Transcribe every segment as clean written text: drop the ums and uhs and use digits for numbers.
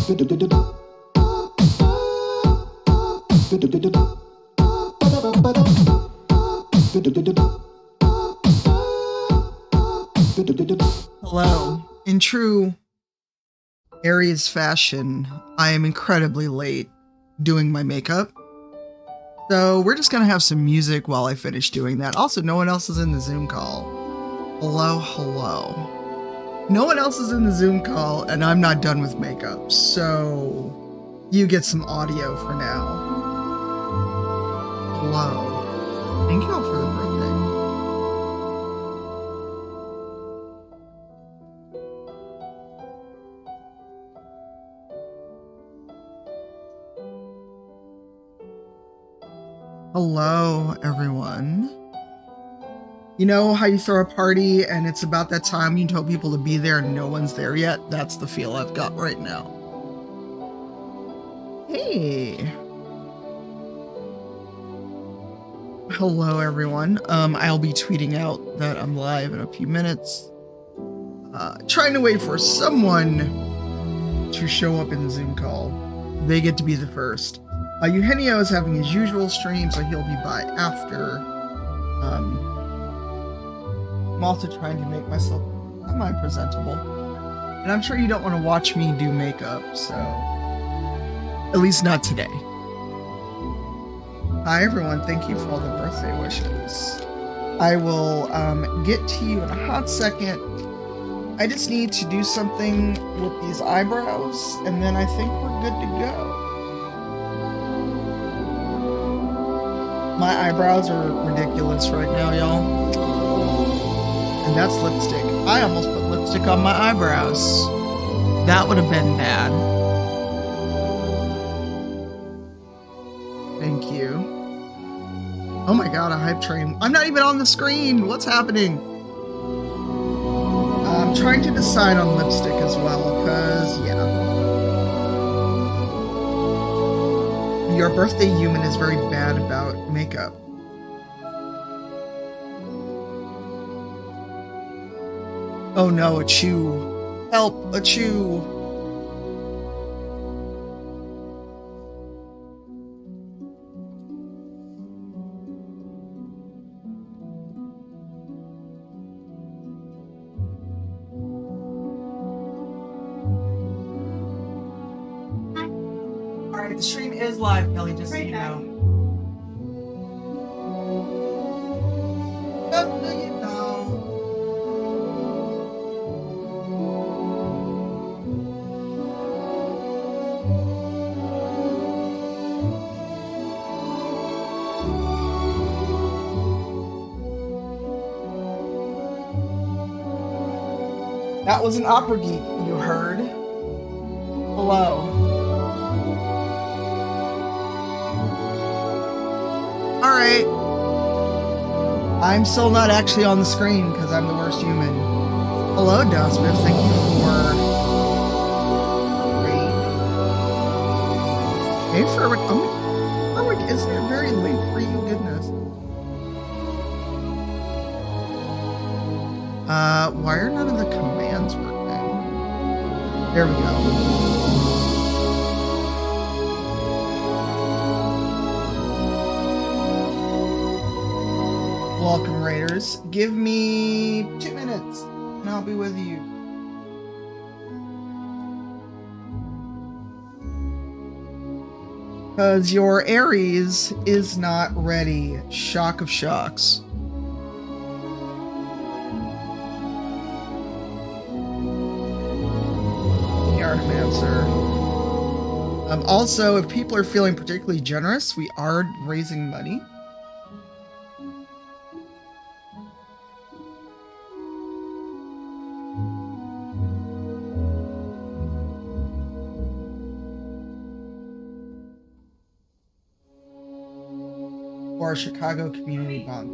Hello. In true Aries fashion, I am incredibly late doing my makeup. So we're just gonna have some music while I finish doing that. Also, no one else is in the Zoom call. Hello, hello. No one else is in the Zoom call, and I'm not done with makeup, so you get some audio for now. Hello. Thank you all for the birthday. Hello, everyone. You know how you throw a party and it's about that time you tell people to be there and no one's there yet? That's the feel I've got right now. Hey. Hello, everyone. I'll be tweeting out that I'm live in a few minutes. Trying to wait for someone to show up in the Zoom call. They get to be the first. Eugenio is having his usual stream, so he'll be by after. I'm also trying to make myself semi-presentable. And I'm sure you don't want to watch me do makeup, so... At least not today. Hi everyone, thank you for all the birthday wishes. I will get to you in a hot second. I just need to do something with these eyebrows, and then I think we're good to go. My eyebrows are ridiculous right now, y'all. And that's lipstick. I almost put lipstick on my eyebrows. That would have been bad. Thank you. Oh my god, a hype train. I'm not even on the screen. What's happening? I'm trying to decide on lipstick as well, because, yeah. Your birthday human is very bad about makeup. Oh no, a chew. Help, a chew. Alright, the stream is live, Kelly, just so you know. Just so you know. That was an opera geek, you heard. Hello. Alright. I'm still not actually on the screen because I'm the worst human. Hello, Dustbiff. Thank you for... Great. Hey, Furwick. Furwick, isn't it very late for you? Goodness. Why are none of the commands working? There we go. Welcome, Raiders. Give me 2 minutes, and I'll be with you. Because your Aries is not ready. Shock of shocks. Also, if people are feeling particularly generous, we are raising money. For our Chicago Community Bond.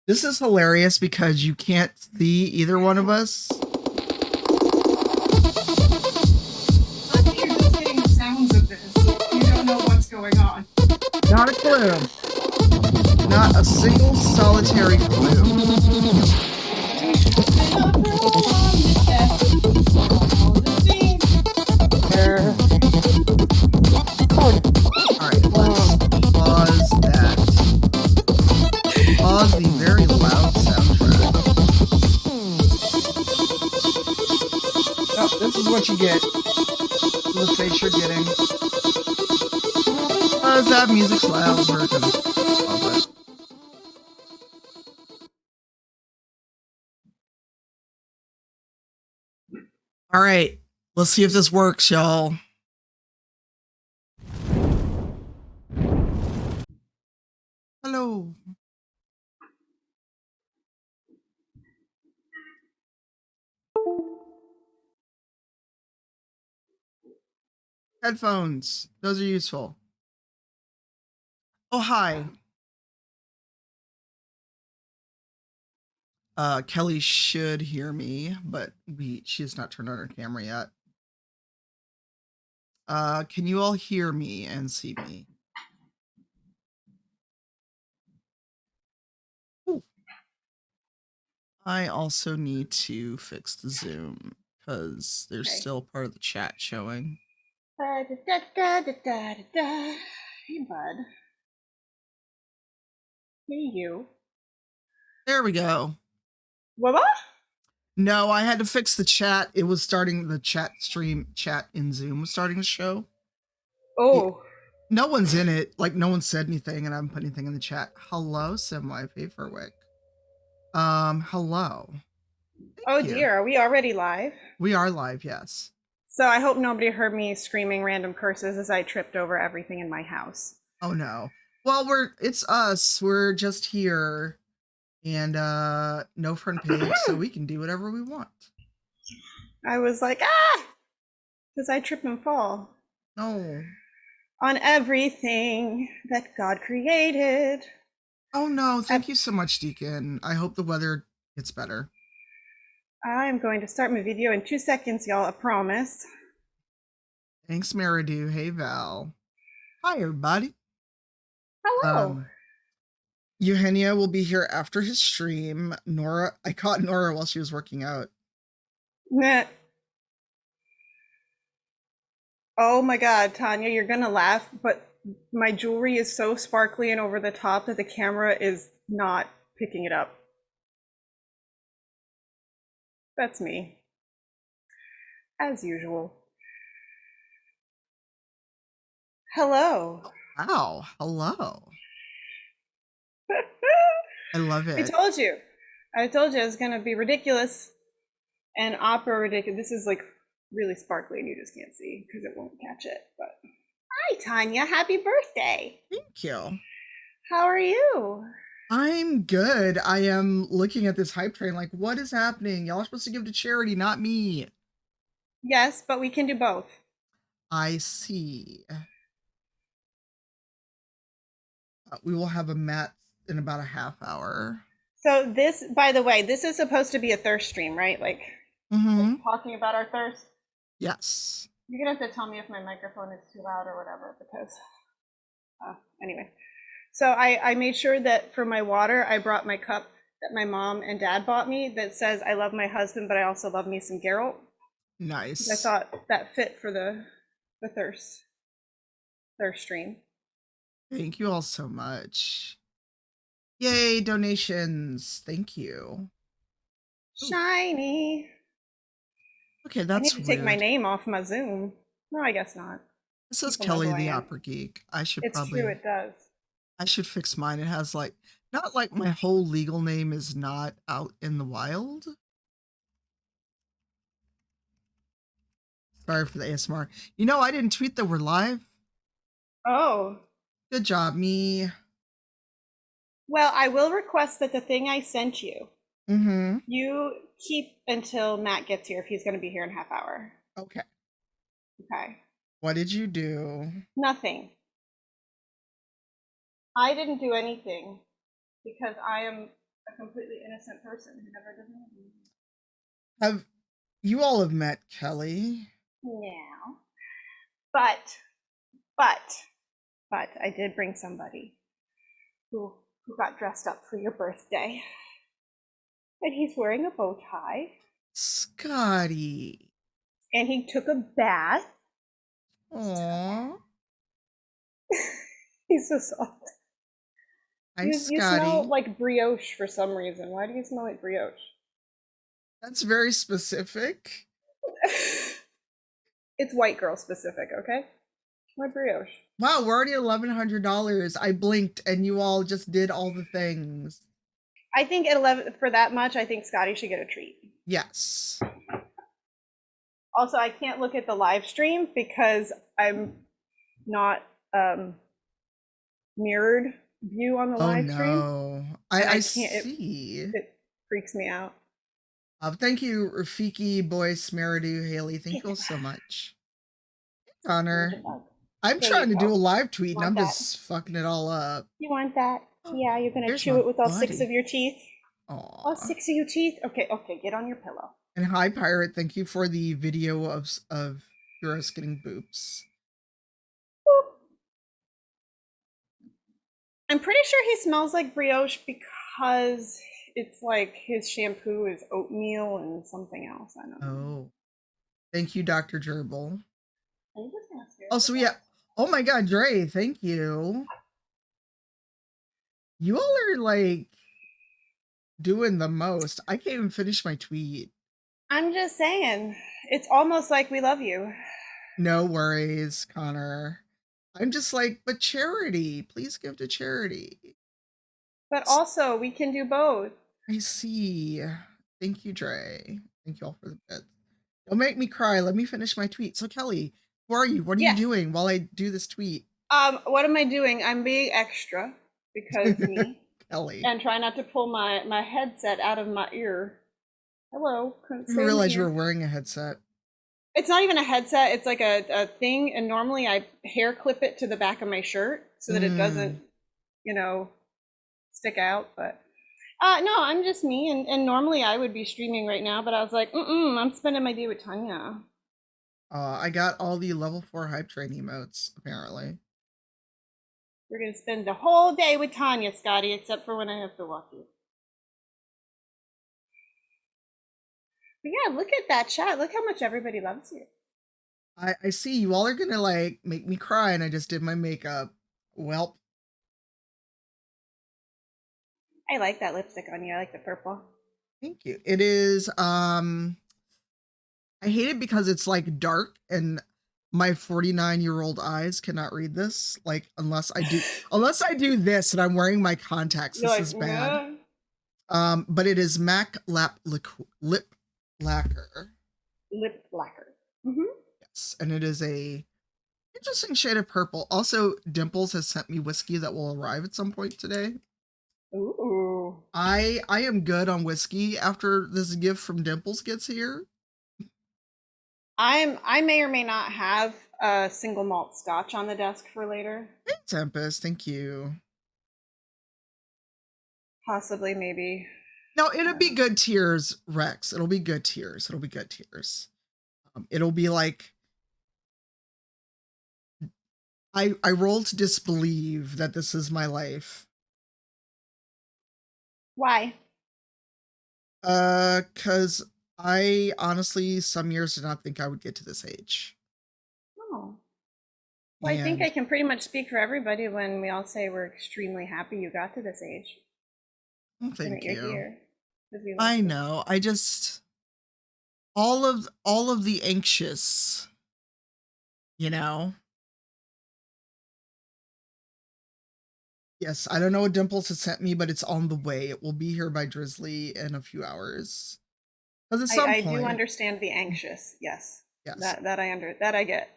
This is hilarious because you can't see either one of us. You're just getting sounds of this. You don't know what's going on. Not a clue. Not a single solitary clue. Alright, let's pause that. Pause the very loud soundtrack. Oh, this is what you get. The face you're getting. That music's loud. We're gonna pause it. Alright, let's see if this works, y'all. Hello. Headphones. Those are useful. Oh, hi. Kelly should hear me, but she has not turned on her camera yet. Can you all hear me and see me? Ooh. I also need to fix the Zoom because there's still part of the chat showing. Hey, bud. Hey, you. There we go. What? No, I had to fix the chat. It was starting the chat in Zoom was starting to show. Oh. No one's in it. Like, no one said anything, and I haven't put anything in the chat. Hello, Semi-Favorwick. Hello. Oh dear, are we already live? We are live, yes. So I hope nobody heard me screaming random curses as I tripped over everything in my house. Oh no. Well, it's us. We're just here. And no front page, so we can do whatever we want. I was like, because I trip and fall. No. On everything that God created. Oh no, thank you so much, Deacon. I hope the weather gets better. I'm going to start my video in 2 seconds, y'all, I promise. Thanks, Meridu. Hey, Val. Hi, everybody. Hello. Eugenia will be here after his stream. Nora, I caught Nora while she was working out. Nah. Oh my God, Tanya, you're gonna laugh, but my jewelry is so sparkly and over the top that the camera is not picking it up. That's me. As usual. Hello. Wow, hello. I love it. I told you it's gonna be ridiculous and opera ridiculous. This is like really sparkly and you just can't see because it won't catch it. But hi, Tanya. Happy birthday. Thank you. How are you? I'm good. I am looking at this hype train like, what is happening? Y'all are supposed to give to charity, not me. Yes, but we can do both. I see. We will have a mat in about a half hour. So this, by the way, this is supposed to be a thirst stream, right? Like talking about our thirst. Yes. You're gonna have to tell me if my microphone is too loud or whatever, because anyway. So I made sure that for my water, I brought my cup that my mom and dad bought me that says, I love my husband, but I also love me some Geralt. Nice. I thought that fit for the thirst stream. Thank you all so much. Yay, donations. Thank you. Shiny. Okay, that's I need to take my name off my Zoom. No, I guess not. It says People know Kelly who I the am. Opera Geek. I should It's probably. true, it does. I should fix mine. It has like, not like my whole legal name is not out in the wild. Sorry for the ASMR. You know, I didn't tweet that we're live. Oh. Good job, me. Well, I will request that the thing I sent you, you keep until Matt gets here if he's going to be here in a half hour. Okay. Okay. What did you do? Nothing. I didn't do anything because I am a completely innocent person who never does anything. Have you all have met Kelly? No. But I did bring somebody who who got dressed up for your birthday. And he's wearing a bow tie. Scotty. And he took a bath. Aww. He's so soft. Hi, You smell Scotty. like brioche for some reason. Why do you smell like brioche? That's very specific. It's white girl specific, okay? My brioche. Wow, we're already at $1,100. I blinked and you all just did all the things. I think at 11 for that much, I think Scotty should get a treat. Yes. Also, I can't look at the live stream because I'm not mirrored view on the Oh live stream. no. I I can't. see. It freaks me out. Thank you, Rafiki, Boyce, Meridu, Haley. Thank you all so much. Connor. I'm Here you trying to do go. a live tweet and Want I'm that? just fucking it all up. You want that? Yeah, you're gonna There's chew my it with all 6 buddy. of your teeth. All Aw. 6 of your teeth. Okay, get on your pillow. And hi, Pirate. Thank you for the video of Heroes getting boops. Boop. I'm pretty sure he smells like brioche because it's like his shampoo is oatmeal and something else. I don't know. Oh. Thank you, Dr. Gerbil. Are you just gonna stare Oh, at so the yeah. box? Oh my god, Dre, thank you. You all are like doing the most. I can't even finish my tweet. I'm just saying, it's almost like we love you. No worries, Connor. I'm just like, but charity. Please give to charity. But also, we can do both. I see. Thank you, Dre. Thank you all for the bits. Don't make me cry. Let me finish my tweet. So, Kelly, who are you? What are you Yes. doing while I do this tweet? What am I doing? I'm being extra because me. Kelly. And try not to pull my headset out of my ear. Hello. I didn't realize you were wearing a headset. It's not even a headset. It's like a thing. And normally I hair clip it to the back of my shirt so that it doesn't, stick out. But no, I'm just me. And normally I would be streaming right now. But I was like, I'm spending my day with Tanya. I got all the level 4 hype train emotes, apparently. We're going to spend the whole day with Tanya, Scotty, except for when I have to walk you. But yeah, look at that chat. Look how much everybody loves you. I see you all are gonna like make me cry, and I just did my makeup. Well, I like that lipstick on you. I like the purple. Thank you. It is I hate it because it's like dark and my 49-year-old eyes cannot read this. Like unless I do this and I'm wearing my contacts. This is bad. But it is MAC lip lacquer. Lip lacquer. Mm-hmm. Yes, and it is a interesting shade of purple. Also, Dimples has sent me whiskey that will arrive at some point today. Ooh. I am good on whiskey after this gift from Dimples gets here. I may or may not have a single malt scotch on the desk for later. Hey, Tempest, thank you. Possibly, maybe. No, it'll be good tears, Rex. It'll be good tears. It'll be good tears. It'll be like I roll to disbelieve that this is my life. Why? Cause I honestly some years did not think I would get to this age. Oh. Well, I think I can pretty much speak for everybody when we all say we're extremely happy you got to this age. Well, thank you. Here, I know. I just all of the anxious, Yes, I don't know what Dimples has sent me, but it's on the way. It will be here by Drizzly in a few hours. Because at some point, I do understand the anxious. Yes. Yes. That I get.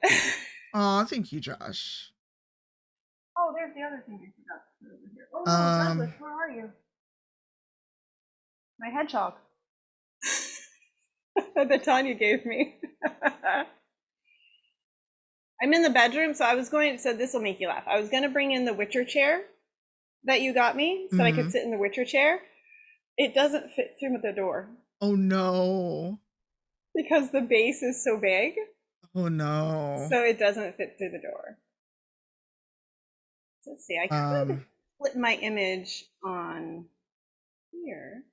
Oh, thank you, Josh. Oh, there's the other thing I forgot to put over here. Oh, Douglas, where are you? My hedgehog. That Tanya gave me. I'm in the bedroom, so this will make you laugh. I was going to bring in the Witcher chair that you got me so I could sit in the Witcher chair. It doesn't fit through the door. Oh, no. Because the base is so big. Oh, no. So it doesn't fit through the door. Let's see, I could flip my image on here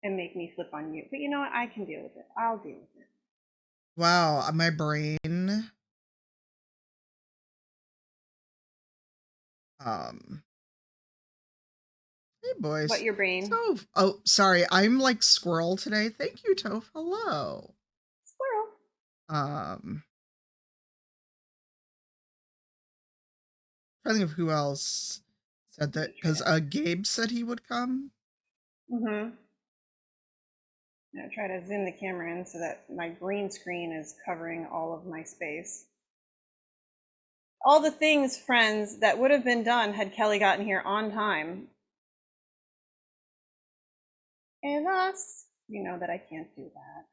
and make me flip on you. But you know what? I can deal with it. I'll deal with it. Wow, my brain. Um, hey boys. What, your brain? Toph. Oh, sorry. I'm like squirrel today. Thank you, Toph. Hello. Squirrel. Um, trying to think of who else said that because Gabe said he would come. Mm-hmm. Now try to zoom the camera in so that my green screen is covering all of my space. All the things, friends, that would have been done had Kelly gotten here on time. And thus, you know that I can't do that.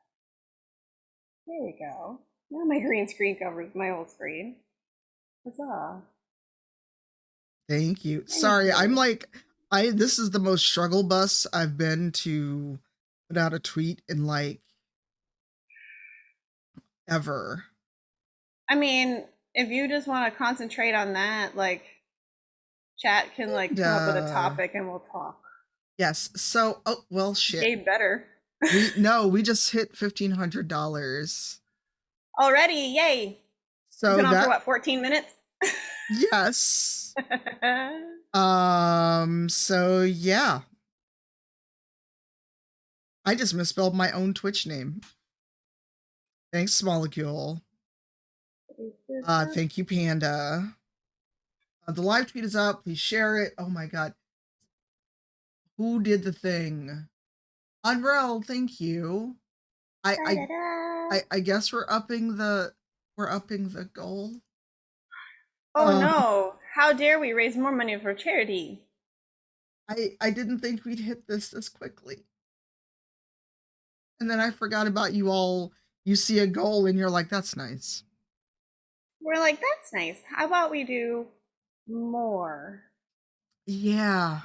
There we go. Now my green screen covers my whole screen. Huzzah. Thank you. Sorry, I'm like, this is the most struggle bus I've been to put out a tweet in like ever. I mean, if you just want to concentrate on that, like, chat can like come up with a topic and we'll talk. Yes. So, oh well, shit. Gabe better. We just hit $1,500 already. Yay! So We've been on for what, 14 minutes? Yes. So yeah. I just misspelled my own Twitch name. Thanks, Molecule. Thank you, Panda. The live tweet is up. Please share it. Oh my god. Who did the thing? Unreal, thank you. I guess we're upping the goal. Oh no. How dare we raise more money for charity? I didn't think we'd hit this quickly. And then I forgot about you all. You see a goal and you're like, that's nice. We're like, that's nice. How about we do more? Yeah.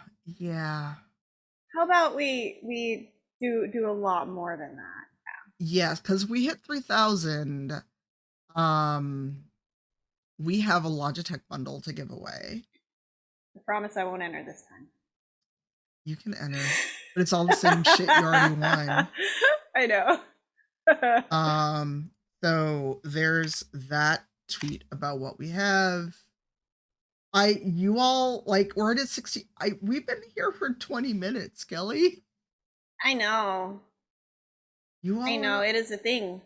How about we do a lot more than that? Yes, because we hit 3,000. We have a Logitech bundle to give away. I promise I won't enter this time. You can enter, but it's all the same shit you already won. I know. So there's that tweet about what we have. You all like we're at 60. We've been here for 20 minutes, Kelly. I know. I know, it is a thing.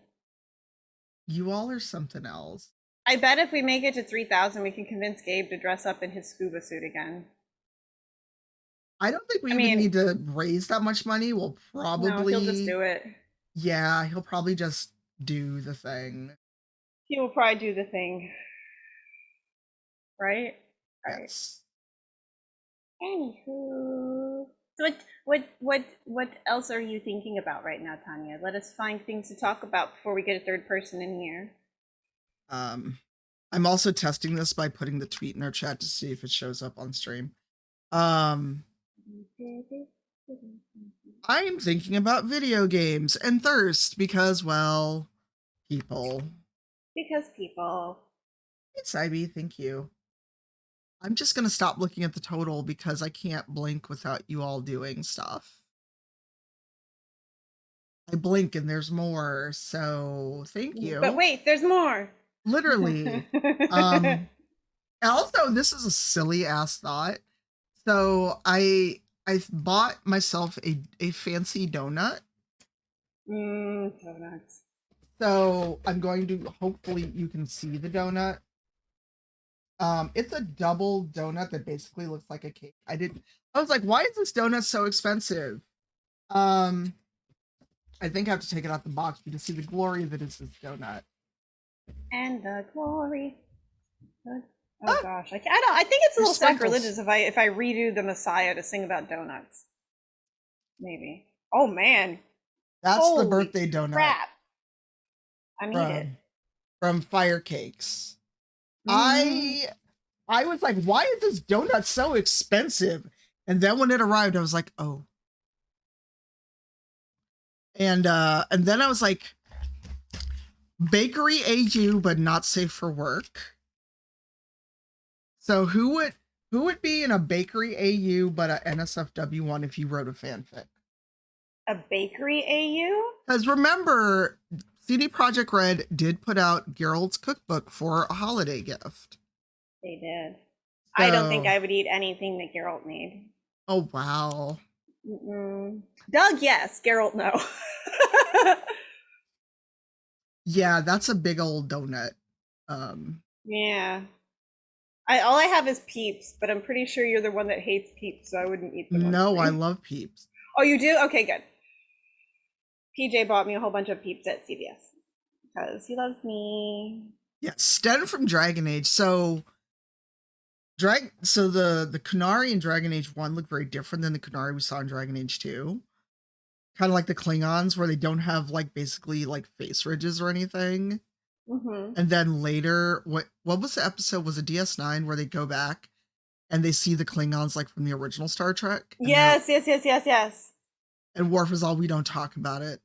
You all are something else. I bet if we make it to 3,000, we can convince Gabe to dress up in his scuba suit again. I don't think we even need to raise that much money. We'll probably. No, he'll just do it. Yeah, he'll probably just do the thing. He will probably do the thing. Right? Yes. Anywho. What else are you thinking about right now, Tanya? Let us find things to talk about before we get a third person in here. I'm also testing this by putting the tweet in our chat to see if it shows up on stream. I'm thinking about video games and thirst because, well, people. Because people. It's Ivy, thank you. I'm just gonna stop looking at the total because I can't blink without you all doing stuff. I blink and there's more, so thank you. But wait, there's more. Literally. Also, this is a silly ass thought. So I bought myself a fancy donut. Donuts. So I'm going to, hopefully you can see the donut. It's a double donut that basically looks like a cake. I was like, why is this donut so expensive? I think I have to take it out the box for you to see the glory that is this donut. And the glory. Oh gosh, I think it's a little sacrilegious if I redo the Messiah to sing about donuts. Maybe. Oh man. That's holy the birthday donut. Crap. I need it. From Fire Cakes. I was like, why is this donut so expensive? And then when it arrived, I was like, oh. And then I was like, bakery AU, but not safe for work. So who Who would be in a bakery AU but a NSFW one if you wrote a fanfic? A bakery AU? Because remember, CD Projekt Red did put out Geralt's cookbook for a holiday gift. They did. So, I don't think I would eat anything that Geralt made. Oh, wow. Mm-mm. Doug, yes. Geralt, no. Yeah, that's a big old donut. Yeah. All I have is Peeps, but I'm pretty sure you're the one that hates Peeps, so I wouldn't eat them. No, I love Peeps. Oh, you do? Okay, good. PJ bought me a whole bunch of Peeps at CVS because he loves me. Yeah, Sten from Dragon Age. So the Kunari in Dragon Age 1 look very different than the Kunari we saw in Dragon Age 2. Kind of like the Klingons, where they don't have like basically like face ridges or anything. Mm-hmm. And then later, what was the episode? Was it DS9 where they go back and they see the Klingons like from the original Star Trek? Yes. And Worf is all, we don't talk about it.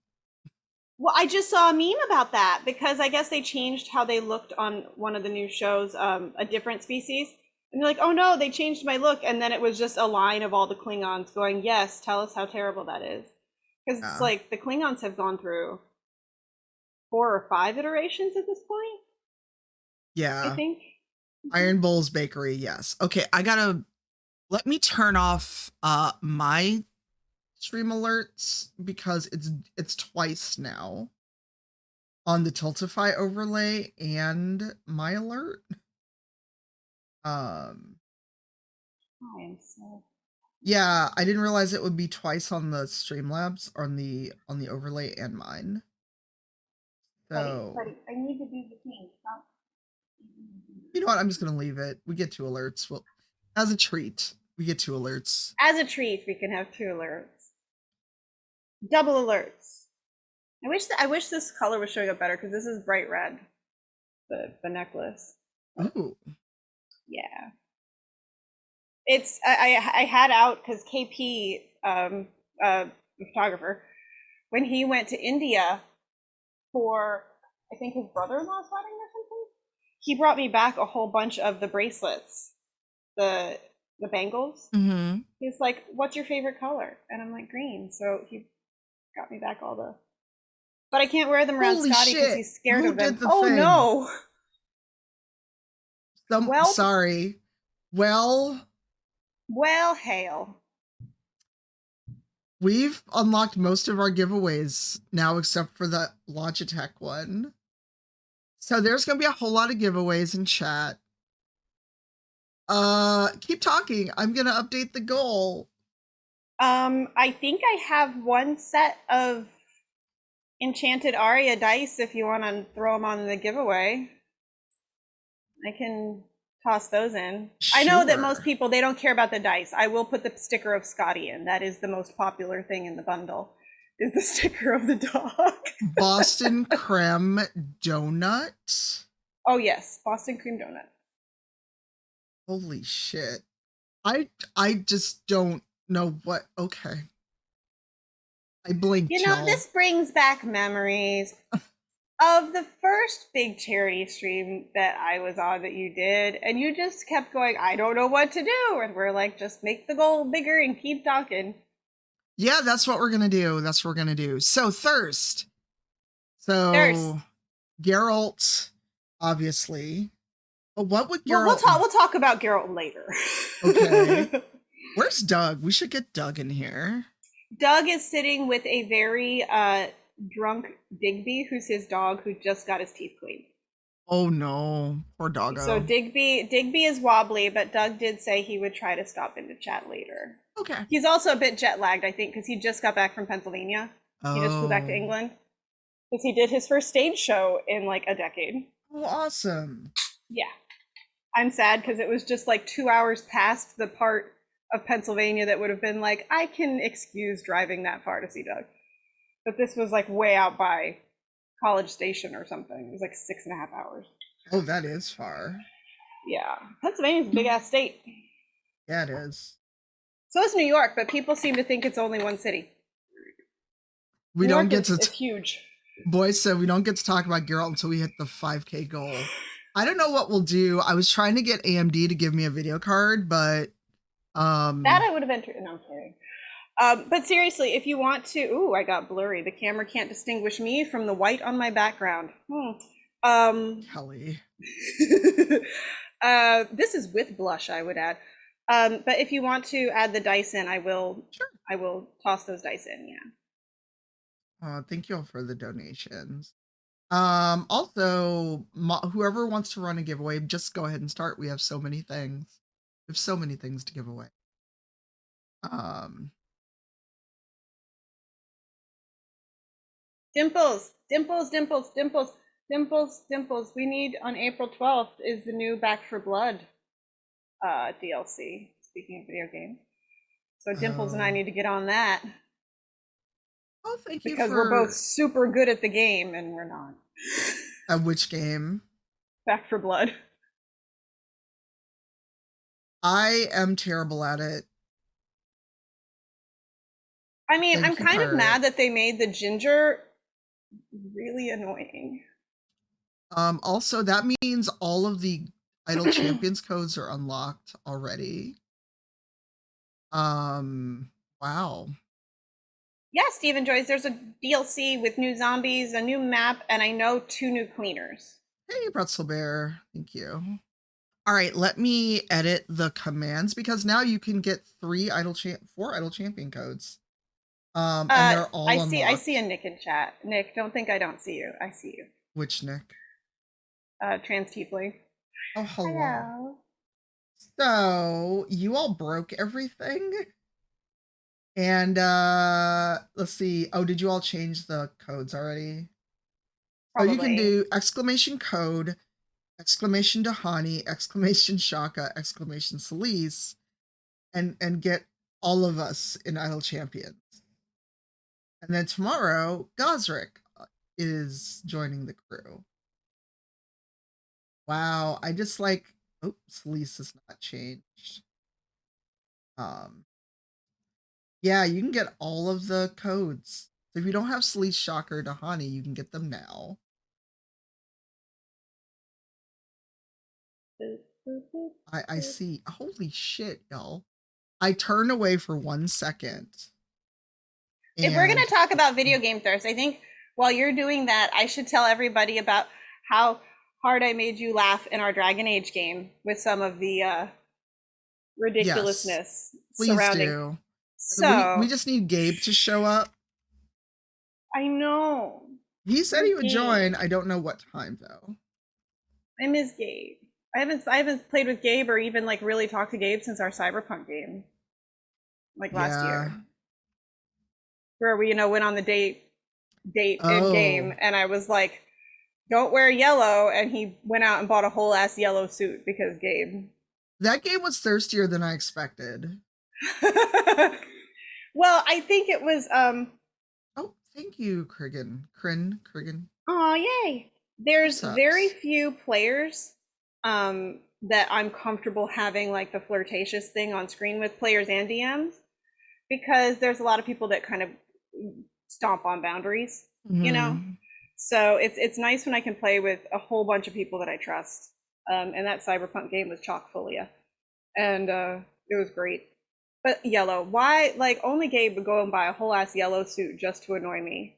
Well, I just saw a meme about that because I guess they changed how they looked on one of the new shows, a different species. And they're like, oh no, they changed my look. And then it was just a line of all the Klingons going, yes, tell us how terrible that is. Because it's like the Klingons have gone through 4 or 5 iterations at this point. Yeah. I think. Iron Bowl's Bakery, yes. Okay, let me turn off my stream alerts because it's twice now on the Tiltify overlay and my alert. I am so. Yeah, I didn't realize it would be twice on the Streamlabs on the overlay and mine. So Buddy, I need to do the thing. Stop. You know what? I'm just gonna leave it. We get 2 alerts. Well, as a treat, we get 2 alerts. As a treat, we can have 2 alerts. Double alerts. I wish this color was showing up better because this is bright red. The necklace. Oh. Yeah. It's I had out because KP, photographer, when he went to India for I think his brother-in-law's wedding or something, he brought me back a whole bunch of the bracelets, the bangles. Mm-hmm. He's like, "What's your favorite color?" And I'm like, "Green." So he got me back all the. But I can't wear them around Holy Scotty because shit. he's scared Who of them. did the Oh thing? no! Sorry. Well, hail. We've unlocked most of our giveaways now, except for the Logitech one. So there's going to be a whole lot of giveaways in chat. Keep talking. I'm going to update the goal. I think I have one set of Enchanted Aria dice if you want to throw them on the giveaway. I can toss those in. Sure. I know that most people, they don't care about the dice. I will put the sticker of Scotty in. That is the most popular thing in the bundle, is the sticker of the dog. Boston Creme Donut? Oh, yes. Boston Cream Donut. Holy shit. I just don't know what. Okay. I blinked. You know, y'all. This brings back memories of the first big charity stream that I was on that you did, and you just kept going, I don't know what to do. And we're like, just make the goal bigger and keep talking. Yeah, that's what we're going to do. So Thirst. Geralt, obviously. But what would Geralt... We'll talk about Geralt later. Okay. Where's Doug? We should get Doug in here. Doug is sitting with a very drunk Digby, who's his dog, who just got his teeth cleaned. Oh no, poor doggo. So Digby is wobbly, but Doug did say he would try to stop into chat later. Okay. He's also a bit jet lagged, I think, because he just got back from Pennsylvania. Oh. He just flew back to England because he did his first stage show in like a decade. Oh, awesome. Yeah. I'm sad because it was just like 2 hours past the part of Pennsylvania that would have been like, I can excuse driving that far to see Doug. But this was like way out by College Station or something. It was like 6.5 hours. Oh, that is far. Yeah. Pennsylvania's a big ass state. Yeah, it is. So is New York, but people seem to think it's only one city. We don't get to. It's huge. Boys said we don't get to talk about Geralt until we hit the 5K goal. I don't know what we'll do. I was trying to get AMD to give me a video card, but That I would have entered. No, I'm kidding. But seriously, if you want to, ooh, I got blurry. The camera can't distinguish me from the white on my background. Kelly. This is with blush, I would add. But if you want to add the dice in, I will. Sure. I will toss those dice in. Yeah. Thank you all for the donations. Also, whoever wants to run a giveaway, just go ahead and start. We have so many things. We have so many things to give away. Dimples, dimples, dimples, dimples, dimples, dimples. We need on April 12th is the new Back for Blood DLC. Speaking of video games, so Dimples and I need to get on that. Oh, thank you. Because we're both super good at the game, and we're not. At which game? Back for Blood. I am terrible at it. I mean, I'm kind of mad that they made the ginger really annoying. Also, that means all of the Idle Champions codes are unlocked already. Wow. Yeah, Stephen Joyce, there's a DLC with new zombies, a new map, and I know 2 new cleaners. Hey, Pretzel Bear. Thank you. All right, let me edit the commands because now you can get 4 Idle Champion codes. And they're all unlocked. I see a Nick in chat. Nick, don't think I don't see you. I see you. Which Nick? Trans Tiefling. Oh, hello. So you all broke everything. And let's see. Oh, did you all change the codes already? Probably. So you can do exclamation code, exclamation Dahani, exclamation Shaka, exclamation Celise, and get all of us in Idle Champions. And then tomorrow, Gosrick is joining the crew. Wow, I just like, oh, Celise has not changed. Yeah, you can get all of the codes. So if you don't have Celise, Shocker, or Dahani, you can get them now. I see. Holy shit, y'all. I turned away for 1 second. If we're going to talk about video game thirst, I think while you're doing that, I should tell everybody about how hard I made you laugh in our Dragon Age game with some of the ridiculousness surrounding. Please do. So we just need Gabe to show up. I know. He said he would join. I don't know what time though. I miss Gabe. I haven't played with Gabe or even like really talked to Gabe since our Cyberpunk game, like last year, where we went on the date in game, and I was like, "Don't wear yellow," and he went out and bought a whole ass yellow suit because Gabe. That game was thirstier than I expected. Well, I think it was. Oh, thank you, Kriggan. Oh, yay! There's very few players that I'm comfortable having like the flirtatious thing on screen with, players and DMs, because there's a lot of people that kind of stomp on boundaries, So it's nice when I can play with a whole bunch of people that I trust. And that Cyberpunk game was chock full of you, and it was great. But yellow, why? Like, only Gabe would go and buy a whole ass yellow suit just to annoy me.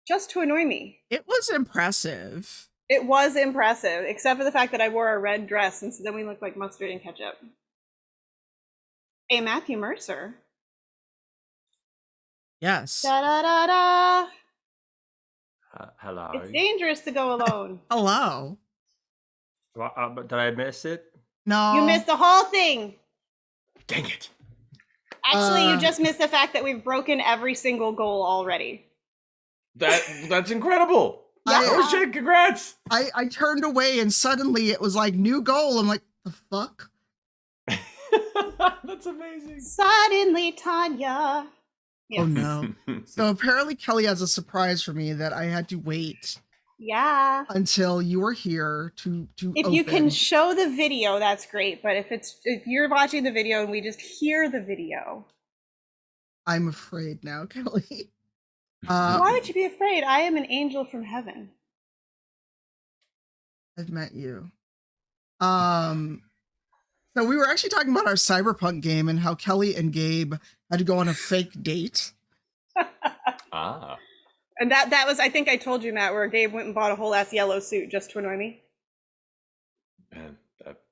It was impressive. It was impressive, except for the fact that I wore a red dress, and so then we looked like mustard and ketchup. Hey, Matthew Mercer. Yes. Da da da da. Hello. It's dangerous to go alone. Hello. Did I miss it? No. You missed the whole thing. Dang it. Actually, you just missed the fact that we've broken every single goal already. That's incredible. Yeah. Oh shit, congrats. I turned away and suddenly it was like new goal. I'm like, the fuck? That's amazing. Suddenly, Tanya. Yes. Oh no. So apparently Kelly has a surprise for me that I had to wait. Yeah. Until you were here to If you can show the video, that's great. But if you're watching the video and we just hear the video. I'm afraid now, Kelly. Why would you be afraid? I am an angel from heaven. I've met you. Um, so we were actually talking about our cyberpunk game and how Kelly and Gabe had to go on a fake date. Ah. And that was, I think I told you, Matt, where Gabe went and bought a whole ass yellow suit just to annoy me. Man,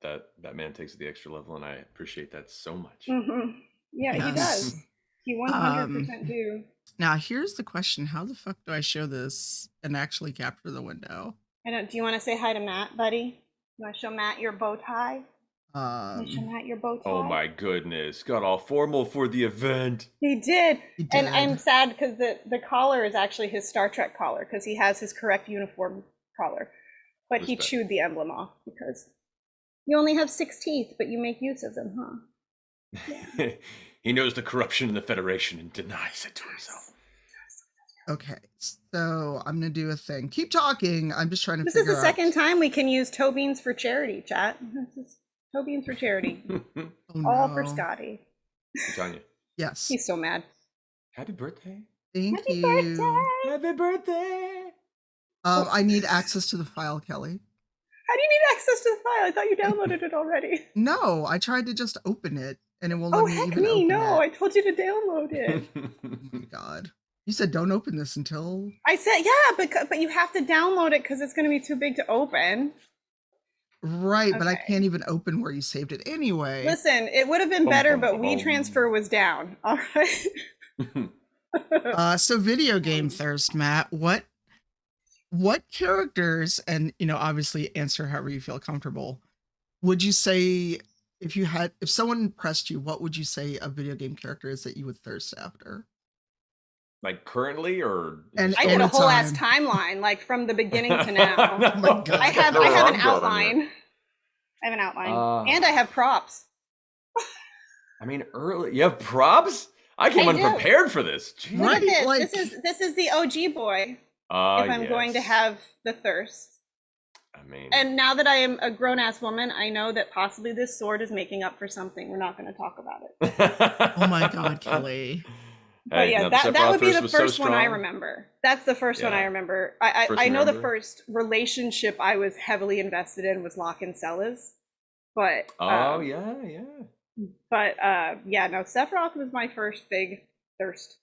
that man takes it the extra level, and I appreciate that so much. Mm-hmm. Yeah, he Yes. does. He 100% do. Now, here's the question. How the fuck do I show this and actually capture the window? Do you want to say hi to Matt, buddy? You want to show Matt your bow tie? You want to show Matt your bow tie? Oh my goodness, got all formal for the event. He did. He And did. I'm sad because the collar is actually his Star Trek collar because he has his correct uniform collar. But he Respect. chewed the emblem off because you only have 6 teeth, but you make use of them, huh? Yeah. He knows the corruption in the Federation and denies it to himself. Okay, so I'm gonna do a thing. Keep talking. I'm just trying to This is figure the out. second time we can use toe beans for charity, chat. This is toe beans for charity. Oh, All for no. Scotty. I'm telling you. Yes. He's so mad. Happy birthday. Thank Happy you. birthday! Happy birthday. I need access to the file, Kelly. How do you need access to the file? I thought you downloaded it already. No, I tried to just open it and it won't Oh, let me heck even me, open no. it. I told you to download it. Oh my god. You said don't open this until. I said, yeah, but you have to download it because it's going to be too big to open. Right, but I Okay. can't even open where you saved it anyway. Listen, it would have been better, but WeTransfer was down. All right. So video game thirst, Matt. What characters, and obviously answer however you feel comfortable, would you say if someone pressed you, what would you say a video game character is that you would thirst after? Like currently, or And I did a whole ass anytime. timeline, like from the beginning to now. Oh my god. I have an outline. I have an outline. And I have props. I mean, early. You have props? I came I do. unprepared for this. Jeez. Look at Right, this. like- This is the OG boy. If I'm going to Yes. have the thirst. I mean, And now that I am a grown ass woman, I know that possibly this sword is making up for something. We're not going to talk about it. Oh my god, Kelly. But Hey, yeah, no, the that would be Sephiroth the was first so one I strong. remember. That's the first one I Yeah. remember. First I one know you the remember? first relationship I was heavily invested in was Locke and Cella's. But Oh yeah. yeah, no, Sephiroth was my first big thirst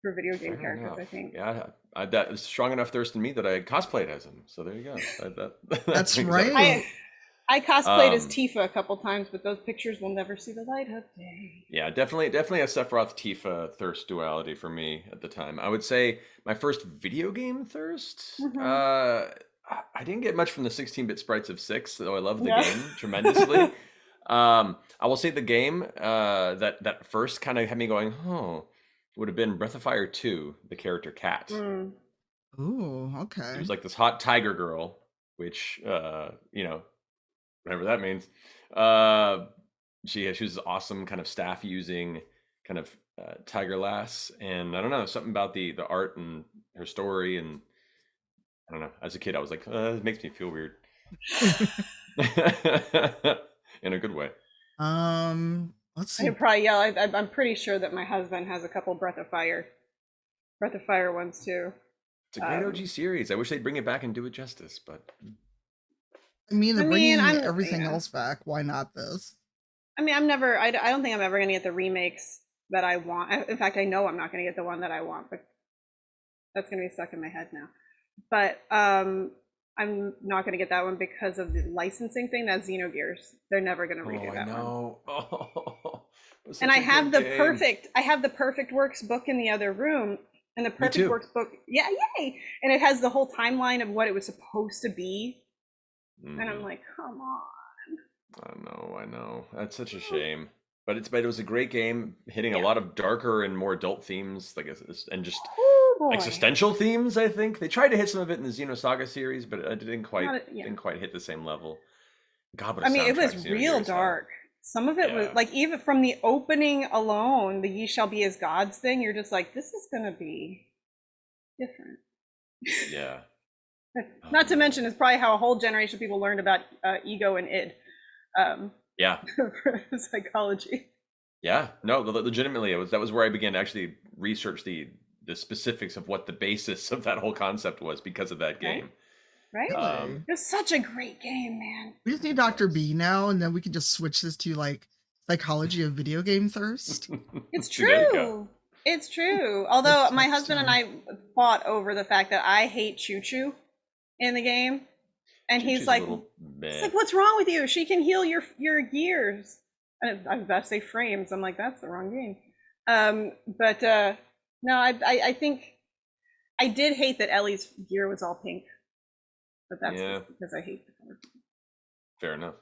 for video game Fair characters, enough. I think. Yeah, that is strong enough thirst in me that I cosplayed as him. So there you go. That's brings right. up- I cosplayed as Um, Tifa a couple times, but those pictures will never see the light of day. Yeah, definitely a Sephiroth Tifa thirst duality for me at the time. I would say my first video game thirst. I didn't get much from the 16-bit sprites of 6, though I love the Yeah. game tremendously. I will say the game that first kind of had me going, would have been Breath of Fire 2, the character Cat. Mm. Ooh, okay. It was like this hot tiger girl, which whatever that means. She was this awesome kind of staff using kind of tiger lass, and I don't know, something about the art and her story, and I don't know. As a kid, I was like, it makes me feel weird, in a good way. Let's see. I'd probably yell. I'm pretty sure that my husband has a couple Breath of Fire ones too. It's a great OG series. I wish they'd bring it back and do it justice, but I mean, they're I bringing mean, everything yeah. else back. Why not this? I mean, I don't think I'm ever going to get the remakes that I want. In fact, I know I'm not going to get the one that I want, but that's going to be stuck in my head now. But I'm not going to get that one because of the licensing thing. That's Xenogears. They're never going to redo that one. Oh, And I have the perfect works book in the other room, and the perfect too. works book, yeah, yay! And it has the whole timeline of what it was supposed to be, and I'm like, come on. I know. That's such a shame. But it was a great game, hitting a lot of darker and more adult themes, and just Oh, boy. existential themes. I think they tried to hit some of it in the Xenosaga series, but it didn't quite hit the same level. God, what a I mean, it was soundtrack real Xenogears had. dark. Some of it was Yeah. like, even from the opening alone, the "Ye shall be as gods" thing. You're just like, this is gonna be different. Yeah. Not to mention, it's probably how a whole generation of people learned about ego and id. Yeah. For psychology. Yeah. No, legitimately, that was where I began to actually research the specifics of what the basis of that whole concept was because of that game. right? Really? It was such a great game, man. We just need Dr. B now, and then we can just switch this to like psychology of video game thirst. It's See, there you go. true. It's true. Although Like my husband and I fought over the fact that I hate Choo Choo in the game. And Choo-Choo's he's a like, little it's meh. like, what's wrong with you? She can heal your gears. And I was about to say frames. I'm like, that's the wrong game. But no, I think I did hate that Ellie's gear was all pink. But that's Yeah. just because I hate the color. Fair enough.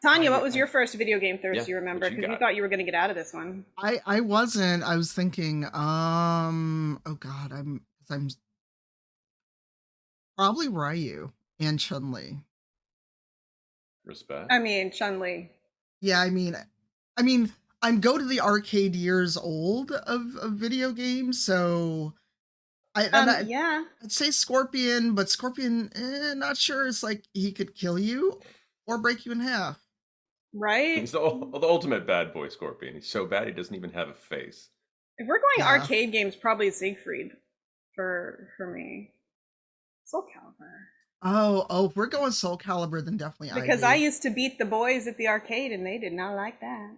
Tanya, what was your first video game thirst Yeah, you remember? what you Because you got? thought you were going to get out of this one. I wasn't. I was thinking, oh God, I'm probably Ryu and Chun-Li. Respect. I mean, Chun-Li. Yeah, I mean, I'm go to the arcade years old of video games, so Yeah, I'd say Scorpion, but Scorpion, not sure. It's like he could kill you or break you in half. right? He's the ultimate bad boy Scorpion. He's so bad he doesn't even have a face. If we're going Yeah. arcade games, probably Siegfried for me. Soul Calibur. Oh, if we're going Soul Calibur, then definitely Because Ivy. I used to beat the boys at the arcade and they did not like that.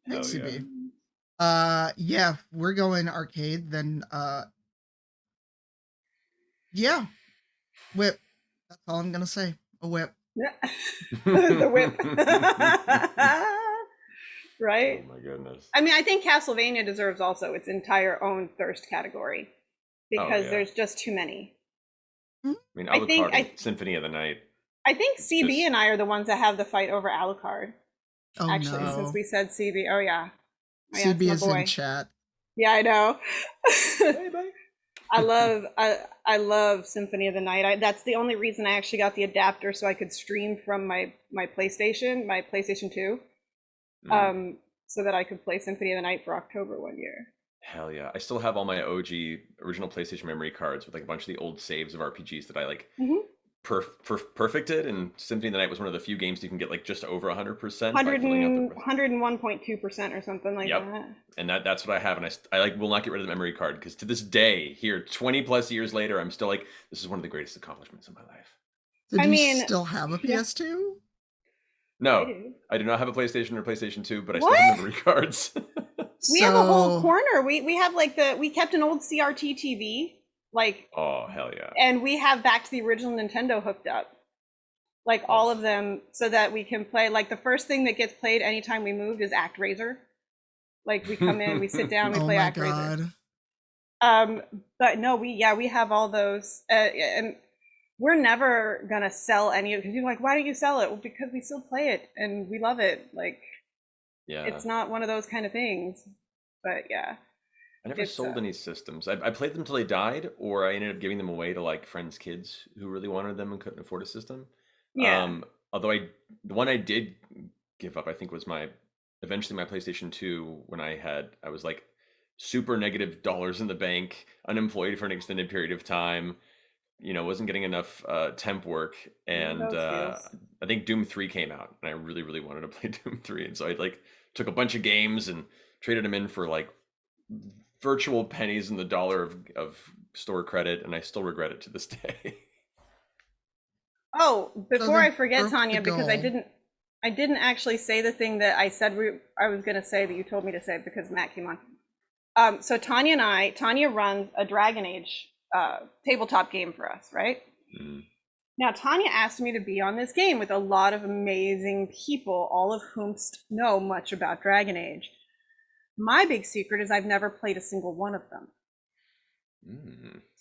Hell Thanks, yeah. CB. Yeah, if we're going arcade, then yeah, whip. That's all I'm gonna say. A whip. The whip. Right? Oh my goodness. I mean, I think Castlevania deserves also its entire own thirst category because yeah. there's just too many. I mean, I think- Alucard, Symphony of the Night. I think CB Just- and I are the ones that have the fight over Alucard. Oh Actually, no. since we said CB. Oh yeah. Oh, yeah, CB it's my is boy. in chat. Yeah, I know. Hey, bye. I love Symphony of the Night. That's the only reason I actually got the adapter so I could stream from my PlayStation 2, so that I could play Symphony of the Night for October one year. Hell yeah. I still have all my OG original PlayStation memory cards with like a bunch of the old saves of RPGs that I like perfected, and Symphony of the Night was one of the few games you can get like just over 100% by filling out the 101.2% or something like Yep. that. And that's what I have, and I like will not get rid of the memory card because to this day, here 20 plus years later, I'm still like, this is one of the greatest accomplishments of my life. Did I you mean, still have a yeah. PS2? No, I do not have a PlayStation or PlayStation 2, but I still have memory cards. We have a whole corner. We have like we kept an old CRT TV, like, oh hell yeah. and we have back to the original Nintendo hooked up, like all of them, so that we can play. Like the first thing that gets played anytime we moved is ActRaiser. Like we come in, we sit down, we play ActRaiser. But no, we have all those, and we're never gonna sell any of it because you're like, why don't you sell it? Well, because we still play it and we love it. Like, Yeah. it's not one of those kind of things. But yeah. I never sold any systems. I played them till they died, or I ended up giving them away to like friends' kids who really wanted them and couldn't afford a system. Yeah. Although the one I did give up, I think was eventually my PlayStation 2 when I was like super negative dollars in the bank, unemployed for an extended period of time, wasn't getting enough temp work, and I think Doom 3 came out, and I really, really wanted to play Doom 3, and so I like took a bunch of games and traded them in for like virtual pennies in the dollar of store credit, and I still regret it to this day. Oh, before I forget, Tanya, the because I didn't actually say the thing that I said I was going to say that you told me to say because Matt came on. So Tanya runs a Dragon Age tabletop game for us, right? Now, Tanya asked me to be on this game with a lot of amazing people, all of whom know much about Dragon Age. My big secret is I've never played a single one of them.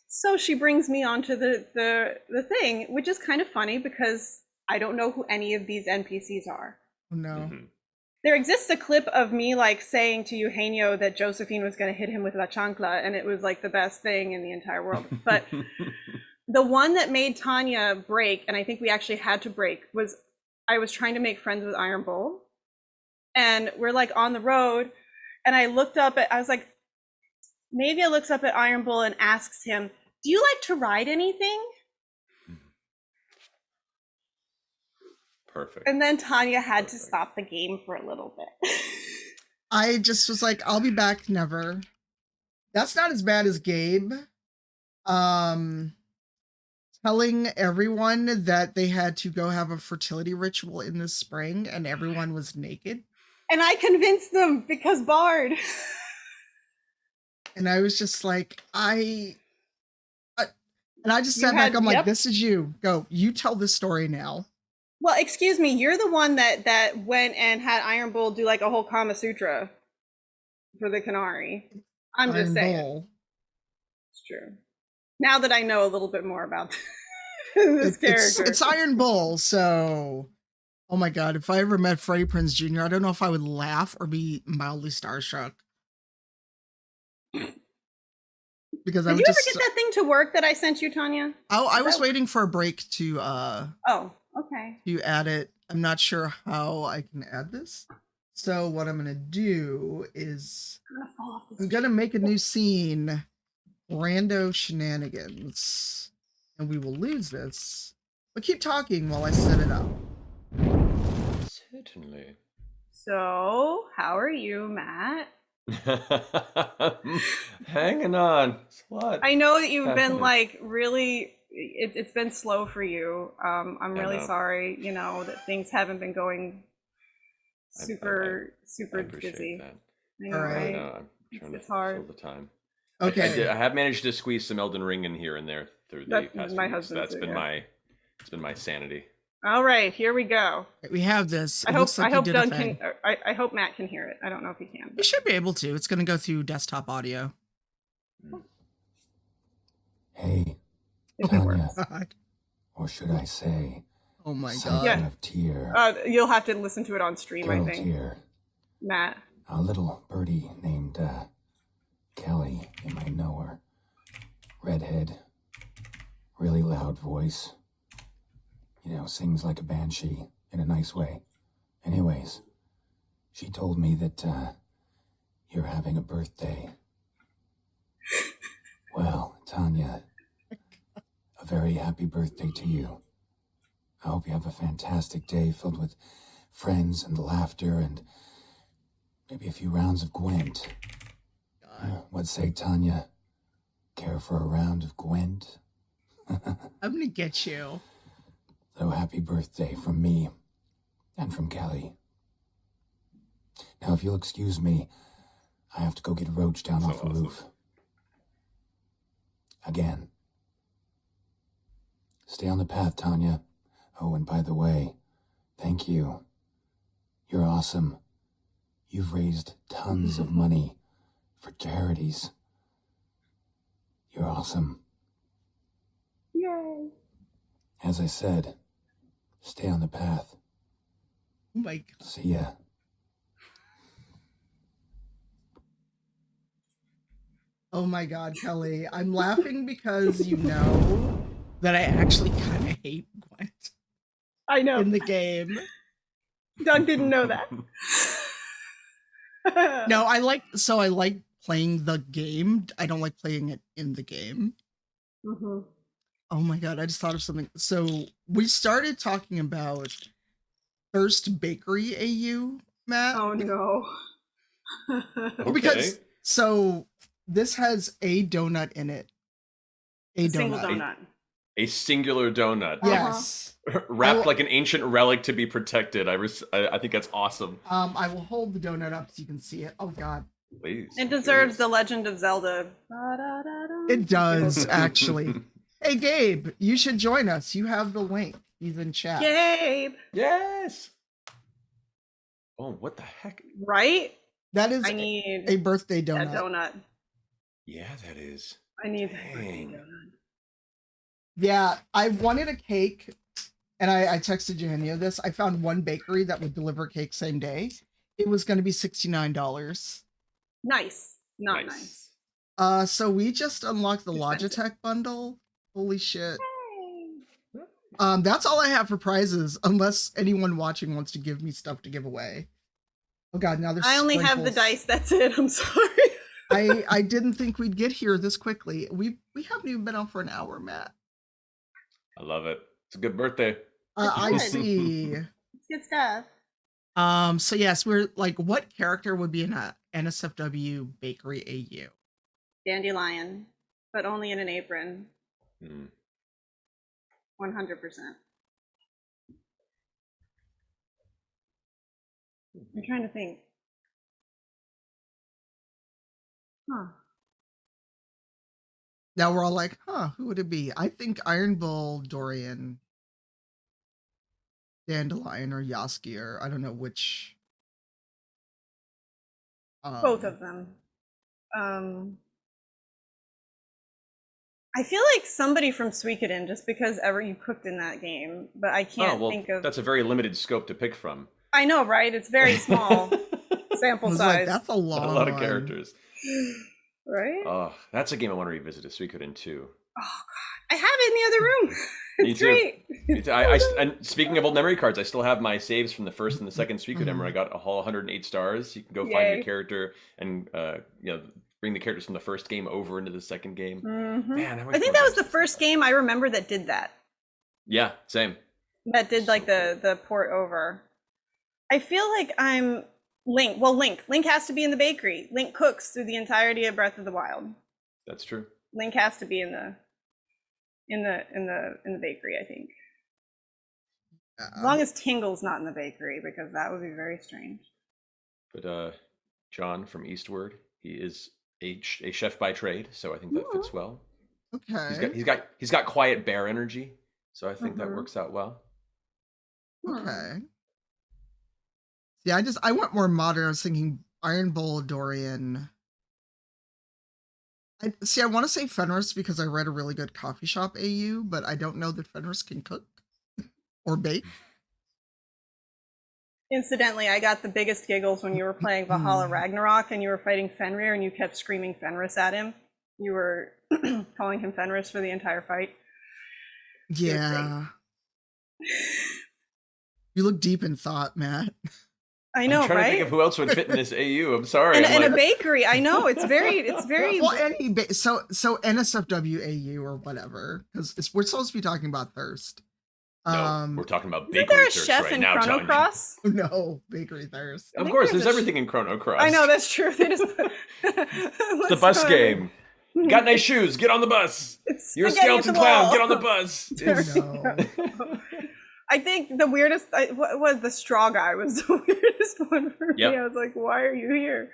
So she brings me onto the thing, which is kind of funny because I don't know who any of these NPCs are. Oh, no. There exists a clip of me like saying to Eugenio that Josephine was going to hit him with La Chancla, and it was like the best thing in the entire world. But the one that made Tanya break, and I think we actually had to break, was I was trying to make friends with Iron Bull, and we're like on the road, and I was like, Navia looks up at Iron Bull and asks him, "Do you like to ride anything?" Perfect. And then Tanya had to stop the game for a little bit. I just was like, I'll be back, never. That's not as bad as Gabe. Tell telling everyone that they had to go have a fertility ritual in the spring and everyone was naked. And I convinced them because Bard. And I was just like, and I just You sat back. had- I'm like, yep. this is you. Go. You tell this story now. Well, excuse me, you're the one that went and had Iron Bull do like a whole Kama Sutra for the Canary. I'm just Iron saying. Bull. It's true. Now that I know a little bit more about this character. It's Iron Bull, so oh my god, if I ever met Freddie Prinze Jr., I don't know if I would laugh or be mildly starstruck. Because I Did would you ever just get that thing to work that I sent you, Tanya? I was waiting for a break to Oh, okay. to add it. I'm not sure how I can add this. So what I'm gonna do is I'm gonna fall off this. I'm gonna make a new scene, rando shenanigans, and we will lose this. But keep talking while I set it up. Certainly. So, how are you, Matt? Hanging on. Slut. I know that you've been Happening. like really. It's been slow for you. I'm I really know. sorry. You know that things haven't been going I super I appreciate busy. that. I know, All right. I right? know. I'm trying It's to hard. fill the time. Okay. I have managed to squeeze some Elden Ring in here and there through the That's past my few weeks. husband That's too, been yeah. it's been my sanity. All right, here we go. We have this. I It hope looks like you did a Doug thing. can. I hope Matt can hear it. I don't know if he can. You should be able to. It's going to go through desktop audio. Hey, If it works. God. or should I say, Oh my Siphon god. Yeah. of Tear, You'll have to listen to it on stream, I Gerald think. Tear, Matt. a little birdie named Kelly. You might know her. Redhead, really loud voice. You know, sings like a banshee in a nice way. Anyways, she told me that you're having a birthday. Well, Tanya, a very happy birthday to you. I hope you have a fantastic day filled with friends and laughter and maybe a few rounds of Gwent. What say, Tanya? Care for a round of Gwent? I'm going to get you. So happy birthday from me and from Kelly. Now, if you'll excuse me, I have to go get Roach down So off the awesome. roof. Again. Stay on the path, Tanya. Oh, and by the way, thank you. You're awesome. You've raised tons of money for charities. You're awesome. Yay. As I said, stay on the path. Oh my god. See ya. Oh my god, Kelly. I'm laughing because you know that I actually kind of hate Gwent I know. in the game. Doug didn't know that. No, I like playing the game. I don't like playing it in the game. Mhm. Oh my god, I just thought of something. So we started talking about Thirst Bakery AU, Matt. Oh no. Well, because so this has a donut in it. A Single donut. donut. A singular donut. Yes. Wrapped like an ancient relic to be protected. I think that's awesome. I will hold the donut up so you can see it. Oh god. Please. It deserves the Legend of Zelda. It does, actually. Hey Gabe, you should join us. You have the link. He's in chat. Gabe. Yes. Oh, what the heck? Right? That is I need a birthday that donut. donut. Yeah, that is. I need that birthday Dang. donut. Yeah, I wanted a cake, and I texted Jania this. I found one bakery that would deliver cake same day. It was going to be $69. Nice. Not nice. So we just unlocked the Expensive. Logitech bundle. Holy shit. Hey. That's all I have for prizes, unless anyone watching wants to give me stuff to give away. Oh god, now there's I only have the sprinkles. dice. That's it. I'm sorry. I didn't think we'd get here this quickly. We haven't even been on for an hour, Matt. I love it. It's a good birthday. I Good. see. It's good stuff. So yes, we're like, what character would be in a NSFW Bakery AU? Dandelion, but only in an apron. Hmm. 100%. I'm trying to think. Huh. Now we're all like, huh, who would it be? I think Iron Bull, Dorian, Dandelion, or Yaskier. I don't know which. Both of them. I feel like somebody from Suikoden, just because ever you cooked in that game, but I can't think of. That's a very limited scope to pick from. I know, right? It's very small sample size. Like, that's a long a lot one. of characters. Right? Oh, that's a game I want to revisit. A Suikoden 2. Oh God, I have it in the other room. Me It's too. great. Me too. And speaking of old memory cards, I still have my saves from the first and the second Suikoden where I got a whole 108 stars. You can go find your character and bring the characters from the first game over into the second game. Man, I think that was the first game I remember that did that. Yeah, same. That did like the port over. I feel like I'm Link. Well, Link has to be in the bakery. Link cooks through the entirety of Breath of the Wild. That's true. Link has to be in the bakery, I think. As long as Tingle's not in the bakery, because that would be very strange. But John from Eastward, he is a chef by trade, so I think that fits well. Okay. He's got quiet bear energy, so I think that works out well. Okay. Yeah, I went more modern. I was thinking Iron Bull, Dorian. I want to say Fenris because I read a really good coffee shop AU, but I don't know that Fenris can cook or bake. Incidentally, I got the biggest giggles when you were playing Valhalla Ragnarok and you were fighting Fenrir and you kept screaming Fenris at him. You were calling him Fenris for the entire fight. Yeah. You look deep in thought, Matt. I know, I'm trying right? to think of who else would fit in this AU. I'm sorry. And a bakery. I know it's very. Well, so NSFW AU or whatever, because we're supposed to be talking about thirst. No, we're talking about bakery Isn't there a thirst chef right in now, Chrono John. Cross? No, bakery thirst. Of course, there's everything in Chrono Cross. I know, that's true. They just It's the bus game. You got nice shoes. Get on the bus. You're a skeleton clown. Get on the bus. No. I think the weirdest what was the straw guy was the weirdest one for me. I was like, why are you here?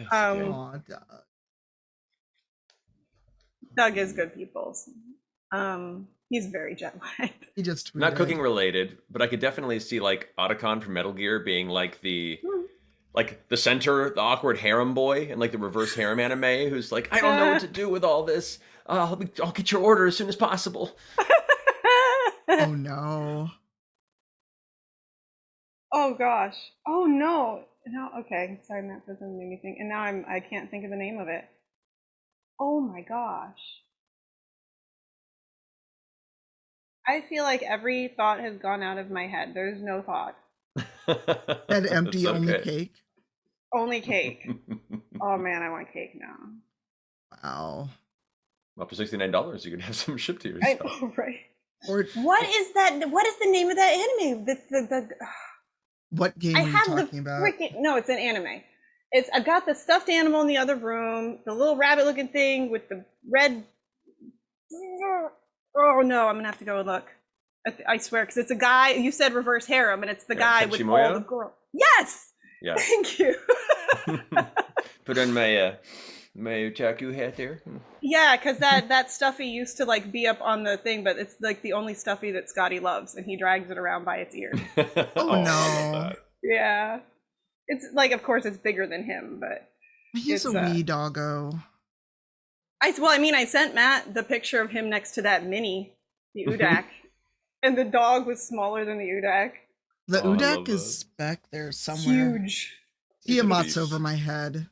Doug. Doug is good people. He's very jet lagged. He just tweeted. Not cooking related, but I could definitely see like Otacon from Metal Gear being like the center, the awkward harem boy, and like the reverse harem anime who's like, I don't know what to do with all this. I'll get your order as soon as possible. Oh no. Oh gosh. Oh no. No. Okay. Sorry, Matt. Doesn't make me think. And now I can't think of the name of it. Oh my gosh. I feel like every thought has gone out of my head. There's no thought. Head empty, only cake. Only cake. Oh man, I want cake now. Wow. Well, for $69, you can have some shipped to yourself. I know, right? What is that? What is the name of that anime? What game are you talking about? No, it's an anime. I've got the stuffed animal in the other room, the little rabbit-looking thing with the red. Oh no, I'm gonna have to go and look. I swear, because it's a guy. You said reverse harem, and it's the guy with all the girls. Yes. Yeah. Thank you. Put on my otaku hat there. Yeah, because that stuffy used to like be up on the thing, but it's like the only stuffy that Scotty loves, and he drags it around by its ears. Oh no. Yeah, it's like, of course, it's bigger than him, but he's a wee doggo. I sent Matt the picture of him next to that mini, the Udak, and the dog was smaller than the Udak. The Udak is back there somewhere. Huge. Tiamat's over my head.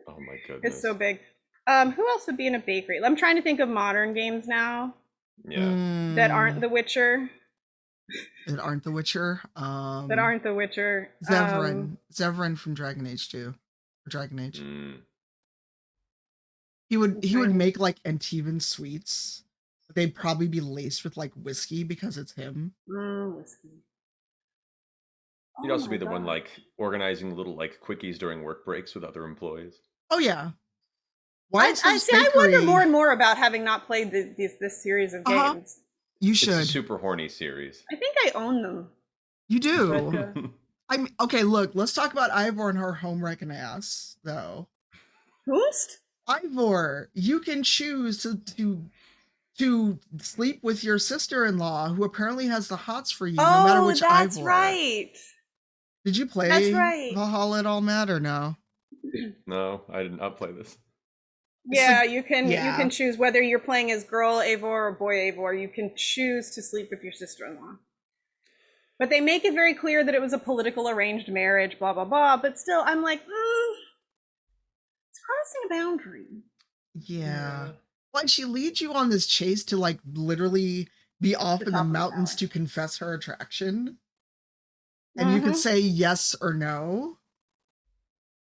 Oh my goodness. It's so big. Who else would be in a bakery? I'm trying to think of modern games now. Yeah. That aren't The Witcher. That aren't The Witcher. That aren't The Witcher. Zevran from Dragon Age 2. Or Dragon Age. He would make like Antivan sweets. They'd probably be laced with like whiskey because it's him. Whiskey. He'd also be the one like organizing little like quickies during work breaks with other employees. Oh yeah. I wonder more and more about having not played this series of games. You It's a should. super horny series. I think I own them. You do. But, I mean, okay, look, let's talk about Ivor and her home wrecking ass, though. Who's? Ivor, you can choose to sleep with your sister-in-law, who apparently has the hots for you, no matter Oh, which that's Ivor. right. Did you play That's right. Valhalla at all, Matt, or no? No, I did not play this. Yeah, like- you can choose whether you're playing as girl Eivor or boy Eivor. You can choose to sleep with your sister-in-law. But they make it very clear that it was a political arranged marriage, blah blah blah. But still, I'm like, it's crossing a boundary. Yeah. Well, and she leads you on this chase to like literally be off in the top of the mountains tower. to confess her attraction. And you can say yes or no.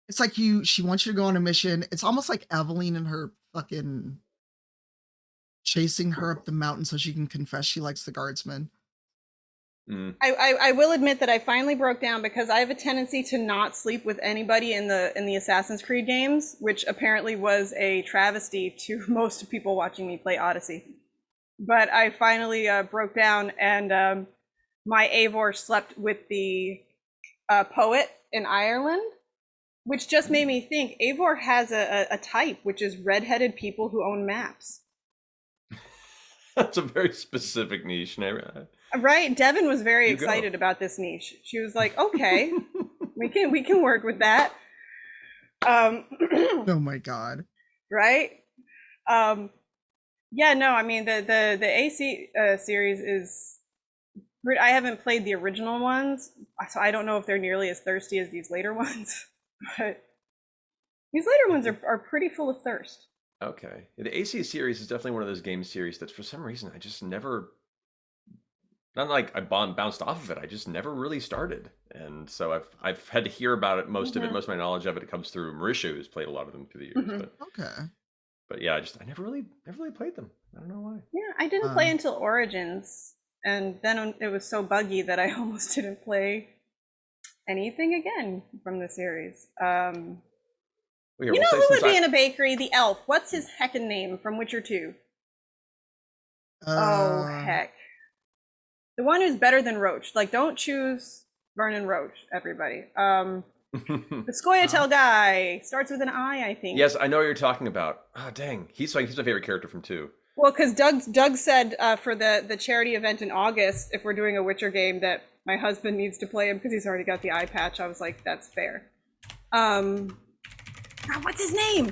It's like she wants you to go on a mission. It's almost like Evelyn and her fucking chasing her up the mountain so she can confess she likes the guardsmen. I will admit that I finally broke down because I have a tendency to not sleep with anybody in the Assassin's Creed games, which apparently was a travesty to most people watching me play Odyssey. But I finally broke down, and my Eivor slept with the poet in Ireland, which just made me think Eivor has a type, which is redheaded people who own maps. That's a very specific niche. Right? Devin was very excited about this niche. She was like, okay, we can work with that. Oh my god. Right? Yeah, no, I mean the AC series is, I haven't played the original ones, so I don't know if they're nearly as thirsty as these later ones, but these later ones are pretty full of thirst. Okay. The AC series is definitely one of those game series that for some reason I just never, not like I bounced off of it, I just never really started. And so I've had to hear about it, most of my knowledge of it comes through Marisha, who's played a lot of them through the years. But yeah, I never really played them. I don't know why. Yeah, I didn't play until Origins, and then it was so buggy that I almost didn't play anything again from the series. You know who would be in a bakery? The elf. What's his heckin' name from Witcher 2? Oh, heck. The one who's better than Roach. Like, don't choose Vernon Roach, everybody. The Scoia'tael guy starts with an I think. Yes, I know what you're talking about. Oh, dang. He's my favorite character from 2. Well, because Doug said for the charity event in August, if we're doing a Witcher game, that my husband needs to play him because he's already got the eye patch. I was like, that's fair. What's his name?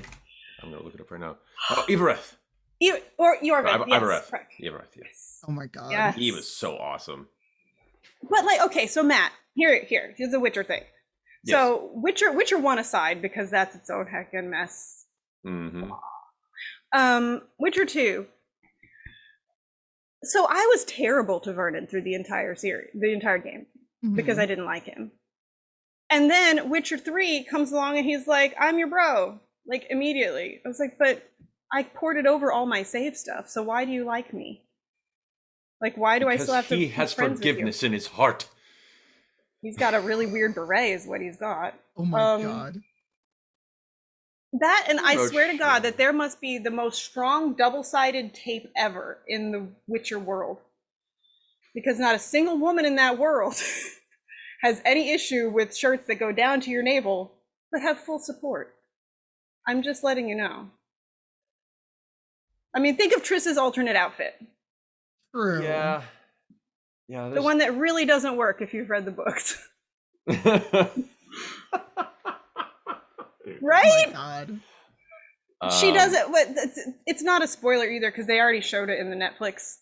I'm gonna look it up right now. Oh, Ivareth. Ivareth. Ivareth. Ivareth, yes. Oh my god. Yes. He was so awesome. But like, okay, so Matt, here's the Witcher thing. Yes. So Witcher 1 aside, because that's its own heckin' mess. Witcher 2. So I was terrible to Vernon through the entire game, because I didn't like him. And then Witcher 3 comes along and he's like, I'm your bro, like immediately. I was like, but I ported over all my save stuff, so why do you like me? Like, why do I still have to be friends with you? He has forgiveness in his heart. He's got a really weird beret is what he's got. Oh my god. That, and I swear to God that there must be the most strong double-sided tape ever in the Witcher world. Because not a single woman in that world has any issue with shirts that go down to your navel, but have full support. I'm just letting you know. I mean, think of Triss's alternate outfit. True. Yeah. The one that really doesn't work if you've read the books. Right? Oh my god. She does it, but it's not a spoiler either because they already showed it in the Netflix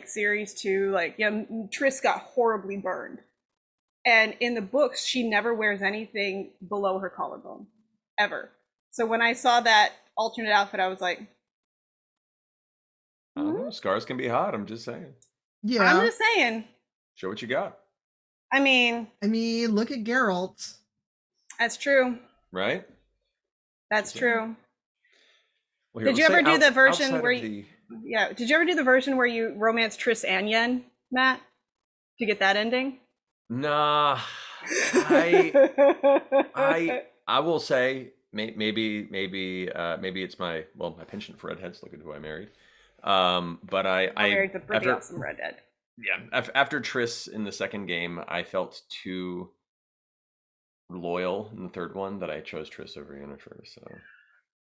series too. Like, Triss got horribly burned, and in the books she never wears anything below her collarbone, ever. So when I saw that alternate outfit, I was like, I don't know. Scars can be hot. I'm just saying. Yeah. I'm just saying. Show what you got. I mean, look at Geralt. That's true. Right? That's true. Well, did you ever do the version where you? Yeah. Did you ever do the version where you romance Triss and Yen, Matt? To get that ending? Nah. I will say maybe it's my penchant for redheads. Look at who I married. But Barbarian's a pretty after awesome redhead. after Triss in the second game, I felt too loyal in the third one that I chose Triss over Yennefer. So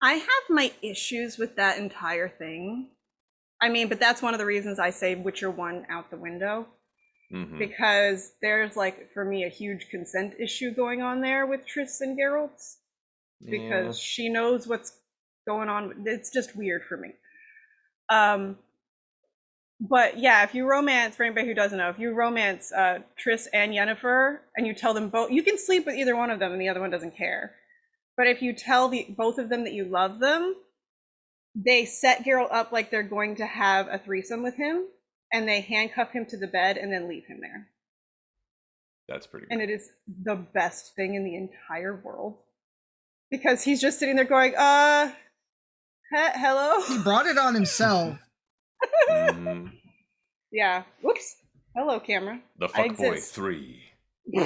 I have my issues with that entire thing. I mean, but that's one of the reasons I say Witcher 1 out the window. Because there's, like, for me, a huge consent issue going on there with Triss and Geralt. Because she knows what's going on. It's just weird for me. But yeah, if you romance, for anybody who doesn't know, if you romance Triss and Yennefer, and you tell them both, you can sleep with either one of them and the other one doesn't care. But if you tell both of them that you love them, they set Geralt up like they're going to have a threesome with him, and they handcuff him to the bed and then leave him there. That's pretty good. And it is the best thing in the entire world. Because he's just sitting there going, hello? He brought it on himself. Yeah. Whoops. Hello, camera. The Fuckboy 3.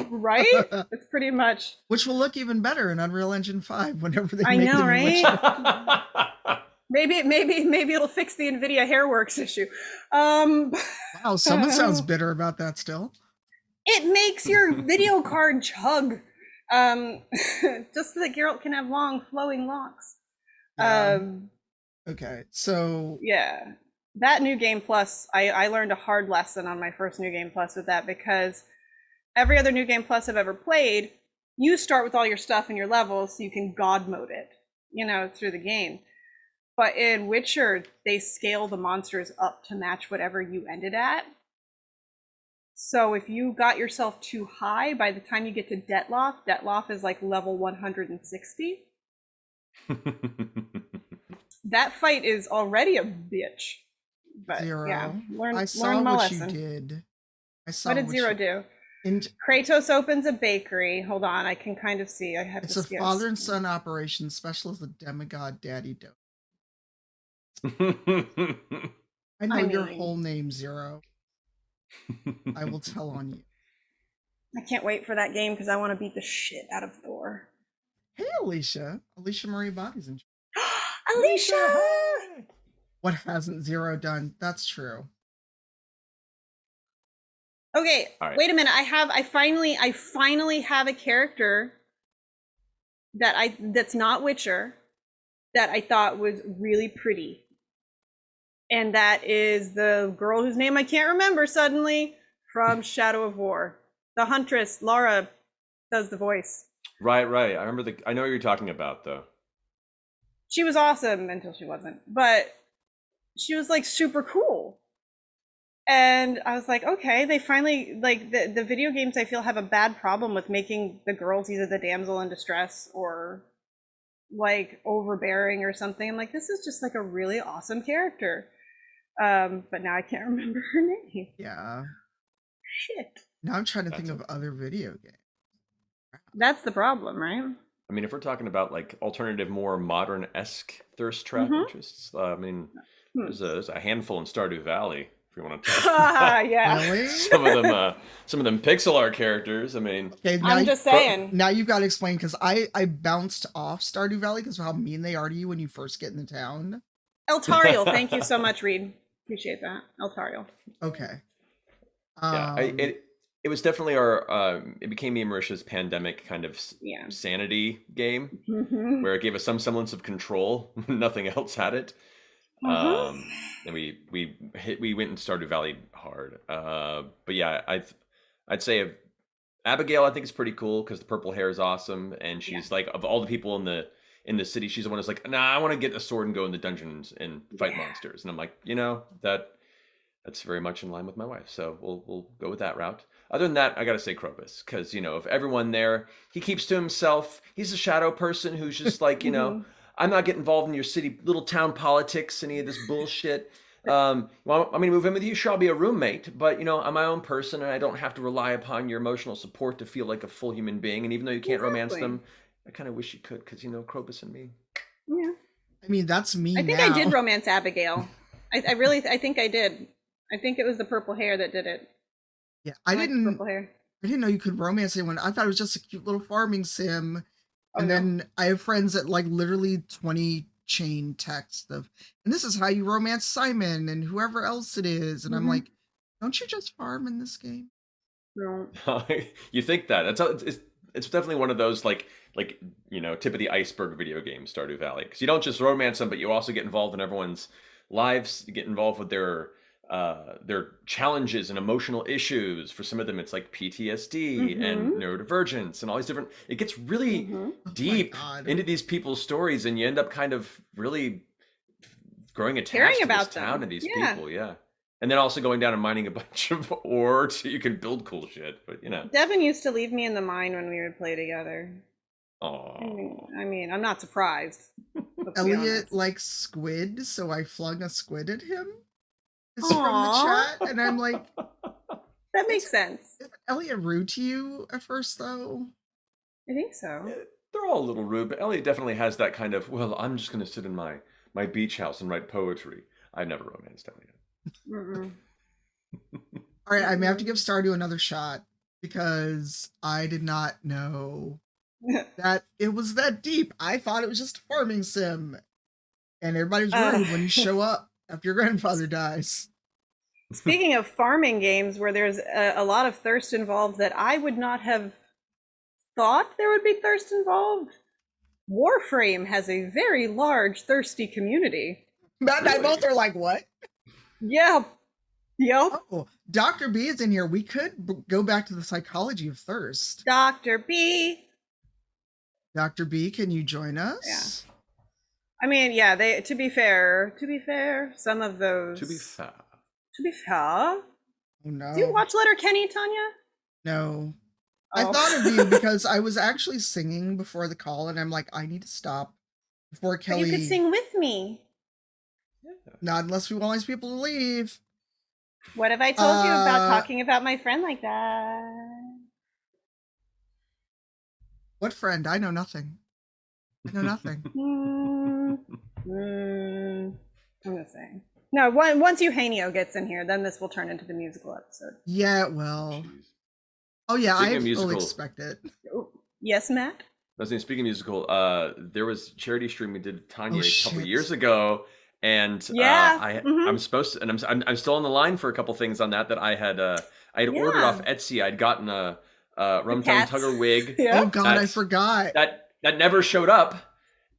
Right? It's pretty much. Which will look even better in Unreal Engine 5 whenever they I make know, the new right? Witcher. Maybe it'll fix the NVIDIA Hairworks issue. Wow, someone sounds bitter about that still. It makes your video card chug. Just so that Geralt can have long, flowing locks. Okay, so yeah, that New Game Plus, I learned a hard lesson on my first New Game Plus with that, because every other New Game Plus I've ever played, you start with all your stuff and your levels so you can God mode it, through the game. But in Witcher, they scale the monsters up to match whatever you ended at. So if you got yourself too high, by the time you get to Detloff is like level 160. That fight is already a bitch. But Zero. yeah, I saw learned my what lesson. you did. What did Zero do? Kratos opens a bakery. Hold on, I can kind of see. It's a father and son operation, special as the demigod daddy dough. I know your whole name, Zero. I will tell on you. I can't wait for that game because I want to beat the shit out of Thor. Hey, Alicia. Alicia Marie Body's in. Alicia! What hasn't Zero done? That's true. Okay, wait a minute. I finally have a character that's not Witcher that I thought was really pretty. And that is the girl whose name I can't remember suddenly from Shadow of War. The Huntress, Laura, does the voice. Right. I remember I know what you're talking about, though. She was awesome until she wasn't, but she was like super cool. And I was like, okay, they finally, like, the video games I feel have a bad problem with making the girls either the damsel in distress or like overbearing or something. I'm like, this is just like a really awesome character. But now I can't remember her name. Yeah. Shit. Now I'm trying to think of other video games. That's the problem, right? I mean, if we're talking about like alternative, more modern-esque thirst trap interests, I mean, there's a handful in Stardew Valley. If you want to talk yeah. Really? some of them pixel art characters. I mean, okay, I'm just saying. Now you've got to explain, because I bounced off Stardew Valley because of how mean they are to you when you first get into town. Eltariel, thank you so much, Reed. Appreciate that. Eltariel. Okay. Yeah, it was definitely it became me and Marisha's pandemic kind of sanity game, where it gave us some semblance of control when nothing else had it. And we went and Stardew Valley hard. But yeah, I'd say Abigail, I think, is pretty cool because the purple hair is awesome, and she's like, of all the people in the city, she's the one who's like, nah, I want to get a sword and go in the dungeons and fight monsters. And I'm like, that's very much in line with my wife, so we'll go with that route. Other than that, I gotta say Krobus, because of everyone there, he keeps to himself. He's a shadow person who's just like, I'm not getting involved in your city, little town politics, any of this bullshit. Well, I'm gonna move in with you. Sure, I'll be a roommate, but I'm my own person, and I don't have to rely upon your emotional support to feel like a full human being. And even though you can't romance them, I kind of wish you could, because Krobus and me. Yeah. I mean, that's me. I think I did romance Abigail. I think I did. I think it was the purple hair that did it. Yeah, I didn't. Purple hair. I didn't know you could romance anyone. I thought it was just a cute little farming sim. And then I have friends that like literally 20 chain text of, and this is how you romance Simon and whoever else it is. And I'm like, don't you just farm in this game? No. You think that it's definitely one of those like tip of the iceberg video games, Stardew Valley, because you don't just romance them, but you also get involved in everyone's lives. You get involved with their challenges and emotional issues. For some of them, it's like PTSD and neurodivergence and all these different. It gets really deep into these people's stories, and you end up kind of really growing attached to this town and these people. Yeah. And then also going down and mining a bunch of ore so you can build cool shit. But Devin used to leave me in the mine when we would play together. Oh. I mean, I'm not surprised. Elliot likes squid, so I flung a squid at him. It's from the chat, and I'm like, that makes sense. Is Elliot rude to you at first, though? I think so. They're all a little rude, but Elliot definitely has that kind of, well, I'm just going to sit in my beach house and write poetry. I've never romanced Elliot. All right, I may have to give Stardew another shot because I did not know that it was that deep. I thought it was just a farming sim, and everybody's rude when you show up after your grandfather dies. Speaking of farming games where there's a lot of thirst involved that I would not have thought there would be thirst involved, Warframe has a very large thirsty community. Matt and I both are like, what? Yeah. Yep. Oh, Dr. B is in here. We could go back to the psychology of thirst. Dr. B. Dr. B, can you join us? Yeah. I mean, yeah, to be fair, some of those. To be fair. Oh, no. Do you watch Letterkenny, Tanya? No. I thought of you because I was actually singing before the call, and I'm like, I need to stop before Kelly. But you could sing with me. Not unless we want these people to leave. What have I told you about talking about my friend like that? What friend? I know nothing. I know nothing. I'm gonna say. No, once Eugenio gets in here, then this will turn into the musical episode. Yeah, well. Oh, yeah, I fully expect it. Yes, Matt? Speaking of musical, there was a charity stream we did Tanya a couple years ago. And I'm supposed to, and I'm still on the line for a couple things on that I had ordered off Etsy. I'd gotten a Rum Tum Tugger wig. Oh God, I forgot that never showed up.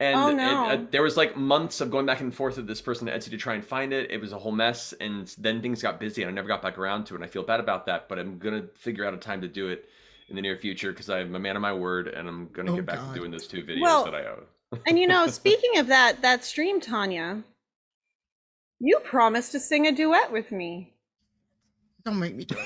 And there was like months of going back and forth with this person at Etsy to try and find it. It was a whole mess, and then things got busy, and I never got back around to it. And I feel bad about that, but I'm gonna figure out a time to do it in the near future because I'm a man of my word, and I'm gonna get back to doing those 2 videos that I owe. And speaking of that stream, Tanya. You promised to sing a duet with me. Don't make me do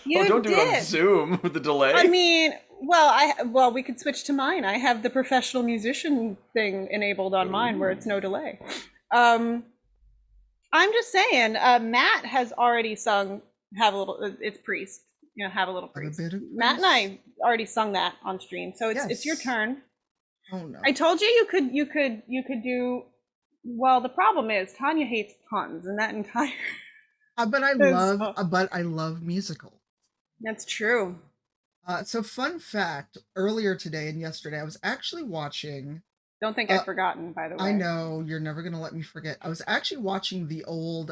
it. Don't do it on Zoom with the delay. I mean, well, we could switch to mine. I have the professional musician thing enabled on mine where it's no delay. I'm just saying, Matt has already sung it's Priest. Have a little Priest. Matt and I already sung that on stream, so it's your turn. Oh no. I told you could do. Well, the problem is Tanya hates puns, and that entire. But I love musicals. That's true. So fun fact: earlier today and yesterday, I was actually watching. Don't think I've forgotten, by the way. I know you're never gonna let me forget. I was actually watching the old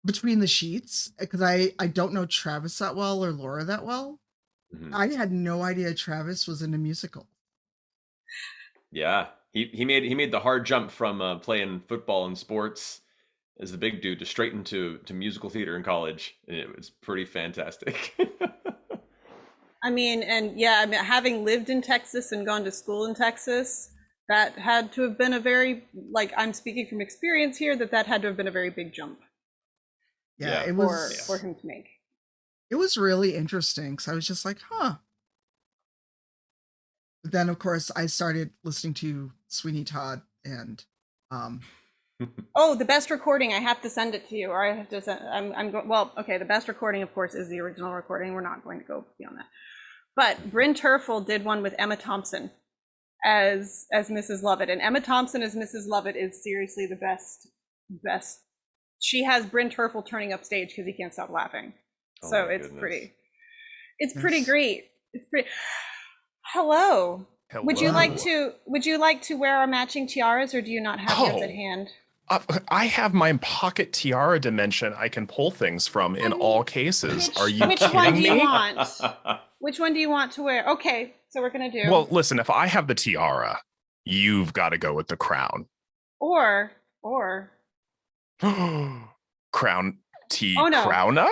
Between the Sheets because I don't know Travis that well or Laura that well. I had no idea Travis was in a musical. Yeah, he made the hard jump from playing football and sports as the big dude to straight into musical theater in college, and it was pretty fantastic. I mean, having lived in Texas and gone to school in Texas, that had to have been a very, I'm speaking from experience here, that had to have been a very big jump. Yeah, it was for him to make. It was really interesting because I was just like, huh. But then, of course, I started listening to Sweeney Todd and. Oh, the best recording! I have to send it to you, or I have to send. The best recording, of course, is the original recording. We're not going to go beyond that. But Bryn Terfel did one with Emma Thompson as Mrs. Lovett, and Emma Thompson as Mrs. Lovett is seriously the best. She has Bryn Terfel turning up stage because he can't stop laughing. So it's pretty. It's pretty great. It's pretty. Hello. Would you like Hello. to wear our matching tiaras, or do you not have yours at Oh, hand? I have my pocket tiara dimension I can pull things from in all cases. Are you Which one kidding do you me? want? Which one do you want to wear? Okay, so we're gonna do Well, listen, if I have the tiara, you've got to go with the crown. or Crown oh no, crowna?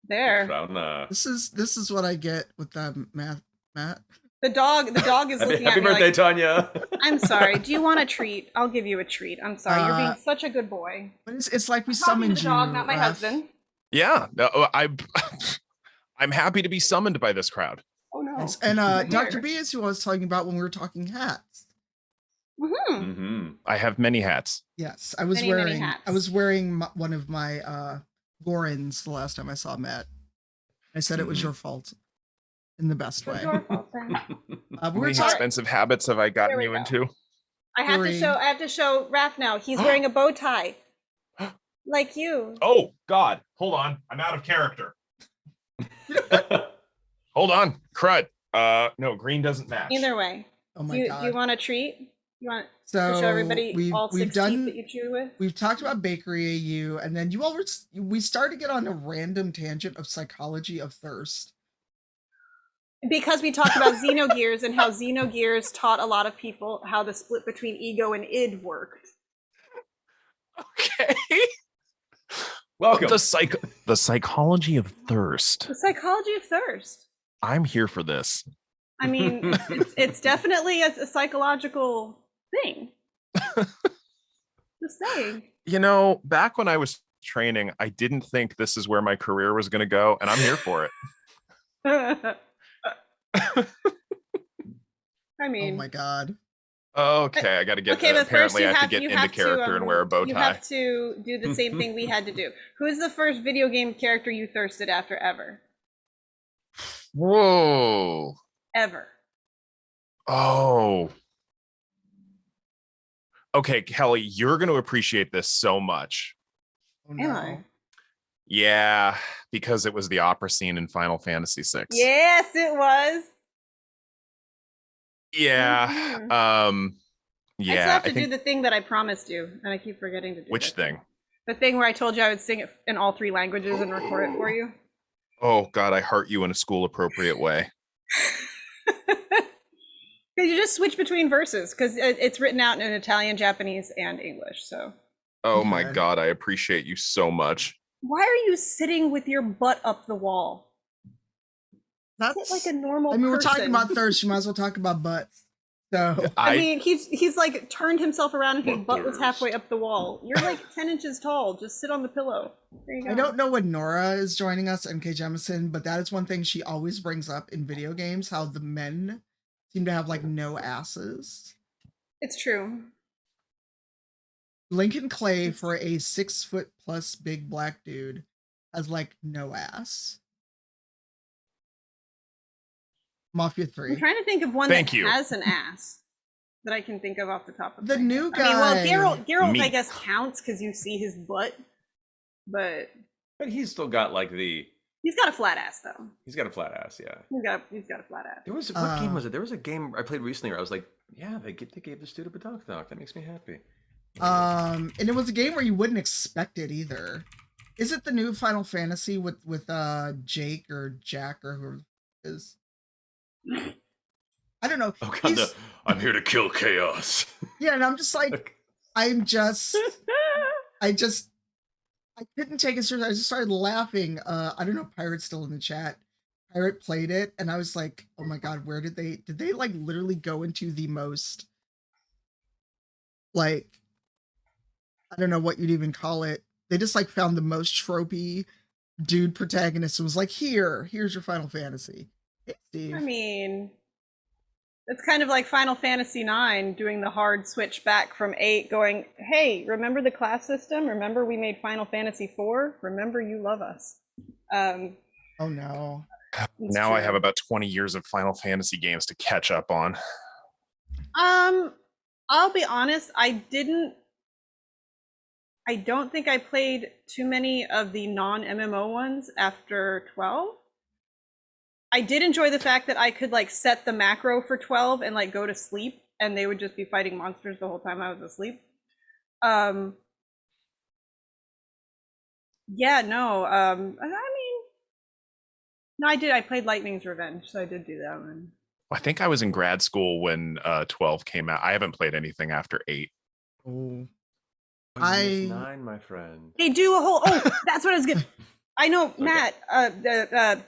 there. Crown, This is what I get with that Matt. The dog is looking happy at me birthday, like, Tanya. I'm sorry. Do you want a treat? I'll give you a treat. I'm sorry. You're being Uh, such a good boy. But it's like we Talking to summoned the you, dog, not my Raph. husband. Yeah, no, I'm happy to be summoned by this crowd. Oh no. Yes, and Here. Dr. B is who I was talking about when we were talking hats. I have many hats. Yes, I was Many wearing hats. I was wearing one of my Gorons the last time I saw Matt. I said it was your fault in the best way. Your fault, then. We How were many talking. expensive habits have I gotten we you go. into? I have to show Raph now. He's wearing a bow tie. Like you. Oh, God. Hold on. I'm out of character. Hold on. Crud. No, green doesn't match. Either way. Oh my god. Do you want a treat? You want So to show everybody all we've 6 done teeth that you chew with? We've talked about Bakery AU, and then we started to get on a random tangent of psychology of thirst. Because we talked about Xenogears and how Xenogears taught a lot of people how the split between ego and id worked. Okay. Welcome. The psychology of thirst. The psychology of thirst. I'm here for this. I mean, it's definitely a psychological thing. Just saying. You know, back when I was training, I didn't think this is where my career was going to go, and I'm here for it. I mean, oh my god. Okay, I got to get. Okay, but first apparently, I have to get into character and wear a bow tie. You have to do the same thing we had to do. Who's the first video game character you thirsted after ever? Whoa. Ever. Oh. Okay, Kelly, you're going to appreciate this so much. Oh Am no. I? Yeah, because it was the opera scene in Final Fantasy VI. Yes, it was. Yeah. I Yeah. still have to do the thing that I promised you, and I keep forgetting to do. Which thing? The thing where I told you I would sing it in all 3 languages and record it for you. Oh God, I heart you in a school appropriate way. Because you just switch between verses, because it's written out in Italian, Japanese, and English. So. Oh my God, I appreciate you so much. Why are you sitting with your butt up the wall? That's like a normal. I mean, we're talking person. about thirst. You might as well talk about butts. So I mean, he's like turned himself around and his butt was halfway up the wall. You're like 10 inches tall. Just sit on the pillow. There you go. I don't know when Nora is joining us, MK Jemison, but that is one thing she always brings up in video games, how the men seem to have like no asses. It's true. Lincoln Clay, for a 6-foot+ big black dude, has like no ass. Mafia 3. I'm trying to think of one Thank that you. has an ass that I can think of off the top of The my new head. guy. I mean, well, Geralt, Me. I guess counts because you see his butt, but But he's still got like the. he's got a flat ass though. He's got a flat ass, yeah. He's got a flat ass. There was what game was it? There was a game I played recently where I was like, yeah, they gave this dude a badonk knock. That makes me happy. And it was a game where you wouldn't expect it either. Is it the new Final Fantasy with Jake or Jack or whoever it is? I don't know. Oh God, I'm here to kill chaos. Yeah, and I'm just like, I couldn't take it seriously. I just started laughing. I don't know, Pirate's still in the chat. Pirate played it, and I was like, oh my God, where did they like literally go into the most, like, I don't know what you'd even call it. They just like found the most tropey dude protagonist and was like, here's your Final Fantasy. Hey, Steve. I mean, it's kind of like Final Fantasy IX doing the hard switch back from 8, going, hey, remember the class system? Remember we made Final Fantasy IV? Remember you love us. Oh no. Now true. I have about 20 years of Final Fantasy games to catch up on. I'll be honest, I don't think I played too many of the non-MMO ones after 12. I did enjoy the fact that I could like set the macro for 12 and like go to sleep, and they would just be fighting monsters the whole time I was asleep. Yeah, no. I mean, no, I did. I played Lightning's Revenge, so I did do that one. I think I was in grad school when 12 came out. I haven't played anything after 8. Oh, Oh, you missed 9, my friend. They do a whole. Oh, that's what I was getting. I know, Okay. Matt. The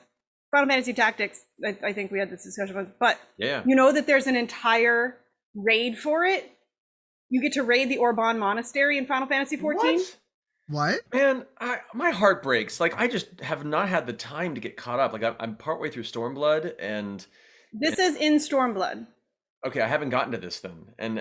Final Fantasy Tactics. I think we had this discussion once, but Yeah. you know that there's an entire raid for it. You get to raid the Orban Monastery in Final Fantasy 14. what? Man, my heart breaks. Like, I just have not had the time to get caught up. Like, I'm partway through Stormblood, and This is in Stormblood. okay, I haven't gotten to this then, and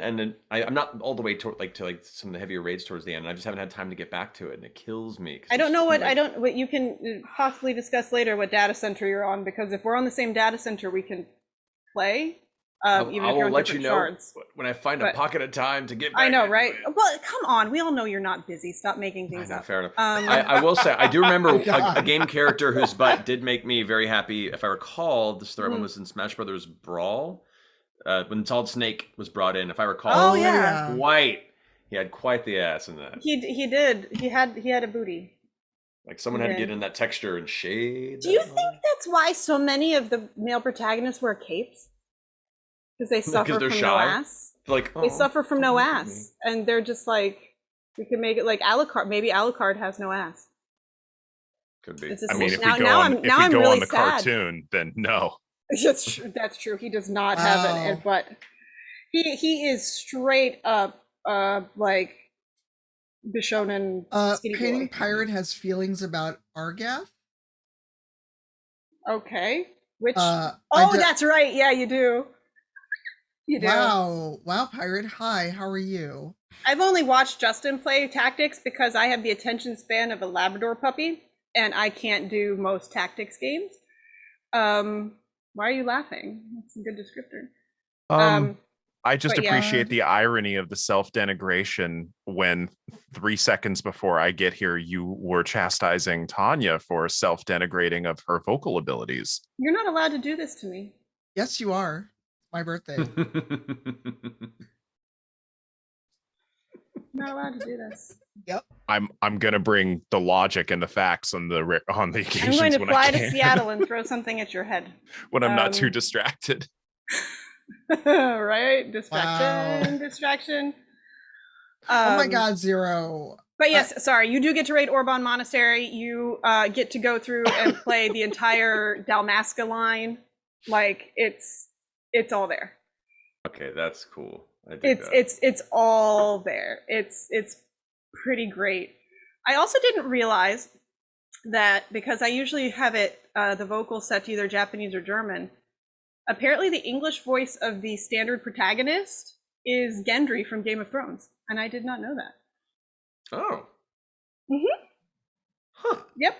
I'm not all the way to some of the heavier raids towards the end. And I just haven't had time to get back to it, and it kills me. I don't know what you can possibly discuss later what data center you're on, because if we're on the same data center, we can play. Even I if you're will on let you different know shards. when I find a pocket of time to get back. I know, into right? it. Well, come on, we all know you're not busy. Stop making things I know, up. fair enough. I will say, I do remember God. a game character whose butt did make me very happy. If I recall, this third one was in Smash Brothers Brawl. When Solid Snake was brought in, if I recall. Oh, yeah. Quite. He had quite the ass in that. He did. He had a booty. Like, someone had to get in that texture and shade. Do you think that's why so many of the male protagonists wear capes? Because they suffer they're from shy? no ass. Like, They suffer from no look at ass, and they're just like, we can make it like Alucard. Maybe Alucard has no ass. Could be. It's just- I mean, if now- we go now on, I'm- if now we I'm go really on the sad. cartoon, then no. That's true. He does not have Wow. an butt. He is straight up like Bishonen skinny Painting boy. Pirate has feelings about Argath. Okay. Which I that's right. Yeah, you do. You do. Wow, Pirate. Hi, how are you? I've only watched Justin play Tactics because I have the attention span of a Labrador puppy, and I can't do most Tactics games. Why are you laughing? That's a good descriptor. I just but yeah. appreciate the irony of the self-denigration when 3 seconds before I get here, you were chastising Tanya for self-denigrating of her vocal abilities. You're not allowed to do this to me. Yes, you are. My birthday. You're not allowed to do this. Yep. I'm gonna bring the logic and the facts on the I'm occasions going to when fly I to can, Seattle and throw something at your head. when I'm not too distracted. Right? Distraction. Oh my God, Zero. But yes, sorry, you do get to raid Orban Monastery. You get to go through and play the entire Dalmasca line. Like it's all there. Okay, that's cool. I dig that. It's all there. It's pretty great. I also didn't realize that because I usually have it the vocal set to either Japanese or German. Apparently, the English voice of the standard protagonist is Gendry from Game of Thrones, and I did not know that. Oh. Mm-hmm. Huh. Yep.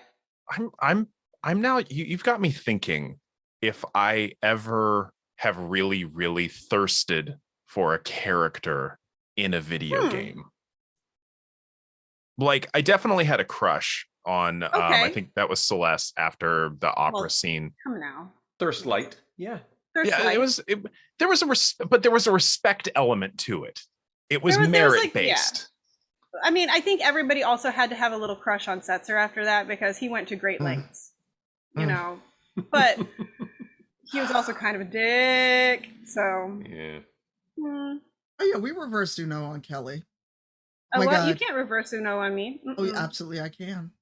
I'm now. You've got me thinking. If I ever have really, really thirsted for a character in a video game, like I definitely had a crush on. I think that was Celeste after the opera scene. Come now. Thirst light. Yeah. It was. There was but there was a respect element to it. It was There was merit based. Yeah. I mean, I think everybody also had to have a little crush on Setzer after that because he went to great lengths, you know. But he was also kind of a dick, so. Yeah. Oh yeah, we reversed Uno on Kelly. Oh, my what? God. You can't reverse Uno on me. Oh, yeah, absolutely, I can.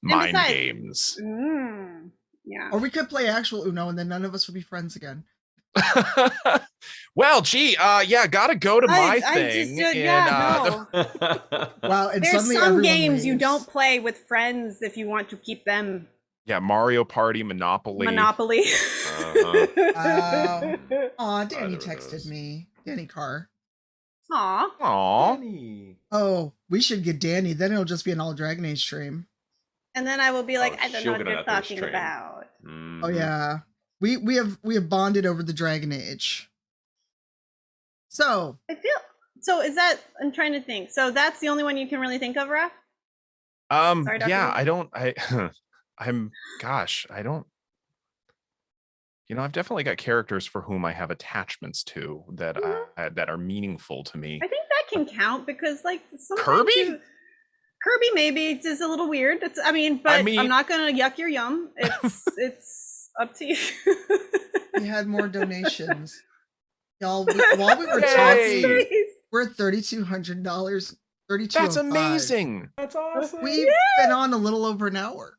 Mind besides- games. Yeah. Or we could play actual Uno, and then none of us would be friends again. Well, gee, gotta go to my thing. No. Wow, and There's suddenly some everyone games you leaves. don't play with friends if you want to keep them. Yeah, Mario Party, Monopoly. Monopoly. Aw, Danny Either of texted those. me. Danny Carr. Aw. Aw. Oh, we should get Danny. Then it'll just be an all Dragon Age stream. And then I will be like, I don't know she'll what get on you're that thirst talking train. about. Oh yeah, we have bonded over the Dragon Age. So I feel so. Is that? I'm trying to think. So that's the only one you can really think of, Raph? Sorry, Dr. Yeah, Lee? I don't. gosh, I don't, I've definitely got characters for whom I have attachments to that that are meaningful to me. I think that can count because, like, sometimes Kirby? Kirby maybe is a little weird. But I'm not gonna yuck your yum. It's up to you. We had more donations. Y'all, while we were Yay! talking, we're at $3,200. $3,205. That's amazing. That's awesome. We've been on a little over an hour.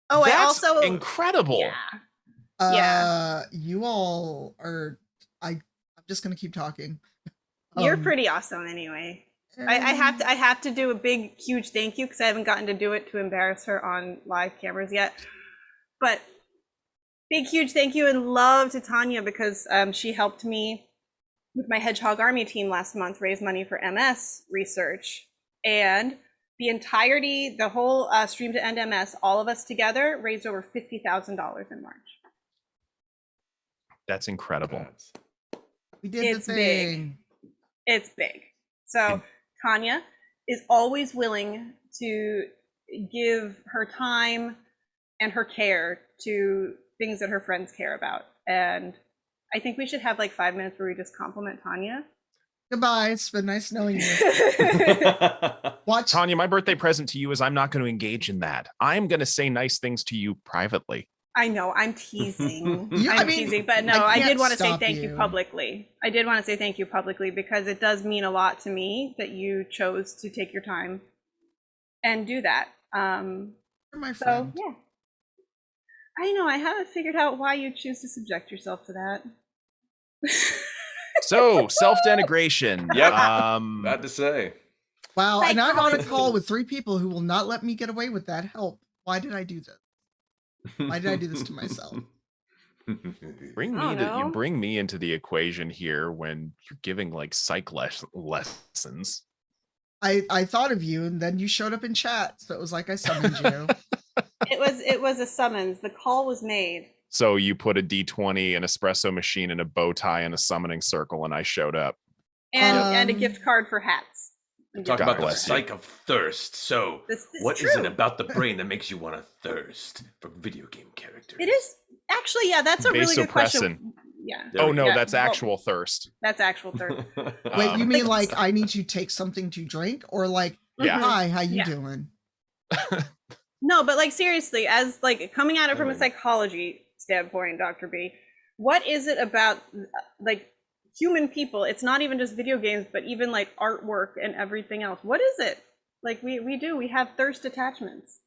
Oh, I That's also incredible. Yeah. You all are. I'm just gonna keep talking. You're pretty awesome anyway. I have to do a big, huge thank you because I haven't gotten to do it to embarrass her on live cameras yet. But big, huge thank you and love to Tanya because she helped me with my Hedgehog Army team last month raise money for MS research. And the whole Stream to End MS, all of us together raised over $50,000 in March. That's incredible. We did the thing. It's big. So Tanya is always willing to give her time and her care to things that her friends care about. And I think we should have like 5 minutes where we just compliment Tanya. Goodbye. It's been nice knowing you. Watch. Tanya, my birthday present to you is I'm not going to engage in that. I'm going to say nice things to you privately. I know, I'm teasing. I'm teasing, but no, I did want to say thank you you publicly. I did want to say thank you publicly because it does mean a lot to me that you chose to take your time and do that. You're my friend. So, yeah. I know, I haven't figured out why you choose to subject yourself to that. So, self-denigration. Yep. Bad to say. Wow, and I'm on a call with 3 people who will not let me get away with that. Help. Why did I do this? Why did I do this to myself? You bring me into the equation here when you're giving like psych lessons. I thought of you and then you showed up in chat, so it was like I summoned you. It was a summons. The call was made. So you put a D20, an espresso machine, and a bow tie in a summoning circle, and I showed up. And a gift card for hats. Talk about the psych of thirst. So, what is it about the brain that makes you want to thirst for video game characters? It is actually, yeah, that's a really good question. Yeah. Oh no, that's actual thirst. That's actual thirst. Wait, you mean like I need to take something to drink, or like, hi, how you doing? No, but like seriously, as like coming at it from a psychology standpoint, Dr. B, what is it about like human people? It's not even just video games, but even like artwork and everything else. What is it? Like we have thirst attachments.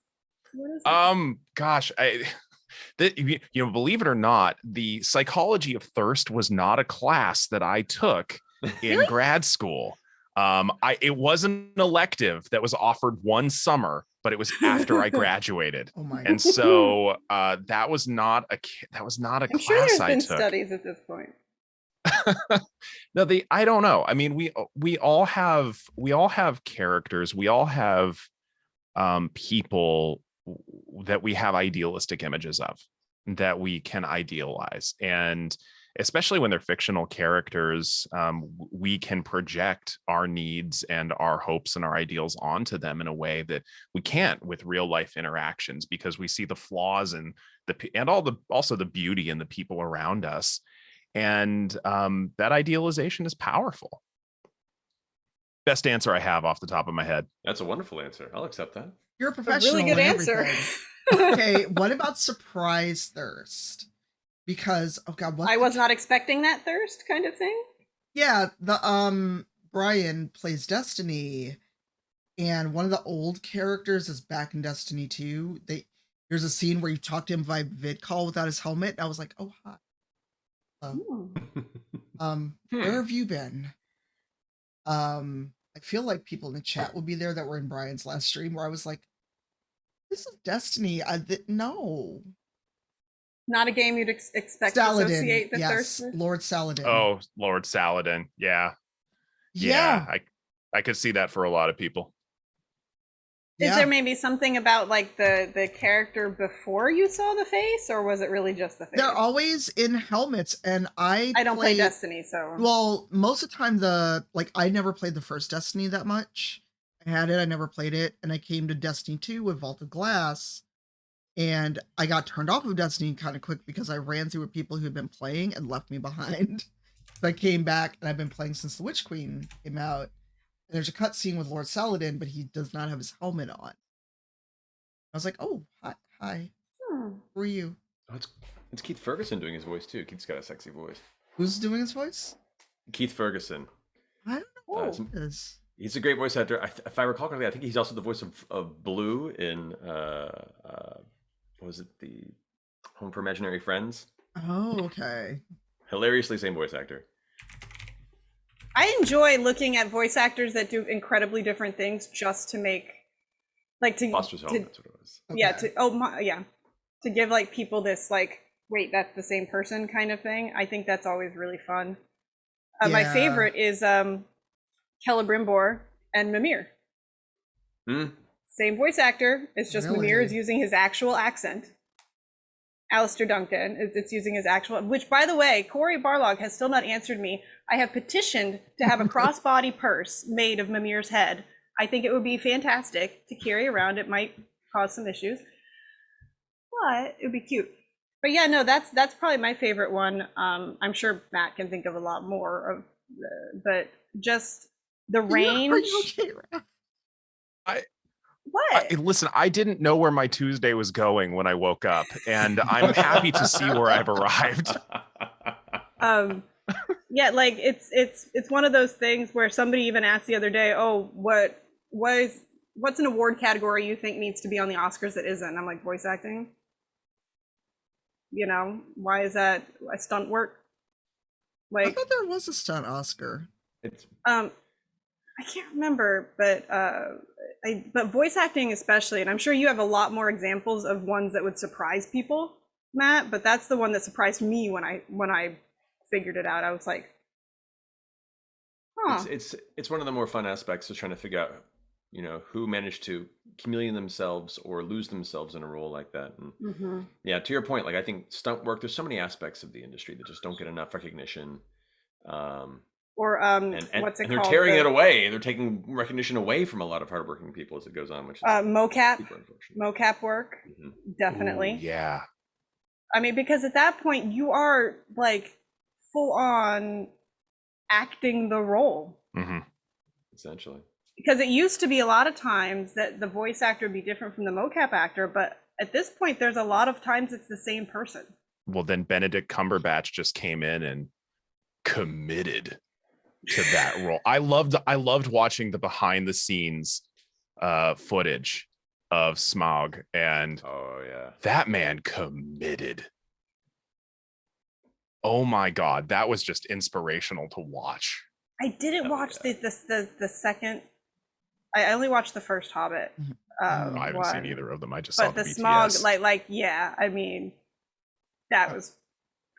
What is it? Gosh, believe it or not, the psychology of thirst was not a class that I took in grad school. It was an elective that was offered one summer, but it was after I graduated. Oh my! And so that was not a class sure there's I been took. Studies at this point. No, I don't know. I mean, we all have characters. We all have people that we have idealistic images of that we can idealize, and especially when they're fictional characters, we can project our needs and our hopes and our ideals onto them in a way that we can't with real life interactions, because we see the flaws and also the beauty in the people around us. And that idealization is powerful. Best answer I have off the top of my head. That's a wonderful answer. I'll accept that. You're a professional. A really good answer. Okay, what about surprise thirst? Because I was not expecting that thirst kind of thing. Yeah, the Brian plays Destiny, and one of the old characters is back in Destiny 2. There's a scene where you talk to him via vid call without his helmet. And I was like, oh hi. Where have you been? I feel like people in the chat will be there that were in Brian's last stream where I was like, this is Destiny. No. Not a game you'd expect Saladin, to associate the yes, thirst with? Lord Saladin. Oh, Lord Saladin. Yeah. I could see that for a lot of people. Is there maybe something about like the character before you saw the face, or was it really just the face? They're always in helmets, and I don't play Destiny, so well, most of the time I never played the first Destiny that much. I had it, I never played it, and I came to Destiny 2 with Vault of Glass, And I got turned off of Destiny kind of quick because I ran through with people who had been playing and left me behind. So I came back and I've been playing since the Witch Queen came out. And there's a cutscene with Lord Saladin, but he does not have his helmet on. I was like, oh, hi. Who are you? Oh, it's Keith Ferguson doing his voice too. Keith's got a sexy voice. Who's doing his voice? Keith Ferguson. I don't know who it is. He's a great voice actor. If I recall correctly, I think he's also the voice of Blue in what was it, the Home for Imaginary Friends? Oh, okay. Hilariously same voice actor. I enjoy looking at voice actors that do incredibly different things just to make, like, to Foster's Home, that's what it was. Yeah, to give like people this like, wait, that's the same person kind of thing. I think that's always really fun. My favorite is Celebrimbor and Mimir. Same voice actor. It's just Really? Mimir is using his actual accent. Alistair Duncan, it's using his actual, which, by the way, Corey Barlog has still not answered me. I have petitioned to have a crossbody purse made of Mimir's head. I think it would be fantastic to carry around. It might cause some issues, but it would be cute. But yeah, no, that's probably my favorite one. I'm sure Matt can think of a lot more of, but just the range. Are you okay, Raph? What? Listen, I didn't know where my Tuesday was going when I woke up, and I'm happy to see where I've arrived. Yeah, like it's one of those things where somebody even asked the other day, oh, what's an award category you think needs to be on the Oscars that isn't? I'm like, voice acting. You know, why is that a stunt work? I Like, thought there was a stunt Oscar. I can't remember, but voice acting especially, and I'm sure you have a lot more examples of ones that would surprise people, Matt, but that's the one that surprised me when I figured it out. I was like, huh. It's one of the more fun aspects of trying to figure out, you know, who managed to chameleon themselves or lose themselves in a role like that. And yeah, to your point, like, I think stunt work, there's so many aspects of the industry that just don't get enough recognition. Or what's it and they're called? tearing it away. They're taking recognition away from a lot of hardworking people as it goes on, which is mocap super unfortunate. mocap work, definitely. Ooh, yeah. I mean, because at that point you are like full on acting the role. Essentially. Because it used to be a lot of times that the voice actor would be different from the mocap actor, but at this point there's a lot of times it's the same person. Well, then Benedict Cumberbatch just came in and committed to that role. I loved watching the behind the scenes footage of Smaug, and that man committed. Oh my God, that was just inspirational to watch. I didn't watch the second. I only watched the first Hobbit. I haven't seen either of them. I just but saw the BTS. Smaug, like yeah. I mean, that was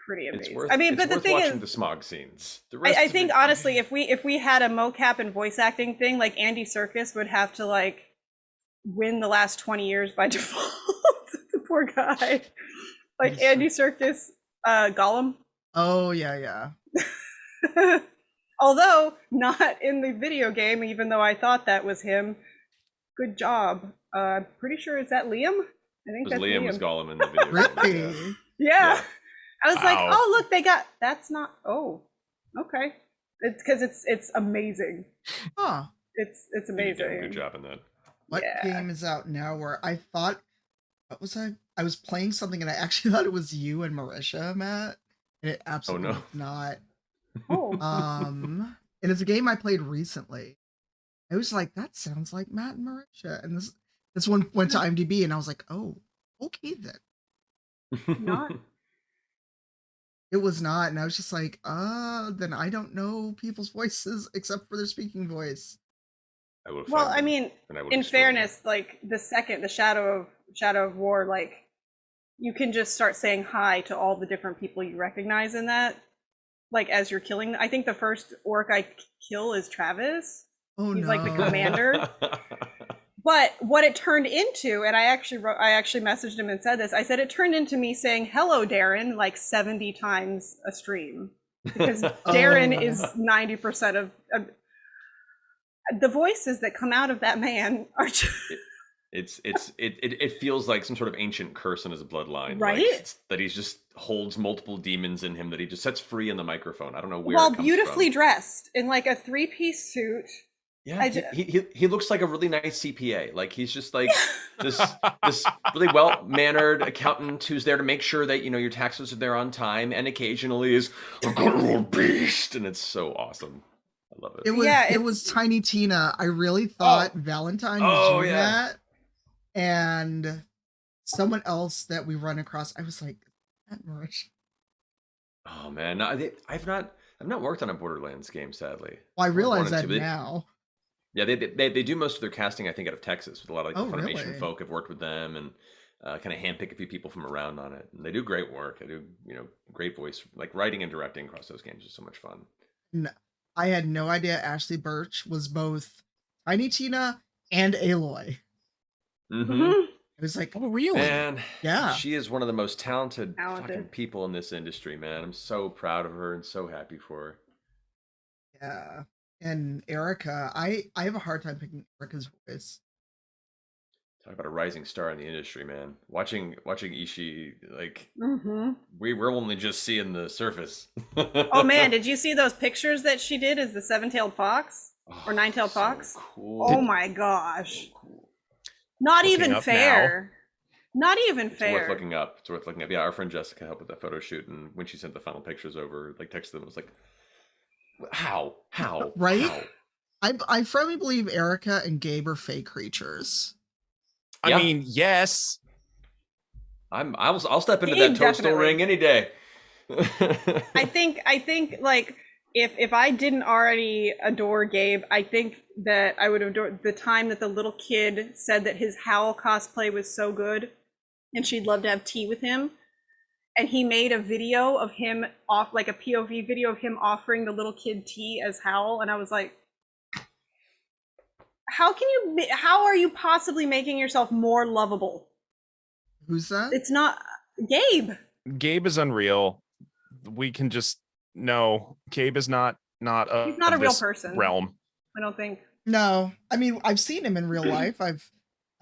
pretty amazing. It's worth, I mean, but the thing watching is, the Smaug scenes. I think honestly, if we had a mocap and voice acting thing, like Andy Serkis would have to like win the last 20 years by default. The poor guy, like Andy Serkis, Gollum. Oh yeah. Although not in the video game, even though I thought that was him. Good job. I'm pretty sure, is that Liam? I think that's Liam. Was Gollum in the video game. Really? Yeah. I was like, Wow. oh look, that's not. Oh, okay. It's because it's amazing. Huh. It's amazing. Good job in that. What game is out now where I thought, what was I was playing something and I actually thought it was you and Marisha, Matt, and it absolutely was not. Oh. And it's a game I played recently. I was like, that sounds like Matt and Marisha, and this one went to IMDb, and I was like, oh, okay then. Not. It was not, and I was just like, then I don't know people's voices except for their speaking voice. Well, I mean, in fairness, like the Shadow of War, like you can just start saying hi to all the different people you recognize in that, like as you're killing. I think the first orc I kill is Travis. Oh, He's no. like the commander. But what it turned into, and I actually messaged him and said this. I said it turned into me saying "Hello, Darren" like 70 times a stream, because Darren is 90% of the voices that come out of that man are just It feels like some sort of ancient curse in his bloodline, like Right? that he's just holds multiple demons in him that he just sets free in the microphone. I don't know where While it comes beautifully from. dressed in like a 3-piece suit. Yeah, I he looks like a really nice CPA. Like he's just like this really well mannered accountant who's there to make sure that your taxes are there on time, and occasionally is a good old beast, and it's so awesome. I love it. It was Tiny Tina. I really thought Valentine was Oh, doing yeah. that, and someone else that we run across. I was like, that Marisha. Oh man, no, I've not worked on a Borderlands game, sadly. Well, I realize wanted that to, but now. Yeah, they do most of their casting, I think, out of Texas. With a lot of like, Oh, the Funimation really? folk have worked with them and kind of handpick a few people from around on it. And they do great work. They do great voice, like writing and directing across those games is so much fun. No, I had no idea Ashley Birch was both Tiny Tina and Aloy. Mhm. It was like, Oh, really? Man, Yeah. she is one of the most talented fucking people in this industry, man. I'm so proud of her and so happy for her. Yeah. And Erica, I have a hard time picking Erica's voice. Talk about a rising star in the industry, man. Watching Ishii, like Mhm. we're only just seeing the surface. Oh man, did you see those pictures that she did as the 7-tailed fox or 9-tailed fox? Cool. Oh my gosh. Not Looking even up fair. Not even It's fair. worth looking up. It's worth looking up. Yeah, our friend Jessica helped with that photo shoot, and when she sent the final pictures over, like texted them, it was like, how? Right? How? I firmly believe Erica and Gabe are fake creatures. I mean, yes. I'll step into Gabe that toadstool definitely. ring any day. I think like if I didn't already adore Gabe, I think that I would adore the time that the little kid said that his Howl cosplay was so good and she'd love to have tea with him. And he made a video of him off, like a POV video of him offering the little kid tea as Howl. And I was like, how are you possibly making yourself more lovable? Who's that? It's not Gabe. Gabe is unreal. We can just no. Gabe is not He's not a real this person. realm. I don't think. No, I mean I've seen him in real life. I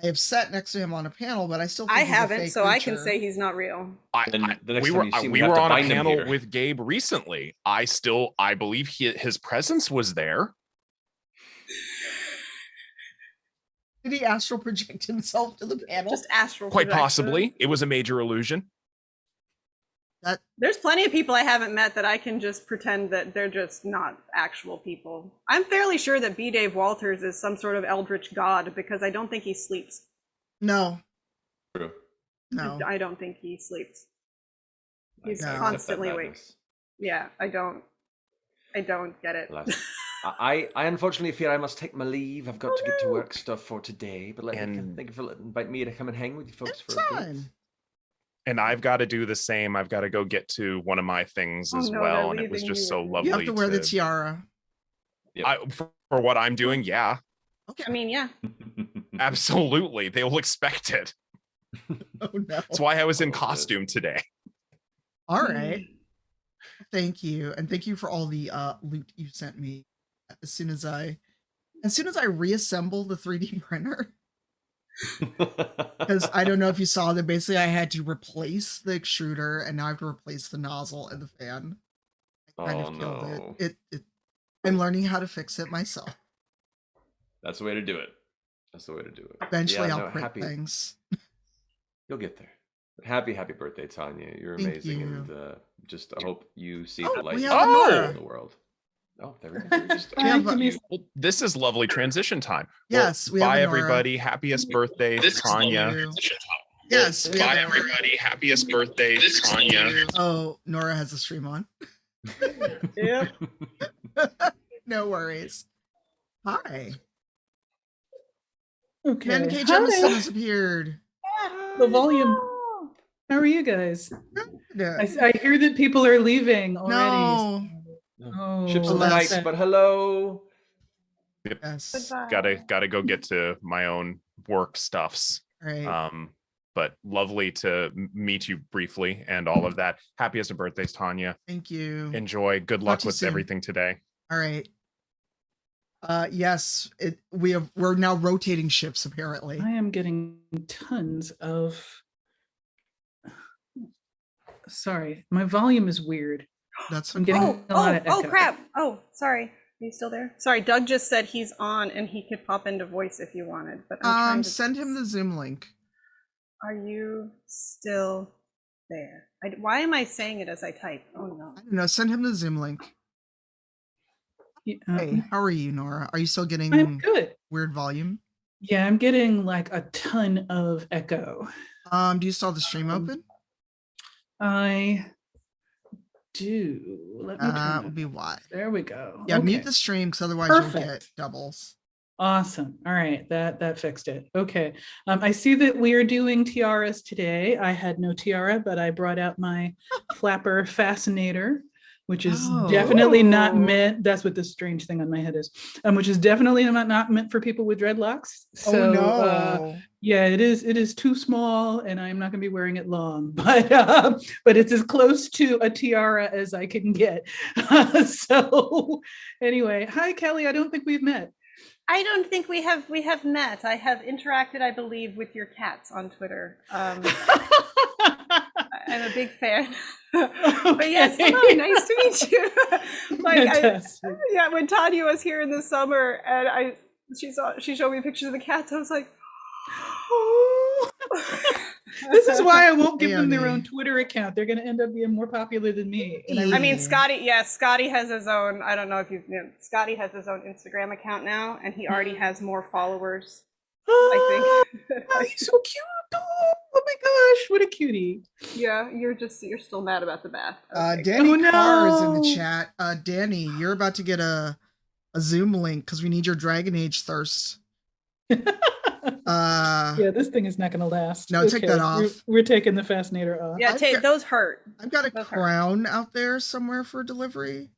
have sat next to him on a panel, but I still think I he's haven't, a fake so I can creature. say he's not real. We were on a panel with Gabe recently. I believe his presence was there. Did he astral project himself to the panel? Just astral Quite projection. possibly. It was a major illusion. There's plenty of people I haven't met that I can just pretend that they're just not actual people. I'm fairly sure that B. Dave Walters is some sort of eldritch god because I don't think he sleeps. No. True. No. I don't think he sleeps. He's No. constantly awake. Yeah, I don't get it. I unfortunately fear I must take my leave. I've got to get to work stuff for today. But thank you for inviting me to come and hang with you folks for a bit. And I've got to do the same. I've got to go get to one of my things as well. And it was just so lovely. You have to wear the tiara. For what I'm doing, yeah. Okay. I mean, yeah. Absolutely. They will expect it. Oh no. That's why I was in costume today. All right. Thank you. And thank you for all the loot you sent me as soon as I reassemble the 3D printer. Because I don't know if you saw that basically I had to replace the extruder and now I have to replace the nozzle and the fan. I kind of killed it. I'm learning how to fix it myself. That's the way to do it. Eventually I'll print things. You'll get there. But happy birthday, Tanya. You're amazing. And just I hope you see the light in the world. Oh, there we go. This is lovely transition time. Yes, well, bye everybody. Happiest birthday, Tanya. Yes, bye everybody. Happiest birthday, Tanya. Oh, Nora has a stream on. Yep. No worries. Hi. Okay. Man, K. Jemison has appeared. The volume. How are you guys? I hear that people are leaving already. No. Ships in the night, but hello. Yes. Gotta go get to my own work stuffs. Right. But lovely to meet you briefly and all of that. Happiest of birthdays, Tanya. Thank you. Enjoy. Good luck with everything today. All right. Yes, we're now rotating shifts apparently. I am getting tons of. Sorry, my volume is weird. That's I'm okay. getting a lot of Oh, echo. crap. Oh, sorry. Are you still there? Sorry, Doug just said he's on and he could pop into voice if you wanted, but I'm trying to Send him the Zoom link. Are you still there? Why am I saying it as I type? Oh no. I don't know. Send him the Zoom link. Hey, how are you, Nora? Are you still I'm getting good. weird volume? Yeah, I'm getting like a ton of echo. Do you still have the stream open? I do. Let me turn That it would be on. why. There we go. Yeah, Okay. mute the stream because otherwise you'll get doubles. Awesome. All right, that fixed it. Okay. I see that we are doing tiaras today. I had no tiara, but I brought out my flapper fascinator, which is definitely not meant. That's what this strange thing on my head is. Which is definitely not meant for people with dreadlocks. So no. Yeah, it is too small, and I'm not going to be wearing it long. But it's as close to a tiara as I can get. So anyway, hi Kelly. I don't think we've met. I don't think we have met. I have interacted, I believe, with your cats on Twitter. I'm a big fan. But yes, hello, nice to meet you. When Tanya was here in the summer and she showed me pictures of the cats, I was like, oh. This is why I won't give them their own Twitter account. They're going to end up being more popular than me. And I mean, Scotty has his own. I don't know if you've known. Scotty has his own Instagram account now, and he already has more followers. I think. Oh, he's so cute. Oh my gosh, what a cutie. Yeah, you're still mad about the bath. Okay. Danny Carr is in the chat. Danny, you're about to get a Zoom link because we need your Dragon Age thirst. Yeah, this thing is not going to last. No, take that off. We're taking the fascinator off. Yeah, those hurt. I've got a crown out there somewhere for delivery.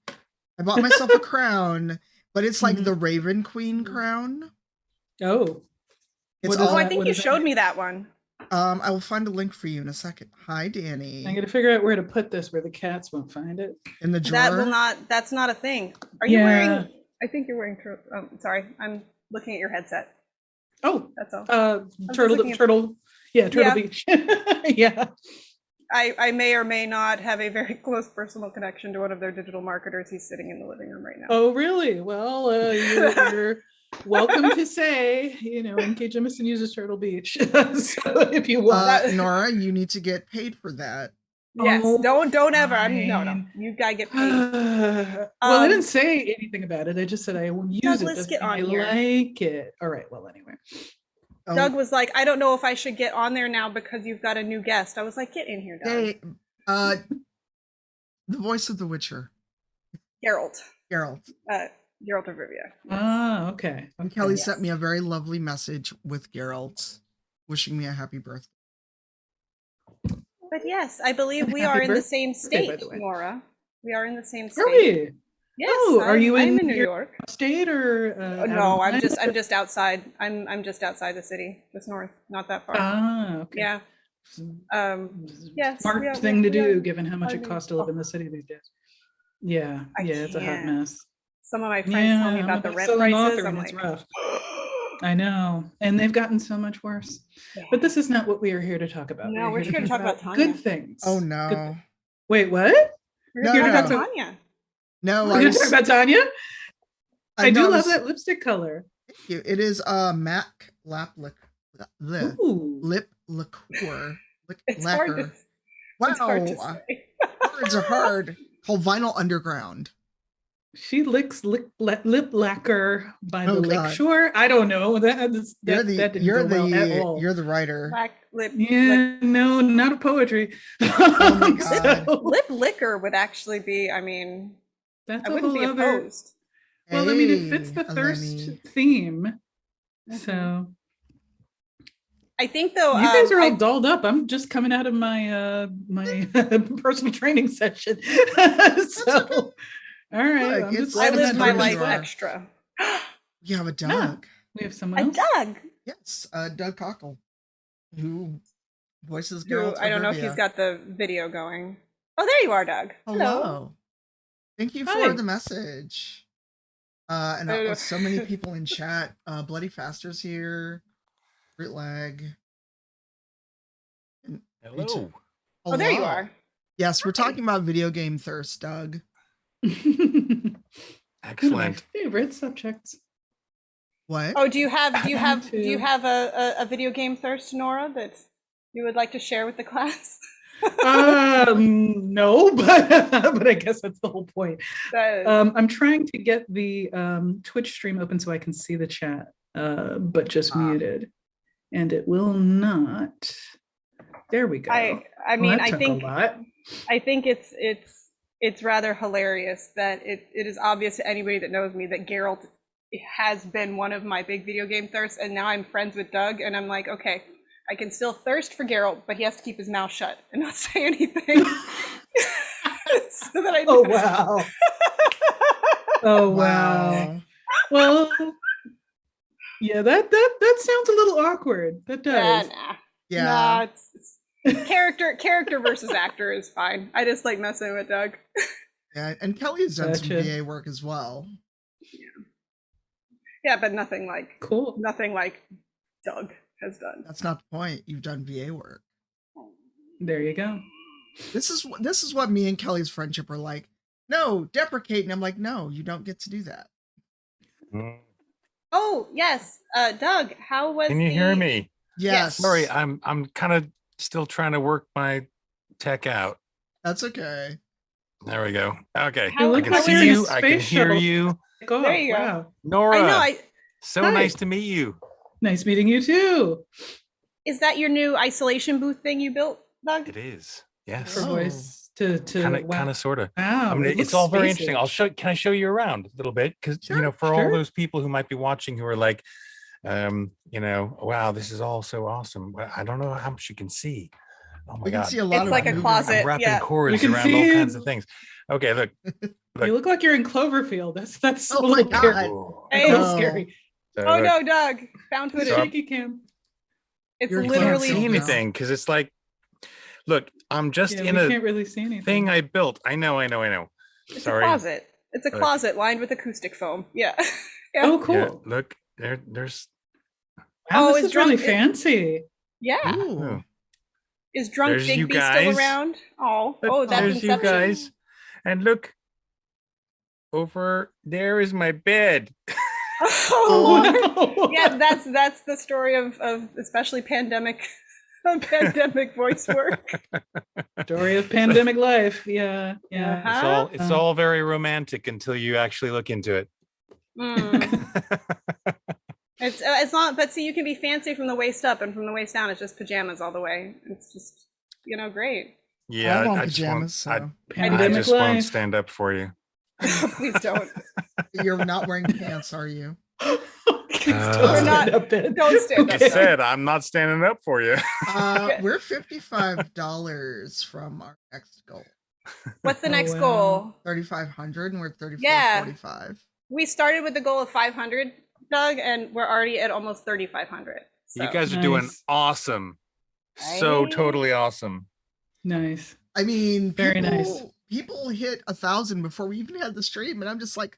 I bought myself a crown, but it's like the Raven Queen crown. Oh. I think you showed me that one. I will find a link for you in a second. Hi, Danny. I'm going to figure out where to put this where the cats won't find it. In the drawer? That's not a thing. Are you wearing, I think you're wearing, sorry, I'm looking at your headset. Oh, that's all. Turtle Beach. Yeah. I may or may not have a very close personal connection to one of their digital marketers. He's sitting in the living room right now. Oh, really? Well, you're welcome to say, N.K. Jemisin uses Turtle Beach. So if you want. Nora, you need to get paid for that. Yes, don't ever. No. You gotta get paid. Well, I didn't say anything about it. I just said I will use it. Let's get on I here. like it. All right. Well, anyway. Doug was like, I don't know if I should get on there now because you've got a new guest. I was like, get in here, Doug. Hey, the voice of the Witcher. Geralt. Geralt of Rivia. Ah, okay. And Kelly sent me a very lovely message with Geralt wishing me a happy birthday. But yes, I believe we are in the same state, Nora. We are in the same state. Are we? Yes. Are you in New York? State or? No, I'm just outside. I'm just outside the city, just north, not that far. Ah, okay. Yeah. Yes. Smart thing to do, given how much it costs to live in the city these days. Yeah, it's a hot mess. Some of my friends tell me about the rent prices. I'm like, it's rough. I know, and they've gotten so much worse. Yeah. But this is not what we are here to talk about. No, we're here to talk about Tanya. Good things. Oh no! Wait, what? We're here to talk about Tanya. No, we're here to talk about Tanya. I do love that lipstick color. Thank you. It is MAC lip liqueur. It's lacquer. hard to, wow, it's hard to say. Words are hard. Called Vinyl Underground. She licks lip lacquer by the lakeshore. I don't know. That didn't go well at all. You're the writer. No, not a poetry. Oh my God. Lip liquor would actually be. I mean, that's I wouldn't be opposed. Well, I mean, it fits the thirst theme. So I think though you guys are all dolled up. I'm just coming out of my my personal training session. So all right. Look, I live my life extra. You have a dog. No, we have someone else. A Doug. Yes, Doug Cockle, who voices Geralt. I don't know if he's got the video going. Oh, there you are, Doug. Hello. Thank you for the message. And I don't know. so many people in chat. Bloody Faster's here. Fruit Lag. And Hello. Oh, there you hello. are. Yes, we're Hi. talking about video game thirst, Doug. One of my Excellent. favorite subjects. What? Oh, do you have too. a video game thirst, Nora, that you would like to share with the class? No, but I guess that's the whole point. That is- I'm trying to get the Twitch stream open so I can see the chat, but just muted, and it will not. There we go. I Well, mean, that took a lot. I think it's rather hilarious that it is obvious to anybody that knows me that Geralt has been one of my big video game thirsts, and now I'm friends with Doug, and I'm like, okay, I can still thirst for Geralt, but he has to keep his mouth shut and not say anything. So that I Oh wow. Oh wow. Well, yeah, that sounds a little awkward. That does. Nah. Yeah. Nah, it's character versus actor is fine. I just like messing with Doug. Yeah, and Kelly has done some Gotcha. VA work as well. Yeah, but nothing like Cool. Doug has done. That's not the point. You've done VA work. There you go. This is what me and Kelly's friendship are like. No, deprecate, and I'm like, no, you don't get to do that. Oh yes, Doug, how was? Can you hear me? Yes. Sorry, I'm kind of still trying to work my tech out. That's okay. There we go. Okay, How- I can how see is you. your I can hear spatial- you. There you go. Wow. Nora, I know. so Hi. nice to meet you. Nice meeting you too. Is that your new isolation booth thing you built, Doug? It is. Yes. For Oh. voice to Kind of, sort of. Wow. I mean, it it's looks all very spacey. interesting. Can I show you around a little bit? Because Sure, for all sure. those people who might be watching who are like, wow, this is all so awesome. But I don't know how much you can see. Oh my We can God. see a lot It's of like a movement. closet. I'm wrapping yeah. cords We can around all see kinds it. of things. Okay, look. You look like you're in Cloverfield. That's Oh a my little God. scary. Ooh. Hey. A little No. scary. So Oh look, no, Doug! Found The footage. So- shaky cam. It's You're you can't literally. see Literally- anything because it's like, look, I'm just Yeah, in we a can't really see anything. thing I built. I know. It's Sorry. a closet. It's a Look. closet lined with acoustic foam. Yeah. Yeah. Oh, cool. Yeah, look, there's Wow, Oh, this it's is really drunk- fancy. Yeah. Ooh. oh, Is drunk There's you Digby still guys. around? Oh, look, oh, that's there's you Inception. guys, and look, over there is my bed. Oh, Oh, yeah, that's the story of especially pandemic voice work. Story of pandemic life. Yeah, yeah. Uh-huh. It's all very romantic until you actually look into it. Mm. It's not, but see, you can be fancy from the waist up, and from the waist down, it's just pajamas all the way. It's just, great. Yeah, I want just pajamas, won't, so I Pandemic just won't life. stand up for you. Please don't. you're not wearing pants, are you? Please We're don't not- stand up then. don't stand I up. Okay. said I'm not standing up for you. We're $55 from our next goal. What's the Oh, next wow. goal? 3,500, and we're at Yeah. 34.45. We started with the goal of 500, Doug, and we're already at almost 3,500. So. You guys are doing Nice. awesome. So Right? totally awesome. Nice. I mean, Very nice. people hit 1,000 before we even had the stream, and I'm just like,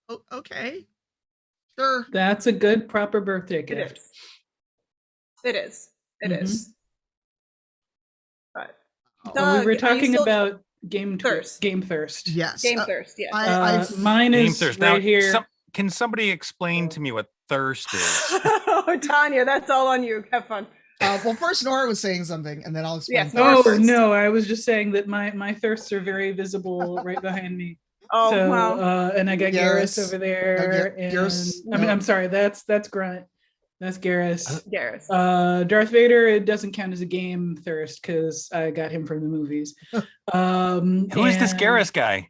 oh, okay, sure. That's a good proper birthday It gift. is. It is. It Mhm. is. But Well, Doug, we were are you talking still- about game Thirst. Game thirst. Yes. game thirst. Yeah. Mine Game is thirst. right Now, here. can somebody explain to me what thirst is? Oh, Tanya, that's all on you. Have fun. well, first Nora was saying something, and then I'll explain. Yes, thirst. Oh first. no, I was just saying that my thirsts are very visible right behind me. Oh, So wow. and I got Garrus. Garrus over there. Garrus, and I mean, no. I'm sorry, that's Grunt. That's Garrus. Garrus. Darth Vader, it doesn't count as a game thirst because I got him from the movies. Who is this and- Garrus guy?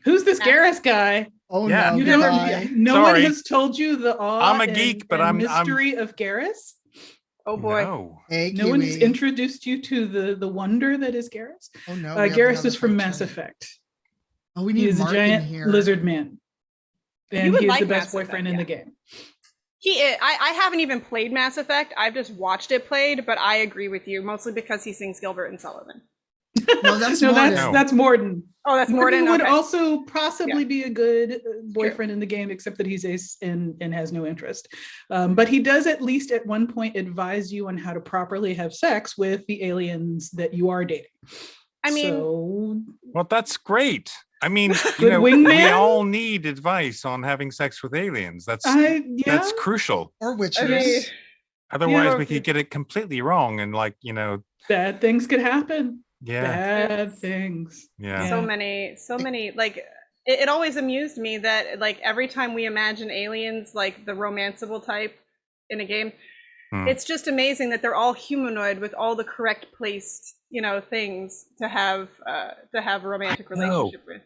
Who's this That's- Garrus guy? Oh Yeah. no, You never, guy. no one Sorry. has told you the awe I'm a geek, but and I'm- mystery of Garrus. Oh boy. No. Hey, No one has Kiwi. introduced you to the wonder that is Garrus. Oh no, we have Garrus another is from fight Mass chat. Effect. Oh, we He need is a Mark in giant here. lizard man, and would he is like the best Mass boyfriend Effect, in the yeah. game. I haven't even played Mass Effect. I've just watched it played, but I agree with you, mostly because he sings Gilbert and Sullivan. No, that's no, Morden. that's Morden. Oh, that's Morden Morden. would Okay. also possibly be a good boyfriend in the game, except that he's ace and has no interest. But he does at least at one point advise you on how to properly have sex with the aliens that you are dating. I mean, so, Well, that's great. I mean, Good we wingman? all need advice on having sex with aliens. That's crucial. Or I witches. mean, Otherwise, Yeah. we could get it completely wrong, and bad things could happen. yeah, Bad things. yeah. so many, like, it always amused me that, like, every time we imagine aliens, like the romanceable type in a game, it's just amazing that they're all humanoid with all the correct placed, things to have a romantic relationship with,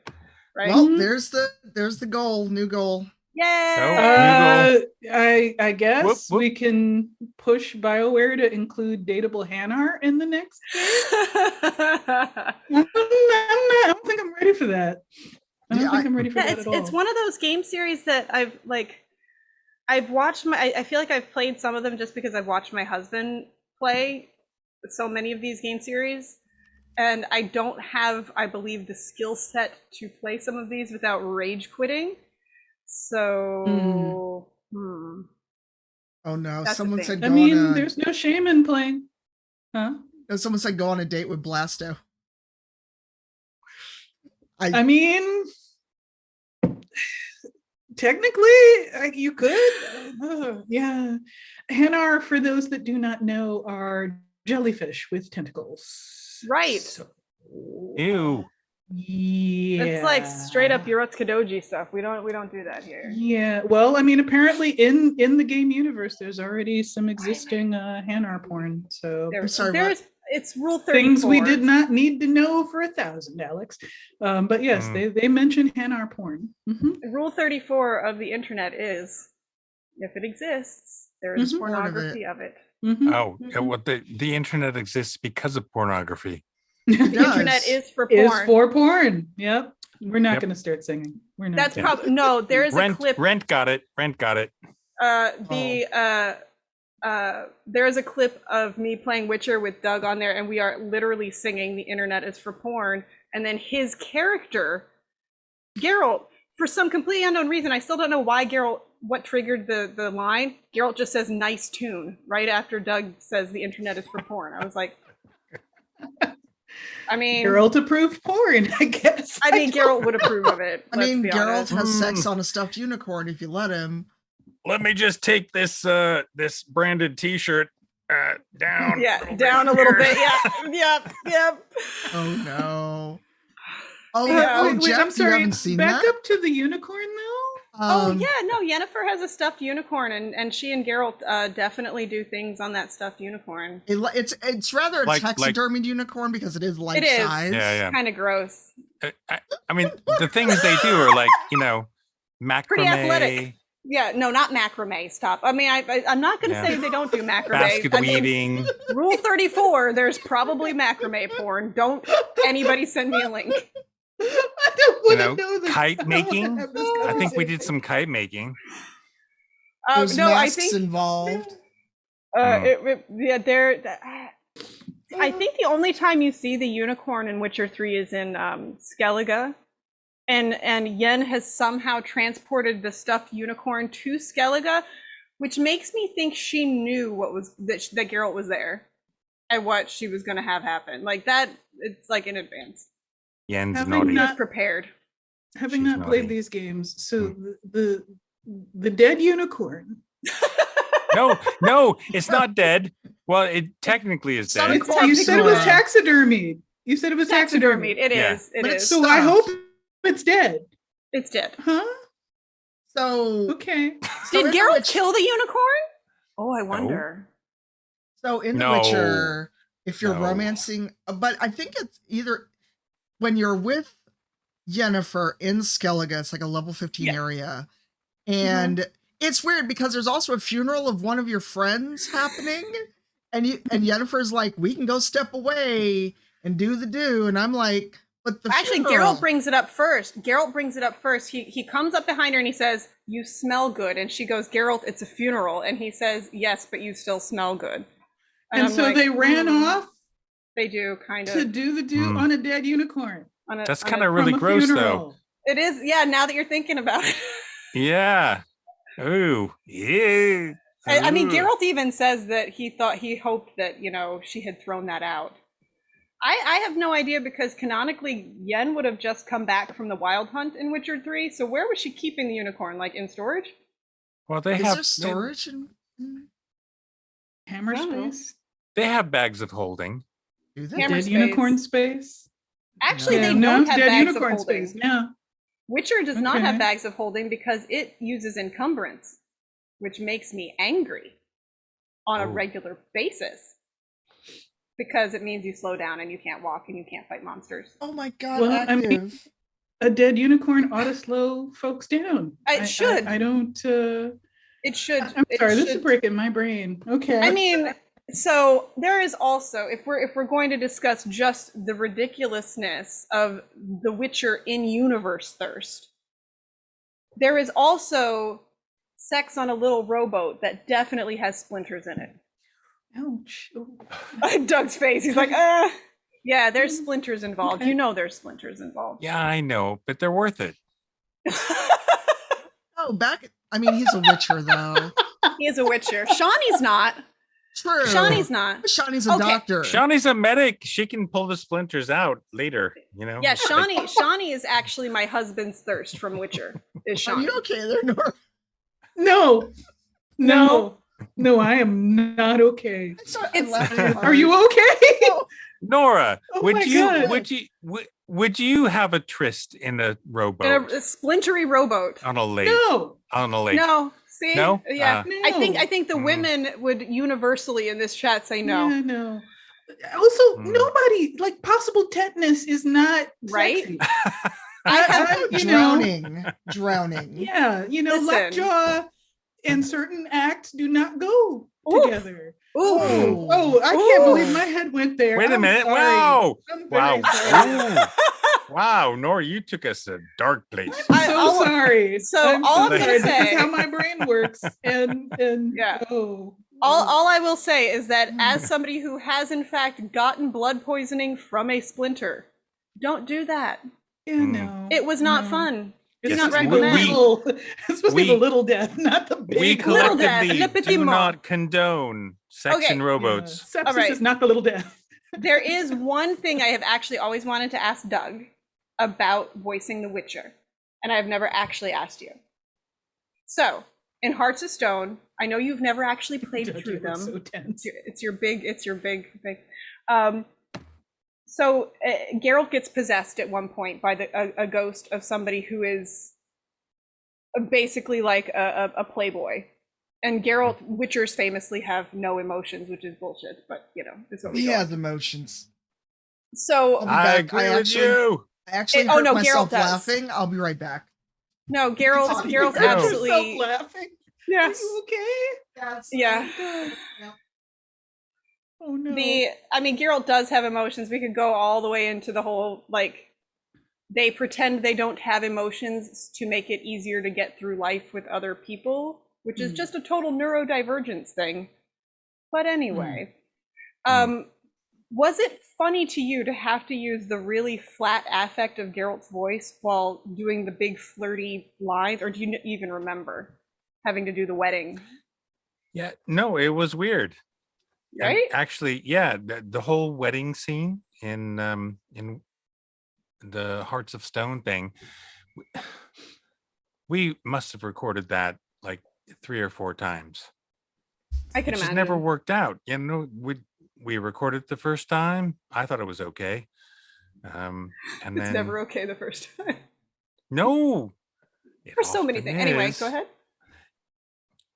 right? Well, there's the goal, new goal. Yay! I guess Whoop, whoop. we can push BioWare to include dateable Hanar in the next game. I don't think I'm ready for that. I don't think I'm ready for that at all. It's one of those game series that I've watched I feel like I've played some of them just because I've watched my husband play so many of these game series, and I don't have, I believe, the skill set to play some of these without rage quitting. So, Oh no! That's the Someone thing. said I go mean, on a. there's no shame in playing, huh? No, someone said go on a date with Blasto. I mean, technically, you could. Yeah. Hanar, for those that do not know, are jellyfish with tentacles. right. So, Ew. yeah. It's like straight up Yorotsukadoji stuff. We don't do that here. Yeah. Well, I mean, apparently in the game universe, there's already some existing Hanar porn. So I'm sorry, it's Rule 34. things we did not need to know for 1,000, Alex. But yes, they mention Hanar porn. Rule 34 of the internet is, if it exists, there is pornography of it. Oh, what the internet exists because of pornography. The internet is for porn. Is for porn. Yep. We're not going to start singing. We're not. That's probably no. There is a clip. Rent got it. Rent got it. There is a clip of me playing Witcher with Doug on there, and we are literally singing "The internet is for porn," and then his character, Geralt, for some completely unknown reason, I still don't know why Geralt. What triggered the line? Geralt just says "nice tune" right after Doug says "The internet is for porn." I was like. I mean, Geralt approved porn, I guess. I mean, Geralt would approve of it. I mean, Geralt has sex on a stuffed unicorn if you let him. Let me just take this this branded T-shirt down. Yeah, down a little bit. Yeah, yep. Oh no. Oh, Yeah. Jeff, I'm sorry. you haven't seen Back that? up to the unicorn, though. Oh yeah, no, Yennefer has a stuffed unicorn, and she and Geralt definitely do things on that stuffed unicorn. It's rather a taxidermied unicorn because it is life size. Yeah. Kind of gross. I mean, the things they do are like, macrame. Pretty athletic. Yeah, no, not macrame. Stop. I mean, I'm not going to say they don't do macrame. Basket weaving. Rule 34, there's probably macrame porn. Don't anybody send me a link. I don't want to know this. Kite making. I think we did some kite making. There's no, masks I think involved. I think the only time you see the unicorn in Witcher 3 is in Skellige, and Yen has somehow transported the stuffed unicorn to Skellige, which makes me think she knew that Geralt was there and what she was going to have happen. Like that, it's like in advance. Yen's Having naughty. Not prepared. Having She's not played naughty. these games, so the dead unicorn. No, it's not dead. Well, it technically is dead. You said it was taxidermied. You said it was taxidermied. It is. It is. So I hope it's dead. It's dead. Huh? So okay. Did Geralt kill the unicorn? Oh, I wonder. So in The Witcher, if you're romancing, but I think it's either when you're with Yennefer in Skellige, it's like a level 15 area, and it's weird because there's also a funeral of one of your friends happening, and Yennefer's like, we can go step away and do the do, and I'm like, but actually, Geralt brings it up first. He comes up behind her and he says, "You smell good," and she goes, "Geralt, it's a funeral," and he says, "Yes, but you still smell good." And so they ran off They do kind To of. do the do on a dead unicorn. That's on kind a- of really from a gross, though. funeral. It is, yeah. Now that you're thinking about it. Yeah. Ooh. Yeah. I mean, Ooh. Geralt even says that he hoped that she had thrown that out. I have no idea because canonically Yen would have just come back from the Wild Hunt in Witcher 3. So where was she keeping the unicorn? Like in storage? Well, they Is have there storage? Hammer I don't know. space. They have bags of holding. Do they? Hammer Dead space. unicorn space. Actually, No. they no, don't it's have dead bags of unicorn holding. space. Yeah. Witcher does not have Okay. bags of holding because it uses encumbrance, which makes me angry on a Oh. regular basis. Because it means you slow down and you can't walk and you can't fight monsters. Oh my god, Well, I active. mean, a dead unicorn ought to slow folks down. It should. I don't. It should. I'm it sorry. This is should. breaking my brain. Okay. I mean, so there is also, if we're going to discuss just the ridiculousness of the Witcher in universe thirst, there is also sex on a little rowboat that definitely has splinters in it. Ouch. Oh. Doug's face. He's like, yeah, there's splinters involved. Okay. You know there's splinters involved. Yeah, I know, but they're worth it. Oh, I mean, he's a witcher, though. He is a Witcher. Shawnee's not. True. Shawnee's not. Shawnee's a Okay. doctor. Shawnee's a medic. She can pull the splinters out later, you know? Yeah, Shawnee is actually my husband's thirst from Witcher. Is Are Shawnee. you okay there, Nora? No. No, I am not okay. I'm laughing Are you okay? Nora, Oh my God. would you have a tryst in a In rowboat a splintery rowboat. on a lake? No. On a lake. No, see, No? yeah. No. I think the women would universally in this chat say no. Yeah, no. Also, Mm. nobody like possible tetanus is not Right? sexy. I have, you know, Drowning. yeah, Listen. lockjaw and certain acts do not go Oof. together. Ooh. Oh, I can't Ooh. believe my head went there. Wait a I'm minute. sorry. Wow. I'm Wow. very sorry. Ooh. Wow, Nora, you took us a dark place. I'm so sorry. So I'm all I'm gonna sorry. This say- is how my brain works. And Yeah. oh. All I will say is that as somebody who has in fact gotten blood poisoning from a splinter, don't do that. Yeah, Mm. no. It was not no. fun. It's Yes, not supposed to be the recommend. little- It's supposed to be the we- little death, not the big We one. Little death, collectively le petit do mot. not condone sex Okay. in Yeah. rowboats. Sepsis All right. is not the little death. There is one thing I have actually always wanted to ask Doug about voicing the Witcher, and I've never actually asked you. So, in Hearts of Stone, I know you've never actually played Judge, through you look them. so tense. It's your big thing. So Geralt gets possessed at one point by a ghost of somebody who is basically like a playboy. And Geralt, Witchers famously have no emotions, which is bullshit, but it's what we He go has with. emotions. So I'll be I back. agree I with actually- you. I actually Oh, hurt no, myself Geralt does. laughing. I'll be right back. no, Geralt's Oh, Geralt's no. absolutely Yourself laughing. yes. Are you okay? Yes. Yeah. Oh no. Geralt does have emotions. We could go all the way into the whole they pretend they don't have emotions to make it easier to get through life with other people, which is just a total neurodivergence thing. But anyway, was it funny to you to have to use the really flat affect of Geralt's voice while doing the big flirty lines, or do you even remember having to do the wedding? Yeah, no, it was weird. And Right? actually, yeah, the whole wedding scene in the Hearts of Stone thing, we must have recorded that like 3 or 4 times. I can It just imagine. never worked out. We recorded the first time. I thought it was okay. And It's then never okay the first time. no. it For so many often things. Anyway, is. go ahead.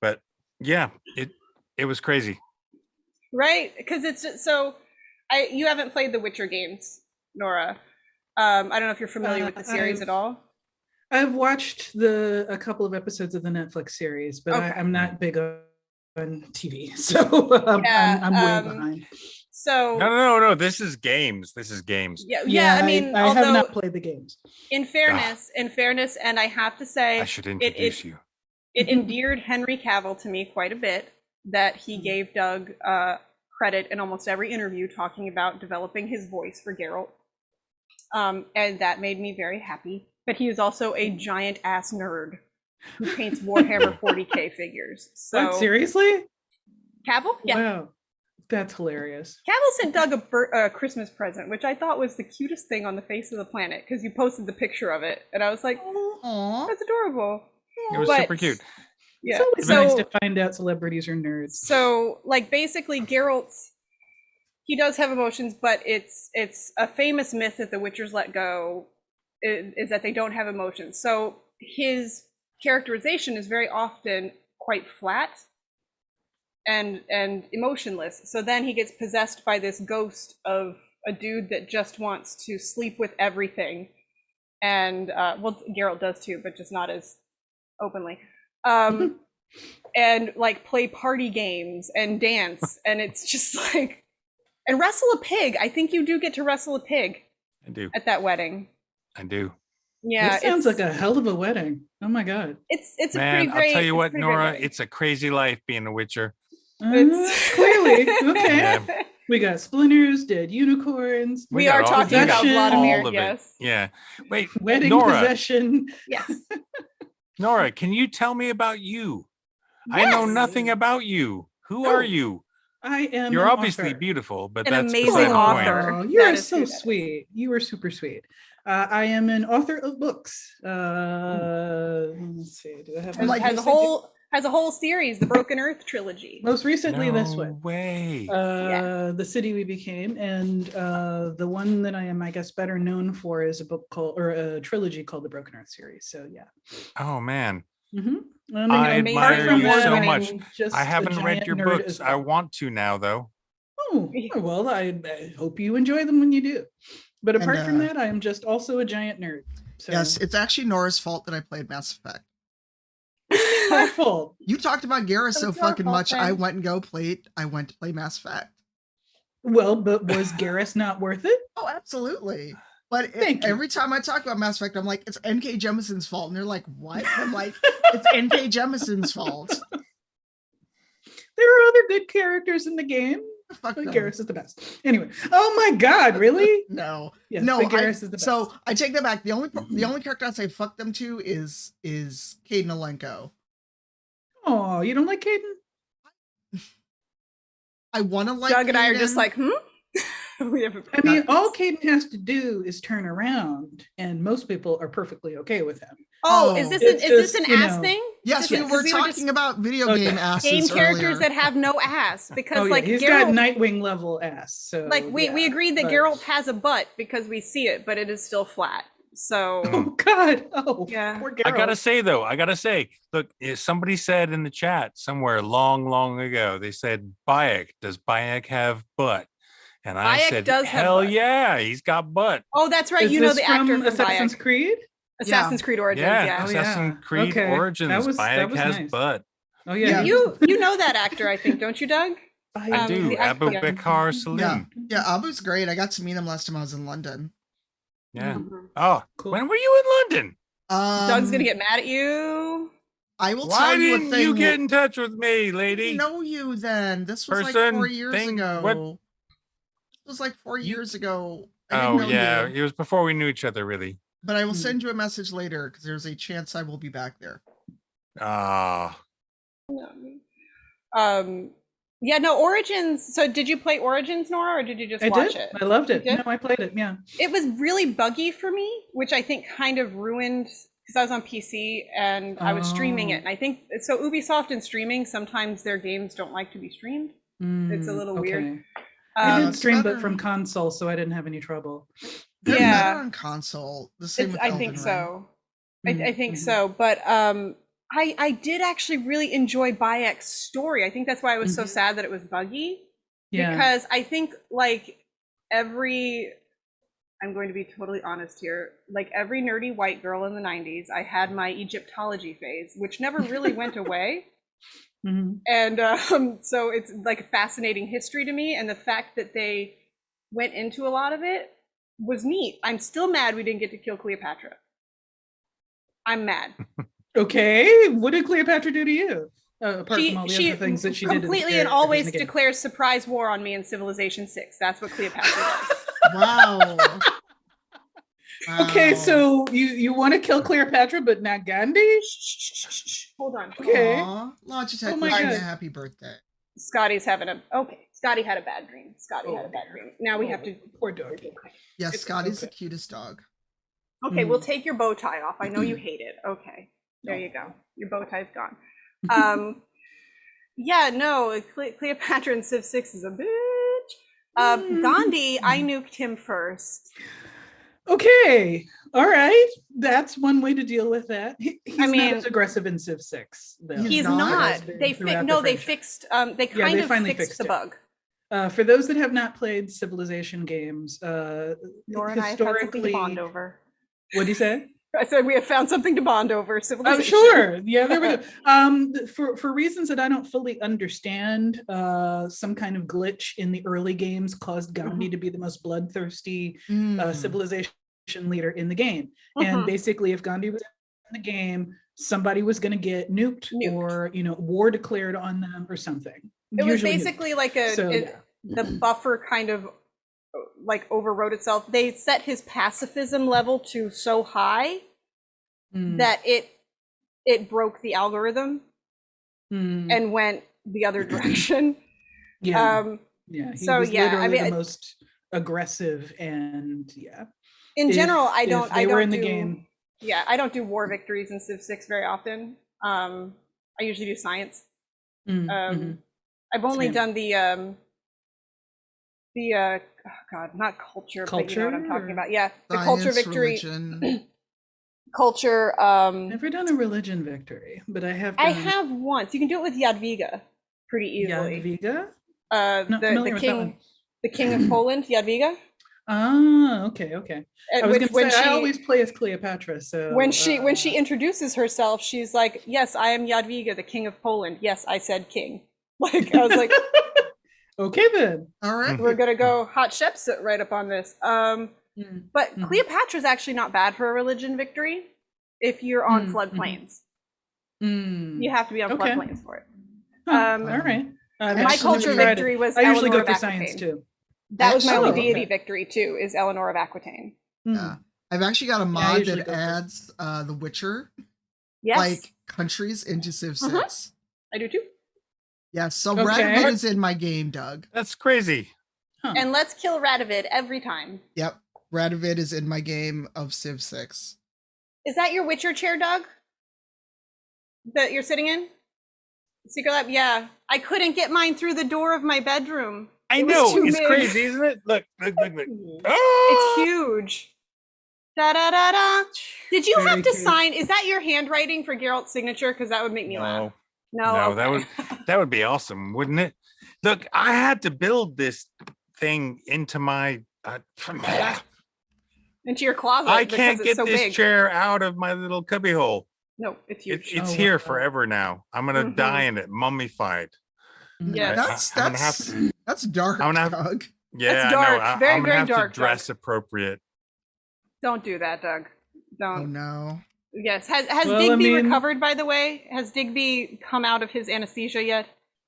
But yeah, it was crazy. Right? Because it's just, so you haven't played the Witcher games, Nora. I don't know if you're familiar with the series at all. I've watched a couple of episodes of the Netflix series, but Okay. I'm not big on TV, so Yeah, I'm way behind. So No. This is games. This is games. yeah, I mean, I have although not played the games. in fairness, and I have to say, I should introduce you. it endeared Henry Cavill to me quite a bit that he gave Doug credit in almost every interview talking about developing his voice for Geralt. And that made me very happy. But he is also a giant ass nerd who paints Warhammer 40K figures. So What, seriously? Cavill? Yeah. Wow. That's hilarious. Cavill sent Doug a Christmas present, which I thought was the cutest thing on the face of the planet because you posted the picture of it, and I was like, Aw. "That's adorable." It was But- super cute. Yeah. It's always nice to find out celebrities are nerds. So, like, basically, Geralt's he does have emotions, but it's a famous myth that the Witchers let go is that they don't have emotions. So his characterization is very often quite flat and emotionless. So then he gets possessed by this ghost of a dude that just wants to sleep with everything. And well, Geralt does too, but just not as openly. And like play party games and dance, and it's just like, and wrestle a pig. I think you do get to wrestle a pig I do. at that wedding. I do. Yeah, That sounds like a hell of a wedding. Oh my god. it's a Man, pretty great. I'll tell you what, pretty great Nora, wedding. it's a crazy life being a Witcher. It's- Clearly. Okay. Yeah. We got splinters, dead unicorns, we got are all- talking we about got Vladimir. all of it. Yes. Yeah. Wait, wedding Nora, possession. Yes. Nora, can you tell me about you? I know Yes. nothing about you. Who are you? I am. You're an obviously author. beautiful, but An that's amazing beside the point. author. Oh, you're That is so who that is. sweet. You are super sweet. I am an author of books. Let's see. Do I have I'm like, has a whole series, the Broken Earth trilogy. most recently this No one? way. The City We Became, and the one that I am, I guess, better known for is a book called, or a trilogy called the Broken Earth series. So yeah. Oh man. I admire you so I'm much. just I a haven't read giant your nerd books. as I well. want to now though. Oh, well, I hope you enjoy them when you do. But And, apart from that, I am just also a giant nerd. So Yes, it's actually Nora's fault that I played Mass Effect. my fault. You talked about Garrus so It's your fucking fault, much. I friend. went to play Mass Effect. Well, but was Garrus not worth it? Oh, absolutely. But Thank you. every time I talk about Mass Effect, I'm like, it's N.K. Jemison's fault. And they're like, what? I'm like, it's N.K. Jemison's fault. There are other good characters in the game. Fuck But no. Garrus is the best. Anyway, oh my god, really? No. Yes, No, but Garrus is the best. so I take that back. The only character I say fuck them to is Caden Alenko. Oh, you don't like Caden? I want to like Doug and I are just Caden. like, we have. I mean, all Caden has to do is turn around, and most people are perfectly okay with him. Oh, Oh. is this It's an just, you ass know. thing? Yes, Is we this- were 'cause talking just about video Okay. game asses game characters earlier. that have no ass because Oh, yeah, like he's Geralt, got Nightwing level ass. So like we yeah, agreed that but- Geralt has a butt because we see it, but it is still flat. So Oh God! Oh, Yeah. poor I gotta Geralt. say though, look, somebody said in the chat somewhere long ago, they said Bayek, does Bayek have butt? And I Bayek said, does have hell butt. yeah, he's got butt. oh, that's right. Is You know this the actor from from Assassin's Bayek. Creed? Assassin's Creed Origins. Yeah, Yeah. Oh, yeah. Assassin's Creed Okay. Origins. That was Bayek has nice. butt. Oh Yeah. yeah, You know that actor, I think, don't you, Doug? I do. the Abu actor- Bakr Salim. Yeah, Abu's great. I got to meet him last time I was in London. Yeah. Mhm. Oh, Cool. when were you in London? Doug's gonna get mad at you. I will Why tell you a didn't thing. you get in touch with me, I lady? didn't know you then. This was like Person, 4 years thing, ago. what? This was like 4 You- years ago. I didn't Oh know yeah, you. it was before we knew each other, really. But I will Hmm. send you a message later because there's a chance I will be back there. Ah, Yeah, no, Origins. So did you play Origins, Nora, or did you just I watch did. it? I loved it. You did? No, I played it. Yeah. It was really buggy for me, which I think kind of ruined because I was on PC and I was streaming it. Oh. And I think so. Ubisoft and streaming, sometimes their games don't like to be streamed. It's a little weird. Okay. I did it's stream, better- but from console, so I didn't have any trouble. They're Yeah. better on console. The same with I Elden think Ring. so. Mm, I think mhm. so. But I did actually really enjoy Bayek's story. I think that's why I was so Mhm. sad that it was buggy. Yeah. Because I think like I'm going to be totally honest here, like every nerdy white girl in the 90s, I had my Egyptology phase, which never really went away. Mhm. And so it's like a fascinating history to me. And the fact that they went into a lot of it was neat. I'm still mad we didn't get to kill Cleopatra. I'm mad. Okay. What did Cleopatra do to you? apart from all the other things that she did. Completely and always declares surprise war on me in Civilization 6. That's what Cleopatra does. Wow. Okay, Wow. so you want to kill Cleopatra, but not Gandhi? Hold on. Okay. Aw, Logitech Oh my wishing you a God. happy birthday. Scotty's having a Scotty had a bad dream. Scotty had a bad dream. Now we have to Poor doggy. Yes, It's Scotty's the okay. cutest dog. Okay, we'll take your bow tie off. I know you hate it. Okay, there you go. Your bow tie's gone. Yeah, no, Cleopatra in Civ 6 is a bitch. Gandhi, I nuked him first. Okay, all right. That's one way to deal with that. He's I mean- not as aggressive in Civ 6. Though. He's He's not? not. They throughout no, the they franchise. fixed. They kind they of finally fixed the fixed it. bug. For those that have not played Civilization games, Nora and I have found something to historically, bond over. what do you say? I said we have found something to bond over. Oh, Civilization. sure. Yeah, there we go. For reasons that I don't fully understand, some kind of glitch in the early games caused Gandhi to be the most bloodthirsty civilization leader in the game. And basically, if Gandhi was in the game, somebody was going to get nuked, or war declared on them or something. It was Usually basically nuked. like the buffer kind of like overrode itself. They set his pacifism level to so high that it broke the algorithm and went the other direction. Yeah. Yeah. He so was yeah, I literally mean, the most aggressive, and in general, I if don't. they I were don't in the do, game. Yeah, I don't do war victories in Civ 6 very often. I usually do science. I've only Same. done the oh God, not culture, but you know what I'm talking about. Yeah, the culture Science, victory. religion. Culture. Never done a religion victory, but I have. I have once. You can do it with Jadwiga pretty easily. Jadwiga? The familiar with that one. king of Poland, Jadwiga. Ah, okay. I was going to say I always play as Cleopatra, so when she introduces herself, she's like, "Yes, I am Jadwiga, the king of Poland. Yes, I said king." Like I was like, okay then. All right. We're gonna go hot chefs right up on this. But Cleopatra's actually not bad for a religion victory if you're on floodplains. You have to be on floodplains for it. All right. My culture victory was I usually Eleanor go of for science Aquitaine. too. That was my only okay. deity victory too, is Eleanor of Aquitaine. Yeah. I've actually got a mod usually that go for- adds The Witcher Yes, like countries into Civ 6. I do too. Yeah, so Okay. Radovid is in my game, Doug. That's crazy. And let's kill Radovid every time. Yep. Radovid is in my game of Civ 6. Is that your Witcher chair, Doug? That you're sitting in? Secret Lab? Yeah. I couldn't get mine through the door of my bedroom. I It was know. too It's big. crazy, isn't it? Look. It's Oh! huge. Da da da da. Did you Very have to cute. sign? Is that your handwriting for Geralt's signature? Because that would make me laugh. No, No, okay. that would be awesome, wouldn't it? Look, I had to build this thing into my into your closet. I because can't it's get so this big. chair out of my little cubby hole. No, it's huge. It's Oh, here wow. forever now. I'm gonna die in it, mummified. Yes. I'm gonna have to. That's dark, I'm gonna have- Doug. Yeah, I dark. know. Very, I'm gonna very have dark, to dress appropriate. Don't do that, Doug. Oh Don't. no. Yes. Has Well, I Digby mean- recovered, by the way? Has Digby come out of his anesthesia yet?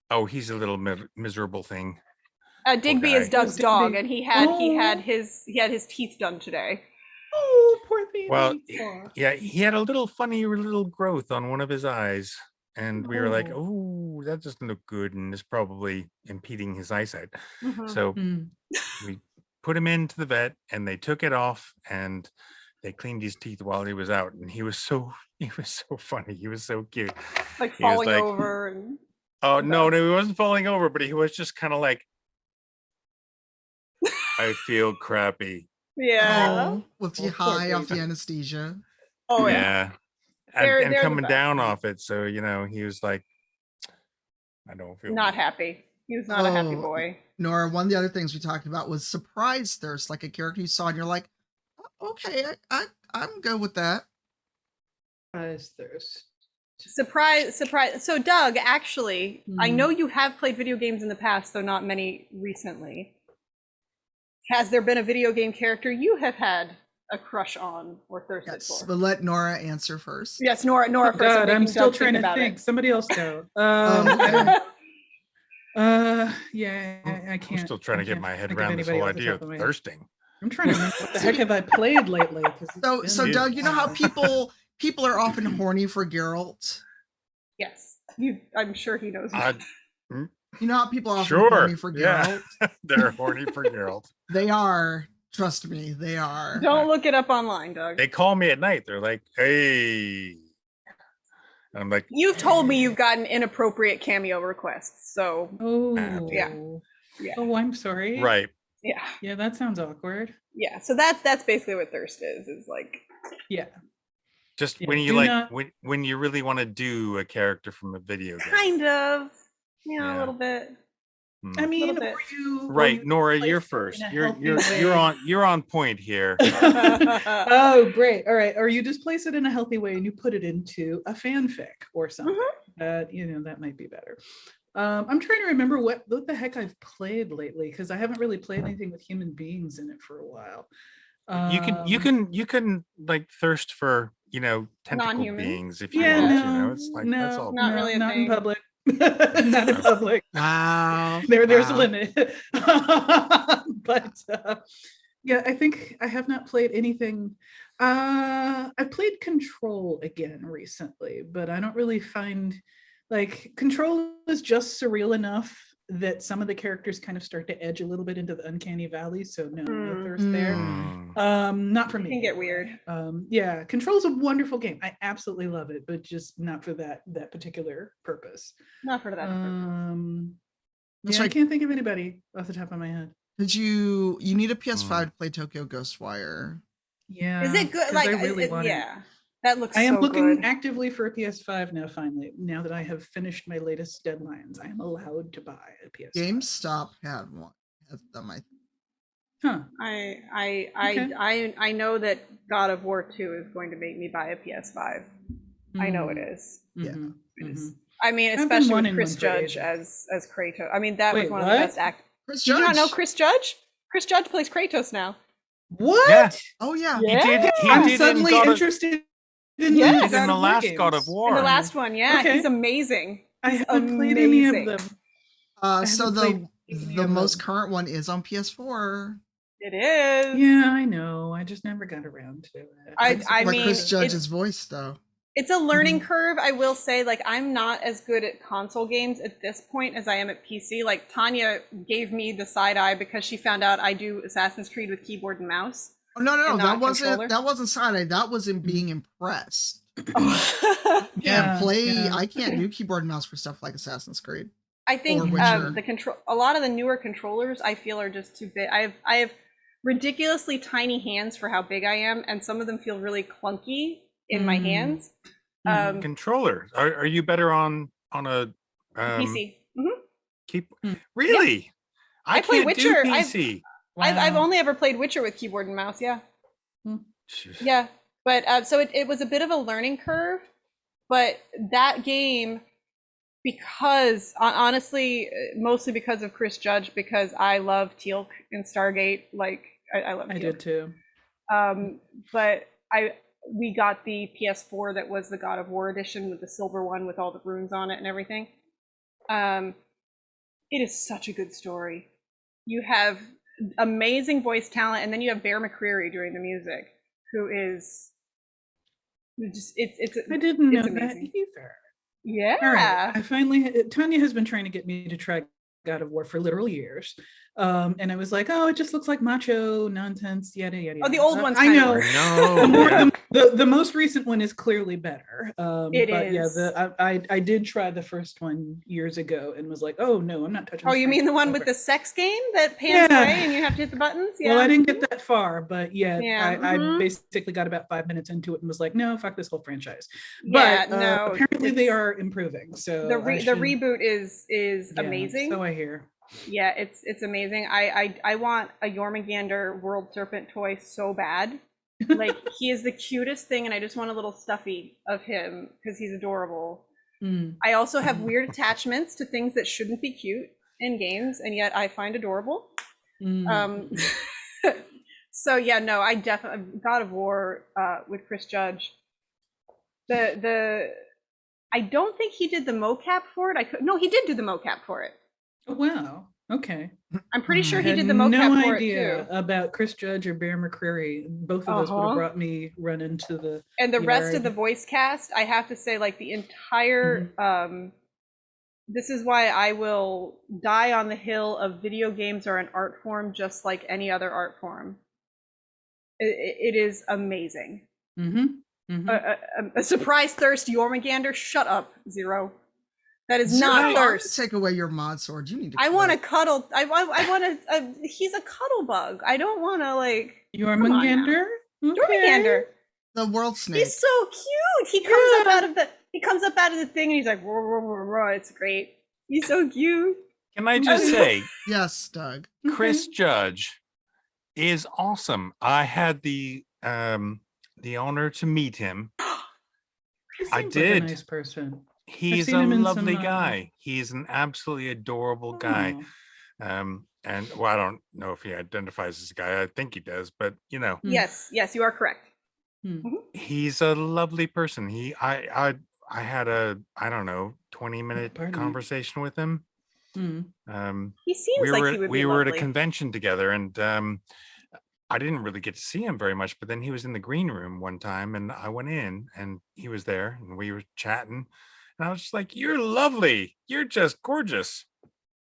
Oh, he's a little miserable thing. Digby guy. is Doug's Digby. dog, and he had Oh. his teeth done today. Oh, poor baby. Well, Aw. yeah, he had a little funny little growth on one of his eyes, and we were like, "Oh, that doesn't look good," and it's probably impeding his eyesight. So we put him into the vet, and they took it off, and they cleaned his teeth while he was out, and he was so funny. He was so cute. Like He was falling like- over. And Oh no, he wasn't falling over, but he was just kind of like, I feel crappy. yeah. Oh, was he Oh, poor high off baby. the anesthesia? Oh yeah. Yeah. They're And the coming best. down off it. So, he was like, I don't feel Not good. happy. He was not a happy Oh. boy. Nora, one of the other things we talked about was surprise thirst, like a character you saw and you're like, okay, I'm good with that. Surprise thirst. Surprise. So Doug, actually, I Hmm. know you have played video games in the past, though not many recently. Has there been a video game character you have had a crush on or thirsted Yes, for. but let Nora answer first. Yes, Nora Oh, first. God, I'm making still Doug trying to about think. it. Somebody else go. Okay. Yeah, I can't. I'm still trying to I get can't my head think of around this anybody whole off the idea top of of my head. thirsting. I'm trying to remember what the heck have I played lately. 'cause it's So been- Doug, you know how Yeah. people are often horny for Geralt? Yes, I'm sure he knows. I- You know how people are often Sure. horny for Yeah. Geralt? They're horny for Geralt. They are. Trust me, they are. Don't look it up online, Doug. They call me at night. They're like, "Hey," and I'm like, You've told me you've gotten inappropriate cameo requests, so Oh, Yeah. Oh, I'm sorry. right. yeah, Yeah, that sounds awkward. yeah. So that's basically what thirst is like. Yeah. Just Yeah, when you do like not- when you really want to do a character from a video game. Kind of, a Yeah. little bit. Hmm. I mean, bit. Right, Nora, place you're it first. in a You're healthy you're way. you're on point here. Oh, great. All right. Or you just place it in a healthy way and you put it into a fanfic or something. That might be better. I'm trying to remember what the heck I've played lately because I haven't really played anything with human beings in it for a while. You can like thirst for tentacle Non-human? beings if you Yeah, want. no, It's like that's all. Not really a not in thing. public. Not in public. Wow. There's a Wow. limit. But yeah, I think I have not played anything. I played Control again recently, but I don't really find like Control is just surreal enough that some of the characters kind of start to edge a little bit into the uncanny valley. So no thirst there. Not for me. It can get weird. Yeah, Control's a wonderful game. I absolutely love it, but just not for that particular purpose. Not for that. That's I right. can't think of anybody off the top of my head. Did you need a PS5 to play Tokyo Ghostwire? Yeah. Is it good? 'cause Like, I really want it. yeah, that looks. I am so looking good. actively for a PS5 now. Finally, now that I have finished my latest deadlines, I am allowed to buy a PS5. GameStop had one. Has them, I think. Huh. I know that God of War 2 is going to make me buy a PS5. I know it is. Yeah. Mhm, It is. mhm. I mean, I've been especially with wanting Chris one for Judge ages. as Kratos. I mean, that was Wait, one of the what? best actors. Chris Did Judge. you not know Chris Judge? Chris Judge plays Kratos now. What? Yeah. Oh yeah. He did. He I'm did in suddenly God of- interested in Yes. the he did in God the of War last God of games. War. In the last one, yeah, Okay. he's amazing. I He's haven't played any of amazing. them. So haven't played any the of most them. current one is on PS4. It is. Yeah, I know. I just never got around to it. I But mean, Chris it's- Judge's voice though. It's a learning Mhm. curve. I will say, like, I'm not as good at console games at this point as I am at PC. Like, Tanya gave me the side eye because she found out I do Assassin's Creed with keyboard and mouse. Oh no, And not that wasn't side eye. That was in being impressed. Oh. Yeah, yeah. I can't do keyboard and mouse for stuff like Assassin's Creed. I think Or Witcher. a lot of the newer controllers I feel are just too big. I have ridiculously tiny hands for how big I am, and some of them feel really clunky in my hands. Controller. Are you better on a PC. Really? I play can't Witcher. do PC. I've only ever played Witcher with keyboard and mouse. Yeah. Yeah, but so it was a bit of a learning curve, but that game, because honestly, mostly because of Chris Judge, because I love Teal'c in Stargate, like I love Teal'c. I did too. But we got the PS4 that was the God of War edition with the silver one with all the runes on it and everything. It is such a good story. You have amazing voice talent, and then you have Bear McCreary doing the music, who is just I didn't know it's that amazing. either. Yeah. All right. I finally, Tanya has been trying to get me to try God of War for literal years. And I was like, oh, it just looks like macho nonsense, yada, yada, yada. Oh, the old one's I kind of know. worse. The most recent one is clearly better. It but is. Yeah, I did try the first one years ago and was like, oh no, I'm not touching Oh, this you mean the one ever. with the sex game that pans Yeah. away and you have to hit the buttons? Yeah. Well, I didn't get that far, but yeah, Yeah, I mhm. basically got about 5 minutes into it and was like, no, fuck this whole franchise. Yeah, But no, apparently they it's- are improving. So the I should- reboot is yeah, amazing. So I hear. Yeah, it's amazing. I want a Jormungandr World Serpent toy so bad. Like, he is the cutest thing, and I just want a little stuffy of him because he's adorable. Mm. I also have weird attachments to things that shouldn't be cute in games, and yet I find adorable. Mm. So yeah, no, I definitely God of War with Chris Judge. The I don't think he did the mocap for it. No, he did do the mocap for it. Oh, wow. Okay. I'm pretty sure I he had did the no mocap for it idea too. about Chris Judge or Bear McCreary. Both of those would have brought me running to the And the rest yard. of the voice cast, I have to say, like the entire this is why I will die on the hill of video games are an art form just like any other art form. It is amazing. A surprise thirst, Jormungandr. Shut up, Zero. That is not thirst. Take away your mod sword. You need to. I want to cuddle. I want to. He's a cuddle bug. I don't want to like. Jormungandr. Jormungandr. The world snake. He's so cute. He comes up out of the. He comes up out of the thing and he's like, roar, roar, roar, roar. It's great. He's so cute. Can I just say, yes, Doug. Chris Judge is awesome. I had the honor to meet him. I did. Like a nice person. He's a lovely guy. He's an absolutely adorable guy. And well, I don't know if he identifies as a guy. I think he does, but you know. Yes, you are correct. He's a lovely person. I had a, I don't know, 20-minute conversation with him. He seems like he would be we were lovely. at a convention together, and I didn't really get to see him very much, but then he was in the green room one time, and I went in and he was there and we were chatting, and I was just like, "You're lovely. You're just gorgeous."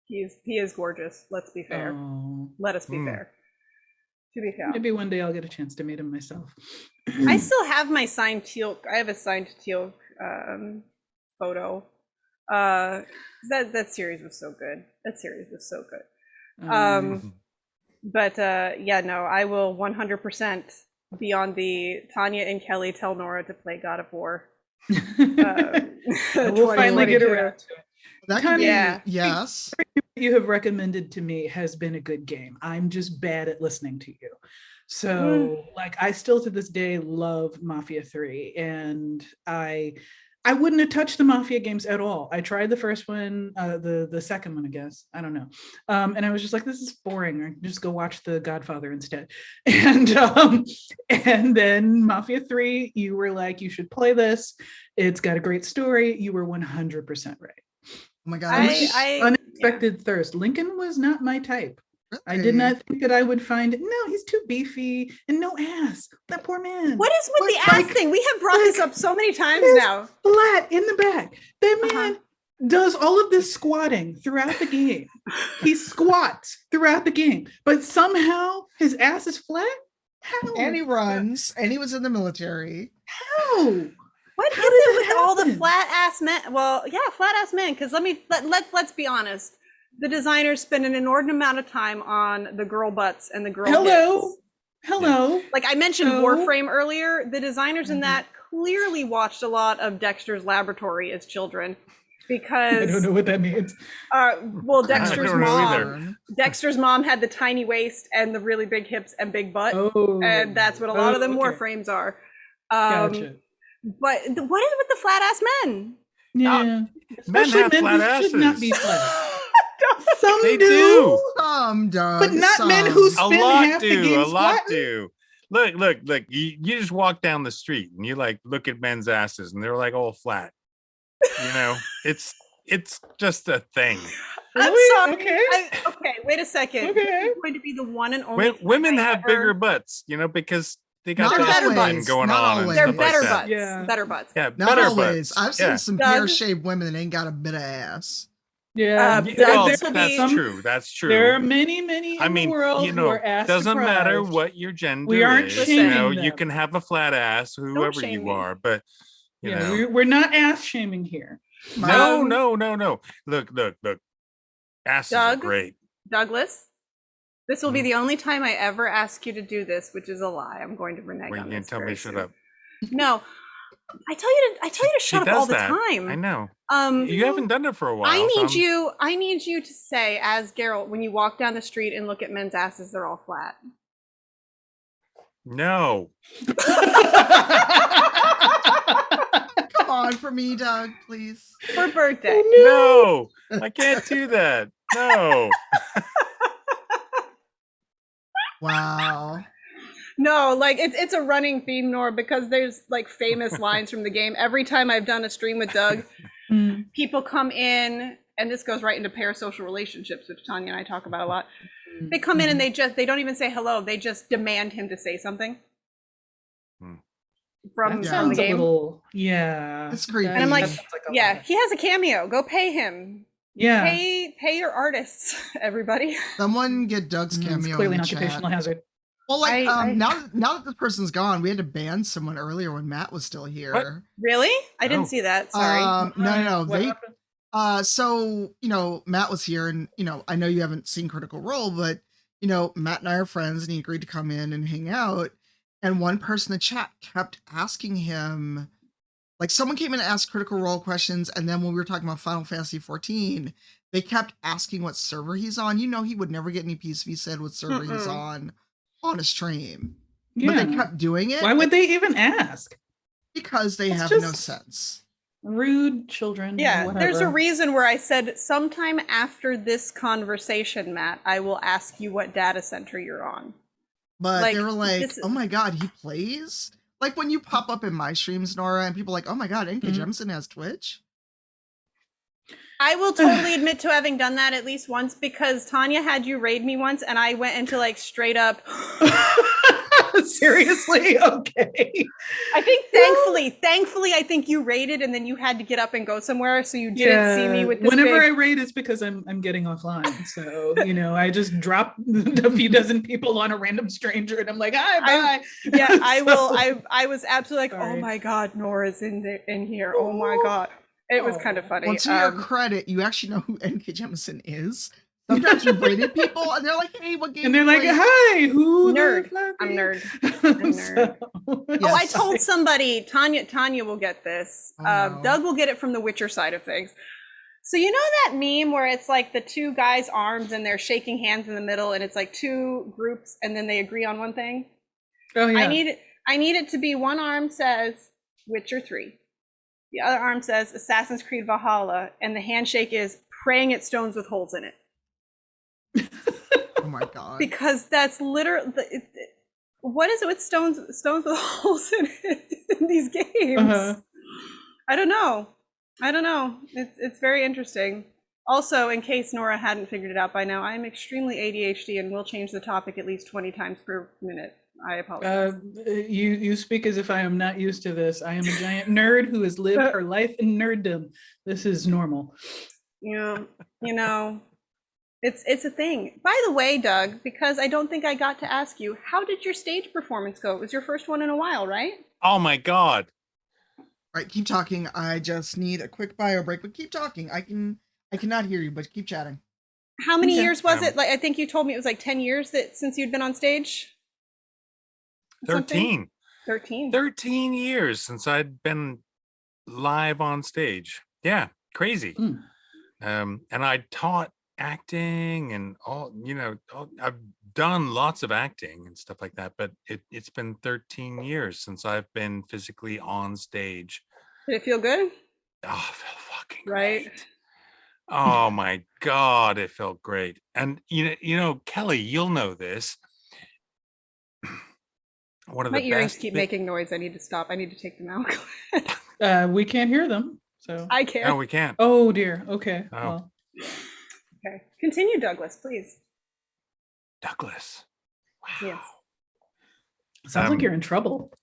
He is gorgeous. Let's be fair. Let us be fair. To be fair. Maybe one day I'll get a chance to meet him myself. I still have my signed Teal'c. I have a signed Teal'c photo. That series was so good. But yeah, no, I will 100% be on the Tanya and Kelly tell Nora to play God of War. We'll finally get around to it. That could be, yes. You have recommended to me has been a good game. I'm just bad at listening to you. So like I still to this day love Mafia 3, and I wouldn't have touched the Mafia games at all. I tried the first one, the second one, I guess. I don't know. And I was just like, this is boring. I just go watch The Godfather instead. And then Mafia 3, you were like, you should play this. It's got a great story. You were 100% right. Oh my God. Unexpected thirst. Lincoln was not my type. Really? I did not think that I would find it. No, he's too beefy and no ass. That poor man. What is with the ass thing? We have brought this up so many times now. Flat in the back. That man does all of this squatting throughout the game. He squats throughout the game, but somehow his ass is flat. How? And he runs, and he was in the military. How? What is it with all the flat ass men? Well, yeah, flat ass men. Because let's be honest. The designers spend an inordinate amount of time on the girl butts and the girl hips. Hello. Like I mentioned Warframe earlier. The designers in that clearly watched a lot of Dexter's Laboratory as children, because I don't know what that means. Well, Dexter's mom had the tiny waist and the really big hips and big butt, and that's what a lot of them Warframes are. Gotcha. But what is it with the flat ass men? Yeah, men have flat asses. Should not be flat. Some do. Some do. But not men who spend half the game a lot do. Look. You just walk down the street and you like look at men's asses and they're like all flat. You know, it's just a thing. I'm sorry. Okay, wait a second. Okay. I'm going to be the one and only. Women have bigger butts, you know, because they got better butts going on. They're better like butts. Yeah. Better butts. Yeah, not better always. butts. I've seen some pear-shaped women that ain't got a bit of ass. Yeah, well, that's true. That's true. There are many in the world who are ass doesn't deprived. matter what your gender we aren't is. shaming them. You can have a flat ass, whoever you are, but you know, we're not ass shaming here. No. Look. Asses are great. Douglas, this will be the only time I ever ask you to do this, which is a lie. I'm going to renege on this. You tell me shut up. No. I tell you to shut up all the time. I know. You haven't done it for a while. I need you to say, as Geralt, when you walk down the street and look at men's asses, they're all flat. No. Come on for me, Doug, please. For birthday. No, I can't do that. No. Wow. No, like it's a running theme, Nora, because there's like famous lines from the game. Every time I've done a stream with Doug, people come in, and this goes right into parasocial relationships, which Tanya and I talk about a lot. They come in and they don't even say hello. They just demand him to say something. From That sounds the game. a little, yeah. It's creepy. And I'm like, yeah, lot. he has a cameo. Go pay him. Yeah. Pay your artists, everybody. Someone get Doug's cameo. It's clearly in an the occupational chat. hazard. Well, like now that this person's gone, we had to ban someone earlier when Matt was still here. What? Really? I didn't see that. Sorry. No. What They happened? so Matt was here, and I know you haven't seen Critical Role, but Matt and I are friends, and he agreed to come in and hang out. And one person in the chat kept asking him, like, someone came in and asked Critical Role questions, and then when we were talking about Final Fantasy 14, they kept asking what server he's on. He would never get any peace if he said what server he's on a stream. Yeah. But they kept doing it. Why would they even ask? Because they have no sense. Rude children. Yeah, whatever. there's a reason where I said sometime after this conversation, Matt, I will ask you what data center you're on. But they were like, oh my God, he plays? Like when you pop up in my streams, Nora, and people are like, oh my God, NK Jemison has Twitch? I will totally admit to having done that at least once, because Tanya had you raid me once, and I went into like straight up. Seriously? Okay. I think thankfully, I think you raided and then you had to get up and go somewhere, so you didn't see me with this. Whenever I raid, it's because I'm getting offline. So I just drop a few dozen people on a random stranger, and I'm like, hi, bye. I was absolutely like, oh my God, Nora's in here. Oh my God. It was kind of funny. Well, to your credit, you actually know who NK Jemison is. Sometimes we've rated people, and they're like, "Hey, what game?" And they're like, "Hi, who?" Nerd. I'm nerd. So, yes. I told somebody. Tanya will get this. Doug will get it from the Witcher side of things. So that meme where it's like the two guys' arms and they're shaking hands in the middle, and it's like two groups, and then they agree on one thing. Oh yeah. I need it to be one arm says Witcher 3. The other arm says Assassin's Creed Valhalla, and the handshake is praying at stones with holes in it. Oh my God. Because that's literally, what is it with stones with holes in it in these games? I don't know. It's very interesting. Also, in case Nora hadn't figured it out by now, I am extremely ADHD and will change the topic at least 20 times per minute. I apologize. You speak as if I am not used to this. I am a giant nerd who has lived her life in nerddom. This is normal. Yeah, it's a thing. By the way, Doug, because I don't think I got to ask you, how did your stage performance go? It was your first one in a while, right? Oh my God. All right, keep talking. I just need a quick bio break, but keep talking. I cannot hear you, but keep chatting. How many years was it? Like, I think you told me it was like 10 years since you'd been on stage. 13. 13. 13 years since I'd been live on stage. Yeah, crazy. And I taught acting and all, I've done lots of acting and stuff like that, but it's been 13 years since I've been physically on stage. Did it feel good? Oh, it felt fucking right. Great. Oh my God, it felt great. And Kelly, you'll know this. One of my the earrings best keep making noise. I need to stop. I need to take them out. We can't hear them, so I can't. No, we can't. Oh dear. Okay. Oh. Well. Okay. Continue, Douglas, please. Douglas. Wow. Yes. Sounds like you're in trouble.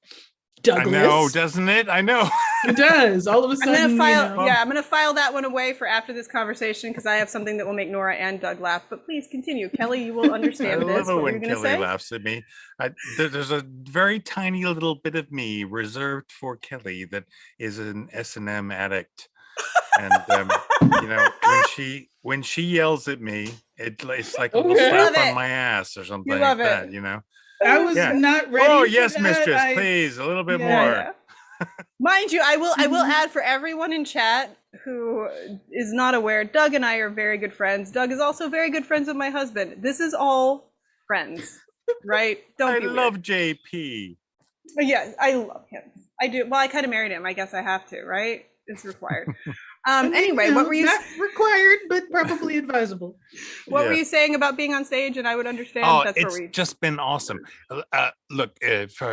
Douglas. I know, doesn't it? I know. It does. All of a sudden. I'm gonna file that one away for after this conversation, because I have something that will make Nora and Doug laugh. But please continue, Kelly. You will understand this. I love it when Kelly laughs at me. There's a very tiny little bit of me reserved for Kelly that is an S&M addict, and when she yells at me, it's like a little slap on my ass or something like that. I was not ready. Oh yes, mistress, please, a little bit more. Yeah. Mind you, I will add for everyone in chat who is not aware, Doug and I are very good friends. Doug is also very good friends with my husband. This is all friends, right? I love JP. Yeah, I love him. I do. Well, I kind of married him. I guess I have to, right? It's required. Anyway, what were you? Not required, but probably advisable. What were you saying about being on stage? And I would understand. Oh, That's it's just been awesome. Look,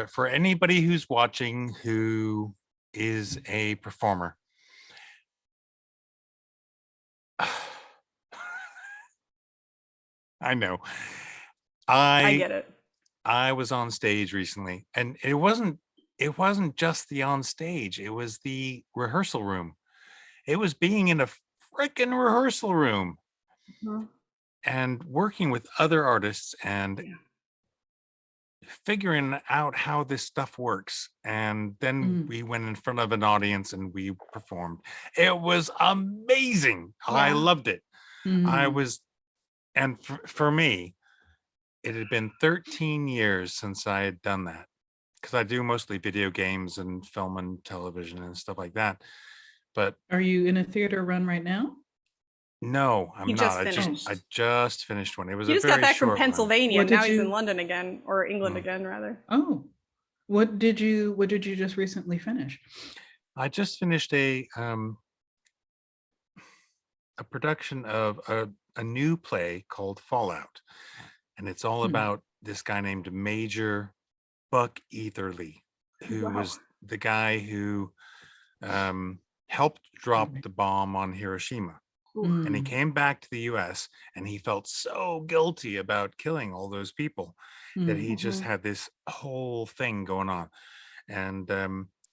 for anybody who's watching who is a performer, I know. I get it. I was on stage recently, and it wasn't just the on stage, it was the rehearsal room. It was being in a freaking rehearsal room and working with other artists and figuring out how this stuff works. And then we went in front of an audience and we performed. It was amazing. I loved it. I was, and for me, it had been 13 years since I had done that, because I do mostly video games and film and television and stuff like that. But are you in a theater run right now? No, I'm not. I just finished one. It was he just got back from Pennsylvania. Now he's in London again, or England again, rather. Oh, what did you just recently finish? I just finished a production of a new play called Fallout, and it's all about this guy named Major Buck Etherly, who was the guy who helped drop the bomb on Hiroshima. And he came back to the US and he felt so guilty about killing all those people that he just had this whole thing going on. And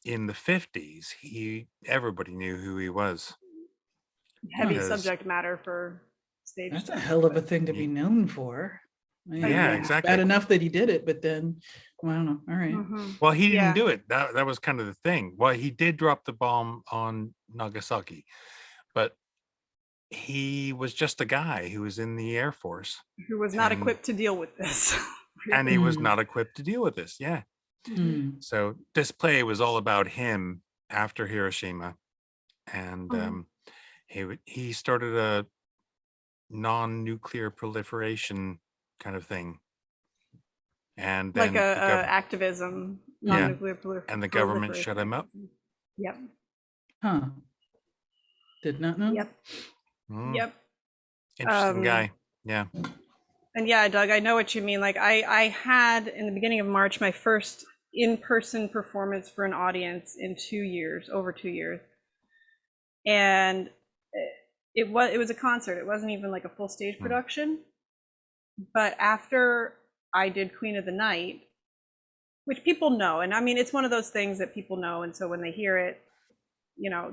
in the 50s, everybody knew who he was. Heavy subject matter for stage. That's a hell of a thing to be known for. Yeah, exactly. Bad enough that he did it, but then, well, I don't know. All right. Well, he didn't do it. That was kind of the thing. Well, he did drop the bomb on Nagasaki, but he was just a guy who was in the Air Force. Who was not equipped to deal with this. And he was not equipped to deal with this. Yeah. So this play was all about him after Hiroshima. And he started a non-nuclear proliferation kind of thing. And then like activism, non-nuclear proliferation. And the government shut him up. Yep. Huh. Did not know. Yep. Yep. Interesting guy. Yeah. And yeah, Doug, I know what you mean. Like I had in the beginning of March my first in-person performance for an audience in 2 years, over 2 years. And it was a concert. It wasn't even like a full stage production. But after I did Queen of the Night, which people know, and I mean, it's one of those things that people know. And so when they hear it,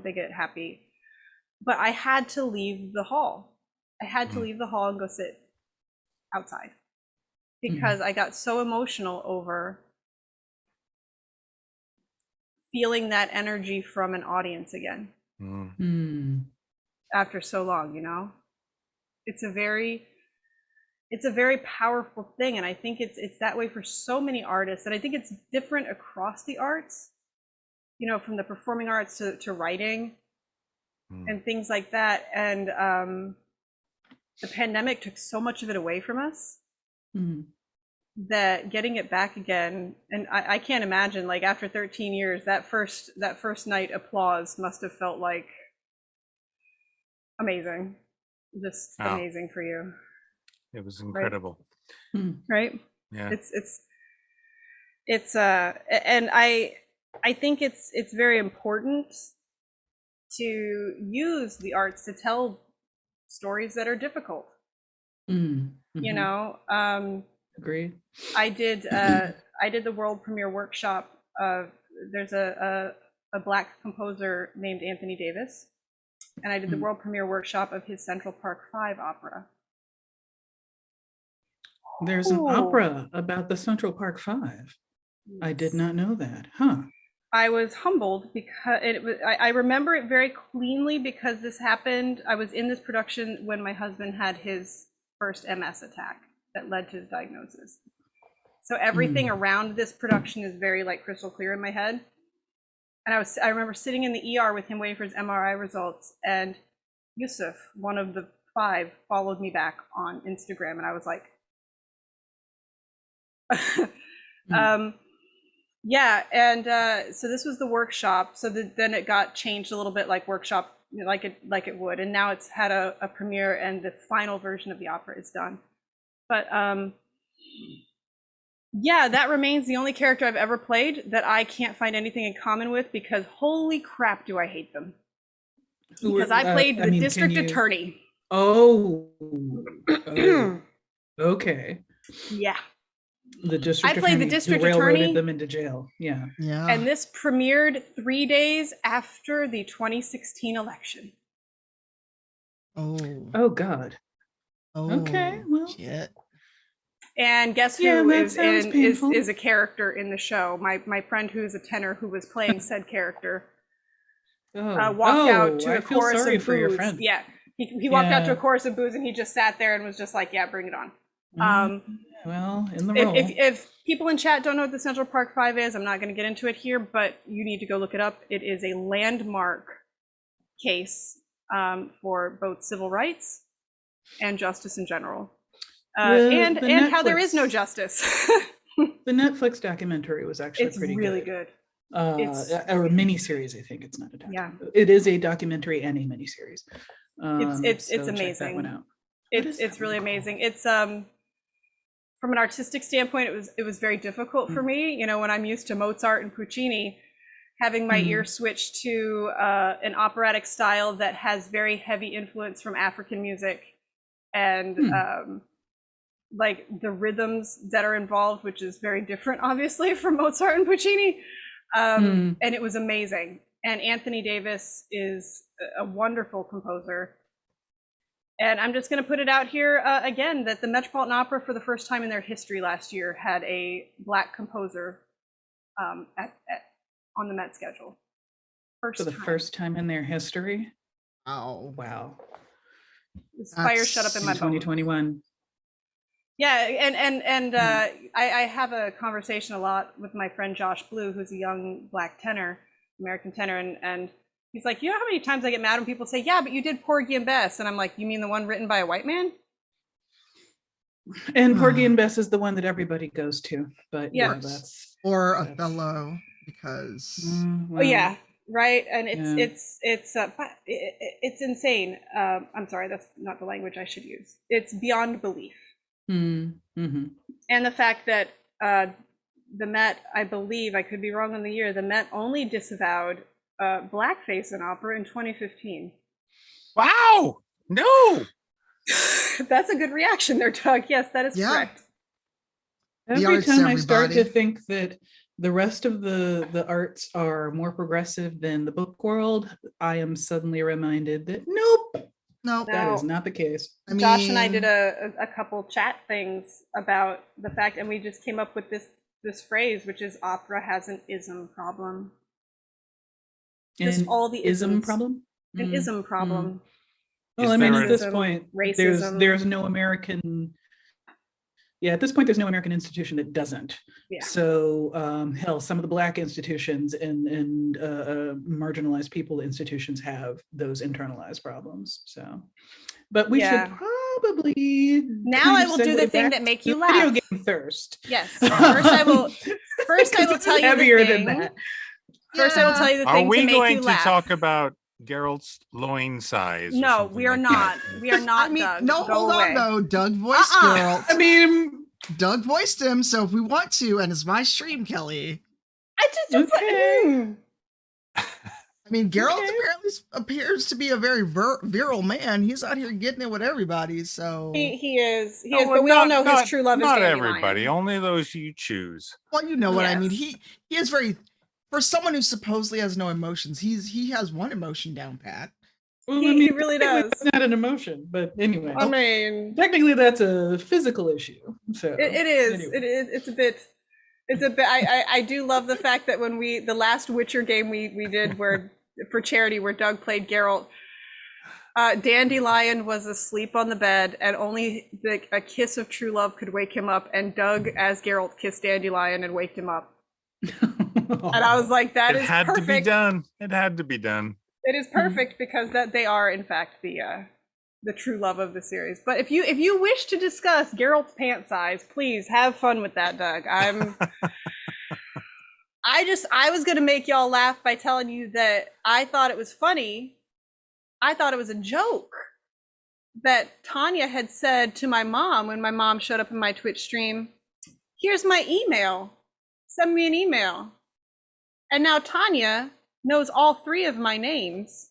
they get happy. But I had to leave the hall. I had to leave the hall and go sit outside because I got so emotional over feeling that energy from an audience again after so long. It's a very powerful thing, and I think it's that way for so many artists, and I think it's different across the arts, from the performing arts to writing and things like that. And the pandemic took so much of it away from us that getting it back again, and I can't imagine, like, after 13 years, that first night applause must have felt like amazing, just amazing for you. It was incredible. Right? Yeah. It's and I think it's very important to use the arts to tell stories that are difficult. Agreed. I did the world premiere workshop of, there's a Black composer named Anthony Davis, and I did the world premiere workshop of his Central Park 5 opera. There's an opera about the Central Park 5. I did not know that. Huh. I was humbled because I remember it very cleanly because this happened. I was in this production when my husband had his first MS attack that led to his diagnosis. So everything around this production is very like crystal clear in my head. And I remember sitting in the ER with him waiting for his MRI results, and Yusuf, one of the 5, followed me back on Instagram, and I was like, yeah. And so this was the workshop. So then it got changed a little bit, like workshop like it would. And now it's had a premiere, and the final version of the opera is done. But yeah, that remains the only character I've ever played that I can't find anything in common with, because holy crap, do I hate them. Because I played the district attorney. Oh. Okay. Yeah. The district I played the attorney district who railroaded attorney. them into jail. Yeah. Yeah. And this premiered 3 days after the 2016 election. Oh. Oh God. Oh. Okay. Well. Shit. And guess who is a character in the show? My friend who's a tenor who was playing said character walked out to a chorus of boos. Yeah, he walked out to a chorus of boos, and he just sat there and was just like, "Yeah, bring it on." Well, in the role. If people in chat don't know what the Central Park Five is, I'm not going to get into it here, but you need to go look it up. It is a landmark case for both civil rights and justice in general. And how there is no justice. The Netflix documentary was actually pretty really good. It's or a miniseries, I think. It's not a documentary. Yeah. It is a documentary and a miniseries. It's so amazing. check that one out. It's really amazing. It's from an artistic standpoint, it was very difficult for me. You know, when I'm used to Mozart and Puccini, having my ear switched to an operatic style that has very heavy influence from African music, and like the rhythms that are involved, which is very different, obviously, from Mozart and Puccini. And it was amazing. And Anthony Davis is a wonderful composer. And I'm just going to put it out here again that the Metropolitan Opera, for the first time in their history last year, had a Black composer on the Met schedule. First time in their history? Oh, wow. This fire shut up in my 2021. Yeah, and I have a conversation a lot with my friend Josh Blue, who's a young Black tenor, American tenor, and he's like, you know how many times I get mad when people say, yeah, but you did Porgy and Bess, and I'm like, you mean the one written by a white man? And Porgy and Bess is the one that everybody goes to, but yeah, that's Othello, because well, yeah, right, and it's insane. I'm sorry, that's not the language I should use. It's beyond belief. Mm-hmm. And the fact that the Met, I believe, I could be wrong on the year, the Met only disavowed blackface in opera in 2015. Wow! No! That's a good reaction there, Doug. Yes, that is correct. Every time I start to think that the rest of the arts are more progressive than the book world, I am suddenly reminded that nope, that is not the case. Josh and I did a couple chat things about the fact, and we just came up with this phrase, which is opera has an ism problem. Just all the ism problem? An ism problem. Well, I mean, at this point, there's no American. Yeah, at this point, there's no American institution that doesn't. Yeah. So, hell, some of the Black institutions and marginalized people institutions have those internalized problems. So, but we should probably now. I will do the thing that make you laugh. Video game thirst. Yes. First, I will tell you heavier the thing. than that. First, I will tell you the thing to make you laugh. Are we going to talk about Geralt's loin size? No, we are not. We are not. I mean, Doug. no, Go hold away. on though. Doug voiced Geralt. I mean, Doug voiced him, so if we want to, and it's my stream, Kelly. I mean, Geralt apparently appears to be a very virile man. He's out here getting it with everybody, so he is. But we all know his true love is not Dandelion. everybody. Only those you choose. Well, you know what I mean. He is very. For someone who supposedly has no emotions, he has one emotion down pat. Well, he really does. It's not an emotion, but anyway. I mean, technically, that's a physical issue. So it is. Anyway. It is. It's a bit. I do love the fact that when the last Witcher game we did where for charity where Doug played Geralt, Dandelion was asleep on the bed, and only a kiss of true love could wake him up. And Doug, as Geralt, kissed Dandelion and waked him up. And I was like, that is perfect. It had to be done. It had to be done. It is perfect because that they are in fact the true love of the series. But if you wish to discuss Geralt's pant size, please have fun with that, Doug. I was gonna make y'all laugh by telling you that I thought it was funny I thought it was a joke that Tanya had said to my mom when my mom showed up in my Twitch stream, here's my email, send me an email. And now Tanya knows all 3 of my names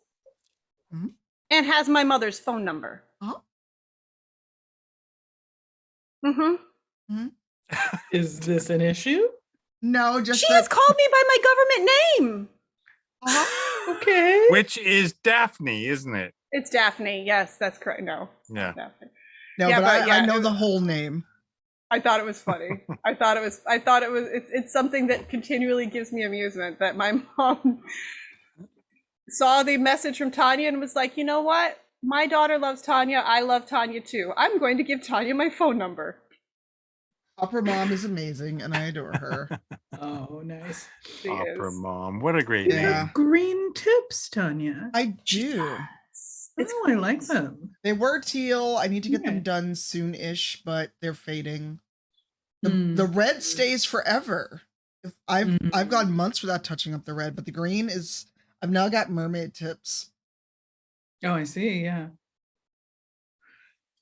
and has my mother's phone number. Is this an issue? No, just she has called me by my government name. Okay. Which is Daphne, isn't it? It's Daphne. Yes, that's correct. No. Yeah. Daphne. No, Yeah, but but I know the whole name. I thought it was funny. It's something that continually gives me amusement that my mom saw the message from Tanya and was like, you know what? My daughter loves Tanya. I love Tanya too. I'm going to give Tanya my phone number. Opera Mom is amazing, and I adore her. Oh, nice. Opera Mom. What a great name. Green tips, Tanya. I do. Oh, I like them. They were teal. I need to get them done soon-ish, but they're fading. The red stays forever. I've gone months without touching up the red, but the green is. I've now got mermaid tips. Oh, I see. Yeah.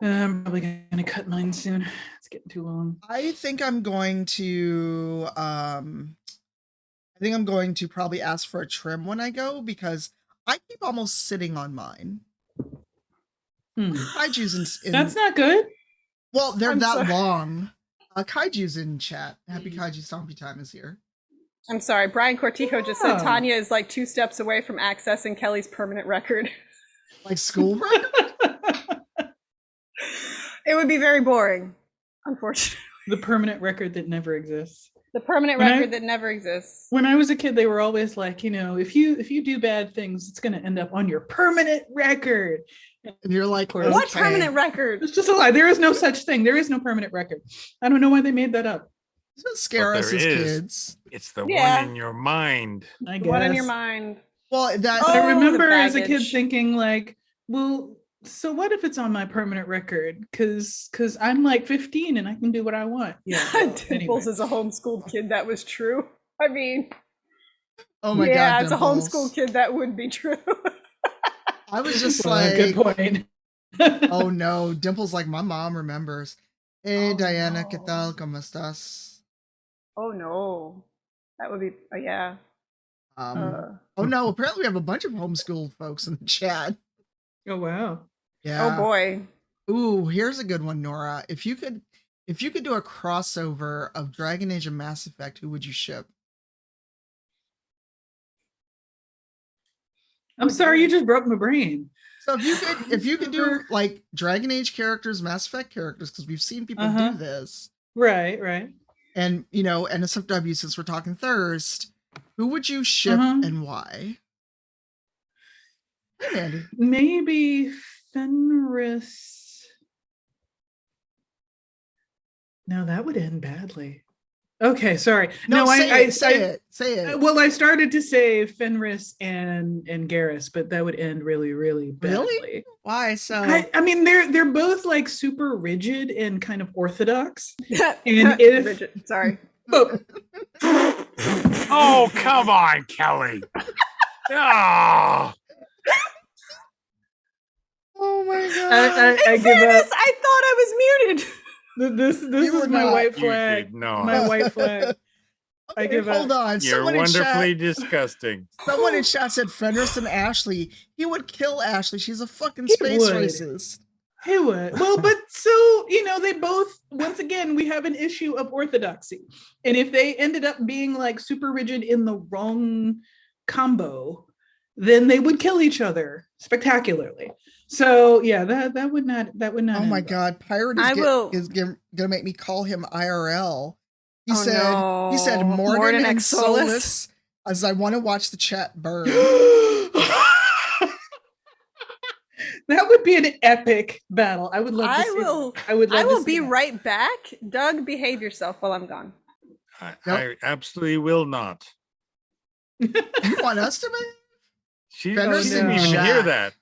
I'm probably gonna cut mine soon. It's getting too long. I think I'm going to. I think I'm going to probably ask for a trim when I go because I keep almost sitting on mine. Kaiju's in. That's not good. Well, they're that long. Kaiju's in chat. Happy Kaiju Stompy Time is here. I'm sorry. Brian Cortijo just said Tanya is like 2 steps away from accessing Kelly's permanent record. Like school record? It would be very boring, unfortunately. The permanent record that never exists. The permanent record that never exists. When I was a kid, they were always like, you know, if you do bad things, it's going to end up on your permanent record. And you're like, what permanent record? It's just a lie. There is no such thing. There is no permanent record. I don't know why they made that up. Doesn't scare us as kids. It's the one in your mind. I guess. The one in your mind. Well, that I remember as a kid thinking like, well, so what if it's on my permanent record? Because I'm like 15 and I can do what I want. Yeah. Well, Dimples is a homeschooled kid. That was true. I mean, oh my God. Yeah, as a Dimples. homeschool kid, that would be true. I was just good point. Oh no, Dimples like my mom remembers. Hey Diana, ¿qué tal? ¿Cómo estás? Oh no, that would be yeah. Oh no, apparently we have a bunch of homeschooled folks in the chat. Oh wow. Yeah. Oh boy. Ooh, here's a good one, Nora. If you could do a crossover of Dragon Age and Mass Effect, who would you ship? I'm sorry, you just broke my brain. So if you could do like Dragon Age characters, Mass Effect characters, because we've seen people do this. Right. And NSFW, since we're talking thirst, who would you ship and why? Hey, Mandy. Maybe Fenris. No, that would end badly. Okay, sorry. No, say it. Well, I started to say Fenris and Garrus, but that would end really, really badly. Really? Why so? I mean, they're both like super rigid and kind of orthodox. And if rigid, sorry. Oh, come on, Kelly. Oh my God. I In give fairness, up. I thought I was muted. This is my white flag. No. My white flag. I give hold up. on. You're wonderfully disgusting. Someone in chat said Fenris and Ashley. He would kill Ashley. She's a fucking space racist. He would. Well, but so, they both, once again, we have an issue of orthodoxy. And if they ended up being like super rigid in the wrong combo, then they would kill each other spectacularly. So yeah, that would not. Oh my God, Pirate is gonna make me call him IRL. He said Morden and Solus, as I want to watch the chat burn. That would be an epic battle. I would love to see that. I will be right back. Doug, behave yourself while I'm gone. I absolutely will not. You want us to behave? She didn't even hear that.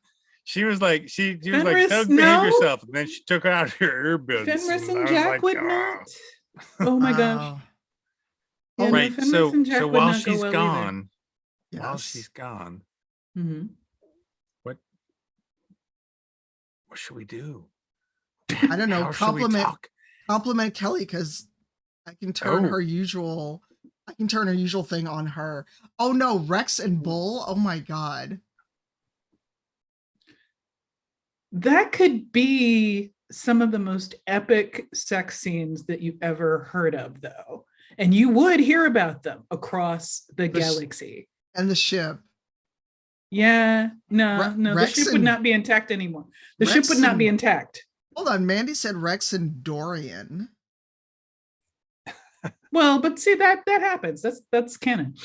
She was like, she was like, Doug, behave yourself. And then she took out her earbuds. Fenris and Jack would not. Oh my gosh. Yeah, right. So while she's gone, what What should we do? I don't know. How should we talk? Compliment Kelly, because I can turn Oh. her usual thing on her. Oh no, Rex and Bull. Oh my god. That could be some of the most epic sex scenes that you've ever heard of, though. And you would hear about them across the galaxy. And the ship. Yeah, no, the Rex ship would and- not be intact anymore. The Rex ship would not be and- intact. Hold on, Mandy said Rex and Dorian. Well, but see, that happens. That's canon.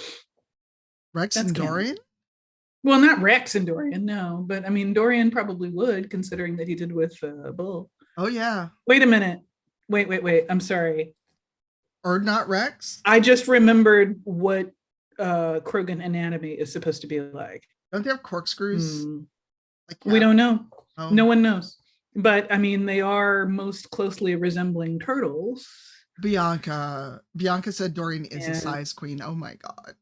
Rex That's and canon. Dorian? Well, not Rex and Dorian, no. But I mean, Dorian probably would, considering that he did with Bull. Oh yeah. Wait a minute. Wait. I'm sorry. Or not Rex? I just remembered what Krogan anatomy is supposed to be like. Don't they have corkscrews? We don't know. Oh. No one knows. But I mean, they are most closely resembling turtles. Bianca said Dorian is a size queen. Oh my god.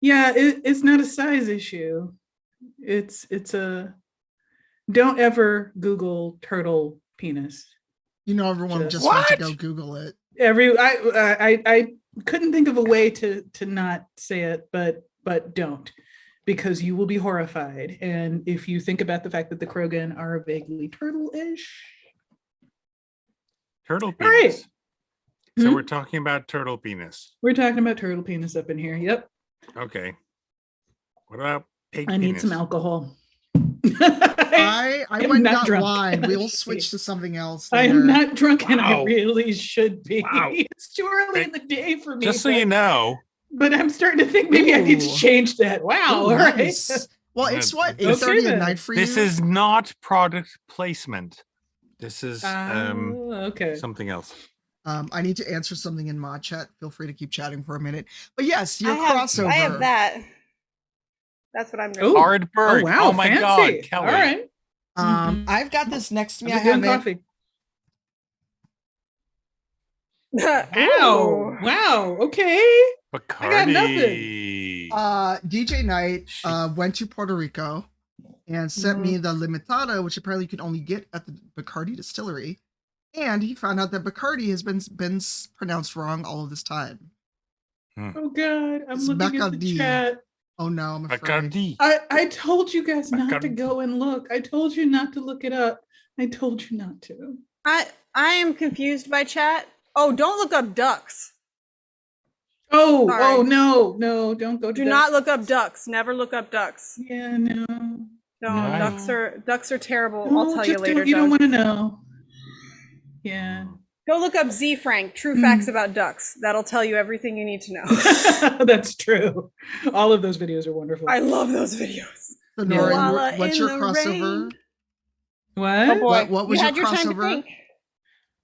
Yeah, it's not a size issue. It's a don't ever Google turtle penis. You know, everyone just wants to go Google it. I couldn't think of a way to not say it, but don't, because you will be horrified. And if you think about the fact that the Krogan are vaguely turtle-ish. Turtle penis. All right. So we're talking about turtle penis. We're talking about turtle penis up in here. Yep. Okay. What about pig I penis? need some alcohol. I am went not got drunk. wine. We'll switch to something else. I am later. not drunk, and I Wow. really should be. Wow. It's too early in the day for me. Just so you know, But I'm starting to think maybe I need to Ooh. change that. Wow. Ooh, All right. nice. Well, it's what, Okay 8:30 then. at night for you? this is not product placement. This is Okay. something else. I need to answer something in mod chat. Feel free to keep chatting for a minute. But yes, your I have, crossover. I have that. That's what I'm going Ooh. to Ardberg. Oh, wow. Oh my God, fancy. Kelly. All right. Mhm. I've got this next to me. I'm I doing have it. coffee. do. Ow. Wow. Okay. got Bacardi. DJ Knight went to Puerto Rico and sent me the Limitada, which apparently you can only get at the Bacardi distillery. And he found out that Bacardi has been pronounced wrong all of this time. Oh God. I'm It's looking at the Bacardi. chat. Oh no, I'm afraid. Bacardi. I told you guys not to Bacardi. go and look. I told you not to look it up. I told you not to. I am confused by chat. Oh, don't look up ducks. Oh, Sorry. oh no, don't go to Do that. not look up ducks. Never look up ducks. Yeah, no. No, Why? ducks are terrible. No, I'll tell you just later. you don't Doug. want to know. Yeah. Go look up Z Frank, true facts about ducks. That'll tell you everything you need to know. That's true. All of those videos are wonderful. I love those videos. So Yeah. Nora, Koala what's in your the crossover? rain. What? Oh boy, What was you your had your time to crossover? think.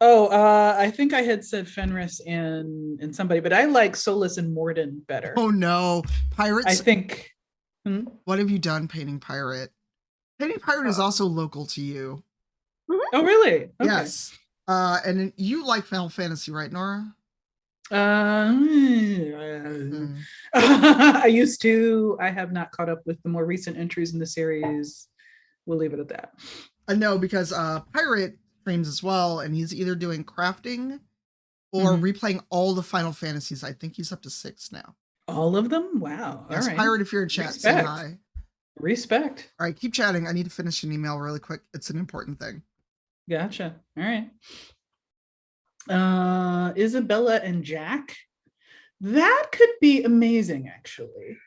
Oh, I think I had said Fenris and somebody, but I like Solus and Morden better. Oh no, pirates. I think. What have you done, Painting Pirate? Painting Pirate is also local to you. Oh, really? Okay. Yes. And then you like Final Fantasy, right, Nora? I used to. I have not caught up with the more recent entries in the series. We'll leave it at that. I know, because Pirate streams as well, and he's either doing crafting or replaying all the Final Fantasies. I think he's up to 6 now. All of them? Wow. Yes, All right. Pirate, if you're in chat, say Respect. hi. Respect. All right, keep chatting. I need to finish an email really quick. It's an important thing. Gotcha. All right. Isabella and Jack. That could be amazing, actually.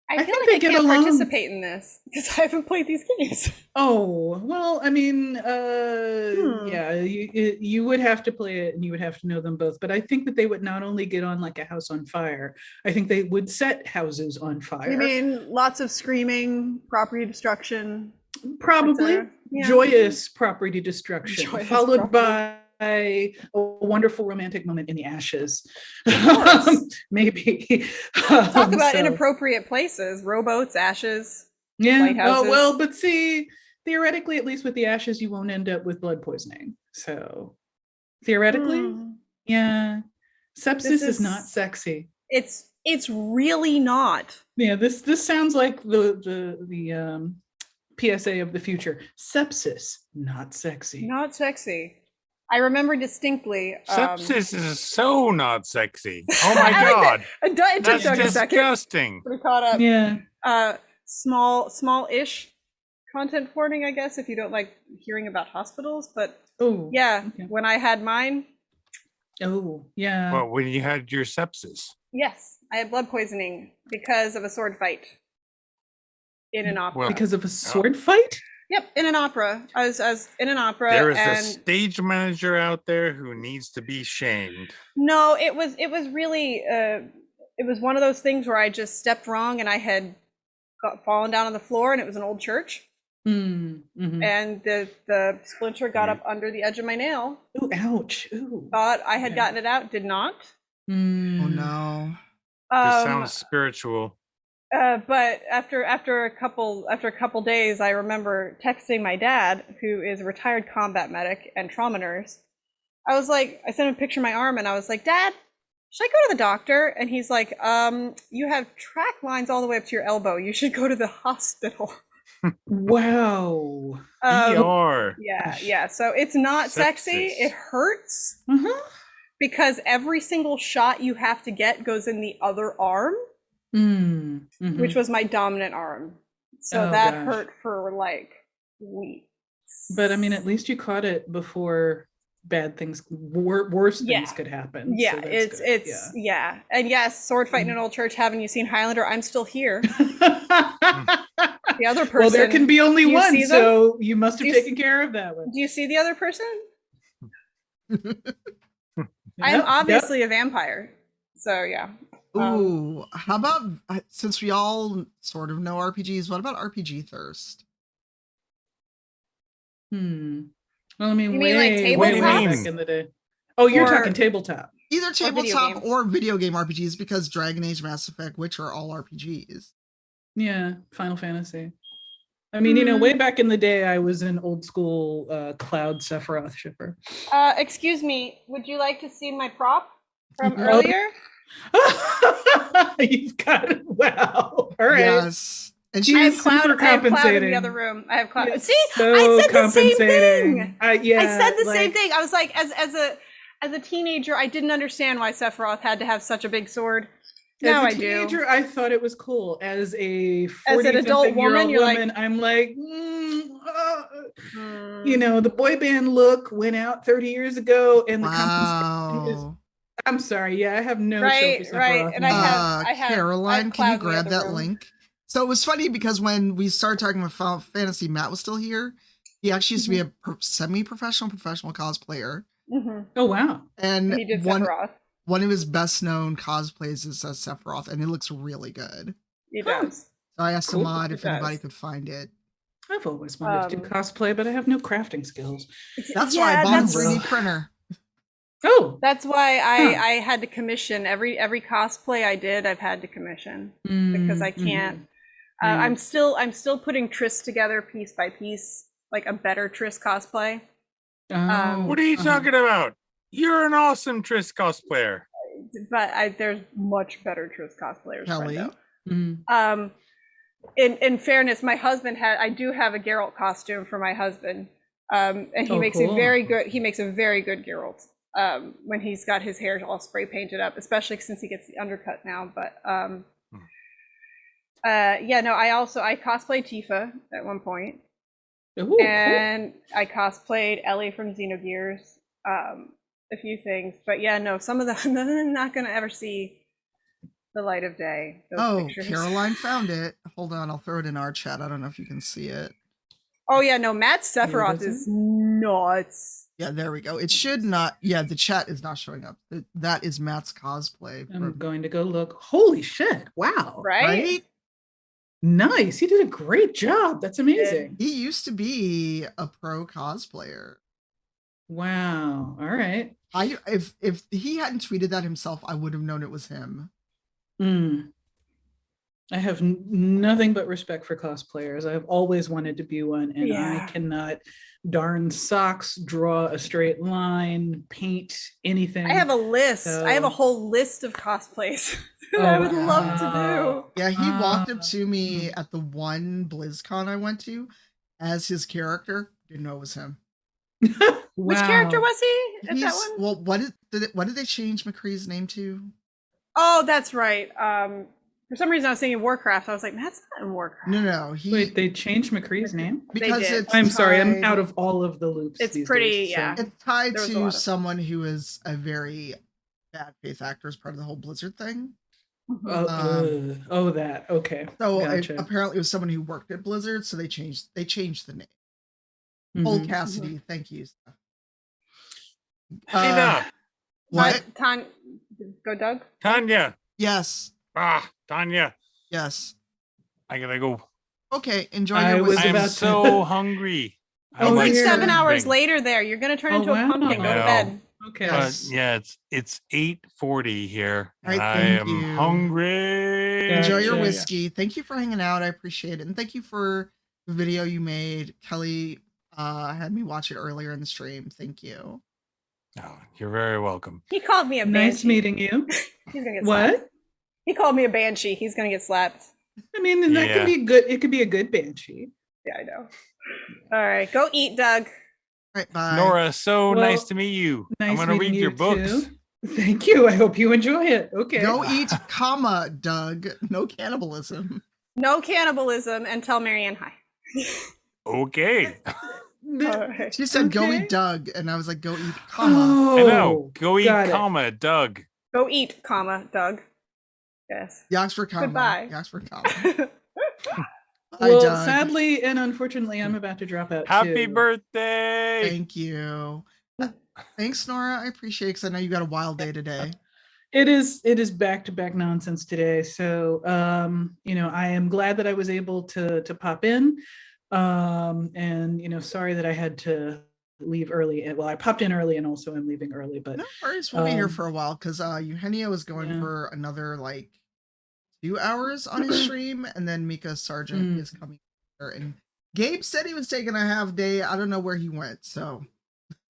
I I feel think like they I get can't along. participate in this because I haven't played these games. Oh, well, I mean, yeah, you would have to play it and you would have to know them both. But I think that they would not only get on like a house on fire, I think they would set houses on fire. You mean lots of screaming, property destruction? Probably etc.? Yeah. joyous property destruction, Joyous followed property. by a wonderful romantic moment in the ashes. course. Maybe. Talk about So, inappropriate places, rowboats, ashes. yeah. lighthouses. Oh, well, but see, theoretically, at least with the ashes, you won't end up with blood poisoning. So theoretically, Hmm. yeah. Sepsis This is not is- sexy. It's really not. Yeah, this sounds like the PSA of the future. Sepsis, not sexy. Not sexy. I remember distinctly. Sepsis is so not sexy. Oh my I like god. that. It took That's Doug a second. disgusting. We caught up. Yeah. Small-ish content warning, I guess, if you don't like hearing about hospitals. But Oh. yeah, Okay. when I had mine, Oh, yeah. Well, when you had your sepsis. yes, I had blood poisoning because of a sword fight in an opera. Well, Because of a sword fight? Yep, in an opera. I was in an opera. there is a and stage manager out there who needs to be shamed. no, it was really it was one of those things where I just stepped wrong and I had fallen down on the floor, and it was an old church. Mm-hmm. And the splinter got up under the edge of my nail. Ooh, ouch. Ooh. Thought I had gotten it out, did not. Mm. Oh no. This sounds spiritual. But after a couple days, I remember texting my dad, who is a retired combat medic and trauma nurse. I sent him a picture of my arm, and I was like, Dad, should I go to the doctor? And he's like, you have track lines all the way up to your elbow. You should go to the hospital. Wow. ER. Yeah. So it's not sexy. Sepsis. It hurts Uh-huh. because every single shot you have to get goes in the other arm, Mm-hmm. which was my dominant arm. So Oh, that gosh. hurt for like weeks. But I mean, at least you caught it before bad things, worse things Yeah. could happen. Yeah, so that's good. it's yeah. And yes, sword fight in an old church. Haven't you seen Highlander? I'm still here. The other person. Well, there can be only do you one, see them? so you must have Do you taken care of that one. Do you see the other person? I'm Yep, obviously a vampire. So yeah. Ooh, how about since we all sort of know RPGs, what about RPG thirst? Well, I mean, You mean, like, way tabletops? back in the day. Oh, you're Or- talking tabletop. Either video tabletop games. or video game RPGs, because Dragon Age, Mass Effect, Witcher are all RPGs. Yeah, Final Fantasy. I mean, way back in the day, I was an old school Cloud Sephiroth shipper. Excuse me, would you like to see my prop from Oh. earlier? You've got it. Wow. All right. Yes. And She's I have she's Cloud. super I have Cloud in compensating. the other room. I have Cloud. Yeah, See, I said the same thing. Yeah, I said the same thing. I was like, as a teenager, I didn't understand why Sephiroth had to have such a big sword. Now I As a do. teenager, I thought it was cool. As a 40, As an adult woman, you're like- I'm like, the boy band look went out 30 years ago, and the compensation is. wow. I'm sorry. Yeah, I have no. Right, show for right, Sephiroth and I now. have Caroline, can Cloud you in the grab other that room. link? So it was funny because when we started talking about Final Fantasy, Matt was still here. He actually used to be a semi-professional, professional cosplayer. Mhm. Oh wow. And He did one Sephiroth. of his best known cosplays is as Sephiroth, and it looks really good. He Huh. does. So I asked Cool. Ahmad if It anybody does. could find it. I've always wanted to do Um, cosplay, but I have no crafting skills. That's why I bought a that's- 3D printer. Oh. That's why Huh. I had to commission every cosplay I did. I've had to commission because I can't. I'm still putting Triss together piece by piece, like a better Triss cosplay. What are you talking about? You're an awesome Triss cosplayer. But there's much better Triss cosplayers. Kelly? Brendo. In fairness, my husband I do have a Geralt costume for my husband, and he Oh, makes cool. a very good. He makes a very good Geralt when he's got his hair all spray painted up, especially since he gets the undercut now. But I cosplayed Tifa at one point. Ooh, And I cosplayed Ellie from Xenogears, a few things, but yeah, no, some of them I'm not gonna ever see the light of day. Those pictures. Caroline found it. Hold on, I'll throw it in our chat. I don't know if you can see it. Oh yeah, no, Matt's Sephiroth Yeah, is nuts. Yeah, there we go. It should not. Yeah, the chat is not showing up. That is Matt's cosplay. I'm going to go look. Holy shit. Wow. Right? Nice. You did a great job. That's amazing. He used to be a pro cosplayer. Wow. All right. If he hadn't tweeted that himself, I would have known it was him. I have nothing but respect for cosplayers. I've always wanted to be one, and Yeah. I cannot darn socks, draw a straight line, paint anything. I have a list. So- I have a whole list of cosplays that I would love to do. Yeah, he walked up to me at the one BlizzCon I went to, as his character. Didn't know it was him. Which character was he at that He's one? well. What did they change McCree's name to? Oh, that's right. For some reason, I was thinking Warcraft. I was like, that's not in Warcraft. No. Wait, they changed McCree's name? Because did. it's I'm sorry, I'm tied- out of all of the loops. It's these pretty, days, so- yeah. It's tied There was a to lot of- someone who is a very bad faith actor as part of the whole Blizzard thing. That okay. So Gotcha. apparently it was someone who worked at Blizzard, so they changed the name. Old Cassidy, thank you. What? Go, Doug. Tanya. Yes. Tanya. Yes. I gotta go. Okay, enjoy I your was whiskey. about I'm to- so hungry. It's like here. 7 hours later there. You're going to turn into a pumpkin. Go to No. bed. Okay. Yes. Yeah, it's 8:40 here. All right, I thank am you. hungry. Enjoy your Gotcha. whiskey. Thank you for hanging out. I appreciate it. And thank you for the video you made. Kelly had me watch it earlier in the stream. Thank you. Oh, you're very welcome. He called me a banshee. Nice meeting you. He's gonna get slapped. What? He called me a banshee. He's going to get slapped. I mean, that could be good. It could be a good banshee. Yeah, I know. All right, go eat, Doug. All right, bye. Nora, so Well, nice to meet you. I'm Nice gonna meeting read your you books. too. Thank you. I hope you enjoy it. Okay. Go eat, Doug. No cannibalism. No cannibalism, and tell Marianne hi. Okay. All right. She said, "Go Okay. eat, Doug," and I was like, "Go eat, Oh, I know. Go eat, got it. Doug. Go eat, Doug. Yes. The Oxford comma. Goodbye. The Oxford comma. Bye, Well, Doug. sadly and unfortunately, I'm about to drop out. Happy too. birthday. Thank you. Thanks, Nora. I appreciate it because I know you got a wild day today. It is back-to-back nonsense today. So I am glad that I was able to pop in. And sorry that I had to leave early. Well, I popped in early and also I'm leaving early, but No worries. We'll be here for a while because Eugenio is going for another 2 hours on his stream, and then Mika Sargent is coming here. And Gabe said he was taking a half day. I don't know where he went. So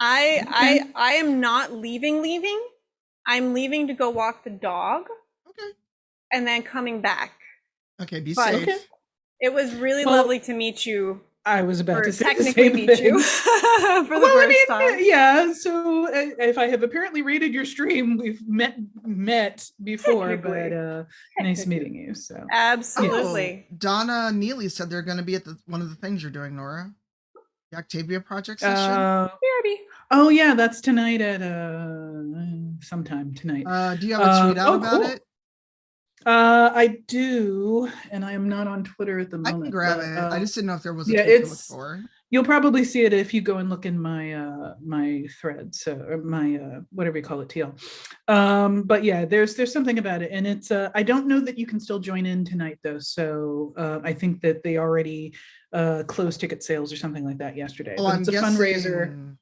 I am not leaving. I'm leaving to go walk the dog. Okay. And then coming back. Okay, be But safe. It was really lovely to meet you. I was about to say the technically same meet thing. you for the first time. Yeah. So if I have apparently rated your stream, we've met before, but nice meeting you. So absolutely. Oh, Donna Neely said they're going to be at one of the things you're doing, Nora. The Octavia Project session. Oh yeah, that's tonight at sometime tonight. Do you have a tweet out about it? I do, and I am not on Twitter at the moment. I can grab it. I just didn't know if there was a tweet to look for. You'll probably see it if you go and look in my my threads, or my whatever you call it, TL. But yeah, there's something about it, and it's I don't know that you can still join in tonight though. So I think that they already closed ticket sales or something like that yesterday. Oh, but it's a fundraiser.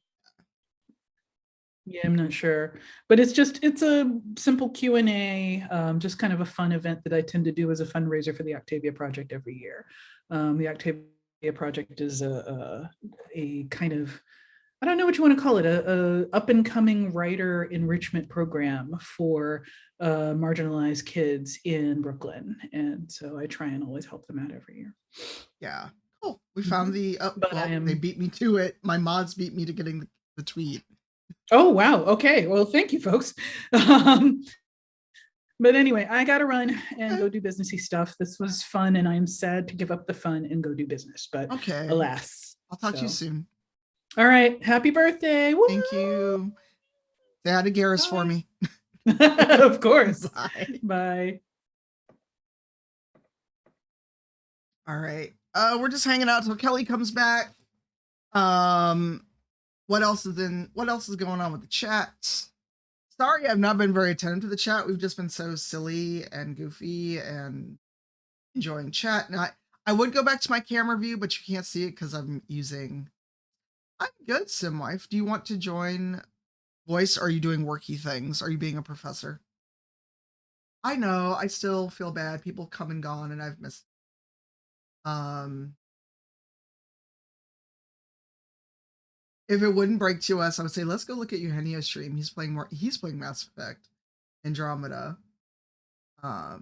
Yeah, I'm not sure, but it's a simple Q&A, just kind of a fun event that I tend to do as a fundraiser for the Octavia Project every year. The Octavia Project is a kind of, I don't know what you want to call it, a up and coming writer enrichment program for marginalized kids in Brooklyn, and so I try and always help them out every year. Yeah, cool. We found the. But they beat me to it. My mods beat me to getting the tweet. Oh, wow. Okay. Well, thank you, folks. But anyway, I got to run and go do businessy stuff. This was fun, and I'm sad to give up the fun and go do business. But okay, alas. I'll talk to you soon. All right. Happy birthday. Woo! Thank you. Say hi to Garrus for me. Of course. Bye. Bye. All right. We're just hanging out till Kelly comes back. What else is going on with the chat? Sorry, I've not been very attentive to the chat. We've just been so silly and goofy and enjoying chat. Now, I would go back to my camera view, but you can't see it because I'm good, Simwife. Do you want to join voice? Or are you doing worky things? Are you being a professor? I know, I still feel bad. People come and gone and I've missed. If it wouldn't break to us, I would say, let's go look at Eugenio's stream. He's playing Mass Effect Andromeda. I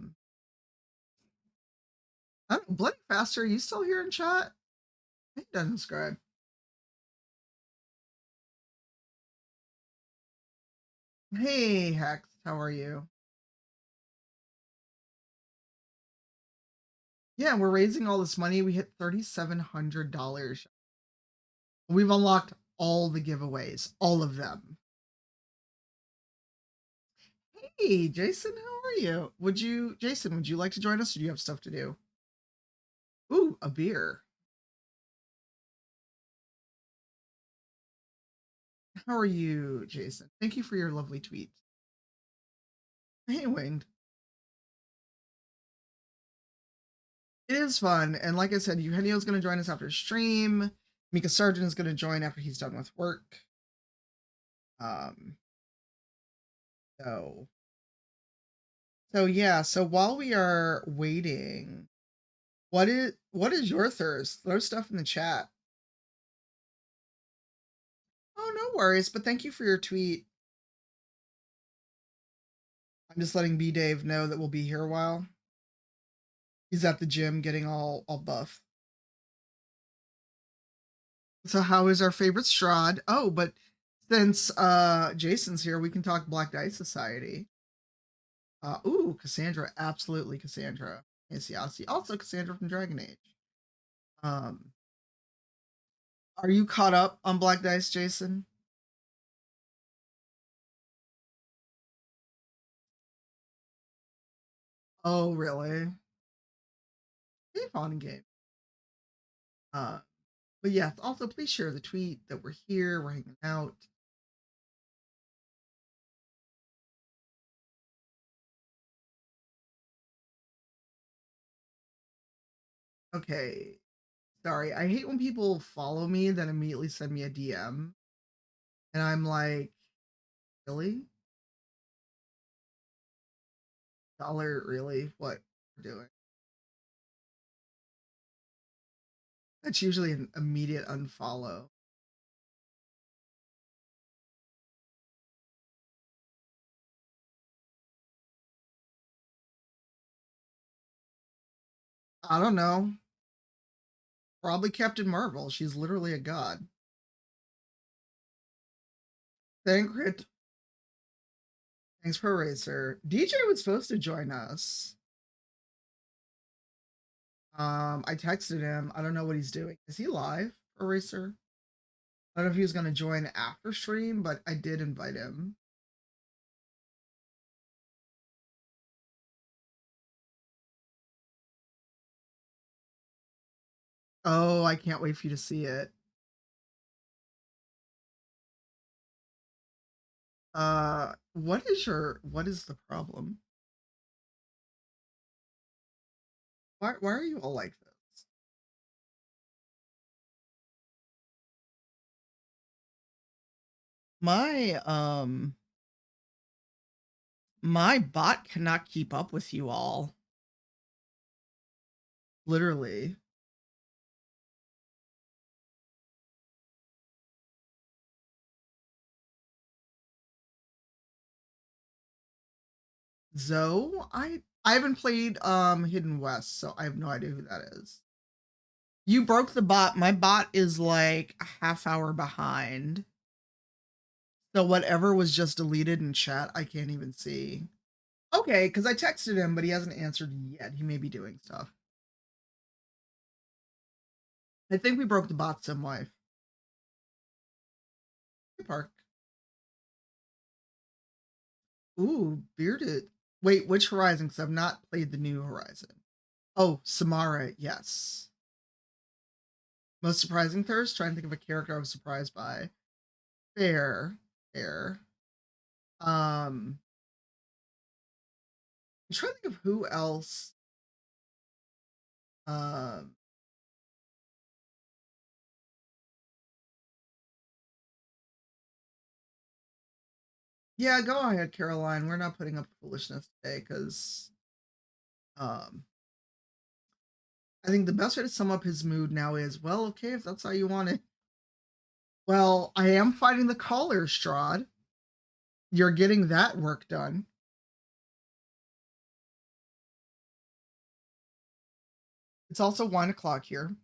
don't know, Bloody Faster, are you still here in chat? It doesn't describe. Hey, Hex, how are you? Yeah, we're raising all this money. We hit $3,700. We've unlocked all the giveaways, all of them. Hey, Jason, how are you? Jason, would you like to join us or do you have stuff to do? Ooh, a beer. How are you, Jason? Thank you for your lovely tweet. Hey, Winged. It is fun. And like I said, Eugenio's going to join us after stream. Mika Sargent is going to join after he's done with work. Um, so yeah. So while we are waiting, what is your thirst? Throw stuff in the chat. Oh, no worries. But thank you for your tweet. I'm just letting B Dave know that we'll be here a while. He's at the gym getting all buff. So how is our favorite Strahd? Oh, but since Jason's here, we can talk Black Dice Society. Ooh, Cassandra, absolutely Cassandra. Yes, also Cassandra from Dragon Age. Are you caught up on Black Dice, Jason? Oh, really? Hey, fun game. But yeah, also please share the tweet that we're here, we're hanging out. Okay. Sorry, I hate when people follow me then immediately send me a DM. And I'm like, really? Dollar, really? What we're doing? That's usually an immediate unfollow. I don't know. Probably Captain Marvel. She's literally a god. Thankrit. Thanks for Racer. DJ was supposed to join us. I texted him. I don't know what he's doing. Is he live, Eraser? I don't know if he was going to join after stream, but I did invite him. Oh, I can't wait for you to see it. What is the problem? Why are you all like this? My my bot cannot keep up with you all. Literally. Zoe, I haven't played Hidden West, so I have no idea who that is. You broke the bot. My bot is like a half hour behind. So whatever was just deleted in chat, I can't even see. Okay, because I texted him, but he hasn't answered yet. He may be doing stuff. I think we broke the bot some way. Hey, Park. Ooh, bearded. Wait, which Horizon? Because I've not played the new Horizon. Oh, Samara, yes. Most surprising thirst? Trying to think of a character I was surprised by. Fair. I'm trying to think of who else. Yeah, go ahead, Caroline. We're not putting up foolishness today because I think the best way to sum up his mood now is, well, okay, if that's how you want it. Well, I am fighting the caller, Strahd. You're getting that work done. It's also 1 o'clock here.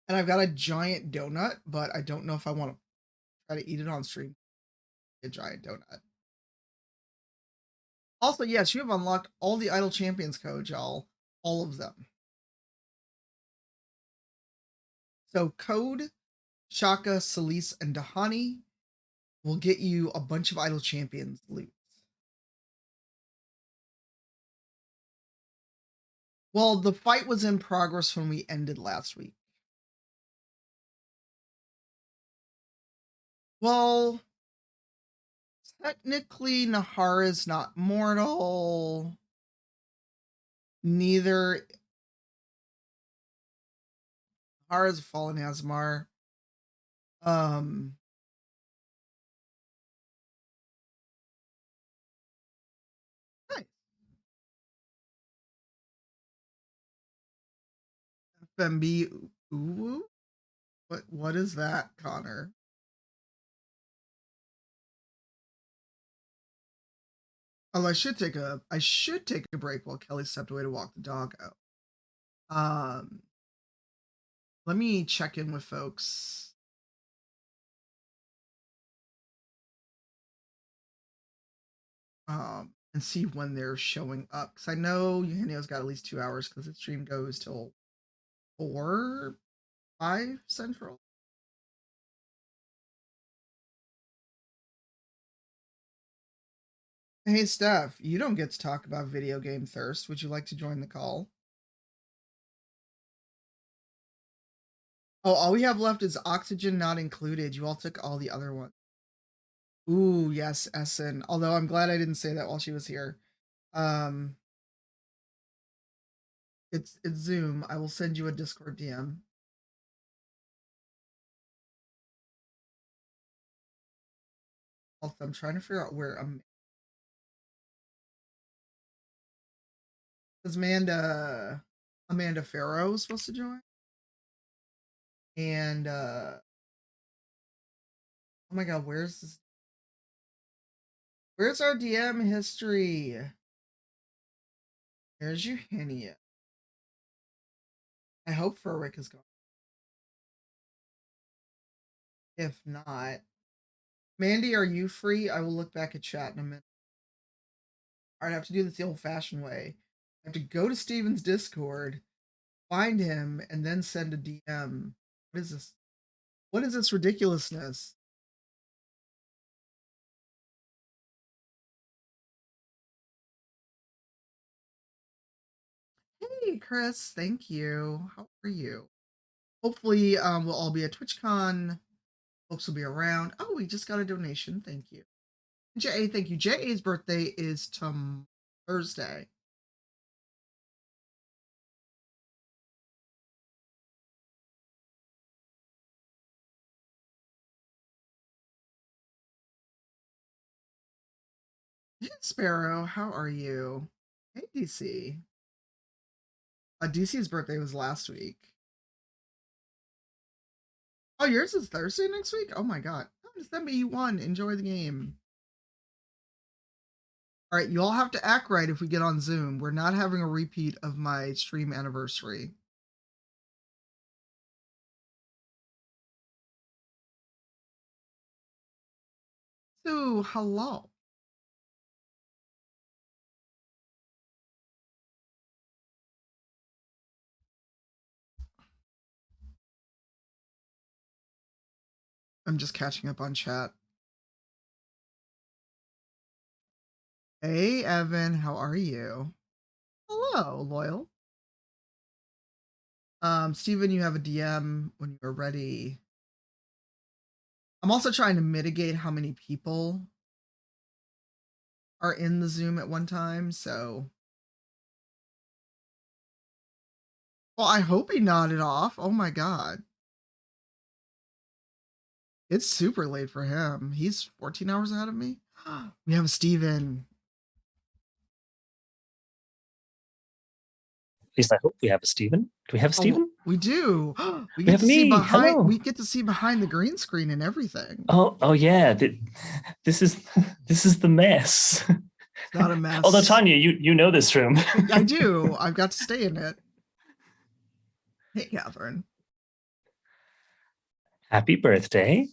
And I've got a giant donut, but I don't know if I want to try to eat it on stream. A giant donut. Also, yes, you have unlocked all the Idle Champions codes, y'all. All of them. So code Shaka, Celise, and Dahani will get you a bunch of Idle Champions loot. Well, the fight was in progress when we ended last week. Well, technically, Nahara's not mortal. Neither. Nahara's a fallen Asmar. Nice. FMB Uwu? What is that, Connor? Oh, I should take a break while Kelly stepped away to walk the dog out. Let me check in with folks. And see when they're showing up. Because I know Eugenio's got at least 2 hours because the stream goes till 4, 5 Central. Hey, Steph, you don't get to talk about video game thirst. Would you like to join the call? Oh, all we have left is oxygen not included. You all took all the other ones. Ooh, yes, Essen. Although I'm glad I didn't say that while she was here. It's Zoom. I will send you a Discord DM. Also, I'm trying to figure out where is Amanda Farrow is supposed to join. And oh my god, where's our DM history? There's Eugenia. I hope Furwick is gone. If not, Mandy, are you free? I will look back at chat in a minute. All right, I have to do this the old-fashioned way. I have to go to Steven's Discord, find him, and then send a DM. What is this? What is this ridiculousness? Hey, Chris, thank you. How are you? Hopefully, we'll all be at TwitchCon. Folks will be around. Oh, we just got a donation. Thank you. J.A., thank you. J.A.'s birthday is Thursday. Hey, Sparrow, how are you? Hey, DC. DC's birthday was last week. Oh, yours is Thursday next week? Oh my god. Oh, December, you won. Enjoy the game. All right, you all have to act right if we get on Zoom. We're not having a repeat of my stream anniversary. So, hello. I'm just catching up on chat. Hey, Evan, how are you? Hello, Loyal. Steven, you have a DM when you're ready. I'm also trying to mitigate how many people are in the Zoom at one time, so. Well, I hope he nodded off. Oh my god. It's super late for him. He's 14 hours ahead of me. We have Steven. At least I hope we have a Steven. Do we have a Steven? Oh, we do. We have to see me. behind. Hello. We get to see behind the green screen and everything. Oh yeah. This is the mess. It's not a mess. Although Tanya, you know this room. I do. I've got to stay in it. Hey, Catherine. Happy birthday.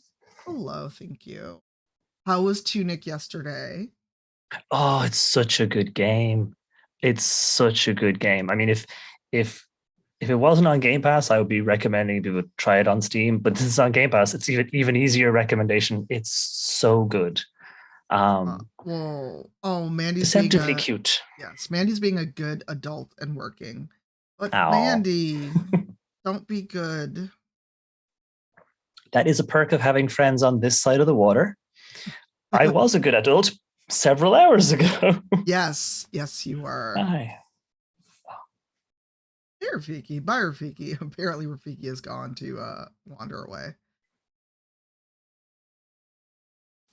Hello, thank you. How was Tunic yesterday? Oh, it's such a good game. It's such a good game. I mean, if it wasn't on Game Pass, I would be recommending people try it on Steam. But since it's on Game Pass, it's even easier recommendation. It's so good. Mandy's Deceptively cute. Yes, Mandy's being a good adult and working. But Ow. Mandy, don't be good. That is a perk of having friends on this side of the water. I was a good adult several hours ago. Yes, you were. Hi. Hey, Rafiki. Bye, Rafiki. Apparently, Rafiki has gone to wander away.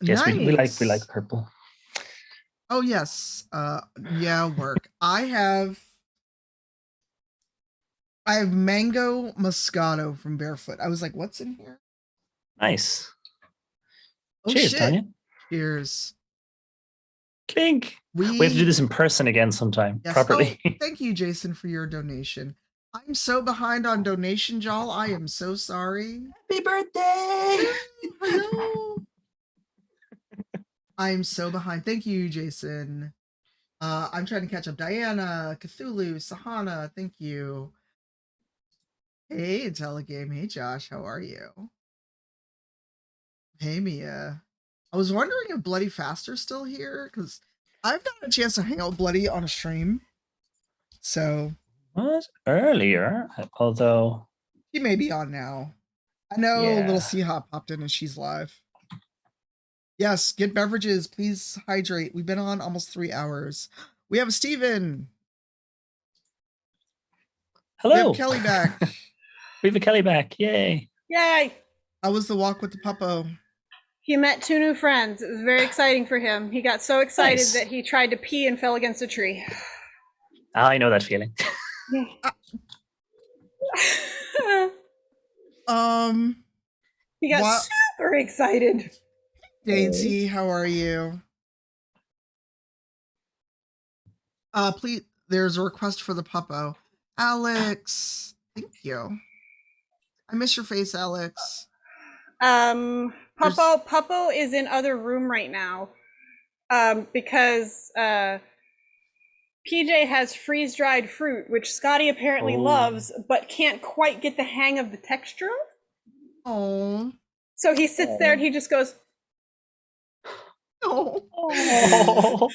Yes, nice. we like purple. Oh yes. Yeah, work. I have mango Moscato from Barefoot. I was like, what's in here? Nice. Oh, cheers, shit. Tanya. Cheers. Clink. We have to do this in person again sometime, yes. properly. Oh, thank you, Jason, for your donation. I'm so behind on donation, y'all. I am so sorry. Happy birthday! Hello. I'm so behind. Thank you, Jason. I'm trying to catch up. Diana, Cthulhu, Sahana, thank you. Hey, Telegame. Hey, Josh. How are you? Hey, Mia. I was wondering if Bloody Faster's still here, because I've got a chance to hang out with Bloody on a stream. So. Was earlier, although. He may be on now. I know Little Seahop popped in and she's live. Yes, get beverages. Please hydrate. We've been on almost 3 hours. We have a Steven. Hello. We have Kelly back. We have a Kelly back. Yay. Yay. How was the walk with the puppo? He met 2 new friends. It was very exciting for him. He got so excited that he tried to pee and fell against a tree. I know that feeling. He got super excited. Daisy, how are you? Please, there's a request for the puppo. Alex, thank you. I miss your face, Alex. Puppo is in other room right now. Because PJ has freeze-dried fruit, which Scotty apparently loves, but can't quite get the hang of the texture of. Oh. So he sits there and he just goes, oh.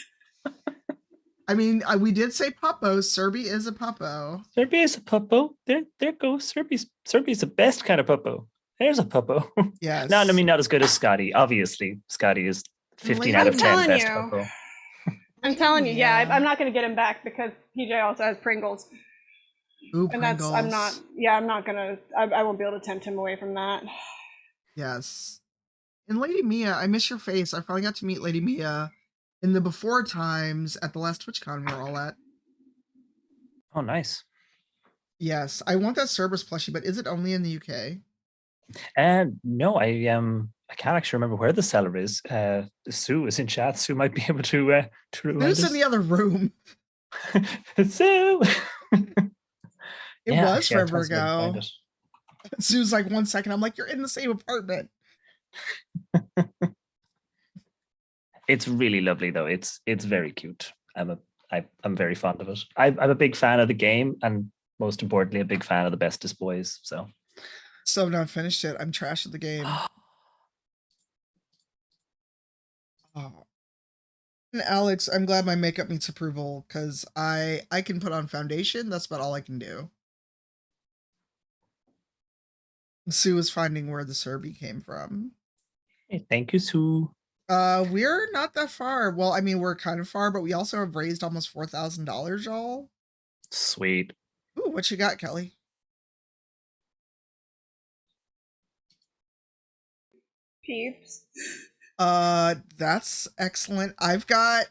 I mean, we did say puppo. Serby is a puppo. Serby is a puppo. There goes Serby's the best kind of puppo. There's a puppo. Yes. Not as good as Scotty. Obviously, Scotty is 15 out of 10 best puppo. I'm telling you, I'm not going to get him back because PJ also has Pringles. Ooh, and Pringles. I'm not going to, I won't be able to tempt him away from that. Yes. And Lady Mia, I miss your face. I finally got to meet Lady Mia in the before times at the last TwitchCon we were all at. Oh, nice. Yes. I want that Cerberus plushie, but is it only in the UK? No, I can't actually remember where the seller is. Sue is in chat. Sue might be able to remind us. Who's in the other room? Sue. It was forever ago. Sue's like 1 second. I'm like, you're in the same apartment. It's really lovely though. It's very cute. I'm very fond of it. I'm a big fan of the game, and most importantly, a big fan of the Bestest Boys. So I've not finished it. I'm trash at the game. Oh. And Alex, I'm glad my makeup meets approval because I can put on foundation. That's about all I can do. Sue is finding where the Serby came from. Hey, thank you, Sue. We're not that far. Well, I mean, we're kind of far, but we also have raised almost $4,000, y'all. Sweet. Ooh, what you got, Kelly? Peeps. That's excellent. I've got,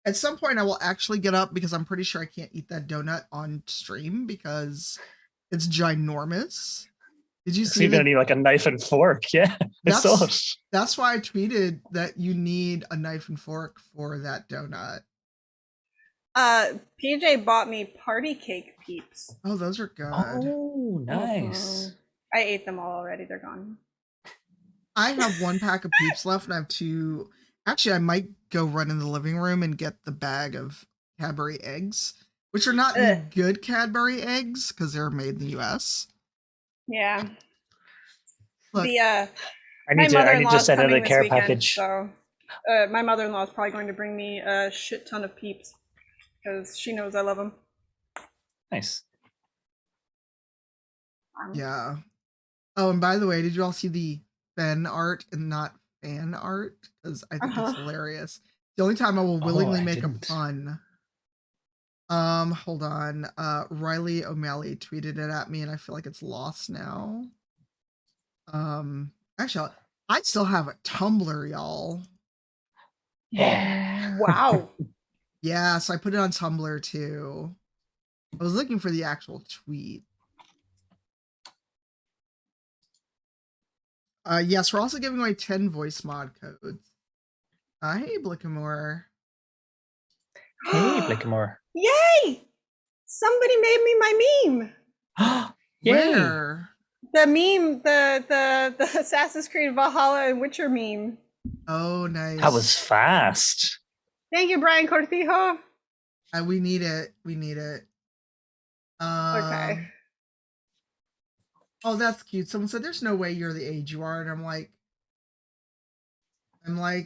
at some point I will actually get up because I'm pretty sure I can't eat that donut on stream because it's ginormous. Did you see? You're gonna need like a knife and fork. Yeah, I saw it. That's why I tweeted that you need a knife and fork for that donut. PJ bought me party cake peeps. Oh, those are good. Oh, nice. I ate them all already. They're gone. I have 1 pack of Peeps left, and I have 2. Actually, I might go run in the living room and get the bag of Cadbury eggs, which are not any good Cadbury eggs because they're made in the U.S. Yeah. Look, The I my need to mother-in-law is send out coming a this care weekend, package. so my mother-in-law is probably going to bring me a shit ton of Peeps because she knows I love them. Nice. yeah. Oh, and by the way, did you all see the fan art and not fan art? Because I think it's hilarious. The only time I will willingly make a pun. Hold on. Riley O'Malley tweeted it at me, and I feel like it's lost now. Actually, I still have a Tumblr, y'all. Yeah. Wow. Yeah, so I put it on Tumblr too. I was looking for the actual tweet. Yes, we're also giving away 10 voice mod codes. Hey, Blickamore. Hey, Blickamore. Yay! Somebody made me my meme. Yay. Where? The meme, the Assassin's Creed Valhalla and Witcher meme. Oh, nice. That was fast. Thank you, Brian Cortijo. We need it. We need it. Okay. Oh, that's cute. Someone said, "There's no way you're the age you are," and I'm like,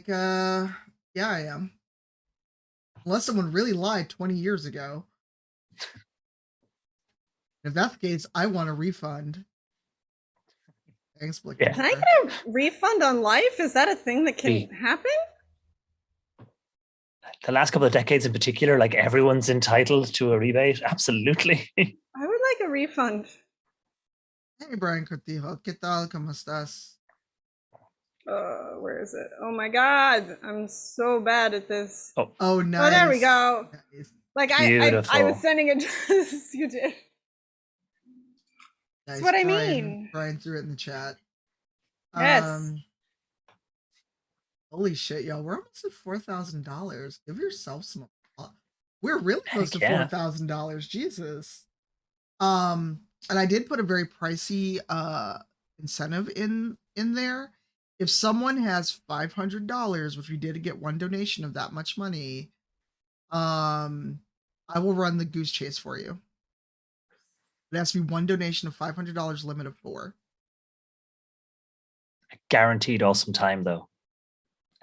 yeah, I am. Unless someone really lied 20 years ago. If that's the case, I want a refund. Thanks, Blick. Yeah. Can I get a refund on life? Is that a thing that can happen? The last couple of decades in particular, like everyone's entitled to a rebate. Absolutely. I would like a refund. Hey, Brian Cortijo. ¿Qué tal? ¿Cómo estás? Where is it? Oh my god, I'm so bad at this. Oh, nice. Oh, there we go. Nice. Like I was sending it just you did. Nice. That's what I mean. Brian threw it in the chat. Yes. Holy shit, y'all. We're almost at $4,000. Give yourself some. We're really close to $4,000. Jesus. And I did put a very pricey incentive in there. If someone has $500, which we did get one donation of that much money, I will run the goose chase for you. It has to be one donation of $500, limit of 4. A guaranteed awesome time, though.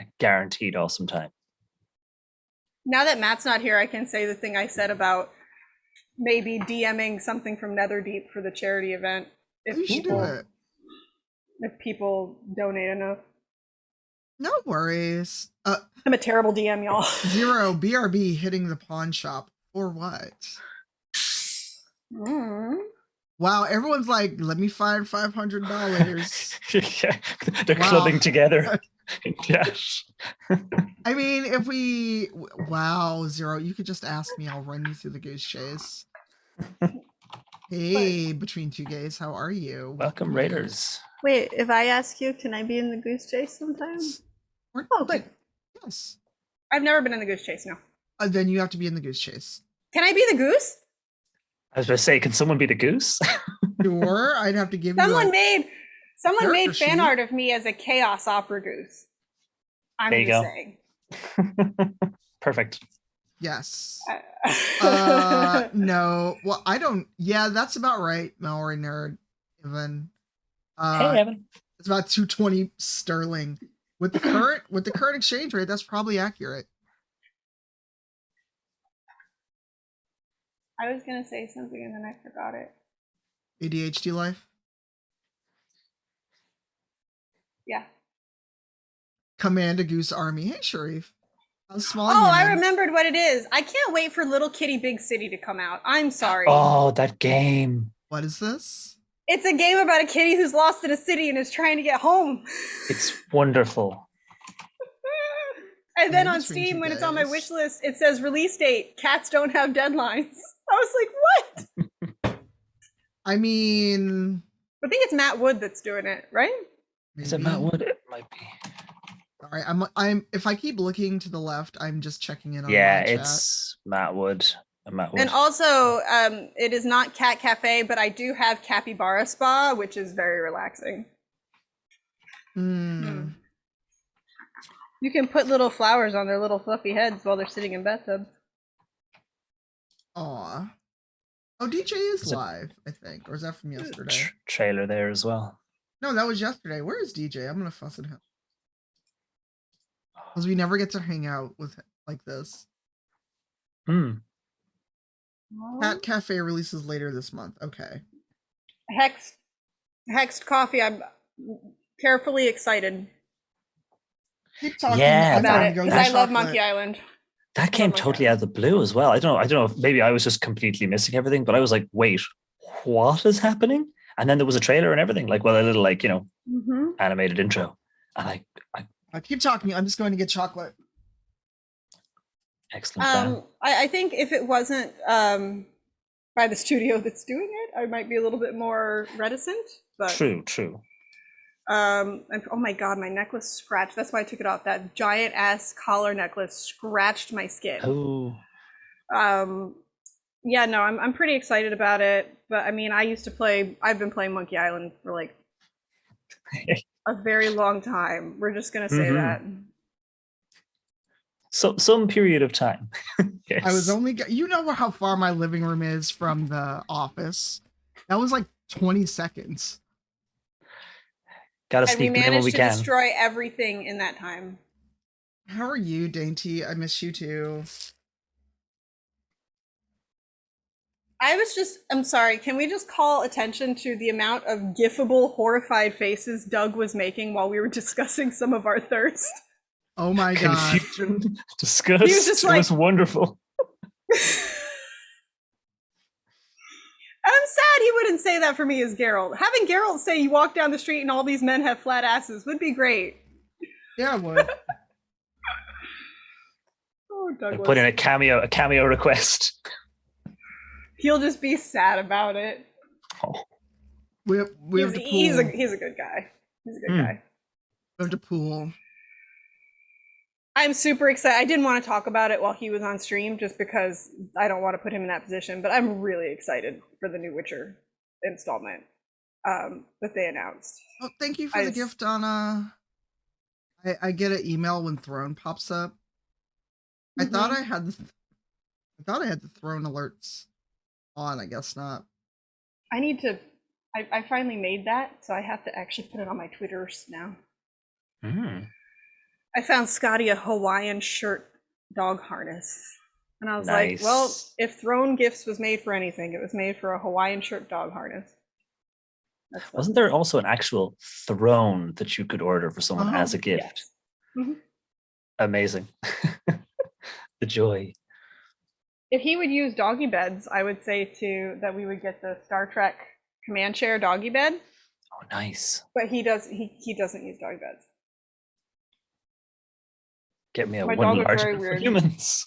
A guaranteed awesome time. Now that Matt's not here, I can say the thing I said about maybe DMing something from Netherdeep for the charity event. If people donate enough. No worries. I'm a terrible DM, y'all. Zero BRB hitting the pawn shop for what? Wow, everyone's like, let me find $500. They're clubbing together. Yes. I mean, if we Zero, you could just ask me. I'll run you through the goose chase. Hey, Between Two Gays, how are you? Welcome, Raiders. Wait, if I ask you, can I be in the goose chase sometime? Oh, good. Yes. I've never been in the goose chase, no. Then you have to be in the goose chase. Can I be the goose? I was going to say, can someone be the goose? Sure, I'd have to give someone you Someone made fan art of me as a chaos opera goose. I'm there you just go. saying. Perfect. Yes. No. Well, I don't. Yeah, that's about right, Mallory Nerd. Evan. Hey, Evan. It's about 220 sterling. With the current exchange rate, that's probably accurate. I was gonna say something and then I forgot it. ADHD life? Yeah. Command a Goose Army. Hey, Sharif. Small I remembered what it is. I can't wait for Little Kitty Big City to come out. I'm sorry. Oh, that game. What is this? It's a game about a kitty who's lost in a city and is trying to get home. It's wonderful. And then on Steam, when it's on my wish list, it says release date. Cats don't have deadlines. I was like, what? I mean, I think it's Matt Wood that's doing it, right? Maybe. Is it Matt Wood? It might be. All right, I'm. If I keep looking to the left, I'm just checking in on. Yeah, my chat. it's Matt Wood. And also, it is not Cat Cafe, but I do have Capybara Spa, which is very relaxing. Hmm. You can put little flowers on their little fluffy heads while they're sitting in bathtubs. Aw. Oh, DJ is There's a live, I think. Or is that from yesterday? trailer there as well. No, that was yesterday. Where is DJ? I'm gonna fuss at him. Because we never get to hang out with him like this. Cat Cafe releases later this month. Okay. Hexed coffee. I'm carefully excited Keep talking. Yeah, about it Go because get I love chocolate. Monkey Island. That came Monkey totally out of the blue as well. I don't know if maybe I was just completely missing everything, but I was like, wait, what is happening? And then there was a trailer and everything, like, well, a little like, animated intro. And I keep talking. I'm just going to get chocolate. excellent plan. I think if it wasn't by the studio that's doing it, I might be a little bit more reticent. But True. and, oh my god, my necklace scratched. That's why I took it off. That giant ass collar necklace scratched my skin. Oh. Yeah, no, I'm pretty excited about it. But I mean, I've been playing Monkey Island for like a very long time. We're just gonna say that. So some period of time. Yes. I was only, you know how far my living room is from the office. That was like 20 seconds. Gotta And we sneak in when managed we to can. destroy everything in that time. How are you, Dainty? I miss you too. I'm sorry, can we just call attention to the amount of gifable, horrified faces Doug was making while we were discussing some of our thirst? Oh my god. Confusion, disgust. He was just it was like- wonderful. I'm sad he wouldn't say that for me as Geralt. Having Geralt say you walk down the street and all these men have flat asses would be great. Yeah, it would. Oh, Douglas. Put in a cameo request. He'll just be sad about it. Oh. We have to pool. He's a good guy. He's a good guy. We have to pool. I'm super excited. I didn't want to talk about it while he was on stream just because I don't want to put him in that position, but I'm really excited for the new Witcher installment that they announced. Oh, thank you for the gift, Donna. I get an email when Throne pops up. I thought I had the Throne alerts on. I guess not. I finally made that, so I have to actually put it on my Twitters now. I found Scotty a Hawaiian shirt dog harness. And I was like, well, if Throne Gifts was made for anything, it was made for a Hawaiian shirt dog harness. Wasn't there also an actual throne that you could order for someone as a gift? Yes. Amazing. The joy. If he would use doggy beds, I would say that we would get the Star Trek command chair doggy bed. Oh, nice. But he doesn't use doggy beds. Get me a My one dog is large very for weird. humans.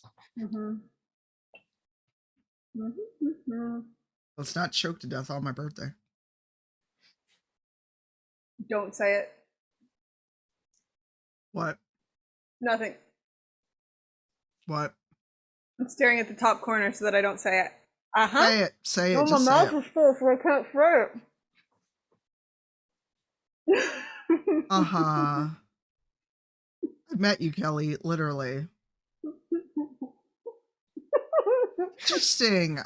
Let's not choke to death on my birthday. Don't say it. What? Nothing. What? I'm staring at the top corner so that I don't say it. Say it. Say it. Oh, Just my say mouth it. is full, so I can't say it. I met you, Kelly, literally. Interesting.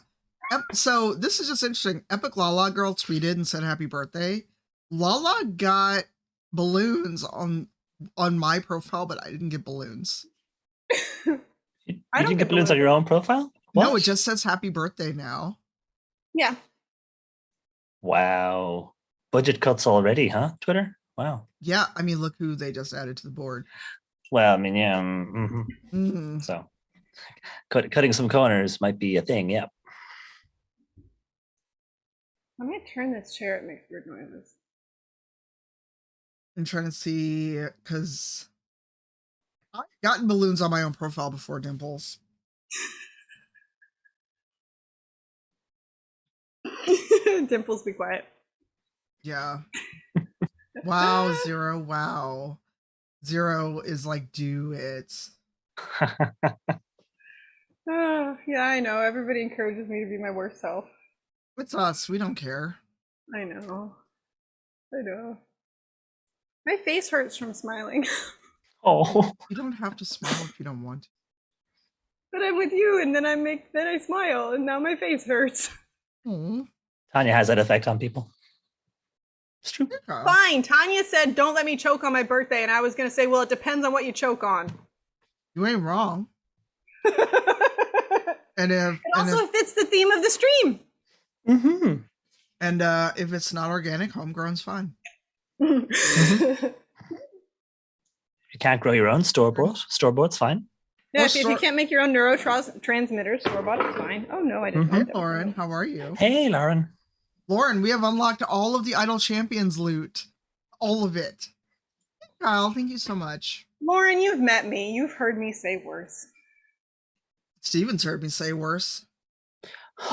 So this is just interesting. Epic Lala Girl tweeted and said happy birthday. Lala got balloons on my profile, but I didn't get balloons. You didn't get balloons on your own profile? What? No, it just says happy birthday now. Yeah. Wow. Budget cuts already, huh? Twitter? Wow. Yeah, I mean, look who they just added to the board. Well, I mean, yeah. So cutting some corners might be a thing, yeah. I'm going to turn this chair, it makes weird noises. I'm trying to see, because I've gotten balloons on my own profile before, Dimples. Dimples, be quiet. Yeah. Wow, Zero. Wow. Zero is like, do it. Yeah, I know. Everybody encourages me to be my worst self. It's us. We don't care. I know. My face hurts from smiling. Oh, You don't have to smile if you don't want to. But I'm with you, and then I smile, and now my face hurts. Aw. Tanya has that effect on people. It's true. Fine. Tanya said, "Don't let me choke on my birthday," and I was gonna say, "Well, it depends on what you choke on." You ain't wrong. And if It also fits the theme of the stream. Mm-hmm. and if it's not organic, homegrown's fine. You can't grow your own store-bought. Store-bought's fine. Yeah, Well, if you can't make your own neurotransmitters, store-bought is fine. Oh no, I didn't. Hey, Lauren, how are you? Hey, Lauren. Lauren, we have unlocked all of the Idle Champions loot. All of it. Kyle, thank you so much. Lauren, you've met me. You've heard me say worse. Steven's heard me say worse.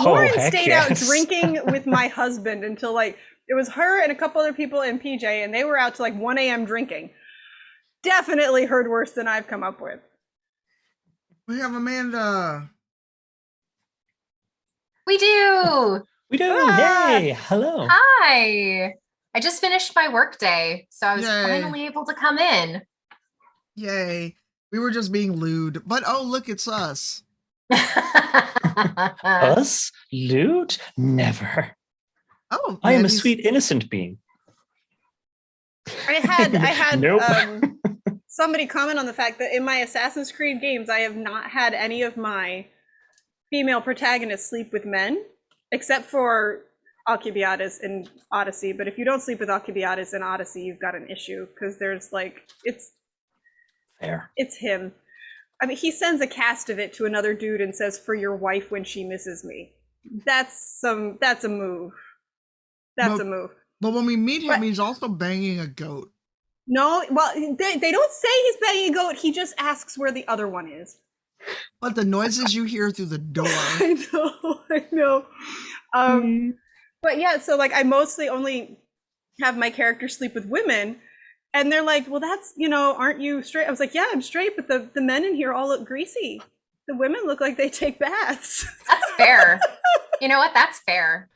Lauren heck stayed out yes. drinking with my husband until like it was her and a couple other people in PJ, and they were out to like 1 a.m. drinking. Definitely heard worse than I've come up with. We have Amanda. We do. We do. Ah. Yay. Hello. Hi. I just finished my work day, so I was Yay. finally able to come in. Yay. We were just being lewd, but oh, look, it's us. Us? Loot? Never. Oh, I am a Mandy's- sweet, innocent being. I had Nope. Somebody comment on the fact that in my Assassin's Creed games, I have not had any of my female protagonists sleep with men, except for Alcibiades in Odyssey. But if you don't sleep with Alcibiades in Odyssey, you've got an issue, because there's like Fair. it's him. I mean, he sends a cast of it to another dude and says, "For your wife when she misses me." That's a move. That's a move. But when we meet him, But- he's also banging a goat. No, well, they don't say he's banging a goat. He just asks where the other one is. But the noises you hear through the door. I know. But yeah, so like I mostly only have my characters sleep with women, and they're like, "Well, that's, aren't you straight?" I was like, "Yeah, I'm straight, but the men in here all look greasy. The women look like they take baths." That's fair. You know what? That's fair.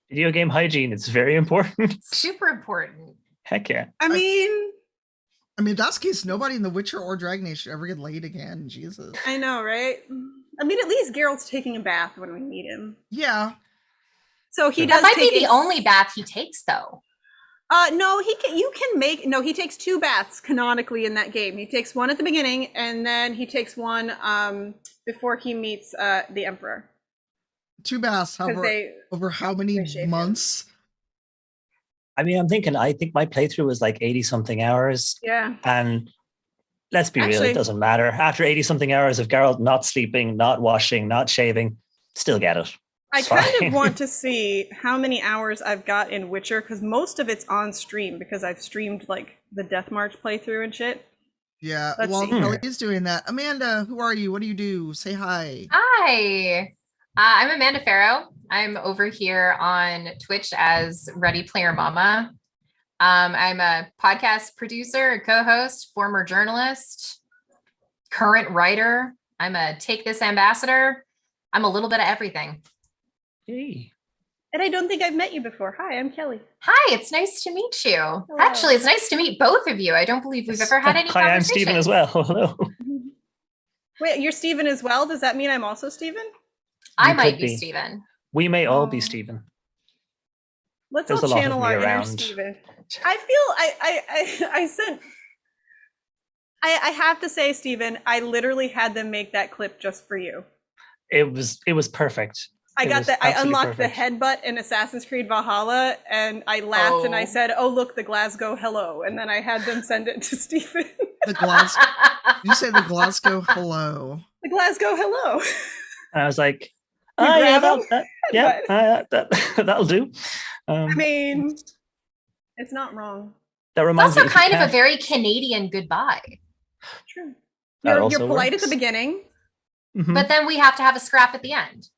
Video game hygiene, it's very important. Super important. Heck yeah. I mean, in that case, nobody in The Witcher or Dragon Age should ever get laid again. Jesus. I know, right? I mean, at least Geralt's taking a bath when we meet him. Yeah. So he That does might take be the only bath he takes, though. No, he takes 2 baths canonically in that game. He takes one at the beginning, and then he takes one before he meets the Emperor. 2 baths over how many months? I mean, I think my playthrough was like 80 something hours. Yeah. And let's be real, Actually- it doesn't matter. After 80 something hours of Geralt not sleeping, not washing, not shaving, still get it. I It's kind fine. of want to see how many hours I've got in Witcher, because most of it's on stream, because I've streamed like the Death March playthrough and shit. Yeah. Let's Well, see. Kelly's doing that. Amanda, who are you? What do you do? Say hi. Hi. I'm Amanda Farrow. I'm over here on Twitch as Ready Player Mama. I'm a podcast producer, a co-host, former journalist, current writer. I'm a Take This ambassador. I'm a little bit of everything. Hey. And I don't think I've met you before. Hi, I'm Kelly. Hi, it's nice to meet you. Actually, it's nice to meet both of you. I don't believe we've ever had any Hi, I'm conversations. Stephen as well. Hello. Wait, you're Stephen as well? Does that mean I'm also Stephen? I You might could be be. Stephen. We may all Oh. be Stephen. Let's There's all a lot of channel me our inner around. Stephen. I feel I have to say, Stephen, I literally had them make that clip just for you. It was perfect. I It got was that. I absolutely unlocked perfect. the headbutt in Assassin's Creed Valhalla, and I laughed and I Oh. said, "Oh, look, the Glasgow hello," and then I had them send it to Stephen. The Glasgow. You say the Glasgow hello. The Glasgow hello. And I was like, You yeah, grab 'em? that'll do. I mean, it's not wrong. that It's reminds also me. if you kind of a can't- very Canadian goodbye. True. That You're also polite at the works. beginning. Mhm. But then we have to have a scrap at the end.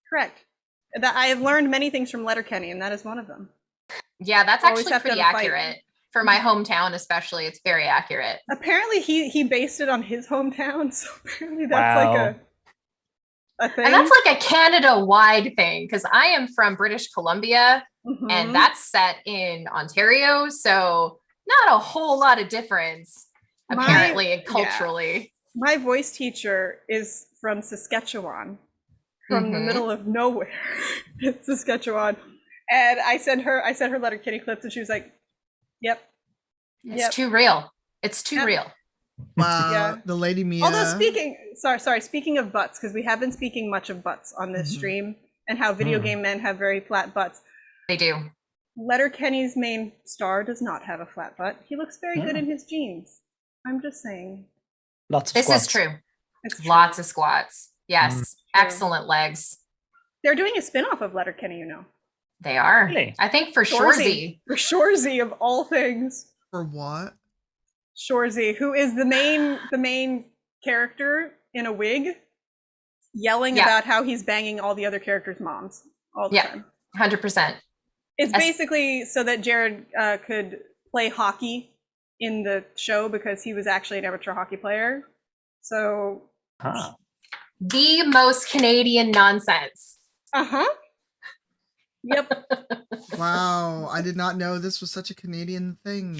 Correct. That I have learned many things from Letterkenny, and that is one of them. Yeah, that's Always actually have to pretty have a fight. accurate. For my hometown, especially, it's very accurate. Apparently, he based it on his hometown, so apparently that's like Wow. a thing. And that's like a Canada-wide thing, because I am from British Columbia, Mhm. and that's set in Ontario. So not a whole lot of difference, apparently, and culturally. My voice teacher is from Saskatchewan, from the middle of nowhere, Saskatchewan. And I sent her Letterkenny clips, and she was like, "Yep, it's too real. It's too real." Wow, the Lady Mia. Although speaking of butts, because we have been speaking much of butts on this stream, and how video game men have very flat butts. They do. Letterkenny's main star does not have a flat butt. He looks very good in his jeans. I'm just saying. Lots of this squats. is true. It's true. Lots of squats. Yes. Excellent legs. They're doing a spin-off of Letterkenny, you know. They are. Really? I think for Shorzy. For Shorzy of all things. For what? Shorzy, who is the main character in a wig, yelling about how he's banging all the other characters' moms all the time. 100%. It's basically so that Jared could play hockey in the show because he was actually an amateur hockey player. So the most Canadian nonsense. Yep. Wow, I did not know this was such a Canadian thing.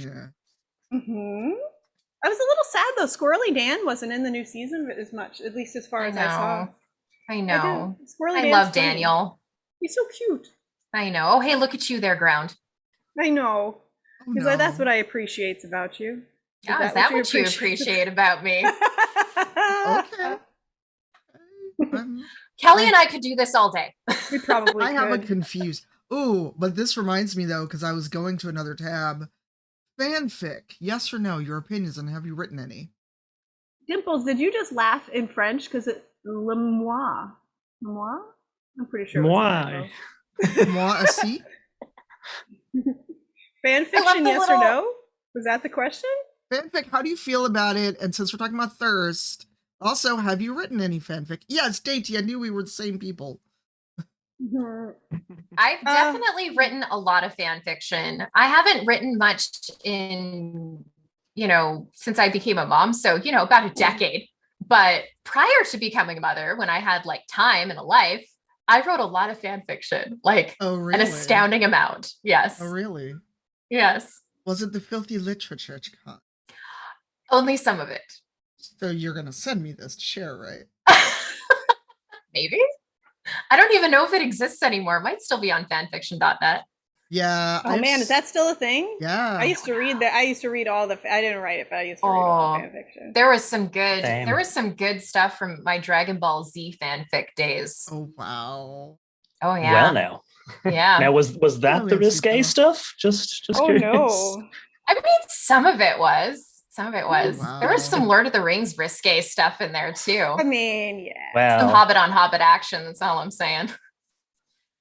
I was a little sad though. Squirrely Dan wasn't in the new season as much, at least as far as I saw. I know. I love Daniel. He's so cute. I know. Oh, hey, look at you there, Ground. I know. Oh, He's like, that's what I appreciate about you. Is that what you appreciate about me? Okay. Kelly and I could do this all day. We probably I have a confused. Ooh, but this reminds me though, because I was going to another tab. Fanfic, yes or no? Your opinions, and have you written any? Dimples, did you just laugh in French? Because it's le moi. Moi? I'm pretty sure. Moi. Moi aussi? Fanfiction, yes or no? Was that the question? Fanfic, how do you feel about it? And since we're talking about thirst, also, have you written any fanfic? Yes, Dainty, I knew we were the same people. I've definitely written a lot of fan fiction. I haven't written much since I became a mom. So, about a decade. But prior to becoming a mother, when I had like time and a life, I wrote a lot of fan fiction, like an astounding amount. Yes. Oh, really? Yes. Was it the filthy literature? Only some of it. So you're going to send me this to share, right? Maybe. I don't even know if it exists anymore. It might still be on fanfiction.net. Yeah. Oh man, is that still a thing? Yeah. I used to read that. I used to read all the. I didn't write it, but I used to read all the fanfiction. There was some good. Same. There was some good stuff from my Dragon Ball Z fanfic days. Oh wow. Oh yeah. Well, now. Yeah. Now was that the risque stuff? Just curious. No. I mean, some of it was. Some of it was. Wow. There was some Lord of the Rings risque stuff in there too. I mean, yeah. Well, some Hobbit on Hobbit action. That's all I'm saying.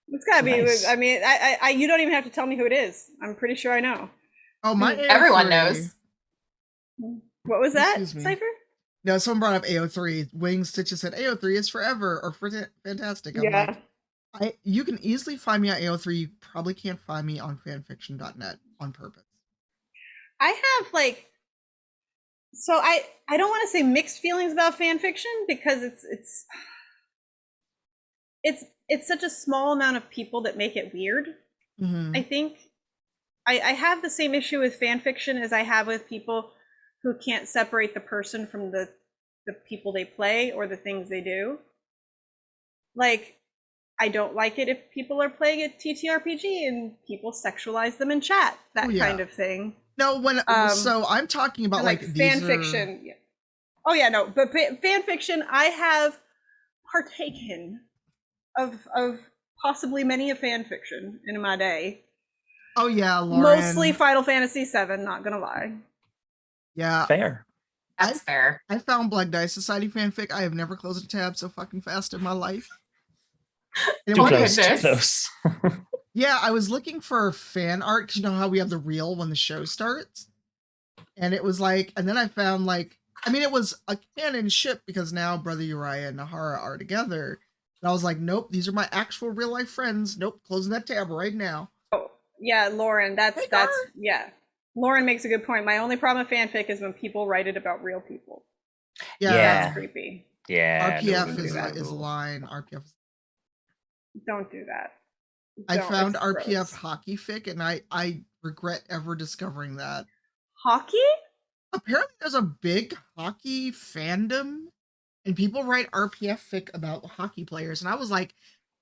It's gotta be. Nice. I mean, I you don't even have to tell me who it is. I'm pretty sure I know. Oh, my everyone knows. What was that, Cypher? No, someone brought up AO3. Wing Stitches said AO3 is forever or fantastic. I'm like, you can easily find me on AO3. You probably can't find me on fanfiction.net on purpose. I have like. So I don't want to say mixed feelings about fan fiction because it's such a small amount of people that make it weird. I think I have the same issue with fan fiction as I have with people who can't separate the person from the people they play or the things they do. Like, I don't like it if people are playing a TTRPG and people sexualize them in chat, that kind of thing. No, so I'm talking about like fan fiction. Yeah. Oh yeah, no, but fan fiction, I have partaken of possibly many a fan fiction in my day. Oh yeah, Lauren. Mostly Final Fantasy VII, not gonna lie. Yeah. Fair. That's fair. I found Black Dice Society fanfic. I have never closed a tab so fucking fast in my life. Too close. Yeah, I was looking for fan art because you know how we have the reel when the show starts? And it was like, and then I found like, I mean, it was a canon ship because now Brother Uriah and Nahara are together. And I was like, nope, these are my actual real life friends. Nope, closing that tab right now. Oh, yeah, Lauren, that's yeah. Lauren makes a good point. My only problem with fanfic is when people write it about real people. Yeah. That's creepy. Yeah. RPF is a line. RPF. Don't do that. I found RPF hockey fic and I regret ever discovering that. Hockey? Apparently, there's a big hockey fandom, and people write RPF fic about hockey players. And I was like,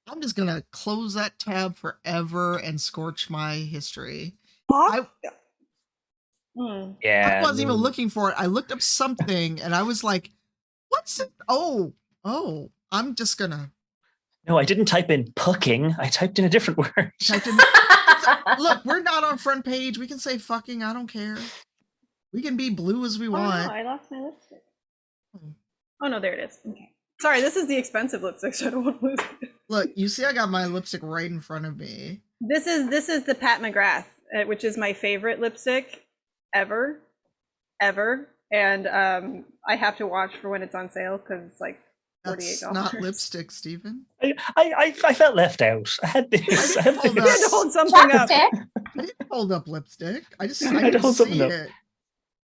I'm just gonna close that tab forever and scorch my history. I wasn't even looking for it. I looked up something, and I was like, "What's it? Oh, I'm just gonna." No, I didn't type in pucking. I typed in a different word. Look, we're not on front page. We can say fucking. I don't care. We can be blue as we want. No, I lost my lipstick. Oh no, there it is. Okay. Sorry, this is the expensive lipstick, so I don't want to lose it. Look, you see, I got my lipstick right in front of me. This is the Pat McGrath, which is my favorite lipstick ever, and I have to watch for when it's on sale because it's like $48. That's not lipstick, Stephen. I felt left out. I had this. I had to hold something up. I didn't hold up lipstick. I had to hold something see up. it.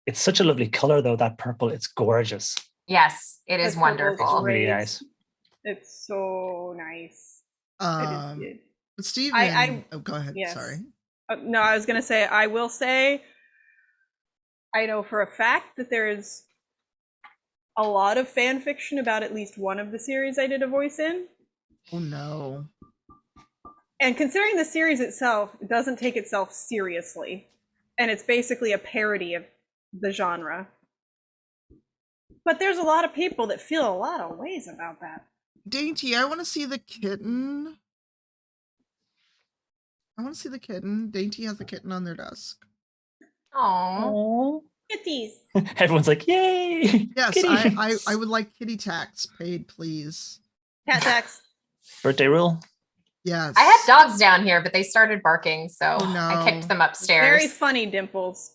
It's such a lovely color, though. That purple, it's gorgeous. Yes, it is wonderful. It's really nice. It's so nice. But Stephen, go ahead. Yes. Sorry. No, I was gonna say. I will say. I know for a fact that there is a lot of fan fiction about at least one of the series I did a voice in. Oh no. And considering the series itself, it doesn't take itself seriously. And it's basically a parody of the genre. But there's a lot of people that feel a lot of ways about that. Dainty, I want to see the kitten. Dainty has a kitten on their desk. Aww. Kitties. Everyone's like, yay! Yes, I would like kitty tax paid, please. Cat tax. Birthday rule? Yes. I had dogs down here, but they started barking, so Oh, no. I kicked them upstairs. Very funny, Dimples.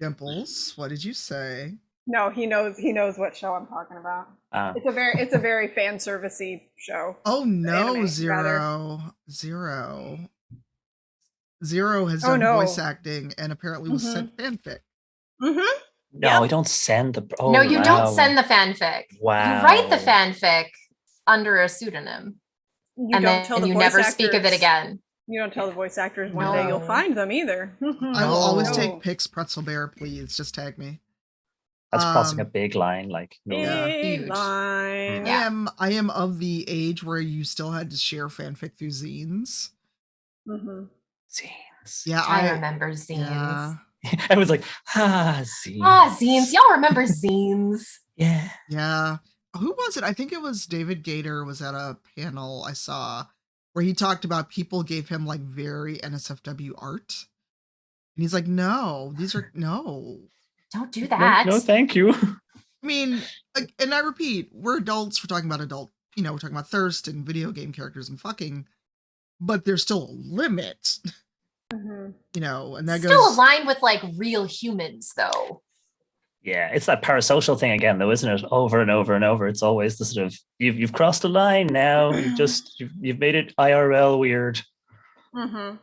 Dimples, what did you say? No, he knows what show I'm talking about. It's a very fan servicey show. Oh no, Anime, Zero. Zero has done voice acting and apparently was sent fanfic. No, I don't send the. No, you don't send the fanfic. Wow. You write the fanfic under a pseudonym, and then you never speak of it again. You don't tell the voice actors one day you'll find them either. I will always take pics, Pretzel Bear, please. Just tag me. That's crossing a big line, like big line. I am of the age where you still had to share fanfic through zines. Zines. Yeah, I remember zines. Yeah. I was like, zines. Zines. Y'all remember zines? Yeah. Yeah. Who was it? I think it was David Gator was at a panel I saw where he talked about people gave him like very NSFW art. And he's like, no, these are no. Don't do that. No, thank you. I mean, and I repeat, we're adults. We're talking about we're talking about thirst and video game characters and fucking, but there's still a limit. And that still goes aligned with like real humans, though. Yeah, it's that parasocial thing again, though, isn't it? Over and over and over. It's always the sort of you've crossed a line now. You've made it IRL weird. I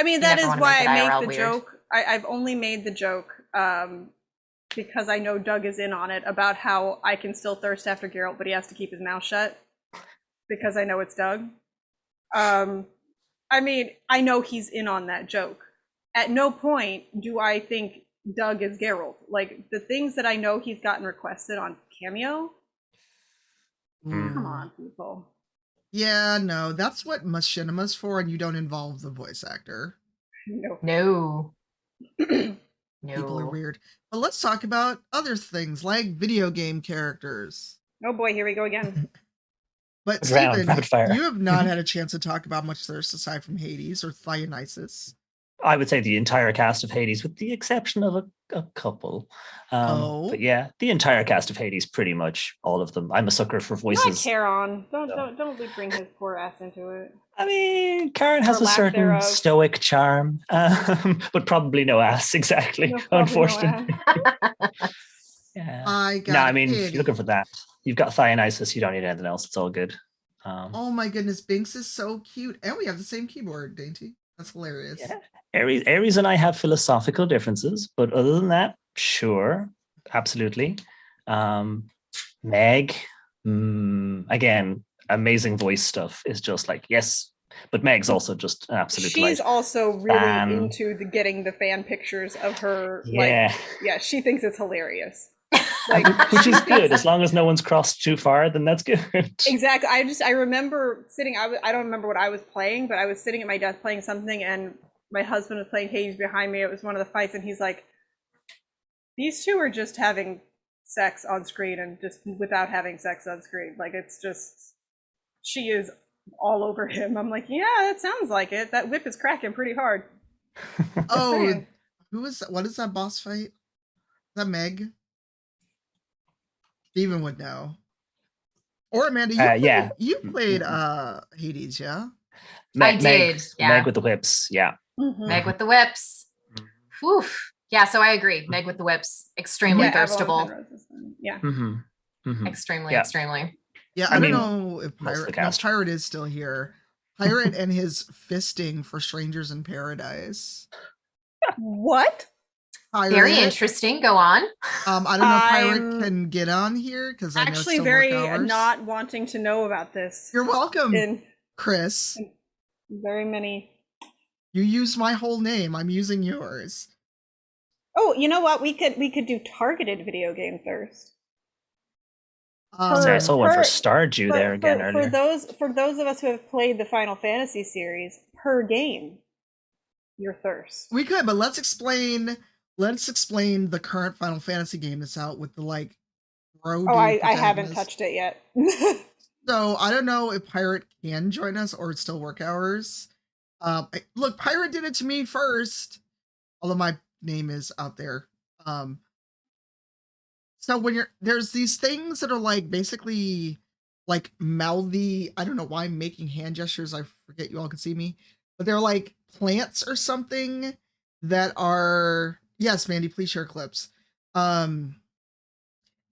mean, that is why I make the joke. I've only made the joke because I know Doug is in on it about how I can still thirst after Geralt, but he has to keep his mouth shut because I know it's Doug. I mean, I know he's in on that joke. At no point do I think Doug is Geralt. Like, the things that I know he's gotten requested on Cameo, come on, people. Yeah, no, that's what Machinima's for, and you don't involve the voice actor. No. People are weird. But let's talk about other things like video game characters. Oh boy, here we go again. But Stephen, you have not had a chance to talk about much thirst aside from Hades or Dionysus. I would say the entire cast of Hades, with the exception of a couple. But yeah, the entire cast of Hades, pretty much all of them. I'm a sucker for voices. Not Charon. Don't bring his poor ass into it. I mean, Karen has a certain stoic charm, but probably no ass, exactly, unfortunately. Yeah. I mean, if you're looking for that, you've got Dionysus, you don't need anything else. It's all good. Oh my goodness, Binks is so cute. And we have the same keyboard, Dainty. That's hilarious. Yeah. Aries and I have philosophical differences, but other than that, sure, absolutely. Meg, again, amazing voice stuff is just like, yes, But Meg's also just an absolute She's like also really fan. into getting the fan pictures of her. Yeah. Yeah, she thinks it's hilarious. Which is good. As long as no one's crossed too far, then that's good. Exactly. I remember sitting. I don't remember what I was playing, but I was sitting at my desk playing something, and my husband was playing Hades behind me. It was one of the fights, and he's like, "These two are just having sex on screen, and just without having sex on screen. Like it's just she is all over him." I'm like, "Yeah, that sounds like it. That whip is cracking pretty hard." Oh, who is that? What is that boss fight? Is that Meg? Steven would know. Or Amanda, you played Hades, yeah? I did, yeah. Meg with the whips, yeah. Meg with the whips. Whew. Yeah, so I agree. Meg with the whips, extremely thirstable. Yeah. Extremely. Yeah, I don't know if Pirate is still here. Pirate and his fisting for Strangers in Paradise. What? Pirate. Very interesting. Go on. I don't know if Pirate can get on here because I know it's still very work hours. not wanting to know about this. You're welcome, Chris. Very many. You used my whole name. I'm using yours. Oh, you know what? We could do targeted video game thirst. I saw one for Stardew there again earlier. For those of us who have played the Final Fantasy series, per game, your thirst. We could, but let's explain the current Final Fantasy game that's out with the like road. Oh, I haven't touched it yet. So I don't know if Pirate can join us or it's still work hours. Look, Pirate did it to me first, although my name is out there. So when there's these things that are like basically like mouthy. I don't know why I'm making hand gestures. I forget you all can see me, but they're like plants or something that are. Yes, Mandy, please share clips. And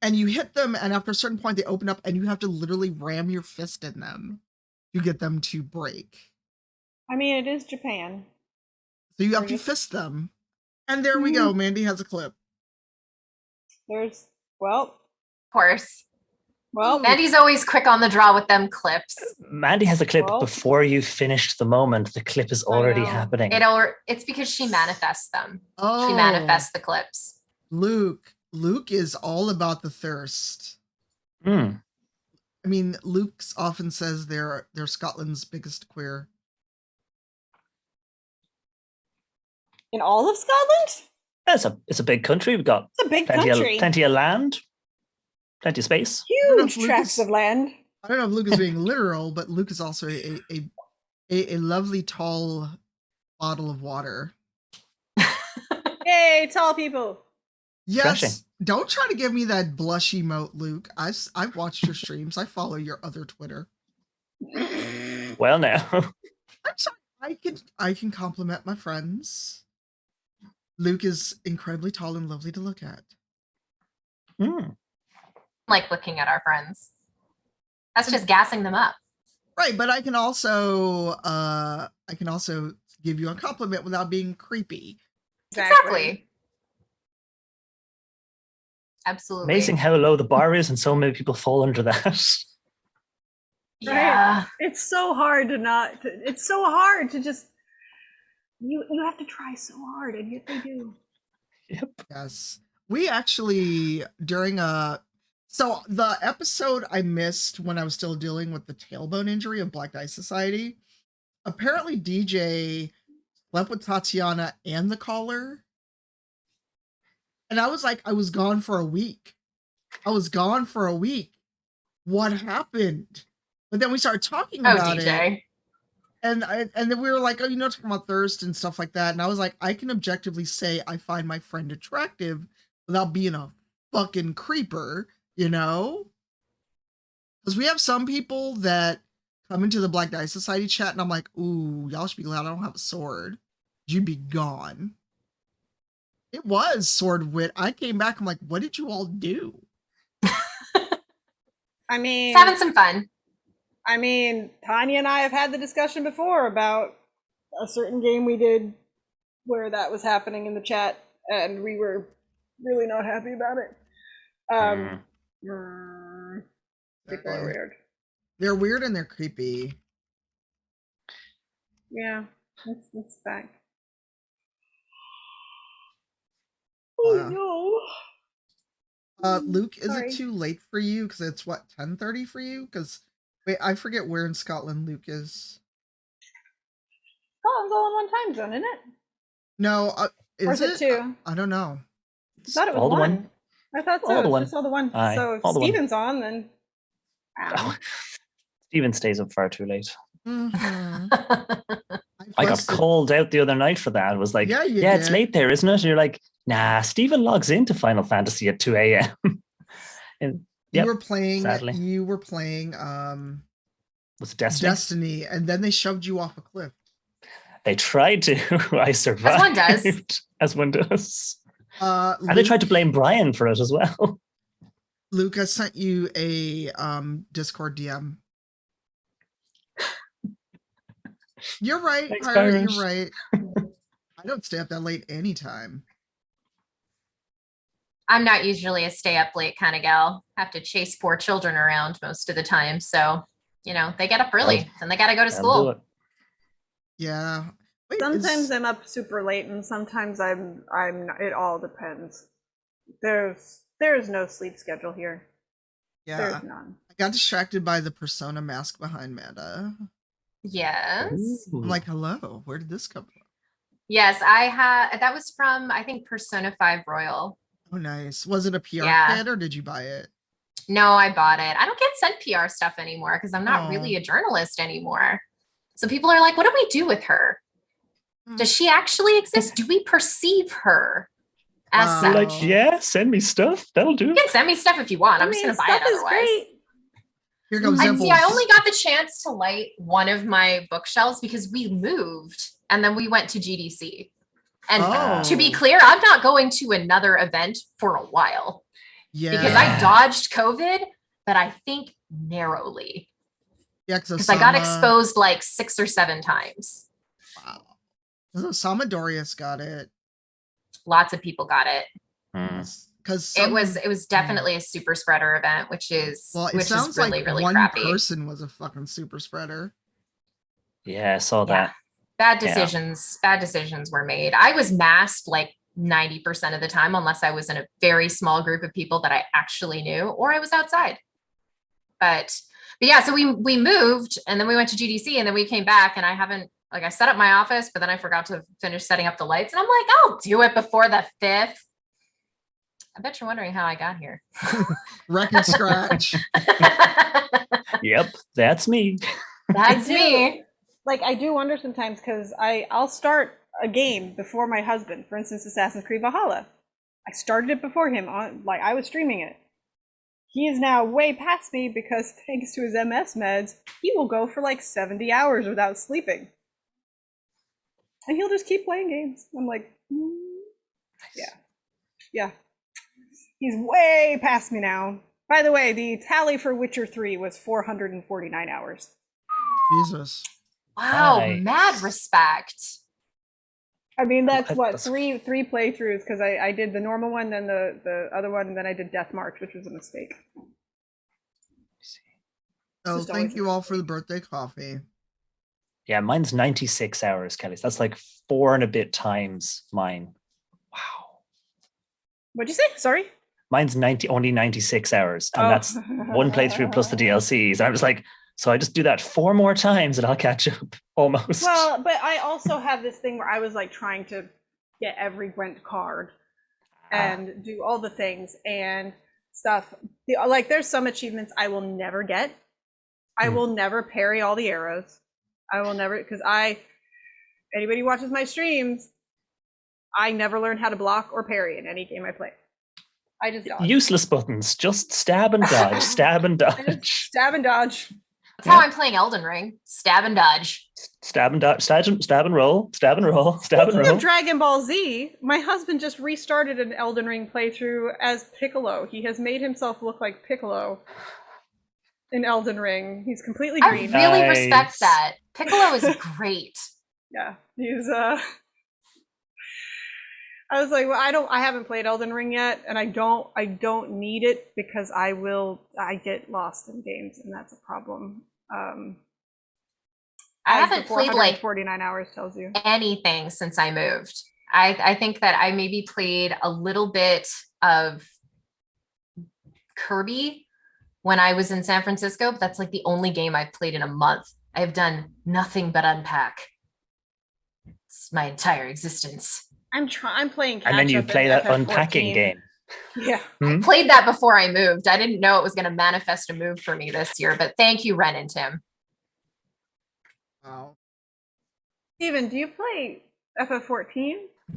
you hit them, and after a certain point, they open up, and you have to literally ram your fist in them to get them to break. I mean, it is Japan. So you have to fist them. And there we go. Mandy has a clip. Of course. Well, Mandy's always quick on the draw with them clips. Mandy has a clip before you finished the moment. The clip is already happening. It's because she manifests them. Oh. She manifests the clips. Luke is all about the thirst. I mean, Luke often says they're Scotland's biggest queer. In all of Scotland? It's a big country. We've got plenty of land, plenty of space. Huge tracts of land. I don't know if Luke is being literal, but Luke is also a lovely tall bottle of water. Yay, tall people. Yes. Refreshing. Don't try to give me that blush emote, Luke. I've watched your streams. I follow your other Twitter. Well, now. I'm sorry. I can compliment my friends. Luke is incredibly tall and lovely to look at. Like looking at our friends. That's just gassing them up. Right, but I can also give you a compliment without being creepy. Exactly. Absolutely. Amazing how low the bar is, and so many people fall under that. Yeah. Right? It's so hard it's so hard to just you have to try so hard, and yet they do. Yep. Yes. We actually so the episode I missed when I was still dealing with the tailbone injury of Black Dice Society, apparently DJ slept with Tatiana and the caller. And I was like, I was gone for a week. What happened? But then we started talking about it. And then we were like, oh, talking about thirst and stuff like that. And I was like, I can objectively say I find my friend attractive without being a fucking creeper, Because we have some people that come into the Black Dice Society chat and I'm like, ooh, y'all should be glad I don't have a sword. You'd be gone. It was sword wit. I came back, I'm like, what did you all do? I mean, Just having some fun. I mean, Tanya and I have had the discussion before about a certain game we did where that was happening in the chat, and we were really not happy about it. People are weird. They're weird and they're creepy. Yeah, that's fact. Wow. no. Luke, is Sorry. it too late for you? Because it's what, 10:30 for you? Because wait, I forget where in Scotland Luke is. Scotland's all in one time zone, isn't it? No, Or is is it it? two? I don't know. I thought it was all the one. one. I thought so. All the It's one. just all the one. Aye, So if all the one. Steven's on, then I don't know. Oh, Steven stays up far too late. Mhm. I got posted- called out the other night for that. It was like, Yeah, you yeah, it's did. late there, isn't it? And you're like, nah, Steven logs into Final Fantasy at 2 a.m. And You yep, were playing. sadly. You were playing. Was it Destiny? Destiny, and then they shoved you off a cliff. They tried to. I survived. As one does. As one does. Luke, And they tried to blame Brian for it as well. Luke, I sent you a Discord DM. You're right, Thanks, Pirate. Pirate. You're right. I don't stay up that late anytime. I'm not usually a stay up late kind of gal. Have to chase 4 children around most of the time. So, they get up early and they got to go to That'll do school. it. Yeah. Wait, Sometimes I'm up super late, and sometimes I'm not. It all depends. There's no sleep schedule here. yeah. There's none. I got distracted by the persona mask behind Manda. Yes. Ooh. I'm like, hello, where did this come from? Yes, that was from, I think, Persona 5 Royal. Oh, nice. Was it a PR Yeah. kit or did you buy it? No, I bought it. I don't get sent PR stuff anymore because I'm not Aw. really a journalist anymore. So people are like, what do we do with her? Does she actually exist? Do we perceive her as Wow. such? You're like, yeah, send me stuff. That'll do. You can send me stuff if you want. I'm just going to buy it stuff is otherwise. great. Here comes I Dimples. only got the chance to light one of my bookshelves because we moved and then we went to GDC. And Oh. to be clear, I'm not going to another event for a while Yeah. because I dodged COVID, but I think narrowly Yeah, because I got exposed like 6 or 7 times. Wow. Osama Dorius got it. Lots of people got it. Because It was definitely a super spreader event, which is really, like really one crappy. person was a fucking super spreader. Yeah, I saw that. Bad decisions were made. I was masked like 90% of the time, unless I was in a very small group of people that I actually knew, or I was outside. But yeah, so we moved and then we went to GDC and then we came back and I set up my office, but then I forgot to finish setting up the lights. And I'm like, I'll do it before the 5th. I bet you're wondering how I got here. Record scratch. Yep, that's me. That's me. Like, I do wonder sometimes because I'll start a game before my husband. For instance, Assassin's Creed Valhalla. I started it before him. I was streaming it. He is now way past me because thanks to his MS meds, he will go for like 70 hours without sleeping. And he'll just keep playing games. I'm like, yeah. He's way past me now. By the way, the tally for Witcher 3 was 449 hours. Jesus. Wow, Nice. mad respect. I mean, that's what, three playthroughs, because I did the normal one, then the other one, and then I did Death March, which was a mistake. Oh, Just thank always you all for the birthday coffee. Yeah, mine's 96 hours, Kelly. So that's like 4 and a bit times mine. Wow. What'd you say? Sorry? Mine's only 96 hours. And that's one playthrough plus the DLCs. I was like, so I just do that 4 more times and I'll catch up almost. Well, but I also have this thing where I was like trying to get every Gwent card and do all the things and stuff. Like, there's some achievements I will never get. I will never parry all the arrows. I will never, because anybody who watches my streams, I never learned how to block or parry in any game I play. I just dodge. Useless buttons. Just stab and dodge. Stab and dodge. Stab and dodge. That's how I'm playing Elden Ring. Stab and dodge. Stab and dodge. Stab and roll. Stab and roll. Stab and Speaking roll. of Dragon Ball Z, my husband just restarted an Elden Ring playthrough as Piccolo. He has made himself look like Piccolo in Elden Ring. He's completely I green. really Nice. respect that. Piccolo is great. Yeah, he's I was like, well, I haven't played Elden Ring yet, and I don't need it because I get lost in games, and that's a problem. I as the haven't played like 449 hours tells you. anything since I moved. I think that I maybe played a little bit of Kirby when I was in San Francisco, but that's like the only game I've played in a month. I've done nothing but unpack. It's my entire existence. I'm playing catch And then you up play in that unpacking FF14. game. Yeah. Hmm? Played that before I moved. I didn't know it was going to manifest a move for me this year, but thank you, Ren and Tim. Wow. Steven, do you play FF14?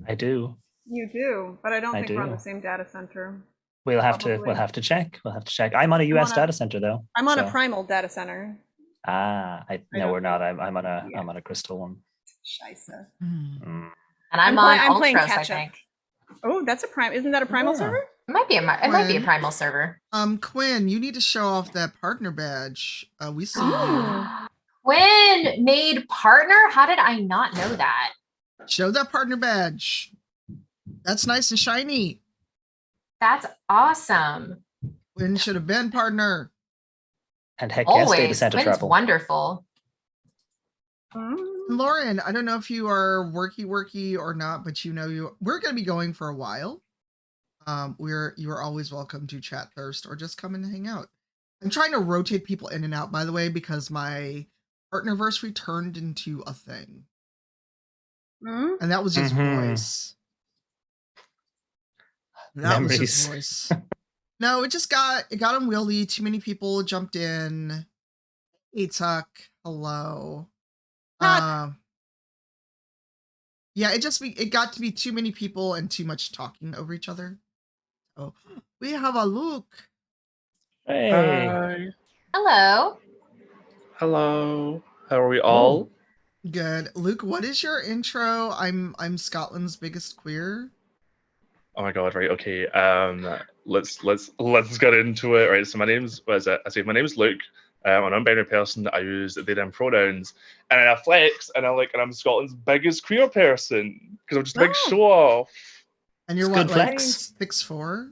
I do. You do, but I don't I think we're on do. the same data center. We'll have Probably. to check. We'll have to check. I'm on a US data center though. I'm on so- a primal data center. No, don't we're not. think- I'm on a yeah. I'm on a crystal one. Scheisse. Mm. And I'm on I'm playing Ultros, I catch up. think. Oh, that's a prime. Isn't that a primal Yeah. server? It might be a Quinn. primal server. Quinn, you need to show off that partner badge. We see you. Quinn made partner? How did I not know that? Show that partner badge. That's nice and shiny. That's awesome. Quinn should have been partner. And heck yes, data Always. center Quinn's travel. wonderful. Lauren, I don't know if you are worky or not, but we're going to be going for a while. You are always welcome to chat first or just come and hang out. I'm trying to rotate people in and out, by the way, because my partnerversary turned into a thing. And that was just voice. That was just voice. No, it got unwieldy. Too many people jumped in. Hey, Tuck. Hello. Yeah, it got to be too many people and too much talking over each other. Oh, we have a Luke. Hey. Hi. Hello. Hello. How are we all? Good. Luke, what is your intro? I'm Scotland's biggest queer. Oh my god, right, okay. Let's get into it. Right. So my name's Luke. I'm an non-binary person. I use they them pronouns. And I flex and I'm Scotland's biggest queer person. Because I'm just a big show off. And you're It's what, good like flex. 6'4"?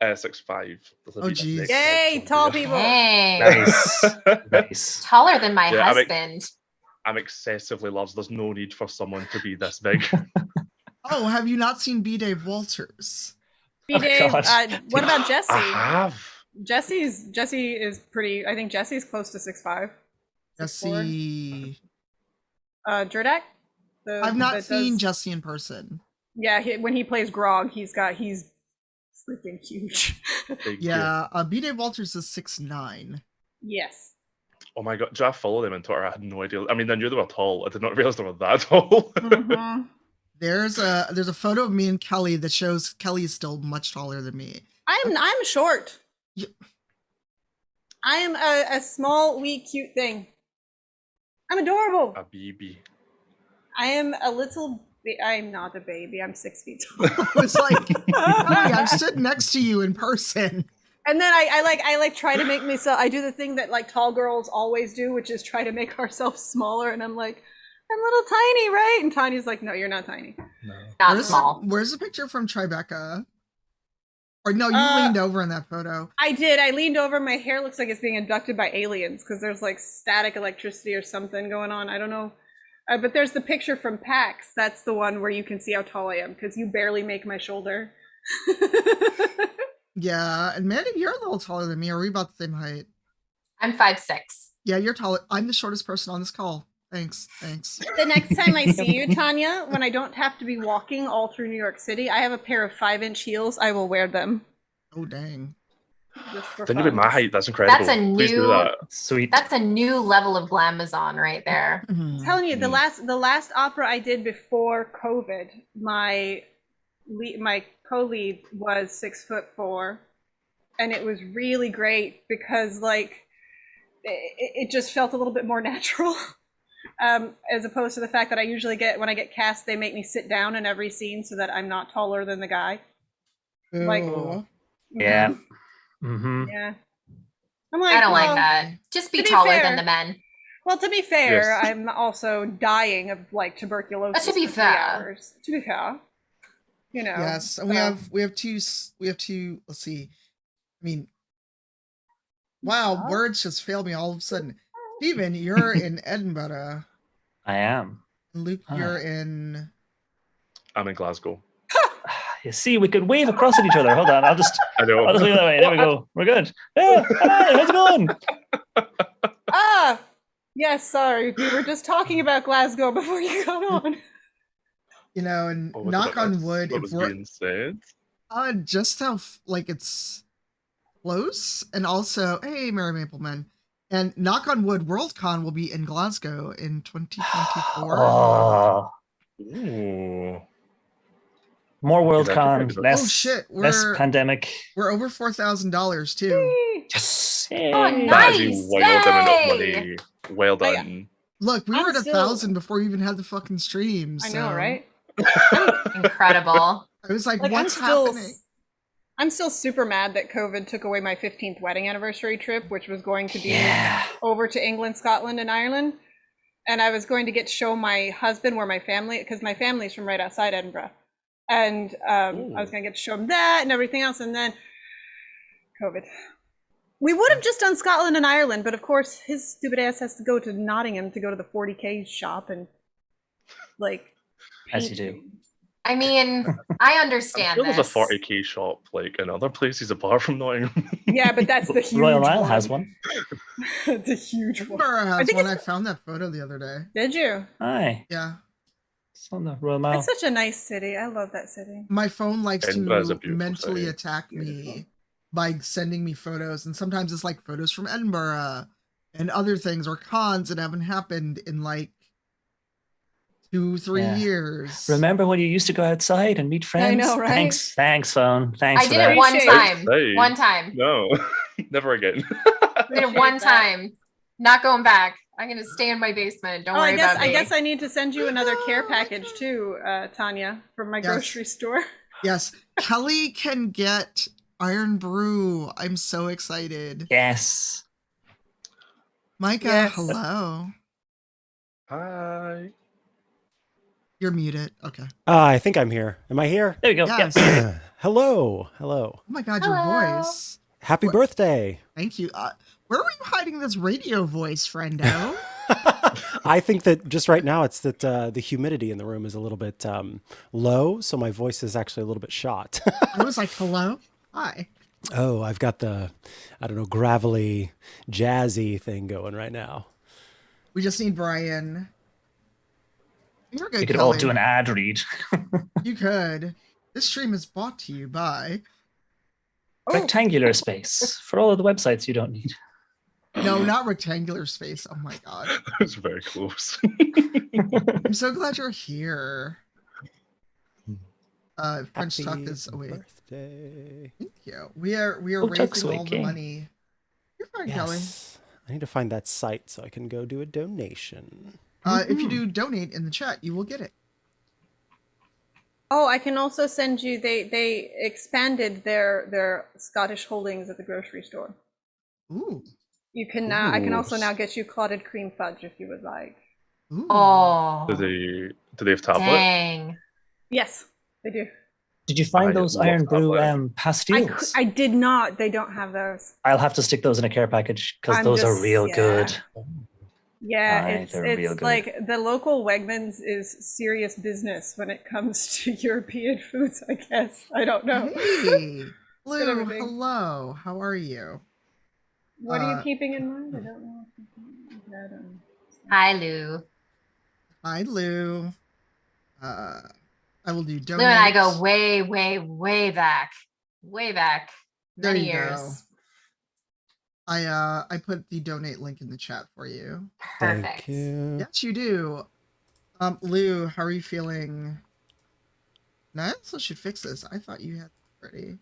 6'5". Oh geez. Yay, tall people. Hey. Nice. Taller than my Yeah, husband. I'm excessively large. There's no need for someone to be this big. Oh, have you not seen B. Dave Walters? B. Dave, God. what about Jesse? I have. Jesse is pretty. I think Jesse's close to 6'5". Jesse. Jerdak? I've not seen Jesse in person. Yeah, when he plays Grog, he's freaking huge. Yeah, B. Dave Walters is 6'9". Yes. Oh my god, do I follow them on Twitter? I had no idea. I mean, I knew they were tall. I did not realize they were that tall. There's a photo of me and Kelly that shows Kelly is still much taller than me. I'm short. Yeah. I am a small, wee, cute thing. I'm adorable. A BB. I am a little. I'm not a baby. I'm 6 feet tall. I was like, Kelly, I stood next to you in person. And then I try to make myself. I do the thing that like tall girls always do, which is try to make ourselves smaller. And I'm like, I'm a little tiny, right? And Tanya's like, no, you're not tiny. No. Not small. Where's the picture from Tribeca? Or no, you leaned over in that photo. I did. I leaned over. My hair looks like it's being abducted by aliens because there's like static electricity or something going on. I don't know. But there's the picture from PAX. That's the one where you can see how tall I am because you barely make my shoulder. Yeah, and Mandy, you're a little taller than me. Are we about the same height? I'm 5'6". Yeah, you're taller. I'm the shortest person on this call. Thanks. The next time I see you, Tanya, when I don't have to be walking all through New York City, I have a pair of 5-inch heels. I will wear them. Oh, dang. Then you're my height. That's incredible. That's a Please do new- that. Sweet. That's a new level of glamazon right there. I'm telling you, the last opera I did before COVID, my co-lead was 6'4", and it was really great because like it just felt a little bit more natural. As opposed to the fact that I usually get when I get cast, they make me sit down in every scene so that I'm not taller than the guy. Like, Yeah. yeah. I'm like, I don't like well, that. Just be to be taller fair- than the men. Well, to be fair, Yes. I'm also dying of like tuberculosis. To be for 3 fair. hours. To be fair, you know. Yes, and we have two. Let's see. I mean, wow, words just failed me all of a sudden. Steven, you're in Edinburgh. I am. Luke, you're in. I'm in Glasgow. You see, we could wave across at each other. Hold on, I'll just I know. wave that way. There we go. We're good. Yeah, hi, how's it going? Yes, sorry. We were just talking about Glasgow before you got on. You know, and What was knock it on about wood, what if was we're being said? just how like it's close, and also, hey, Mary Mapleman, and knock on wood, Worldcon will be in Glasgow in 2024. Oh, Ooh. more Is that Worldcon, good? less, Oh shit, less pandemic. We're over $4,000 too. Yes. Oh, Yay. That is nice. a wild amount of Yay. money. Well done. Look, we I'm were at still- 1,000 before we even had the fucking stream. I So know, right? Incredible. I was like, Like, what's happening? I'm still super mad that COVID took away my 15th wedding anniversary trip, which was going to be Yeah. over to England, Scotland, and Ireland. And I was going to get to show my husband where my family, because my family's from right outside Edinburgh. And I was going to get to show him that and everything else. And then COVID. We would have just done Scotland and Ireland, but of course his stupid ass has to go to Nottingham to go to the 40K shop and like. As you do. I mean, I I'm understand sure there's a this. 40k shop like in other places apart from Nottingham. Yeah, but that's the huge Royal Mile one. has one. The huge one. Edinburgh I has think one. I it's- found that photo the other day. Did you? Aye. Yeah. It's on the Royal Mile. It's such a nice city. I love that city. My phone likes Edinburgh is a to beautiful mentally city. attack me by sending me photos, and sometimes it's like photos from Edinburgh and other things or cons that haven't happened in like 2-3 Yeah. years. Remember when you used to go outside and meet friends? know, right? Thanks, phone. Thanks I for did that. it one Appreciate time. Outside? One time. No, never again. I did it one Appreciate that. time. Not going back. I'm gonna stay in my basement. Don't Oh, worry I guess about me. I guess I need to send you another care package too, Tanya, from my Yes. grocery store. Yes, Kelly can get Iron Brew. I'm so excited. Yes. Micah, Yes. hello. Hi. You're muted. Okay. I think I'm here. Am I here? There we go. Yes. Yep. Hello. Hello. Oh my God, Hello. your voice. Happy What- birthday. Thank you. Where were you hiding this radio voice, friendo? I think that just right now it's that the humidity in the room is a little bit low, so my voice is actually a little bit shot. I was like, hello? Hi. Oh, I've got the, I don't know, gravelly, jazzy thing going right now. We just need Brian. You're good, We could Kelly. all do an ad read. You could. This stream is brought to you by... Rectangular space for all of the websites you don't need. No, not rectangular space. Oh my God. That was very close. I'm so glad you're here. French Tuck Happy is awake. birthday. Thank you. We are Oh, Tuck's raising all awake, the yeah. money. You're fine, Kelly. Yes. I need to find that site so I can go do a donation. If you do donate in the chat, you will get it. Oh, I can also send you. They expanded their Scottish holdings at the grocery store. Ooh. You can now. I can Ooh. also now get you clotted cream fudge if you would like. Ooh. Oh, do they have tablet? dang. Yes, they do. Did you find I those love Iron that Brew one. pastilles? I did not. They don't have those. I'll have to stick those in a care package because I'm those are just- real yeah. good. Yeah, Aye, they're real it's good. like the local Wegmans is serious business when it comes to European foods. I guess I don't know. Hey. Good Lou, everything. hello. How are you? What are you keeping in mind? I don't know. I don't know. Hi, Lou. Hi, Lou. I will do donates. Lou and I go way, way, way back. Way back. There Many you years. go. I put the donate link in the chat for you. Perfect. Thank you. Yes, you do. Lou, how are you feeling? No, I also should fix this. I thought you had it ready.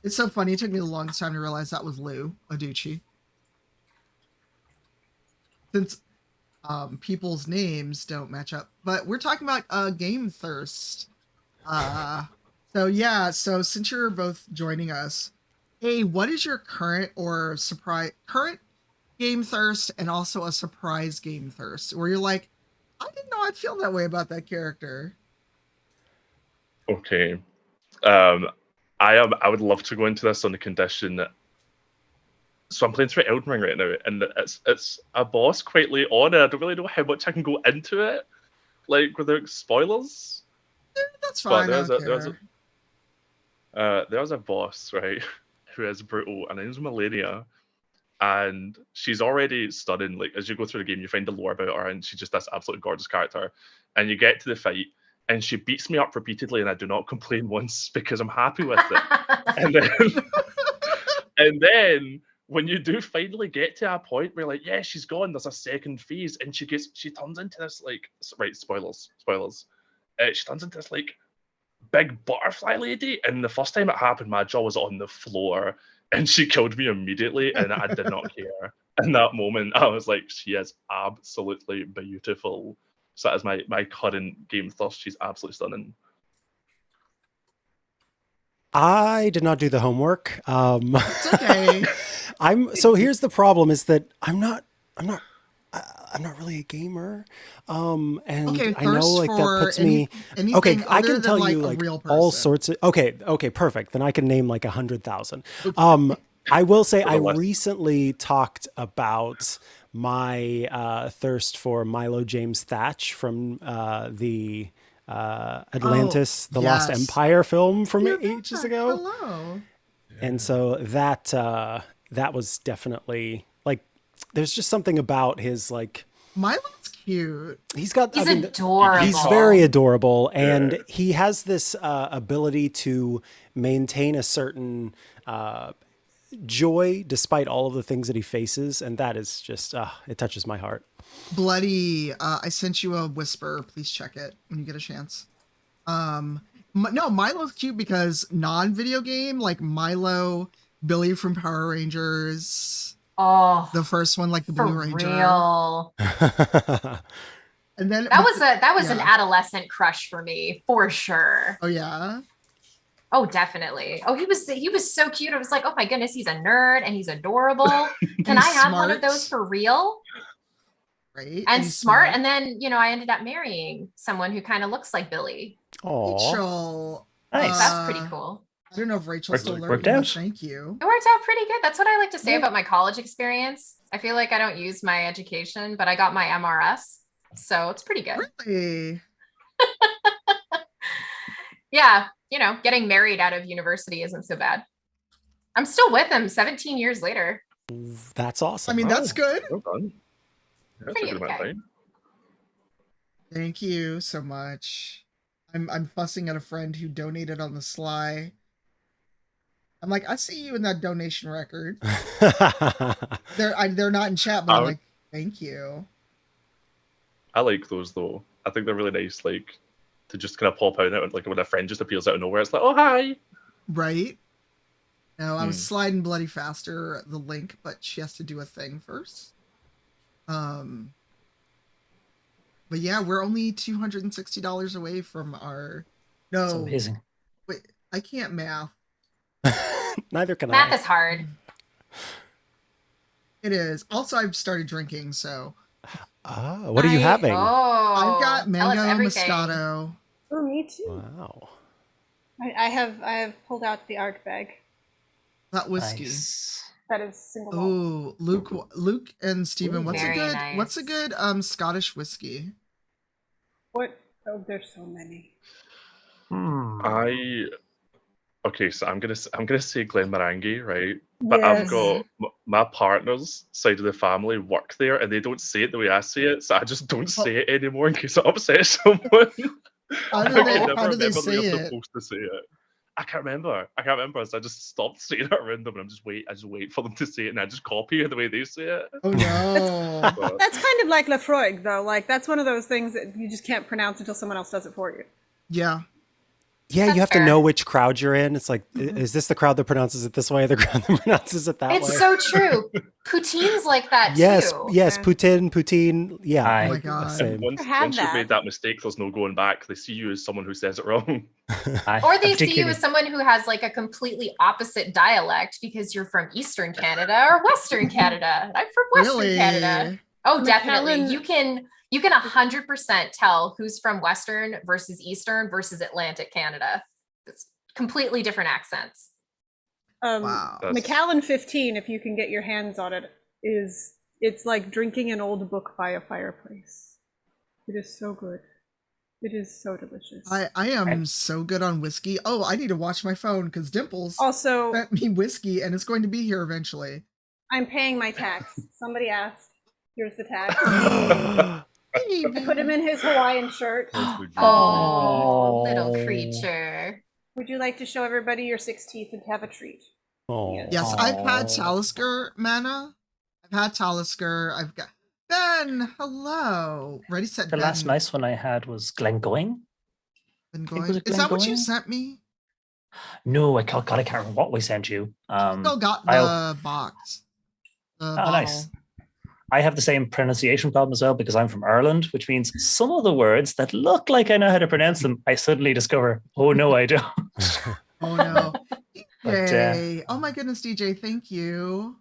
It's so funny. It took me the longest time to realize that was Lou Aducci. Since people's names don't match up. But we're talking about Game Thirst. So yeah, so since you're both joining us, hey, what is your current Game Thirst and also a surprise Game Thirst where you're like, I didn't know I'd feel that way about that character. Okay. I would love to go into this on the condition that So I'm playing through Elden Ring right now, and it's a boss quite late on, and I don't really know how much I can go into it, like without spoilers. That's But fine. I don't care. there's a boss, right, who is brutal, and her name's Melania, and she's already stunning. Like, as you go through the game, you find the lore about her, and she's just this absolutely gorgeous character. And you get to the fight, and she beats me up repeatedly, and I do not complain once because I'm happy with it. And then, and then when you do finally get to a point where, like, yeah, she's gone, there's a second phase, and she turns into this, like, right, spoilers. She turns into this, like, big butterfly lady, and the first time it happened, my jaw was on the floor, and she killed me immediately, and I did not care. In that moment, I was like, she is absolutely beautiful. So that is my current game thirst. She's absolutely stunning. I did not do the homework. It's okay. So here's the problem: is that I'm not really a gamer. And Okay, I know thirst like that for puts me. anything Okay, I other can than, tell like, you a like real all person. sorts of. Okay, perfect. Then I can name like 100,000. I will say I recently talked about my thirst for Milo James Thatch from the Atlantis, the Lost yes. Empire film from You're ages back. ago. Hello. And so that was definitely like, there's just something about his like. Milo's cute. He's adorable. He's very adorable, and he has this ability to maintain a certain joy despite all of the things that he faces, and that is just it touches my heart. Bloody, I sent you a whisper. Please check it when you get a chance. No, Milo's cute because non-video game, like Milo, Billy from Power Rangers. Oh, the first one, like the Blue Ranger. Real. And then that was an adolescent crush for me, for sure. Oh yeah. Oh, definitely. Oh, he was so cute. I was like, oh my goodness, he's a nerd and he's adorable. Can I have one of those for real? Right. And smart. And then, I ended up marrying someone who kind of looks like Billy. Rachel. Nice. That's pretty cool. I don't know if Rachel still worked out. Thank you. It worked out pretty good. That's what I like to say about my college experience. I feel like I don't use my education, but I got my MRS. So it's pretty good. Really? Yeah. Getting married out of university isn't so bad. I'm still with him 17 years later. That's awesome. I mean, that's good. Well done. That's a good amount of time. Thank you so much. I'm fussing at a friend who donated on the sly. I'm like, I see you in that donation record. They're not in chat, but I'm like, thank you. I like those though. I think they're really nice, like to just kind of pop out, like when a friend just appears out of nowhere. It's like, oh hi. Right. No, I was sliding bloody faster the link, but she has to do a thing first. But yeah, we're only $260 away from our. No, that's amazing. Wait, I can't math. Neither can Math is hard. It is. Also, I've started drinking, so. What are you having? I've got mango Moscato. Oh, me too. Wow. I have pulled out the ARC bag. That whiskey. Nice. That is single malt. Oh, Luke and Steven, what's a good Scottish whiskey? What? Oh, there's so many. Okay, so I'm gonna say Glenmorangie, right? But I've got my partner's side of the family work there, and they don't say it the way I say it, so I just don't say it anymore in case it upsets someone. How do they say it? Supposed to say it. I can't remember. So I just stopped saying it around them, and I just wait for them to say it, and I just copy it the way they say it. Oh no! That's kind of like Lafroig, though. Like that's one of those things that you just can't pronounce until someone else does it for you. Yeah. Yeah, you have to know which crowd you're in. It's like, is this the crowd that pronounces it this way, the crowd that pronounces it that way? It's so true. Poutine's like that yes, too. Yes, poutine. Yeah. Oh my god. Once you've made that mistake, there's no going back. They see you as someone who says it wrong. Or they see you as someone who has like a completely opposite dialect because you're from Eastern Canada or Western Canada. I'm from Western Canada. Oh, definitely. You can 100% tell who's from Western versus Eastern versus Atlantic Canada. It's completely different accents. Wow. Macallan 15, if you can get your hands on it, it's like drinking an old book by a fireplace. It is so good. It is so delicious. I am so good on whiskey. Oh, I need to watch my phone because Dimples also sent me whiskey and it's going to be here eventually. I'm paying my tax. Somebody asked. Here's the tax. Hey, I put him in his Hawaiian shirt. Oh, little creature. Would you like to show everybody your 6 teeth and have a treat? Yes, I've had Talisker mana. I've had Talisker. I've got Ben. Hello. Ready, set, The Ben. last nice one I had was Glengoyne. Is that what you sent me? No, I can't remember what we sent you. Still got the box. The bottle. Nice. I have the same pronunciation problem as well because I'm from Ireland, which means some of the words that look like I know how to pronounce them, I suddenly discover, oh no, I don't. Oh no. But, DJ. Oh my goodness, DJ, thank you.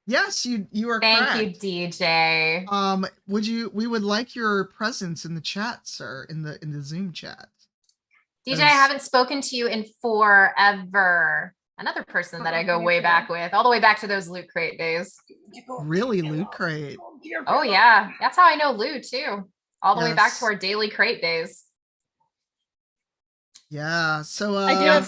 Yes, you are correct. Thank you, DJ. We would like your presence in the chat, sir, in the Zoom chat. DJ, I haven't spoken to you in forever. Another person that I go way back with, all the way back to those Loot Crate days. Really, Loot Crate? Oh yeah, that's how I know Lou too. All the way back to our daily crate days. Yeah, so I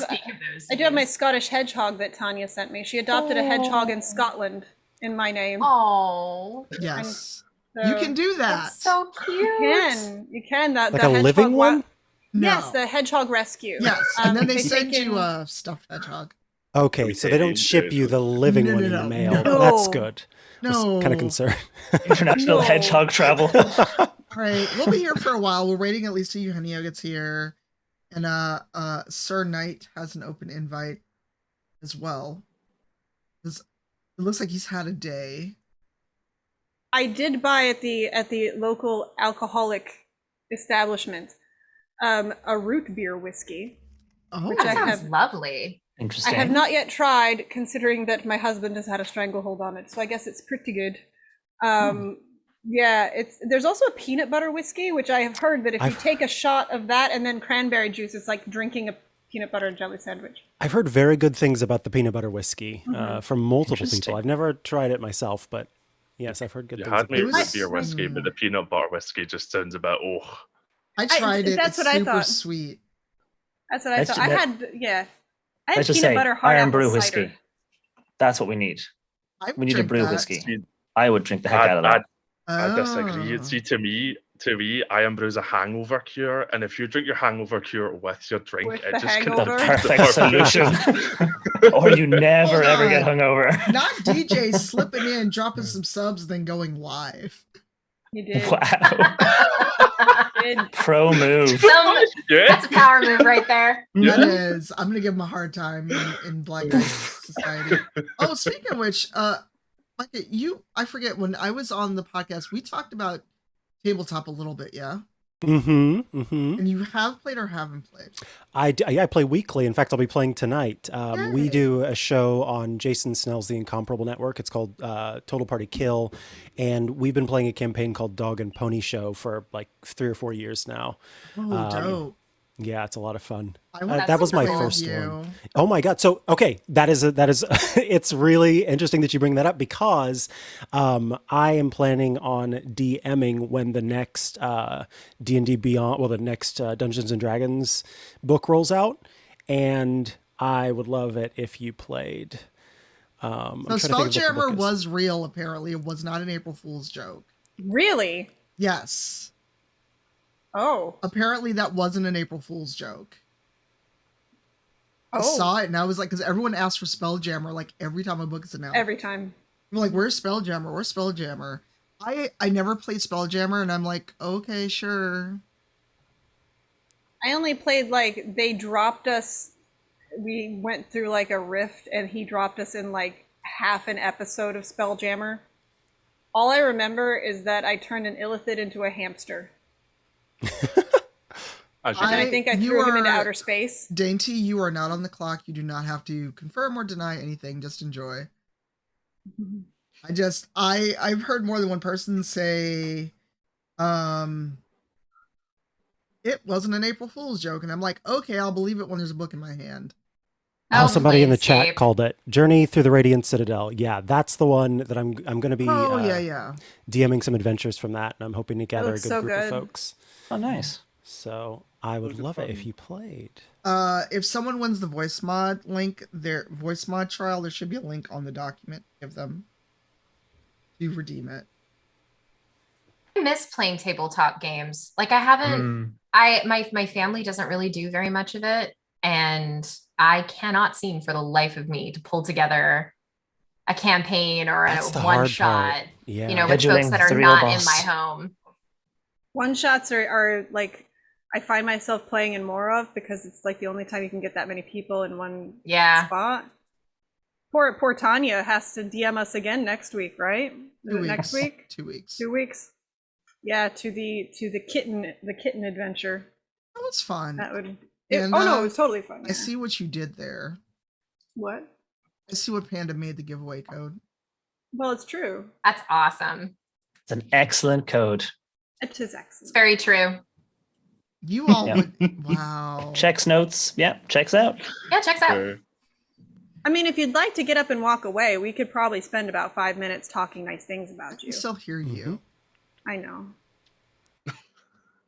do have my Scottish hedgehog that Tanya sent me. She adopted a hedgehog in Scotland in my name. Oh, yes, you can do that. That's so cute. You can. That like a living one. No. Yes, the hedgehog rescue. Yes, and then they send you a stuffed hedgehog. Okay, so they don't ship you the living one in the mail. No. That's good. No. Kind of concerned. International hedgehog travel. All right, we'll be here for a while. We're waiting at least till Eugenio gets here. And Sir Knight has an open invite as well. It looks like he's had a day. I did buy at the local alcoholic establishment a root beer whiskey. Oh, that sounds lovely. Interesting. I have not yet tried, considering that my husband has had a stranglehold on it, so I guess it's pretty good. Yeah, there's also a peanut butter whiskey, which I have heard that if you take a shot of that and then cranberry juice, it's like drinking a peanut butter and jelly sandwich. I've heard very good things about the peanut butter whiskey from multiple people. I've never tried it myself, but yes, I've heard good things. You had me about root beer whiskey, but the peanut butter whiskey just sounds a bit I tried it. That's it's what I super thought. Sweet. That's what I thought. I had Let's just peanut say butter hard iron apple brew cider. whiskey. That's what we need. We need a brew whiskey. See, I would drink the heck out of that. I disagree. See, to me, iron brew is a hangover cure, and if you drink your hangover cure with your drink, With it the just hangover? The perfect solution. Or you never ever get hungover. Not DJ slipping in, dropping some subs, then going live. You did. Wow. Pro move. That's a power move right there. That is. I'm gonna give him a hard time in Black Guys Society. Oh, speaking of which, I forget, when I was on the podcast, we talked about tabletop a little bit, yeah? And you have played or haven't played? I play weekly. In fact, I'll be playing tonight. We do a show on Jason Snell's The Incomparable Network. It's called Total Party Kill. And we've been playing a campaign called Dog and Pony Show for like 3 or 4 years now. Oh, dope. Yeah, it's a lot of fun. That was my first one. Oh my God. So, okay. That is, it's really interesting that you bring that up because I am planning on DMing when the next D&D Beyond, the next Dungeons and Dragons book rolls out. And I would love it if you played. So Spelljammer was real, apparently. It was not an April Fool's joke. Really? Yes. Oh. Apparently that wasn't an April Fool's joke. I saw it and I was like, because everyone asks for Spelljammer like every time a book is announced. Every time. I'm like, where's Spelljammer? Where's Spelljammer? I never played Spelljammer and I'm like, okay, sure. I only played they dropped us. We went through like a rift and he dropped us in like half an episode of Spelljammer. All I remember is that I turned an illithid into a hamster. I think I threw him into outer space. Dainty, you are not on the clock. You do not have to confirm or deny anything. Just enjoy. I've heard more than one person say, it wasn't an April Fool's joke. And I'm like, okay, I'll believe it when there's a book in my hand. Oh, somebody in the chat Planescape. called it Journey Through the Radiant Citadel. Yeah, that's the one that I'm going to be DMing some adventures from that, and I'm hoping to gather a good group of folks. Oh, nice. So I would love it if you played. If someone wins the voice mod link, their voice mod trial, there should be a link on the document. Give them to redeem it. I miss playing tabletop games. Like I haven't. My family doesn't really do very much of it, and I cannot seem for the life of me to pull together a campaign or a one shot. Yeah. You know, with folks that are not in my home. One shots are like I find myself playing in more of because it's like the only time you can get that many people in one spot. Poor Tanya has to DM us again next week, right? Next week? 2 weeks. 2 weeks. Yeah, to the kitten adventure. That was fun. That would. And, no, it was totally fun. I see what you did there. What? I see what Panda made the giveaway code. Well, it's true. That's awesome. It's an excellent code. It is excellent. It's very true. You all would. Wow. Checks notes. Yeah, checks out. Yeah, checks out. I mean, if you'd like to get up and walk away, we could probably spend about 5 minutes talking nice things about you. I still hear you. I know.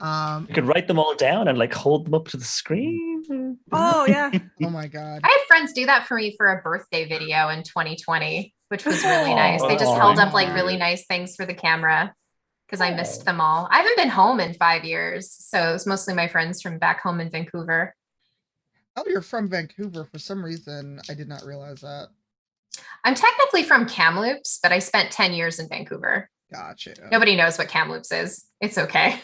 You could write them all down and like hold them up to the screen. Oh yeah. Oh my god. I had friends do that for me for a birthday video in 2020, which was really nice. They just held up like really nice things for the camera because I missed them all. I haven't been home in 5 years, so it was mostly my friends from back home in Vancouver. Oh, you're from Vancouver. For some reason, I did not realize that. I'm technically from Kamloops, but I spent 10 years in Vancouver. Gotcha. Nobody knows what Kamloops is. It's okay.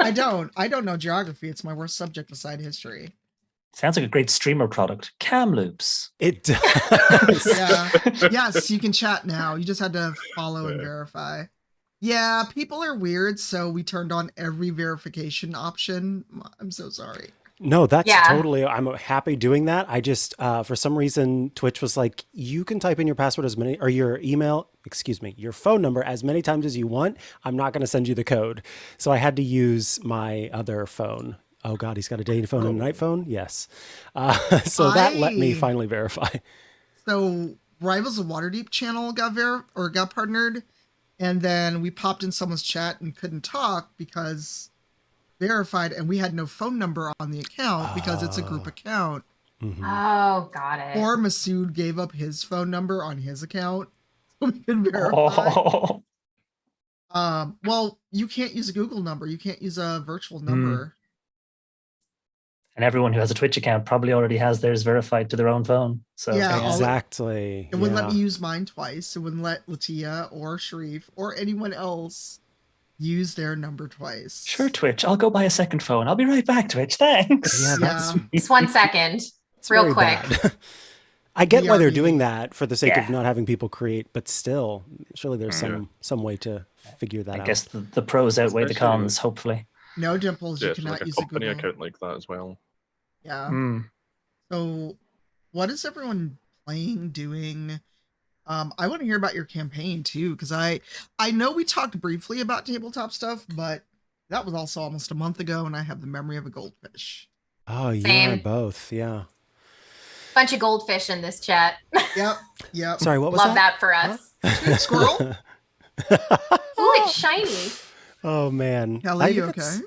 I don't know geography. It's my worst subject aside history. Sounds like a great streamer product. Kamloops. It does. Yeah. Yes, you can chat now. You just had to follow and verify. Yeah, people are weird, so we turned on every verification option. I'm so sorry. No, that's totally, I'm happy doing that. I just, for some reason, Twitch was like, you can type in your password or your your phone number as many times as you want. I'm not going to send you the code. So I had to use my other phone. Oh God, he's got a day phone and a night phone. Yes. So that let me finally verify. So Rivals of Waterdeep channel got partnered. And then we popped in someone's chat and couldn't talk because verified, and we had no phone number on the account because it's a group account. Oh, got it. Or Masood gave up his phone number on his account so we could verify. Well, you can't use a Google number. You can't use a virtual number. And everyone who has a Twitch account probably already has theirs verified to their own phone. So exactly. It wouldn't let me use mine twice. It wouldn't let Latia or Sharif or anyone else use their number twice. Sure, Twitch. I'll go buy a second phone. I'll be right back, Twitch. Thanks. Yeah, Just 1 second. It's real quick. I get why they're doing that for the sake of not having people create, but still, surely there's some way to figure that out. I guess the pros outweigh the cons, hopefully. No, Dimples, you cannot use a company Google account like that as well. Yeah. So what is everyone playing, doing? I want to hear about your campaign too, because I know we talked briefly about tabletop stuff, but that was also almost a month ago, and I have the memory of a goldfish. Oh, you and I both, yeah. Bunch of goldfish in this chat. Yep. Sorry, what was Love that? that for us. Huh? Squirrel? Oh, it's shiny. Oh man, Kelly, you okay?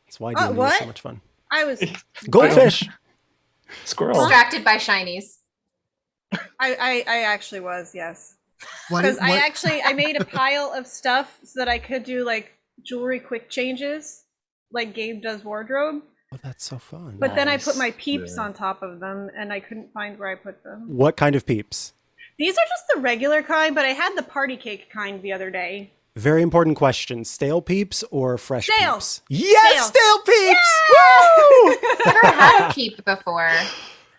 That's why D&D is so much fun. I was goldfish. Squirrel. Distracted by shinies. I actually was, yes. Because I made a pile of stuff so that I could do like jewelry quick changes, like Gabe does wardrobe. Oh, that's so fun. But then I put my peeps on top of them, and I couldn't find where I put them. What kind of peeps? These are just the regular kind, but I had the party cake kind the other day. Very important question. Stale peeps or fresh Stale. peeps? Yes, stale peeps! Woo! I've never had a peep before.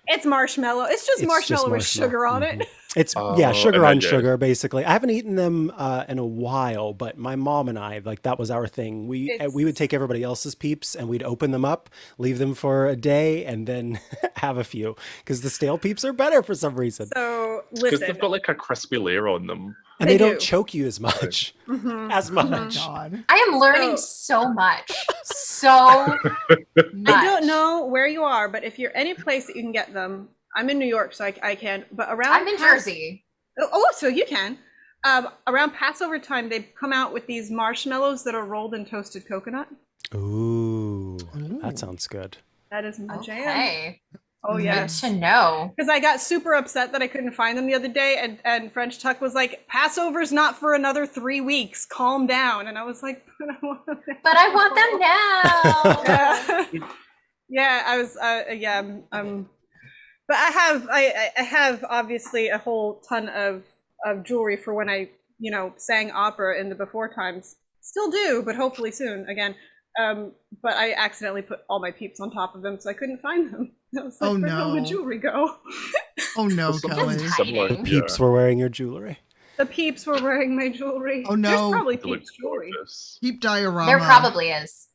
It's marshmallow. It's just marshmallow with sugar on it. It's sugar on sugar, basically. I haven't eaten them in a while, but my mom and I, like, that was our thing. We would take everybody else's peeps and we'd open them up, leave them for a day, and then have a few because the stale peeps are better for some reason. So Because listen, they've got like a crispy layer on them. And they don't choke you as much. As much. Oh, God. I am learning so much. So much. I don't know where you are, but if you're any place that you can get them, I'm in New York, so I can. But around I'm in Jersey. Oh, so you can. Around Passover time, they come out with these marshmallows that are rolled in toasted coconut. Ooh, that sounds good. That is my jam. Okay. Oh Good yes. to know. Because I got super upset that I couldn't find them the other day, and French Tuck was like, "Passover's not for another 3 weeks. Calm down." And I was like, "But I want them now." But I want them now. Yeah, I was. But I have obviously a whole ton of jewelry for when I sang opera in the before times. Still do, but hopefully soon again. But I accidentally put all my peeps on top of them, so I couldn't find them. I was like, where'd all the jewelry go? Oh no, Kelly. The peeps were wearing your jewelry. The peeps were wearing my jewelry. Oh no. There's probably peeps jewelry. Peep diorama. There probably is.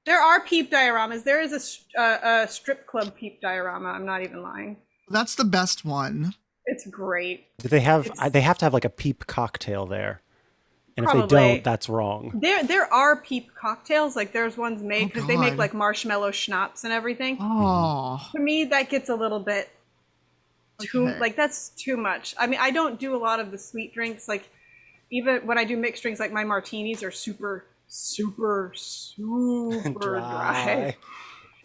There are peep dioramas. There is a strip club peep diorama. I'm not even lying. That's the best one. It's great. Do they have? They have to have like a peep cocktail there, and Probably. if they don't, that's wrong. There are peep cocktails. Like there's ones made because they make like marshmallow schnapps and everything. Oh. To me, that gets a little bit too that's too much. I mean, I don't do a lot of the sweet drinks. Like even when I do mixed drinks, like my martinis are super dry.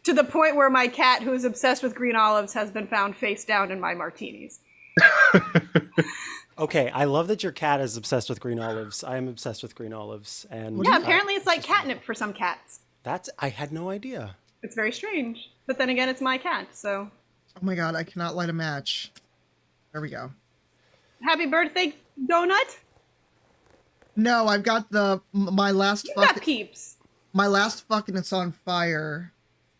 To the point where my cat, who is obsessed with green olives, has been found face down in my martinis. Okay, I love that your cat is obsessed with green olives. I am obsessed with green olives, and yeah, apparently it's like catnip for some cats. I had no idea. It's very strange, but then again, it's my cat, so. Oh my god, I cannot light a match. There we go. Happy birthday, donut. No, I've got my last. You got peeps. My last fucking it's on fire.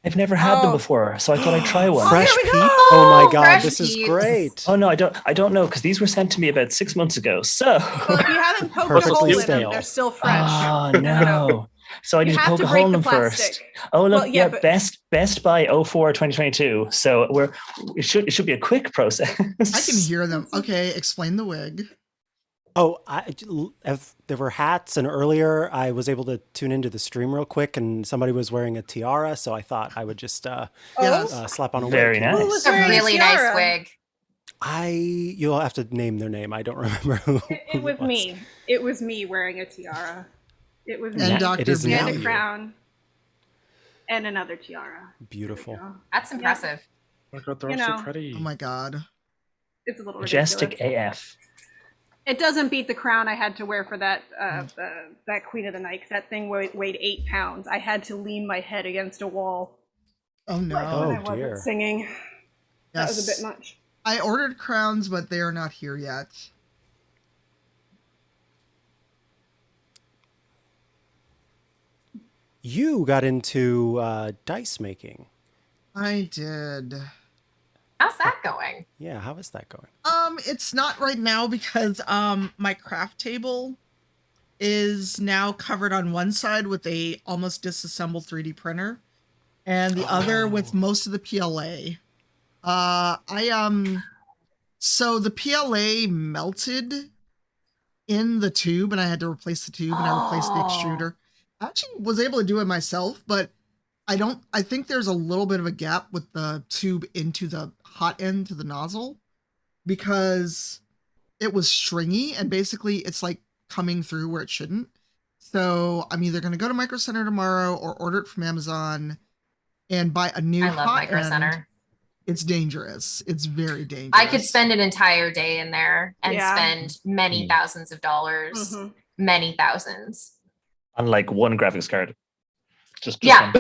I've never had them before, so I thought I'd try one. Fresh peep? Oh my god, this is great. Oh no, I don't know, because these were sent to me about 6 months ago. So well, if you haven't poked a hole in them, they're still fresh. Oh no. So I need to poke a hole in them first. Oh look, well, best by 04/2022. So it should be a quick process. I can hear them. Okay, explain the wig. Oh, if there were hats, and earlier I was able to tune into the stream real quick, and somebody was wearing a tiara, so I thought I would just slap on a wig. Very nice. It's a really nice wig. You'll have to name their name. I don't remember who. It was me. It was me wearing a tiara. It was me. And Dr. And a crown. And another tiara. Beautiful. That's impressive. Oh my god, they're all so pretty. Oh my god. It's a little majestic ridiculous. AF. It doesn't beat the crown I had to wear for that that Queen of the Night, because that thing weighed 8 pounds. I had to lean my head against a wall. Oh no! I wasn't singing. Yes. That was a bit much. I ordered crowns, but they are not here yet. You got into dice making. I did. How's that going? Yeah, how is that going? It's not right now because my craft table is now covered on one side with a almost disassembled 3D printer, and the other with most of the PLA. So the PLA melted in the tube, and I had to replace the tube, and I replaced the extruder. I actually was able to do it myself, but I think there's a little bit of a gap with the tube into the hot end to the nozzle, because it was stringy and basically it's like coming through where it shouldn't. So I'm either going to go to Micro Center tomorrow or order it from Amazon and buy a new hot end. I love Micro Center. It's dangerous. It's very dangerous. I could spend an entire day in there and spend many thousands of dollars, many thousands. On like one graphics card. Just one.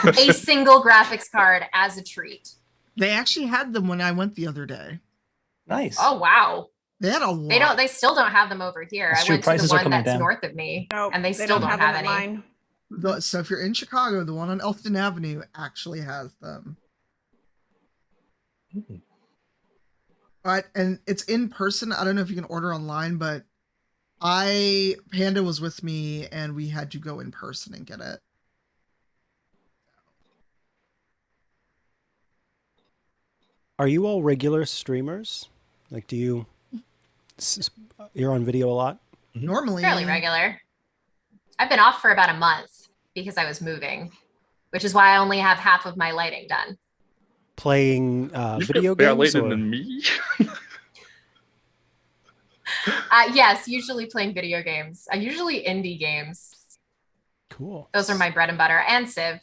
A single graphics card as a treat. They actually had them when I went the other day. Nice. Oh wow. They had a lot. They still don't have them over here. I went to the one that's north of me, and they still don't have any. So if you're in Chicago, the one on Elfton Avenue actually has them. But and it's in person. I don't know if you can order online, but Panda was with me and we had to go in person and get it. Are you all regular streamers? Like, you're on video a lot? Normally. Fairly regular. I've been off for about a month because I was moving, which is why I only have half of my lighting done. playing You've video got better games? lightning Or? than me. Yes, usually playing video games. Usually indie games. Cool. Those are my bread and butter. And Civ.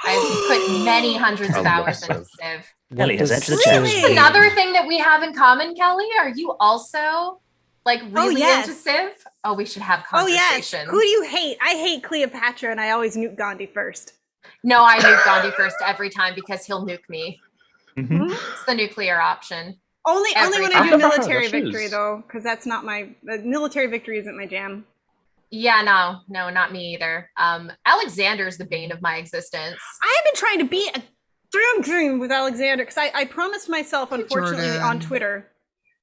I've put many hundreds of I love hours into Civ. Civ. Willie has entered the Does chat. Civ- Another thing that we have in common, Kelly, are you also like really yes. into Civ? Oh, we should have Oh yes. conversations. Who do you hate? I hate Cleopatra, and I always nuke Gandhi first. No, I nuke Gandhi first every time because he'll nuke me. Mhm. It's the nuclear option. Only Every when I do time. military That victory is- though, because that's not my military victory isn't my jam. Yeah, no, not me either. Alexander's the bane of my existence. I have been trying to beat a dream with Alexander because I promised myself, unfortunately, Jordan. on Twitter,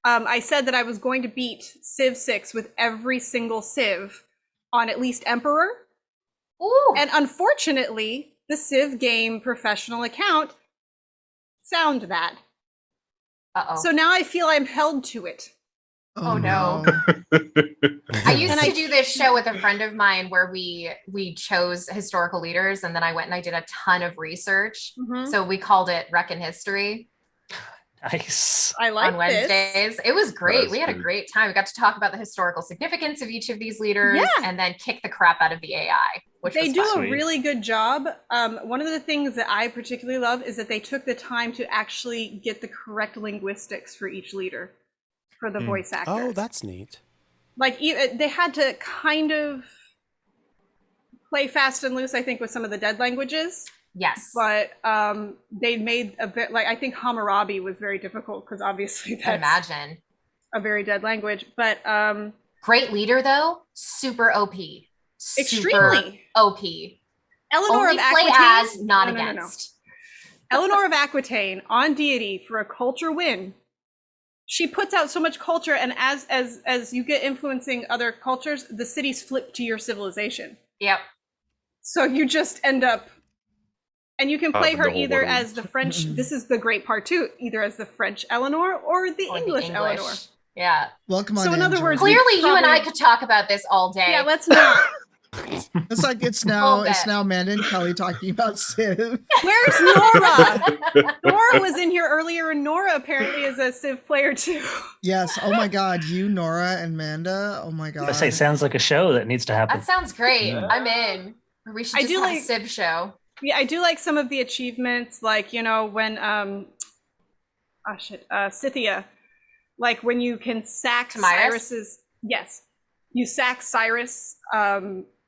I said that I was going to beat Civ 6 with every single Civ on at least Emperor. Ooh. And unfortunately, the Civ game professional account found that. Uh-oh. So now I feel I'm held to it. Oh, no. I used to do this show with a friend of mine where we chose historical leaders, and then I went and I did a ton of research. Mhm. So we called it Reckon History Nice. I like on Wednesdays. It was great. That's We had a good. great time. We got to talk about the historical significance of each of these leaders, Yeah. and then kick the crap out of the AI, which They was do fun. a really good job. One of the things that I particularly love is that they took the time to actually get the correct linguistics for each leader for the voice actors. Oh, that's neat. Like they had to kind of play fast and loose, I think, with some of the dead languages. Yes. But they made a bit like I think Hammurabi was very difficult because obviously I can that's imagine. a very dead language. But Great leader though, super OP. Super extremely OP. Eleanor Only of play Aquitaine. as, not No. against. Eleanor of Aquitaine on deity for a culture win. She puts out so much culture, and as you get influencing other cultures, the cities flip to your civilization. Yep. So you just end up, and you can play Having her the whole either world. as the French. This is the great part too. Either as the French Eleanor or the Or English the Eleanor. Yeah. Welcome on So in in, other words, Jordan. Clearly, you and I probably- could talk about this all day. Yeah, let's not. It's like it's Full bet. now Amanda and Kelly talking about Civ. Where's Nora? Nora was in here earlier, and Nora apparently is a Civ player too. Yes. Oh my God. You, Nora, and Amanda. Oh my God. I say, sounds like a show that needs to happen. That sounds great. Yeah. I'm in. Or we should I just do have like- a Civ show. Yeah, I do like some of the achievements, like when Scythia, like when you can sack Tamiris? Cyrus's. Yes, you sack Cyrus.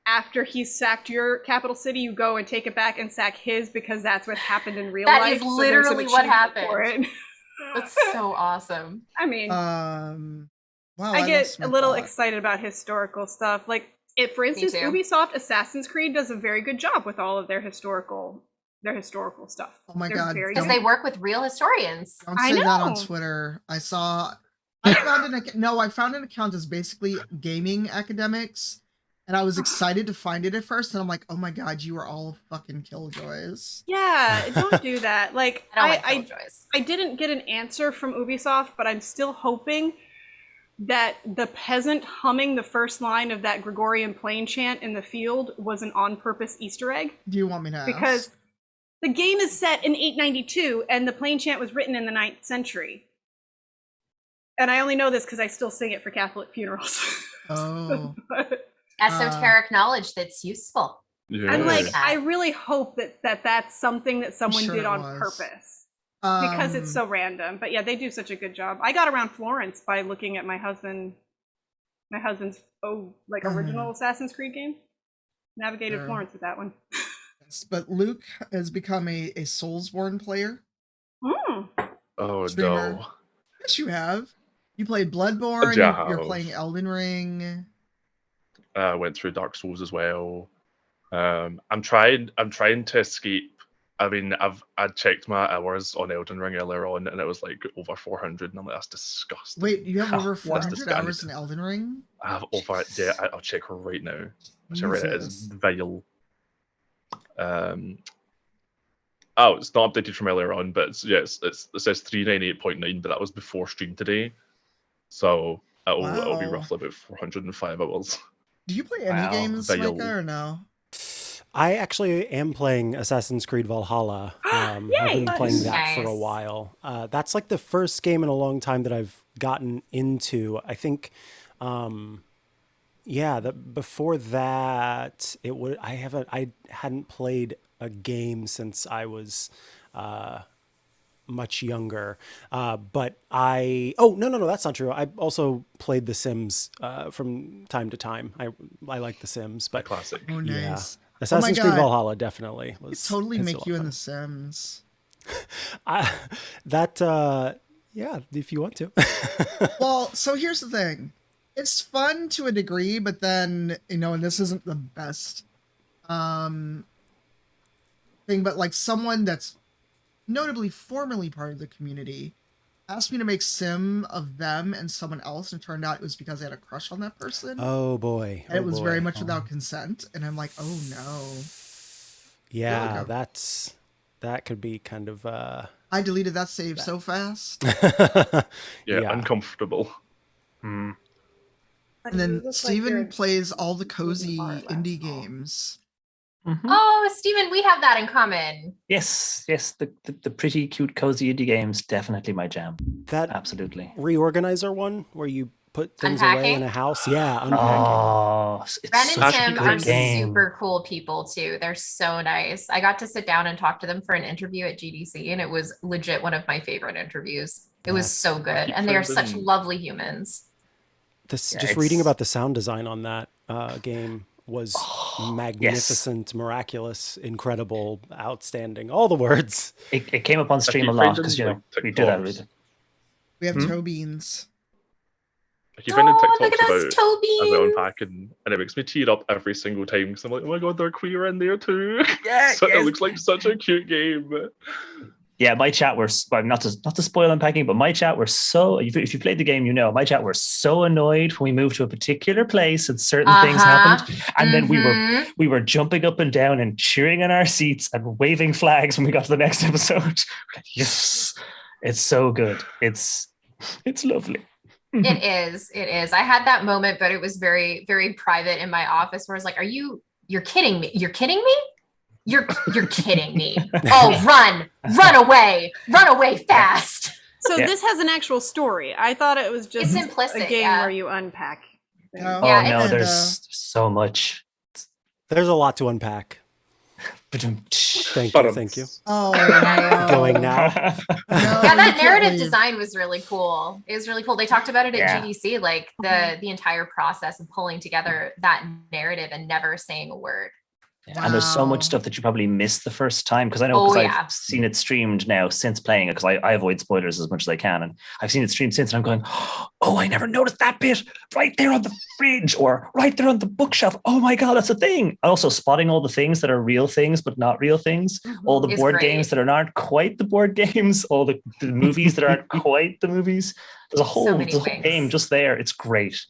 After he's sacked your capital city, you go and take it back and sack his because that's what happened in real That life. is so there's an literally what achievement for happened. it. That's so awesome. I mean, Wow. I get lost a my little thought. excited about historical stuff. Like, for instance, too. Ubisoft Assassin's Creed does a very good job with all of their historical stuff. Oh my They're God, very Because don't- they work with real historians. Don't I say that on know. Twitter. I found I found an account that's basically gaming academics, and I was excited to find it at first, and I'm like, oh my God, you are all fucking killjoys. Yeah, don't do that. Like, I don't like Killjoys. I didn't get an answer from Ubisoft, but I'm still hoping that the peasant humming the first line of that Gregorian plain chant in the field was an on-purpose Easter egg. Do you want me to ask? Because the game is set in 892, and the plain chant was written in the 9th century. And I only know this because I still sing it for Catholic funerals. Oh. Esoteric knowledge that's useful. Yeah. I'm like, Yeah. I really hope that that's something that someone Sure did it on was. purpose. Because it's Um, so random. But yeah, they do such a good job. I got around Florence by looking at my husband's original Assassin's Creed game. Navigated Sure. Florence with that one. yes, but Luke has become a Soulsborne player. Mm. Oh Streamer. no. Yes, you have. You played Bloodborne. Yeah. You're playing Elden Ring. Went through Dark Souls as well. I'm trying to escape. I mean, I checked my hours on Elden Ring earlier on, and it was like over 400, and I'm like, that's disgusting. Wait, you have over What? 400 Disgusting. hours in Elden Ring? I have over. Yeah, I'll check right now. Sorry, it is Jesus. vile. Oh, it's not updated from earlier on, but it says 398.9, but that was before stream today, so it'll be Wow. roughly about 405 hours. Do you play any Wow. games, Vile. Micah, or no? I actually am playing Assassin's Creed Valhalla. I've been playing that for a while. That's like the first game in a long time that I've gotten into. I think, before that, I hadn't played a game since I was much younger. But no, that's not true. I also played The Sims from time to time. I like The Sims, but classic. Oh, yeah. nice. Assassin's Oh my Creed God. Valhalla definitely was. It's totally it's a make lot you of in fun. The Sims. Yeah, if you want to. Well, so here's the thing. It's fun to a degree, but then, and this isn't the best thing, but like someone that's notably formerly part of the community asked me to make sim of them and someone else, and it turned out it was because I had a crush on that person. Oh boy. And it was very much without consent, and I'm like, oh no. Yeah, that could be kind of I deleted that save so fast. Yeah, uncomfortable. And then Steven plays all the cozy indie games. Oh, Steven, we have that in common. Yes, the pretty cute cozy indie games, definitely my jam. That absolutely. Reorganizer one where you put things away in a house. Yeah, unpacking. Oh, Ren and Tim are super cool people too. They're so nice. I got to sit down and talk to them for an interview at GDC, and it was legit one of my favorite interviews. It was so good, and they are such lovely humans. Just reading about the sound design on that game was magnificent, miraculous, incredible, outstanding, all the words. It came up on stream a lot because we do that with it. We have toe beans. I keep finding TikToks about unpacking, and it makes me tear up every single time because I'm like, oh my god, they're queer in there too. Yeah, it looks like such a cute game. Yeah, my chat were not to spoil unpacking, but my chat were so. If you played the game, my chat were so annoyed when we moved to a particular place and certain things happened, and then we were jumping up and down and cheering in our seats and waving flags when we got to the next episode. Yes, it's so good. It's lovely. It is. I had that moment, but it was very, very private in my office where I was like, you're kidding me. You're kidding me? You're kidding me. Oh, run away fast. So this has an actual story. I thought it was just implicit, a game where you unpack. No, there's so much. There's a lot to unpack. Thank you. Oh, going now. Yeah, that narrative design was really cool. It was really cool. They talked about it at GDC, like the entire process of pulling together that narrative and never saying a word. Yeah. And there's so much stuff that you probably missed the first time, because I know I've seen it streamed now since playing it, because I avoid spoilers as much as I can, and I've seen it streamed since, and I'm going, oh, I never noticed that bit right there on the fridge or right there on the bookshelf. Oh my god, that's a thing. Also spotting all the things that are real things but not real things, all the board games that are not quite the board games, all the movies that aren't quite the movies. There's a whole game just there. It's great.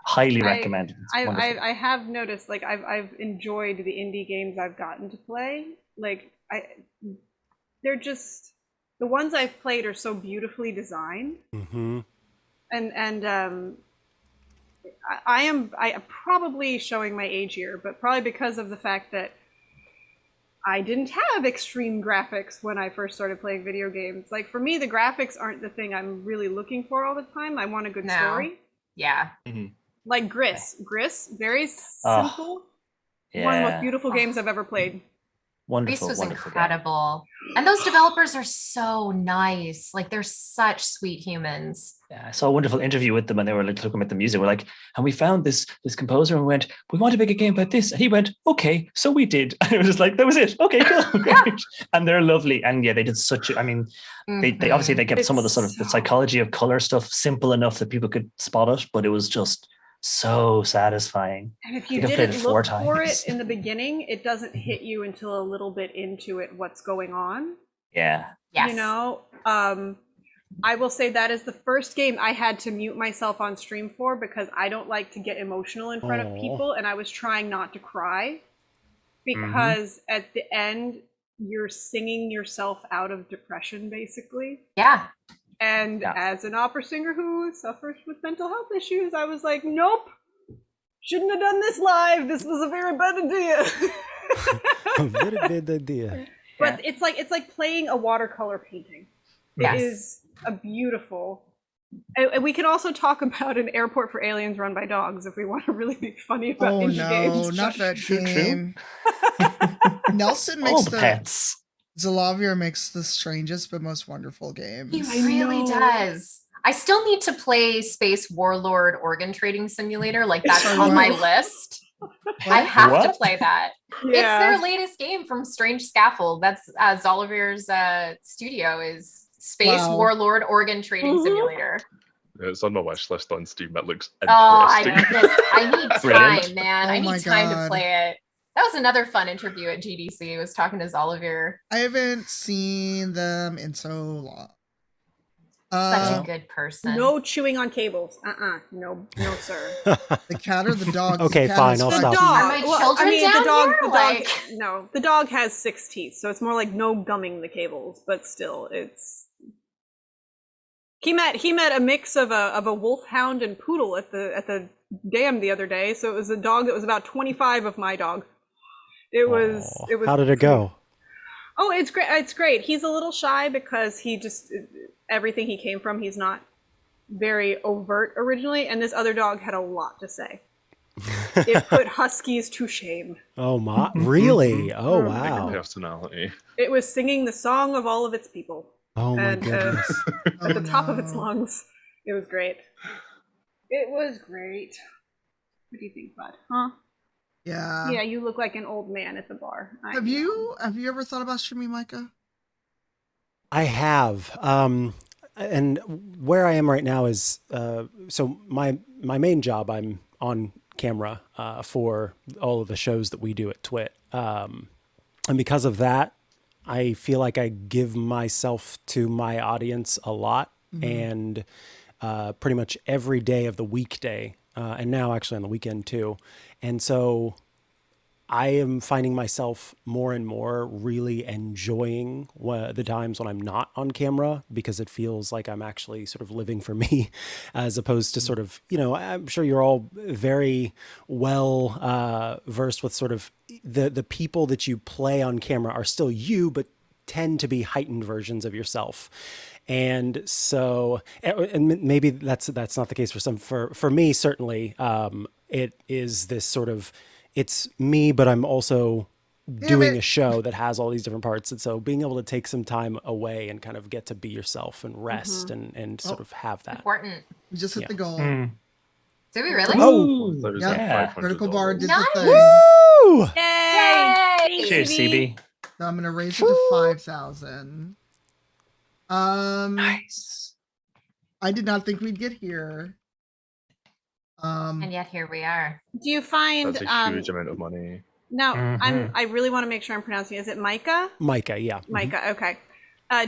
Highly recommended. I have noticed, like, I've enjoyed the indie games I've gotten to play. Like, they're just, the ones I've played are so beautifully designed. And I am probably showing my age here, but probably because of the fact that I didn't have extreme graphics when I first started playing video games. Like, for me, the graphics aren't the thing I'm really looking for all the time. I want a good story. Yeah. Like Gris, very simple. One of the most beautiful games I've ever played. Wonderful, Gris was incredible. And those developers are so nice. Like, they're such sweet humans. Yeah, I saw a wonderful interview with them, and they were like looking at the music. We're like, and we found this composer, and we went, we want to make a game about this. And he went, okay, so we did. And it was just like, that was it. Okay, cool. And they're lovely. And yeah, they did such they obviously they kept some of the sort of the psychology of color stuff simple enough that people could spot it, but it was just so satisfying. And if you didn't look for it in the beginning, it doesn't hit you until a little bit into it, what's going on. Yeah. Yes. I will say that is the first game I had to mute myself on stream for, because I don't like to get emotional in front of people, and I was trying not to cry, because at the end you're singing yourself out of depression, basically. Yeah. And as an opera singer who suffers with mental health issues, I was like, nope, shouldn't have done this live. This was a very bad idea. A very good idea. But it's like playing a watercolor painting. Yes. It is a beautiful. And we can also talk about an airport for aliens run by dogs if we want to really be funny about Oh indie no, games. not that True. game. Nelson All makes the the pets. Zalavier makes the strangest but most wonderful games. He really does. I still need to play Space Warlord Organ Trading Simulator. Like that's Sorry, on my what? list. I have to What? play that. It's their latest game from Strange Scaffold. That's Zolivier's studio is Space Wow. Warlord Organ Trading Simulator. It's on my wish list on Steam. It looks Oh, interesting. I need Brilliant. time, man. Oh I my need time to God. play it. That was another fun interview at GDC. I was talking to Zolivier. I haven't seen them in so long. Such a good person. No chewing on cables. No, sir. The cat or the dog? Okay, The cat fine, has I'll five stop. teeth. Are my children down here? The dog, Like- no, the dog has 6 teeth, so it's more like no gumming the cables, but still, it's. He met a mix of a wolfhound and poodle at the dam the other day, so it was a dog that was about 25 of my dog. It was. How did it go? Oh, it's great. It's great. He's a little shy because he just everything he came from. He's not very overt originally, and this other dog had a lot to say. It put huskies to shame. Oh my! Really? Oh Bigger wow! personality. It was singing the song of all of its people. Oh my And, goodness! At the top of its lungs. It was great. It was great. What do you think, bud? Huh? Yeah. Yeah, you look like an old man at the bar. Have you ever thought about streaming, Micah? I have. And where I am right now is so my main job. I'm on camera for all of the shows that we do at Twit, and because of that, I feel like I give myself to my audience a lot, and pretty much every day of the weekday, and now actually on the weekend too. And so I am finding myself more and more really enjoying the times when I'm not on camera, because it feels like I'm actually sort of living for me, as opposed to sort of, I'm sure you're all very well versed with sort of the people that you play on camera are still you, but tend to be heightened versions of yourself. And so, and maybe that's not the case for some. For me, certainly, it is this sort of, it's me, but I'm also doing a show that has all these different parts. And so being able to take some time away and kind of get to be yourself and rest and sort of have that. Important. We just hit the goal. Did we really? Oh, yeah. Critical Bar did the thing. Woo! Yay! Cheers, CB. So I'm gonna raise it to 5,000. Nice. I did not think we'd get here. And yet here we are. Do you find That's a huge amount of money. now I really want to make sure I'm pronouncing it. Is it Micah? Micah, yeah. Micah, okay.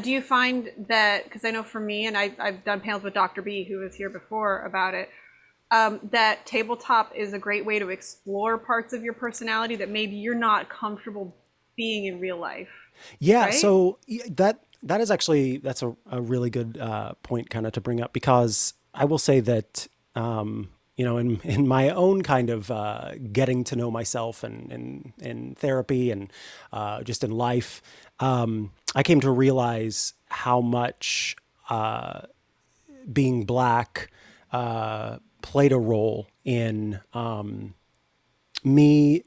Do you find that, because I know for me, and I've done panels with Dr. B, who was here before about it, that tabletop is a great way to explore parts of your personality that maybe you're not comfortable being in real life. Yeah, right? so that is actually, that's a really good point kind of to bring up, because I will say that, in my own kind of getting to know myself and in therapy and just in life, I came to realize how much being Black played a role in me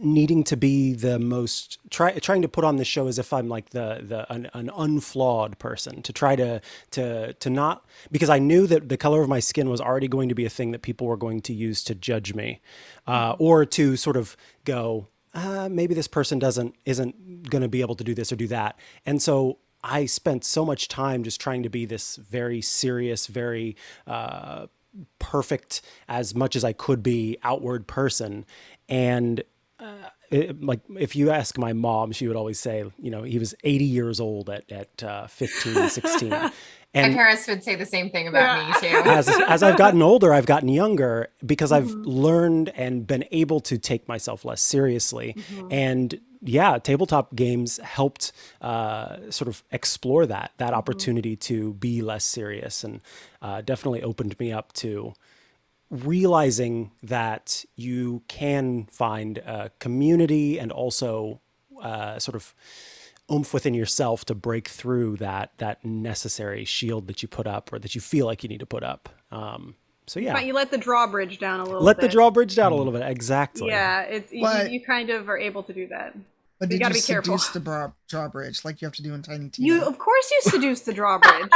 needing to be the most trying to put on the show as if I'm like an unflawed person, to try to not, because I knew that the color of my skin was already going to be a thing that people were going to use to judge me, or to sort of go, maybe this person isn't going to be able to do this or do that. And so I spent so much time just trying to be this very serious, very perfect, as much as I could be, outward person. And like, if you ask my mom, she would always say, he was 80 years old at 15, 16. And my parents would say the same thing about me too. as I've gotten older, I've gotten younger, because I've learned and been able to take myself less seriously. And yeah, tabletop games helped sort of explore that opportunity to be less serious, and definitely opened me up to realizing that you can find a community and also sort of oomph within yourself to break through that necessary shield that you put up or that you feel like you need to put up. So yeah, But you let the drawbridge down a little bit. Let the drawbridge down a little bit. Exactly. Yeah, it's you kind of are able to do that. But you did gotta you be careful. seduce the drawbridge like you have to do in Tiny Tina? You, of course, you seduce the drawbridge.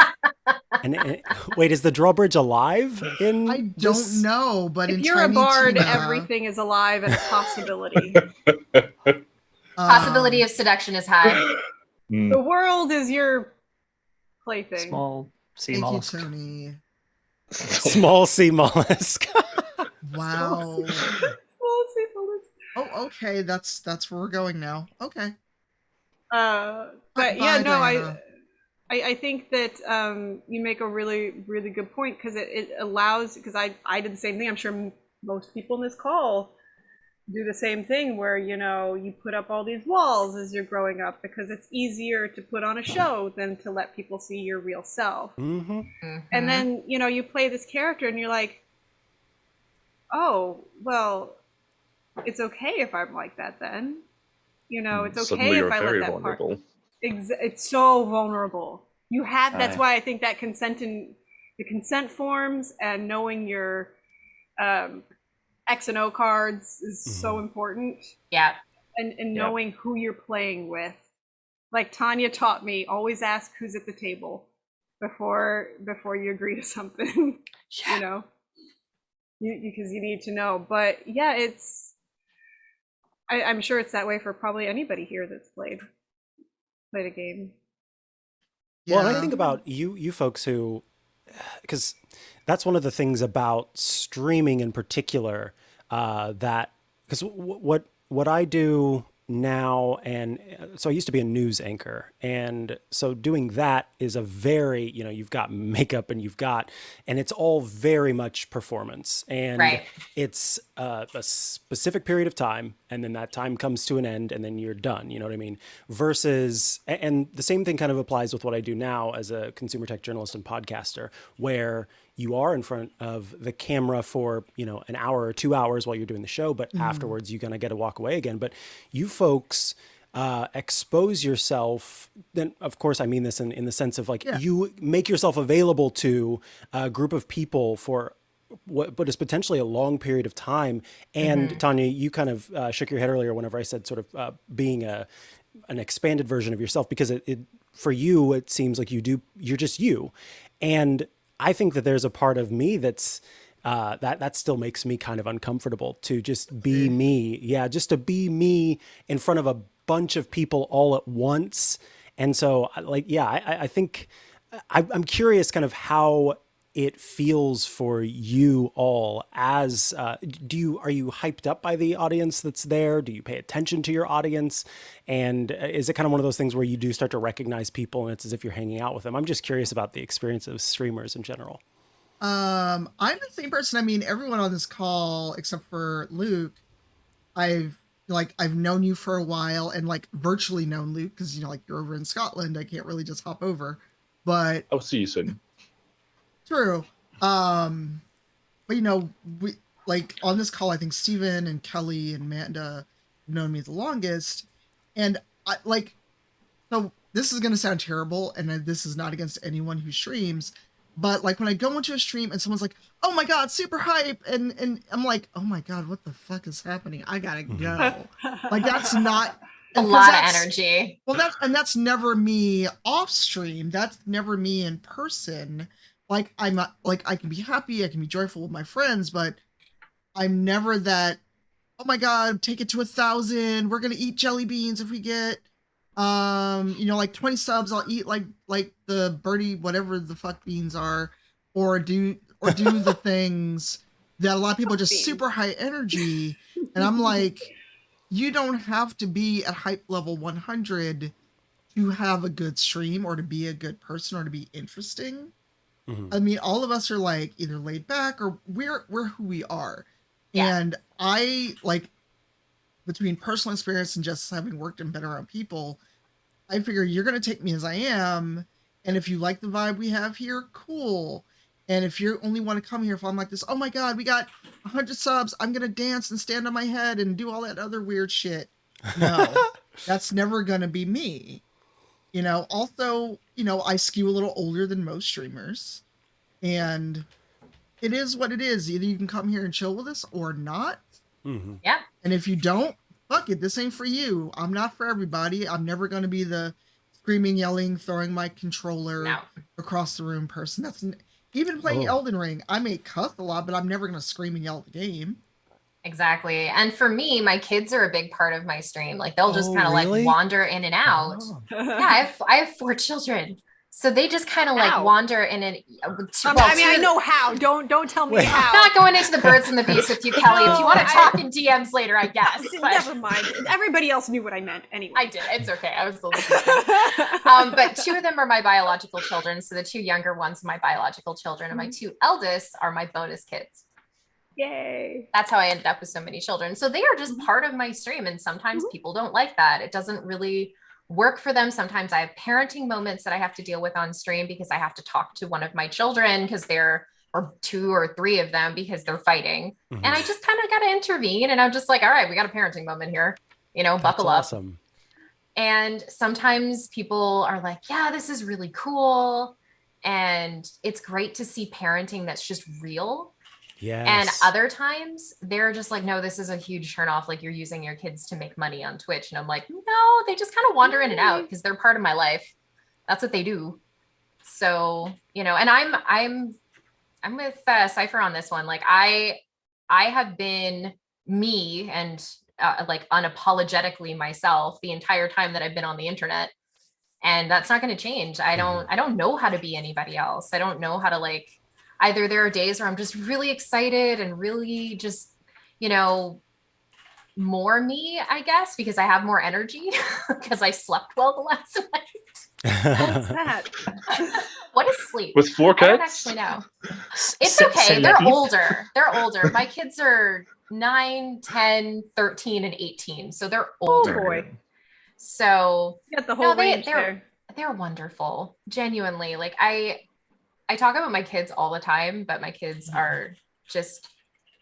And wait, is the drawbridge alive in? I don't know, but if in you're Tiny a bard, Tina, everything is alive and a possibility. Possibility of seduction is high. The world is your plaything. Small sea Thank mollusk. you, Tony. Small sea mollusk. Wow. Small sea mollusk. Oh, okay. That's where we're going now. Okay. But yeah, no, I think that you make a really, really good point because it allows, because I did the same thing. I'm sure most people in this call do the same thing where, you put up all these walls as you're growing up because it's easier to put on a show than to let people see your real self. Mm-hmm. And then, you play this character and you're like, oh, well, it's okay if I'm like that then. It's okay Suddenly if I let that vulnerable. part. It's so vulnerable. You have, that's why I think that the consent forms and knowing your X and O cards is so important. Yeah. And knowing who you're playing with. Like Tanya taught me, always ask who's at the table before you agree to something. Yeah. Because you need to know. But yeah, I'm sure it's that way for probably anybody here that's played a game. Well, and I think about you folks who, because that's one of the things about streaming in particular, that because what I do now, and so I used to be a news anchor, and so doing that is a very, you've got makeup and and it's all very much performance, and it's a specific period of time, and then that time comes to an end, and then you're done. You know what I mean? Versus, and the same thing kind of applies with what I do now as a consumer tech journalist and podcaster, where you are in front of the camera for, an hour or 2 hours while you're doing the show, but afterwards you're going to get to walk away again. But you folks expose yourself. Then, of course, I mean this in the sense of you make yourself available to a group of people for what is potentially a long period of time. And Tanya, you kind of shook your head earlier whenever I said sort of being an expanded version of yourself, because it for you, it seems like you're just you. And I think that there's a part of me that's that still makes me kind of uncomfortable to just be me. Yeah, just to be me in front of a bunch of people all at once. And so, I think I'm curious kind of how it feels for you all as are you hyped up by the audience that's there? Do you pay attention to your audience? And is it kind of one of those things where you do start to recognize people and it's as if you're hanging out with them? I'm just curious about the experience of streamers in general. I'm the same person. I mean, everyone on this call except for Luke, I've known you for a while, and virtually known Luke because you're over in Scotland. I can't really just hop over, but I'll see you soon. True. But we on this call, I think Steven and Kelly and Amanda have known me the longest. And so this is going to sound terrible, and this is not against anyone who streams, but when I go into a stream and someone's like, oh my God, super hype. And I'm like, oh my God, what the fuck is happening? I gotta go. That's not a lot of energy. Well, that's never me off stream. That's never me in person. I can be happy, I can be joyful with my friends, but I'm never that, oh my God, take it to 1,000. We're going to eat jelly beans if we get, 20 subs, I'll eat like the birdie, whatever the fuck beans are, or do the things that a lot of people are just super high energy. And I'm like, you don't have to be at hype level 100 to have a good stream or to be a good person or to be interesting. I mean, all of us are either laid back or we're who we are. Yeah. And I between personal experience and just having worked and been around people, I figure you're going to take me as I am. And if you like the vibe we have here, cool. And if you only want to come here if I'm like this, oh my God, we got 100 subs, I'm going to dance and stand on my head and do all that other weird shit. No, that's never going to be me. Also, I skew a little older than most streamers. And it is what it is. Either you can come here and chill with us or not. Mm-hmm. Yeah. And if you don't, fuck it, this ain't for you. I'm not for everybody. I'm never going to be the screaming, yelling, throwing my controller across the room person. That's even playing Elden Ring. I may cuss a lot, but I'm never going to scream and yell at the game. Exactly. And for me, my kids are a big part of my stream. Like they'll just kind of really? like wander in and out. Yeah, I have 4 children. So they just kind of like wander in and I know how. Don't tell me how. I'm not going into the birds and the bees with you, Kelly. If you want to talk in DMs later, I guess. But never mind. Everybody else knew what I meant anyway. I did. It's okay. I was a little confused. But 2 of them are my biological children. So the 2 younger ones are my biological children, and my 2 eldest are my bonus kids. Yay. That's how I ended up with so many children. So they are just part of my stream. And sometimes people don't like that. It doesn't really work for them. Sometimes I have parenting moments that I have to deal with on stream because I have to talk to one of my children because or 2 or 3 of them because they're fighting. And I just kind of got to intervene. And I'm just like, all right, we got a parenting moment here, buckle up. Awesome. And sometimes people are like, yeah, this is really cool. And it's great to see parenting that's just real. Yes. And other times they're just like, no, this is a huge turnoff. Like you're using your kids to make money on Twitch. And I'm like, no, they just kind of wander in and out because they're part of my life. That's what they do. So, and I'm with Cypher on this one. Like I have been me and like unapologetically myself the entire time that I've been on the internet. And that's not going to change. I don't know how to be anybody else. I don't know how to like, either there are days where I'm just really excited and really just, more me, I guess, because I have more energy because I slept well the last night. What's that? What is sleep? With 4 kids? I don't actually know. It's okay. They're older. They're older. My kids are 9, 10, 13, and 18. So they're older. Oh boy. So you got the whole range there. They're wonderful. Genuinely. Like I talk about my kids all the time, but my kids are just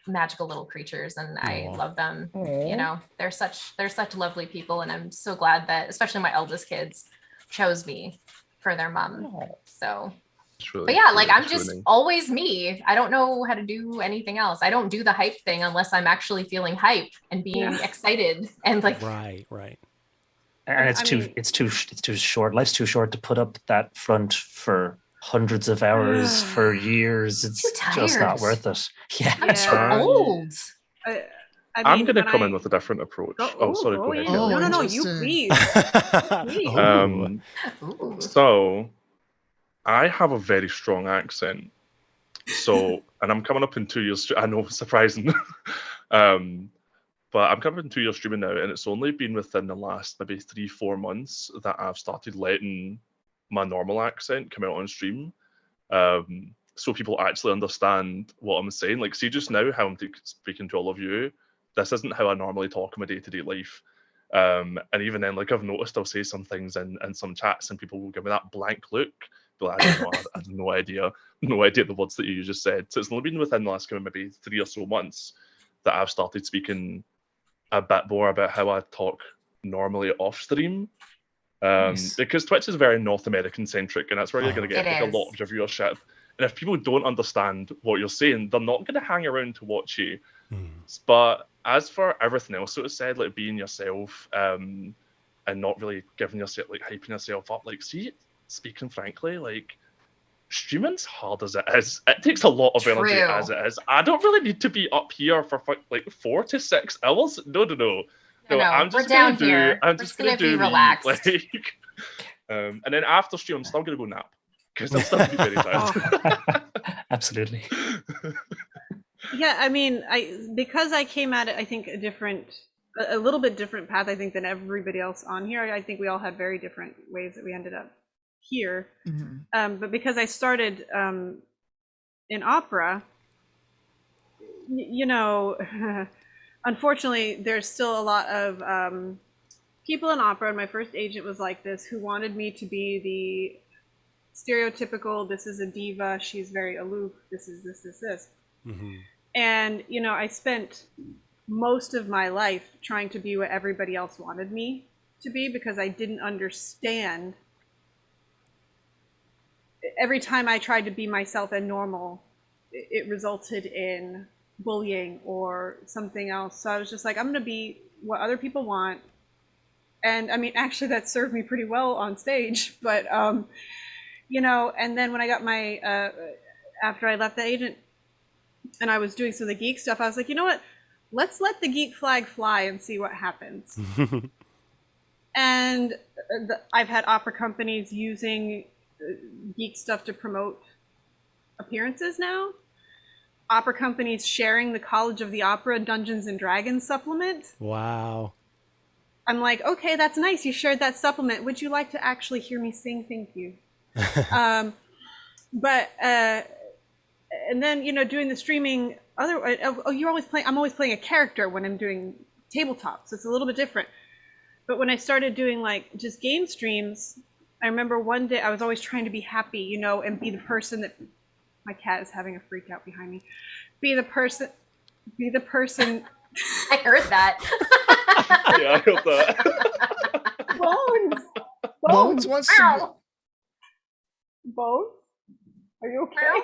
magical little creatures and I love them. They're such lovely people. And I'm so glad that especially my eldest kids chose me for their mom. So, but yeah, like I'm just always me. I don't know how to do anything else. I don't do the hype thing unless I'm actually feeling hype and being excited and like, right. And it's too short. Life's too short to put up that front for hundreds of hours for years. It's just not worth it. I'm so old. I'm going to come in with a different approach. Sorry, go ahead. No, you please. So, I have a very strong accent. So, and I'm coming up in 2 years. I know, surprising. But I'm coming up in 2 years streaming now, and it's only been within the last maybe 3-4 months that I've started letting my normal accent come out on stream, so people actually understand what I'm saying. Like, see, just now how I'm speaking to all of you, this isn't how I normally talk in my day-to-day life. And even then, like, I've noticed I'll say some things in some chats and people will give me that blank look, but I don't know, I have no idea the words that you just said. So it's only been within the last maybe 3 or so months that I've started speaking a bit more about how I talk normally off stream. Because Twitch is very North American centric, and that's where you're going to get like, a lot of your viewership. And if people don't understand what you're saying, they're not going to hang around to watch you. But as for everything else that was said, like being yourself, and not really giving yourself, like hyping yourself up, like, see, speaking frankly, like, streaming's hard as it is. It takes a lot of energy as it is. I don't really need to be up here for like 4 to 6 hours. No. I'm just down gonna here. I'm just gonna be do relaxed. like, and then after stream, I'm still gonna go nap because I'm still gonna be very tired. Absolutely. Yeah, I mean, because I came at it, I think a little bit different path, I think, than everybody else on here. I think we all had very different ways that we ended up here. But because I started in opera, unfortunately, there's still a lot of people in opera, and my first agent was like this, who wanted me to be the stereotypical, this is a diva, she's very aloof, this is this. And I spent most of my life trying to be what everybody else wanted me to be, because I didn't understand. Every time I tried to be myself and normal, it resulted in bullying or something else. So I was just like, I'm going to be what other people want. And I mean, actually that served me pretty well on stage, but and then when I got my after I left the agent and I was doing some of the geek stuff, I was like, you know what, let's let the geek flag fly and see what happens. And I've had opera companies using geek stuff to promote appearances now. Opera companies sharing the College of the Opera Dungeons and Dragons supplement. Wow. I'm like, okay, that's nice. You shared that supplement. Would you like to actually hear me sing? Thank you. And then, doing the streaming, you're always playing. I'm always playing a character when I'm doing tabletop, so it's a little bit different. But when I started doing like just game streams, I remember one day I was always trying to be happy, and be the person that. My cat is having a freak out behind me. Be the person. I heard that. Yeah, I heard that. Bones wants to. Bones? Are you okay?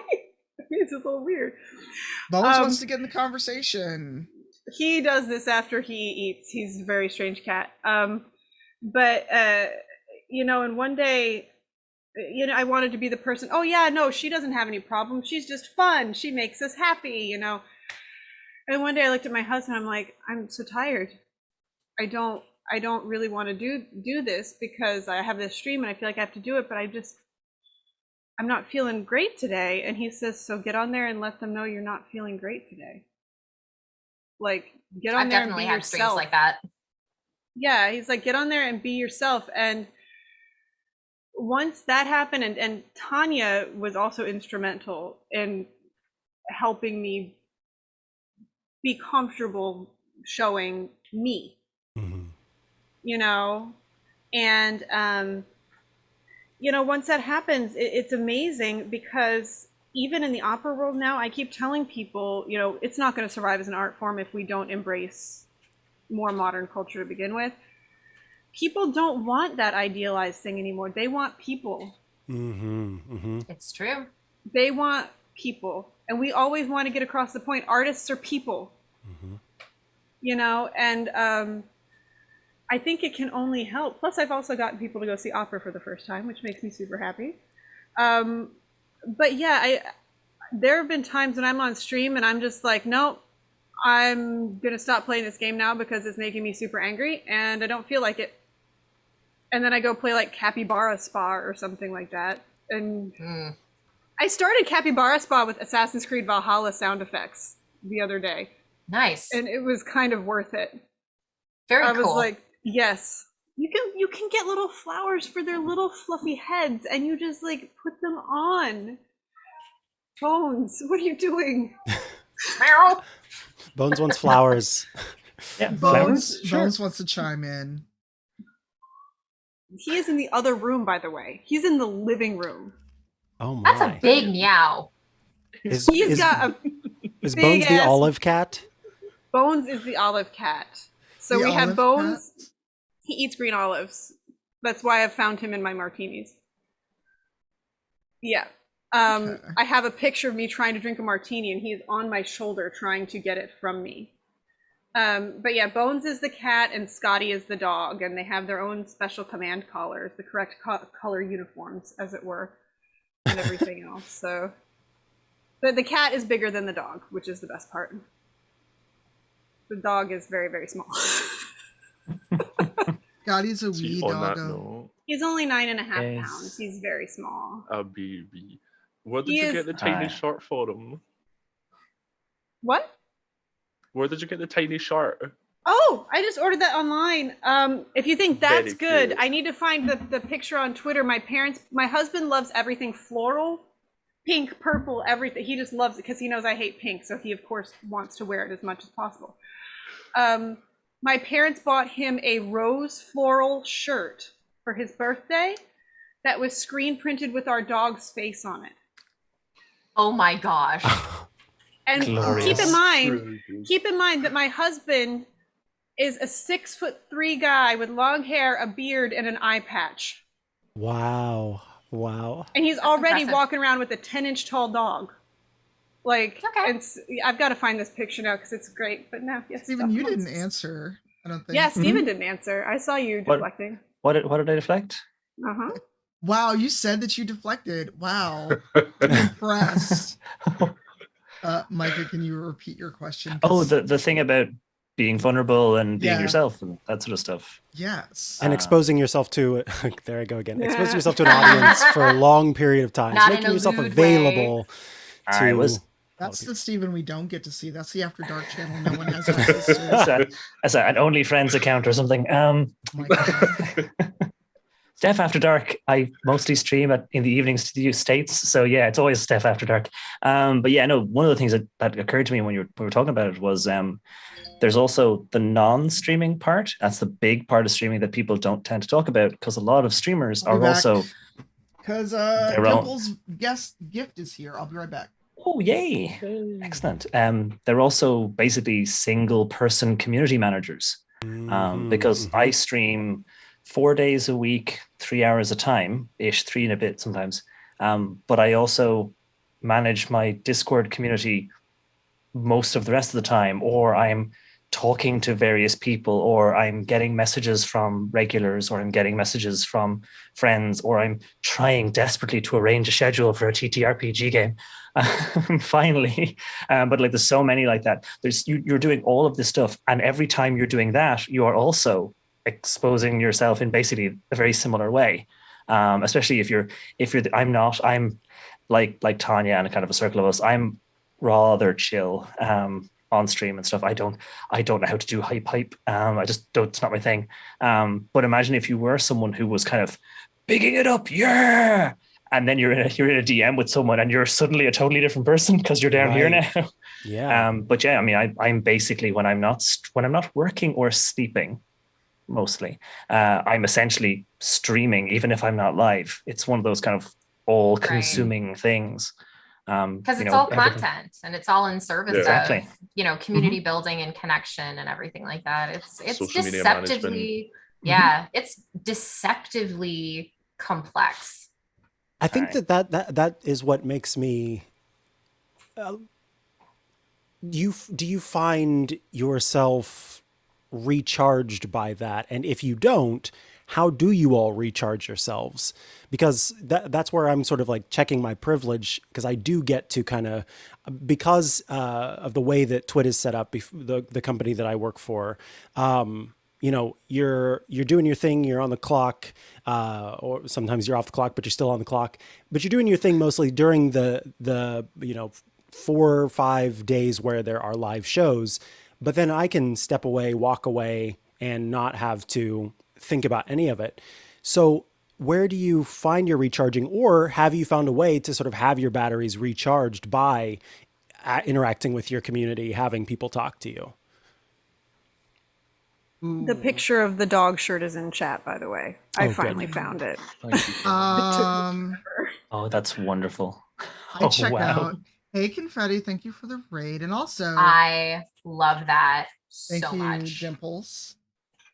It's a little weird. Bones wants to get in the conversation. He does this after he eats. He's a very strange cat. And one day, I wanted to be the person, oh yeah, no, she doesn't have any problems. She's just fun. She makes us happy, And one day I looked at my husband, I'm like, I'm so tired. I don't really want to do this because I have this stream and I feel like I have to do it, but I'm not feeling great today. And he says, so get on there and let them know you're not feeling great today. Like, get on there and be yourself. I've definitely had streams like that. Yeah, he's like, get on there and be yourself. And once that happened, and Tanya was also instrumental in helping me be comfortable showing me, and once that happens, it's amazing, because even in the opera world now, I keep telling people, it's not going to survive as an art form if we don't embrace more modern culture to begin with. People don't want that idealized thing anymore. They want people. It's true. They want people. And we always want to get across the point. Artists are people. And I think it can only help. Plus, I've also gotten people to go see opera for the first time, which makes me super happy. But yeah, there have been times when I'm on stream and I'm just like, nope, I'm going to stop playing this game now because it's making me super angry and I don't feel like it. And then I go play like Capybara Spa or something like that. And I started Capybara Spa with Assassin's Creed Valhalla sound effects the other day. Nice. And it was kind of worth it. Very cool. I was like, yes. You can get little flowers for their little fluffy heads and you just like put them on. Bones, what are you doing? Bones wants flowers. Yeah, Bones flowers. wants to chime in. He is in the other room, by the way. He's in the living room. Oh my. That's a big meow. Is Bones the olive cat? Bones is the olive cat. So we have Bones. Cat? He eats green olives. That's why I've found him in my martinis. Yeah. Okay. I have a picture of me trying to drink a martini and he's on my shoulder trying to get it from me. But yeah, Bones is the cat and Scotty is the dog, and they have their own special command collars, the correct color uniforms, as it were, and everything else. So, but the cat is bigger than the dog, which is the best part. The dog is very, very small. Scotty's a wee doggo. He's only 9.5 pounds. He's very small. A baby. Where did you get the tiny shirt for him? What? Where did you get the tiny shirt? Oh, I just ordered that online. If you think that's good, I need to find the picture on Twitter. My husband loves everything floral, pink, purple, everything. He just loves it because he knows I hate pink. So he, of course, wants to wear it as much as possible. My parents bought him a rose floral shirt for his birthday. that was screen printed with our dog's face on it. Oh my gosh. And Glorious. keep in mind that my husband is a 6'3" guy with long hair, a beard, and an eye patch. Wow. And he's That's already impressive. walking around with a 10-inch tall dog. Like, Okay. I've got to find this picture now because it's great. But no, yes, Steven, you didn't answer. I don't think. Yeah, Steven didn't answer. I saw you deflecting. What did I deflect? Uh-huh. Wow, you said that you deflected. Wow. I'm impressed. Micah, can you repeat your question? Oh, the thing about being vulnerable and being Yeah. yourself and that sort of stuff. Yes. And exposing yourself to there I go again. Exposing yourself to an audience for a long period of time. Not Making in a yourself lewd available to That's the Steven we don't get to see. That's the After Dark channel no one has access to. That's an OnlyFriends account or something. Oh my God. Steph After Dark, I mostly stream in the evenings to the States. So yeah, it's always Steph After Dark. But yeah, no, one of the things that occurred to me when we were talking about it was there's also the non-streaming part. That's the big part of streaming that people don't tend to talk about because a lot of streamers are also... Because Dimple's guest gift is here. I'll be right back. Oh, yay. Excellent. They're also basically single person community managers because I stream 4 days a week, 3 hours a time, ish, 3 and a bit sometimes. But I also manage my Discord community most of the rest of the time, or I'm talking to various people, or I'm getting messages from regulars, or I'm getting messages from friends, or I'm trying desperately to arrange a schedule for a TTRPG game. Finally, but like there's so many like that. You're doing all of this stuff, and every time you're doing that, you are also exposing yourself in basically a very similar way. Especially if you're I'm like Tanya and kind of a circle of us. I'm rather chill on stream and stuff. I don't know how to do hype. I just don't. It's not my thing. But imagine if you were someone who was kind of bigging it up, yeah, and then you're in a DM with someone and you're suddenly a totally different person because you're down here now. Yeah. But yeah, I mean, I'm basically when I'm not working or sleeping, mostly, I'm essentially streaming, even if I'm not live. It's one of those kind of all-consuming things. Because it's all content and it's all in service Exactly. of, community building and connection and everything like that. It's Social media deceptively, it's deceptively complex. I think that is what makes me. Do you find yourself recharged by that? And if you don't, how do you all recharge yourselves? Because that's where I'm sort of like checking my privilege, because I do get to kind of, because of the way that Twit is set up, the company that I work for, you're doing your thing, you're on the clock, or sometimes you're off the clock, but you're still on the clock, but you're doing your thing mostly during the 4 or 5 days where there are live shows. But then I can step away, walk away, and not have to think about any of it. So where do you find your recharging, or have you found a way to sort of have your batteries recharged by interacting with your community, having people talk to you? The picture of the dog shirt is in chat, by the way. I finally found it. Oh, that's wonderful. I checked out. Hey, Confetti, thank you for the raid. And also, I love that thank so you, much. Dimples.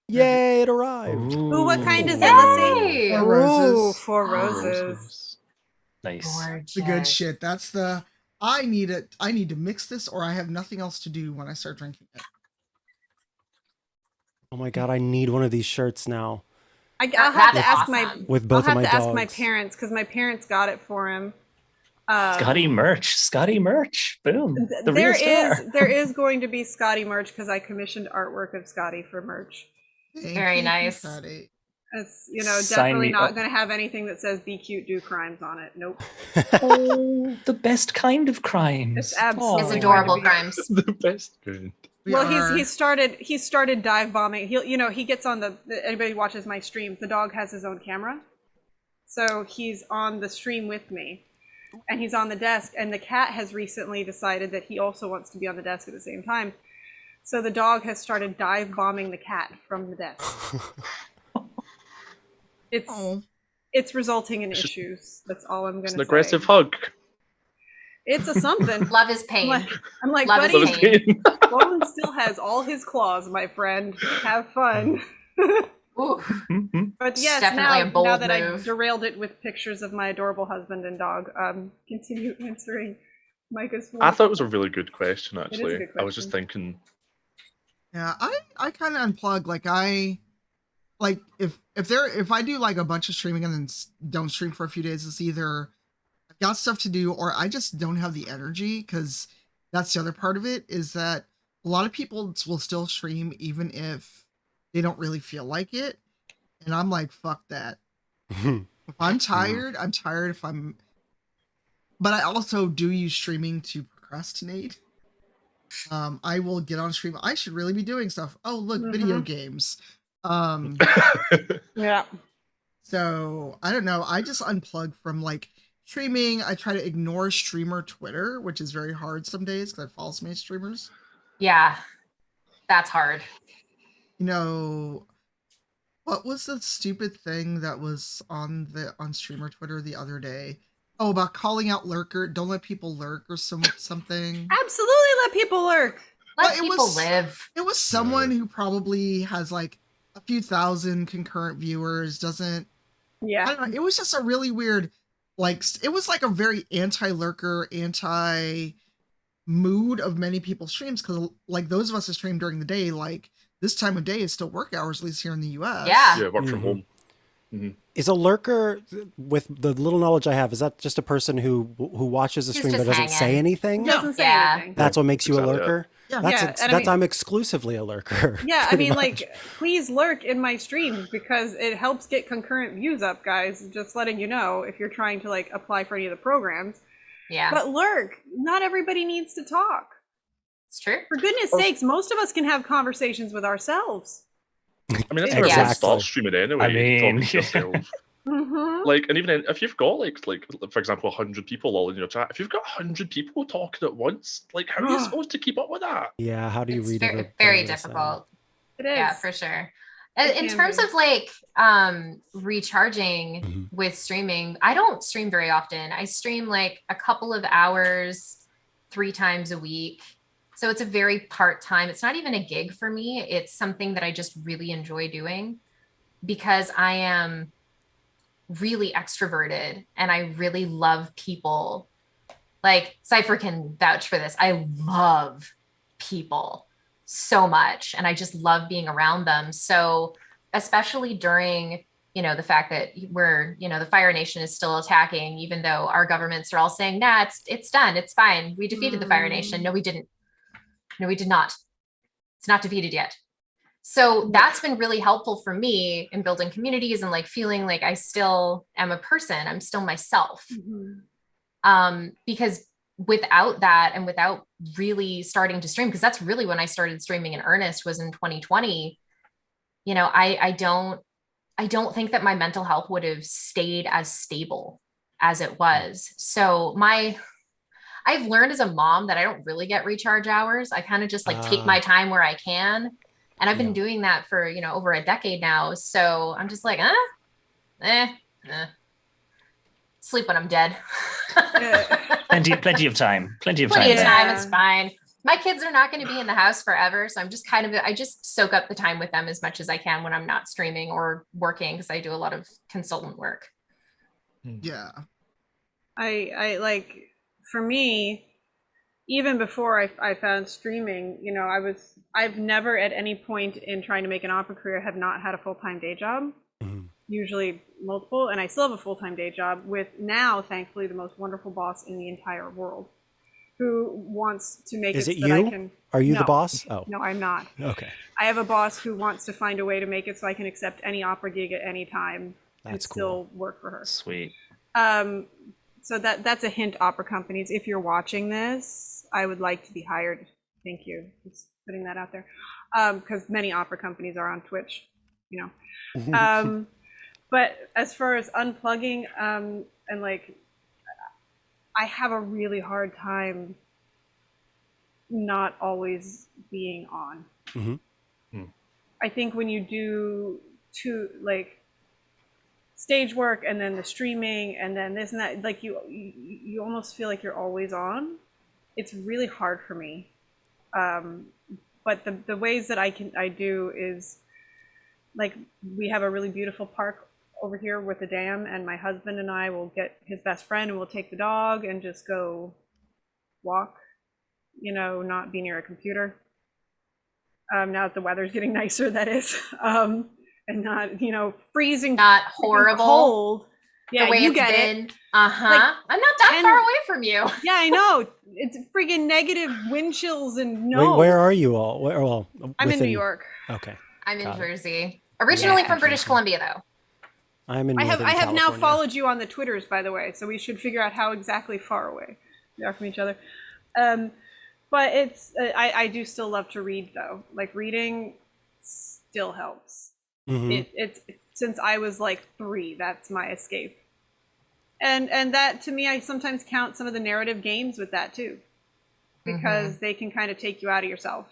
Yay, it arrived. Ooh, what kind is it? Let's see. 4 roses. 4 roses. Nice. It's the good shit. That's the, I need to mix this, or I have nothing else to do when I start drinking it. Oh my God, I need one of these shirts now. I'll have to ask with both of my dogs. ask my parents, because my parents got it for him. Scotty merch. Boom. The real star. There is going to be Scotty merch, because I commissioned artwork of Scotty for merch. Very nice. It's definitely not going to have anything that says "Be cute, do crimes" on it. Nope. Oh, the best kind of crimes. It's absolutely it's adorable crimes. The best kind. Well, he started dive bombing. He gets on anybody who watches my streams, the dog has his own camera, so he's on the stream with me, and he's on the desk. And the cat has recently decided that he also wants to be on the desk at the same time. So the dog has started dive bombing the cat from the desk. it's resulting in It's just- issues. That's all I'm It's gonna an say. aggressive hug. It's a something. Love is pain. I'm like, Love is buddy, Love is pain. Roland still has all his claws, my friend. Have fun. Ooh, But yes, definitely a now bold that I move. derailed it with pictures of my adorable husband and dog, continue answering Micah's I one. thought it was a really good question, is a actually. good I was just question. thinking, Yeah, I kind of unplug. Like if I do like a bunch of streaming and then don't stream for a few days, it's either I've got stuff to do or I just don't have the energy, because that's the other part of it, is that a lot of people will still stream even if they don't really feel like it, and I'm like, fuck that. If I'm tired, I'm tired. But I also do use streaming to procrastinate. I will get on stream. I should really be doing stuff. Oh, look, video games. Yeah. So I don't know. I just unplug from like streaming. I try to ignore streamer Twitter, which is very hard some days because I follow so many streamers. Yeah, that's hard. You know, what was the stupid thing that was on streamer Twitter the other day? Oh, about calling out lurker. Don't let people lurk or something. Absolutely let people lurk. Let people live. It was someone who probably has like a few thousand concurrent viewers, doesn't. Yeah. I don't know. It was just a really weird, like, it was like a very anti-lurker, anti-mood of many people's streams, because like those of us that stream during the day, like this time of day is still work hours, at least here in the US. Yeah. work from home. Is a lurker, with the little knowledge I have, is that just a person who watches the He's stream but just doesn't say hanging. anything? Doesn't say Yeah. anything. That's what makes you a Exactly, yeah. lurker? Yeah. That's Yeah, and I mean- I'm exclusively a lurker. Yeah, I pretty mean, much. like, please lurk in my streams because it helps get concurrent views up, guys. Just letting you know if you're trying to like apply for any of the programs. Yeah, But lurk. Not everybody needs to talk. it's true. For goodness sakes, most of us can have conversations with ourselves. I mean, that's Yeah. where everyone Exactly. starts streaming anyway. I mean, talking to yourself. Mm-hmm. Like, and even if you've got like for example, 100 people all in your chat, if you've got 100 people talking at once, like, how are you supposed to keep up with that? Yeah, how do you It's read very, everybody very else out? difficult. It is. Yeah, for sure. It In can terms be. of like recharging Mhm. with streaming, I don't stream very often. I stream like a couple of hours 3 times a week. So it's a very part-time. It's not even a gig for me. It's something that I just really enjoy doing because I am really extroverted and I really love people. Like Cypher can vouch for this. I love people so much and I just love being around them. So especially during, the fact that we're, the Fire Nation is still attacking, even though our governments are all saying, nah, it's done. It's fine. We defeated the Fire Nation. No, we didn't. No, we did not. It's not defeated yet. So that's been really helpful for me in building communities and like feeling like I still am a person. I'm still myself. Because without that and without really starting to stream, because that's really when I started streaming in earnest was in 2020. I don't think that my mental health would have stayed as stable as it was. So I've learned as a mom that I don't really get recharge hours. I kind of just like take my time where I can. And I've been doing that for, over a decade now. So I'm just like, sleep when I'm dead. plenty of time. Plenty of Plenty time. of there. time. It's fine. My kids are not going to be in the house forever. So I just soak up the time with them as much as I can when I'm not streaming or working, because I do a lot of consultant work. Yeah. I like, for me, even before I found streaming, I've never at any point in trying to make an opera career have not had a full-time day job, usually multiple, and I still have a full-time day job with now, thankfully, the most wonderful boss in the entire world, who wants to make Is it it so that I you? can. Are you No. the boss? Oh, No, I'm not. okay. I have a boss who wants to find a way to make it so I can accept any opera gig at any time and That's still work for her. Sweet. So that's a hint, opera companies. If you're watching this, I would like to be hired. Thank you. Just putting that out there. Because many opera companies are on Twitch, But as far as unplugging, and like, I have a really hard time not always being on. I think when you do stage work and then the streaming and then this and that. Like you almost feel like you're always on. It's really hard for me. But the ways that I do is, like, we have a really beautiful park over here with a dam, and my husband and I will get his best friend and we'll take the dog and just go walk, not be near a computer. Now that the weather's getting nicer, that is, and not, freezing, not horrible cold. Yeah, the way you it's get been. it. Like, I'm not that far away from you. Yeah, I know. It's freaking negative wind chills and Wait, where are you all? Well, I'm in New York. Okay. I'm in Jersey. Originally from British Columbia, though. I'm in. I have now California. followed you on the Twitters, by the way, so we should figure out how exactly far away we are from each other. But it's I do still love to read, though. Like, reading still helps. It's since I was like 3, that's my escape. And that, to me, I sometimes count some of the narrative games with that too, because they can kind of take you out of yourself.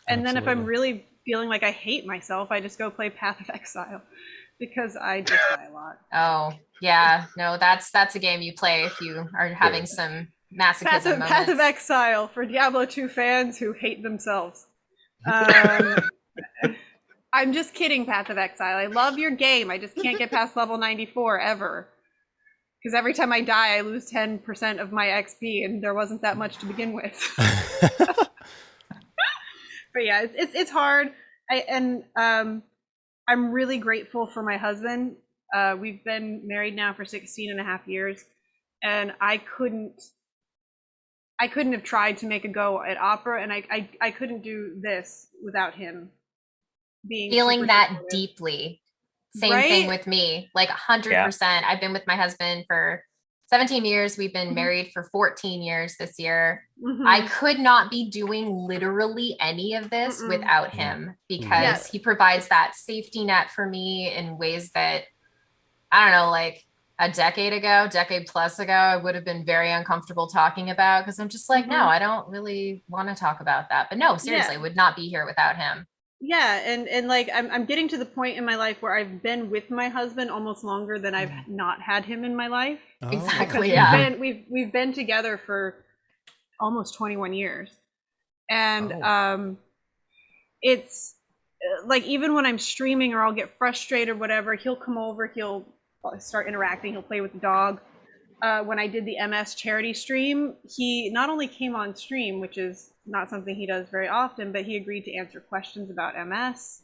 And then if I'm really feeling like I hate myself, I just go play Path of Exile, because I just die a lot. Oh yeah, no, that's a game you play if you are having some masochism moments. Path of Exile for Diablo 2 fans who hate themselves. I'm just kidding, Path of Exile. I love your game. I just can't get past level 94 ever. Because every time I die, I lose 10% of my XP, and there wasn't that much to begin with. But yeah, it's hard. I'm really grateful for my husband. We've been married now for 16 and a half years, and I couldn't have tried to make a go at opera, and I couldn't do this without him being feeling that supportive. Deeply. Same thing with me, like 100%. I've been with my husband for 17 years. We've been married for 14 years this year. I could not be doing literally any of this without him, because he provides that safety net for me in ways that, I don't know, like a decade plus ago, I would have been very uncomfortable talking about, because I'm just like, no, I don't really want to talk about that. But no, seriously, I would not be here without him. Yeah, and like I'm getting to the point in my life where I've been with my husband almost longer than I've not had him in my life. Oh. Exactly. Yeah. We've been together for almost 21 years. And it's like, even when I'm streaming or I'll get frustrated or whatever, he'll come over, he'll start interacting, he'll play with the dog. When I did the MS charity stream, he not only came on stream, which is not something he does very often, but he agreed to answer questions about MS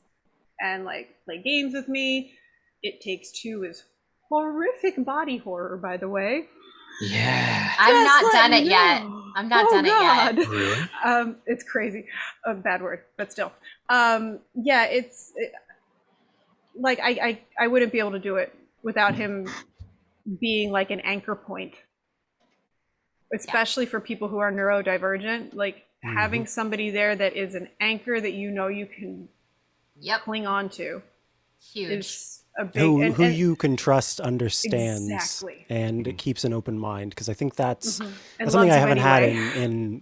and like play games with me. It Takes Two is horrific body horror, by the way. Yeah. I'm not done it yet. I'm not done it yet. Really? It's crazy. A bad word, but still. Yeah, like I wouldn't be able to do it without him being like an anchor point, especially for people who are neurodivergent. Like, having somebody there that is an anchor that you can cling on to. Huge. Is a big, who you can trust, understands, exactly, and it keeps an open mind, because I think that's and something I loves him haven't had anyway. in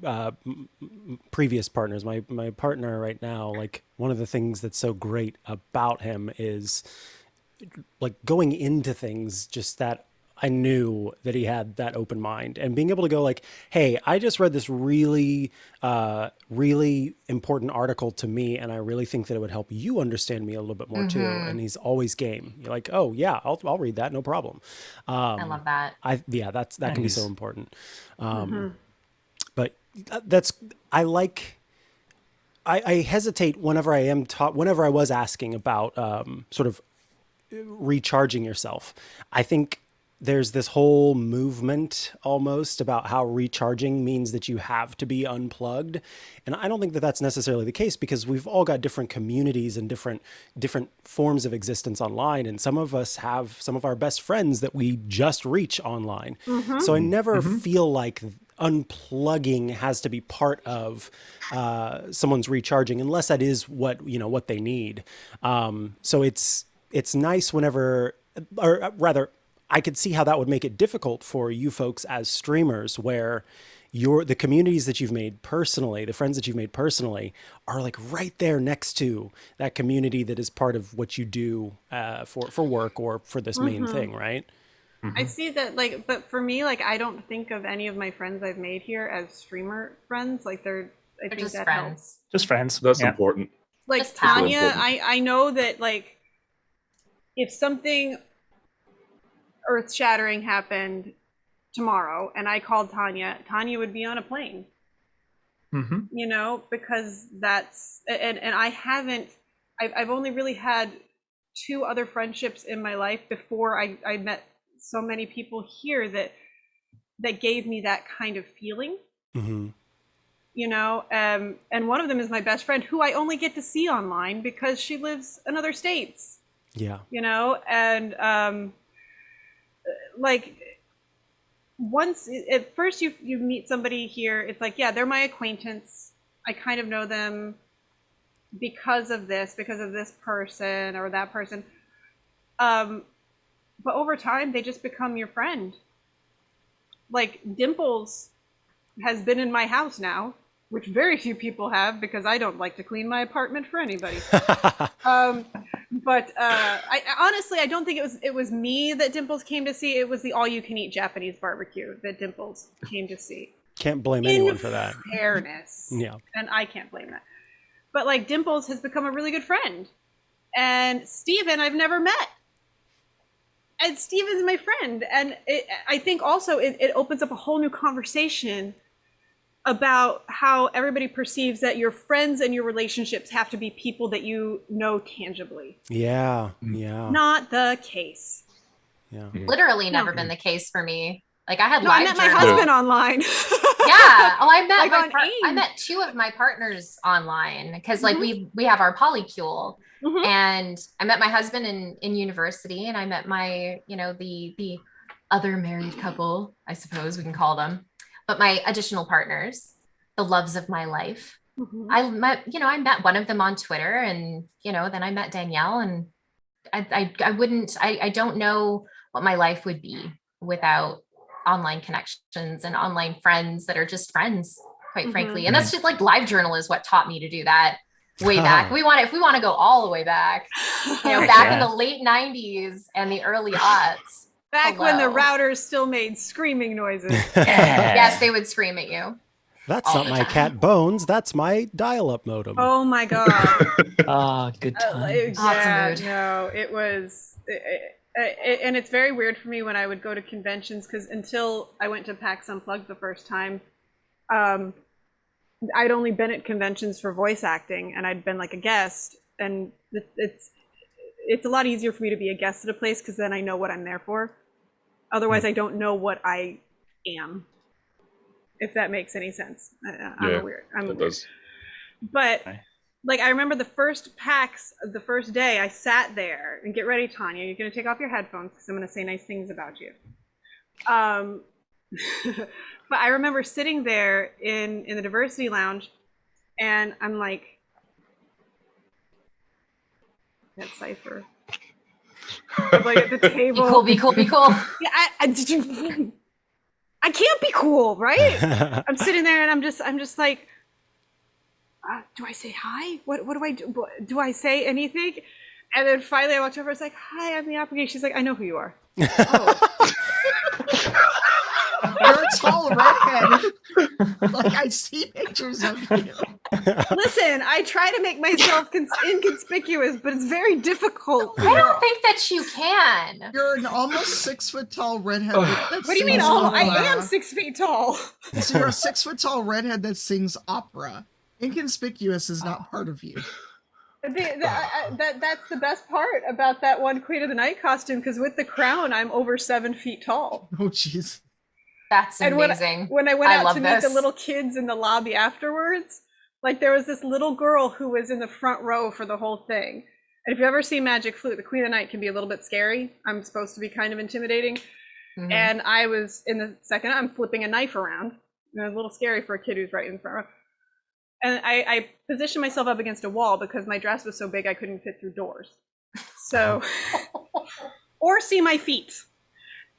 previous partners. My partner right now, like, one of the things that's so great about him is, like, going into things, just that I knew that he had that open mind, and being able to go like, hey, I just read this really, really important article to me, and I really think that it would help you understand me a little bit more too. And he's always game. You're like, oh yeah, I'll read that, no problem. I love that. That can be so important. But I hesitate whenever I am taught, whenever I was asking about sort of recharging yourself. I think there's this whole movement almost about how recharging means that you have to be unplugged. And I don't think that that's necessarily the case, because we've all got different communities and different forms of existence online. And some of us have some of our best friends that we just reach online. So I never feel like unplugging has to be part of someone's recharging, unless that is what they need. So it's nice whenever, or rather, I could see how that would make it difficult for you folks as streamers, where the communities that you've made personally, the friends that you've made personally, are like right there next to that community that is part of what you do for work or for this main thing, right? I see that, like, but for me, like, I don't think of any of my friends I've made here as streamer friends. Like, I think just that friends. helps. Just friends. That's Yeah. important. Like Just pals. Tanya, important. I know that, like, if something earth-shattering happened tomorrow and I called Tanya, Tanya would be on a plane. You know, because that's and I've only really had 2 other friendships in my life before I met so many people here that gave me that kind of feeling. You know, and one of them is my best friend, who I only get to see online because she lives in other states. Yeah. You know, and like, once at first you meet somebody here, it's like, yeah, they're my acquaintance. I kind of know them because of this person or that person. But over time, they just become your friend. Like, Dimples has been in my house now, which very few people have, because I don't like to clean my apartment for anybody. But I honestly, I don't think it was me that Dimples came to see. It was the all-you-can-eat Japanese barbecue that Dimples came to see. Can't blame anyone for that. Fairness. Yeah. And I can't blame that. But, like, Dimples has become a really good friend. And Steven, I've never met. And Steven's my friend. And I think also it opens up a whole new conversation about how everybody perceives that your friends and your relationships have to be people that you know tangibly. Yeah. Yeah. Not the case. Yeah. Literally never been the case for me. Like, I had No, I met my husband online. Yeah. Oh, I met Like, I met 2 of my partners online because like we have our polycule. And I met my husband in university, and I met my, you know, the other married couple, I suppose we can call them, but my additional partners, the loves of my life. I met one of them on Twitter, and, you know, then I met Danielle, and I don't know what my life would be without online connections and online friends that are just friends, quite frankly. And that's just like LiveJournal is what taught me to do that way back. If we want to go all the way back, you know, back in the late 90s and the early aughts. Back when the routers still made screaming noises. Yes, they would scream at you. That's not my cat Bones. That's my dial-up modem. Oh my god. Good times. Yeah, no, it was, and it's very weird for me when I would go to conventions, because until I went to PAX Unplugged the first time, I'd only been at conventions for voice acting, and I'd been like a guest, and it's a lot easier for me to be a guest at a place because then I know what I'm there for. Otherwise, I don't know what I am. If that makes any sense. I'm weird. Does. But like, I remember the first PAX, the first day, I sat there, and get ready, Tanya, you're going to take off your headphones because I'm going to say nice things about you. But I remember sitting there in the diversity lounge, and I'm like, that cipher. Like at the table. Be cool. Yeah, I can't be cool, right? I'm sitting there and I'm just like, do I say hi? What do I do? Do I say anything? And then finally I walked over. I was like, hi, I'm the application. She's like, I know who you are. Oh. You're a tall redhead. Like, I see pictures of you. Listen, I try to make myself inconspicuous, but it's very difficult. I don't think that you can. You're an almost 6 foot tall redhead. What do you mean? I am 6 feet tall. So you're a 6 foot tall redhead that sings opera. Inconspicuous is not part of you. That's the best part about that one Queen of the Night costume, because with the crown, I'm over 7 feet tall. Oh, jeez. That's amazing. And when I went out to meet the little kids in the lobby afterwards, like, there was this little girl who was in the front row for the whole thing. And if you ever see Magic Flute, the Queen of the Night can be a little bit scary. I'm supposed to be kind of intimidating. And I was in the second, I'm flipping a knife around. And it was a little scary for a kid who's right in the front row. And I positioned myself up against a wall because my dress was so big I couldn't fit through doors. So, or see my feet.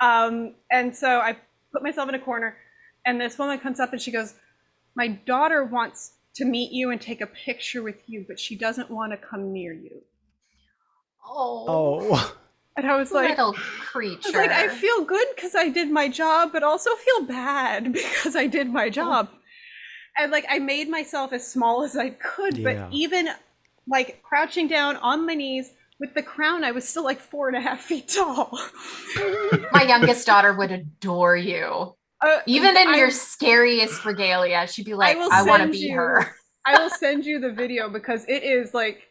And so I put myself in a corner, And this woman comes up and she goes, my daughter wants to meet you and take a picture with you, but she doesn't want to come near you. Oh. And I was like, little creature. I was like, I feel good because I did my job, but also feel bad because I did my job. And like, I made myself as small as I could, but even like crouching down on my knees with the crown, I was still like 4.5 feet tall. My youngest daughter would adore you. Even in your scariest regalia, she'd be like, I want to be her. I will send you the video because it is like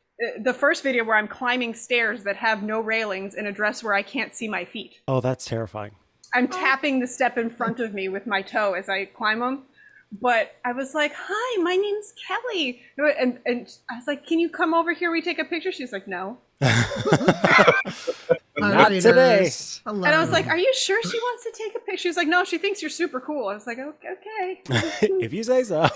the first video where I'm climbing stairs that have no railings in a dress where I can't see my feet. Oh, that's terrifying. I'm tapping the step in front of me with my toe as I climb them. But I was like, hi, my name's Kelly. And I was like, can you come over here? We take a picture. She's like, no. Not today. Hello. And I was like, are you sure she wants to take a picture? She's like, no, she thinks you're super cool. I was like, okay. If you say so.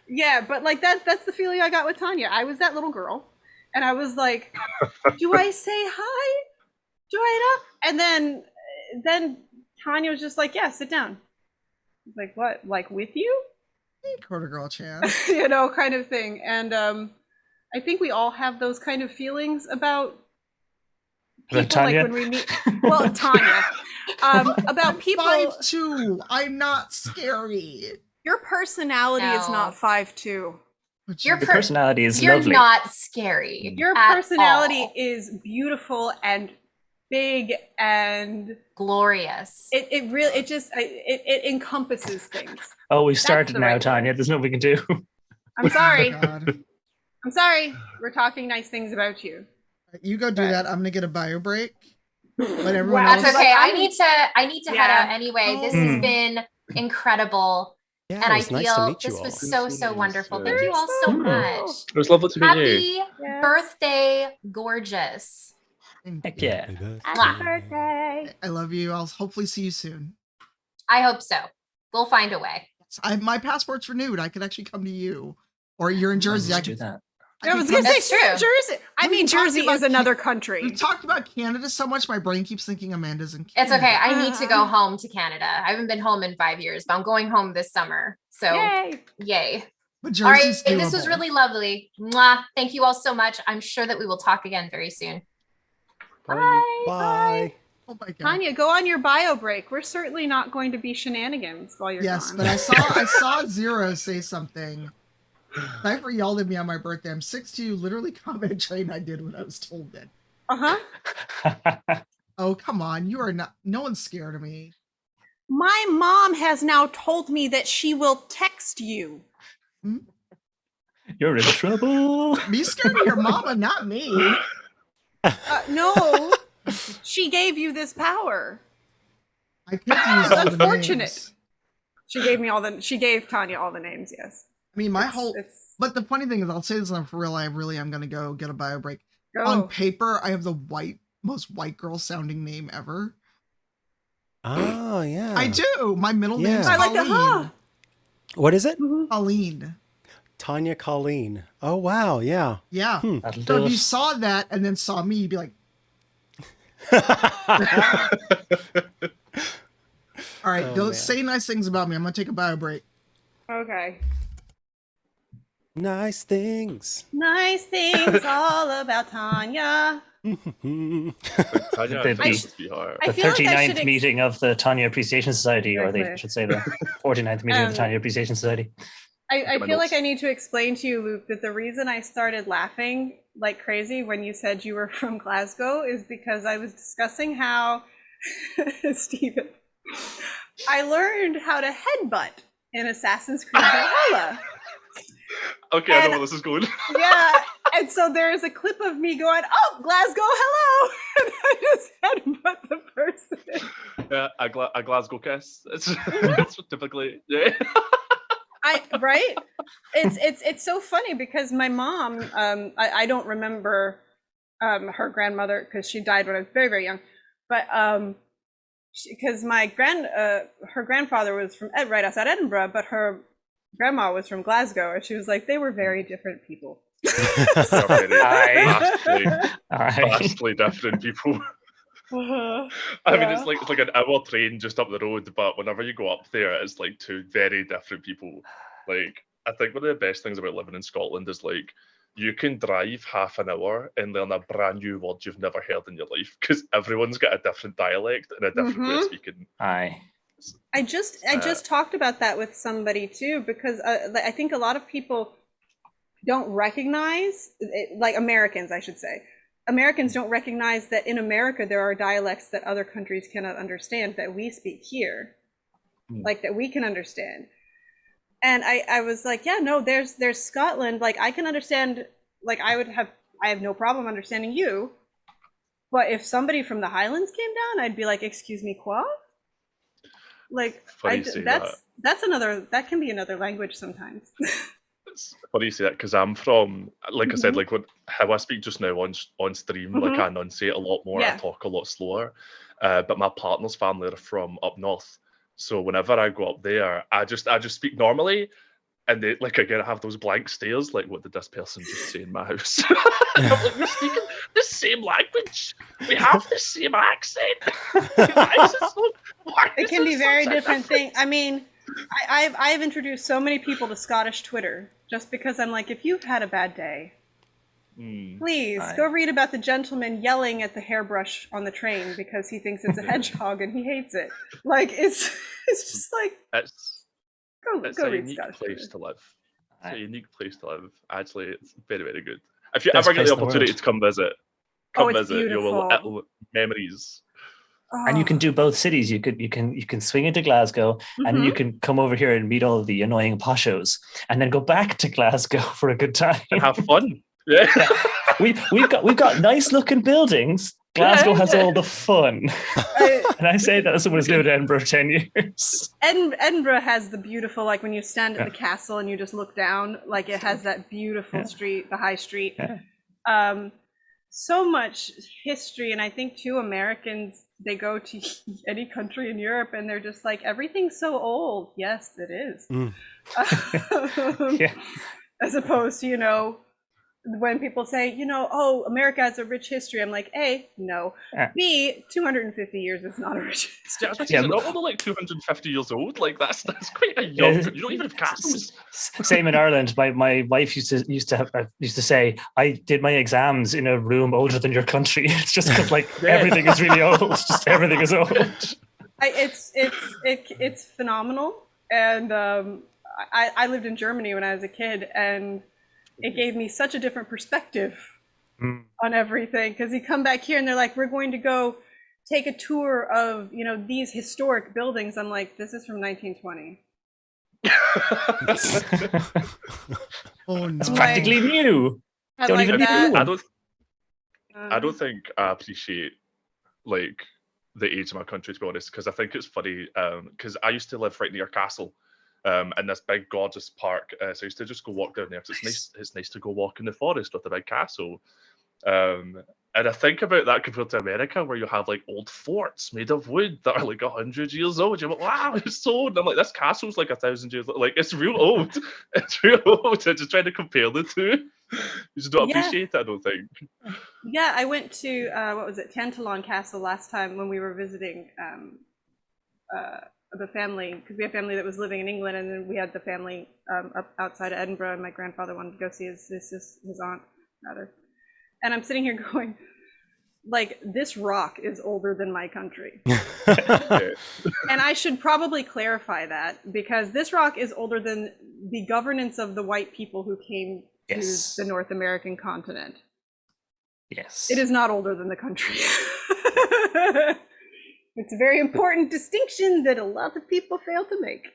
Yeah, but like that's the feeling I got with Tanya. I was that little girl. And I was like, do I say hi? Do I not? And then Tanya was just like, yeah, sit down. I was like, what? Like with you? Hey, quarter girl chance. Kind of thing. And I think we all have those kind of feelings about people, Tanya? like when we meet. Well, Tanya, about people. 5'2". I'm not scary. Your personality is not 5'2". Your personality is you're lovely. not scary. Your personality is beautiful and big and glorious. It really it encompasses things. Oh, we've started now, Tanya. There's nothing we can do. I'm sorry. Oh, God. I'm sorry. We're talking nice things about you. You go do that. I'm gonna get a bio break. Let everyone else. That's okay. I need to head out anyway. This has been incredible. Yeah, and I nice feel to meet you this all. was so wonderful. Thank you all so much. It was lovely to meet you. Happy birthday, gorgeous. Heck yeah. Happy birthday. I love you. I'll hopefully see you soon. I hope so. We'll find a way. My passport's renewed. I could actually come to you. Or you're in Jersey. I do could that. I was going to say, true. Jersey. I mean, Jersey is another country. We've talked about Canada so much, my brain keeps thinking Amanda's in Canada. It's okay. I need to go home to Canada. I haven't been home in 5 years, but I'm going home this summer. So, yay. But all right. Jersey's This was doable. really lovely. Mwah. Thank you all so much. I'm sure that we will talk again very soon. Bye. Bye. Oh my God. Tanya, go on your bio break. We're certainly not going to be shenanigans while you're Yes, gone. but I saw Zero say something. Cypher yelled at me on my birthday. I'm 6'2", literally comment train I did when I was told that. Oh, come on. You are not. No one's scared of me. My mom has now told me that she will text you. You're in trouble. Be scared of your mama, not me. No, she gave you this power. I could use all the Unfortunate. names. She gave Tanya all the names. Yes. I mean, but the funny thing is, I'll say this on for real. I really am gonna go get a bio break. Go. On paper, I have the most white girl sounding name ever. Oh yeah. I do. My middle name's Yeah. I like the Colleen. What is it? Colleen. Tanya Colleen. Oh wow, yeah. Yeah. That'll So do if you it. saw that and then saw me, you'd be like, all right, Oh, don't man. say nice things about me. I'm gonna take a bio break. Okay. Nice things. Nice things all about Tanya. Tanya, The- I should be higher. I The feel like I 39th should meeting of the Tanya Appreciation Society, or they Exactly. should say the 49th meeting of the Tanya Appreciation Society. I my feel like notes. I need to explain to you, Luke, that the reason I started laughing like crazy when you said you were from Glasgow is because I was discussing how, Stephen, I learned how to headbutt in Assassin's Creed Valhalla. Okay, I know where this is going. Yeah, and so there's a clip of me going, "Oh, Glasgow, hello," and I just headbutt the person. Yeah, a Glasgow kiss. It's typically, yeah. Right? It's so funny because my mom, I don't remember her grandmother because she died when I was very, very young, but because her grandfather was from right outside Edinburgh, but her grandma was from Glasgow, and she was like, they were very different people. They're very Aye. vastly different people. I mean, it's like an hour train just up the road, but whenever you go up there, it's like two very different people. Like, I think one of the best things about living in Scotland is like you can drive half an hour and learn a brand new word you've never heard in your life because everyone's got a different dialect and a different way of speaking. Aye. I just talked about that with somebody too, because I think a lot of people don't recognize, like Americans, I should say. Americans don't recognize that in America there are dialects that other countries cannot understand that we speak here, like that we can understand. And I was like, yeah, no, there's Scotland. Like I can understand, like I have no problem understanding you, but if somebody from the Highlands came down, I'd be like, excuse me, quoi? Like that can be another language sometimes. It's funny you say that because I'm from, like I said, like how I speak just now on stream, like I enunciate a lot more, I talk a lot slower. But my partner's family are from up north, so whenever I go up there, I just speak normally, and they like again I have those blank stares, like what did this person just say in my house? I'm like, we're speaking the same language, we have the same accent. It can be very different things. I mean, I've introduced so many people to Scottish Twitter just because I'm like, if you've had a bad day, please go read about the gentleman yelling at the hairbrush on the train because he thinks it's a hedgehog and he hates it. Like it's just like it's a unique place to live. It's a unique place to live. Actually, it's very, very good. If you ever get the opportunity to come visit, you will memories. And you can do both cities. You can swing into Glasgow, and you can come over here and meet all of the annoying poshos, and then go back to Glasgow for a good time and have fun. Yeah, we've got nice looking buildings. Glasgow has all the fun, and I say that as someone who's lived in Edinburgh 10 years. Edinburgh has the beautiful, like when you stand at the castle and you just look down, like it has that beautiful street, the high street. So much history, and I think too Americans, they go to any country in Europe and they're just like, everything's so old. Yes, it is. As opposed to, you know, when people say, you know, oh, America has a rich history, I'm like, A, no. B, 250 years is not a rich history. Yeah, not only like 250 years old. Like that's quite a young. You don't even have castles. Same in Ireland. My wife used to say, I did my exams in a room older than your country. It's just because like everything is really old. Just everything is old. It's phenomenal, and I lived in Germany when I was a kid, and it gave me such a different perspective on everything, because you come back here and they're like, we're going to go take a tour of, you know, these historic buildings. I'm like, this is from 1920. Oh no. It's practically new. I don't think I appreciate like the age of my country, to be honest, because I think it's funny because I used to live right near a castle. In this big gorgeous park, so I used to just go walk down there because it's nice to go walk in the forest with a big castle. And I think about that compared to America, where you have like old forts made of wood that are like 100 years old. You're like, wow, it's so old. And I'm like, this castle's like 1,000 years old. Like, it's real old. It's real old. I'm just trying to compare the two. You just don't appreciate it, I don't think. Yeah, I went to Tantallon Castle last time when we were visiting the family, because we had family that was living in England, and then we had the family up outside of Edinburgh, and my grandfather wanted to go see his aunt rather. And I'm sitting here going, like, this rock is older than my country. And I should probably clarify that, because this rock is older than the governance of the white people who came to the North American continent. Yes. It is not older than the country. It's a very important distinction that a lot of people fail to make.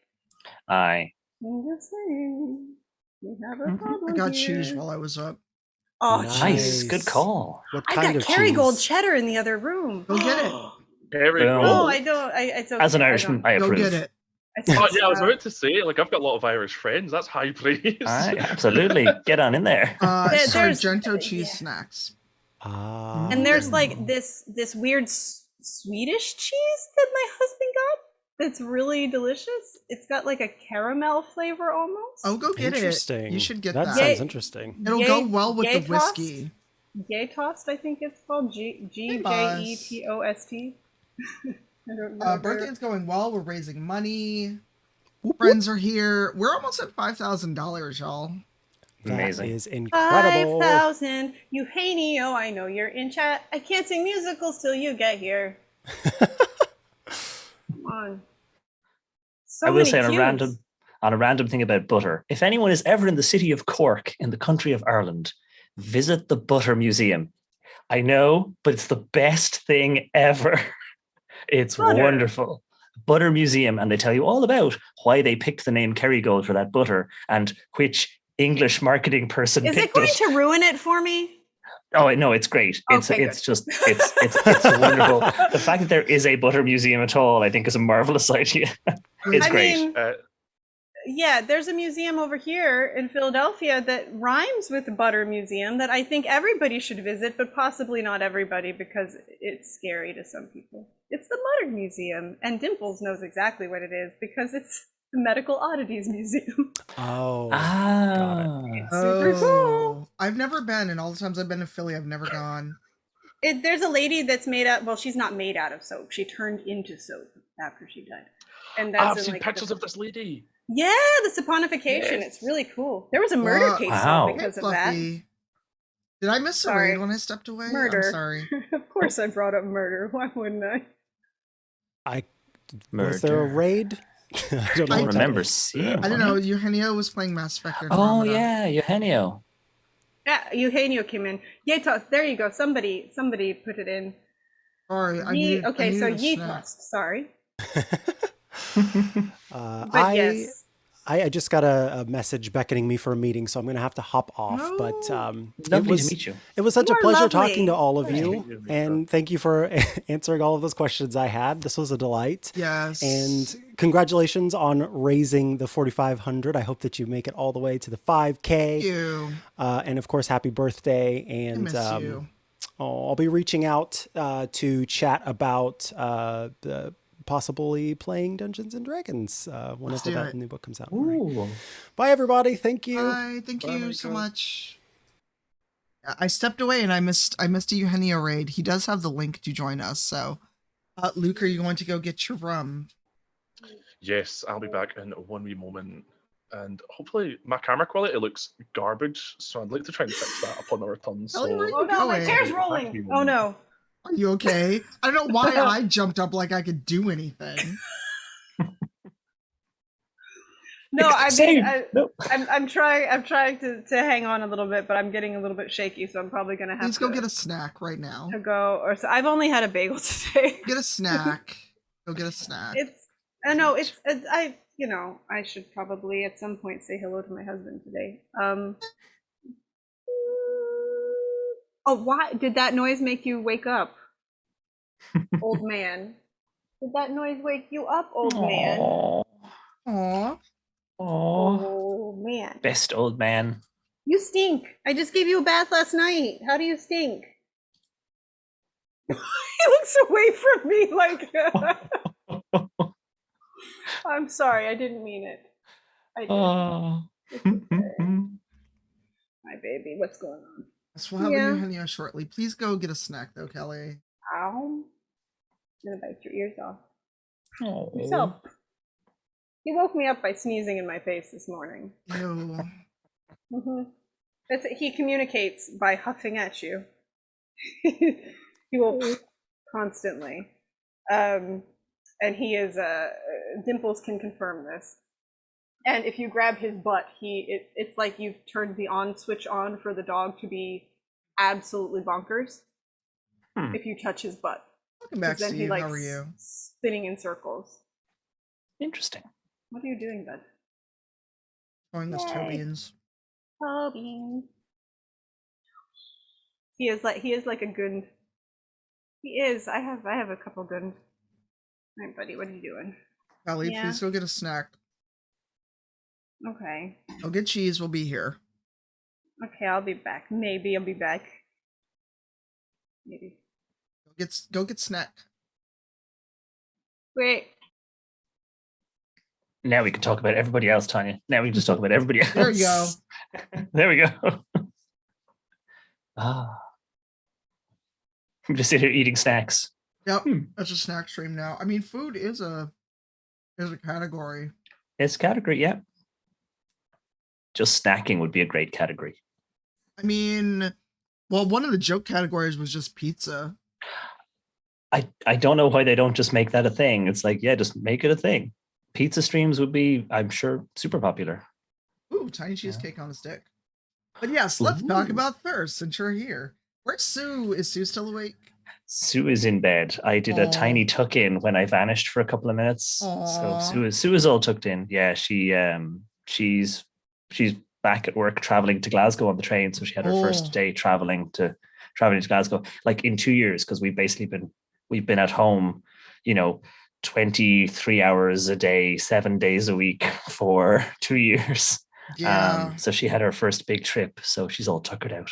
Aye. I'm just saying, we have a problem. I got here. cheese while I was up. Oh, nice. Good call. What I kind got of Kerrygold cheese? cheddar in the other room. Go get it. Kerrygold. Oh, I don't. It's okay. As an Irishman, I approve. Go get it. Oh yeah, I was about to say, like, I've got a lot of Irish friends. That's high praise. Aye, absolutely. Get on in there. Sargento cheese snacks. And there's like this weird Swedish cheese that my husband got that's really delicious. It's got like a caramel flavor almost. Oh, go get Interesting. it. You should get that. That sounds interesting. It'll go well with the whiskey. Gaytost, I think it's called. Gjetost. I don't know. Birthday's going well. We're raising money. Friends are here. We're almost at $5,000, y'all. Amazing. That is incredible. 5,000. Eugenio, I know you're in chat. I can't sing musicals till you get here. Come on. So I will say cues. on a random thing about butter. If anyone is ever in the city of Cork in the country of Ireland, visit the Butter Museum. I know, but it's the best thing ever. It's wonderful. Butter Museum, and they tell you all about why they picked the name Kerrygold for that butter and which English marketing person Is it picked going to ruin it for me? Oh no, it's great. It's wonderful. The fact that there is a butter museum at all, I think, is a marvelous idea. It's great. Yeah, there's a museum over here in Philadelphia that rhymes with the Butter Museum that I think everybody should visit, but possibly not everybody because it's scary to some people. It's the Butter Museum, and Dimples knows exactly what it is because it's the Medical Oddities Museum. Oh, got it. It's super cool. I've never been, and all the times I've been to Philly, I've never gone. There's a lady that's made out. Well, she's not made out of soap. She turned into soap after she died. And that's I've seen pictures of this lady. Yeah, the saponification. Yes. It's really cool. There was a murder case solved because of that. Did I miss a raid when I stepped away? Murder. I'm sorry. Of course I brought up murder. Why wouldn't I? Was there a raid? I don't remember seeing. I don't know. Eugenio was playing Mass Effect. Oh yeah, Eugenio. Yeah, Eugenio came in. Yetos, there you go. Somebody put it in. Sorry, Yetos. Sorry. I just got a message beckoning me for a meeting, so I'm going to have to hop off. No. But lovely to meet you. It was such a pleasure talking to all of Thank you, and thank you for answering all of those questions I had. This was a delight. Yes. And congratulations on raising the 4,500. I hope that you make it all the way to the 5K. Thank you. And of course, happy birthday. And I miss you. I'll be reaching out to chat about the possibly playing Dungeons and Dragons whenever that new book comes out. Right. Bye, everybody. Thank you. Bye. Thank you so much. I stepped away and I missed a Eugenio raid. He does have the link to join us. So, Luke, are you going to go get your rum? Yes, I'll be back in one wee moment. And hopefully my camera quality looks garbage, so I'd like to try and fix that upon our return. So, oh no, my chair's rolling. Oh no. Are you okay? I don't know why I jumped up like I could do anything. No, I'm trying to hang on a little bit, but I'm getting a little bit shaky, so I'm probably gonna have to go get a snack right now. I've only had a bagel today. Get a snack. Go get a snack. I should probably at some point say hello to my husband today. Oh, why did that noise make you wake up, old man? Did that noise wake you up, old man? Aww. Oh man. Best old man. You stink. I just gave you a bath last night. How do you stink? He looks away from me like I'm sorry, I didn't mean it. I didn't. It's okay. My baby, what's going on? So we'll have Eugenio shortly. Please go get a snack though, Kelly. Ow. I'm gonna bite your ears off. Oh. Yourself. He woke me up by sneezing in my face this morning. Ew. He communicates by huffing at you. He will constantly. And he is Dimples can confirm this. And if you grab his butt, it's like you've turned the on switch on for the dog to be absolutely bonkers. If you touch his butt. Welcome back, Steve. How are you? Spinning in circles. Interesting. What are you doing, bud? Throwing those toe beans. Toe beans. He is like a Gund. He is. I have a couple Gund. All right, buddy, what are you doing? Kelly, please go get a snack. Okay. Go get cheese. We'll be here. Okay, I'll be back. Maybe I'll be back. Maybe. Go get snack. Wait. Now we can talk about everybody else, Tanya. Now we can just talk about everybody else. There you go. There we go. We just sit here eating snacks. Yep, that's a snack stream now. I mean, food is a category. It's a category, yeah. Just snacking would be a great category. I mean, well, one of the joke categories was just pizza. I don't know why they don't just make that a thing. It's like, yeah, just make it a thing. Pizza streams would be, I'm sure, super popular. Ooh, tiny cheesecake on a stick. But yes, let's talk about thirst since you're here. Where's Sue? Is Sue still awake? Sue is in bed. I did a tiny tuck in when I vanished for a couple of minutes. Aww. So Sue is all tucked in. Yeah, she's back at work traveling to Glasgow on the train. So she had her first day traveling to Glasgow, like in 2 years, because we've been at home, 23 hours a day, 7 days a week for 2 years. Yeah. So she had her first big trip. So she's all tuckered out.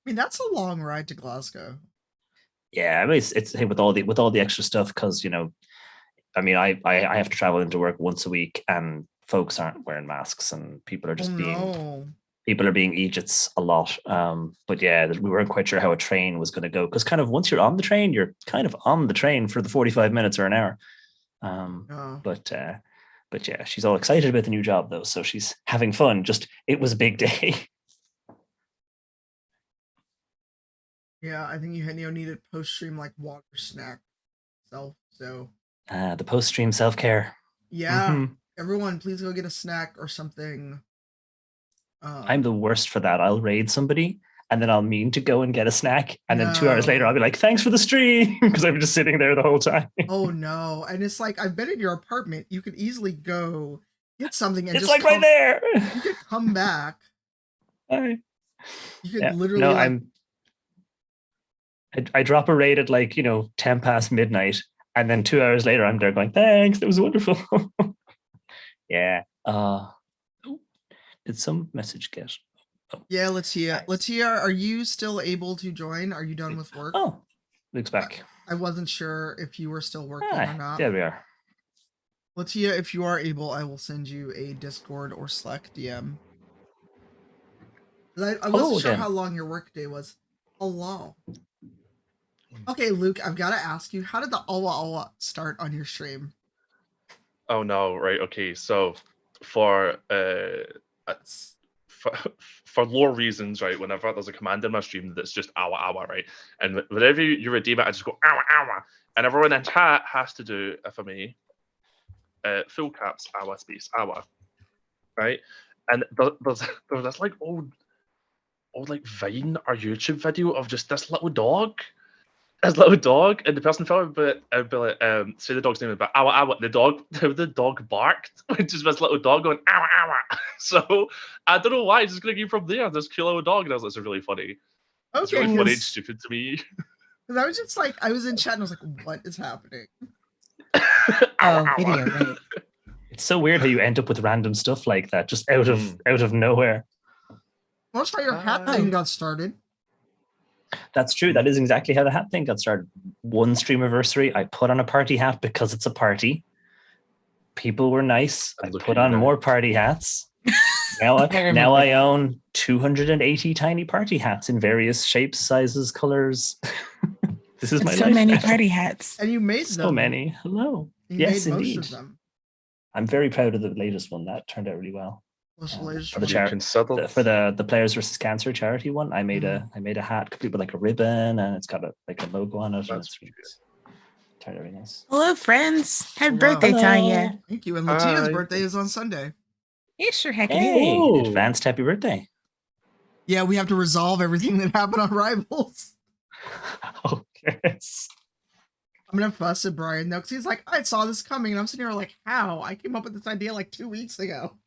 I mean, that's a long ride to Glasgow. Yeah, I mean, it's with all the extra stuff, because I mean, I have to travel into work once a week, and folks aren't wearing masks, and people are just being idiots a lot. But yeah, we weren't quite sure how a train was going to go, because kind of once you're on the train, you're kind of on the train for the 45 minutes or an hour. But yeah, she's all excited about the new job though, so she's having fun. Just it was a big day. Yeah, I think you needed post-stream like water snack self. So The post-stream self-care. Yeah, everyone, please go get a snack or something. I'm the worst for that. I'll raid somebody, and then I'll mean to go and get a snack, and then 2 hours later I'll be like, "Thanks for the stream," because I've been just sitting there the whole time. Oh no! And it's like, I've been in your apartment. You could easily go get something, and it's just like right there. You could come back. You could literally. No, I drop a raid at 10 past midnight, and then 2 hours later I'm there going, "Thanks, that was wonderful." Yeah. Did some message get? Yeah, Latia, are you still able to join? Are you done with work? Oh, Luke's back. I wasn't sure if you were still working or not. There we are. Latia, if you are able, I will send you a Discord or Slack DM. I wasn't sure how long your workday was. Hello. Okay, Luke, I've got to ask you, how did the awa awa start on your stream? Oh no, right, okay. So for lore reasons, right, whenever there's a command in my stream that's just awa awa, right? And whenever you redeem it, I just go awa awa. And everyone in chat has to do, if I may, full caps awa space awa. Right? And there's this like old like Vine or YouTube video of just this little dog. And the person filming but say the dog's name, but awa awa, the dog barked, which is this little dog going awa awa. So I don't know why, it's just gonna go from there. This cute little dog, and I was like, it's really funny. Okay, it's really funny and stupid to me. Because I was just like, I was in chat and I was like, what is happening? Video, right? It's so weird how you end up with random stuff like that, just out of nowhere. Well, that's how your hat thing got started. That's true. That is exactly how the hat thing got started. One streamiversary, I put on a party hat because it's a party. People were nice. I put on more party hats. Now I own 280 tiny party hats in various shapes, sizes, colors. This is my so life many now. party hats. And you made so many. Hello. Yes, indeed. Most of them. I'm very proud of the latest one. That turned out really well. What's the latest for one? For the Players versus Cancer charity one, I made a hat complete with like a ribbon, and it's got a logo on it. And it's turned out really nice. Hello, friends. Happy birthday, Tanya. Thank you. And Latia's birthday is on Sunday. Yeah, sure. Heck it is. Advanced happy birthday. Yeah, we have to resolve everything that happened on Rivals. Yes. I'm gonna fuss at Brian though, because he's like, I saw this coming, and I'm sitting here like, how? I came up with this idea like 2 weeks ago.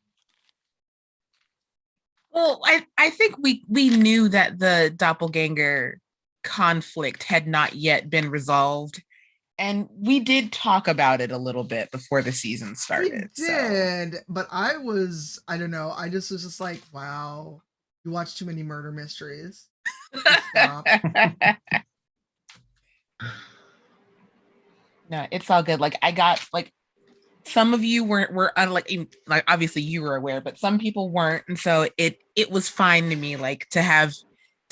Well, I think we knew that the doppelganger conflict had not yet been resolved, and we did talk about it a little bit before the season started. We did, but I don't know. I just was just like, wow, you watch too many murder mysteries. No, it's all good. Like I got like some of you were like obviously you were aware, but some people weren't, and so it was fine to me like to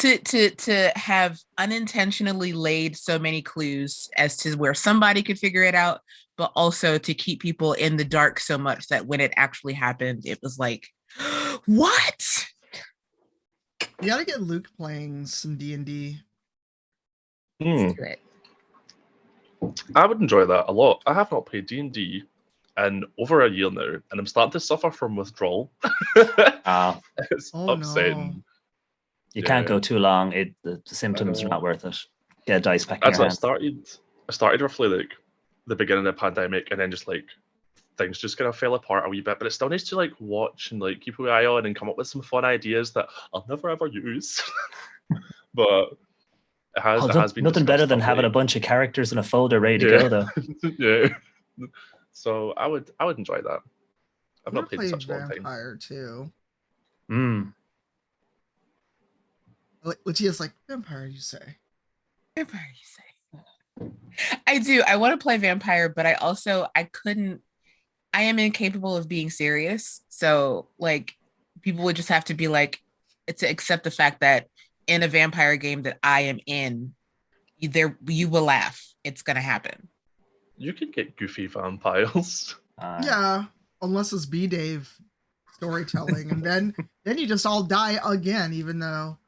to have unintentionally laid so many clues as to where somebody could figure it out, but also to keep people in the dark so much that when it actually happened, it was like, what? You gotta get Luke playing some D&D. Let's do it. I would enjoy that a lot. I have not played D&D in over a year now, and I'm starting to suffer from withdrawal. It's upsetting. You can't go too long. The symptoms are not worth it. Get a dice back in That's your what hands. I started roughly like the beginning of the pandemic, and then just like things just kind of fell apart a wee bit. But it's still nice to like watch and like keep an eye on and come up with some fun ideas that I'll never ever use. But it has been nothing better than discussed having a bunch of characters in a folder ready to go, though. Yeah. So I would enjoy that. I've not played in played such a long time. Vampire too. Lucia's like, vampire, you say? Vampire, you say? I do. I want to play vampire, but I am incapable of being serious. So like people would just have to be like, to accept the fact that in a vampire game that I am in, you will laugh. It's gonna happen. You could get goofy vampires. Yeah, unless it's B-Dave storytelling, and then you just all die again, even though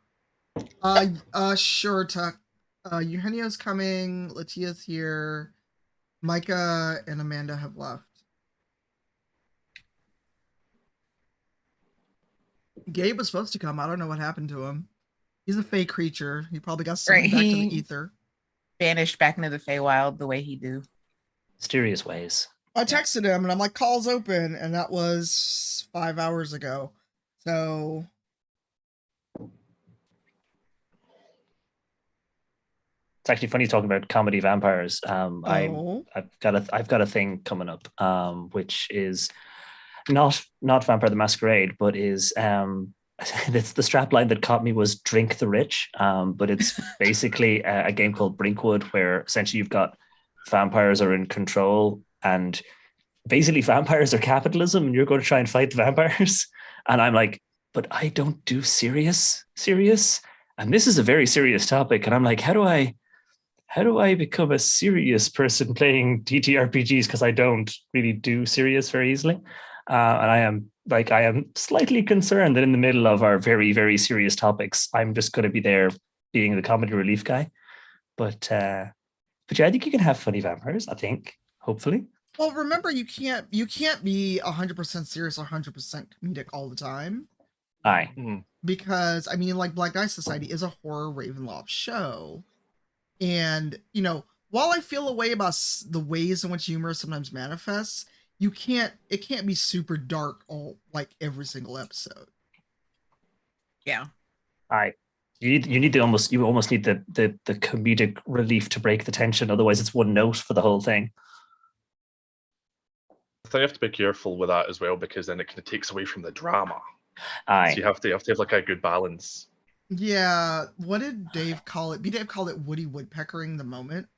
sure, Tuck. Eugenio's coming, Latia's here, Micah and Amanda have left. Gabe was supposed to come. I don't know what happened to him. He's a fey creature. He probably got sent back to the ether. Vanished back into the Feywild the way he do. Mysterious ways. I texted him and I'm like, call's open, and that was 5 hours ago. So it's actually funny talking about comedy vampires. I've got a thing coming up, which is not Vampire the Masquerade, but is it's the strapline that caught me was Drink the Rich. But it's basically a game called Brinkwood, where essentially you've got vampires are in control, and basically vampires are capitalism, and you're going to try and fight the vampires. And I'm like, but I don't do serious, and this is a very serious topic. And I'm like, how do I become a serious person playing TTRPGs? Because I don't really do serious very easily. And I am slightly concerned that in the middle of our very, very serious topics, I'm just going to be there being the comedy relief guy. But yeah, I think you can have funny vampires, I think, hopefully. Well, remember, you can't be 100% serious or 100% comedic all the time. Aye. Because, I mean, like, Black Dice Society is a horror Ravenloft show. And, you know, while I feel a way about the ways in which humor sometimes manifests, it can't be super dark like every single episode. Yeah. Aye. You almost need the comedic relief to break the tension. Otherwise it's one note for the whole thing. I think you have to be careful with that as well, because then it kind of takes away from the drama. Aye. So you have to have like a good balance. Yeah. What did Dave call it? B-Dave called it Woody Woodpeckering the moment.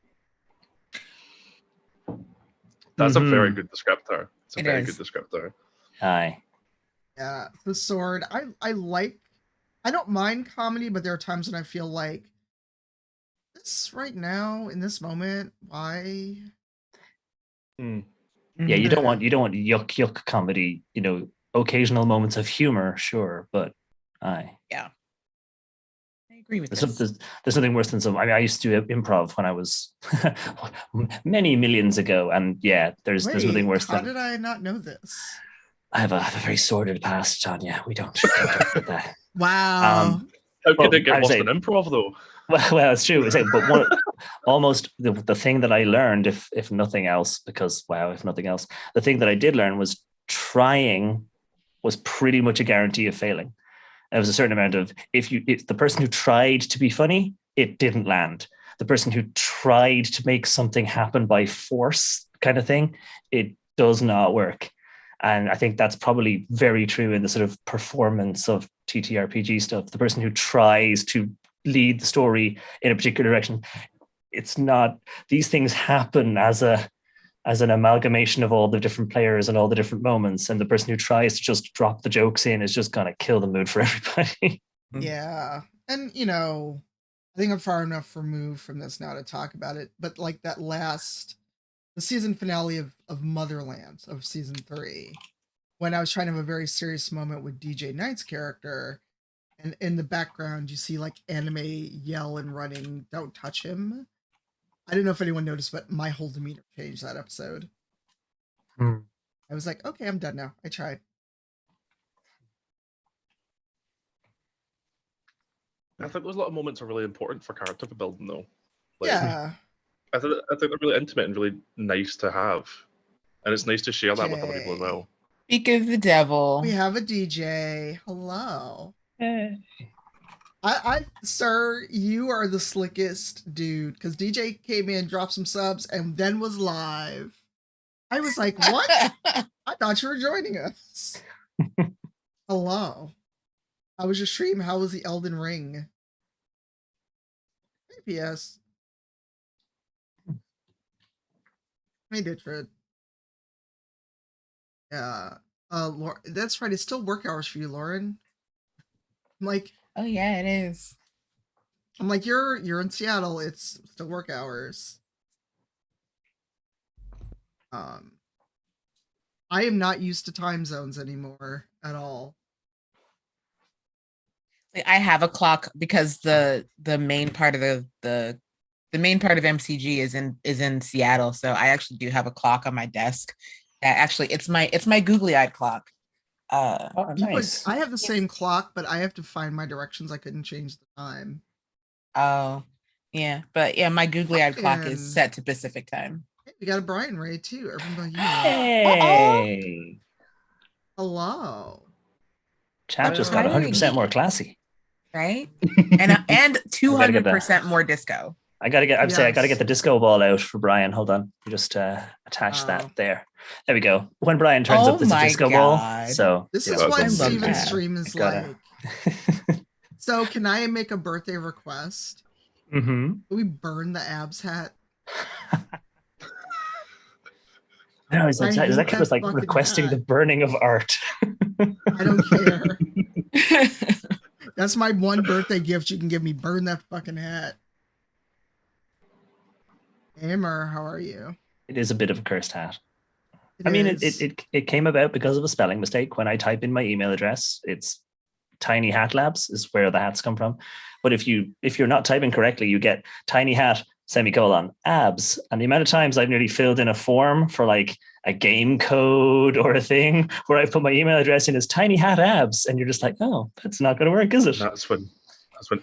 That's a very good descriptor. It's a very is. good descriptor. Aye. Yeah. The sword. I don't mind comedy, but there are times when I feel like this right now in this moment, why? Yeah, you don't want yuck comedy, you know, occasional moments of humor, sure, but aye. Yeah. I agree with this. There's nothing worse than I used to do improv when I was many millions ago, and yeah, there's nothing worse how than. How did I not know this? I have a very sordid past, Tanya. We don't talk about that. Wow. How could it get lost in improv, though? Well, it's true. But almost the thing that I learned, if nothing else, if nothing else, the thing that I did learn was trying was pretty much a guarantee of failing. There was a certain amount of if the person who tried to be funny, it didn't land. The person who tried to make something happen by force, kind of thing, it does not work. And I think that's probably very true in the sort of performance of TTRPG stuff. The person who tries to lead the story in a particular direction, it's not, these things happen as an amalgamation of all the different players and all the different moments. And the person who tries to just drop the jokes in is just going to kill the mood for everybody. Yeah. And you know, I think I'm far enough removed from this now to talk about it. But like the season finale of Motherland of season 3, when I was trying to have a very serious moment with DJ Knight's character, and in the background you see like anime yell and running, "Don't touch him." I don't know if anyone noticed, but my whole demeanor changed that episode. I was like, okay, I'm done now. I tried. I think those little moments are really important for character building, though. Like, Yeah. I think they're really intimate and really nice to have, and it's nice to share that with other people as well. Speak of the devil. We have a DJ. Hello. Hey. Sir, you are the slickest dude, because DJ came in, dropped some subs, and then was live. I was like, what? I thought you were joining us. Hello. How was your stream? How was the Elden Ring? PS. Hey, Ditchford. Yeah. That's right. It's still work hours for you, Lauren. I'm like, oh yeah, it is. I'm like, you're in Seattle. It's still work hours. I am not used to time zones anymore at all. I have a clock because the main part of the main part of MCG is in Seattle, so I actually do have a clock on my desk. That actually it's my googly-eyed clock. Nice. I have the same clock, but I have to find my directions. I couldn't change the time. Oh, yeah, but yeah, my googly-eyed clock is set to Pacific time. Hey, we got a Brian Ray too. Everybody, Hey. Hello. Chat just got 100% more classy. Right? and 200% more disco. I gotta get the disco ball out for Brian. Hold on. You just attach that there. There we go. When Brian turns up this disco ball. So this is what Steven's stream is like. So can I make a birthday request? Mm-hmm. We burn the abs hat. No, is that was like requesting hat. The burning of art. I don't care. That's my one birthday gift you can give me. Burn that fucking hat. Hammer, how are you? It is a bit of a cursed hat. It came about because of a spelling mistake. When I type in my email address, it's Tiny Hat Labs is where the hats come from. But if you're not typing correctly, you get tiny hat abs. And the amount of times I've nearly filled in a form for like a game code or a thing where I put my email address in as tiny hat abs, and you're just like, oh, that's not going to work, is it? That's when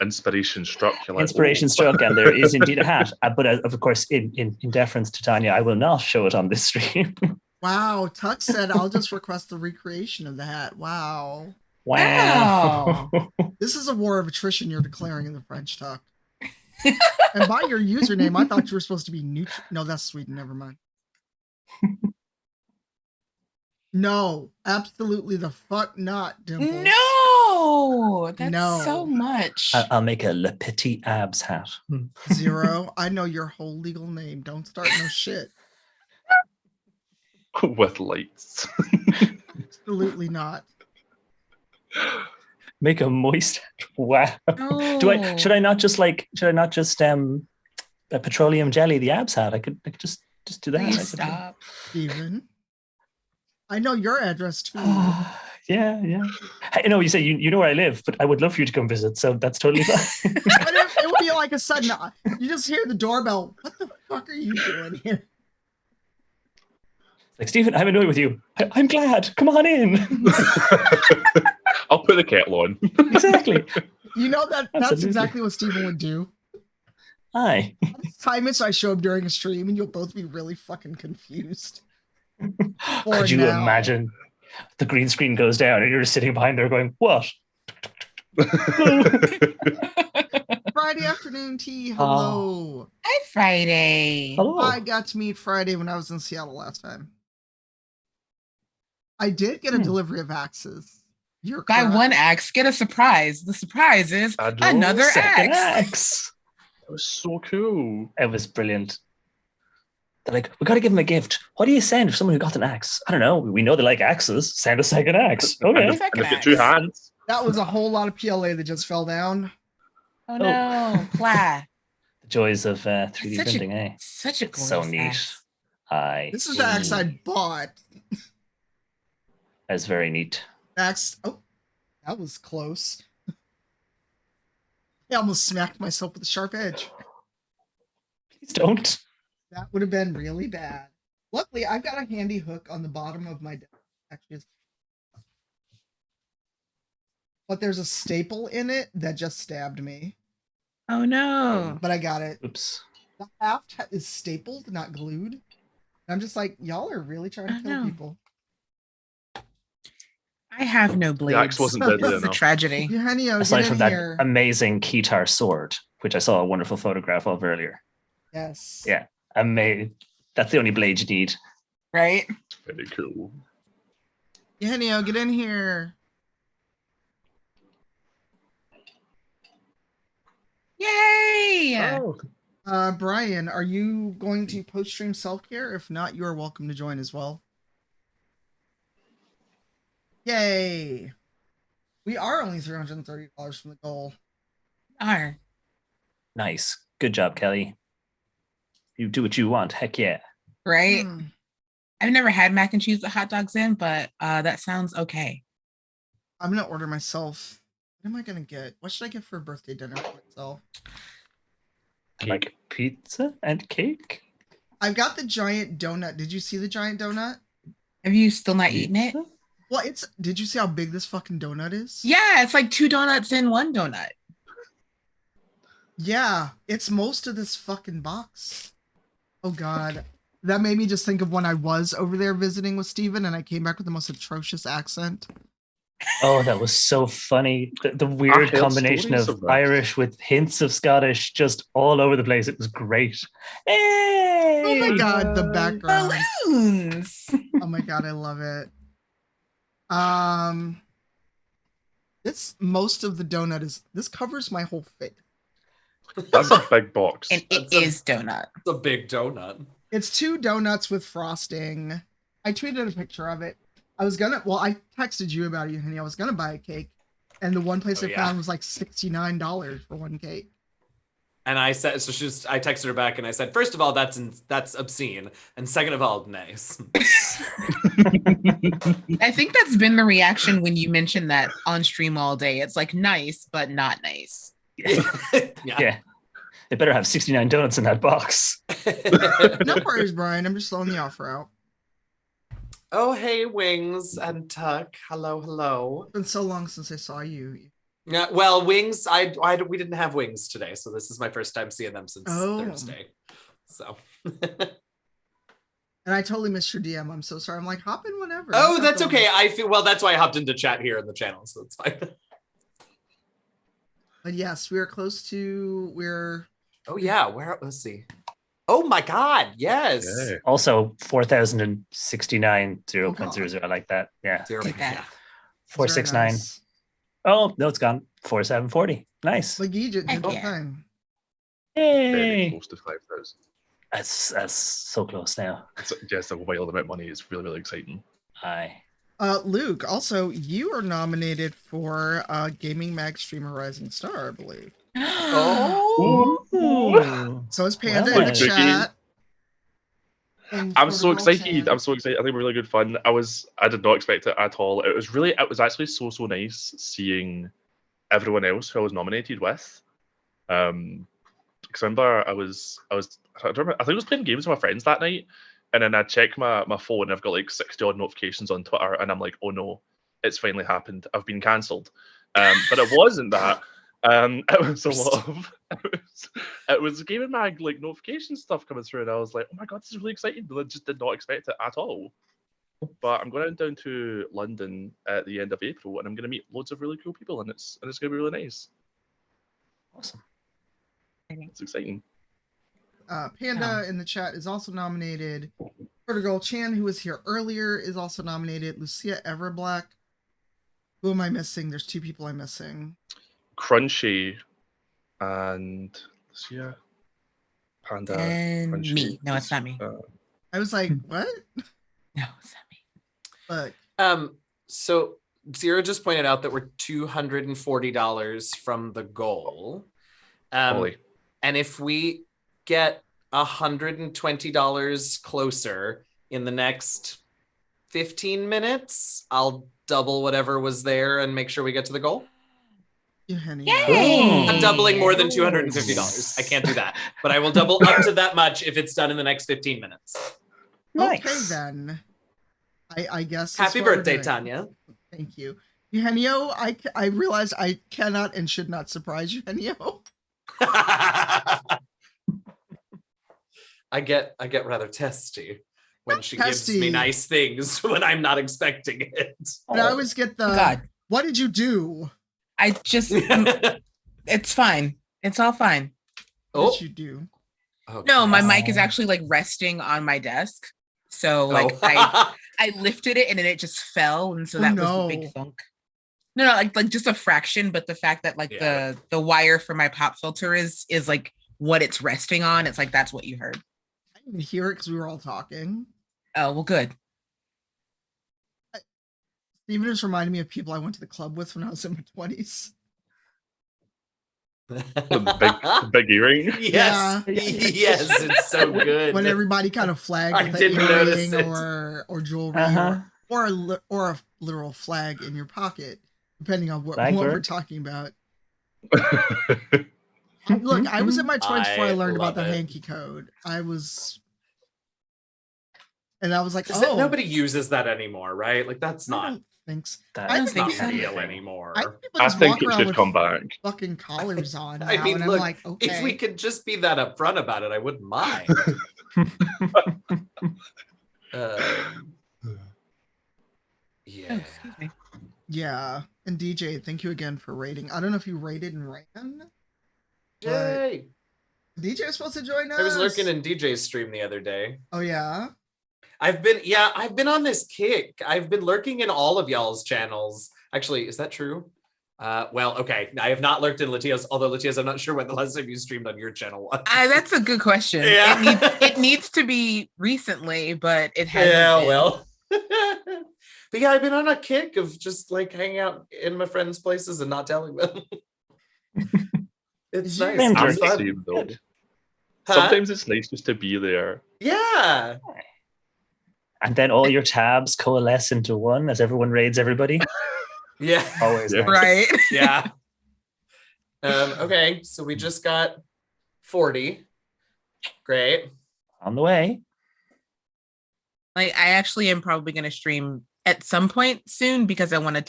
inspiration struck. You're like, inspiration struck, and there is indeed a hat. But of course, in deference to Tanya, I will not show it on this stream. Wow, Tuck said I'll just request the recreation of the hat. Wow. This is a war of attrition you're declaring in the French, Tuck. And by your username, I thought you were supposed to be neutral. No, that's Sweden. Never mind. No, absolutely the fuck not, Dimples. No, that's so much. I'll make a Le Petit Abs hat. Zero. I know your whole legal name. Don't start no shit. With lights. Absolutely not. Make a moist. Wow. Oh. Should I not just petroleum jelly the abs hat? I could just do that. Please stop. Steven. I know your address too. Yeah. I know you say you know where I live, but I would love for you to come visit, so that's totally fine. It would be like a sudden, you just hear the doorbell. What the fuck are you doing here? Like, Stephen, I'm annoyed with you. I'm glad. Come on in. I'll put the kettle on. Exactly. You know that's exactly what Stephen would do. Hi. Time is I show up during a stream and you'll both be really fucking confused. Could you imagine the green screen goes down and you're just sitting behind there going, what? Friday afternoon tea. Hello. Hi, Friday. Hello. I got to meet Friday when I was in Seattle last time. I did get a delivery of axes. You're Buy correct. one axe, get a surprise. The surprise is another axe. That was so cool. It was brilliant. They're like, we got to give them a gift. What do you send for someone who got an axe? I don't know. We know they like axes. Send a second axe. Okay. And they've got 2 hands. That was a whole lot of PLA that just fell down. Oh no, plaid. The joys of 3D Such printing, a such a so gorgeous neat. axe. Aye. This is the axe I bought. That's very neat. Axe. Oh, that was close. I almost smacked myself with a sharp edge. Please don't. That would have been really bad. Luckily, I've got a handy hook on the bottom of my desk. Actually, but there's a staple in it that just stabbed me. Oh no. But I got it. Oops. The haft is stapled, not glued. And I'm just like, y'all are really trying to kill people. I have no blades. The axe wasn't deadly This is a enough. tragedy. Eugenio, Aside get from in that here. amazing Keytar sword, which I saw a wonderful photograph of earlier. Yes. Yeah, that's the only blade you need. Right? Very cool. Eugenio, get in here. Yay! Brian, are you going to post-stream self-care? If not, you are welcome to join as well. Yay! We are only $330 from the goal. Are. Nice. Good job, Kelly. You do what you want. Heck yeah. Right? I've never had mac and cheese with hot dogs in, but that sounds okay. I'm gonna order myself. What am I gonna get? What should I get for a birthday dinner for myself? Like pizza and cake? I've got the giant donut. Did you see the giant donut? Have you still not eaten it? Well, did you see how big this fucking donut is? Yeah, it's like 2 donuts in 1 donut. Yeah, it's most of this fucking box. Oh god. That made me just think of when I was over there visiting with Steven and I came back with the most atrocious accent. Oh, that was so funny. The weird combination of Irish with hints of Scottish just all over the place. It was great. Hey! Oh my god, the background. Balloons! Oh my god, I love it. Most of the donut this covers my whole face. That's a big box. And it is donut. It's a big donut. It's 2 donuts with frosting. I tweeted a picture of it. I texted you about it, Eugenio. I was gonna buy a cake, and the one place I found was like $69 for one cake. And I said, I texted her back and I said, first of all, that's obscene, and second of all, nice. I think that's been the reaction when you mentioned that on stream all day. It's like nice, but not nice. Yeah. They better have 69 donuts in that box. No worries, Brian. I'm just throwing the offer out. Oh, hey, Wings and Tuck. Hello, hello. It's been so long since I saw you. Yeah, well, Wings, we didn't have Wings today, so this is my first time seeing them since Thursday. So. And I totally missed your DM. I'm so sorry. I'm like, hop in whenever. Oh, that's okay. That's why I hopped into chat here in the channel, so it's fine. But yes, we are close to Oh yeah, let's see. Oh my god, yes. Yeah. Also 4069 0.00. I like that. Yeah. 469. Nice. Oh, no, it's gone. 4740. Nice. Like Egypt did the time. Hey. Close to 5,000. That's so close now. It's just a wild amount of money. It's really, really exciting. Aye. Luke, also, you are nominated for Gaming Mag Streamer Rising Star, I believe. Oh. So is Panda in the chat. I'm so excited. I'm so excited. I think we're really good fun. I did not expect it at all. It was actually so nice seeing everyone else who I was nominated with. Because I remember I think I was playing games with my friends that night, and then I check my phone and I've got like 60 odd notifications on Twitter, and I'm like, oh no, it's finally happened. I've been cancelled. But it wasn't that. It was a lot of it was Gaming Mag like notification stuff coming through, and I was like, oh my god, this is really exciting. But I just did not expect it at all. But I'm going down to London at the end of April, and I'm going to meet loads of really cool people, and it's going to be really nice. Awesome. It's exciting. Panda in the chat is also nominated. Vertical Chan, who was here earlier, is also nominated. Lucia Everblack. Who am I missing? There's 2 people I'm missing. Crunchy and Lucia, Panda, and Crunchy. Me. No, it's not me. I was like, what? No, it's not me. Look. So Zero just pointed out that we're $240 from the goal. And if we get $120 closer in the next 15 minutes, I'll double whatever was there and make sure we get to the goal. Yay! I'm doubling more than $250. I can't do that, but I will double up to that much if it's done in the next 15 minutes. Okay, then. I guess. Happy birthday, Tanya. Thank you. Eugenio, I realize I cannot and should not surprise Eugenio. I get rather testy when she gives me nice things when I'm not expecting it. But I always get the, God. What did you do? I just, it's fine. It's all fine. What did you do? No, my mic is actually like resting on my desk. So like I lifted it and then it just fell. And so that was the big thunk. No, like just a fraction, but the fact that like the wire for my pop filter is like what it's resting on, it's like that's what you heard. I didn't hear it because we were all talking. Oh, well, good. Steven just reminded me of people I went to the club with when I was in my 20s. the big earring. Yes, yes, it's so good. When everybody kind of flagged with an earring or jewelry or a literal flag in your pocket, depending on what we're talking about. Look, I was in my 20s before I learned about the hanky code. I was like, nobody uses that anymore, right? Like that's not. I don't think so. That's not real anymore. I think it should come back. Fucking collars on. I mean, and look, I'm like, okay. If we could just be that upfront about it, I wouldn't mind. Yeah. Yeah. And DJ, thank you again for rating. I don't know if you rated and ran. Yay! DJ was supposed to join us. I was lurking in DJ's stream the other day. Oh yeah. I've been on this kick. I've been lurking in all of y'all's channels. Actually, is that true? Well, okay. I have not lurked in Latia's, although Latia's, I'm not sure when the last time you streamed on your channel was. That's a good question. Yeah. It needs to be recently, but it hasn't. Yeah, been. well. But yeah, I've been on a kick of just like hanging out in my friends' places and not telling them. It's nice. I'm the same, though. Sometimes it's nice just to be there. Yeah. And then all your tabs coalesce into one as everyone raids everybody. Yeah. Always nice. Right. Yeah. Okay, so we just got 40. Great. On the way. Like I actually am probably going to stream at some point soon because I want to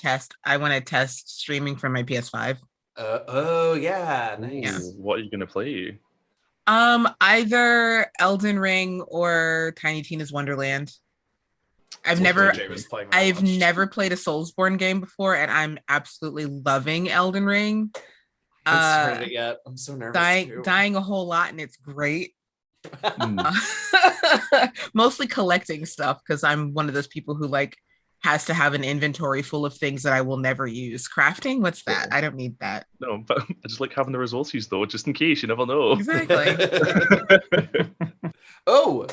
test streaming from my PS5. Oh yeah, nice. Yeah. What are you gonna play? Either Elden Ring or Tiny Tina's Wonderland. I've never played a Soulsborne game before, and I'm absolutely loving Elden Ring. I haven't started it yet. I'm so nervous. Dying a whole lot, and it's great. Mostly collecting stuff because I'm one of those people who like has to have an inventory full of things that I will never use. Crafting? What's that? I don't need that. No, but I just like having the resources though, just in case. You never know. Exactly. Oh,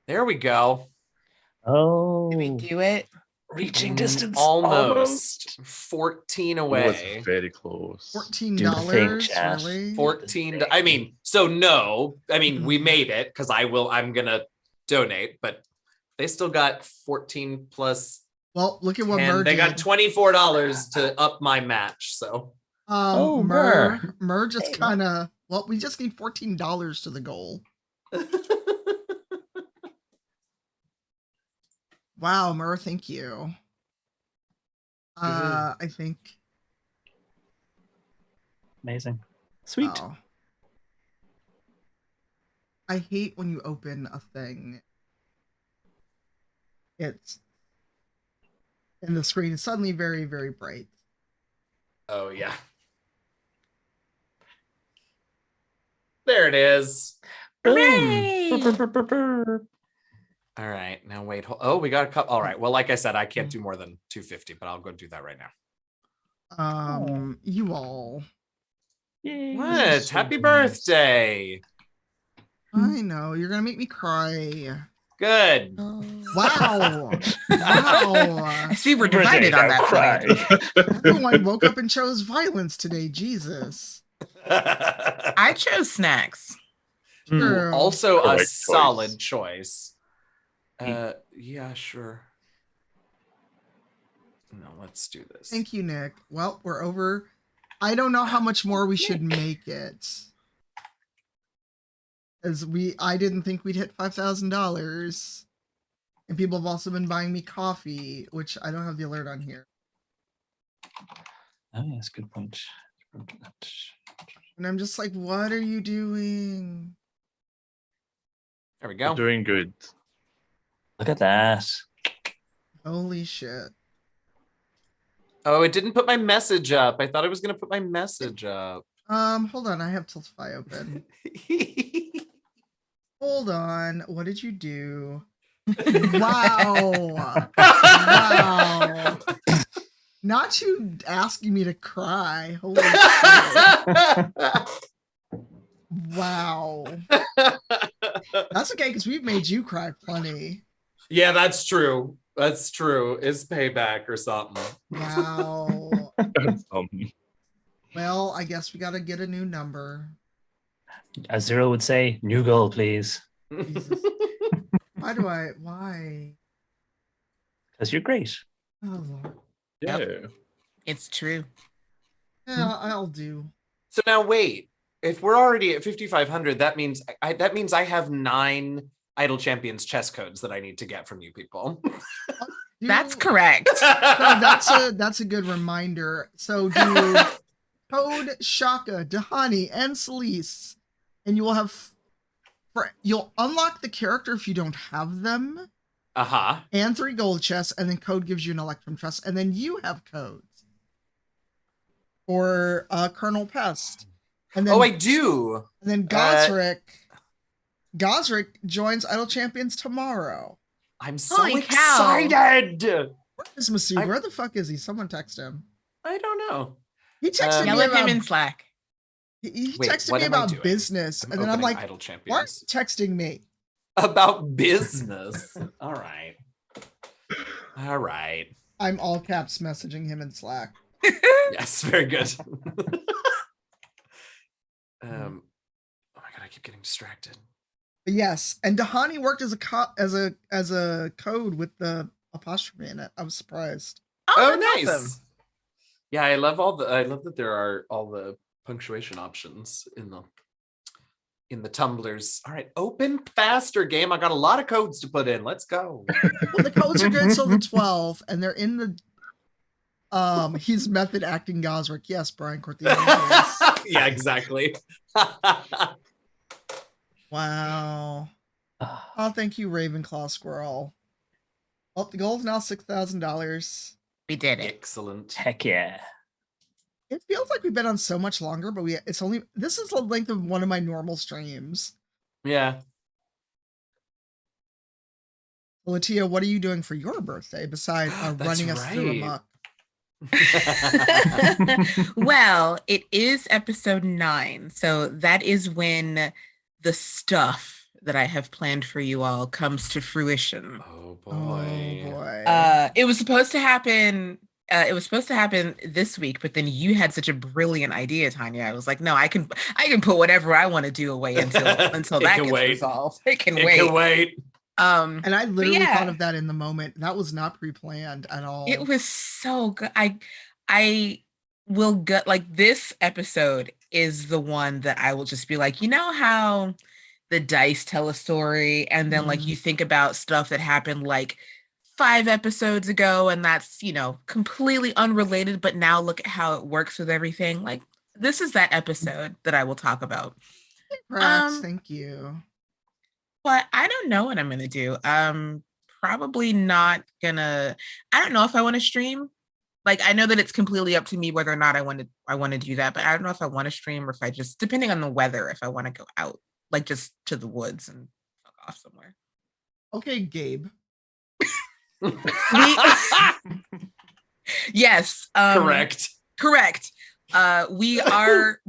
there we go. Oh, did we do it? Reaching distance. Almost 14 away. Oh, very close. $14, really? 14. I mean, so no. I mean, we made it because I'm gonna donate, but they still got 14 plus. Well, look at what Mer they did. got $24 to up my match. So Mer just kind of, well, we just need $14 to the goal. Wow, Mer, thank you. I think amazing. Sweet. Wow. I hate when you open a thing. And the screen is suddenly very, very bright. Oh yeah. There it is. All right, now wait. Oh, we got a couple. All right. Well, like I said, I can't do more than 250, but I'll go do that right now. You all. Yay. What? Happy birthday. I know. You're going to make me cry. Good. Wow. Wow. I see we're divided on that cry. point. Everyone woke up and chose violence today. Jesus. I chose snacks. True. Also a Correct solid choice. Yeah, sure. No, let's do this. Thank you, Nick. Well, we're over. I don't know how much more we should make it. As I didn't think we'd hit $5,000. And people have also been buying me coffee, which I don't have the alert on here. Oh, yes, good point. And I'm just like, what are you doing? There we go. We're doing good. Look at that. Holy shit. Oh, it didn't put my message up. I thought I was going to put my message up. Hold on. I have Tiltify open. Hold on. What did you do? Wow. Wow. Not you asking me to cry. Holy shit. Wow. That's okay, because we've made you cry plenty. Yeah, that's true. That's true. It's payback or something. Wow. Well, I guess we got to get a new number. As Zero would say, new goal, please. Jesus. Why? Because you're great. Oh, Lord. Yeah. It's true. Yeah, I'll do. So now wait, if we're already at 5,500, that means I have 9 Idle Champions chess codes that I need to get from you people. That's correct. That's a good reminder. So do Code, Shaka, Dahani, and Celise, and you will have you'll unlock the character if you don't have them. And 3 gold chests, and then Code gives you an Electrum chest, and then you have codes for Colonel Pest. And then, I do. And then Gosrick joins Idle Champions tomorrow. I'm so excited. Where is Masood? Where the fuck is he? Someone text him. I don't know. He texted me Yell at about him in Slack. He texted me about business, and then I'm like, Idle why are Champions. you texting me? About business. All right. I'm all caps messaging him in Slack. Yes, very good. Oh my god, I keep getting distracted. But yes, and Dahani worked as a code with the apostrophe in it. I was surprised. Oh, nice. Awesome. Yeah, I love that there are all the punctuation options in the tumblers. All right, open faster, game. I got a lot of codes to put in. Let's go. Well, the codes are good until the 12th, and they're in the he's method acting Gosrick. Yes, Brian Cortino. Yeah, exactly. Wow. Oh, thank you, Ravenclaw Squirrel. Well, the goal is now $6,000. We did it. Excellent. Heck yeah. It feels like we've been on so much longer, but this is the length of one of my normal streams. Yeah. Latia, what are you doing for your birthday besides running us through amok? Well, it is episode 9, so that is when the stuff that I have planned for you all comes to fruition. Oh boy. It was supposed to happen. It was supposed to happen this week, but then you had such a brilliant idea, Tanya. I was like, no, I can put whatever I want to do away until that gets resolved. It can wait. And I literally thought of that in the moment. That was not pre-planned at all. It was so good. I will get like this episode is the one that I will just be like, you know how the dice tell a story and then like you think about stuff that happened like 5 episodes ago and that's, completely unrelated, but now look at how it works with everything. Like this is that episode that I will talk about. Congrats, thank you. But I don't know what I'm gonna do. Probably not gonna. I don't know if I want to stream. Like I know that it's completely up to me whether or not I want to do that. But I don't know if I want to stream or if I just, depending on the weather, if I want to go out, like just to the woods and fuck off somewhere. Okay, Gabe. Yes. Correct. We are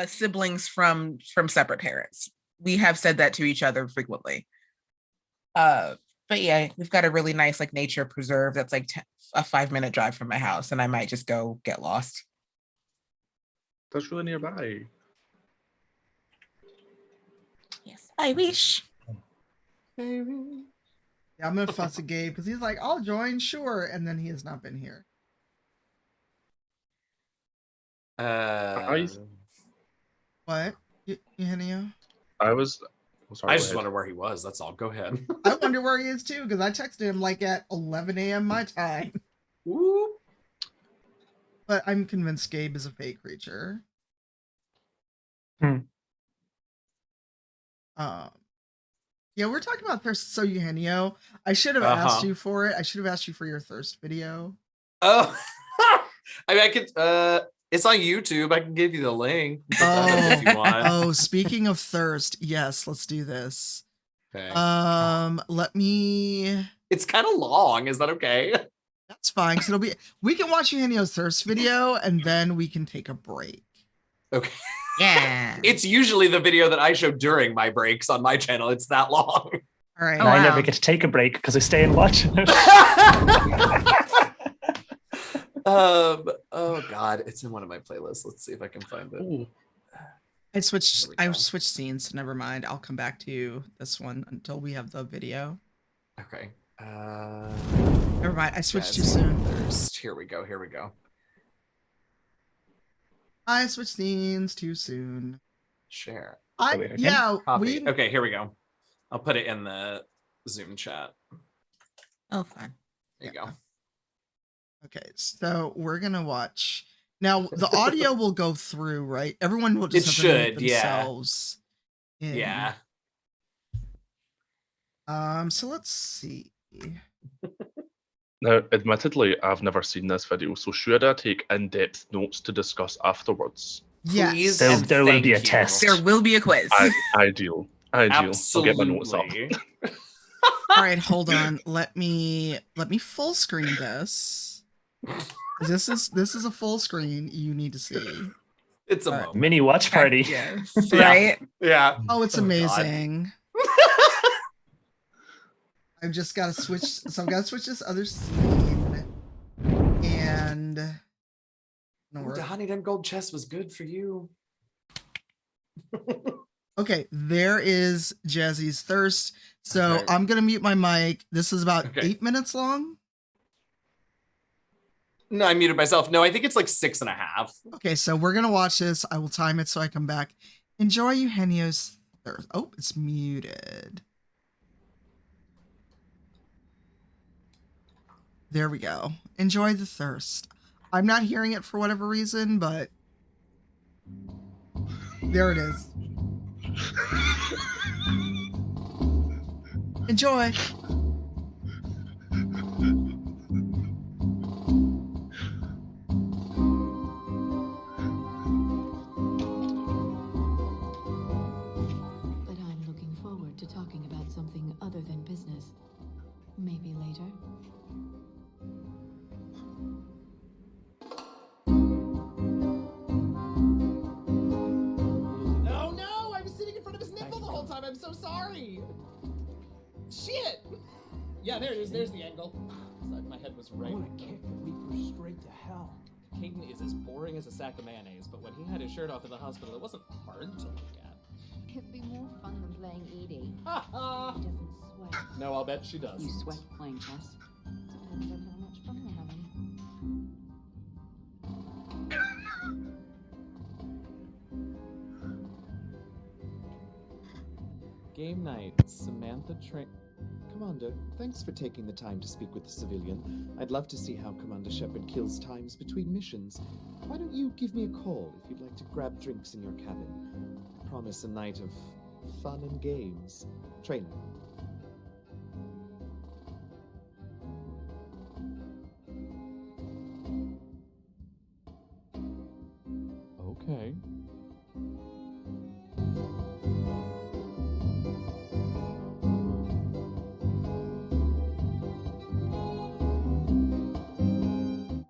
siblings from separate parents. We have said that to each other frequently. But yeah, we've got a really nice like nature preserve that's like a 5-minute drive from my house, and I might just go get lost. That's really nearby. Yes, I wish. Yeah, I'm gonna fuss at Gabe because he's like, I'll join, sure, and then he has not been here. What? Eugenio? I just wonder where he was. That's all. Go ahead. I wonder where he is too, because I texted him like at 11 a.m. my time. Whoop. But I'm convinced Gabe is a fake creature. Hmm. Yeah, we're talking about thirst. So Eugenio, I should have asked you for it. I should have asked you for your thirst video. Oh, I mean, I could. It's on YouTube. I can give you the link if you want. Oh, speaking of thirst, yes, let's do this. Okay. Let me. It's kind of long. Is that okay? That's fine. Cause we can watch Eugenio's thirst video and then we can take a break. Okay. Yeah. It's usually the video that I show during my breaks on my channel. It's that long. All right. And I never get to take a break because I stay and watch it. Oh God, it's in one of my playlists. Let's see if I can find it. Ooh. I switched scenes. Never mind. I'll come back to this one until we have the video. Okay. Never mind. I switched too soon. Here we go. Here we go. I switched scenes too soon. Share. Okay, here we go. I'll put it in the Zoom chat. Oh, fun. There you go. Okay, so we're gonna watch. Now the audio will go through, right? Everyone will just have to mute themselves. Yeah. So let's see. Now, admittedly, I've never seen this video, so should I take in-depth notes to discuss afterwards? Yes. There will be a test. There will be a quiz. Ideal. Absolutely. I'll get my notes up. All right, hold on. Let me full screen this. This is a full screen. You need to see. It's a mini watch party. Yes. Right? Yeah. Oh, it's amazing. I've just got to switch. So I've got to switch this other scene. And the honey done gold chest was good for you. Okay, there is Jazzy's thirst. So I'm gonna mute my mic. This is about 8 minutes long. No, I muted myself. No, I think it's like 6.5. Okay, so we're gonna watch this. I will time it so I come back. Enjoy Eugenio's thirst. Oh, it's muted. There we go. Enjoy the thirst. I'm not hearing it for whatever reason, but there it is. Enjoy. But I'm looking forward to talking about something other than business. Maybe later. Oh no! I was sitting in front of his nipple the whole time. I'm so sorry. Shit! Yeah, there it is. There's the angle. My head was right. I want to kick the Reaper straight to hell. Caden is as boring as a sack of mayonnaise, but when he had his shirt off at the hospital, it wasn't hard to look at. It'd be more fun than playing Edie. Ha ha! He doesn't sweat. No, I'll bet she does. You sweat playing chess. Depends on how much fun you're having. Game night. Samantha Commander, thanks for taking the time to speak with the civilian. I'd love to see how Commander Shepard kills times between missions. Why don't you give me a call if you'd like to grab drinks in your cabin? I promise a night of fun and games. Trainer. Okay.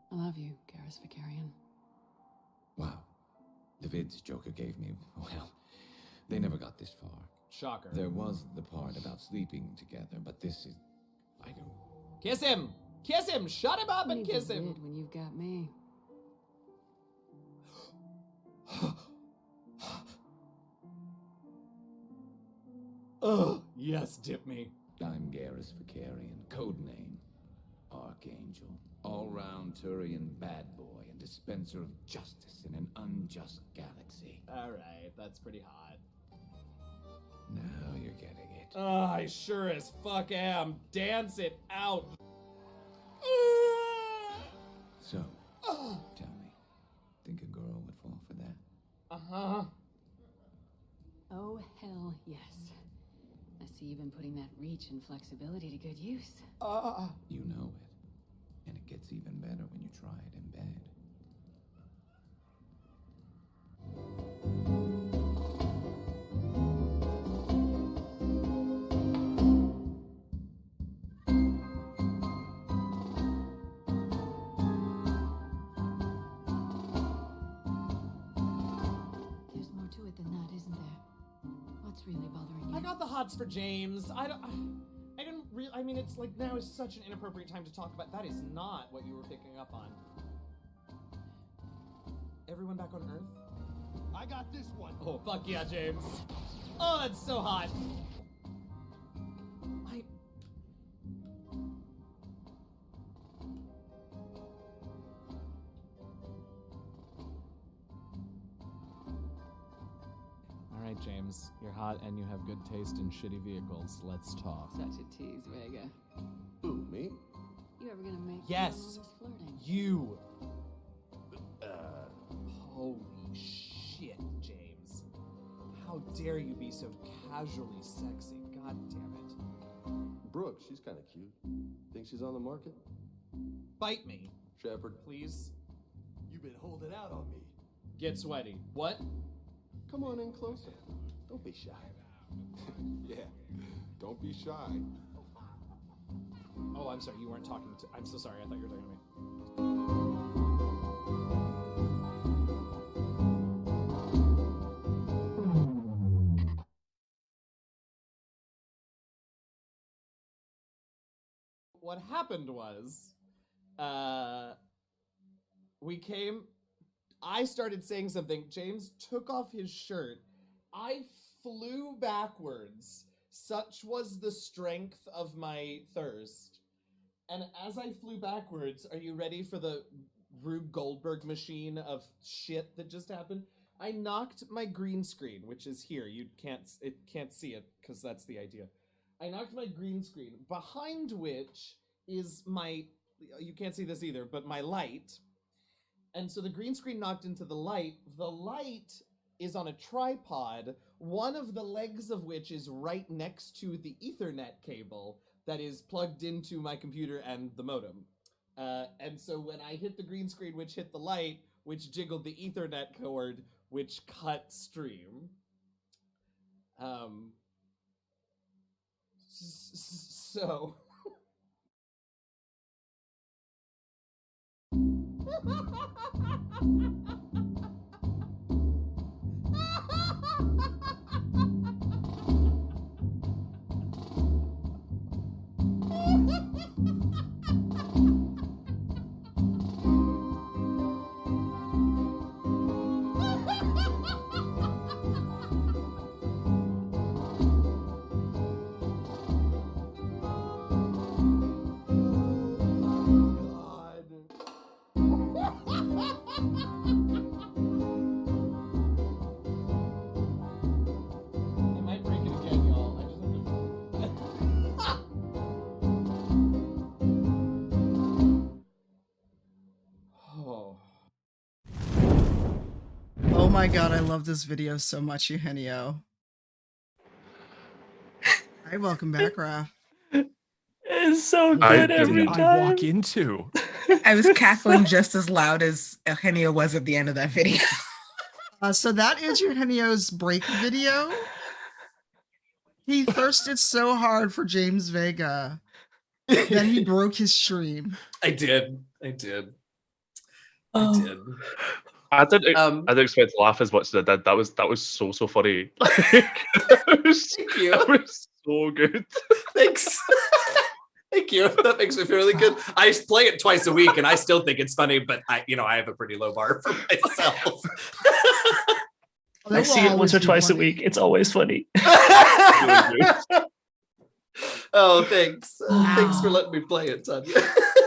I love you, Garrus Vicarian. Wow. The vids Joker gave me, well, they never got this far. Shocker. There was the part about sleeping together, but this is... I don't... Kiss him! Kiss him! Shut him up and Needs a kiss him! lid when you've got me. Yes, dip me. I'm Garrus Vicarian, codename Archangel. All-round Turian bad boy and dispenser of justice in an unjust galaxy. Alright, that's pretty hot. Now you're getting it. I sure as fuck am. Dance it out. So, tell me, think a girl would fall for that? Uh-huh. Oh, hell yes. I see you've been putting that reach and flexibility to good use. You know it. And it gets even better when you try it in bed. There's more to it than that, isn't there? What's really bothering you? I got the hots for James. I didn't really. I mean, it's like now is such an inappropriate time to talk about. That is not what you were picking up on. Everyone back on Earth? I got this one. Oh, fuck yeah, James. Oh, that's so hot. All right, James. You're hot and you have good taste in shitty vehicles. Let's talk. Such a tease, Vega. Who, me? You ever gonna make Yes. flirting? You. Holy shit, James. How dare you be so casually sexy? God damn it. Brooke, she's kind of cute. Think she's on the market? Bite me. Shepard. Please. You've been holding out on me. Get sweaty. What? Come on in closer. Don't be shy. Yeah, don't be shy. Oh, I'm sorry. You weren't talking to... I'm so sorry. I thought you were talking to me. What happened was, I started saying something. James took off his shirt. I flew backwards. Such was the strength of my thirst. And as I flew backwards, are you ready for the Rube Goldberg machine of shit that just happened? I knocked my green screen, which is here. It can't see it because that's the idea. I knocked my green screen, behind which is you can't see this either, but my light. And so the green screen knocked into the light. The light is on a tripod, one of the legs of which is right next to the Ethernet cable that is plugged into my computer and the modem. And so when I hit the green screen, which hit the light, which jiggled the Ethernet cord, which cut stream. So... Oh my god, I love this video so much, Eugenio. Hi, welcome back, Raph. It's so good every time. I walk into? I was cackling just as loud as Eugenio was at the end of that video. So that is Eugenio's break video. He thirsted so hard for James Vega that he broke his stream. I did. I didn't expect to laugh as much as I did. That was so funny. That was so good. Thanks. Thank you. That makes me feel really good. I play it twice a week, and I still think it's funny. But I have a pretty low bar for myself. I see it once or twice a week. It's always funny. Oh, thanks. Thanks for Wow. letting me play it, Tanya.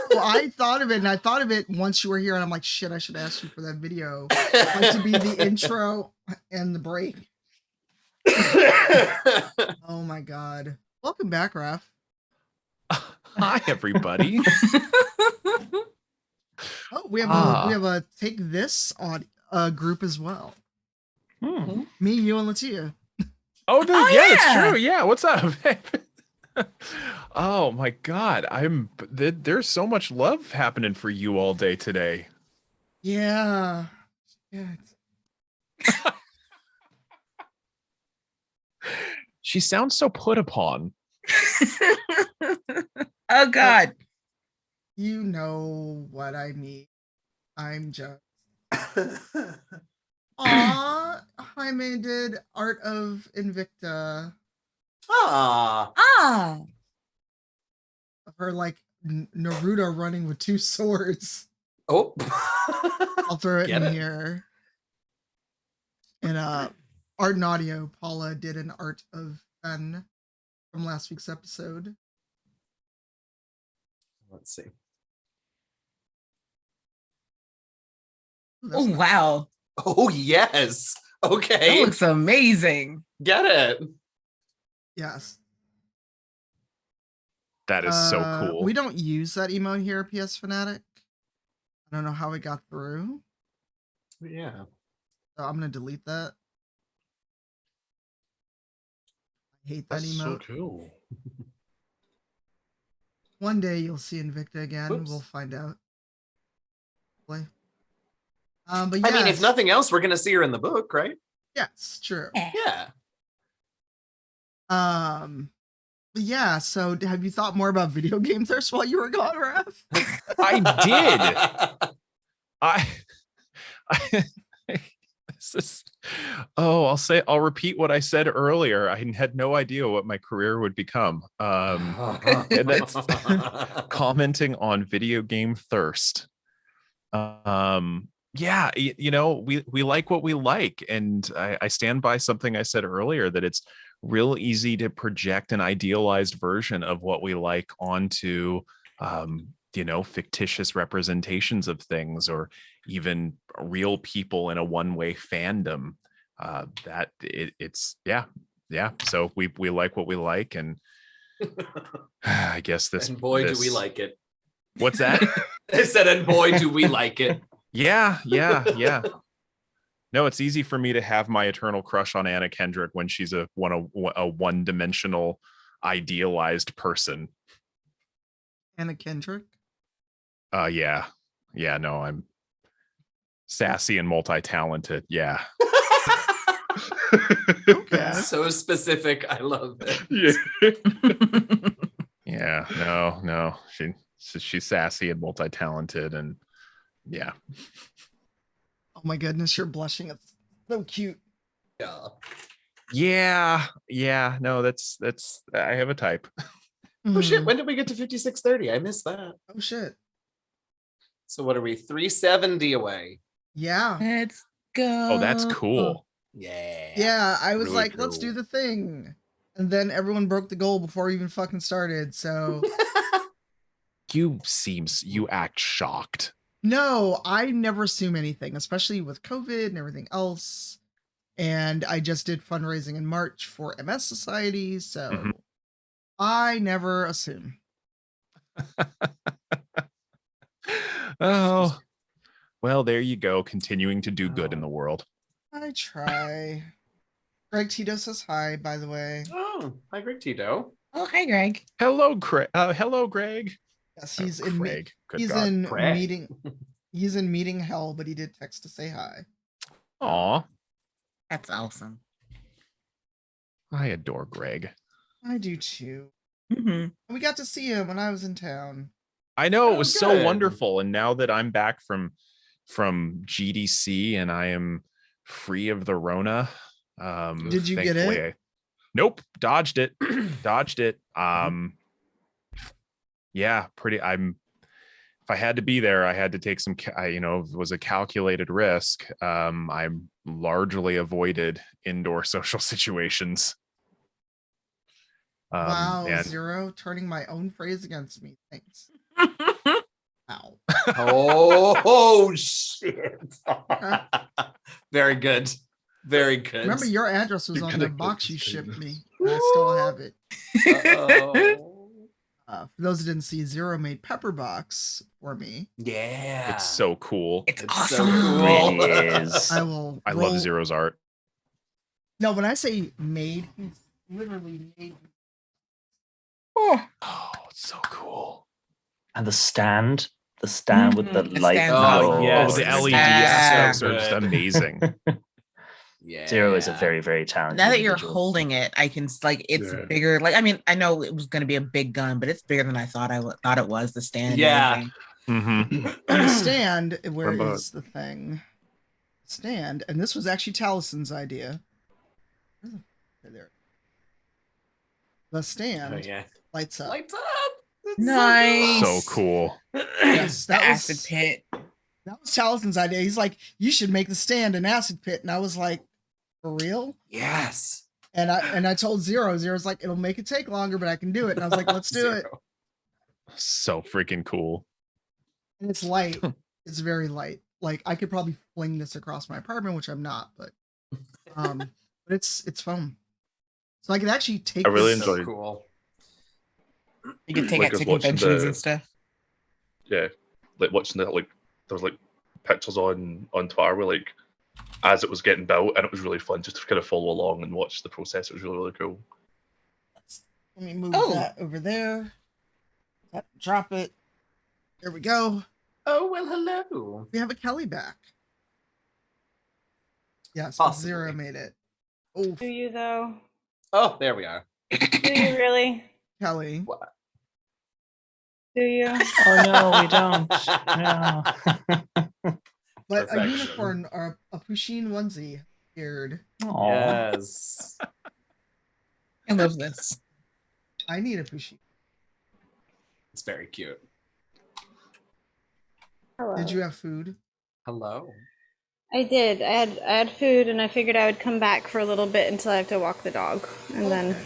Well, I thought of it, and I thought of it once you were here, and I'm like, shit, I should ask you for that video. Like to be the intro and the break. Oh my god. Welcome back, Raph. Hi, everybody. Oh, we have a take this on group as well. Me, you, and Latia. Oh, Oh, yeah, yeah. it's true. Yeah, what's up? Oh my god, there's so much love happening for you all day today. Yeah. Yeah. She sounds so put upon. Oh God. You know what I mean. I'm just. Aw, Jaime did Art of Invicta. Ah. Of her like Naruto running with two swords. Oh. I'll throw it Get in it. here. And Art and Audio, Paula did an Art of Fen from last week's episode. Let's see. Oh wow. Oh yes. Okay. That looks amazing. Get it. Yes. That is so cool. We don't use that emote here, PS Fanatic. I don't know how it got through. Yeah. So I'm gonna delete that. I hate that That's emote. so cool. One day you'll see Invicta again. Whoops. We'll find out. But yes. I mean, if nothing else, we're gonna see her in the book, right? Yes, true. Yeah. But yeah, so have you thought more about video game thirst while you were gone, Raph? I did. This is, I'll repeat what I said earlier. I had no idea what my career would become. And that's commenting on video game thirst. Yeah, you know, we like what we like, and I stand by something I said earlier, that it's real easy to project an idealized version of what we like onto you know, fictitious representations of things, or even real people in a one-way fandom. It's so we like what we like, and I guess this, and boy, do we like it. What's that? I said, and boy, do we like it. Yeah. No, it's easy for me to have my eternal crush on Anna Kendrick when she's a one-dimensional idealized person. Anna Kendrick? Yeah. No, I'm sassy and multi-talented. Yeah. Okay. So specific. I love it. Yeah. No. She's sassy and multi-talented, and yeah. Oh my goodness, you're blushing. It's so cute. Yeah. Yeah. No, that's I have a type. Oh shit, when did we get to 5630? I missed that. Oh shit. So what are we, 370 away? Yeah. Let's go. Oh, that's cool. Yeah, I was Really like, let's cool. do the thing. And then everyone broke the goal before we even fucking started, so... You act shocked. No, I never assume anything, especially with COVID and everything else. And I just did fundraising in March for MS Society, so I never assume. Oh, well, there you go. Continuing to do good in the world. I try. Greg Tito says hi, by the way. Oh, hi, Greg Tito. Oh, hi, Greg. Hello, Greg. Hello, Greg. Yes, he's Craig. Good he's God. in Craig. meeting. He's in meeting hell, but he did text to say hi. Aw, That's awesome. I adore Greg. I do too. Mm-hmm. We got to see him when I was in town. I know, it Oh, was so good. wonderful. And now that I'm back from GDC and I am free of the Rona, Did you get thankfully it? Nope, dodged it. Yeah, if I had to be there, I had to take some, it was a calculated risk. I'm largely avoided indoor social situations. Wow, and Zero, turning my own phrase against me. Thanks. Ow. Oh shit. Okay. Very good. Very good. Remember, your address was You're on gonna the get box this you thing. shipped me. And I still have it. For those who didn't see, Zero made Pepper Box for me. Yeah. it's so cool. It's so awesome. cool. Really is. I will. I roll- love Zero's art. No, when I say made, he's literally made. Oh, It's so cool. And the stand with the The light stand's glow. awesome. yes. Oh, the LED Yeah. aspects So are just good. amazing. Yeah. Zero is a very, very talented Now that you're individual. holding it, I can like it's Yeah. bigger. Like I mean, I know it was going to be a big gun, but it's bigger than I thought thought it was. The stand. Yeah. And Mm-hmm. And the stand, where Remember- is the thing? Stand, and this was actually Talison's idea. There. The stand Oh, yeah. lights up. Lights up. That's Nice. So cool. Yes, the that acid was pit. that was Talison's idea. He's like, you should make the stand an acid pit, and I was like, for real? Yes. And I told Zero. Zero's like, it'll make it take longer, but I can do it. And I was like, let's do it. Zero. So freaking cool. And it's light. It's very light. Like I could probably fling this across my apartment, which I'm not, but it's foam. So I could actually take I really this. So enjoyed. cool. You can take Like, it I to was watching conventions the- and stuff. Yeah, like watching that. Like there was like pictures on Twitter where like as it was getting built, and it was really fun just to kind of follow along and watch the process. It was really, really cool. Let me move Oh. that over there. Drop it. There we go. Oh well, hello. We have a Kelly back. Yes, Possibly. Zero made it. Oh, Do you though? Oh, there we are. Do you really? Kelly. What? Do you? Oh no, we don't. No. But a Perfection. unicorn or a Pusheen onesie appeared. Aw. Yes. I love this. I need a Pusheen. It's very cute. Hello. Did you have food? Hello. I did. I had food, and I figured I would come back for a little bit until I have to walk the dog, and then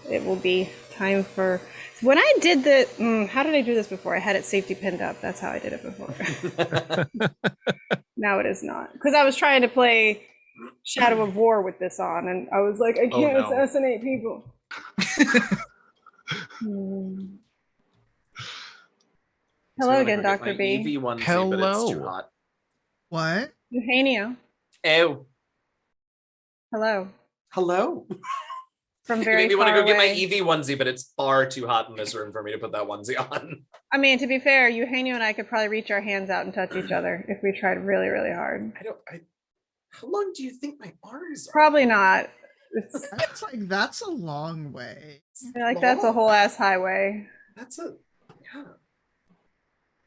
it will be time for. When I did the, how did I do this before? I had it safety pinned up. That's how I did it before. Now it is not, because I was trying to play Shadow of War with this on, and I was like, I Oh, can't no. assassinate people. Hmm. Hello So again, I'm gonna go Dr. get my B. EV onesie, but it's too Hello. hot. What? Eugenio. Ew. Hello. Hello. From You very made me want to far go get my away. EV onesie, but it's far too hot in this room for me to put that onesie on. I mean, to be fair, Eugenio and I could probably reach our hands out and touch each other if we tried really, really hard. How long do you think my arms are? Probably not. It's That's like that's a long way. like that's a whole ass highway. That's a yeah.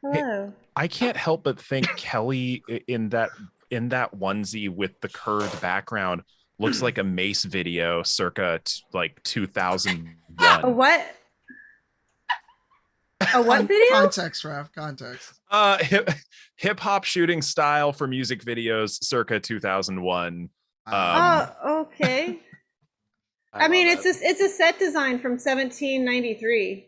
Hello. I can't help but think Kelly in that onesie with the curved background looks like a Mace video circa like 2001. A what? A what video? Context, Raph. Context. Hip hop shooting style for music videos circa 2001. Oh, okay. I mean, it's a set design from 1793.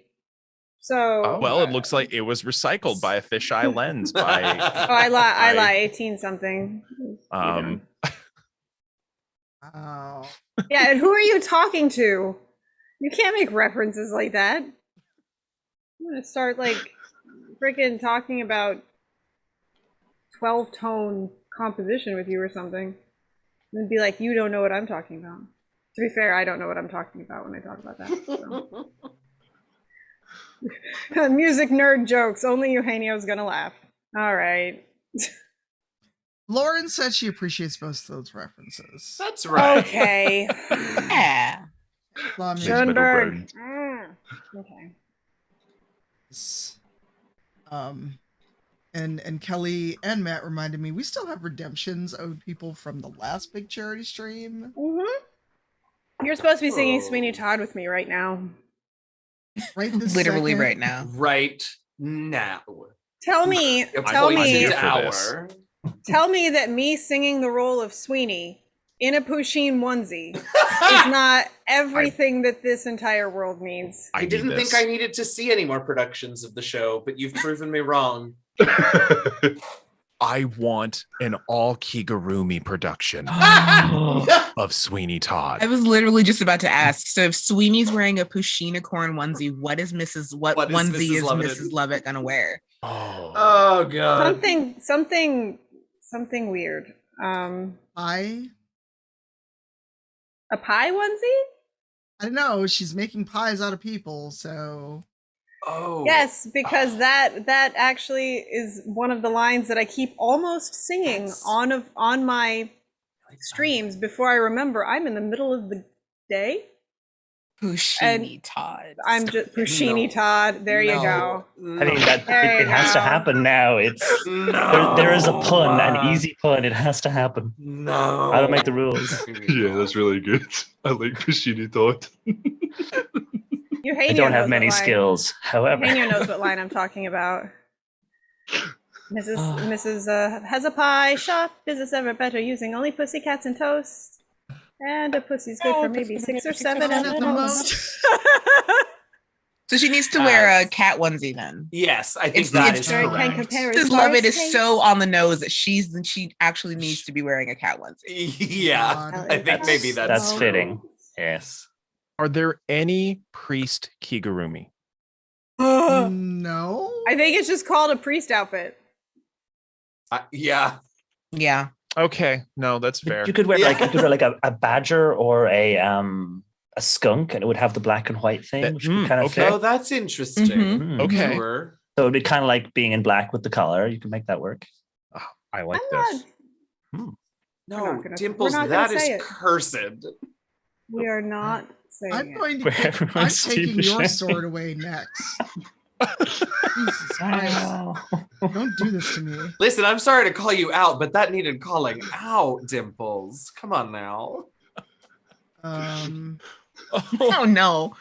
So. Well, it looks like it was recycled by a fisheye lens by. Oh, I lie. 18 something. Um. Oh. Yeah, and who are you talking to? You can't make references like that. I'm gonna start like freaking talking about 12-tone composition with you or something. And be like, you don't know what I'm talking about. To be fair, I don't know what I'm talking about when I talk about that. So. Music nerd jokes. Only Eugenio's gonna laugh. All right. Lauren said she appreciates both of those references. That's right. Okay. Yeah. Schoenberg. Okay. And Kelly and Matt reminded me we still have redemptions owed people from the last big charity stream. You're supposed to be singing Sweeney Todd with me right now. Right this Literally second. right now. Right now. Tell me Appointed hour. tell me that me singing the role of Sweeney in a Pusheen onesie is not everything that this entire world needs. I didn't think I needed to see any more productions of the show, but you've proven me wrong. I want an all Kigurumi production of Sweeney Todd. I was literally just about to ask. So if Sweeney's wearing a Pusheen corn onesie, what is what onesie is Mrs. Lovett gonna wear? Oh god. Something weird. Pie? A pie onesie? I don't know. She's making pies out of people, so. Oh. Yes, because that actually is one of the lines that I keep almost singing on my streams before I remember I'm in the middle of the day. Pushini Todd. I'm just Pushini Todd. There you go. I mean that it has to happen now. It's there is a pun, an easy pun. It has to happen. No. I don't make the rules. Yeah, that's really good. I like Pushini Todd. I don't have many skills. However, Eugenio knows what line I'm talking about. Mrs. Has a pie shop. Business ever better using only pussycats and toast. And a pussy's good for maybe 6 or 7 at the most. So she needs to wear a cat onesie then. Yes, I think that is correct. Mrs. Lovett is so on the nose that she actually needs to be wearing a cat onesie. Yeah, I think maybe that's fitting. Yes. Are there any priest Kigurumi? No. I think it's just called a priest outfit. Yeah. Yeah. Okay. No, that's fair. You could wear like a badger or a skunk, and it would have the black and white thing, which would kind of fit. Oh, that's interesting. Mm. Okay. Sure. So it'd be kind of like being in black with the color. You can make that work. Oh, I like this. No, Dimples, that is cursed. We are not saying I'm going Where to. I'm everyone's taking your Steve sword away next. Jesus Christ! Don't do this to me. Listen, I'm sorry to call you out, but that needed calling out, Dimples. Come on now. Oh no.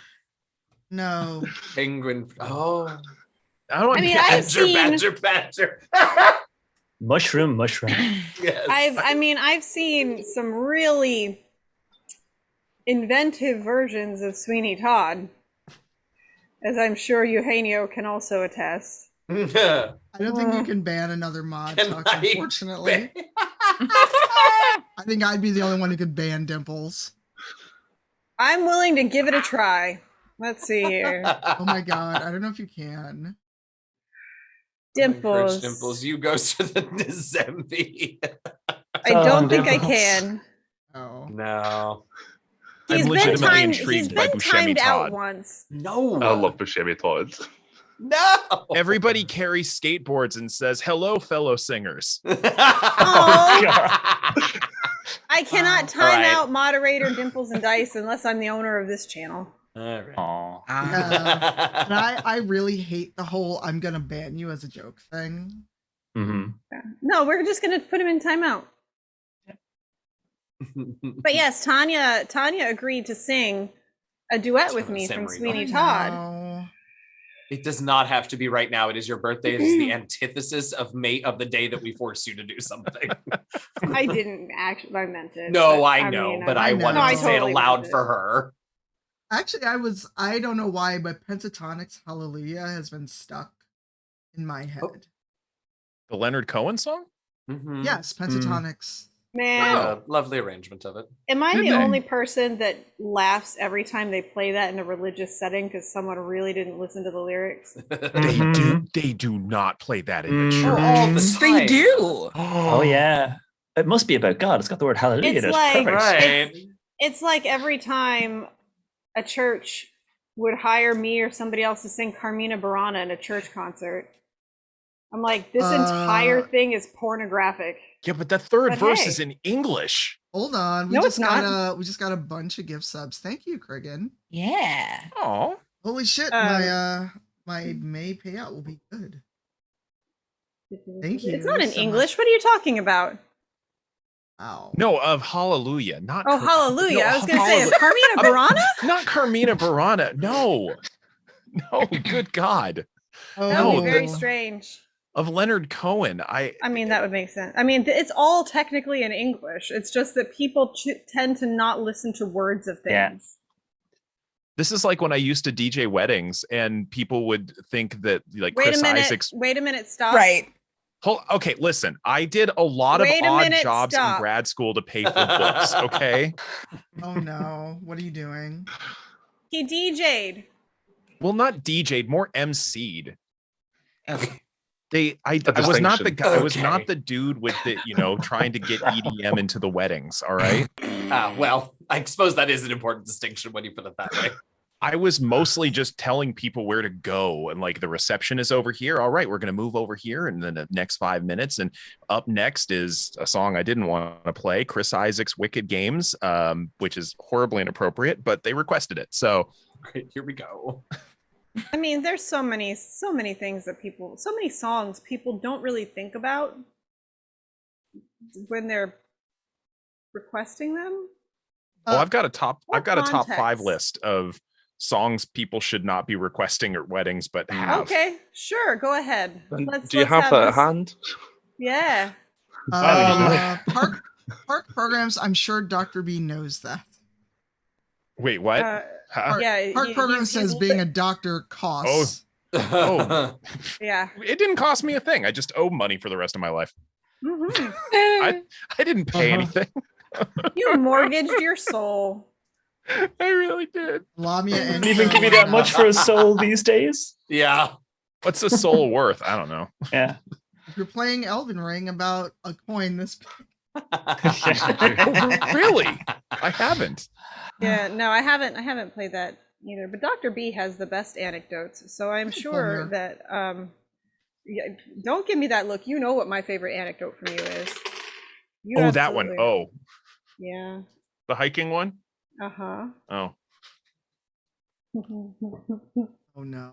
No. Penguin. Oh. I mean, I've seen. Badger. Mushroom. Yes. I've seen some really inventive versions of Sweeney Todd, as I'm sure Eugenio can also attest. I don't think you can ban another mod talk, unfortunately. I think I'd be the only one who could ban Dimples. I'm willing to give it a try. Let's see here. Oh my god, I don't know if you can. Dimples. Dimples, you go to the Nizembi. I don't think I can. Oh. No. He's been timed out once. No. I love Buscemi Todd. No. Everybody carries skateboards and says, "Hello, fellow singers." I cannot time out moderator Dimples and Dice unless I'm the owner of this channel. All right. Yeah. And I really hate the whole "I'm gonna ban you" as a joke thing. Mm-hmm. No, we're just gonna put him in timeout. But yes, Tanya agreed to sing a duet with me from Sweeney Todd. It does not have to be right now. It is your birthday. It is the antithesis of the day that we force you to do something. I didn't actually. I meant it. No, but, I know, but I wanted to say it aloud for her. Actually, I don't know why, but Pentatonic's Hallelujah has been stuck in my head. The Leonard Cohen song? Mm-hmm. Yes, Pentatonic's. Man, lovely arrangement of it. Am I the only person that laughs every time they play that in a religious setting because someone really didn't listen to the lyrics? They do not play that in the church. Yes, they do. Oh yeah. It must be about God. It's got the word hallelujah. It's in it. like Perfect. it's like every time a church would hire me or somebody else to sing Carmina Burana in a church concert. I'm like, this entire thing is pornographic. Yeah, but the third verse hey. is in English. Hold on. We just got a bunch of gift subs. Thank you, Krigan. Yeah. Oh. Holy shit, my May payout will be good. Thank you. It's not in so English. much. What are you talking about? Wow. No, of Hallelujah, not. Oh, Hallelujah. No, I was going to say, Carmina Burana? Not Carmina Burana. No. No, good God. That would be very strange. of Leonard Cohen. I mean, that would make sense. I mean, it's all technically in English. It's just that people tend to not listen to words of things. Yeah. This is like when I used to DJ weddings and people would think that like Wait Chris a minute. Isaacs. Wait a minute. Stop. Right. Okay, listen. I did a lot of Wait a odd minute, jobs in stop. grad school to pay for books. Okay. Oh no! What are you doing? He DJ'd. Well, not DJ'd, more MC'd. Okay. I was not the guy. I was Okay. not the dude with the trying to get EDM into the weddings. All right. Well, I suppose that is an important distinction when you put it that way. I was mostly just telling people where to go and like the reception is over here. All right, we're going to move over here in the next 5 minutes. And up next is a song I didn't want to play, Chris Isaac's Wicked Games, which is horribly inappropriate, but they requested it. So Great, here we go. I mean, there's so many things that so many songs people don't really think about when they're requesting them. well, I've got a top 5 context? list of songs people should not be requesting at weddings, but have. Okay, sure, go ahead. Do you have that at this- hand? Yeah. Park programs. I'm sure Dr. B knows that. Wait, what? Park, yeah, park program says being a doctor costs. Oh, yeah. It didn't cost me a thing. I just owe money for the rest of my life. Mhm. I didn't pay anything. You mortgaged your soul. I really did. Lamia and Didn't even give you that much for a soul these days. Yeah. What's a soul worth? I don't know. Yeah. If you're playing Elden Ring, about a coin this Really? I haven't. Yeah, no, I haven't played that either. But Dr. B has the best anecdotes, so I'm sure that yeah, don't give me that look. You know what my favorite anecdote from you is. You That one. absolutely- Oh, Yeah. the hiking one. Uh-huh. Oh, Oh no.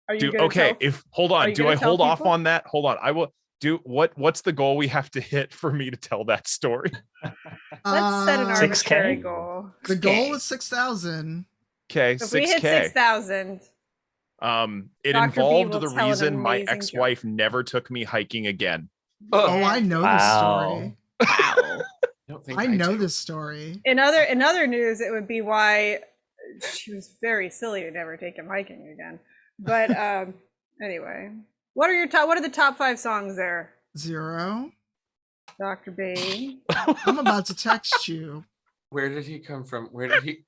Are you do gonna okay. tell- If hold are on, you do gonna I tell hold off people? on that? Hold on. I will do what's the goal we have to hit for me to tell that story? Let's set an 6K? arbitrary goal. The goal is 6,000. Okay, If we hit 6K. 6,000, It Dr. B involved will the tell an reason my amazing ex-wife never took me hiking again. Oh, I know this story. Don't I know this story. in other news, it would be why she was very silly to never take him hiking again. But anyway, what are the top 5 songs there? 0. Dr. B. I'm about to text you. Where did he come from? Where did he?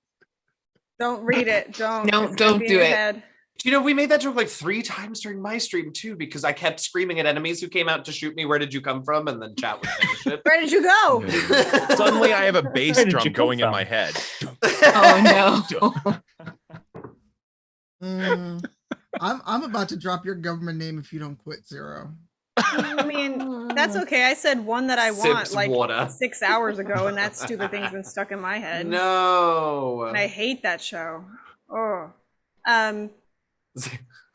Don't read it. Don't. No, It's gonna don't be in do your it. head. You know, we made that joke like 3 times during my stream too, because I kept screaming at enemies who came out to shoot me, "Where did you come from?" And then chat would finish it. Where did you go? Suddenly I have a bass Where did drum you come going in from? my head. Oh no. I'm about to drop your government name if you don't quit, 0. I mean, that's okay. I said one that I want Sips like water. 6 hours ago, and that stupid thing's been stuck in my head. No. And I hate that show. Oh.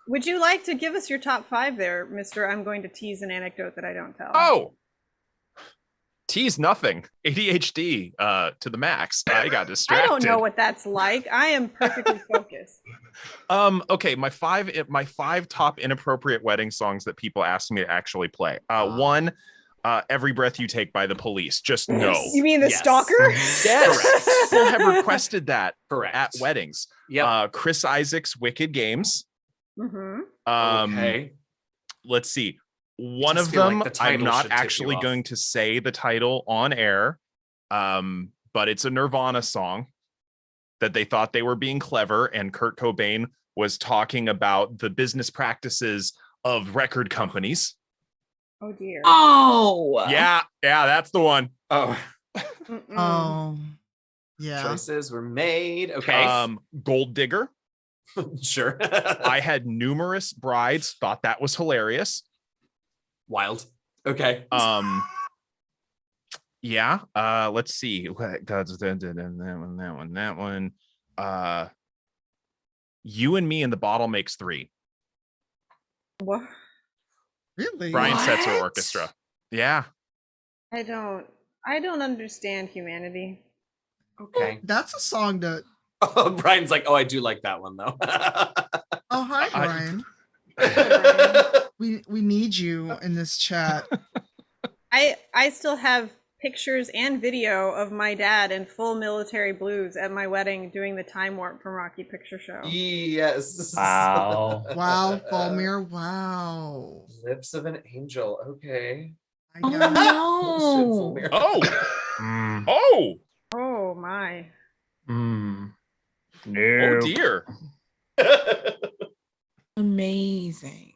Would you like to give us your top 5 there, Mr. I'm going to tease an anecdote that I don't tell? Oh, tease nothing. ADHD to the max. I got I distracted. don't know what that's like. I am perfectly focused. Okay, my five top inappropriate wedding songs that people asked me to actually play. One, Every Breath You Take by the Police. Just no. You mean the stalker? Yes. People have requested that Correct. at weddings. Yep. Chris Isaac's Wicked Games. Mm-hmm. Okay. Let's see. One Just of feel like them, the title I'm not should tip you actually off. going to say the title on air, but it's a Nirvana song that they thought they were being clever, and Kurt Cobain was talking about the business practices of record companies. Oh dear. Oh. Yeah, that's the one. Oh. Oh. Yeah. Choices were made. Okay. Gold Digger. Sure. I had numerous brides, thought that was hilarious. Wild. Okay. Yeah. Let's see. That one. You and Me and the Bottle Makes 3. What? Really? Brian Setzer What? Orchestra. Yeah. I don't understand humanity. Okay. That's a song that. Oh, Brian's like, oh, I do like that one though. Oh, hi, Brian. We need you in this chat. I still have pictures and video of my dad in full military blues at my wedding doing the time warp from Rocky Picture Show. Yes. Wow. Wow, Falmir. Wow. Lips of an angel. Okay. Oh no. Oh. Oh my. No. Oh dear. Amazing.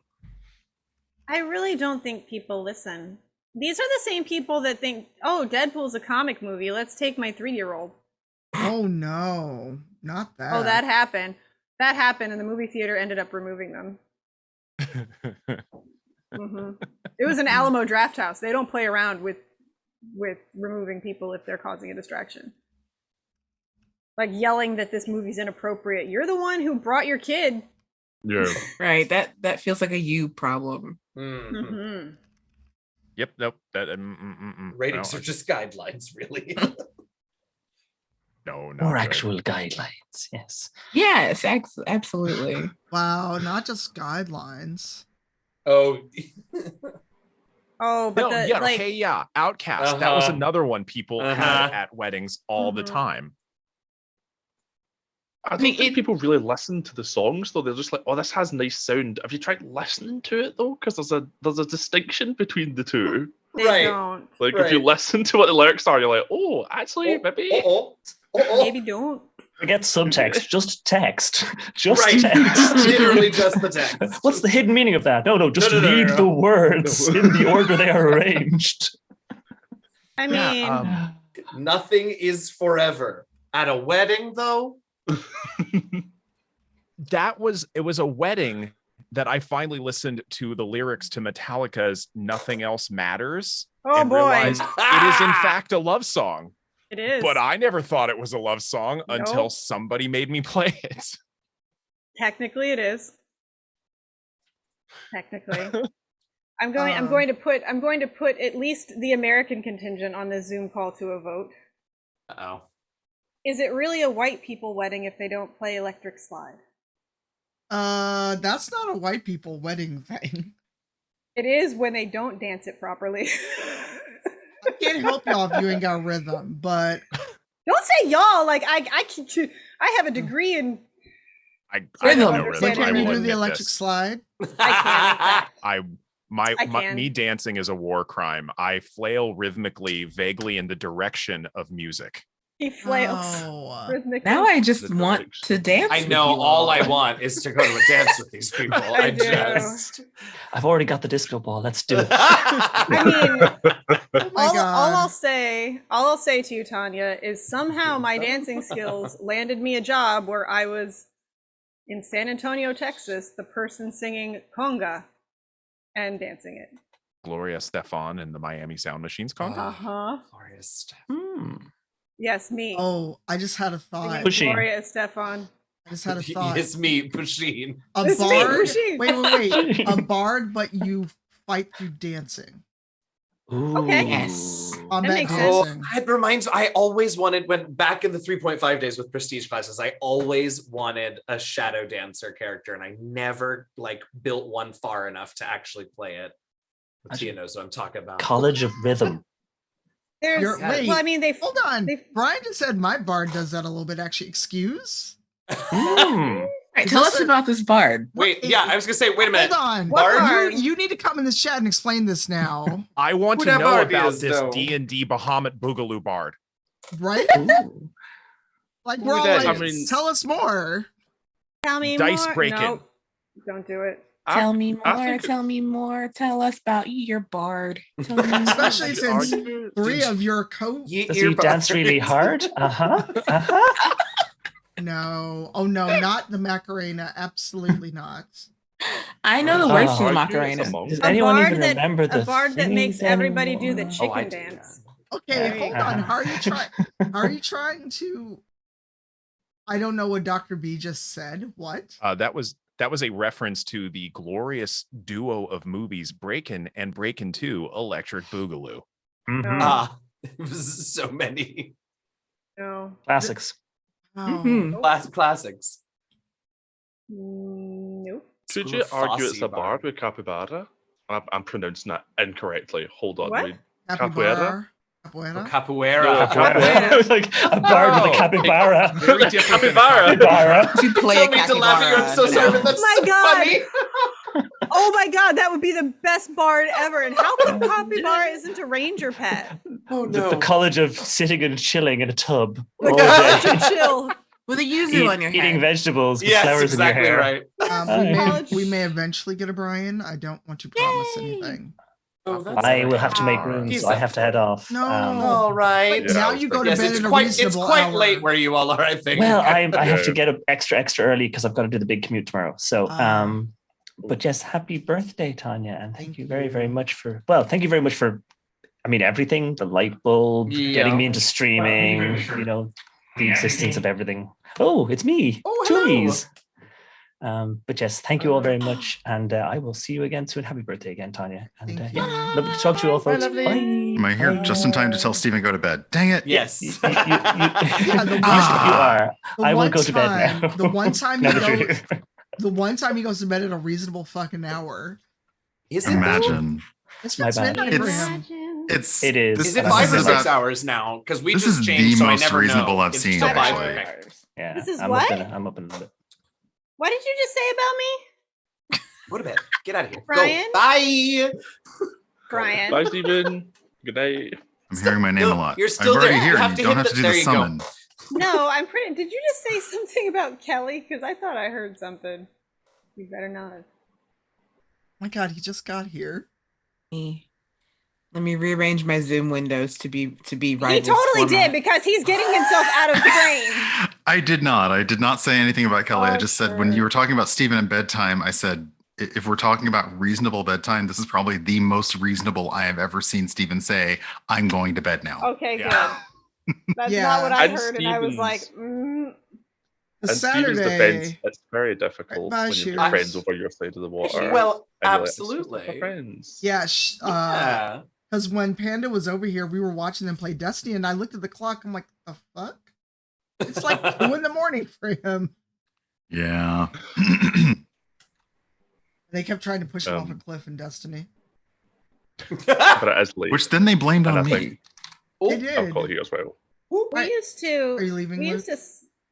I really don't think people listen. These are the same people that think, oh, Deadpool's a comic movie. Let's take my 3-year-old. Oh no, not that. Oh, that happened. That happened, and the movie theater ended up removing them. It was an Alamo Draft House. They don't play around with removing people if they're causing a distraction. Like yelling that this movie's inappropriate. You're the one who brought your kid. Yeah. Right. That feels like a you problem. Mm-hmm. Yep. Nope. That Ratings are just guidelines, really. No, Or actual guidelines. Yes. Yes, absolutely. Wow, not just guidelines. Oh. Oh, but hey, yeah, Outcast. That was another one people had at weddings all the time. I don't think people really listen to the songs though. They're just like, oh, this has nice sound. Have you tried listening to it though? Because there's a distinction between the two. They don't. Like if you listen to what the lyrics are, you're like, oh, actually, maybe. Maybe don't. Forget subtext, just text. Just Right. text. Literally just the text. What's the hidden meaning of that? No, just read the words in the order they are arranged. I mean, nothing is forever. At a wedding, though. It was a wedding that I finally listened to the lyrics to Metallica's Nothing Else Matters. Oh, and boy. realized it is in fact a love song. It is. But I never thought it was a love song until Nope. somebody made me play it. Technically it is. Technically. I'm going to put at least the American contingent on this Zoom call to a vote. Uh-oh. Is it really a white people wedding if they don't play Electric Slide? That's not a white people wedding thing. It is when they don't dance it properly. I can't help y'all if you ain't got rhythm, but don't say y'all. Like I have a degree in I have no rhythm. But can I you will do the admit electric this. slide? I can. Me dancing is a war crime. I flail rhythmically, vaguely in the direction of music. He flails. Rhythmically. Now I just want to dance. I with know. you All I want is to go to a dance with these people. I've already got the disco ball. Let's do it. I mean, all God. I'll say to you, Tanya, is somehow my dancing skills landed me a job where I was in San Antonio, Texas, the person singing conga and dancing it. Gloria Stefan and the Miami Sound Machines conga. Uh-huh. Gloria Stefan. Yes, me. Oh, I just had a thought. Singing Gloria Stefan. I just had a thought. It's me, Pusheen. A It's me, bard. Pusheen. Wait. A bard, but you fight through dancing. Okay. Yes. Combat makes sense. dancing. It reminds. I always wanted when back in the 3.5 days with prestige classes. I always wanted a shadow dancer character, and I never built one far enough to actually play it. Tia knows what I'm talking about. College of Rhythm. There's, Wait, well, I mean, hold on. Brian just said my bard does that a little bit. Actually, excuse. Right, tell us about this bard. Wait, yeah, I was gonna say. Wait a minute. Hold on, Bard? You need to come in this chat and explain this now. I want Who to that know bard about is, this though? D&D Bahamut Boogaloo bard. Right? Like we're all that like, is? tell us more. Tell me Dice more. breaking. Nope, don't do it. Tell me I more. think- Tell me more. Tell us about your bard. Tell me more. Especially Did since you- 3 of your Does he dance really hard? No. Oh no, not the Macarena. Absolutely not. I know the words to the Oh, Macarena. Does anyone even remember a the bard that makes things everybody do the anymore? chicken dance. Okay, There you hold go. on. How are you trying to? I don't know what Dr. B just said. What? That was a reference to the glorious duo of movies Breakin' and Breakin' 2 Electric Boogaloo. It was so many No. Classics. Oh. classics. Nope. Could School you of argue it's Fosse a bard with capybara? I'm pronouncing that incorrectly. Hold on. What? Wait. Capoeira? Capoeira? Capoeira. No, Capoeira. I was like a bard with a capybara. Very different than Capybara. To play Don't a mean to laugh at you. I'm so capybara, sorry, no. but that's Oh so my God. funny. Oh my God, that would be the best bard ever. And how come capybara isn't a ranger pet? Oh The college of sitting and chilling in a tub The all college day. of chill. With a yuzu on your Eating head. vegetables with Yes, flowers exactly in your hair. right. We may eventually get a Brian. I don't want to promise anything. Oh, that's I will right. have to make room, He's so I up have to for head it. off. No. All right. But now you go to Yes, bed it's at a quite reasonable quite hour. late where you all are, I think. Well, I have to get up extra early because I've got to do the big commute tomorrow. So, but yes, happy birthday, Tanya, and thank you very, very much for. Well, thank you very much for. I mean, everything, the light bulb, getting me into streaming. You know, the existence of everything. Oh, it's me. Oh, Two of hello. me's. But yes, thank you all very much, and I will see you again soon. Happy birthday again, Tanya. And yeah, lovely to talk to you all, folks. Bye. Am I here just in time to tell Steven go to bed? Dang it. Yes. You the are. I will one go to bed time- now. The one time Now he that you're goes, here. the one time he goes to bed at a reasonable fucking hour. Is Imagine. It's My bad. midnight for It's- him. It's It is. Is it That's 5 or about- 6 hours now? Because we This just is changed, the so I most never reasonable know. I've It's seen, still 5 actually. okay. Yeah, This is I'm what? I'm up in the What did you just say about me? Go to bed. Get out of here. Brian? Go. Bye. Brian. Bye, Steven. Good night. I'm hearing my name a lot. You're still I'm already there. here. You have You to don't hit have to the- do there the you go. summon. No, I'm pretty. Did you just say something about Kelly? Because I thought I heard something. You better not. Oh my God, he just got here. Let me rearrange my Zoom windows to be He right. totally did because he's getting himself out of frame. I did not. I did not say anything about Kelly. I just said when you were talking about Steven and bedtime, I said, if we're talking about reasonable bedtime, this is probably the most reasonable I have ever seen Steven say, I'm going to bed now. Okay, good. That's not what I heard, and I was like, And Steven's Saturday. defense, it's very difficult Bye, when you've shoes. got friends over your side of the water. Well, and you're like, "It's just absolutely. my friends. Yeah. Yeah. Because when Panda was over here, we were watching them play Destiny, and I looked at the clock. I'm like, the fuck? It's like 2 in.the morning for him. Yeah. They kept trying to push him off a cliff in Destiny. But it is late. Which then they blamed And on I me. think They did. I'll call it here as well. we used to. Are you leaving, We Luke? used to.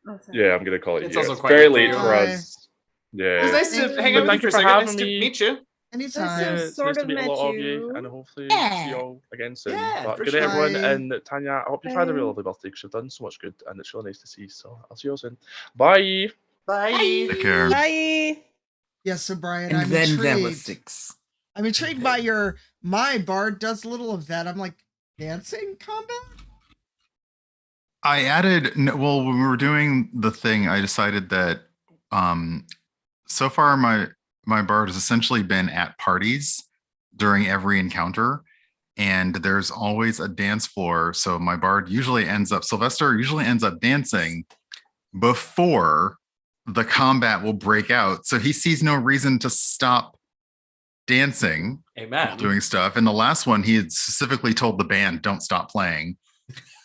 Oh, sorry. Yeah, I'm gonna call it It's here. also It's quite very late late for for you. us. Yeah. It was nice to Thank hang you. out with Thank you for you a for second. Nice having to me. meet you. Anytime. Yeah, it's sort nice to of meet a met lot of you. you, and hopefully Yeah. see you all again soon. Yeah, But for good night, sure. everyone. Bye. And Tanya, I hope you've had a really lovely birthday because you've done so much good, and it's really nice to see. So I'll see you all soon. Bye. Bye. Take care. Bye. Yes, so Brian, And I'm then that was intrigued. 6. I'm intrigued by my bard does little of that. I'm like, dancing combat? I added, well, when we were doing the thing, I decided that so far my bard has essentially been at parties during every encounter, and there's always a dance floor. So my bard Sylvester usually ends up dancing before the combat will break out. So he sees no reason to stop dancing, Amen. doing stuff. And the last one, he had specifically told the band, don't stop playing.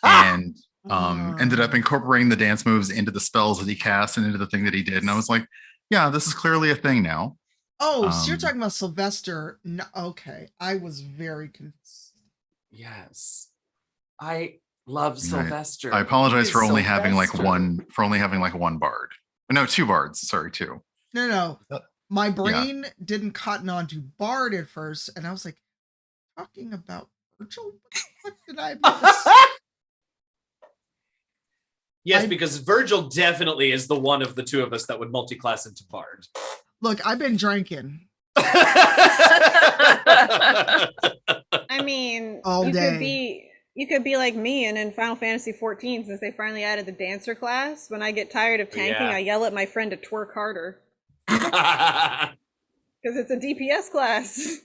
And ended up incorporating the dance moves into the spells that he cast and into the thing that he did. And I was like, yeah, this is clearly a thing now. Oh, so you're talking about Sylvester. No, okay. I was very confused. Yes. I love Right. Sylvester. I apologize He for is only having like Sylvester. one bard. No, 2 bards. Sorry, 2. No. My brain didn't cotton on to bard at first, and I was like, talking about Virgil? What did I miss? Yes, because Virgil definitely is the one of the two of us that would multi-class into bard. Look, I've been drinking. I mean, All you day. could be like me, and in Final Fantasy 14, since they finally added the dancer class, when I get tired of tanking, Yeah. I yell at my friend to twerk harder because it's a DPS class.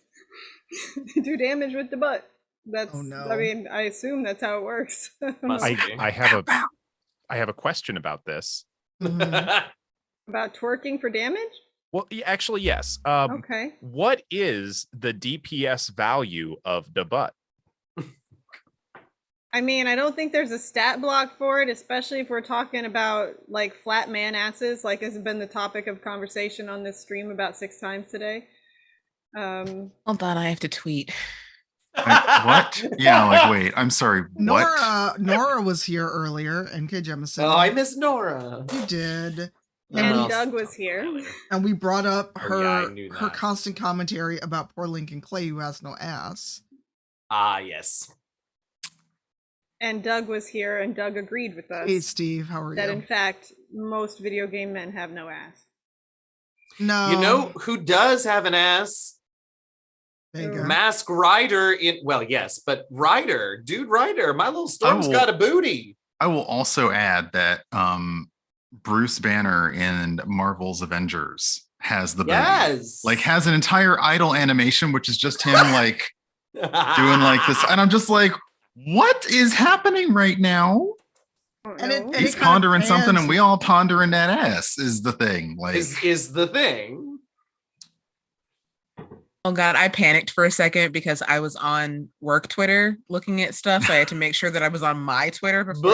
Do damage with the butt. That's. Oh, no. I mean, I assume that's how it works. I have a question about this. About twerking for damage? Well, actually, yes. Okay. What is the DPS value of the butt? I mean, I don't think there's a stat block for it, especially if we're talking about like flat man asses, like has been the topic of conversation on this stream about 6 times today. Hold on, I have to tweet. What? Yeah, like wait, I'm sorry. What? Nora was here earlier, and K Jemison. Oh, I miss Nora. You did. And Doug was here. And we brought up her I knew her that. constant commentary about poor Lincoln Clay who has no ass. Ah, yes. And Doug was here, and Doug agreed with us. Hey Steve, how are that you? in fact, most video game men have no ass. No. You know who does have an ass? Mask Rider in, well, yes, but Ryder, dude Ryder, my little storm's got a booty. I will also add that Bruce Banner in Marvel's Avengers has the booty. Yes. Like has an entire idle animation, which is just him like doing like this. And I'm just like, what is happening right now? And he's pondering something and we all pondering that ass is the thing. Like is the thing. Oh God, I panicked for a second because I was on work Twitter looking at stuff. So I had to make sure that I was on my Twitter before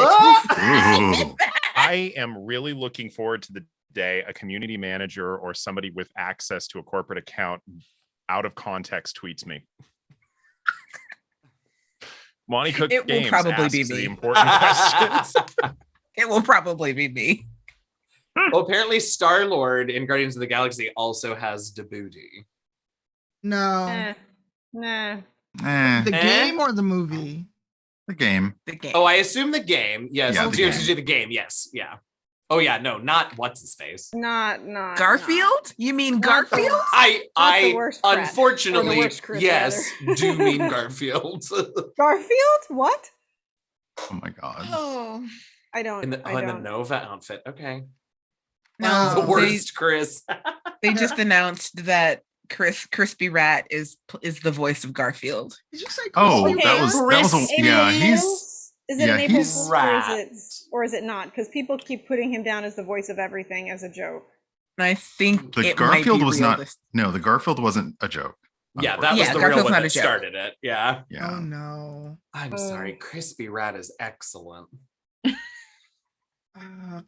I am really looking forward to the day a community manager or somebody with access to a corporate account out of context tweets me. Monty Cook It will Games probably asks be the me. important questions. It will probably be me. Well, apparently Star-Lord in Guardians of the Galaxy also has Djibouti. No. Nah. The game or the movie? The game. The game. Oh, I assume the game. Yes. Yeah, the game. Yes. Yeah. Oh yeah. No, not what's his face. Not Garfield? You mean Garfield? I worst Pratt. Or the unfortunately worst Chris, yes do mean Garfield. Garfield? What? Oh my god. Oh, I don't. In the I don't. Nova outfit. Okay. No, The worst, Chris. They just announced that Crispy Rat is the voice of Garfield. Did you say Oh, Okay. that was a, yeah, he's Is it yeah, an April he's Fool's or is it not? Because people keep putting him down as the voice of everything as a joke. And I think the it Garfield might be was not realistic. no, the Garfield wasn't a joke. Yeah, that was the real Garfield's one not that a joke. started it. Yeah. Yeah. Oh no. I'm sorry. Crispy Rat is excellent.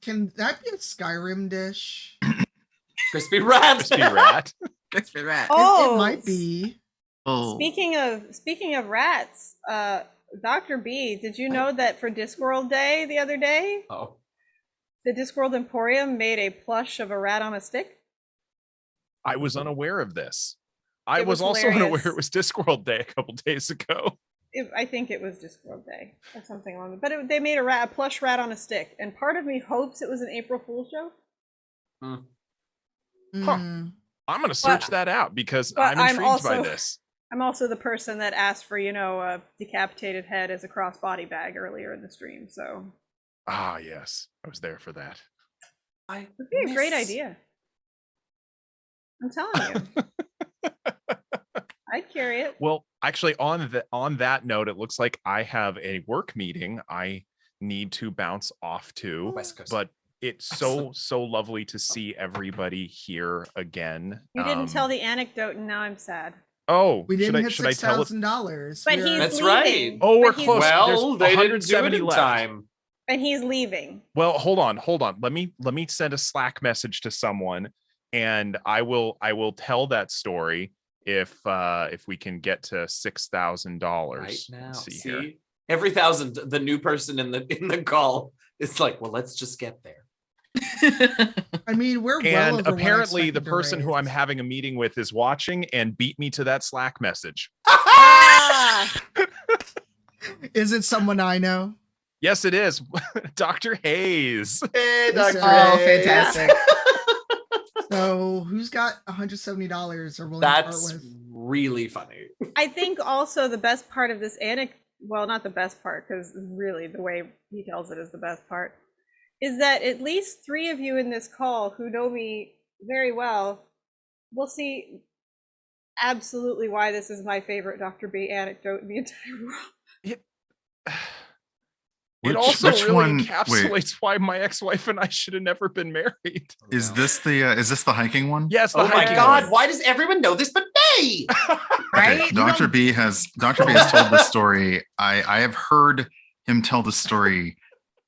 Can that be a Skyrim dish? Crispy Rat. Crispy Rat. Crispy Rat. It might be. Oh. Speaking of rats, Dr. B, did you know that for Discworld Day the other day, Oh. the Discworld Emporium made a plush of a rat on a stick? I was unaware of this. I It was was also hilarious. unaware it was Discworld Day a couple days ago. I think it was Discworld Day or something along. But they made a plush rat on a stick, and part of me hopes it was an April Fool's joke. Huh. Mm. I'm going to search that out because but I'm intrigued by also- this. I'm also the person that asked for, a decapitated head as a crossbody bag earlier in the stream. So Ah, yes. I was there for that. it'd be a great idea. I'm telling you. I'd carry it. Well, actually, on that note, it looks like I have a work meeting I need to bounce off to. West Coast. But it's so lovely to see everybody here again. You didn't tell the anecdote, and now I'm sad. Oh, We didn't hit should I tell it? $6,000. But he's That's leaving. right. Oh, we're But he's- close. Well, There's they didn't do it 170 in left. time. And he's leaving. Well, hold on. Let me send a Slack message to someone, and I will tell that story if we can get to $6,000 Right now. See here. Every thousand, the new person in the call, it's like, well, let's just get there. I mean, we're well And over what I apparently, the expected to person who raise. I'm having a meeting with is watching and beat me to that Slack message. Is it someone I know? Yes, it is. Dr. Hayes. Hey, Dr. Oh, Hayes. fantastic. So who's got $170 or willing to That's part with? really funny. I think also the best part of this well, not the best part, because really the way he tells it is the best part, is that at least 3 of you in this call who know me very well will see absolutely why this is my favorite Dr. B anecdote in the entire world. It also which really one- encapsulates why my ex-wife and I should have never been married. Is this the hiking one? Yes, the Oh my hiking God! one. Why does everyone know this but me? Right? Dr. B has told this story. I have heard him tell the story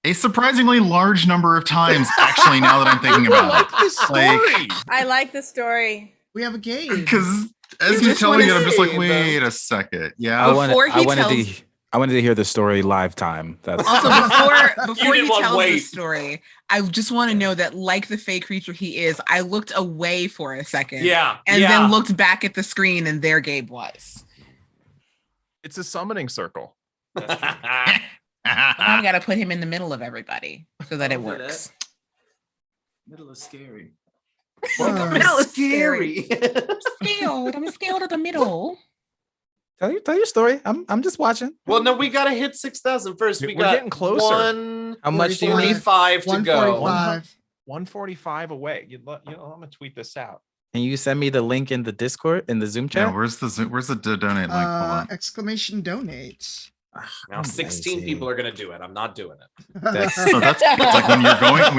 a surprisingly large number of times, actually, now that I'm thinking about it. I like the story. We have a game. Because as he's telling it, I'm just like, wait a second. Yeah. I wanted to hear the story live time. That's Also, before he tells the story, I just want to know that, like the fake creature he is, I looked away for a second. Yeah. And then looked back at the screen, and there Gabe was. It's a summoning circle. I got to put him in the middle of everybody so that it works. Middle is scary. Middle is scary. I'm scared of the middle. Tell your story. I'm just watching. Well, no, we gotta hit 6,000 first. We're getting closer. How much do you need? 145 to go. 145 away. I'm gonna tweet this out. Can you send me the link in the Discord, in the Zoom chat? Yeah, where's the donate link? Hold on. Exclamation donate. Now 16 people are gonna do it. I'm not doing it. That's like when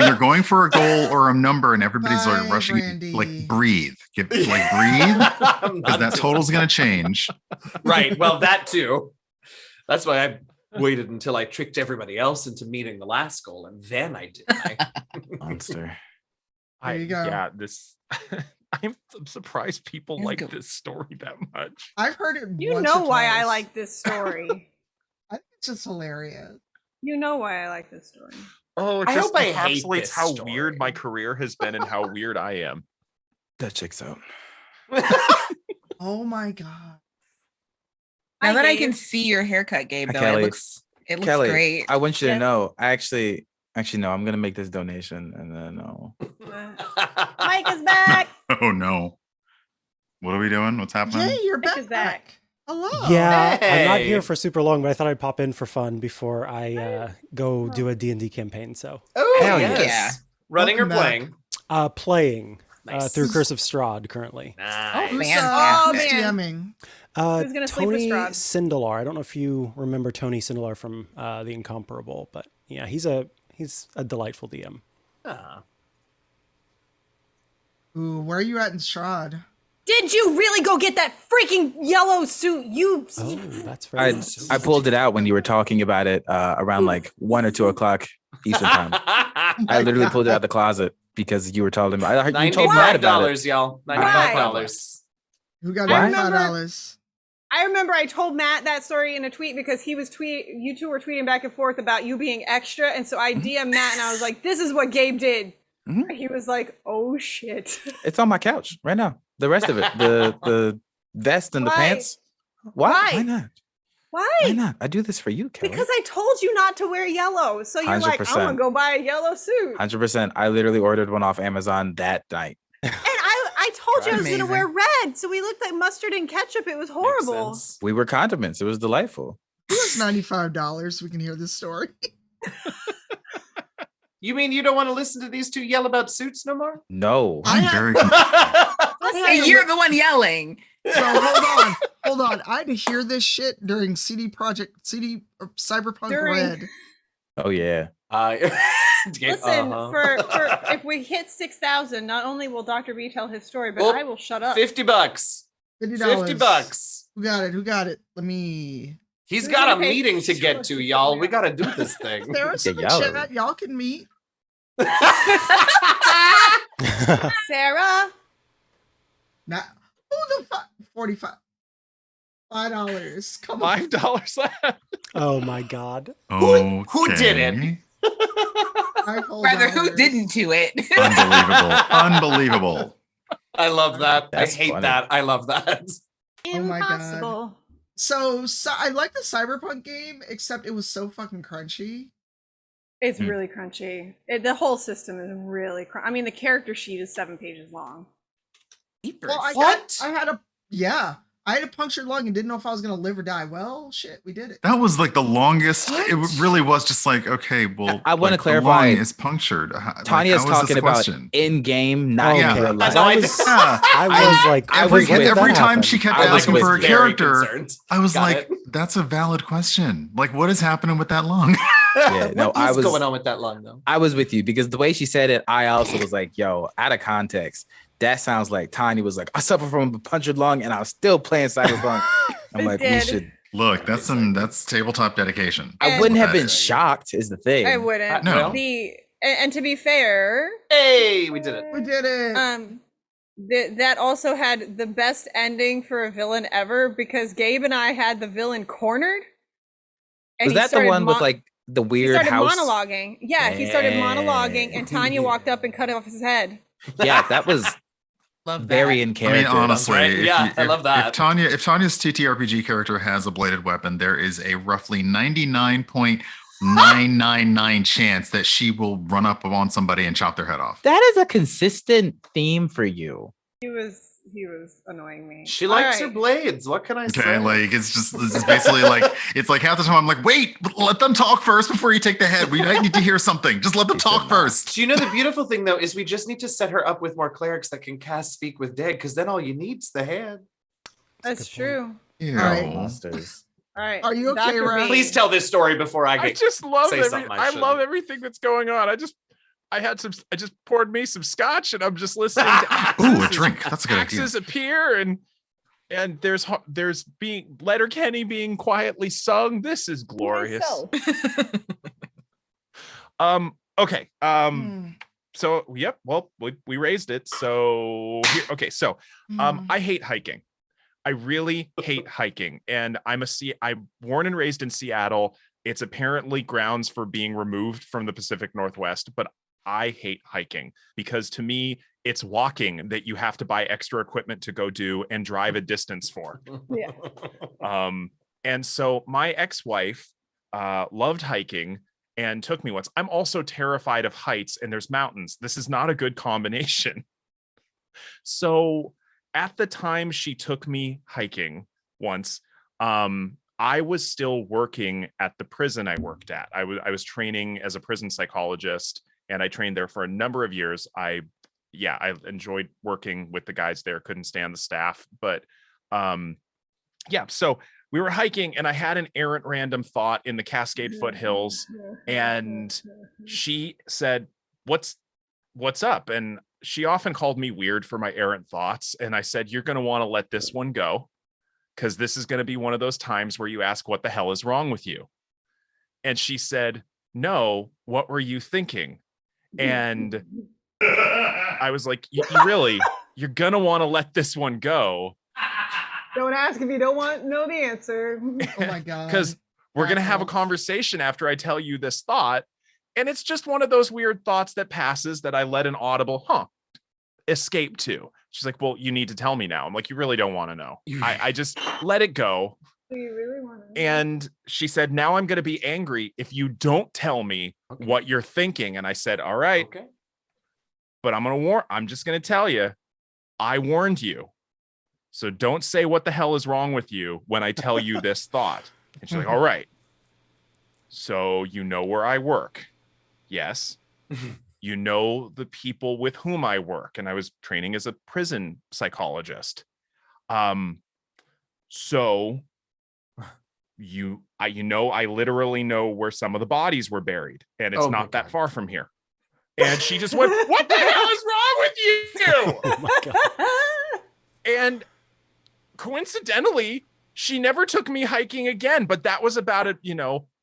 you're going for a goal or a number and everybody's like rushing. Brandy. Like breathe. Breathe. Because that total's gonna change. Right. Well, that too. That's why I waited until I tricked everybody else into meeting the last goal, and then I did my monster. There you go. Yeah, this. I'm surprised people like this story that much. I've heard it. You once know or why twice. I like this story. I think it's just hilarious. You know why I like this story. Oh, it I just hope I hate encapsulates this how story. weird my career has been and how weird I am. That checks out. Oh my god. Now that I can see your haircut, Gabe, though, Kelly. it looks Kelly, great. I want you to Yeah. know. Actually, no. I'm gonna make this donation, and then Mike is back. Oh no. What are we doing? What's happening? Yay, you're Mike is back. Hello. Yeah, I'm not Hey. here for super long, but I thought I'd pop in for fun before I go do a D&D campaign. So, Oh, Hell yes. yeah. Running or Welcome back. playing? playing Nice. through Curse of Strahd currently. Nice. Who's, fantastic. who's DMing? Who's gonna sleep with Tony Strahd? Sindelar. I don't know if you remember Tony Sindelar from The Incomparable, but yeah, he's a delightful DM. Ah. Ooh, where are you at in Strahd? Did you really go get that freaking yellow suit? You. Oh, that's very nice. I pulled it out when you were talking about it around like 1 or 2 o'clock Eastern time. I literally pulled it out the closet because you were telling me. I heard you told Matt about it. $95, y'all. $95. Who got I $95? I remember I told Matt that story in a tweet because he was you two were tweeting back and forth about you being extra, and so I DM'd Matt and I was like, "This is what Gabe did." Mhm. He was like, "Oh shit." It's on my couch right now. The rest of it, the vest and the Why? pants. Why? Why? Why not? Why? Why not? I do this for you, Kelly. Because I told you not to wear yellow, so you're like, "I'm 100%. gonna go buy a yellow suit." 100%. I literally ordered one off Amazon that night. And I told you I was gonna Amazing. wear red, so we looked like mustard and ketchup. It was horrible. We were condiments. It was delightful. Give us $95 so we can hear this story. You mean you don't want to listen to these two yell about suits no more? No. I'm very And you're the one yelling. So hold on. I had to hear this shit during Cyberpunk During- Red. Oh yeah. Listen, Uh-huh. for if we hit 6,000, not only will Dr. B tell his story, but Well, I will shut up. $50. $50. Who got it? Let me. He's Who's got a gonna pay meeting to for get to, y'all. We got to do this thing. There is some y'all chat. Y'all can meet. Sarah, Now, who the fuck? 45. $5. Come on. $5 left. Oh my god. Okay. Who did it? Rather, who didn't do it? Unbelievable. I love that. That's I hate funny. that. I love that. Oh my god. impossible. So I like the Cyberpunk game, except it was so fucking crunchy. It's really crunchy. The whole system is really I mean, the character sheet is 7 pages long. Well, I had a punctured lung and didn't know if I was gonna live or die. Well, shit, we did it. That was like the longest. It really was just like, okay, well, I want to like, the clarify. lung is punctured. Tanya's how is this talking a about question? in-game, not Yeah. in real life. I was like, every when did every that time happen? she kept I was asking for a very character, concerned. I was Got like, it. that's a valid question. Like, what is happening with that lung? Yeah, no, What I is was going on with that lung, though? I was with you because the way she said it, I also was like, yo, out of context, that sounds like Tanya was like, I suffer from a punctured lung and I was still playing Cyberpunk. I'm It like, did. Look, that's tabletop dedication. I wouldn't have That been is. shocked. Is the thing. I wouldn't. No. And to be fair, hey, we did it. We did it. That also had the best ending for a villain ever because Gabe and I had the villain cornered. Was that the one with like the he weird started house? monologuing. Yeah, he started monologuing, and Tanya walked up and cut off his head. Yeah, that was very in I character. mean, honestly, I love that. If Tanya's TTRPG character has a bladed weapon, there is a roughly 99.999 chance that she will run up on somebody and chop their head off. That is a consistent theme for you. He was annoying me. She likes her blades. What can I say? Okay, like this is basically like it's like half the time I'm like, wait, let them talk first before you take the head. We might need to hear something. Just let them talk first. Do you know the beautiful thing though is we just need to set her up with more clerics that can cast Speak with Dead, because then all you need's the head. That's true. Yeah. All right. Are you okay, Dr. Ryan? B. Please tell this story before I get. just love say something I shouldn't. love everything that's going on. I just poured me some scotch and I'm just listening to axes. Ooh, a drink. That's a good idea. Axes appear and there's being Letterkenny being quietly sung. This is glorious. Okay. So yep, well, we raised it. So here, okay, so I hate hiking. I really hate hiking. And I'm born and raised in Seattle. It's apparently grounds for being removed from the Pacific Northwest, but I hate hiking because to me, it's walking that you have to buy extra equipment to go do and drive a distance for. Yeah. And so my ex-wife loved hiking and took me once. I'm also terrified of heights and there's mountains. This is not a good combination. So at the time she took me hiking once, I was still working at the prison I worked at. I was training as a prison psychologist, and I trained there for a number of years. I enjoyed working with the guys there. Couldn't stand the staff, but so we were hiking, and I had an errant random thought in the Cascade foothills, and she said, "What's up?" And she often called me weird for my errant thoughts, and I said, "You're going to want to let this one go, because this is going to be one of those times where you ask, what the hell is wrong with you?" And she said, "No, what were you thinking?" And I was like, you're going to want to let this one go. Don't ask if you don't want to know the answer. Oh my God. Because we're going to have a conversation after I tell you this thought. And it's just one of those weird thoughts that passes that I let an audible, escape to. She's like, "Well, you need to tell me now." I'm like, "You really don't want to know." I just let it go. Do you really want to know? And she said, "Now I'm going to be angry if you don't tell me what you're thinking." And I said, "All right, but I'm just going to tell you, I warned you. So don't say what the hell is wrong with you when I tell you this thought." And she's like, "All right. So you know where I work?" "Yes." "You know the people with whom I work?" And I was training as a prison psychologist. So I literally know where some of the bodies were buried, and it's not that far from here. And she just went, "What the hell is wrong with you?" Oh my God. And coincidentally, she never took me hiking again, but that was about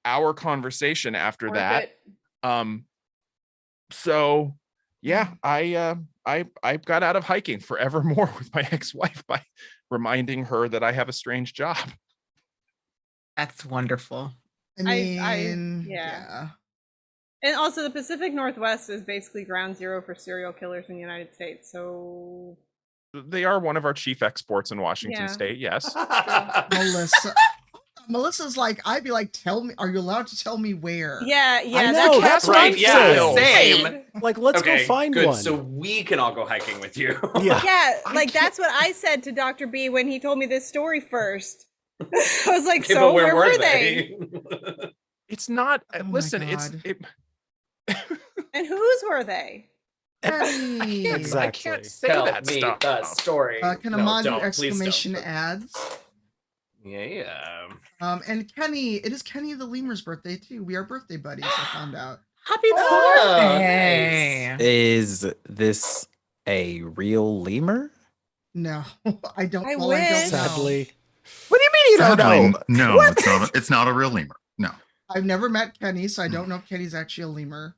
our conversation after that. So yeah, I got out of hiking forevermore with my ex-wife by reminding her that I have a strange job. That's wonderful. I mean, yeah. And also the Pacific Northwest is basically ground zero for serial killers in the United States. So They are one of our chief exports in Washington State. Yes. Melissa's like, I'd be like, "Tell me, are you allowed to tell me where?" Yeah, I know, that's right. Yeah, same. Like, let's go find one. So we can all go hiking with you. Yeah, like that's what I said to Dr. B when he told me this story first. I was like, Okay, "So but where were they?" It's not. Listen, And whose were they? I can't say Tell that me stuff. the story. Can No, Amon do don't. Please exclamation don't. ads? Yeah. And Kenny, it is Kenny the lemur's birthday too. We are birthday buddies, I found out. Happy birthday. Is this a real lemur? No, I don't. I well, wish. I don't know. Sadly. What do you mean you don't Sadly, know? no, What? it's not a real lemur. No. I've never met Kenny, so I don't know if Kenny's actually a lemur.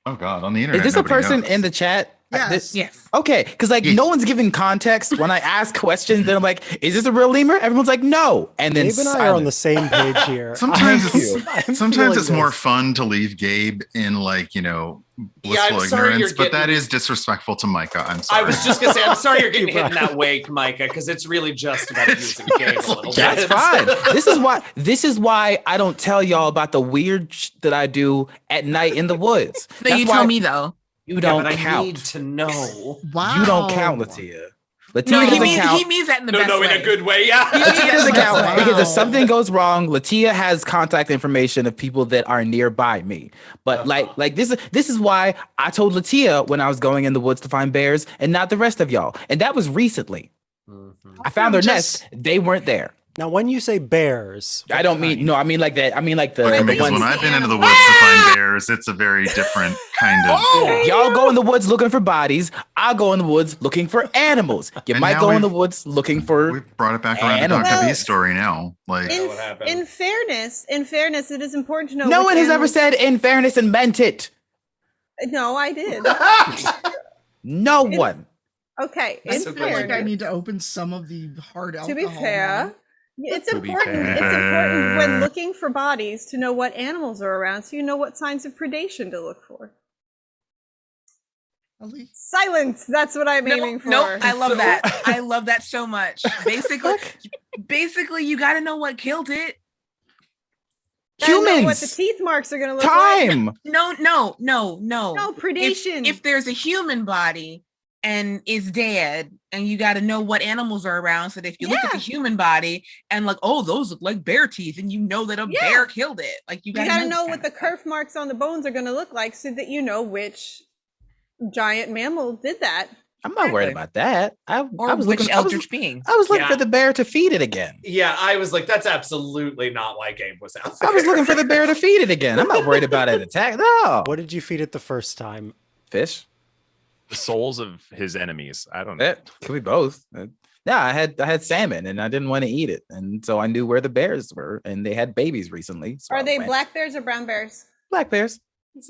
Oh God, on the Is internet. this a nobody person knows. in the chat? Yes. Yes. Okay, because like no one's giving context when I ask questions. Then I'm like, "Is this a real lemur?" Everyone's like, "No," and then Gabe and I are on the same page here. Sometimes I'm sometimes feeling it's more this. fun to leave Gabe in like, blissful I'm sorry ignorance, you're but that getting- is disrespectful to Micah. I'm sorry. I was just gonna say, I'm sorry you're getting Thank you, hit in that way, Micah, because it's really just about abusing Gabe a little That's bit. fine. This is why I don't tell y'all about the weird that I do at night in the woods. No, That's you why tell me though. You don't but I count. need to know. Wow. You don't count, Latia. Latia No, doesn't count. he means that in the No, best no, way. in a good way, yeah. Latia doesn't count Wow. because if something goes wrong, Latia has contact information of people that are nearby me. But like this is why I told Latia when I was going in the woods to find bears and not the rest of y'all. And that was recently. I found their nest. They weren't there. Now, when you say bears, I don't mean I mean like that. I mean like the Okay, because ones. when I've been into the woods to find bears, it's a very different kind of. Y'all go in the woods looking for bodies. I'll go in the woods looking for animals. You And might now go in the we've- woods looking for. We've brought it back around to animals. Dr. Well, B's story now. Like, In fairness, it is important to know. No which one has ever animals- said "in fairness" and meant it. No, I did. No one. Okay, I in feel like I fairness. need to open some of the hard alcohol. To be fair, it's To be important. It's fair. important when looking for bodies to know what animals are around, so you know what signs of predation to look for. Silence. That's what I'm aiming for. Nope, I love that. I love that so much. Basically, you got to know what killed it. Gotta know what the teeth marks are going to look like. No, No, predation. If there's a human body and it's dead, and you got to know what animals are around, so that if you look at the human body and like, oh, those look like bear teeth, and you know that a bear killed it. Like you got to know what the kerf marks on the bones are going to look like, so that you know which giant mammal did that. I'm not worried about that. I was which looking, eldritch being. I was looking Yeah. for the bear to feed it again. Yeah, I was like, that's absolutely not why Gabe was out there. I was looking for the bear to feed it again. I'm not worried about an attack. No. What did you feed it the first time? Fish. The souls of his enemies. I don't know. It could be both. Yeah, I had salmon and I didn't want to eat it, and so I knew where the bears were, and they had babies recently. So Are I they went. black bears or brown bears? Black bears?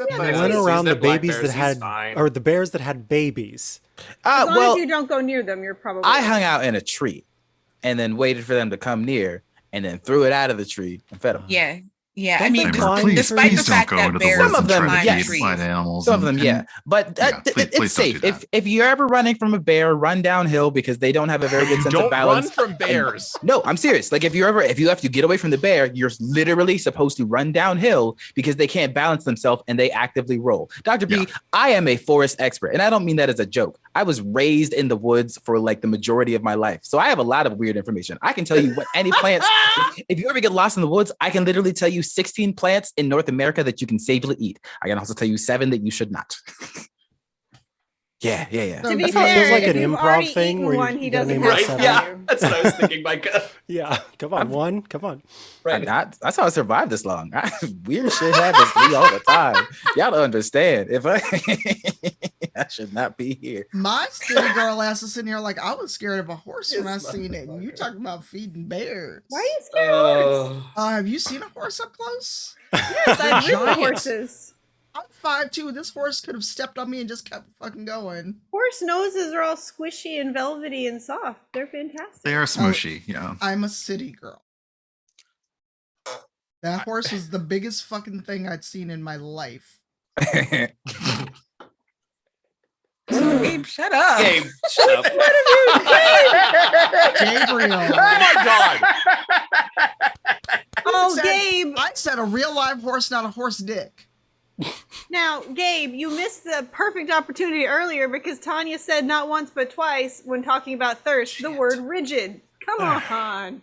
I went around the babies that had, or the bears that had babies. As long well, as you don't go near them, you're probably. I hung out in a tree, and then waited for them to come near, and then threw it out of the tree and fed them. Yeah. I Don't mean, they climb please, despite please the don't fact go that into the bears woods Some of and them, try to yes. feed wild animals. Some of them, and- yeah. But please it's don't safe. do that. If you're ever running from a bear, run downhill because they don't have a very good sense Don't of balance. run from bears. No, I'm serious. Like if you have to get away from the bear, you're literally supposed to run downhill because they can't balance themselves and they actively roll. Dr. B, I am a forest expert, and I don't mean that as a joke. I was raised in the woods for like the majority of my life. So I have a lot of weird information. I can tell you what any plants, if you ever get lost in the woods, I can literally tell you 16 plants in North America that you can safely eat. I can also tell you 7 that you should not. Yeah. To be That fair, feels like if an you've improv already thing eaten where one, you he gotta doesn't name have it to seven. tell you. That's what I was thinking, Micah. Yeah, come on, one, come on. That's how I survived this long. Weird shit happens to me all the time. Y'all don't understand. If I should not be here. My city girl ass is sitting here like I was scared of a horse when I seen it. And you talking about feeding bears? Why are you scared of horses? Have you seen a horse up close? Yes, I've ridden horses. I'm 5'2". This horse could have stepped on me and just kept fucking going. Horse noses are all squishy and velvety and soft. They're fantastic. They are smushy, yeah. I'm a city girl. That horse was the biggest fucking thing I'd seen in my life. Gabe, shut up. Gabe, shut up. Gabriel. Oh my god. Oh, Gabe. I said a real live horse, not a horse dick. Now, Gabe, you missed the perfect opportunity earlier because Tanya said not once but twice when talking about thirst the word rigid. Come on.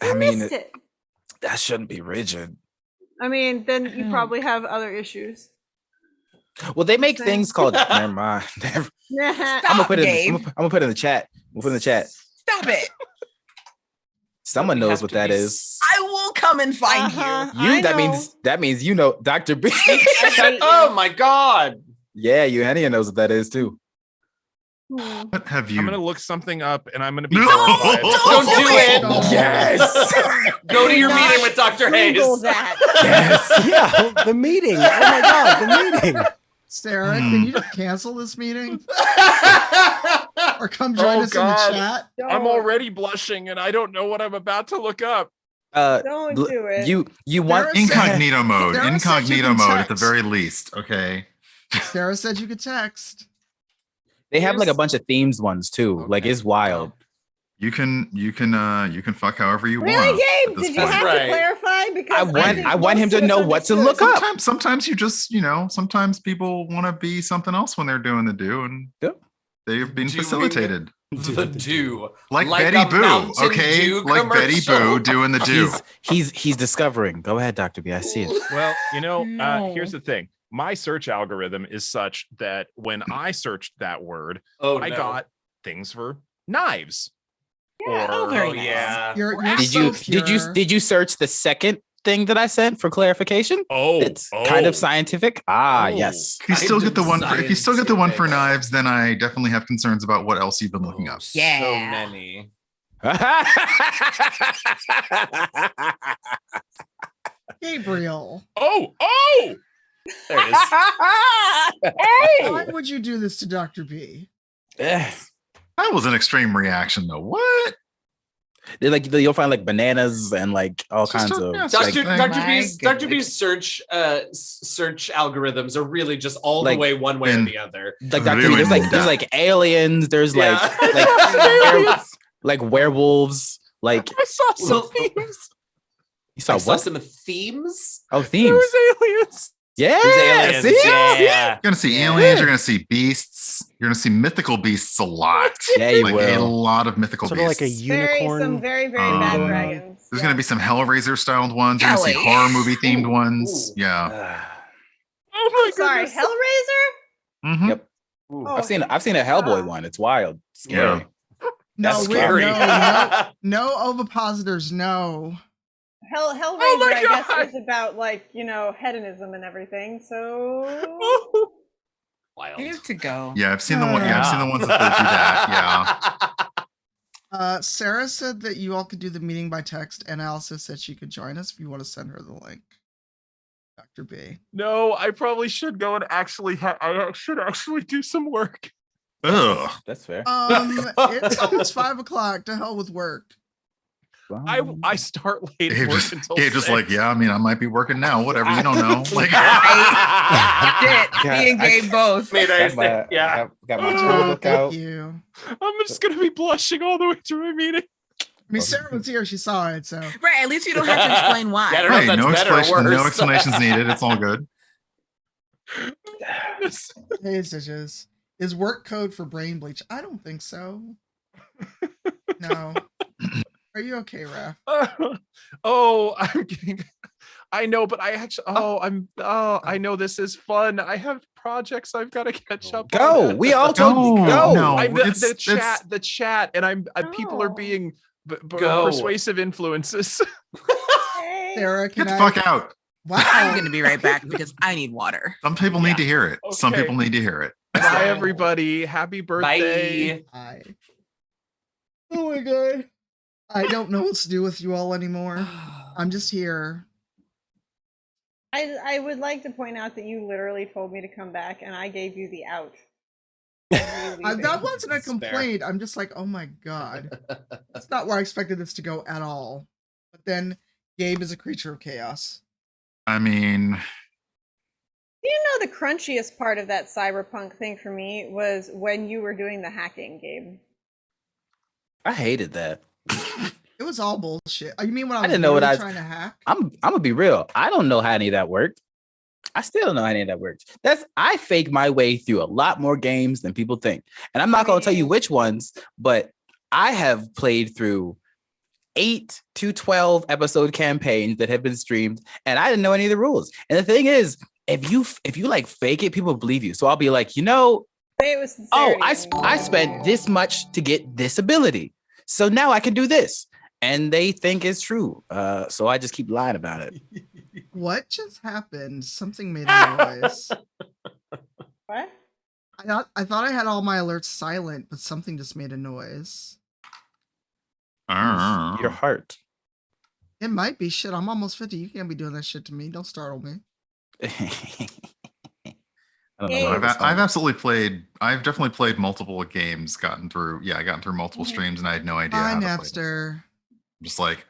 I mean, missed it. that shouldn't be rigid. I mean, then you probably have other issues. Well, they make things called. Never mind. I'm gonna put it. I'm gonna put it in the chat. We'll put it in the chat. Stop it. Someone knows what that is. I will come and find you. That means you know Dr. B. Oh my god. Yeah, Eugenia knows what that is too. What have you? I'm gonna look something up, and I'm gonna be No! horrified. Don't do it. Yes. Go to your meeting with Dr. Hayes. Google that. Yes. Yeah. The meeting. Oh my God. The meeting. Sarah, can you just cancel this meeting? Or come join us in the chat? I'm already blushing, and I don't know what I'm about to look up. Don't do it. You want Incognito mode. Sarah said you Incognito can mode at the text. very least. Okay. Sarah said you could text. They have like a bunch of themes ones too. Like it's wild. You can fuck however you Really, want. Gabe? at this Did you point. have to clarify? Because I want him to know what to look up. Sometimes you just, sometimes people want to be something else when they're doing the do, and they've been facilitated. The do. Like Like Betty a Boo, Mountain okay? Dew Like Betty commercial. Boo doing the do. He's discovering. Go ahead, Dr. B. I see it. Well, No. here's the thing. My search algorithm is such that when I searched that word, I no. got things for knives. Oh, very nice. yeah. You're Did you search the second thing that I sent for clarification? Oh, it's kind of scientific. Ah, Oh. yes. If you still get the one for, if you still get the one for knives, then I definitely have concerns about what else you've been looking up. Yeah. So many. Gabriel. Oh! There it is. Why would you do this to Dr. B? That was an extreme reaction, though. What? They're like you'll find like bananas and like all kinds of Dr. B's search algorithms are really just all the Like- way one way or the other. like Dr. B, there's like aliens, there's like like werewolves, like I saw some themes. you saw I saw what? some themes. Oh, There themes. was aliens. Yeah, There's aliens. see? Yeah. You're gonna see aliens. You're gonna see beasts. You're gonna see mythical beasts a lot. Yeah, you like will. a lot of mythical Sort of beasts. like a unicorn. Some very bad Um, dragons. There's gonna be some Hellraiser styled ones. You're gonna see Kelly. horror movie themed ones. Ooh. Yeah. Oh my Sorry, goodness. Hellraiser? Mhm. Yep. Oh, I've seen a Hellboy one. It's wild. Scary. Yeah. No, That's wait, scary. no ovipositors, no. Hellraiser, my I guess, God. is about hedonism and everything. So Wild. You have to go. Yeah, I've seen the one. Yeah, I've seen the ones that do that. Yeah. Sarah said that you all could do the meeting by text, and Alice said she could join us if you want to send her the link. Dr. B. No, I probably should go and actually I should actually do some work. Ugh. That's fair. It's almost 5:00. To hell with work. I start late at Gabe work just, until Gabe just 6. like, yeah, I mean, I might be working now. Whatever, you don't know. Like, Shit, me and Gabe both. Yeah. Got my Oh, notebook thank out. you. I'm just gonna be blushing all the way through my meeting. I mean, Sarah was here. She saw it, so. Right, at least you don't have to explain why. Yeah, I don't know if hey, that's no better or explanation, no worse. explanations needed. It's all good. Hey, Stitches. Is work code for brain bleach? I don't think so. No. Are you okay, Raph? Oh, I'm getting. I know, but I actually. I know this is fun. I have projects I've got to catch up. Go. on. We all told you go. No, I'm it's- the chat, and people are being Go. persuasive influences. Sarah, Get can the I? fuck out. I'm Wow. going to be right back because I need water. Some people need to hear it. Some Okay. people need to hear it. Bye, everybody. Happy birthday. Bye. Hi. Oh my god. I don't know what to do with you all anymore. I'm just here. I would like to point out that you literally told me to come back, and I gave you the out. That wasn't a It's fair. complaint. I'm just like, oh my god. That's not where I expected this to go at all. But then Gabe is a creature of chaos. I mean, You know, the crunchiest part of that cyberpunk thing for me was when you were doing the hacking game. I hated that. It was all bullshit. You mean when I I was didn't know what really I was trying to hack? I'm gonna be real. I don't know how any of that worked. I still don't know how any of that works. I fake my way through a lot more games than people think. And I'm not gonna tell you which ones, but I have played through 8 to 12 episode campaigns that have been streamed, and I didn't know any of the rules. And the thing is, if you like fake it, people believe you. So I'll be like, Say it was oh, sincerity. I spent this much to get this ability, so now I can do this, and they think it's true. So I just keep lying about it. What just happened? Something made a noise. What? I thought I had all my alerts silent, but something just made a noise. Your heart. It might be shit. I'm almost 50. You can't be doing that shit to me. Don't startle me. I don't know. I've definitely played multiple games, gotten through multiple streams, and I had no idea Hi, how to play. Napster. I'm just like,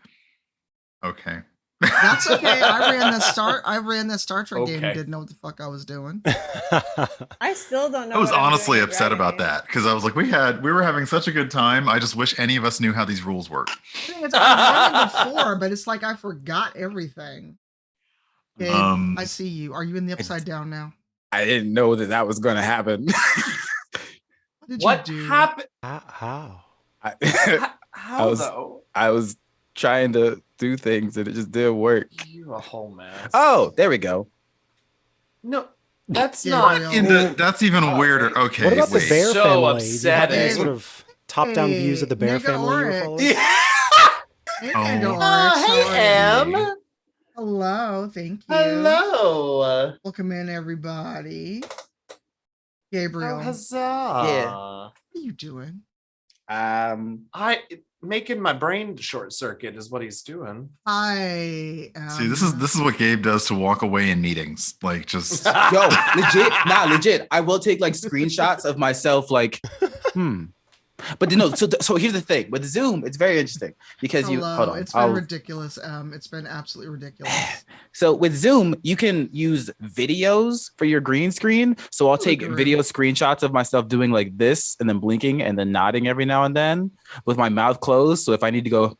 okay. That's okay. I ran that Star Trek game and Okay. didn't know what the fuck I was doing. I still don't know. I was what I'm honestly doing with upset Dragon about Age. that because I was like, we were having such a good time. I just wish any of us knew how these rules work. I run it before, but it's like I forgot everything. Gabe, Um, I see you. Are you in the upside down now? I didn't know that was going to happen. What did What you do? happened? How? How was, though? I was trying to do things and it just didn't work. You're a whole mess. Oh, there we go. No, that's That's even weirder. Okay, What about the wait. bear So family? Do you have any upsetting. sort of top-down views of the bear Mega family you were Oryx. following? Hey, Oh. Mega Oryx. Hey, How are Em. you? Hello, thank you. Hello. Welcome in, everybody. Gabriel. Oh, huzzah. Yeah. What are you doing? I making my brain short circuit is what he's doing. I am. See, this is what Gabe does to walk away in meetings. Like just Yo, legit. I will take like screenshots of myself like, But so here's the thing with Zoom, it's very interesting because hold on. It's been ridiculous. It's been absolutely ridiculous. So with Zoom, you can use videos for your green screen. So I'll take video screenshots of myself doing like this and then blinking and then nodding every now and then with my mouth closed. So if I need to go,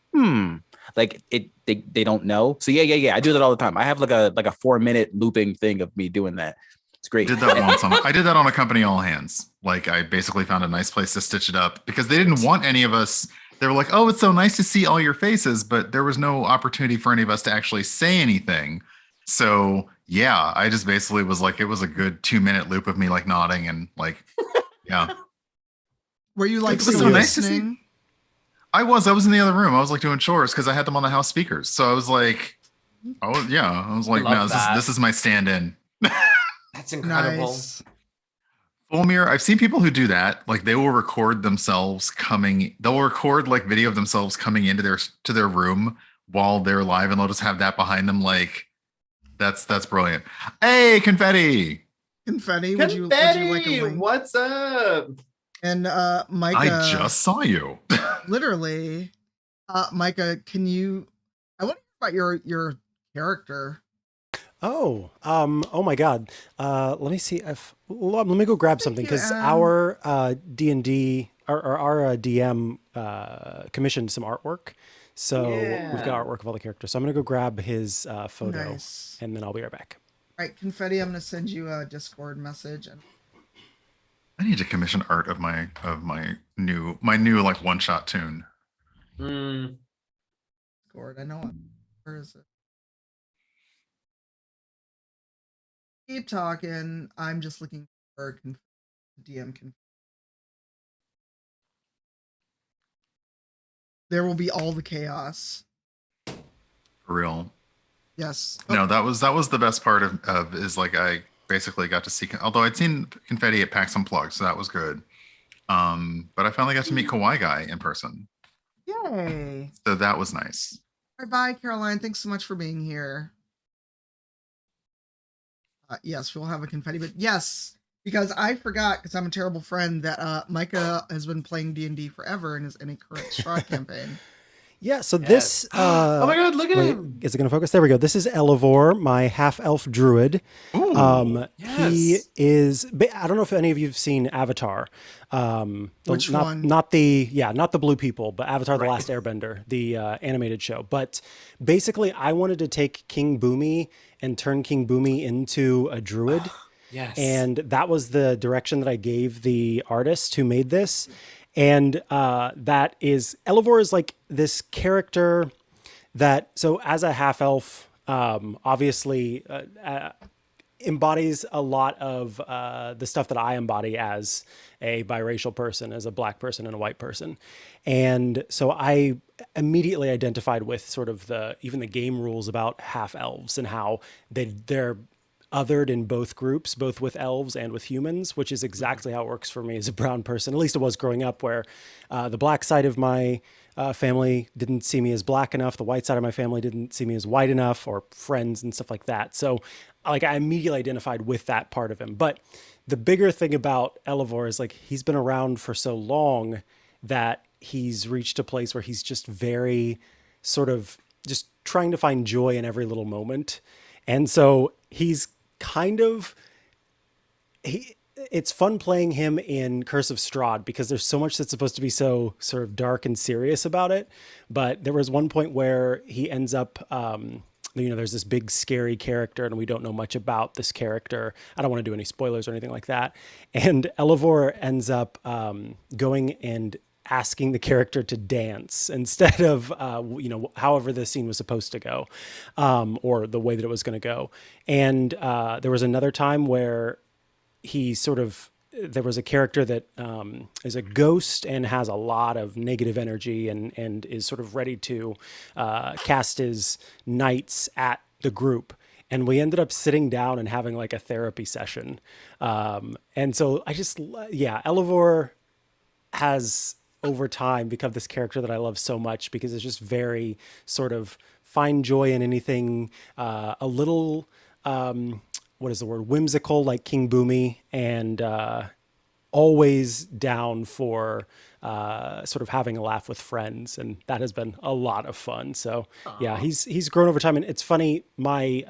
like they don't know. So yeah. I do that all the time. I have like a 4-minute looping thing of me doing that. It's great. I did that once. I did that on a company all hands. Like I basically found a nice place to stitch it up because they didn't want any of us. They were like, "Oh, it's so nice to see all your faces," but there was no opportunity for any of us to actually say anything. So yeah, I just basically was like, it was a good 2-minute loop of me like nodding and like, yeah. Were you like It was so nice to see. listening? I was in the other room. I was like doing chores because I had them on the house speakers. So I was like, I was like, no, this is my stand-in. That's incredible. Nice. Fulmir, I've seen people who do that. Like they will record themselves they'll record like video of themselves coming into their room while they're live, and they'll just have that behind them. Like that's brilliant. Hey, confetti. Confetti, would you like a link? What's up? And Micah, I just saw you. literally. Micah, I want to hear about your character. Oh my God. Let me see let me go grab something because you, our D&D, our DM commissioned some artwork. So we've got artwork of all the characters. So I'm going to go grab his photo and then I'll be right back. All right, Confetti, I'm going to send you a Discord message. I need to commission art of my new like one-shot tune. Discord, I know it. Where is it? Keep talking. I'm just looking for DM. There will be all the chaos. For real. Yes. No, that was the best part of is like I basically got to see. Although I'd seen Confetti at PAX Unplugged, so that was good. But I finally got to meet Kawaii Guy in person. Yay! So that was nice. Bye, Caroline. Thanks so much for being here. Yes, we'll have a confetti, but yes, because I forgot, because I'm a terrible friend, that Micah has been playing D&D forever and is in a current Strahd campaign. Yeah, so this... oh my God, look at him. Is it going to focus? There we go. This is Elevor, my half-elf druid. Ooh, He is... I don't know if any of you have seen Avatar. Which one? Not the Blue People, but Avatar The Last Airbender, the animated show. But basically, I wanted to take King Boomy and turn King Boomy into a druid. Yes. And that was the direction that I gave the artist who made this. And that is, Elevor is like this character that, so as a half elf, obviously embodies a lot of the stuff that I embody as a biracial person, as a black person and a white person. And so I immediately identified with sort of even the game rules about half elves and how they're othered in both groups, both with elves and with humans, which is exactly how it works for me as a brown person. At least it was growing up, where the black side of my family didn't see me as black enough. The white side of my family didn't see me as white enough, or friends and stuff like that. So like I immediately identified with that part of him. But the bigger thing about Elevor is like he's been around for so long that he's reached a place where he's just very sort of just trying to find joy in every little moment. And so he's kind of, it's fun playing him in Curse of Strahd because there's so much that's supposed to be so sort of dark and serious about it. But there was one point where he ends up, there's this big scary character and we don't know much about this character. I don't want to do any spoilers or anything like that. And Elevor ends up going and asking the character to dance instead of, however the scene was supposed to go, or the way that it was going to go. And there was another time where there was a character that is a ghost and has a lot of negative energy and is sort of ready to cast his knights at the group. And we ended up sitting down and having like a therapy session. And so Elevor has over time become this character that I love so much because it's just very sort of find joy in anything, a little, whimsical like King Boomy, and always down for sort of having a laugh with friends. And that has been a lot of fun. So yeah, he's grown over time. And it's funny, my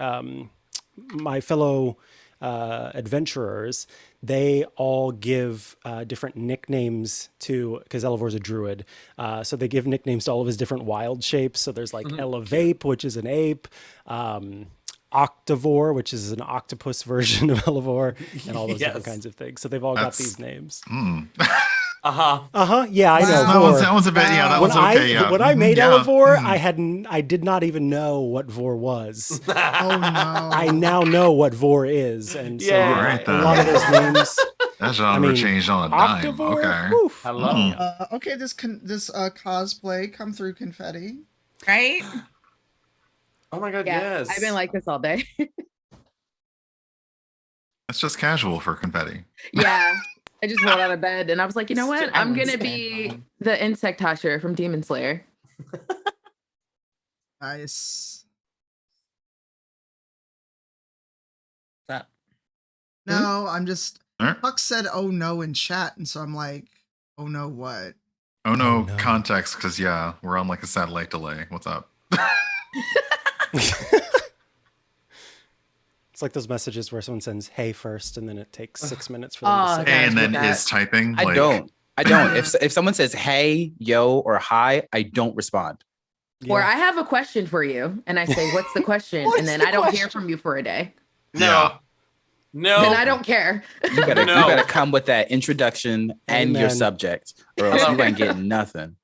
fellow adventurers, they all give different nicknames because Elevor's a druid. So they give nicknames to all of his different wild shapes. So there's like Elevape, which is an ape, Octavore, which is an octopus version of Elevor, and all those different kinds of things. So they've all got these names. Yeah, I know. That one's a bit. Yeah, that was okay. When I made Elevor, I did not even know what Vor was. Oh no! I now know what Vor is, and so a lot of those names. That genre changed on a dime. Octavore, Okay. Hello. Okay, this cosplay come through confetti, right? Oh my god, Yeah, yes. I've been like this all day. That's just casual for confetti. Yeah. I just rolled out of bed and I was like, you know what? I'm going to be the insect Tasher from Demon Slayer. Nice. What's up? No, I'm just. Puck said, "Oh no" in chat, and so I'm like, "Oh no, what?" Oh no, context, because we're on like a satellite delay. What's up? It's like those messages where someone sends "hey" first, and then it takes 6 minutes for them to say "hey," and then is typing. I don't. If someone says "hey," "yo," or "hi," I don't respond. Or I have a question for you, and I say, "What's the question?" and then I don't hear from you for a day. No. Then I don't care. You better come with that introduction and your subject, or else you ain't getting nothing.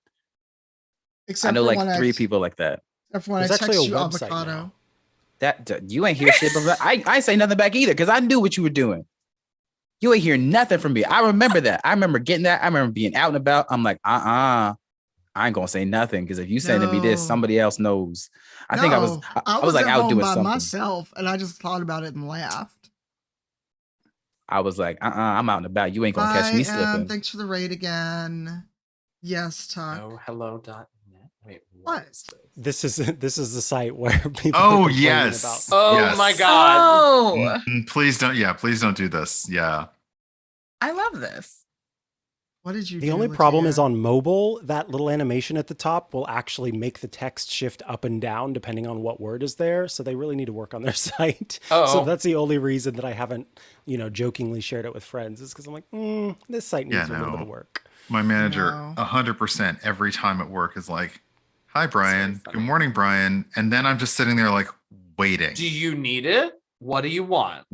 Except I know for like when 3 people like that. Except for when I text you avocado. That you ain't hear shit, but I ain't say nothing back either because I knew what you were doing. You ain't hear nothing from me. I remember that. I remember getting that. I remember being out and about. I'm like, I ain't gonna say nothing because if you sending me this, somebody else knows. I think I was like out doing something myself, and I just thought about it and laughed. I was like, I'm out and about. You ain't gonna catch me slipping. Thanks for the raid again. Yes, Tuck. Oh, hello.net. Wait, what? This is the site where people. Oh are yes. About. Oh yes. my god. Oh. Please don't. Yeah, please don't do this. Yeah. I love this. What did you? The only problem is on mobile. That little animation at the top will actually make the text shift up and down depending on what word is there. So they really need to work on their site. So that's the only reason that I haven't, jokingly shared it with friends is because I'm like, this site needs a little bit of work. My manager, 100% every time at work is like, "Hi, Brian. Good morning, Brian." And then I'm just sitting there like waiting. Do you need it? What do you want?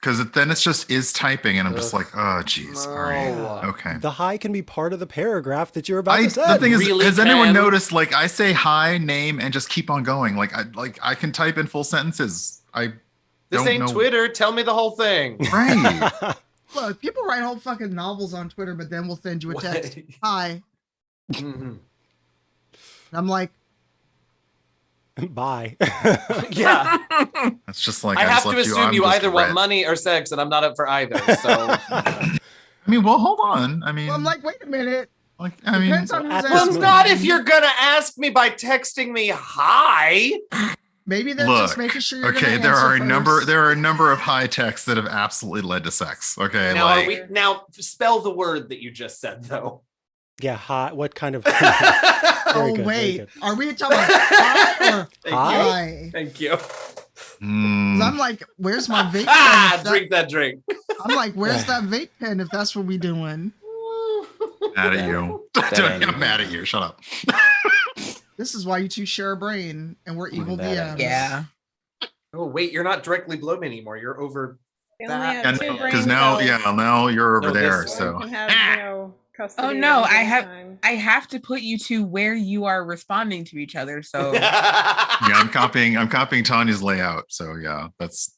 Because then it's just is typing, and I'm just like, oh, geez. All right. Okay. The hi can be part of the paragraph that you're about to say. The thing is, has anyone noticed? Like, I say hi, name, and just keep on going. I can type in full sentences. This ain't Twitter. Tell me the whole thing. Right. Look, people write whole fucking novels on Twitter, but then we'll send you a text. Hi. Mm-hmm. I'm like, Bye. Yeah. It's just like I have just to left assume I'm you just either want red. money or sex, and I'm not up for either. So I mean, well, hold on. I mean, Well, I'm like, wait a minute. like, I mean, Depends on who's well, asking. not if you're gonna ask me by texting me hi. Maybe they're look. just making sure you're Okay, gonna there answer are a number. first. There are a number of high texts that have absolutely led to sex. Okay, Now, like are we now spell the word that you just said though? Yeah, hi. What kind of? Oh good, wait, are we talking about hi or Thank hi? Thank you. 'Cause I'm like, where's my vape pen? Ah, if drink that drink. I'm like, where's that vape pen if that's what we doing? mad at you. I'm mad at you. Shut up. This is why you two share a brain and we're evil DMs. Yeah. Oh wait, you're not directly below me anymore. You're over They only that. have two Because brain now, cells. now you're over No, this there. one. So You can have, custody Oh at no, any given time. I have to put you to where you are responding to each other. So yeah, I'm copying Tanya's layout. So yeah, that's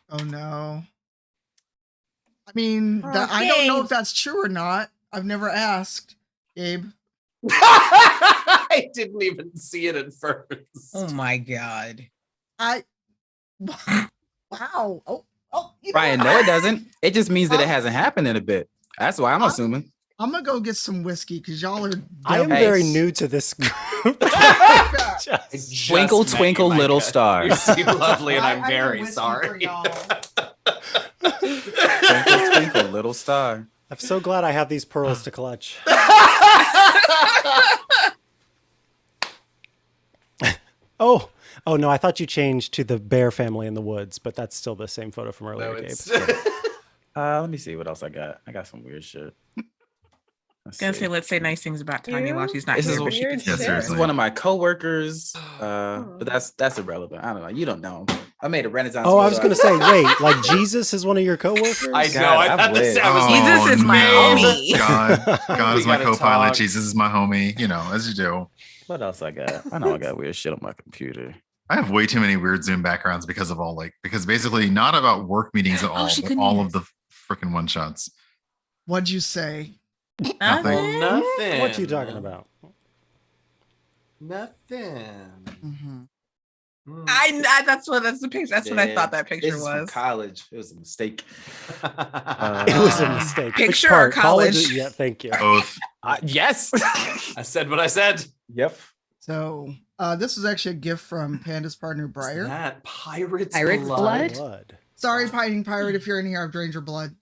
Oh no. I mean, I don't know if that's true or not. I've never asked, Gabe. I didn't even see it at first. oh my god. Wow. Oh, Brian, no, it doesn't. It just means that it hasn't happened in a bit. That's why I'm assuming. I'm gonna go get some whiskey because y'all are. I am very new to this group. Twinkle, twinkle, little star. You seem lovely, and I'm I very whiskey sorry. for y'all. Twinkle, twinkle, little star. I'm so glad I have these pearls to clutch. Oh no! I thought you changed to the bear family in the woods, but that's still the same photo from earlier, Gabe. Let me see what else I got. I got some weird shit. Let's say nice things about Tanya while she's not This here. is, but she can this is one of my coworkers, but that's irrelevant. I don't know. You don't know him. I made a Renaissance. Oh, I was going to say, wait, like Jesus is one of your coworkers? I know. I thought wish. Jesus is my homie. God is We my gotta co-pilot. talk. Jesus is my homie. You know, as you do. What else I got? I know I got weird shit on my computer. I have way too many weird Zoom backgrounds because of because basically not about work meetings at all, she but couldn't all hear of the freaking one shots. What'd you say? Nothing. Nothing. What you talking about? Nothing. That's the picture. That's what I thought that This picture is from was. college. It was a mistake. It was a mistake. Which Picture or part? college? Yeah, thank you. Both. Yes. I said what I said. Yep. So this is actually a gift from Panda's partner Briar. That pirate's blood? Sorry, Pining Pirate, if you're in here, I've drained your blood.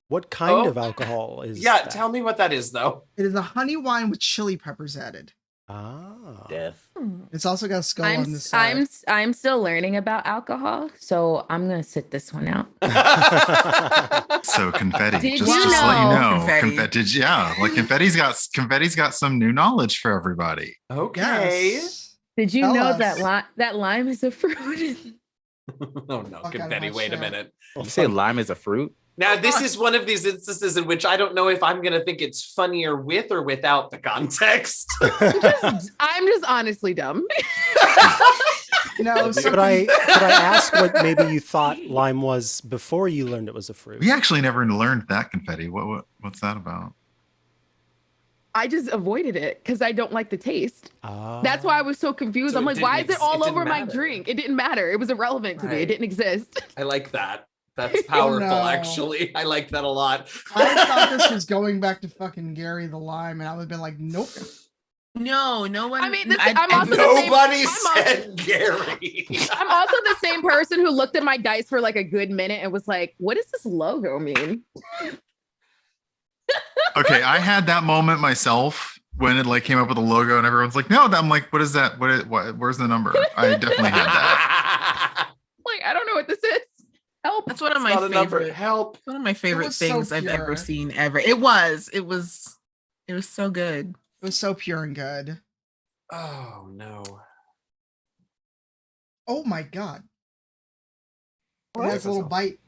What kind of alcohol is Yeah, that? tell me what that is, though. It is a honey wine with chili peppers added. Ah. Death. It's also got a skull on the side. I'm still learning about alcohol, so I'm gonna sit this one out. So confetti. Did just you to let you know- know. Confetti. Yeah, like confetti's got some new knowledge for everybody. Okay. Yes. Did you Tell know us. that lime is a fruit? Oh no, Fuck confetti, outta my wait a chair. minute. You say lime is a fruit? Now, this is one of these instances in which I don't know if I'm going to think it's funnier with or without the context. I'm just honestly dumb. No, so Could I ask what maybe you thought lime was before you learned it was a fruit? We actually never learned that confetti. What's that about? I just avoided it because I don't like the taste. Ah. That's why I was so confused. So I'm it like, why is didn't it all didn't over my matter. drink? It didn't matter. It was irrelevant to me. It Right. didn't exist. I like that. That's powerful, no. actually. I like that a lot. I thought this was going back to fucking Gary the Lime, and I would have been like, nope. No one. I mean, I'm also the same. Nobody I'm said Gary. I'm also the same person who looked at my dice for like a good minute and was like, what does this logo mean? Okay, I had that moment myself when it like came up with a logo and everyone's like, no, I'm like, what is that? Where's the number? I definitely had that. Like, I don't know what this is. Help. That's one of It's my not a number. favorite. Help. One of my favorite was so things I've ever pure. seen ever. It was so good. It was so pure and good. Oh no. Oh my god. It has a little bite.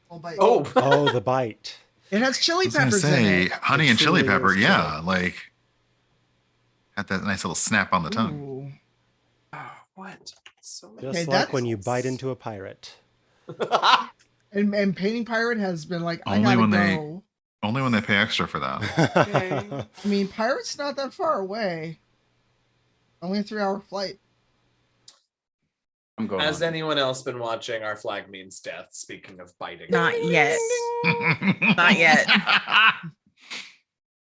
Little bite. Oh. Oh, the bite. It has I chili was gonna peppers in say it. honey It and chili truly pepper. is Yeah, like had that nice little snap on the tongue. Ooh. Oh, what? So many. Just Okay, like that's- when you bite into a pirate. And Painting Pirate has been like, I Only gotta when go. Only when they pay extra for that. Okay. I mean, Pirate's not that far away. Only a 3-hour flight. I'm going. Has anyone else been watching Our Flag Means Death? Speaking of biting. Not yet. Not yet.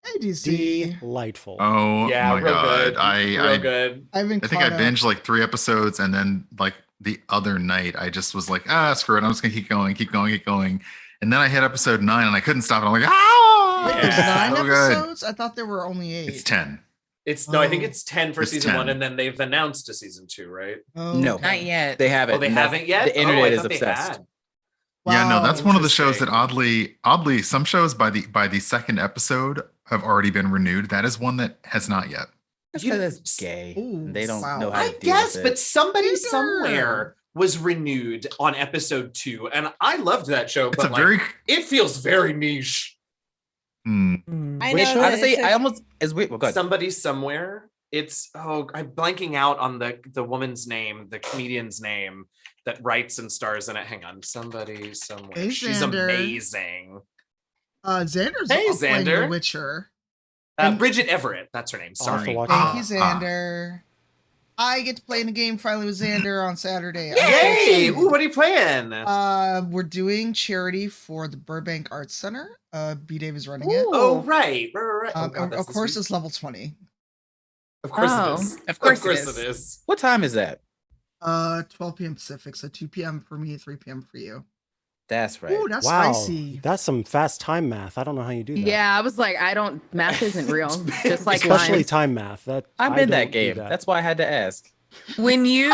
Hey, DC. Delightful. Oh Yeah, my real god. good. Real good. I've been I think I caught up. binged like 3 episodes, and then like the other night I just was like, screw it, I'm just gonna keep going. And then I hit episode 9 and I couldn't stop it. I'm like, Wait, there's 9 so good. episodes? I thought there were only 8. It's 10. I think it's 10 for It's season 1, 10. and then they've announced a season 2, right? Oh, No, Not yet. they haven't. Oh, they And haven't yet? The internet I is thought they obsessed. had. Yeah, no, that's one of the shows that Interesting. oddly, some shows by the second episode have already been renewed. That is one that has not yet. That's because it's gay. Ooh, They don't wow. know how to I deal guess, with it. but somebody Peter. somewhere was renewed on episode 2, and I loved that show, It's but a like, very it feels very niche. I Which, know that honestly, it's a- I almost as weird. Well, go ahead. Somebody somewhere. It's I'm blanking out on the woman's name, the comedian's name that writes and stars in it. Hang on, somebody somewhere. Hey, She's Xander. amazing. Xander's Hey, playing The Xander. Witcher. Bridget Everett, that's her name. I'll have to Sorry. watch Thank that. you, Xander. I get to play in the game finally with Xander on Saturday. I'm so Yay! excited. Ooh, what are you playing? We're doing charity for the Burbank Arts Center. B Dave is running it. Oh, right. Oh, God, that's Of this course, week. it's level 20. Of course Oh, it is. of course it it is. What time is that? 12 p.m. Pacific, so 2 p.m. for me, 3 p.m. for you. That's right. Ooh, that's Wow, spicy. that's some fast time math. I don't know how you do that. Yeah, I was like, math isn't real. Just like Especially mine. time math. That I'm I in that don't do game. that. That's why I had to ask. When you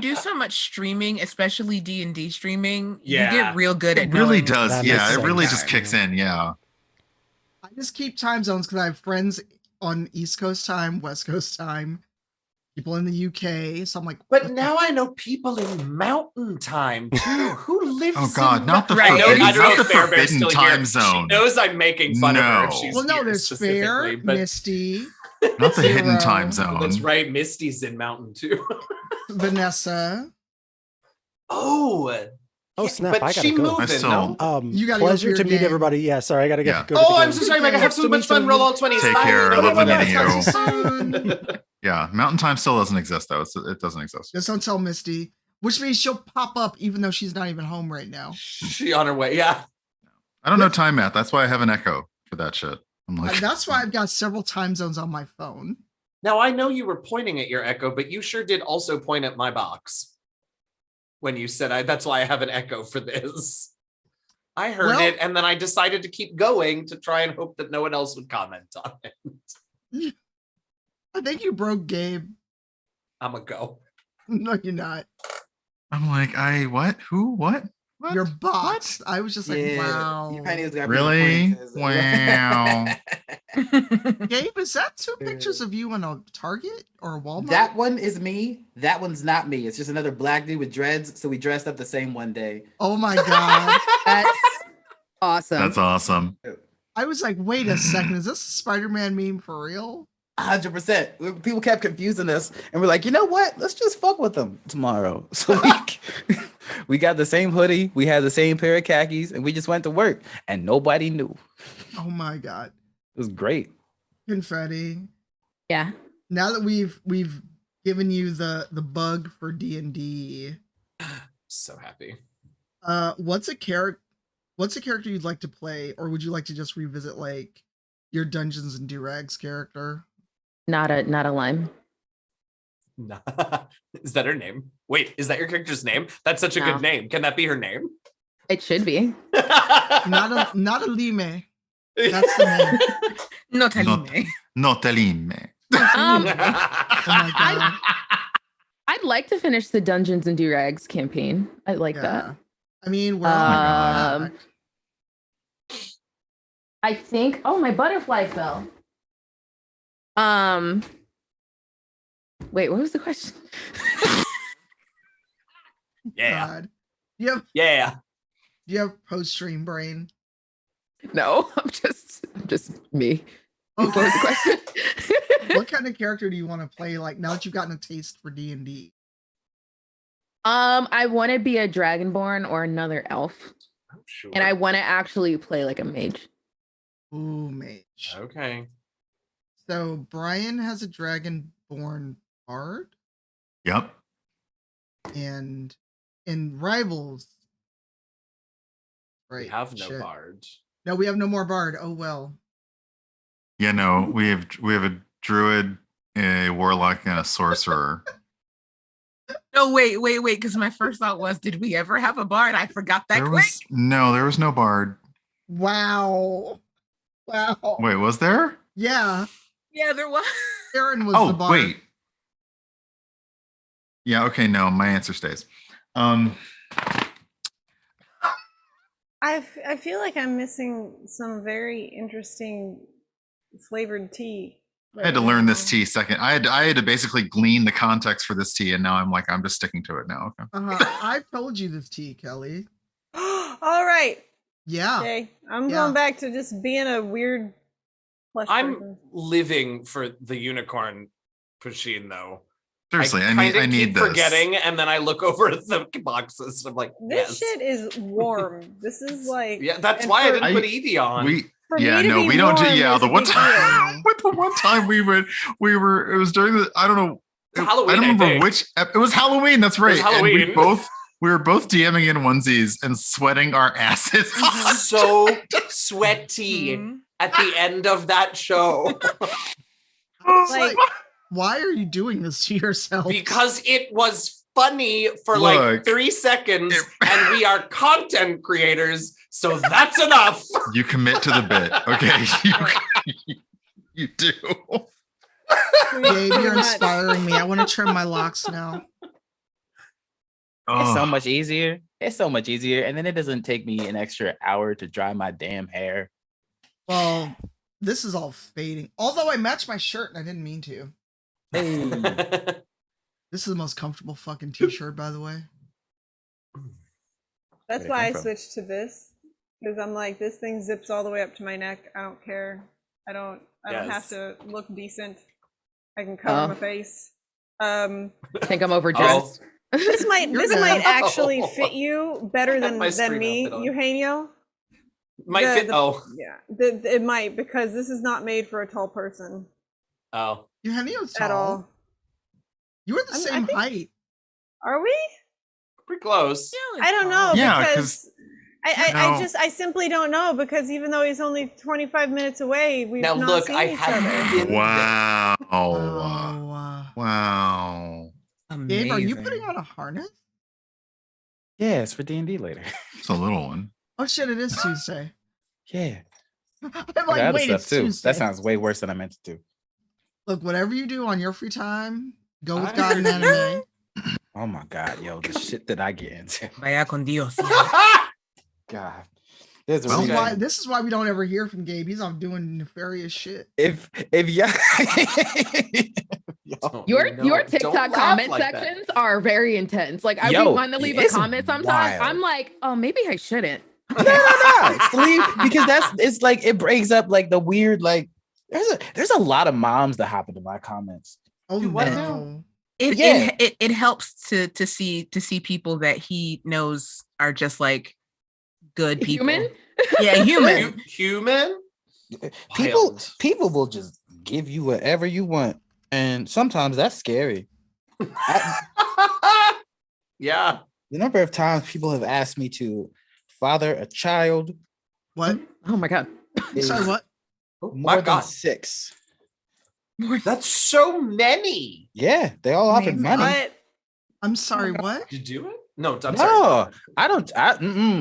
do so much streaming, especially D&D streaming, you Yeah. get real good at It really knowing does. That Yeah, makes it really sense. just kicks in. Yeah. I just keep time zones because I have friends on East Coast time, West Coast time, people in the UK. So I'm like, But now I know people in Mountain Time too. Who lives? Oh God, in not the Right. forbidden, I don't know not the if Fair Bear's forbidden still time here. zone. She knows I'm making fun of her if No. she's well, no, here there's Fair, specifically, but Misty, Not the hidden Zero. time zone. that's right. Misty's in Mountain too. Vanessa. Oh. Oh, yeah, snap, But I gotta she go. moved I in, still- no? You gotta go pleasure to to your meet game. everybody. Yeah, sorry, I gotta Yeah. get go to the Oh, I'm game. so sorry, Mike. I have so much fun. Roll all 20s. Take Bye. care. I love Bye, meeting bye, bye, you. Soon. Yeah, Mountain Time still doesn't exist though. It doesn't exist. Just don't tell Misty, which means she'll pop up even though she's not even home right now. She on her way. Yeah. I don't know time math. That's why I have an echo for that shit. I'm like, That's why I've got several time zones on my phone. Now I know you were pointing at your Echo, but you sure did also point at my box when you said that's why I have an Echo for this. I heard Well- it, and then I decided to keep going to try and hope that no one else would comment on it. I think you broke Gabe. I'm a go. No, you're not. I'm like, what? Who? What? What? Your box. I was just like, wow. You kind of got Really? Wow. Gabe, is that 2 pictures of you in a Target or a Walmart? That one is me. That one's not me. It's just another black dude with dreads. So we dressed up the same one day. Oh my God. That's awesome. That's awesome. I was like, wait a second. Is this a Spider-Man meme for real? 100%. People kept confusing us, and we're like, you know what? Let's just fuck with them tomorrow. So we got the same hoodie, we had the same pair of khakis, and we just went to work, and nobody knew. Oh my God. It was great. Confetti. Yeah. Now that we've given you the bug for D&D, So happy. what's a character you'd like to play, or would you like to just revisit like your Dungeons and Durags character? Not a lime. Is that her name? Wait, is that your character's name? That's such a No. good name. Can that be her name? It should be. Not a Lime. That's the name. Not anime. Not Elime. Um, Oh my God. I'd like to finish the Dungeons and Durags campaign. I like that. I mean, we're Um, I think. Oh, my butterfly fell. Wait, what was the question? Yeah. God. You have post-stream brain. No, I'm just me. What was the question? What kind of character do you want to play? Like now that you've gotten a taste for D&D. I want to be a dragonborn or another elf, Sure. and I want to actually play like a mage. Ooh, mage. Okay. So Brian has a dragonborn bard. Yep. And in Rivals, right? We have no shit. bard. No, we have no more bard. Oh well. Yeah, no, we have a druid, a warlock, and a sorcerer. No, wait, because my first thought was, did we ever have a bard? I forgot that quick. There was no bard. Wow. Wait, was there? Yeah. Yeah, there was. Aaron was the bard. Wait. Yeah, okay, no, my answer stays. I feel like I'm missing some very interesting flavored tea. I had to learn this tea second. I had to basically glean the context for this tea, and now I'm just sticking to it now. Okay. I've told you this tea, Kelly. All right. Yeah. Okay. I'm going back to just being a weird plush I'm person. living for the unicorn machine, though. Seriously, I kinda need keep this. forgetting, and then I look over at the boxes. And I'm like, This shit is warm. This is like that's why I didn't put Evie on. We don't do. Yeah, the one time, we were. It was during the. I don't know. Halloween, I don't remember think. which. It was Halloween. That's right. Halloween. And we were both DMing in onesies and sweating our asses off. So sweaty at the end of that show. Like, why are you doing this to yourself? Because it was funny for like 3 seconds, and we are content creators, so that's enough. You commit to the bit, okay? You do. Gabe, you're inspiring me. I want to trim my locks now. It's so much easier. It's so much easier. And then it doesn't take me an extra hour to dry my damn hair. Well, this is all fading. Although I matched my shirt and I didn't mean to. This is the most comfortable fucking t-shirt, by the way. That's why I switched to this, because I'm like, this thing zips all the way up to my neck. I don't care. I don't have to look decent. I can cover my face. I think I'm overdressed. This might actually fit you better than me, outfit on. Eugenio. It might, because this is not made for a tall person. Oh. Eugenio's tall. At all. You were the same height. Are we? Pretty close. I don't know, Yeah, because I simply don't know, because even though he's only 25 minutes away, we've not seen each other. Wow. Wow. Gabe, are you putting on a harness? Yeah, it's for D&D later. It's a little one. Oh shit, it is Tuesday. Yeah. I'm The like, other wait, stuff it's too. Tuesday. That sounds way worse than I meant to do. Look, whatever you do on your free time, go with God and anime. Oh my god, yo, the shit that I get into. Vaya con Dios. God. There's a This is, reason. why, this is why we don't ever hear from Gabe. He's off doing nefarious shit. If y'all Your TikTok comment sections are very intense. Like I want to leave a comment sometimes. I'm like, oh, maybe I shouldn't. No. Leave, because it's like it brings up like the weird, like there's a lot of moms that hop into my comments. Oh no. It helps to see people that he knows are just like good people. Human? Yeah, human. Human? People will just give you whatever you want. And sometimes that's scary. Yeah. The number of times people have asked me to father a child. What? Oh my god. Sorry, what? More than 6. That's so many. Yeah, they all offered money. What? I'm sorry, what? Did you do it? No, I'm sorry. No, I don't.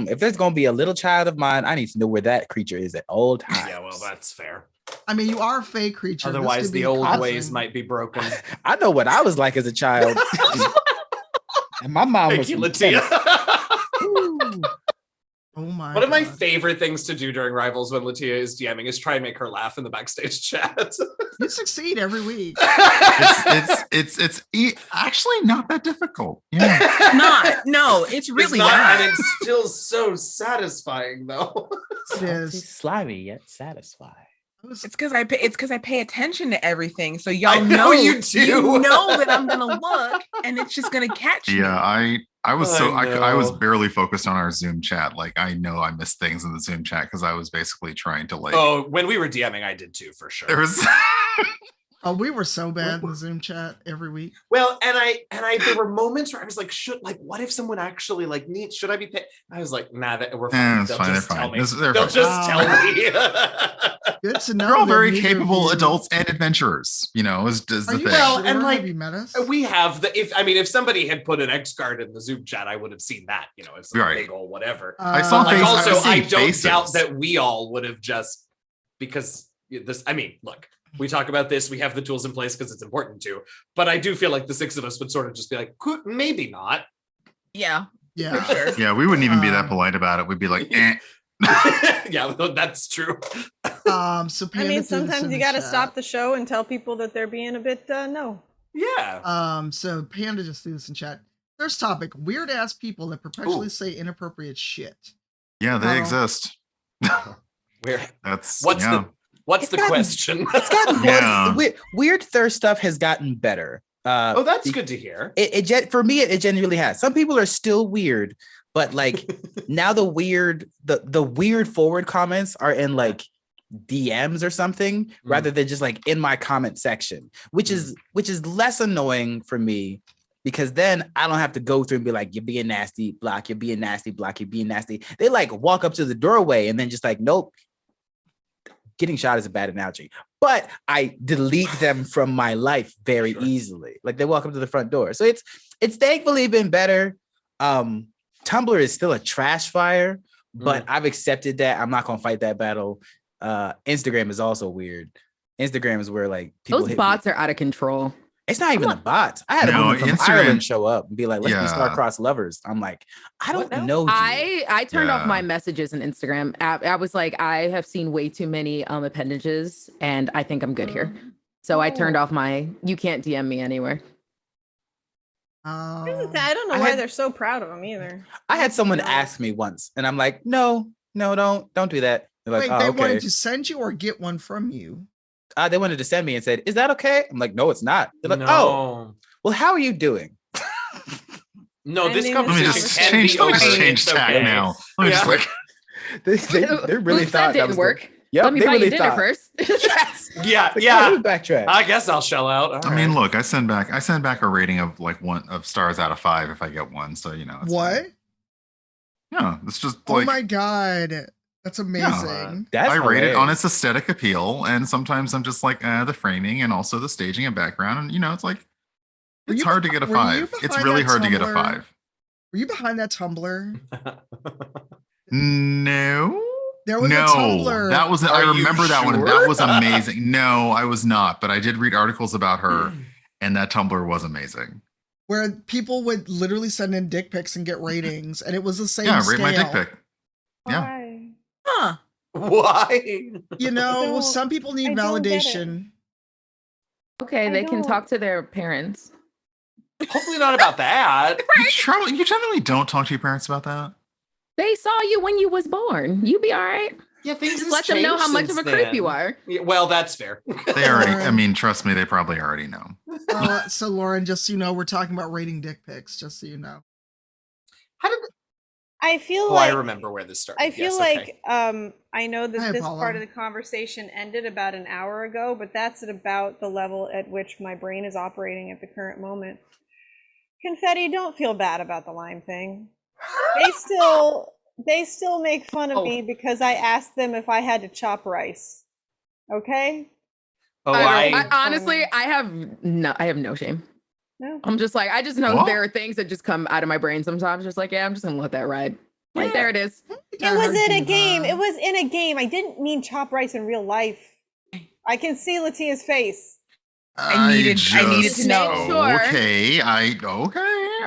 If there's gonna be a little child of mine, I need to know where that creature is at all times. Yeah, well, that's fair. I mean, you are a fake creature. This Otherwise, could be the a old cousin. ways might be broken. I know what I was like as a child. And my mom Thank was you, intense. Latia. Oh my! One of my favorite things to do during Rivals when Latia is DMing is try and make her laugh in the backstage chat. You succeed every week. It's actually not that difficult. Yeah. No, it's really not, not. and it's still so satisfying though. It is. Slimy yet satisfying. It's because I pay attention to everything. So I y'all know you do. You know that I'm gonna look, and it's just gonna catch me. Yeah, I was I was know. barely focused on our Zoom chat. Like I know I missed things in the Zoom chat because I was basically trying to like. Oh, when we were DMing, I did too, for sure. There was Oh, we were so bad in the Zoom chat every week. Well, and I there were moments where I was like, what if someone actually like needs, should I be paid? I was like, nah, we're fine. It's fine. They're fine. They're They'll fine. just tell me. Good to know. They're all that very neither of capable you- adults and adventurers, you know, is the thing. Well, and like, have you met us? we have if somebody had put an X card in the Zoom chat, I would have seen that, you know, it's some big old whatever. I saw But like, faces. also, I've seen I don't faces. doubt that we all would have just, because this, I mean, look, we talk about this, we have the tools in place because it's important to, but I do feel like the six of us would sort of just be like, maybe not. Yeah. Yeah. For sure. Yeah, we wouldn't even be that polite about it. We'd be like, eh. Yeah, that's true. So I Panda mean, threw this sometimes in you the got to chat. stop the show and tell people that they're being a bit no. Yeah. So Panda just threw this in chat. First topic: weird ass people that perpetually Ooh. say inappropriate shit. Yeah, they Oh. exist. Where? That's What's yeah. the question? It's gotten Yeah. weird thirst stuff has gotten better. Oh, that's good to hear. For me, it genuinely has. Some people are still weird, but like now the weird forward comments are in like DMs or something rather than just like in my comment section, which is less annoying for me because then I don't have to go through and be like, you're being nasty, block, you're being nasty, block, you're being nasty. They like walk up to the doorway and then just like, nope. Getting shot is a bad analogy, but I delete them from my life very easily. Like they walk up to the front door. So it's thankfully been better. Tumblr is still a trash fire, but I've accepted that. I'm not gonna fight that battle. Instagram is also weird. Instagram is where like people Those bots are out of control. It's not even the bots. I had a woman from Ireland show up and be like, let's be star-crossed lovers. I'm like, I don't know you. I turned off my messages in Instagram. I was like, I have seen way too many appendages and I think I'm good here. So I turned off you can't DM me anywhere. I don't know why they're so proud of them either. I had someone ask me once and I'm like, no, don't do that. They're like, Wait, they okay. wanted to send you or get one from you? They wanted to send me and said, is that okay? I'm like, no, it's not. They're like, No. oh, well, how are you doing? No, this Let me conversation just can change- be let me over. just change It's tack okay. now. Let me just like they really Oops, thought that didn't work. Yep, Let me they buy really you dinner thought. first. Yes. Yeah, Like, yeah. let me backtrack. I guess I'll shell out. All I mean, right. look, I send back a rating of like 1 of stars out of 5 if I get one. So you know, it's What? yeah, it's just Oh like my god, that's amazing. That's I rate it on hilarious. its aesthetic appeal, and sometimes I'm just like the framing and also the staging and background, and you know, it's like it's hard to get a were you 5. It's behind really that hard to get a Tumblr? 5. Were you behind that Tumblr? No. There was no, a Tumblr. that was. I Are you remember that one. sure? That was amazing. No, I was not, but I did read articles about her, and that Tumblr was amazing. Where people would literally send in dick pics and get ratings, and it was the same Yeah, scale. rate my dick pic. Yeah. Why? Huh. Why? You know, don't- some people need I don't get it. validation. Okay, I they can don't. talk to their parents. Hopefully not about that. You generally don't talk to your parents about that. They saw you when you was born. You be all right. Yeah, things Just has let them know changed how much of a since creep then. you are. Yeah, well, that's fair. They already. I mean, trust me, they probably already know. So Lauren, just so you know, we're talking about rating dick pics, just so you know. I feel Oh, like I remember where this started. I feel Yes, like okay. I know that Hi, this Apollo. part of the conversation ended about an hour ago, but that's at about the level at which my brain is operating at the current moment. Confetti, don't feel bad about the lime thing. They still make fun of me because I asked them if I had to chop rice. Okay? Oh, I honestly, I have no shame. No. I'm just like, I just know What? there are things that just come out of my brain sometimes. Just like, yeah, I'm just gonna let that ride. Like, there it is. It was in a game. It was in a game. I didn't mean chop rice in real life. I can see Latia's face. I needed to know. Make sure. Okay,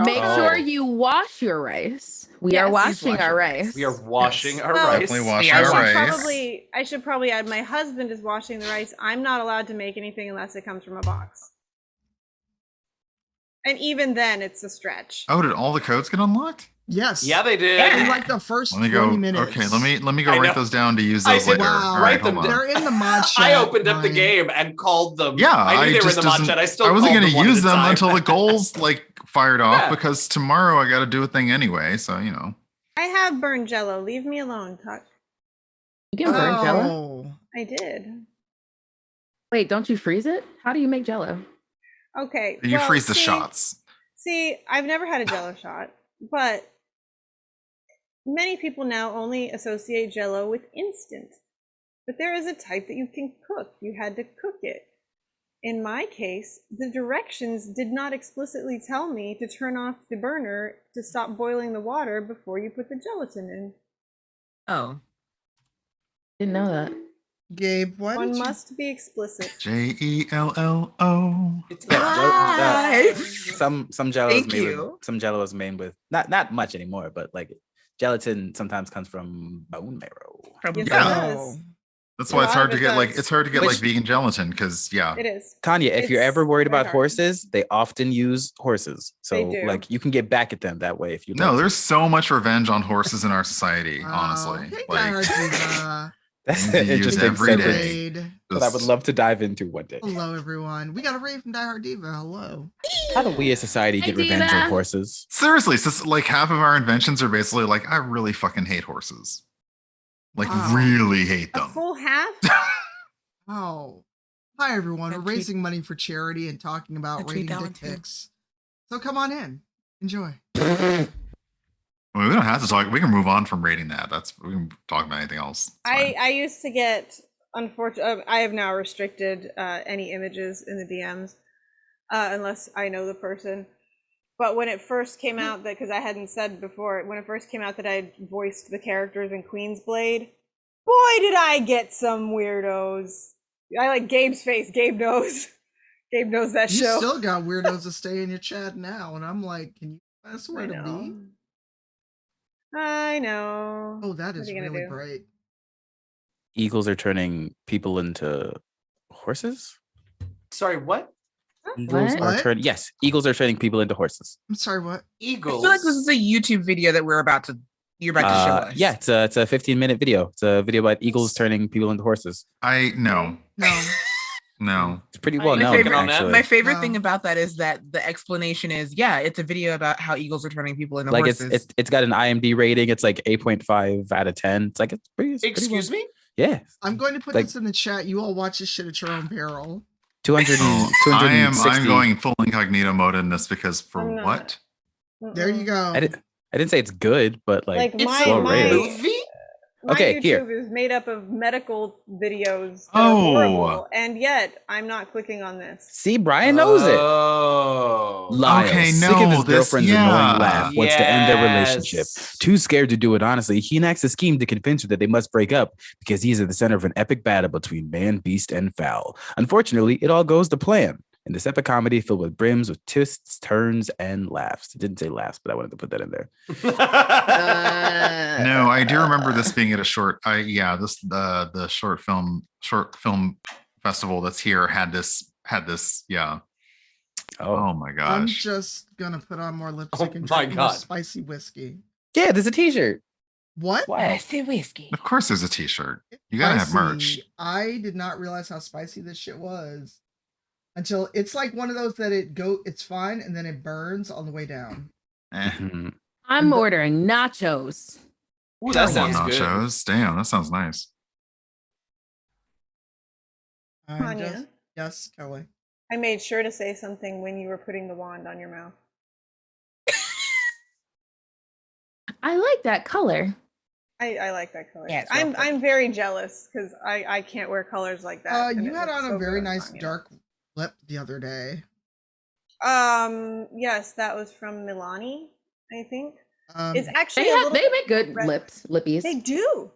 Make sure you wash your rice. We are Yes. washing our rice. We are washing our Well, rice. Definitely washing our rice. I should probably add my husband is washing the rice. I'm not allowed to make anything unless it comes from a box. And even then, it's a stretch. Oh, did all the codes get unlocked? Yes. Yeah, they did. In like the first Let me 20 go. minutes. Okay, let me go I write know. those down to use I those did later. Wow. All right, Write them hold on. They're in the mod chat. I opened up the Ryan. game and called them. Yeah, I knew they were in just the mod doesn't- chat. I still wasn't called gonna them one at use a them time. until the goals like fired off Yeah. because tomorrow I got to do a thing anyway. So you know. I have burned jello. Leave me alone, Tuck. You can burn jello. Oh. I did. Wait, don't you freeze it? How do you make Jello? Okay. You well, freeze the see- shots. See, I've never had a Jello shot, but many people now only associate Jello with instant. But there is a type that you can cook. You had to cook it. In my case, the directions did not explicitly tell me to turn off the burner to stop boiling the water before you put the gelatin in. Oh. Didn't know that. Gabe, why One did you? must be explicit. JELLO. Yeah, some Jello is Thank made with you. some Jello is made with not much anymore, but like gelatin sometimes comes from bone marrow. From Yes, it Yeah. does. That's A why it's lot hard of to it get like does. it's hard to get like vegan gelatin because It is. Tanya, if you're It's ever worried very about hard. horses, they often use horses. They So do. like you can get back at them that way if you no, like. there's so much revenge on horses in our society. Honestly, Hey, like Diehard Diva. That's things an you use interesting every Thanks for the day. raid. that I would love to dive into one day. Hello, everyone. We got a raid from Diehard Diva. Hello. How do we as society get revenge on horses? Seriously, so like half of our inventions are basically like I really fucking hate horses. Like Wow. really hate A them. full half? Oh. Hi, everyone. We're Country- raising money for charity and talking about Country rating down dick too. pics. So come on in. Enjoy. I mean, we don't have to talk. We can move on from rating that. We can talk about anything else. It's fine. I used to get, unfortunately, I have now restricted any images in the DMs unless I know the person. But when it first came out, that because I hadn't said before, when it first came out that I voiced the characters in Queen's Blade, boy, did I get some weirdos. I like Gabe's face. Gabe knows. Gabe knows that You show. still got weirdos to stay in your chat now, and I'm like, can you pass where to be? I know. Oh, that What is are you gonna really do? bright. Eagles are turning people into horses? Sorry, what? Eagles What? are turning eagles are turning people into horses. I'm sorry, what? I Eagles. feel like this is a YouTube video that you're about to show us. Yeah, it's a 15-minute video. It's a video about eagles turning people into horses. No. It's pretty well My known, favorite, actually. my favorite thing about that is that the explanation is, yeah, it's a video about how eagles are turning people into Like horses. it's got an IMDb rating. It's like 8.5 out of 10. It's like it's pretty. Excuse me? Yeah. I'm going to put Like- this in the chat. You all watch this shit at your own peril. 200, I'm 260. going full incognito mode in this because for I'm not. what? There you go. I didn't say it's good, but like, Like it's my well rated. my Okay, YouTube here. is made up of medical videos that are horrible, and yet I'm not clicking on this. See, Brian knows it. Oh. Lyle, Okay, sick of no, his this- girlfriend's yeah. annoying laugh, wants to end their relationship. Yes. Too scared to do it honestly, he enacts a scheme to convince her that they must break up because he's at the center of an epic battle between man, beast, and fowl. Unfortunately, it all goes to plan. In this epic comedy filled with brims with twists, turns, and laughs. It didn't say laughs, but I wanted to put that in there. No, I do remember this being at a short. The short film festival that's here had this. Yeah. Oh my I'm gosh. just gonna put on more lipstick and my drink more God. spicy whiskey. Yeah, there's a t-shirt. What? Spicy whiskey. Of course, there's a T-shirt. You gotta have merch. Spicy. I did not realize how spicy this shit was until it's like one of those that it's fine and then it burns on the way down. I'm ordering nachos. Ooh, that sounds good. Nachos. Damn, that sounds nice. Tanya? Yes, Kelly. I made sure to say something when you were putting the wand on your mouth. I like that color. I like that color. Yeah, it's real I'm very jealous because I can't wear colors like that. and You it had looks on so a very good on nice Tanya. dark lip the other day. Yes, that was from Milani, I think. Um, It's actually They make good red. lippies. They do.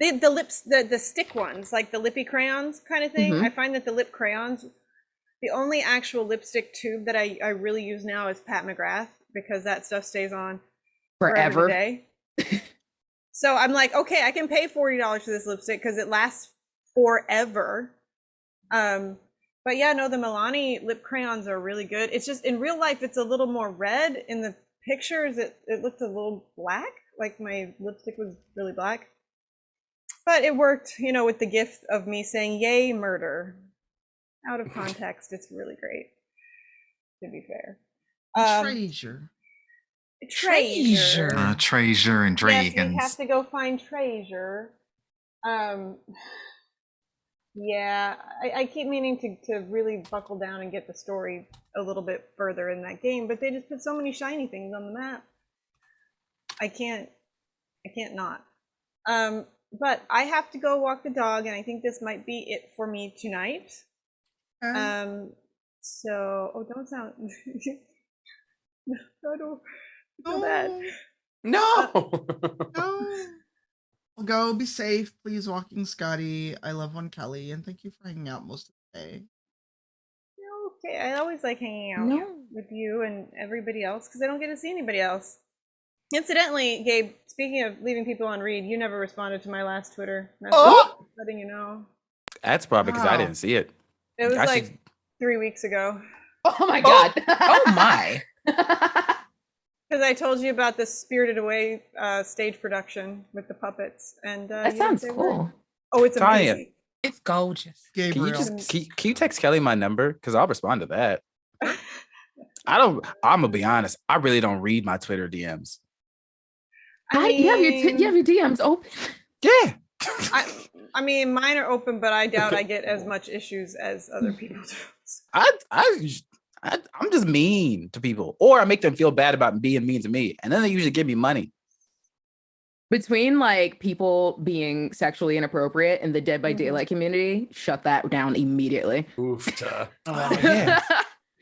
The lips, the stick ones, like the lippy crayons kind of thing. Mhm. I find that the lip crayons, the only actual lipstick tube that I really use now is Pat McGrath because that stuff stays on Forever. Day. So I'm like, okay, I can pay $40 for this lipstick because it lasts forever. But yeah, no, the Milani lip crayons are really good. It's just in real life, it's a little more red. In the pictures, it looked a little black, like my lipstick was really black. But it worked, with the gift of me saying, yay, murder. Out of context, it's really great, to be fair. Treasure. Treasure. Treasure and Yes, we dragons. have to go find treasure. Yeah, I keep meaning to really buckle down and get the story a little bit further in that game, but they just put so many shiny things on the map. I can't not. But I have to go walk the dog, and I think this might be it for me tonight. So don't sound no, don't feel bad. No. No. Well, go be safe, please. Walking Scotty. I love one Kelly, and thank you for hanging out most of the day. Okay, I always like hanging out with you and everybody else because I don't get to see anybody else. Incidentally, Gabe, speaking of leaving people on read, you never responded to my last Twitter message. Oh! Letting you know. That's probably because I didn't see it. It was I like should- 3 weeks ago. Oh my god. Oh my. Because I told you about the Spirited Away stage production with the puppets, and That you didn't sounds say a cool. word. Oh, it's Tanya. amazing. It's gorgeous. Can Gabriel. you just can you text Kelly my number? Because I'll respond to that. I'm gonna be honest. I really don't read my Twitter DMs. You have your DMs open. Yeah. I mean, mine are open, but I doubt I get as much issues as other people do. I'm just mean to people, or I make them feel bad about being mean to me, and then they usually give me money. Between like people being sexually inappropriate and the Dead by Mhm. Daylight community, shut that down immediately. Oofta. Oh yeah.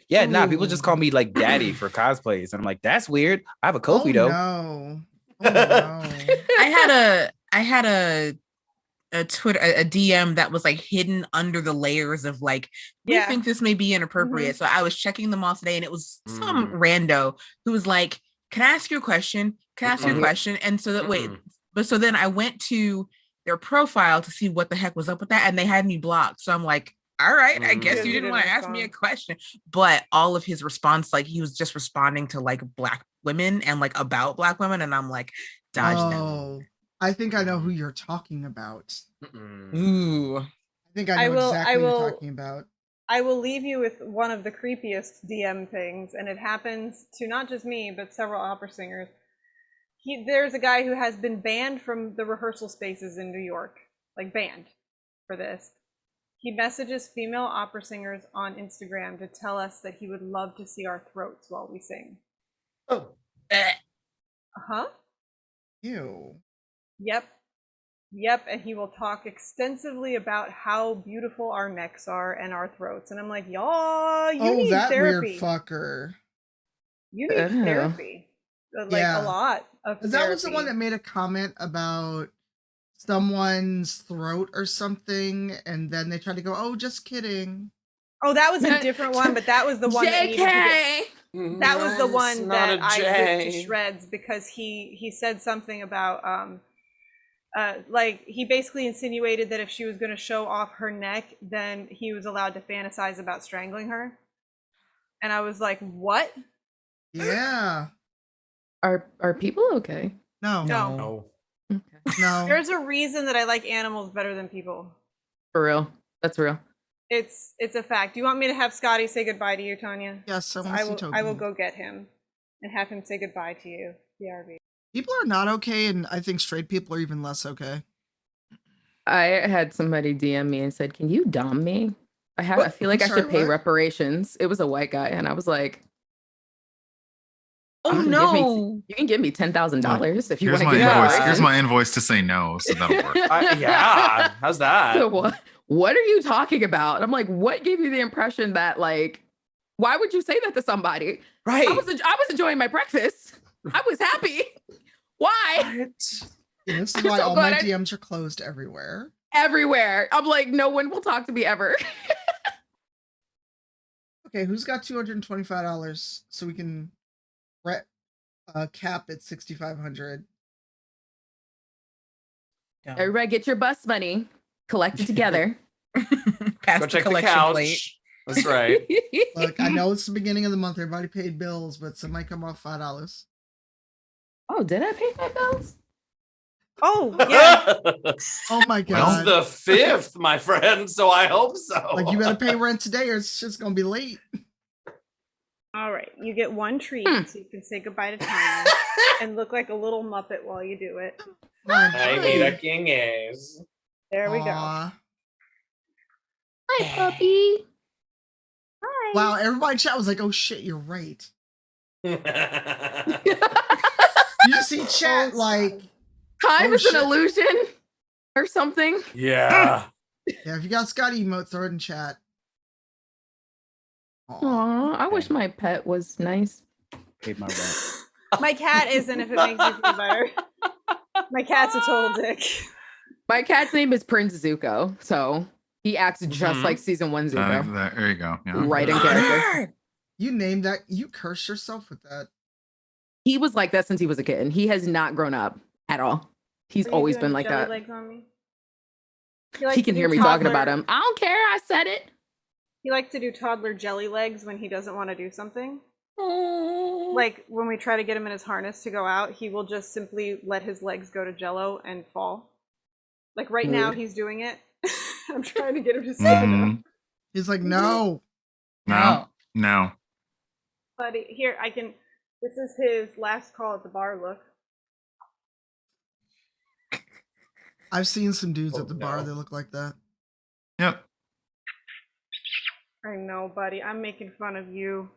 Yeah, nah, people just call me like daddy for cosplays. And I'm like, that's weird. I have a Kofi though. No. Oh, no. I had a Twitter a DM that was like hidden under the layers of like we think this may be inappropriate. So I was checking them all today, and it was some rando who was like, "Can I ask you a question? Can I ask you a question?" And so that but so then I went to their profile to see what the heck was up with that, and they had me blocked. So I'm like, all right, I guess you didn't want to ask me a question. But all of his response, like he was just responding to like Black women and like about Black women, and I'm like, dodge them. Oh, I think I know who you're talking about. Ooh. I think I know exactly who you're talking about. I will leave you with one of the creepiest DM things, and it happens to not just me, but several opera singers. There's a guy who has been banned from the rehearsal spaces in New York, like banned for this. He messages female opera singers on Instagram to tell us that he would love to see our throats while we sing. Oh. Uh-huh. Ew. Yep, and he will talk extensively about how beautiful our necks are and our throats. And I'm like, y'all, you need that therapy. weird fucker. You need therapy. Like a lot of therapy. That was the one that made a comment about someone's throat or something, and then they tried to go, "Oh, just kidding." Oh, that was a different one, but that was the one that needed to get. That was the one that I ripped to shreds because he said something about like he basically insinuated that if she was going to show off her neck, then he was allowed to fantasize about strangling her. And I was like, what? Yeah. Are people okay? No. No. There's a reason that I like animals better than people. For real. That's real. It's a fact. Do you want me to have Scotty say goodbye to you, Tanya? Yes, I will go get him and have him say goodbye to you. BRB. People are not okay, and I think straight people are even less okay. I had somebody DM me and said, "Can you dom me? I feel like I should pay reparations." It was a white guy, and I was like, "Oh no! You can give me $10,000 if you Here's want to my give invoice. me." Here's my invoice to say no, so that'll work. Yeah, how's that? So what are you talking about? I'm like, what gave you the impression that like, why would you say that to somebody? Right. I was enjoying my breakfast. I was happy. Why? And this is why all my DMs are closed everywhere. Everywhere. I'm like, no one will talk to me ever. Okay, who's got $225 so we can cap at 6,500? Everybody get your bus money, collect it together. Go check the couch. Plate. That's right. Look, I know it's the beginning of the month. Everybody paid bills, but somebody come off $5. Oh, did I pay my bills? Oh, yeah. Oh my God. It's the 5th, my friend, so I hope so. Like, you better pay rent today or it's just going to be late. All right, you get one treat so you can say goodbye to Tanya and look like a little Muppet while you do it. I need a king is. There we go. Hi, puppy. Hi. Wow, everybody in chat was like, "Oh shit, you're right." You just see chat like Time oh, is an shit. illusion or something. Yeah. Yeah, if you got Scott emote, throw it in chat. Aw, I wish my pet was nice. Paid my rent. My cat isn't, if it makes you feel better. My cat's a total dick. My cat's name is Prince Zuko, so he acts just like season 1 Zuko. There you go. Yeah. Right in character. You named that. You cursed yourself with that. He was like that since he was a kid. He has not grown up at all. He's Are you always doing been like jelly that. legs on me? He can hear me talking about him. I don't care. I said it. He likes to do toddler jelly legs when he doesn't want to do something. Like when we try to get him in his harness to go out, he will just simply let his legs go to jello and fall. Like right now, he's doing it. I'm trying to get him to stand up. He's like, no. No. But here, I can. This is his last call at the bar look. I've seen some dudes at the bar that look like that. Yep. I know, buddy. I'm making fun of you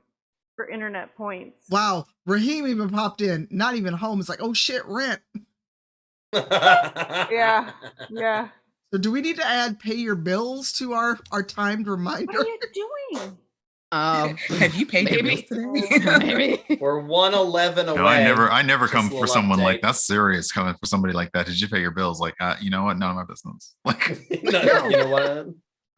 for internet points. Wow, Raheem even popped in. Not even home. It's like, oh shit, rent. Yeah. So do we need to add pay your bills to our timed reminder? What are you doing? Have you paid your bills today? Maybe. We're 111 away. No, I never Just come a for little someone like update. that's serious. Coming for somebody like that. Did you pay your bills? Like, you know what? None of my business. Like, No, you know what?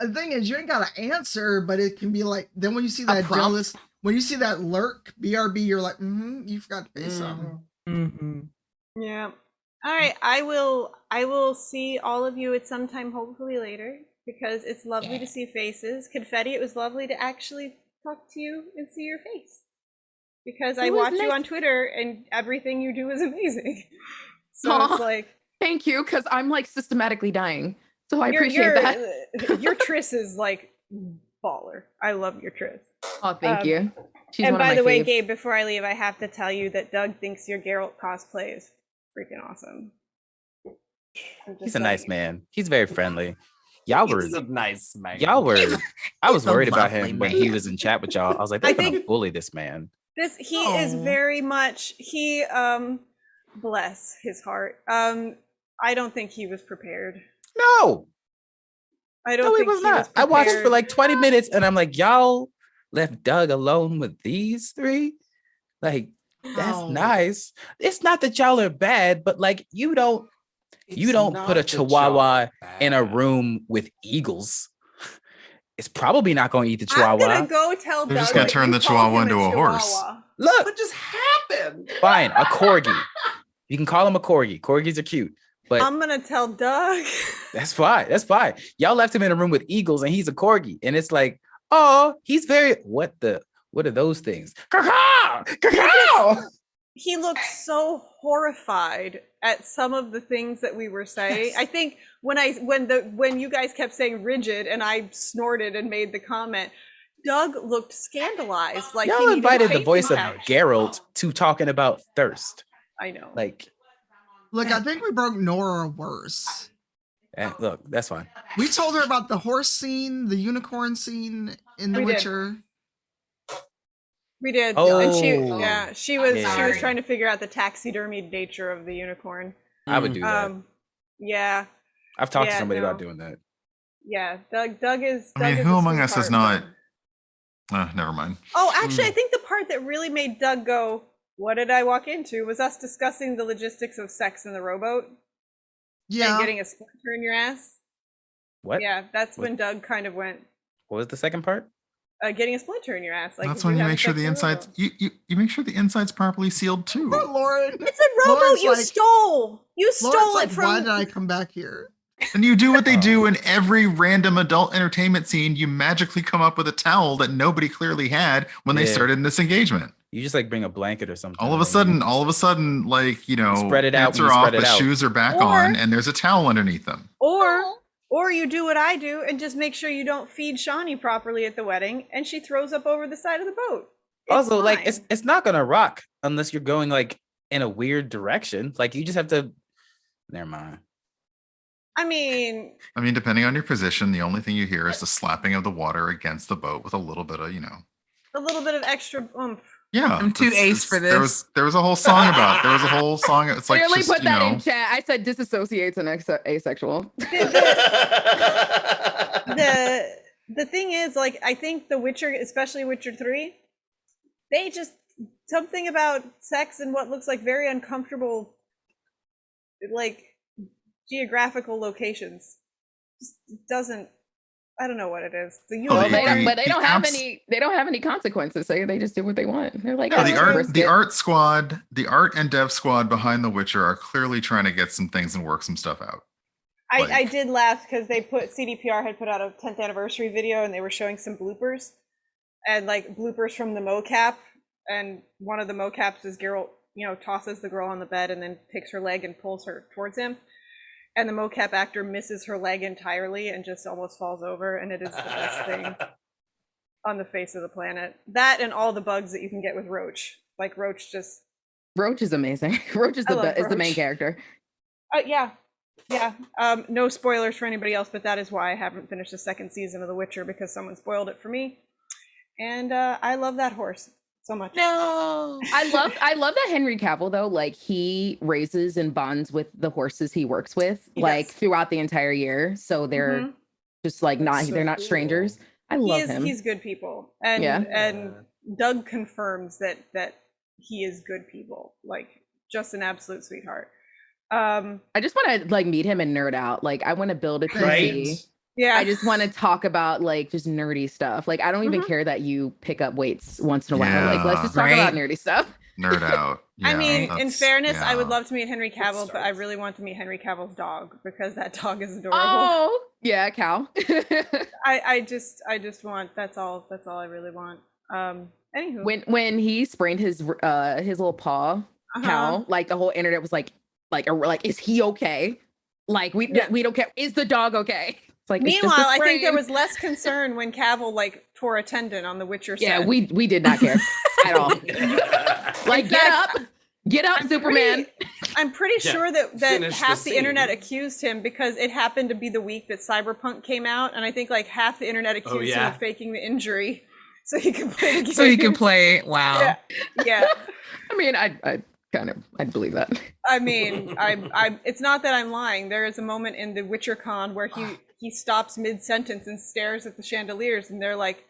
The thing is, you ain't got to answer, but it can be like, then when you see that prompt? jealous, when you see that lurk, BRB, you're like, you forgot to pay something. Yeah. All right. I will see all of you at some time, hopefully later, because it's lovely to see faces. Confetti, it was lovely to actually talk to you and see your face. Because I It was watch you nice. on Twitter and everything you do is amazing. So Aw, it's like thank you, because I'm like systematically dying. So I your- appreciate that. Your Triss is like baller. I love your Triss. Oh, thank you. She's and one of by my the way, faves. Gabe, before I leave, I have to tell you that Doug thinks your Geralt cosplay is freaking awesome. He's a nice man. He's very friendly. Y'all were He's a nice man. I was He's a worried about lovely him when man. he was in chat with y'all. I was like, they're I gonna think- bully this man. He is very much bless his heart. I don't think he was prepared. No, I don't no, he think was not. I watched for like 20 minutes and I'm like, y'all left Doug alone with these three? Like, that's nice. It's not that y'all are bad, but like you don't put a chihuahua in a room with eagles. It's probably not going to eat the chihuahua. I'm gonna go tell They're Doug just gonna that turn you the called chihuahua him into a horse. Look, What just happened? fine, a corgi. You can call him a corgi. Corgis are cute, but I'm gonna tell Doug. that's fine. That's fine. Y'all left him in a room with eagles and he's a corgi. And it's like, oh, he's very what are those things? Caw-caw! Caw-caw! He looked so horrified at some of the things that we were saying. I think when you guys kept saying rigid and I snorted and made the comment, Doug looked scandalized. Like he Y'all needed invited the a voice of pacing couch. Geralt to talking about thirst. I know. Like, Look, I think we broke Nora worse. look, that's fine. We told her about the horse scene, the unicorn scene in The We did. Witcher. We did. Oh, and she was yeah. trying to figure out the taxidermied nature of the unicorn. I would do that. Yeah. I've talked to yeah, somebody no. about doing that. Yeah. Doug is I mean, Doug who is a among us is sweetheart, not? but- Never mind. Oh, actually, I think the part that really made Doug go, "What did I walk into?" was us discussing the logistics of sex in the rowboat. Yeah. And getting a splinter in your ass. What? Yeah, that's when Doug kind of went, What was the second part? getting a splinter in your ass. Like That's if when you having make sure sex the in a insides rowboat. you make sure the inside's properly sealed too. Lauren. It's a rowboat Lauren's you like- stole. You stole Lauren's it like, from. why did I come back here? And you do what they do in every random adult entertainment scene. You magically come up with a towel that nobody clearly had when they Yeah. started this engagement. You just like bring a blanket or something. All of a sudden, like, you know, spread it out pants when are you off, spread it but out. shoes are back Or- on, and there's a towel underneath them. Or you do what I do and just make sure you don't feed Shawnee properly at the wedding, and she throws up over the side of the boat. Also, like it's not gonna rock unless you're going like in a weird direction. Like you just have to. Never mind. I mean, depending on your position, the only thing you hear is the slapping of the water against the boat with a little bit of, a little bit of extra oomph. Yeah, I'm too ace for this. There was a whole song about. There was a whole song. It's like Literally just put that in chat. I said disassociates and asexual. The thing is, like, I think The Witcher, especially Witcher 3, they just something about sex and what looks like very uncomfortable, like geographical locations, just doesn't. I don't know what it is. The Well, they don't have any. They don't have any consequences. So they just do what they want. They're like, Yeah, oh, the art squad, the art and dev squad behind The Witcher are clearly trying to get some things and work some stuff out. I did laugh because they CDPR had put out a 10th anniversary video and they were showing some bloopers and like bloopers from the mocap, and one of the mocaps is girl, tosses the girl on the bed and then takes her leg and pulls her towards him, and the mocap actor misses her leg entirely and just almost falls over, and it is the best thing on the face of the planet. That and all the bugs that you can get with Roach. Like Roach is amazing. Roach is the main character. Yeah. No spoilers for anybody else, but that is why I haven't finished the second season of The Witcher, because someone spoiled it for me. And I love that horse so much. No, I love that Henry Cavill though. Like he raises and bonds with the horses he works with, like throughout the entire year. So they're just like they're not strangers. I love him. He's good people, and Doug confirms that he is good people. Like just an absolute sweetheart. I just want to like meet him and nerd out. Like I want to build a PC. Right? Yeah. I just want to talk about like just nerdy stuff. Like I don't even care that you pick up weights once in a while. Like let's just talk about nerdy stuff. Nerd out. Yeah, I mean, in fairness, I would love to meet Henry Cavill, but I really want to meet Henry Cavill's dog because that dog is adorable. Oh, yeah, Cal. I just want that's all I really want. Anywho. When he sprained his little paw, Cal, like the whole internet was like, is he okay? Like we don't care. Is the dog okay? It's like, meanwhile, I think there was less concern when Cavill like tore a tendon on the Witcher set. Yeah, we did not care at all. Like get up, Superman. I'm pretty sure that half the internet accused him because it happened to be the week that Cyberpunk came out, and I think like half the internet accused him of faking the injury so he could play the game. So he could play. Wow. Yeah. I mean, I'd believe that. I mean, it's not that I'm lying. There is a moment in the Witcher Con where he stops mid-sentence and stares at the chandeliers, and they're like,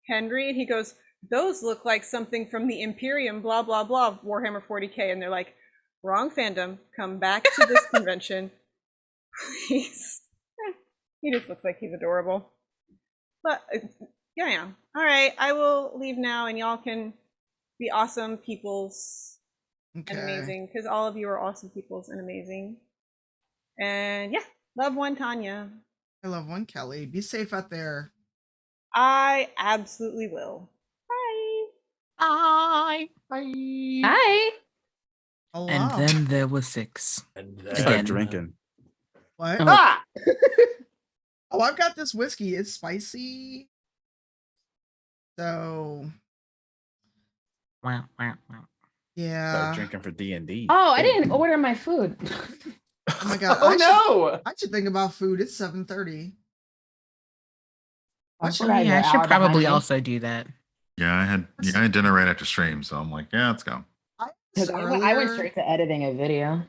Henry, and he goes, those look like something from the Imperium, blah, blah, blah, Warhammer 40K. And they're like, wrong fandom, come back to this convention. Please. He just looks like he's adorable. But, yeah. All right, I will leave now, and y'all can be awesome peoples and amazing, because all of you are awesome peoples and amazing. And yeah, love one, Tanya. I love one, Kelly. Be safe out there. I absolutely will. Bye. Hi. Oh, and wow. then there was 6. Start drinking. What? Ah! Oh, I've got this whiskey. It's spicy. So. Yeah. Start drinking for D&D. Oh, I didn't order my food. Oh my god. I should think about food. It's 7:30. I should probably also do that. Yeah, I had dinner right after stream, so I'm like, yeah, let's go. Because I went straight to editing a video.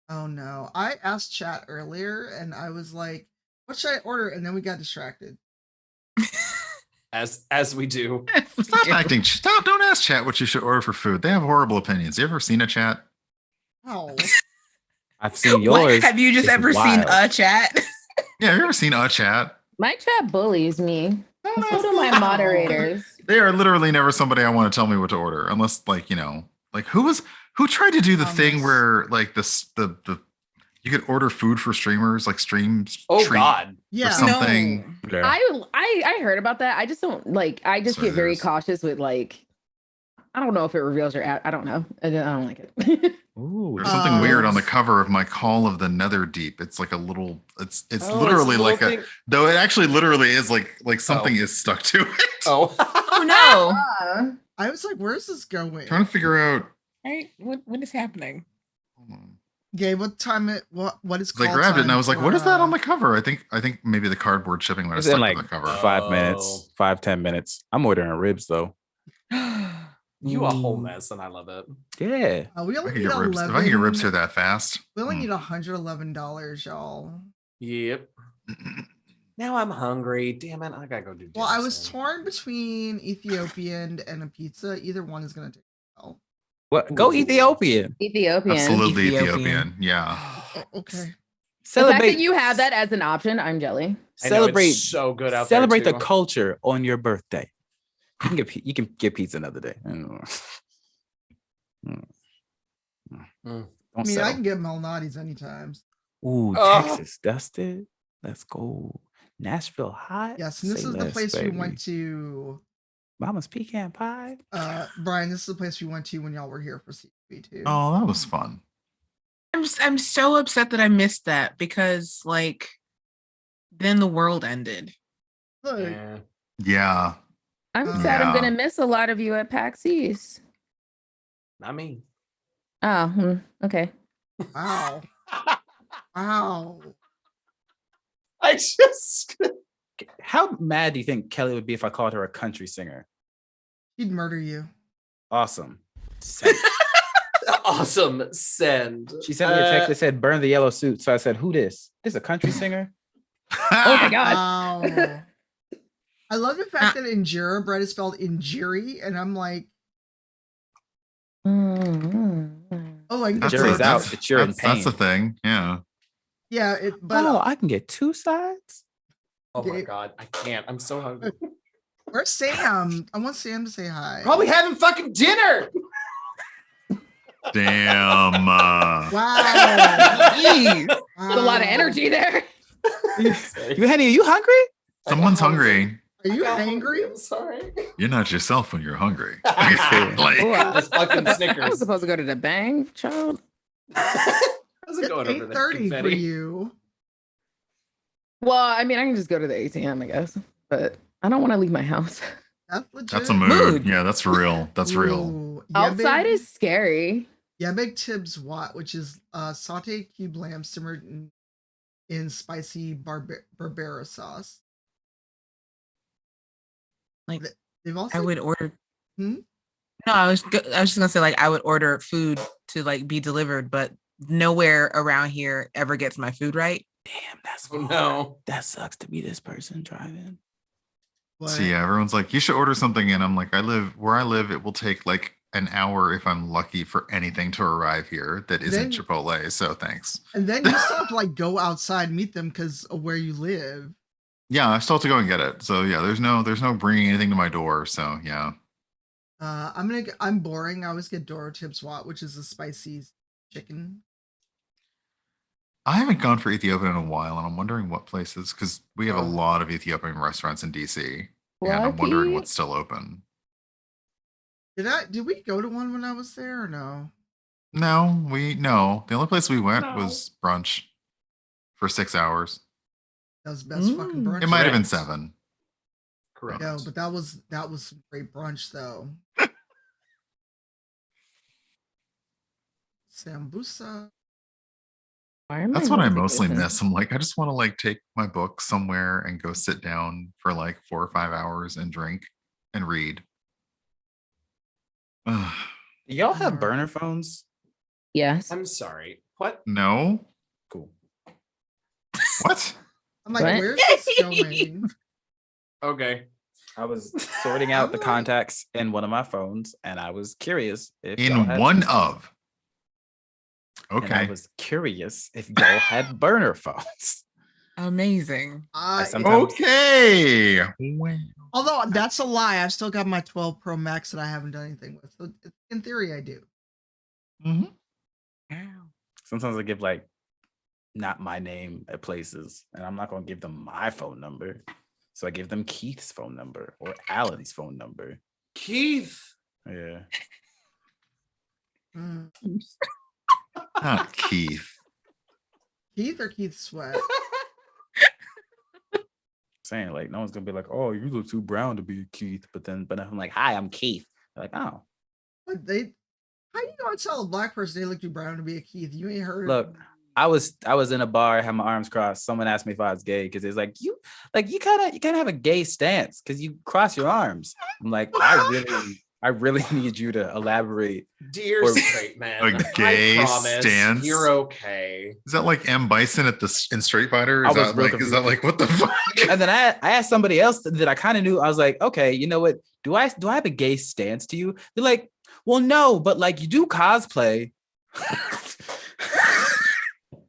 Oh no. I asked chat earlier and I was like, what should I order? And then we got distracted. As we do. Stop acting. Don't ask chat what you should order for food. They have horrible opinions. You ever seen a chat? Oh. I've seen yours. Have you just ever seen a chat? Yeah, have you ever seen a chat? My chat bullies me. So do my moderators. They are literally never somebody I want to tell me what to order, unless like who tried to do the thing where like the you could order food for streamers, like streams. God. Yeah. Or something. No. I heard about that. I just don't like. I just get very cautious with like. I don't know if it reveals your ad. I don't know. I don't like it. Ooh, there's something weird on the cover of my Call of the Netherdeep. It's like a little. It's literally like a. Though it actually literally is like something is stuck to it. Oh no! I was like, where's this going? Trying to figure out. Right? What is happening? Gabe, what time it? What is? So I call grabbed it and I time was like, for, "What is that on the cover?" I think maybe the cardboard shipping might have It's in stuck like to the cover. 5 minutes, 5-10 minutes. I'm ordering ribs though. You a whole mess, and I love it. Yeah. we If only I could need get ribs, if I could get ribs 11. here that fast. We only need $111, y'all. Yep. Now I'm hungry. Damn it, I gotta go do dinner. Well, I was soon. torn between Ethiopian and a pizza. Either one is gonna take a while. What? Go Ethiopian. Ethiopian. Absolutely Ethiopian. Yeah. Okay. The fact that Celebrate. you have that as an option, I'm jelly. I know, it's Celebrate. so good out there, Celebrate the too. culture on your birthday. You can get pizza another day. Don't I mean, I settle. can get Malnati's anytime. Ooh, Oh. Texas dusted. Let's go. Nashville hot. Yes, and this Say is the less, place we baby. went to. Mama's pecan pie. Brian, this is the place we went to when y'all were here for CB too. Oh, that was fun. I'm so upset that I missed that because like then the world ended. Look, Yeah. I'm sad I'm Yeah. gonna miss a lot of you at PAX East. Not me. Oh, okay. Wow. Wow. I just How mad do you think Kelly would be if I called her a country singer? He'd murder you. Awesome. awesome. Send. She sent me a text that said burn the yellow suit. So I said, who this? This a country singer? Oh my god. Wow. I love the fact that injera bread is spelled injuri, and I'm like, oh, I can get Jury's two. out. It's you're in pain. That's the thing. Yeah. Yeah, but Oh, I can get two sides. Oh my god, I can't. I'm so hungry. Where's Sam? I want Sam to say hi. Probably having fucking dinner. Damn. Wow. Jeez. There's a lot of energy there. Henny, are you hungry? Someone's hungry. Are you angry? I'm sorry. You're not yourself when you're hungry. Like, Ooh, Just fucking I Snickers. was supposed to go to the bang, child. How's it It's going over there? 8:30 for confetti? you. Well, I mean, I can just go to the ATM, I guess, but I don't want to leave my house. That's legit. That's a mood. Yeah, that's for real. That's real. Ooh, Outside is scary. Yebig Tibbs Wat, which is sauteed cube lamb simmered in spicy Barbera sauce. Like They've also I would order. Hmm? No, I was just gonna say like I would order food to like be delivered, but nowhere around here ever gets my food right. Damn, that's No. that sucks to be this person driving. So yeah, everyone's like, you should order something, and I'm like, where I live, it will take like an hour if I'm lucky for anything to arrive here that isn't Then- Chipotle. So thanks. And then you still have to like go outside and meet them because of where you live. Yeah, I still have to go and get it. So yeah, there's no bringing anything to my door. So yeah. I'm boring. I always get Doro Tibbs Wat, which is a spicy chicken. I haven't gone for Ethiopian in a while, and I'm wondering what places, because we have a lot of Ethiopian restaurants in DC, and I'm wondering what's still open. Did we go to one when I was there or no? No. The only place we went was brunch for 6 hours. That was best fucking brunch. It might have been 7. Correct. No, but that was some great brunch though. Sambusa. That's what I mostly miss. I'm like, I just want to like take my book somewhere and go sit down for like 4 or 5 hours and drink and read. Y'all have burner phones? Yes. I'm sorry. What? No. Cool. What? I'm like, What? where's this going? Okay. I was sorting out the contacts in one of my phones, and I was curious if In y'all had- one of. and I Okay. was curious if y'all had burner phones. Amazing. Sometimes- Okay. Although that's a lie. I've still got my 12 Pro Max that I haven't done anything with. So in theory, I do. Sometimes I give like not my name at places, and I'm not gonna give them my phone number. So I give them Keith's phone number or Alan's phone number. Keith. Yeah. Not Keith. Keith or Keith Sweat? Saying like no one's gonna be like, oh, you look too brown to be Keith, but I'm like, hi, I'm Keith. They're like, oh. But How you gonna tell a black person they look too brown to be a Keith? You ain't heard. Look, I was in a bar, had my arms crossed. Someone asked me if I was gay because it's like you kind of have a gay stance because you cross your arms. I'm like, I really need you to elaborate. Dear straight man, A gay I promise stance? you're okay. Is that like M. Bison in Street Fighter? I Is was that real like confused. what the fuck? And then I asked somebody else that I kind of knew. I was like, okay, you know what? Do I have a gay stance to you? They're like, well, no, but like you do cosplay.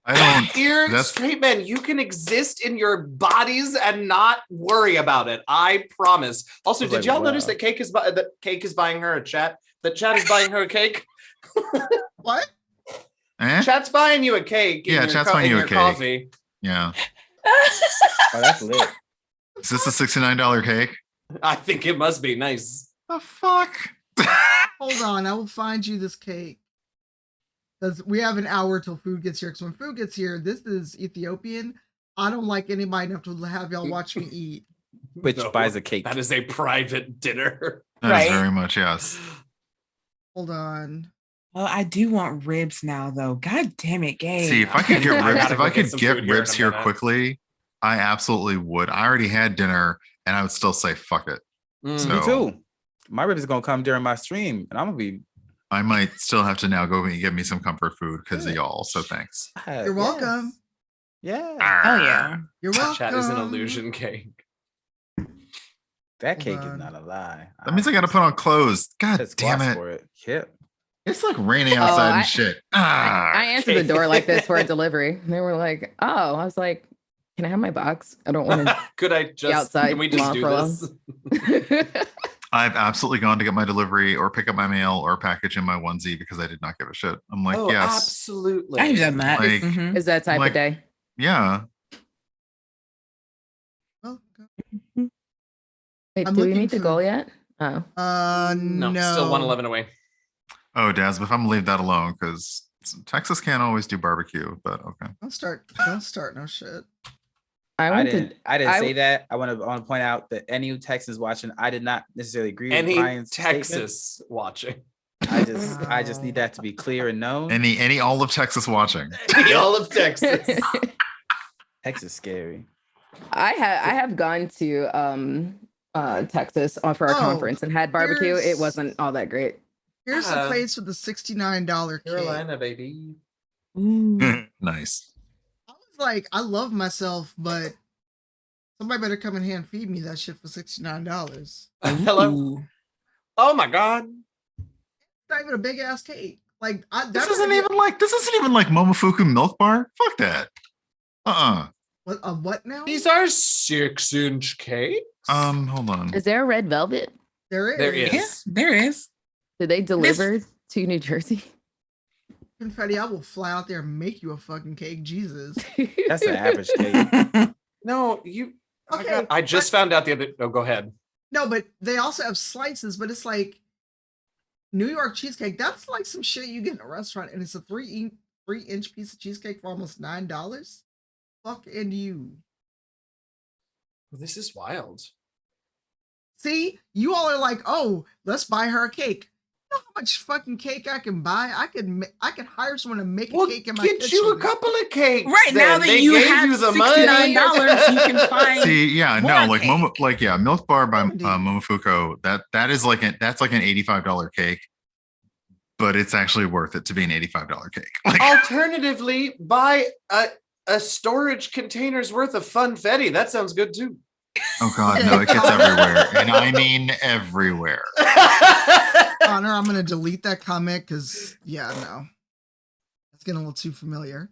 I don't. Dear straight men, you can exist in your bodies and not worry about it. I promise. Also, I was did like, y'all wow. notice that Cake is buying her a chat? That Chat is buying her a cake. What? Eh? Chat's buying you a cake. Yeah, Chat's buying you a cake. Coffee. Yeah. Oh, that's lit. Is this a $69 cake? I think it must be nice. The fuck? Hold on, I will find you this cake. Because we have an hour till food gets here. Because when food gets here, this is Ethiopian. I don't like anybody enough to have y'all watch me eat. Which buys a cake. That is a private dinner. That is very much yes. Hold on. Well, I do want ribs now, though. God damn it, Gabe. See, if I could get I ribs, gotta if go I get could some get food here in ribs a here minute. quickly, I absolutely would. I already had dinner, and I would still say fuck it. Me So too. My rib is gonna come during my stream, and I'm gonna be. I might still have to now go and get me some comfort food because of y'all. So thanks. You're welcome. Yeah. Oh yeah. You're welcome. Chat is an illusion cake. That cake is not a lie. That means I got to put on clothes. God Let's damn gloss it! for it. Yep. It's like raining outside I- and shit. I answered the door like this for a delivery. They were like, "Oh," I was like, "Can I have my box? I don't want to." Could I just? outside Can we just long do for this? I've absolutely gone to get my delivery or pick up my mail or package in my onesie because I did not give a shit. I'm like, Oh, yes, absolutely. I've done that. Like, Mhm. Is that type like- of day? yeah. Wait, I'm do we looking meet the for- goal yet? Oh, No. Still 111 away. Oh, Daz, if I'm gonna leave that alone because Texas can't always do barbecue, but okay. Don't start no shit. I I went didn't. to. I didn't I- say that. I want to point out that any Texans watching, I did not necessarily agree with Any Brian's statement. Texas watching. I just need that to be clear and known. Any all of Texas watching. All of Texas. Texas scary. I have gone to Texas for our Oh, conference and had barbecue. It here's- wasn't all that great. Here's the place with the $69 cake. Carolina, baby. Nice. I was like, I love myself, but somebody better come in here and feed me that shit for $69. Hello. Oh my God. It's not even a big ass cake. Like This isn't even like Momofuku Milk Bar. Fuck that. What now? These are 6-inch cakes. Hold on. Is there a red velvet? There is. There is. Yeah, there is. Did they deliver to New Jersey? Confetti, I will fly out there and make you a fucking cake. Jesus. That's an average cake. No, you. Okay, I just found out the other. Oh, go ahead. No, but they also have slices, but it's like New York cheesecake. That's like some shit you get in a restaurant, and it's a 3-inch piece of cheesecake for almost $9. Fuck and you. This is wild. See, you all are like, oh, let's buy her a cake. You know how much fucking cake I can buy? I could hire someone to make a cake in my Get you a kitchen. couple of cakes. Right, now then. that They you gave have you the money. $69, you can find See, yeah, more no, like cake. Milk Bar by Momofuku. That is like that's like an $85 cake, but it's actually worth it to be an $85 cake. Like, Alternatively, buy a storage container's worth of funfetti. That sounds good too. oh god, no, it gets everywhere, and I mean everywhere. Connor, I'm gonna delete that comment because no. That's getting a little too familiar.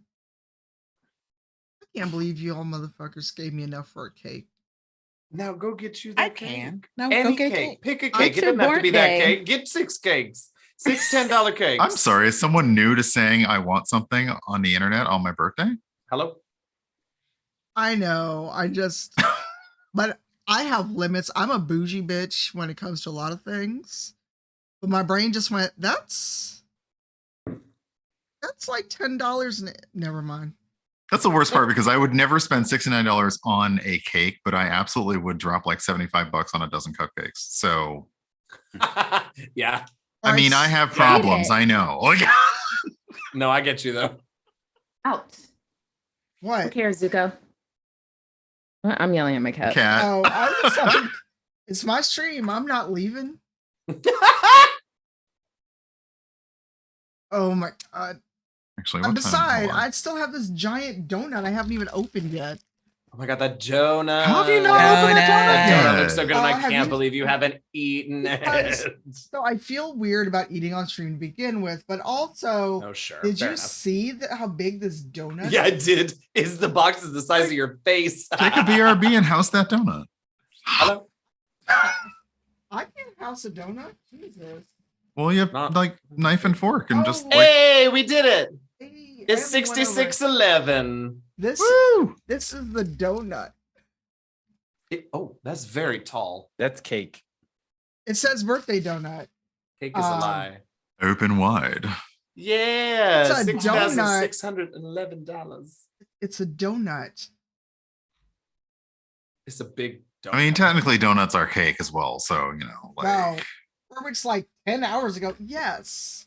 I can't believe you all motherfuckers gave me enough for a cake. Now go get you I that can. cake. No, Any go get cake. cake. Pick a It's cake. It your doesn't have to be that birthday. cake. Get 6 cakes. 6 $10 cakes. I'm sorry, is someone new to saying I want something on the internet on my birthday? Hello. I know. But I have limits. I'm a bougie bitch when it comes to a lot of things. But my brain just went, that's like $10. Never mind. That's the worst part because I would never spend $69 on a cake, but I absolutely would drop like $75 on a dozen cupcakes. So Yeah. I mean, I have problems. I know. Like, No, I get you though. Out. What? Who cares, Zuko? I'm yelling at my cat. Oh, I was like, it's my stream. I'm not leaving. Oh my god. Actually, And what time? beside, Hold on. I still have this giant donut I haven't even opened yet. Oh my god, that donut. How have you not opened that That donut donut looks so good, and I have can't you- believe you haven't eaten Because- it. So I feel weird about eating on stream to begin with, but also, Oh, sure. did fair you enough. see how big this donut Yeah, I is? did. Is the box is the size of your face? Take a BRB and house that donut. Hello? I can house a donut? Jesus. Well, you have like knife and fork and just like Hey, we did it. Hey, It's everyone over- 6611. This this is the donut. Oh, that's very tall. That's cake. It says birthday donut. Cake is a lie. open wide. Yeah, It's a donut. $6,611. It's a donut. It's a big donut. I mean, technically, donuts are cake as well. So you know, like, Wow. Furwick's like 10 hours ago. Yes.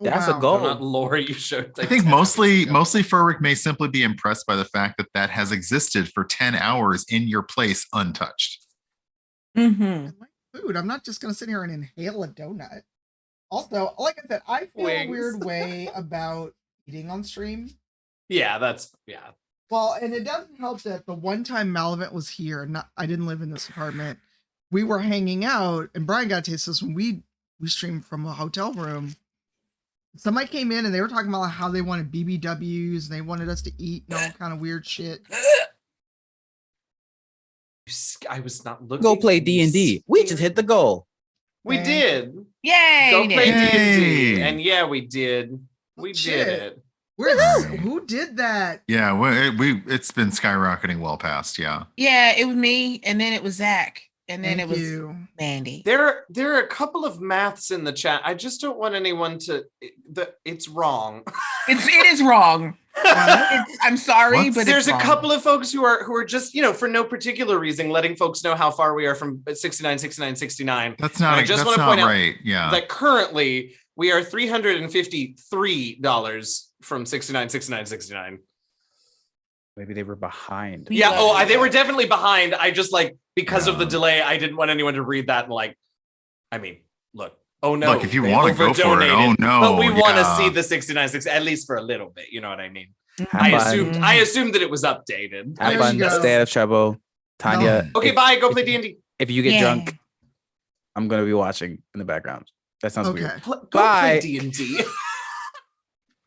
That's a Wow. goal. Donut lore you showed. I think mostly Furwick may simply be impressed by the fact that that has existed for 10 hours in your place untouched. Mm-hmm. Food. I'm not just gonna sit here and inhale a donut. Also, like I said, I feel a Wings. weird way about eating on stream. Yeah, that's yeah. Well, and it doesn't help that the one time Malavant was here, I didn't live in this apartment. We were hanging out, and Brian got to taste this when we streamed from a hotel room. Somebody came in and they were talking about how they wanted BBWs and they wanted us to eat and all kind of weird shit. I was not looking. Go play D&D. We just hit the goal. We Man. did. Yay! Go we play did. D&D. Yay. And yeah, we did. We Shit. did it. Who did that? Yeah, it's been skyrocketing well past. Yeah. Yeah, it was me, and then it was Zach, and then Thank it was you. Mandy. There are a couple of maths in the chat. I just don't want anyone to. It's wrong. It is wrong. I'm sorry, but there's it's a wrong. couple of folks who are just for no particular reason letting folks know how far we are from 69, 69, 69. That's And not I just that's want to not point right. out Yeah. that currently we are $353 from 69, 69, 69. Maybe they were behind. Yeah. They were definitely behind. I just because of the delay, I didn't want anyone to read that and I mean, look. Oh no! Look, if you they want to go for it, overdonated, oh no! But we want to yeah. see the 69, 6 at least for a little bit. You know what I mean? Have I fun. assumed that it was updated. Have There fun. you go. Stay out of trouble. Tanya. Okay, if- bye. Go play D&D. If you get Yeah. drunk, I'm gonna be watching in the background. That sounds Okay. weird. Go Bye. play D&D.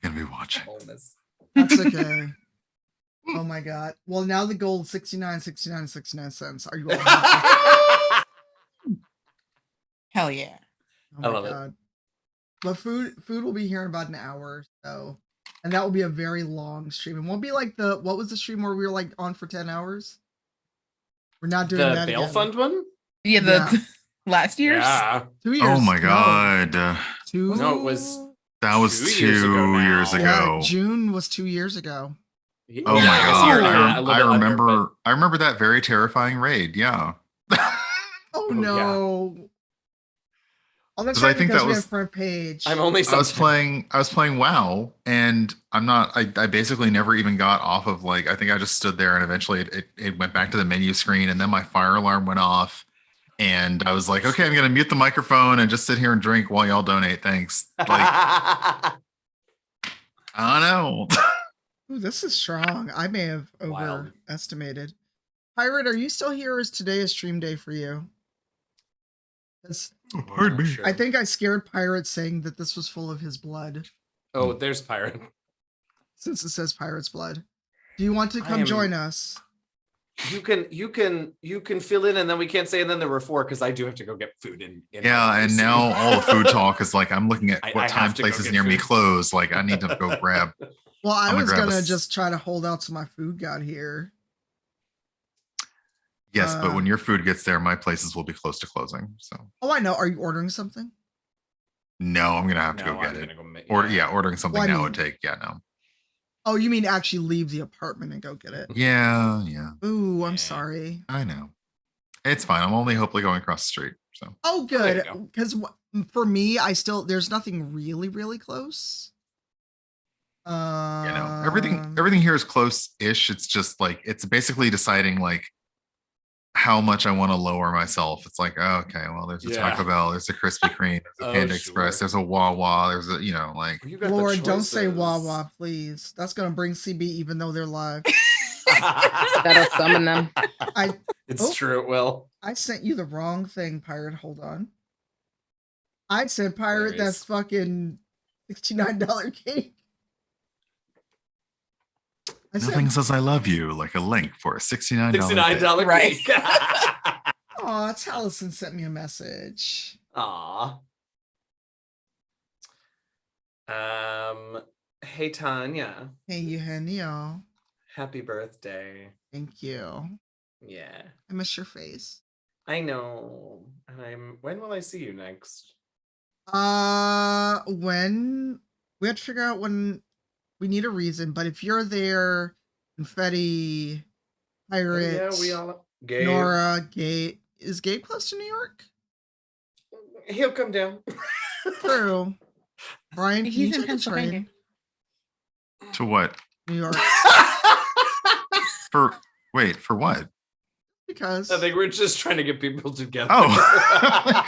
Gonna be watching. That's okay. Oh my god. Well, now the goal is 69, 69, 69 cents. Are you all happy? Hell yeah. Oh I my love it. god. But food will be here in about an hour, so and that will be a very long stream. It won't be like what was the stream where we were on for 10 hours? We're not doing The that bail again. fund one? Yeah, the last year's. Yeah. 2 years. Oh my no, god. 2 No, it was. That was 2 2 years ago now. years ago. Yeah, June was 2 years ago. Oh Yeah, my it was a year and a half, a god. little I bit under, remember I remember that very terrifying raid. Yeah. Oh yeah. no. Oh, that's 'Cause I right, think because that we was- have front page. I'm only. I was playing WoW and I basically never even got off of I think I just stood there and eventually it went back to the menu screen and then my fire alarm went off and I was like, okay, I'm gonna mute the microphone and just sit here and drink while y'all donate. Thanks. I don't know. Ooh, this is strong. I may have Wild. overestimated. Pirate, are you still here or is today a stream day for you? 'Cause Pardon me. I think I scared Pirate saying that this was full of his blood, Oh, there's pirate. since it says Pirate's blood. Do you want to I come am- join us? You can fill in, and then we can't say, and then there were 4 because I do have to go get food in my Yeah, and house. now all the food talk is I'm looking at I what time have to go places get near me food. close. I need to go grab. Well, I I'm gonna was grab gonna a s- just try to hold out till my food got here. Yes, but Uh, when your food gets there, my places will be close to closing. So Oh, I know. Are you ordering something? no, I'm gonna have to No, go I'm get it. gonna go make- Or yeah, ordering something Well, I now would mean- take no. Oh, you mean actually leave the apartment and go get it? Yeah, yeah. Ooh, I'm Yeah. sorry. I know. It's fine. I'm only hopefully going across the street. So Oh, there you good. go. Because for me, there's nothing really, really close. everything here is close-ish. It's just like it's basically deciding like how much I want to lower myself. It's like, oh, okay, well, there's a Taco Bell, there's a Krispy Kreme, there's a Panda Express, there's a Wawa, there's a like. Lord, don't say Wawa, please. That's gonna bring CB even though they're live. That'll summon them. It's true, it will. I sent you the wrong thing, Pirate. Hold on. I sent Pirate that Hilarious. fucking $69 cake. Nothing says I love you like a link for a $69 $69 Right. cake. Aw, Taliesin sent me a message. Aw. Hey Tanya. Hey, Eugenio. Happy birthday. Thank you. Yeah. I miss your face. I know. And when will I see you next? When we have to figure out when we need a reason, but if you're there, Confetti, Pirate, yeah, we all Gabe. Nora, Gabe. Is Gabe close to New York? He'll come down. True. Brian, can you He's in take a train? Pennsylvania. To what? New York. For what? Because I think we're just trying to get people together. Oh.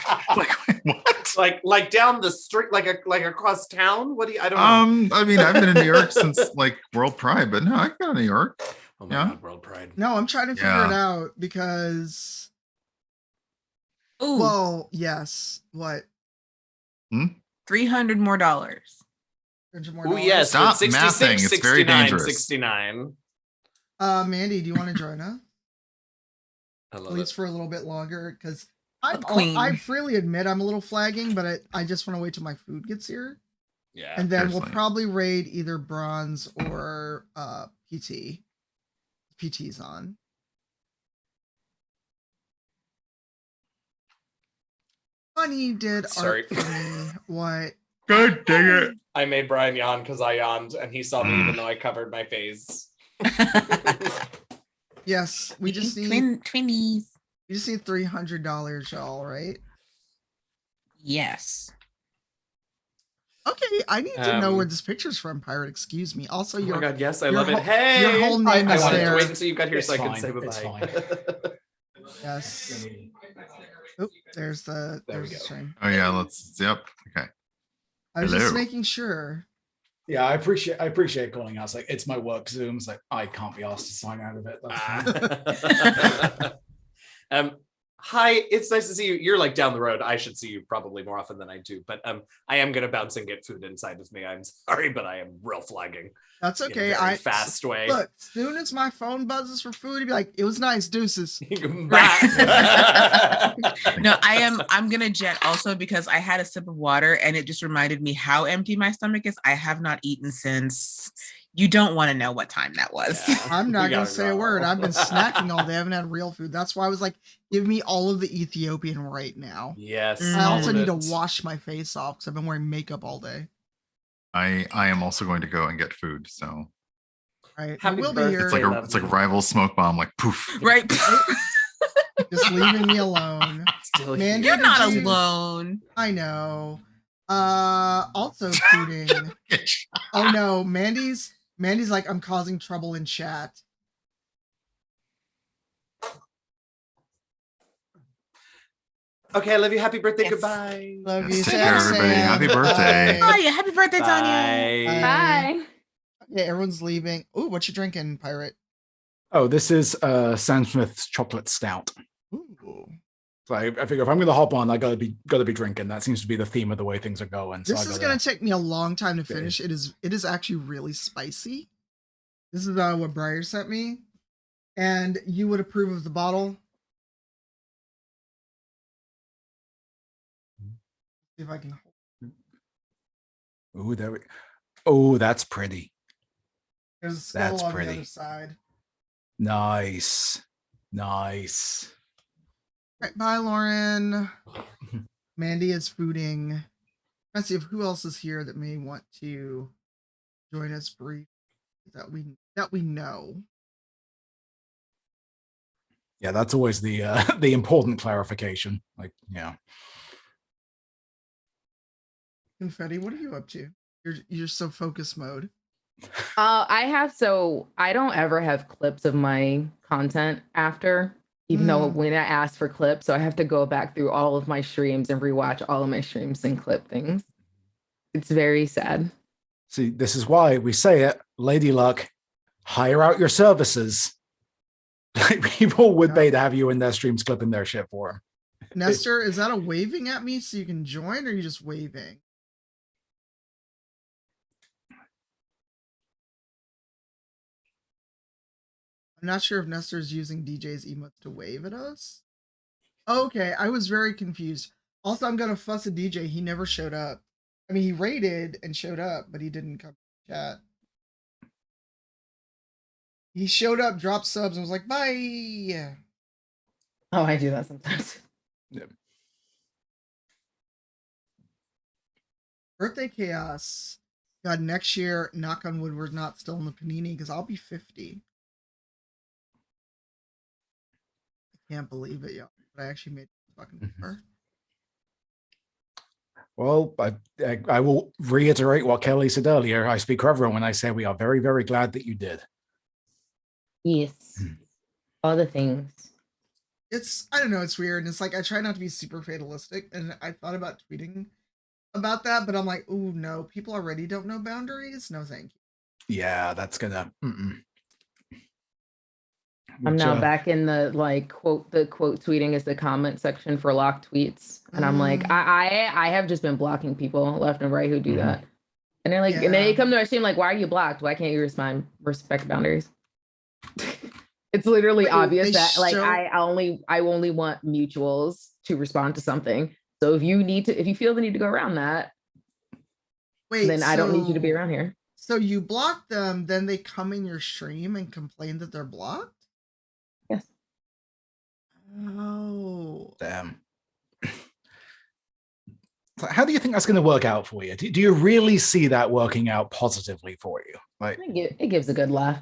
Like down the street, like across town. What do you? I don't know. I mean, I've been in New York since like World Pride, but no, I've been to New York. Oh my God, World Pride. No, I'm trying to figure it out because. Ooh. Well, yes. What? $300 more. $300 more. Oh yes, Stop 66, mathing. It's very 69, dangerous. 69. Mandy, do you want to join us? I At love least it. for a little bit longer, because queen. I freely admit I'm a little flagging, but I just want to wait till my food gets here. Yeah. And then we'll seriously. probably raid either bronze or PT. PT's on. Funny did Sorry. art for me. What? God dang it. I made Brian yawn because I yawned and he saw me even though I covered my face. Yes, we just need Twinnies. we just need $300, y'all, right? Yes. Okay, I need to know where this picture's from, Pirate. Excuse me. Also, Oh your my God, yes, I your love it. whole- Hey, your whole name I is wanted there. to wait until you got here It's so I could fine, say it's bye-bye. Yes. Oop, there's the There we there's the go. string. Oh yeah, yep. Okay. I was just Hello. making sure. Yeah, I appreciate calling us. Like, it's my work Zoom, so I can't be asked to sign out of it. That's fine. Hi, it's nice to see you. You're like down the road. I should see you probably more often than I do, but I am gonna bounce and get food inside with me. I'm sorry, but I am real flagging. That's in a okay. very fast way. Look, soon as my phone buzzes for food, it'd be like, it was nice, deuces. No, I'm gonna jet also because I had a sip of water and it just reminded me how empty my stomach is. I have not eaten since. You don't want to know what time that was. I'm not You gonna gotta say a go. word. I've been snacking all day. I haven't had real food. That's why I was like, give me all of the Ethiopian right now. Yes. I also all need of to it. wash my face off because I've been wearing makeup all day. I am also going to go and get food. So All right, Happy we'll be here. it's like a rival smoke bomb, like poof. Right. Just leaving me alone. Still Mandy, You're did not you- alone. I know. Also shooting. Oh no, Mandy's like, I'm causing trouble in chat. Okay, I love you. Happy birthday. Yes. Goodbye. Love you, Yes, take Sam. care, everybody. Sam. Happy birthday. Bye. Oh yeah, happy birthday, Tanya. Bye. Bye. Okay, everyone's leaving. Ooh, what you drinking, Pirate? Oh, this is Sam Smith's chocolate stout. Ooh. So I figure if I'm going to hop on, I gotta be drinking. That seems to be the theme of the way things are going. So This is gonna take me a long time to finish. It is actually really spicy. This is what Briar sent me, and you would approve of the bottle. See if I can. Ooh, there we. Oh, that's pretty. There's a skull That's on pretty. the other side. Nice. Nice. All right, bye, Lauren. Mandy is fooding. Let's see if who else is here that may want to join us brief that we know. Yeah, that's always the the important clarification. Like, yeah. Confetti, what are you up to? You're so focus mode. I don't ever have clips of my content after, even though when I ask for clips, so I have to go back through all of my streams and rewatch all of my streams and clip things. It's very sad. See, this is why we say it, Lady Luck, hire out your services. People would pay to have you in their streams clipping their shit for them. Nestor, is that a waving at me so you can join, or are you just waving? I'm not sure if Nestor's using DJ's emotes to wave at us. Okay, I was very confused. Also, I'm gonna fuss at DJ. He never showed up. I mean, he raided and showed up, but he didn't come to chat. He showed up, dropped subs, and was like, bye. Oh, I do that sometimes. Yep. Birthday chaos. God, next year, knock on wood, we're not still in the panini because I'll be 50. I can't believe it, y'all. But I actually made it fucking far. Well, I will reiterate what Kelly said earlier. I speak for everyone when I say we are very, very glad that you did. Yes. All the things. I don't know, it's weird. And it's like, I try not to be super fatalistic. And I thought about tweeting about that, but I'm like, oh no, people already don't know boundaries. No, thank you. Yeah, that's gonna. I'm now back in the quote tweeting is the comment section for locked tweets. And I'm like, I have just been blocking people left and right who do that. And they're like, and then they come to our stream like, why are you blocked? Why can't you respect boundaries? It's literally obvious that I only want mutuals to respond to something. So if you feel the need to go around that, then I don't need you to be around here. So you block them, then they come in your stream and complain that they're blocked? Yes. Oh. Damn. So how do you think that's going to work out for you? Do you really see that working out positively for you? Like, it gives a good laugh.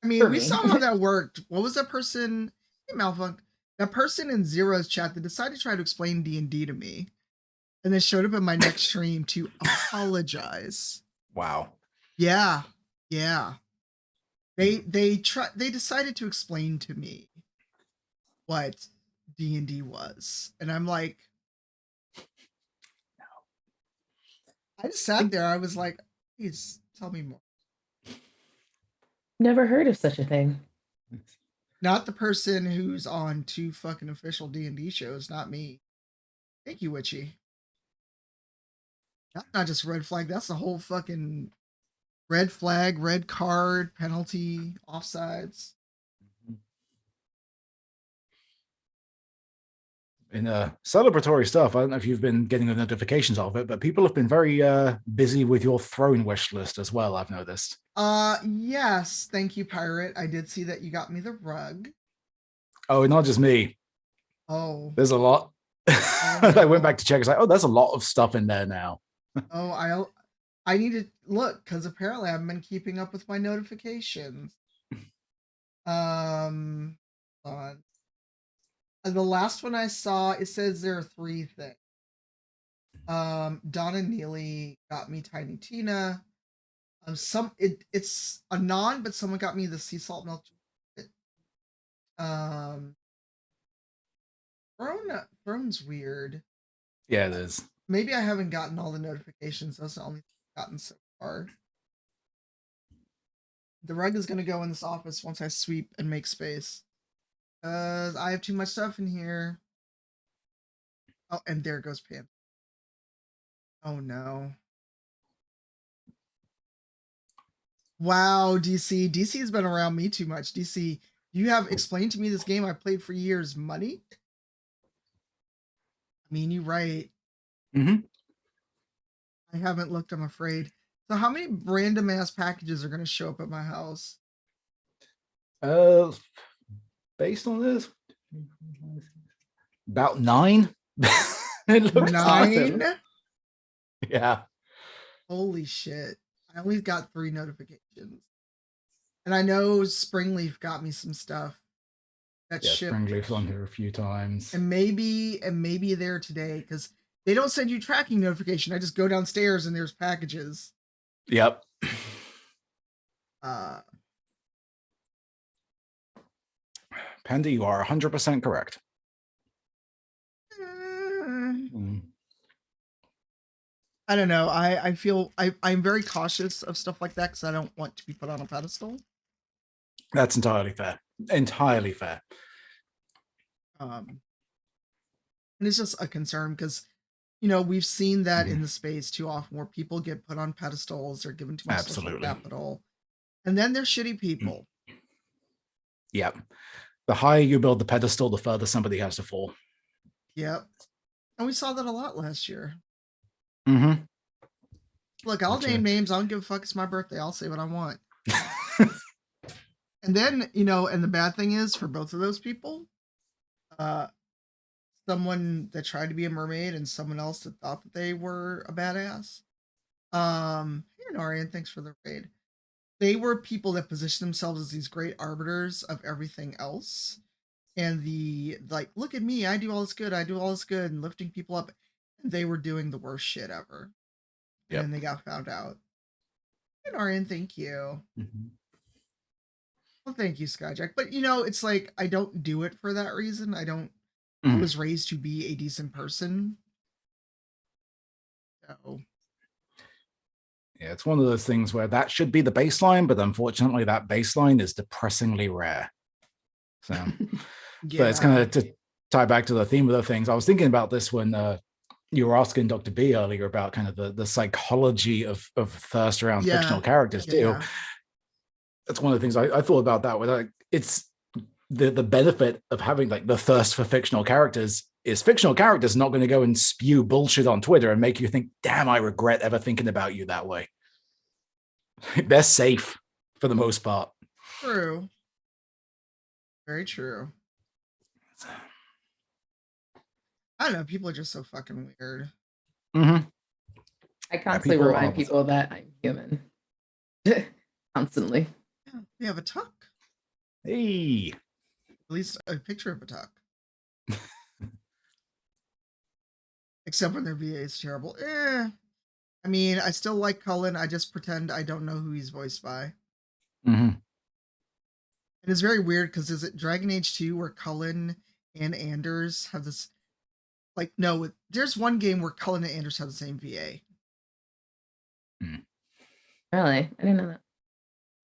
I mean, we saw how that worked. What was that person? That person in Zero's chat that decided to try to explain D&D to me, and then showed up in my next stream to apologize. Wow. Yeah. They decided to explain to me what D&D was, and I'm like, I just sat there. I was like, please tell me more. Never heard of such a thing. Not the person who's on 2 fucking official D&D shows, not me. Thank you, Witchy. That's not just red flag. That's the whole fucking red flag, red card, penalty, offsides. in celebratory stuff, I don't know if you've been getting the notifications of it, but people have been very busy with your throne wish list as well, I've noticed. Yes, thank you, Pirate. I did see that you got me the rug. Oh, not just me. Oh. There's a lot. I went back to check. It's like, oh, there's a lot of stuff in there now. Oh, I need to look because apparently I've been keeping up with my notifications. On. The last one I saw, it says there are 3 things. Donna Neely got me Tiny Tina. It's a non, but someone got me the sea salt milk. Throne's weird. Yeah, it is. Maybe I haven't gotten all the notifications. That's the only thing I've gotten so far. The rug is gonna go in this office once I sweep and make space. I have too much stuff in here. Oh, and there goes Pam. Oh no. Wow, DC. DC has been around me too much. DC, you have explained to me this game I played for years. Money? I mean, you're right. Mm-hmm. I haven't looked, I'm afraid. So how many random ass packages are going to show up at my house? Based on this, about 9. It looks 9? awesome. Yeah. Holy shit. I only got 3 notifications. And I know Springleaf got me some stuff. that Yeah, ship. Springleaf's on here a few times. And maybe there today, because they don't send you tracking notification. I just go downstairs and there's packages. Yep. Panda, you are 100% correct. I don't know. I feel I'm very cautious of stuff like that because I don't want to be put on a pedestal. That's entirely fair. Entirely fair. And it's just a concern because, you know, we've seen that in the space too often where people get put on pedestals or given too much social capital, and then they're shitty people. Yep. The higher you build the pedestal, the further somebody has to fall. Yep. And we saw that a lot last year. Mm-hmm. Look, I'll name names. I don't give a fuck. It's my birthday. I'll say what I want. And then, you know, and the bad thing is for both of those people, someone that tried to be a mermaid and someone else that thought that they were a badass. Hey, Narian, thanks for the raid. They were people that positioned themselves as these great arbiters of everything else. And the, like, look at me, I do all this good, and lifting people up. And they were doing the worst shit ever. Yep. And they got found out. Hey, Narian, thank you. Well, thank you, Skyjack. But, you know, it's like, I don't do it for that reason. I was raised to be a decent person. So. Yeah, it's one of those things where that should be the baseline, but unfortunately that baseline is depressingly rare. So, but it's kind of to tie back to the theme of the things. I was thinking about this when you were asking Dr. B earlier about kind of the psychology of thirst around fictional characters too. That's one of the things I thought about that. Where like, it's the benefit of having like the thirst for fictional characters is fictional characters not going to go and spew bullshit on Twitter and make you think, damn, I regret ever thinking about you that way. They're safe for the most part. True. Very true. I don't know. People are just so fucking weird. Mm-hmm. I constantly remind people that I'm human. Constantly. Yeah, we have a tuck. Hey. At least a picture of a tuck. Except when their VA is terrible. I mean, I still like Cullen. I just pretend I don't know who he's voiced by. Mm-hmm. And it's very weird because is it Dragon Age 2 where Cullen and Anders have this? Like, no, there's one game where Cullen and Anders have the same VA. Really? I didn't know that.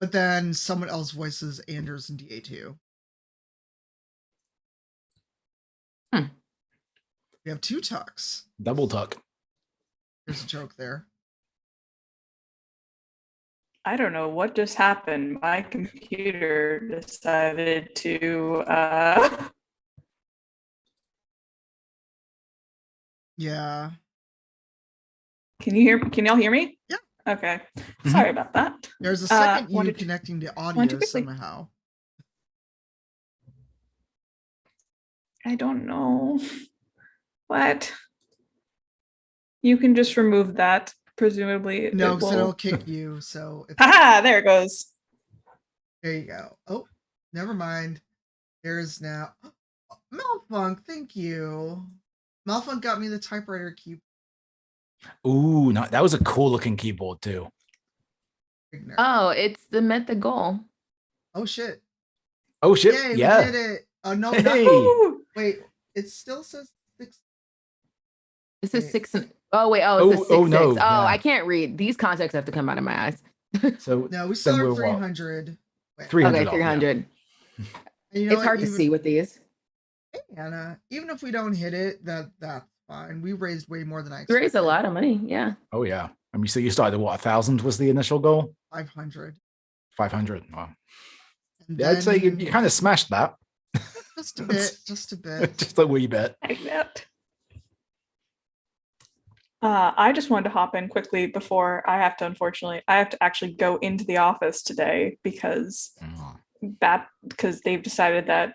But then someone else voices Anders in DA2. We have two tucks. Double tuck. There's a joke there. I don't know what just happened. My computer decided to Yeah. Can y'all hear me? Yeah. Okay. Sorry about that. There's a second you connecting to audio somehow. I don't know. What? You can just remove that, presumably. No, because it'll kick you. So haha, there it goes. There you go. Oh, never mind. There's now Malfunk. Thank you. Malfunk got me the typewriter keyboard. Ooh, no, that was a cool looking keyboard too. Oh, it's the met the goal. Oh shit. Oh shit. Yay, yeah. we did it. Oh no, Hey. not wait. It still says 6. This is 6. Oh wait. Oh, it's a 6. no, 6. Oh, I can't read. These contexts have to come out of my eyes. So no, we still have 300. 300. Okay, 300. Yeah. You know it's hard to see with these. Hey, Anna, even if we don't hit it, that's fine. We raised way more than I We expected. raised a lot of money. Yeah. Oh yeah. I mean, so you started at what, 1,000 was the initial goal? 500. 500. Wow. And Yeah, I'd say you then- kind of smashed that. Just a bit. Just a bit. Just a wee bit. Like that. I just wanted to hop in quickly before I have to actually go into the office today because they've decided that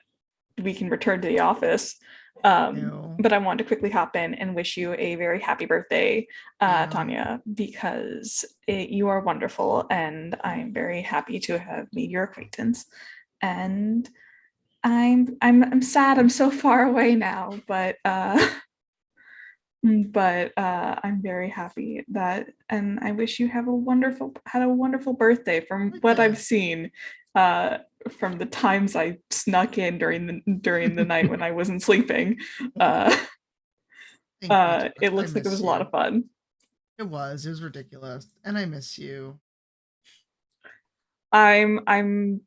we can return to the office. But I wanted to quickly hop in and wish you a very happy birthday, Tanya, because you are wonderful and I'm very happy to have made your acquaintance. And I'm sad. I'm so far away now, but I'm very happy that, and I wish you had a wonderful birthday. From what I've seen, from the times I snuck in during the night when I wasn't sleeping, it looks like it was a lot of fun. It was ridiculous, and I miss you. I'm kind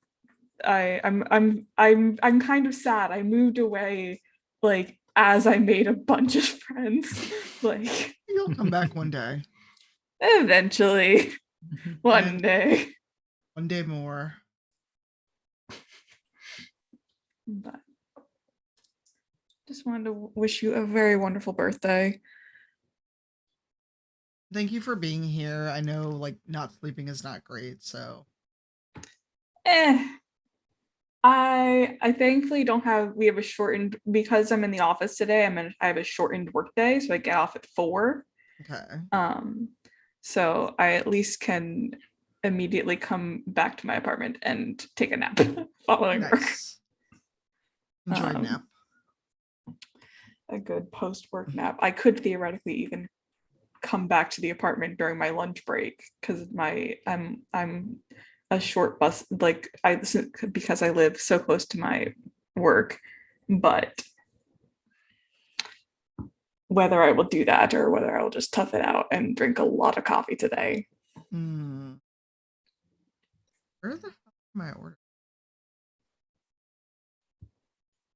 of sad. I moved away like as I made a bunch of friends. Like you'll come back one day. Eventually. One day. One day more. But just wanted to wish you a very wonderful birthday. Thank you for being here. I know like not sleeping is not great, so I thankfully we have a shortened, because I'm in the office today, I have a shortened work day, so I get off at 4. Okay. So I at least can immediately come back to my apartment and take a nap following work. Enjoy a nap. A good post-work nap. I could theoretically even come back to the apartment during my lunch break because I'm a short bus, like because I live so close to my work, but whether I will do that or whether I will just tough it out and drink a lot of coffee today. Where the fuck am I ordering?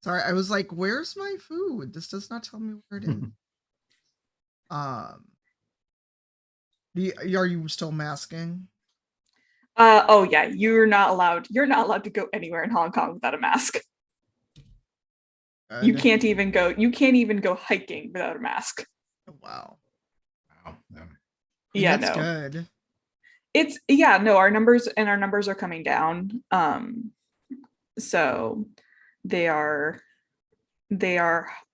Sorry, I was like, where's my food? This does not tell me where it is. Are you still masking? Oh yeah, you're not allowed to go anywhere in Hong Kong without a mask. You can't even go hiking without a mask. Wow. Yeah, that's no. good. Our numbers are coming down. So they are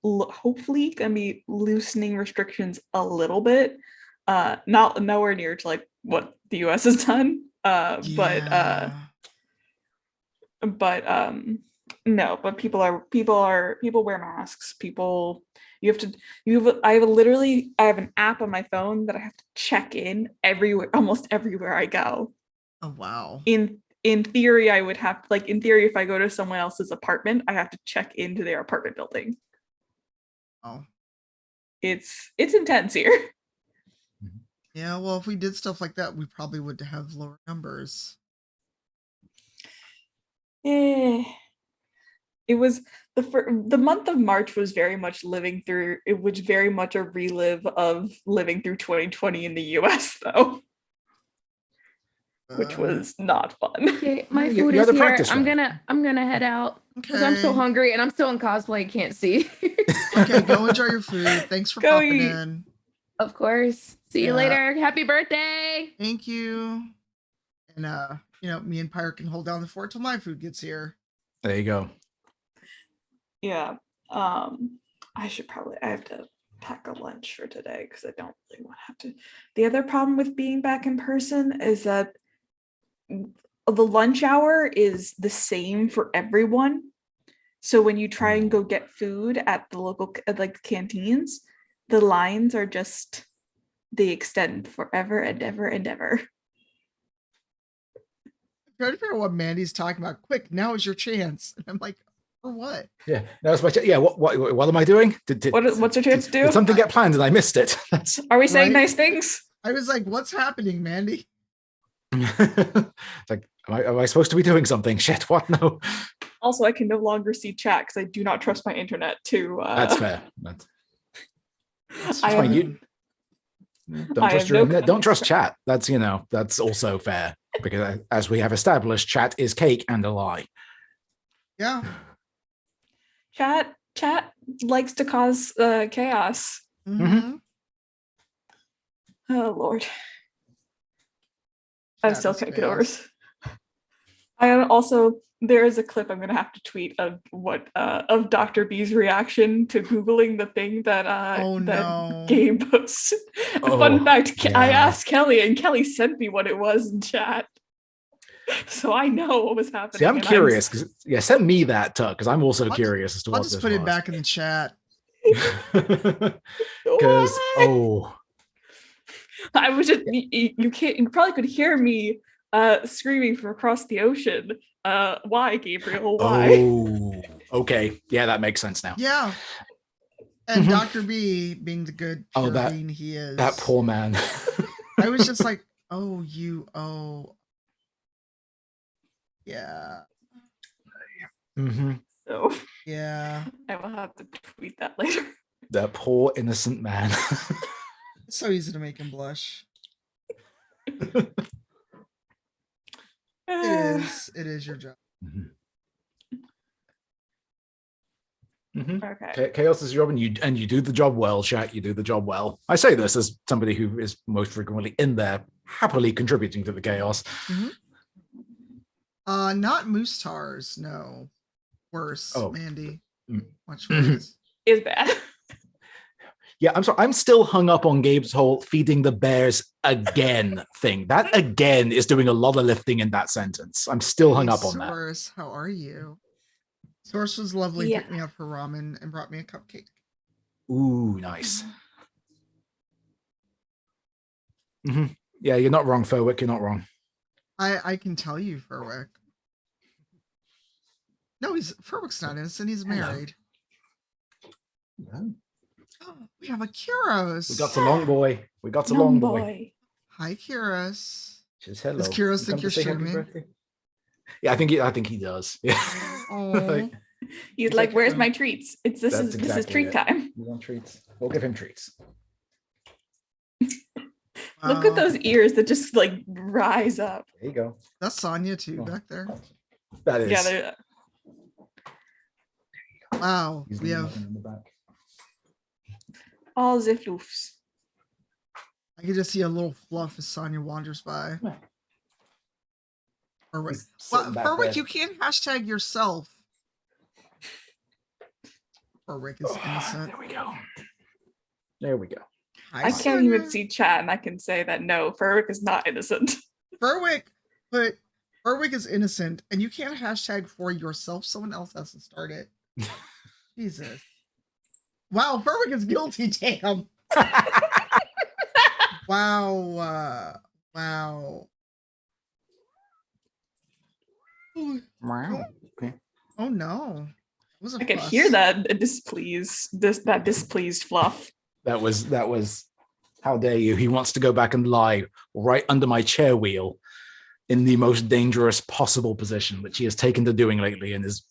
hopefully gonna be loosening restrictions a little bit. Nowhere near to like what the US has done. But people wear masks. I have an app on my phone that I have to check in almost everywhere I go. Oh wow. In theory, I would have if I go to someone else's apartment, I have to check into their apartment building. Oh. It's intense here. Yeah, well, if we did stuff like that, we probably would have lower numbers. It was the month of March was very much a relive of living through 2020 in the US though. Which was not fun. Okay, my food is here. I'm gonna head out because I'm so hungry and I'm still in cosplay. Can't see. Okay, go enjoy your food. Thanks for popping in. Of course. See you later. Happy birthday. Thank you. And me and Pyre can hold down the fort till my food gets here. There you go. Yeah. I have to pack a lunch for today because I don't really want to have to. The other problem with being back in person is that the lunch hour is the same for everyone. So when you try and go get food at the local canteens, the lines are they extend forever and ever and ever. I'm trying to figure out what Mandy's talking about. Quick, now is your chance. And I'm like, for what? Yeah, that was my yeah. What am I doing? What's your chance to do? Did something get planned and I missed it? Are we saying nice things? I was like, what's happening, Mandy? Like, am I supposed to be doing something? Shit, what? No. Also, I can no longer see chat because I do not trust my internet to. That's fair. That's I fine. Don't trust your internet. Don't trust chat. That's that's also fair because as we have established, chat is cake and a lie. Yeah. Chat likes to cause chaos. Mm-hmm. Oh Lord. I still can't get over. I also there is a clip I'm gonna have to tweet of of Dr. B's reaction to Googling the thing that that Gabe posted. Fun fact, I asked Kelly and Kelly sent me what it was in chat. So I know what was happening. See, I'm and curious. Yeah, send me that, Tuck, because I'm also I'll curious as to I'll what just this put it was. back in the chat. Because I was just you can't. You probably could hear me screaming from across the ocean. Why, Gabriel? Why? oh, okay, yeah, that makes sense now. Yeah. And Mhm. Dr. B, being the good Oh, pure that being he is, that poor man. I was just like, yeah. So yeah, I will have to tweet that later. That poor innocent man. It's so easy to make him blush. It is your job. Okay. Chaos is your job, and you do the job well, chat. You do the job well. I say this as somebody who is most frequently in there, happily contributing to the chaos. Not moose tars, no. Worse, Oh. Mandy. Mm. Much worse. Is bad. Yeah, I'm sorry. I'm still hung up on Gabe's whole feeding the bears again thing. That again is doing a lot of lifting in that sentence. I'm still hung up on that. Source, how are you? Source was lovely, Yeah. picked me up for ramen and brought me a cupcake. Ooh, nice. Yeah, you're not wrong, Furwick. You're not wrong. I can tell you, Furwick. No, Furwick's not innocent. He's married. We have a Kyros. We got a long boy. We got a long boy. Hi, Kyros. Says hello. Does Kyros You think come you're to say happy streaming? birthday? Yeah, I think he does. Yeah. Oh. He's like, "Where's my treats? This is exactly treat it. time." You want treats? We'll give him treats. Look at those ears that just like rise up. There you go. That's Sonya too back there. That is. Yeah, they're Wow. He's We got have. nothing in the back. all the floofs. I can just see a little fluff as Sonya wanders by. Furwick. sitting back Furwick, there. you can't hashtag yourself. Furwick is innocent. There we go. There we go. Hi, I can't even Sonya. see chat, and I can say that no, Furwick is not innocent. Furwick is innocent, and you can't hashtag for yourself. Someone else has to start it. Jesus. Wow, Furwick is guilty. Damn. Wow. Wow. Wow. Okay. Oh no. It was a I could fuss. hear that displeased fluff. That was. How dare you? He wants to go back and lie right under my chair wheel, in the most dangerous possible position, which he has taken to doing lately, and is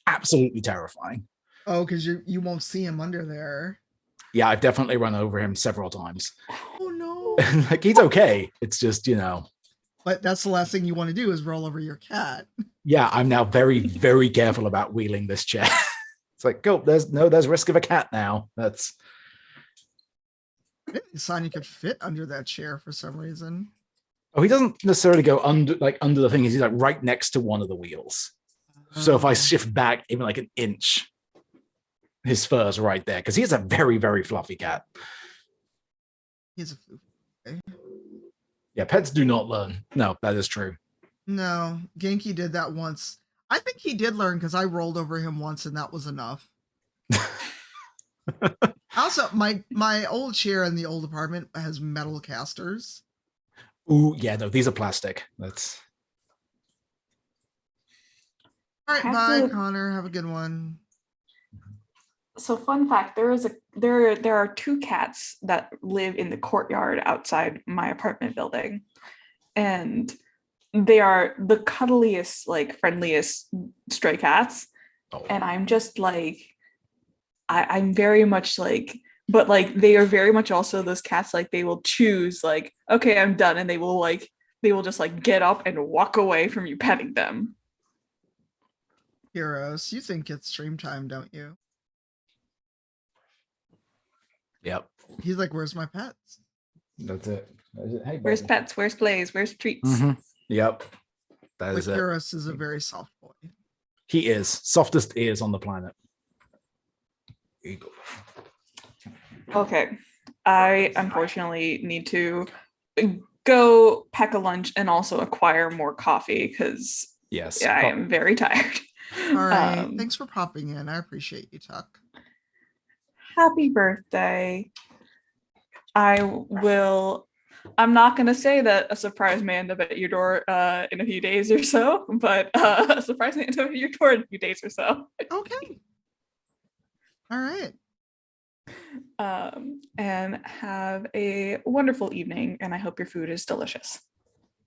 absolutely terrifying. Oh, because you won't see him under there. Yeah, I've definitely run over him several times. Oh no. Like, he's okay. It's just, But that's the last thing you want to do is roll over your cat. yeah, I'm now very, very careful about wheeling this chair. It's like, go, there's risk of a cat now. That's Sonya could fit under that chair for some reason. Oh, he doesn't necessarily go under the thing. He's like right next to one of the wheels. So if I shift back even like an inch, his fur's right there, because he's a very, very fluffy cat. He's a fluke. Okay. Yeah, pets do not learn. No, that is true. No, Genki did that once. I think he did learn because I rolled over him once and that was enough. Also, my old chair in the old apartment has metal casters. Ooh, yeah, no, these are plastic. That's all right. Have Bye, to- Connor. Have a good one. So fun fact, there are two cats that live in the courtyard outside my apartment building. And they are the cuddliest, like friendliest stray cats. Oh. And I'm just like, I'm very much like, but like they are very much also those cats, like they will choose like, okay, I'm done. And they will just like get up and walk away from you petting them. Heroes, you think it's stream time, don't you? Yep. He's like, where's my pets? That's it. Hey, Where's buddy. pets? Where's plays? Where's treats? Mhm. Yep. That But is it. Heroes is a very soft boy. He is softest ears on the planet. Here you go. Okay. I unfortunately need to go pack a lunch and also acquire more coffee because yes, I am very tired. All right. Thanks for popping in. I appreciate you, Tuck. Happy birthday. I'm not going to say that a surprise may end up at your door in a few days or so, but a surprise may end up at your door in a few days or so. Okay. All right. And have a wonderful evening, and I hope your food is delicious.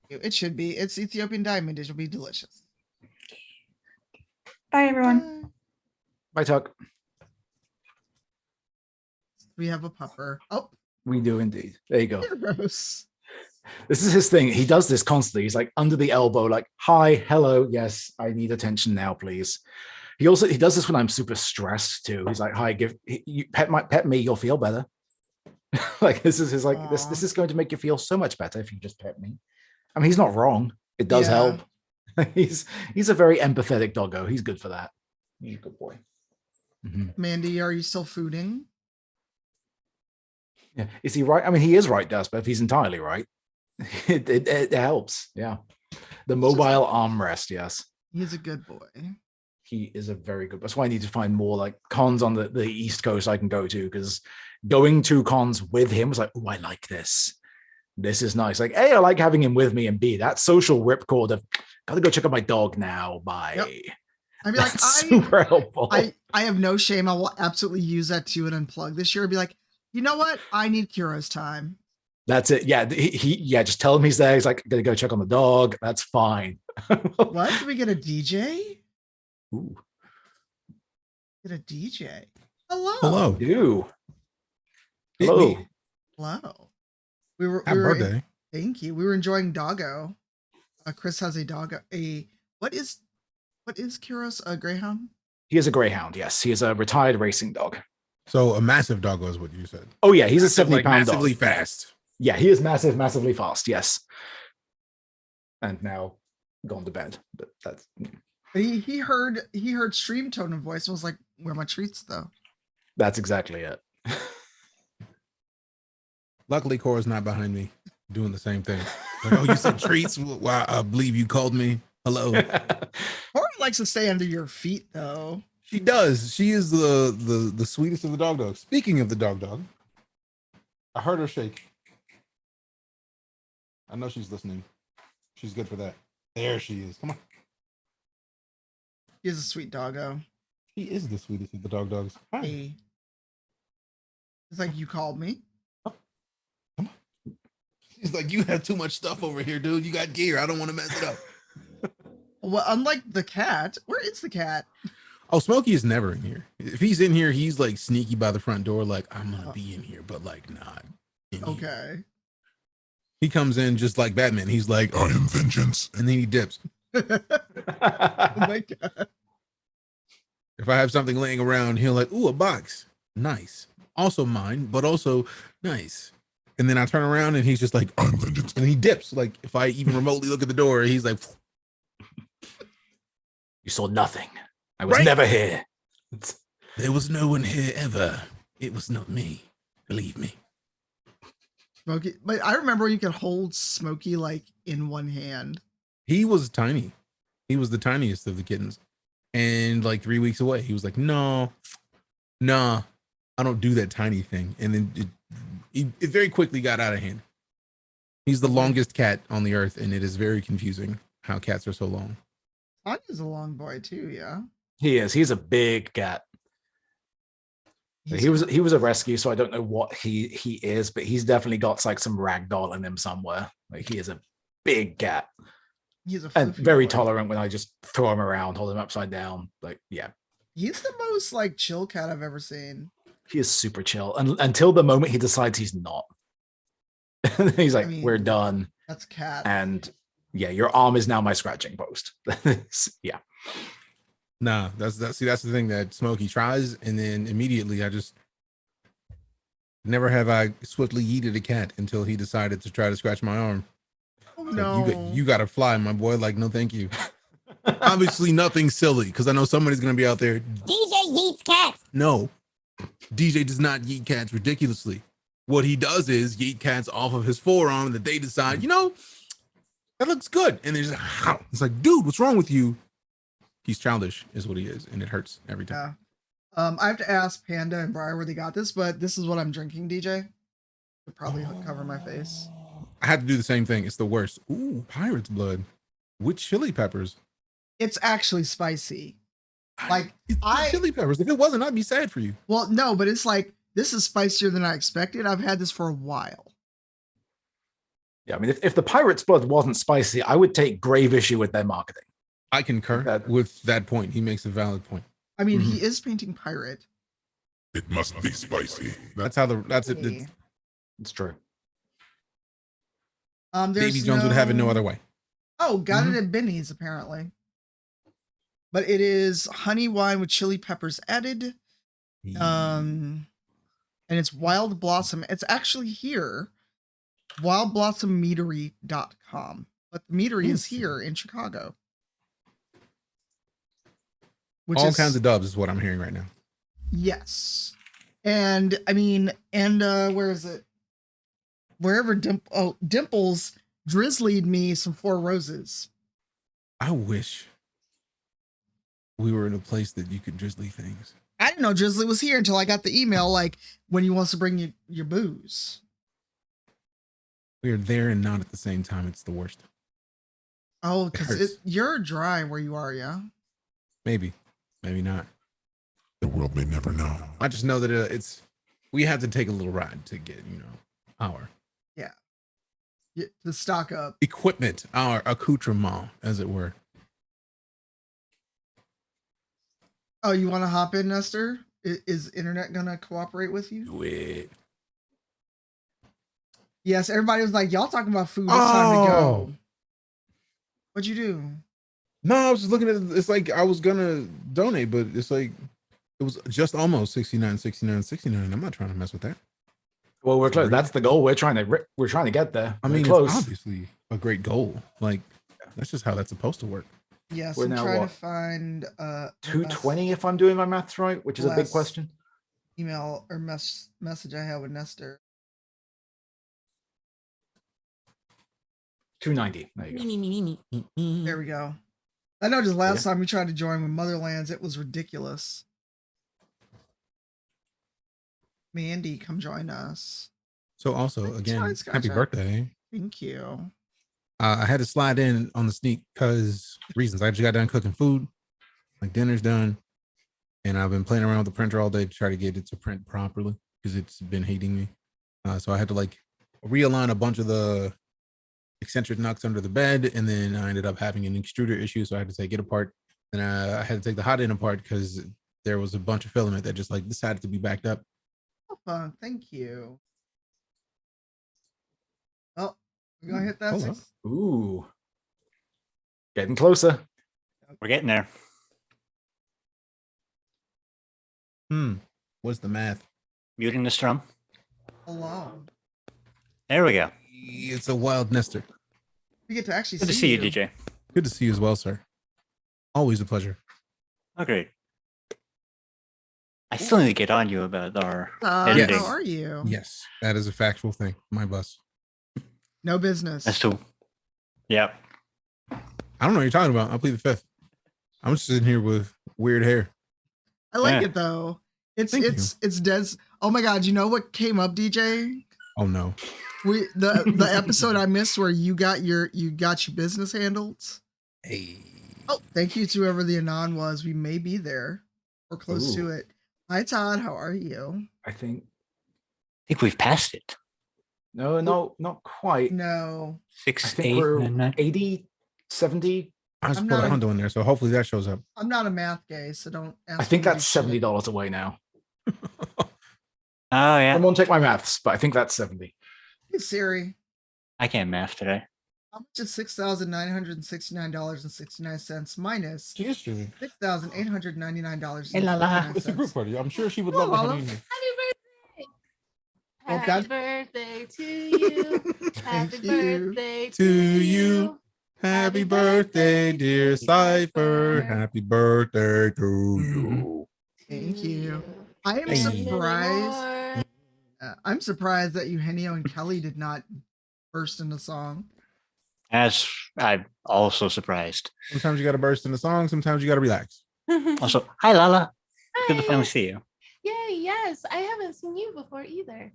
It should be. It's Ethiopian diamond. It will be delicious. Bye, everyone. Bye, Tuck. We have a pupper. Oh, We do indeed. There you go. Gross. This is his thing. He does this constantly. He's like under the elbow, like, hi, hello, yes, I need attention now, please. He does this when I'm super stressed too. He's like, hi, pet me, you'll feel better. Like this is his like this is going to make you feel so much better if you just pet me. I mean, he's not wrong. It does help. He's a very empathetic doggo. He's good for that. He's a good boy. Mandy, are you still fooding? Yeah. Is he right? I mean, he is right, Despa, if he's entirely right. It helps. Yeah. The mobile armrest, yes. He's a good boy. He is a very good. That's why I need to find more like cons on the East Coast I can go to, because going to cons with him was like, oh, I like this. This is nice. Like, A, I like having him with me, and B, that social ripcord of gotta go check out my dog now. Bye. Yep. I mean, like, super helpful. I have no shame. I will absolutely use that to an unplug this year. Be like, you know what? I need Kuro's time. That's it. Yeah. He just tell him he's there. He's like, gonna go check on the dog. That's fine. What? Did we get a DJ? Ooh. Get a DJ. Hello. Hello. You. Hello. Hello. We were birthday. Thank you. We were enjoying Doggo. Chris has a doggo. What is Kuro's a greyhound? He is a greyhound. Yes, he is a retired racing dog. So a massive doggo is what you said. Oh yeah, he's a 70-pound dog. Massively fast. Yeah, he is massively fast. Yes. And now gone to bed. But that's. He heard stream tone of voice and was like, "Where are my treats, though?" That's exactly it. Luckily, Cora's not behind me doing the same thing. Like, oh, you said treats? Well, I believe you called me. Hello. Cora likes to stay under your feet, though. She does. She is the sweetest of the dog dogs. Speaking of the dog, I heard her shake. I know she's listening. She's good for that. There she is. Come on. He's a sweet doggo. He is the sweetest of the dogs. Hi. Hey. It's like, you called me. He's like, you have too much stuff over here, dude. You got gear. I don't want to mess it up. Well, unlike the cat, where is the cat? Oh, Smokey is never in here. If he's in here, he's like sneaky by the front door, like, I'm gonna be in here, but like not in Okay. here. He comes in just like Batman. He's like, I am vengeance. And then he dips. Oh my god. If I have something laying around, he'll like, ooh, a box. Nice. Also mine, but also nice. And then I turn around and he's just like, I'm vengeance. And he dips. Like, if I even remotely look at the door, he's like, you saw nothing. I was never here. There was no one here ever. It was not me. Believe me. Smokey, but I remember you could hold Smokey like in one hand. He was tiny. He was the tiniest of the kittens. And like 3 weeks away, he was like, no, I don't do that tiny thing. And then it very quickly got out of hand. He's the longest cat on the earth, and it is very confusing how cats are so long. Tanya's a long boy too, yeah. He is. He's a big cat. He was a rescue, so I don't know what he is, but he's definitely got like some ragdoll in him somewhere. Like he is a big cat. He's a and very tolerant when I just throw him around, hold him upside down. Like, yeah. He's the most like chill cat I've ever seen. He is super chill. And until the moment he decides he's not. He's like, we're done. That's cat. And yeah, your arm is now my scratching post. Yeah. Nah, that's the thing that Smokey tries, and then immediately I just never have I swiftly yeeted a cat until he decided to try to scratch my arm. Oh Like, no. you gotta fly, my boy. Like, no, thank you. Obviously nothing silly, because I know somebody's gonna be out there. DJ yeets cats. No, DJ does not yeet cats ridiculously. what he does is yeet cats off of his forearm, and that they decide, that looks good, and they're just it's like, dude, what's wrong with you? He's childish, is what he is, and it hurts every time. Yeah. I have to ask Panda and Briar where they got this, but this is what I'm drinking, DJ. To probably cover my face. I had to do the same thing. It's the worst. Ooh, pirate's blood with chili peppers. It's actually spicy. Like chili peppers. If it wasn't, I'd be sad for you. Well, no, but it's like this is spicier than I expected. I've had this for a while. Yeah, I mean, if the pirate's blood wasn't spicy, I would take grave issue with their marketing. I concur with that point. He makes a valid point. I mean, he is painting pirate. It must be spicy. That's how it. It's true. Davy Jones would have it no other way. Oh, got it at Benny's apparently. But it is honey wine with chili peppers added. And it's Wild Blossom. It's actually here. wildblossommeadery.com. But the meadery is here in Chicago. All kinds of dubs is what I'm hearing right now. Yes. And I mean, where is it? Wherever Dimples drizzlied me some Four Roses. I wish we were in a place that you could drizzly things. I didn't know Drizzly was here until I got the email like when he wants to bring your booze. We are there and not at the same time. It's the worst. Oh, because you're dry where you are, yeah? Maybe not. The world may never know. I just know that we have to take a little ride to get, our to stock up equipment, our accoutrement, as it were. Oh, you want to hop in, Nestor? Is internet gonna cooperate with you? Do it. Yes, everybody was like, y'all talking about food. It's time to go. What'd you do? No, I was just looking at it. It's like I was gonna donate, but it's like it was just almost 69. I'm not trying to mess with that. Well, we're close. That's the goal. We're trying to get there. I mean, close. It's obviously a great goal. Like that's just how that's supposed to work. Yes, we're I'm now trying to find 220 if I'm doing my maths right, which is a big question. Email or message I have with Nestor. 290. There you go. There we go. I know just last time we tried to join with Motherlands, it was ridiculous. Mandy, come join us. So also, again, happy birthday. Thank you. I had to slide in on the sneak because reasons. I just got done cooking food. Like dinner's done. And I've been playing around with the printer all day to try to get it to print properly because it's been hating me. So I had to realign a bunch of the eccentric nuts under the bed. And then I ended up having an extruder issue. So I had to take it apart. And I had to take the hot end apart because there was a bunch of filament that just decided to be backed up. Fun. Thank you. Oh, we're gonna hit that. Ooh, getting closer. We're getting there. What's the math? Muting the strum. Hello. There we go. It's a wild Nestor. We get to actually Good to see you, DJ. Good to see you as well, sir. Always a pleasure. Okay. I still need to get on you about our editing. How are you? Yes, that is a factual thing. My bus. No business. That's too. Yeah. I don't know what you're talking about. I'll plead the fifth. I'm just sitting here with weird hair. I like it though. It's dead. Oh my god! You know what came up, DJ? Oh no. The episode I missed where you got your business handled. Hey. Oh, thank you to whoever the anon was. We may be there or close to it. Hi Todd, how are you? I think we've passed it. No, not quite. No. 6, I think 8, we're 9, 9. 80, 70. I just put a Hondo in there, so hopefully that shows up. I'm not a math guy, so don't ask I think me that's $70 away now. Oh yeah. I won't take my maths, but I think that's 70. Hey Siri, I can't math today. how much is $6,969.69 minus $6,899? Hey, la, la. It's a group party. I'm sure she would love having you. Happy birthday to you. Happy birthday To you. Happy birthday, dear Cypher. Happy birthday to you. Thank you. I am surprised. I'm surprised that Eugenio and Kelly did not burst into song. As I'm also surprised. Sometimes you got to burst into song. Sometimes you got to relax. Also, hi Lala. Good to Hi. finally see you. Yay, yes. I haven't seen you before either.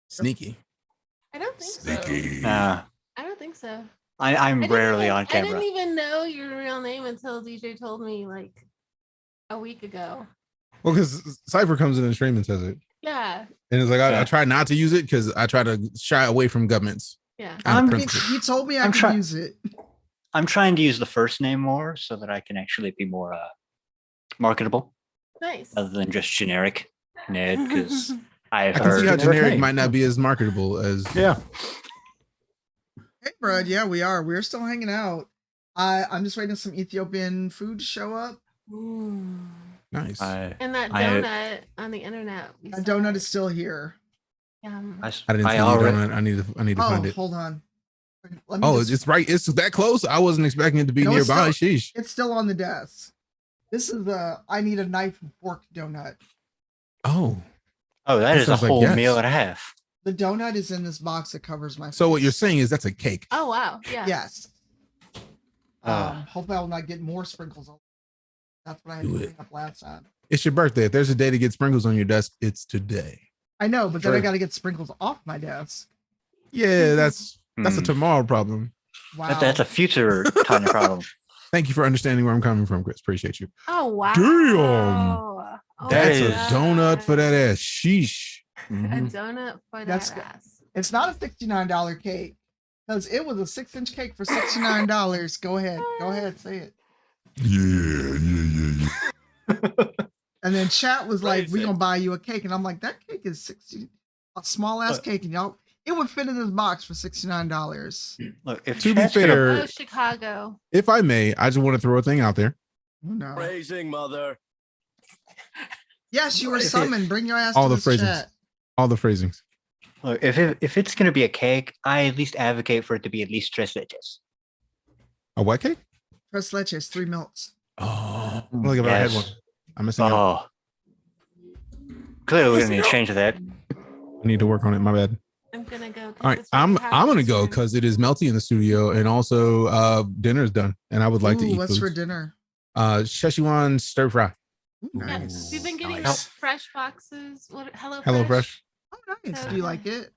Sneaky. I don't think Sneaky. so. Uh, I don't think so. I'm didn't rarely even- on I camera. didn't even know your real name until DJ told me like a week ago. Well, because Cypher comes in the stream and says it. Yeah. And it's like, I Yeah. try not to use it because I try to shy away from governments. Yeah. Out of He principle. told me I I'm could try- use it. I'm trying to use the first name more so that I can actually be more marketable Nice. other than just generic Ned, because I I've can heard see how generic name. might not be as marketable as. Yeah. Hey, bro. Yeah, we are. We're still hanging out. I'm just waiting for some Ethiopian food to show up. Ooh. Nice. And that I- donut on the internet. we That saw donut it. is still here. Yum. I didn't see already- you. I need to Oh, find it. hold on. Let me Oh, just- it's right. It's that close. I wasn't expecting it to be No, it's nearby. still- Sheesh. It's still on the desk. This is the I need a knife and fork donut. Oh. Oh, that is a sounds like whole yes. meal and a half. The donut is in this box that covers my. So what face. you're saying is that's a cake. Oh wow. Yeah. Yes. Ah. Hopefully I will not get more sprinkles on. That's what I had to Do clean it. up last time. It's your birthday. If there's a day to get sprinkles on your desk, it's today. I know, but then I True. got to get sprinkles off my desk. Yeah, that's a Hmm. tomorrow problem. Wow. That's a future kind of problem. Thank you for understanding where I'm coming from, Chris. Appreciate you. Oh wow. Damn. Oh, That's my a God. donut for that ass. Sheesh. A Mhm. donut for That's that ass. It's not a $69 cake because it was a 6-inch cake for $69. Go ahead, say it. Yeah. And then chat was like, "We gonna buy you a cake," and I'm like, "That cake is 60, a small ass cake, and y'all, it would fit in this box for $69." Look, if To be chat's gonna- fair, Oh, Chicago. if I may, I just want to throw a thing out there. Oh no. Praising mother. Yes, you were If it- summoned. Bring your ass All to the this phrasings. chat. All the phrasings. look, if it's gonna be a cake, I at least advocate for it to be at least tres leches. A what cake? Tres leches, 3 milks. Oh, look if I had one. Yes. I'm missing out. Oh, clearly we're gonna need to change that. I need to work on it. My bad. I'm gonna go. 'cause All right, it's what I'm happens gonna go when- because it is melty in the studio, and also dinner's done, and I would like to Ooh, eat what's food. for dinner? Szechuan stir fry. Ooh, Yeah, nice. we've been getting Nice. fresh boxes. What? Hello HelloFresh. Oh, nice. So, Do you like it?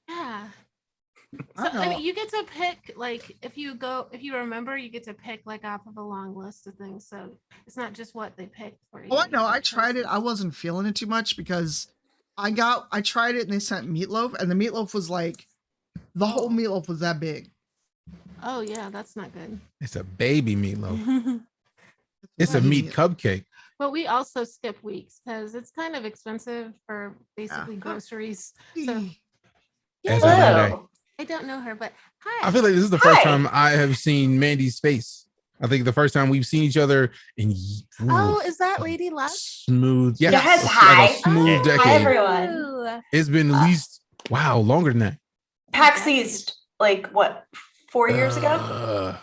Yeah. I So don't I know. mean, you get to pick like if you remember, you get to pick like off of a long list of things. So it's not just what they picked for you. Oh, I know. I It's tried it. choices. I wasn't feeling it too much because I tried it and they sent meatloaf, and the meatloaf was like, the whole meatloaf was that big. Oh yeah, that's not good. It's a baby meatloaf. It's a Baby meat meat- cupcake. But we also skip weeks because it's kind of expensive for basically groceries. So As I might add. I don't know her, but hi. I feel like this is the first time I have seen Mandy's face. I think the first time we've seen each other in Oh, is that Lady Luck? smooth. Yes, Yes, like hi. a smooth decade. Hi, everyone. It's been at least longer than that. PAX East, like what, 4 years ago?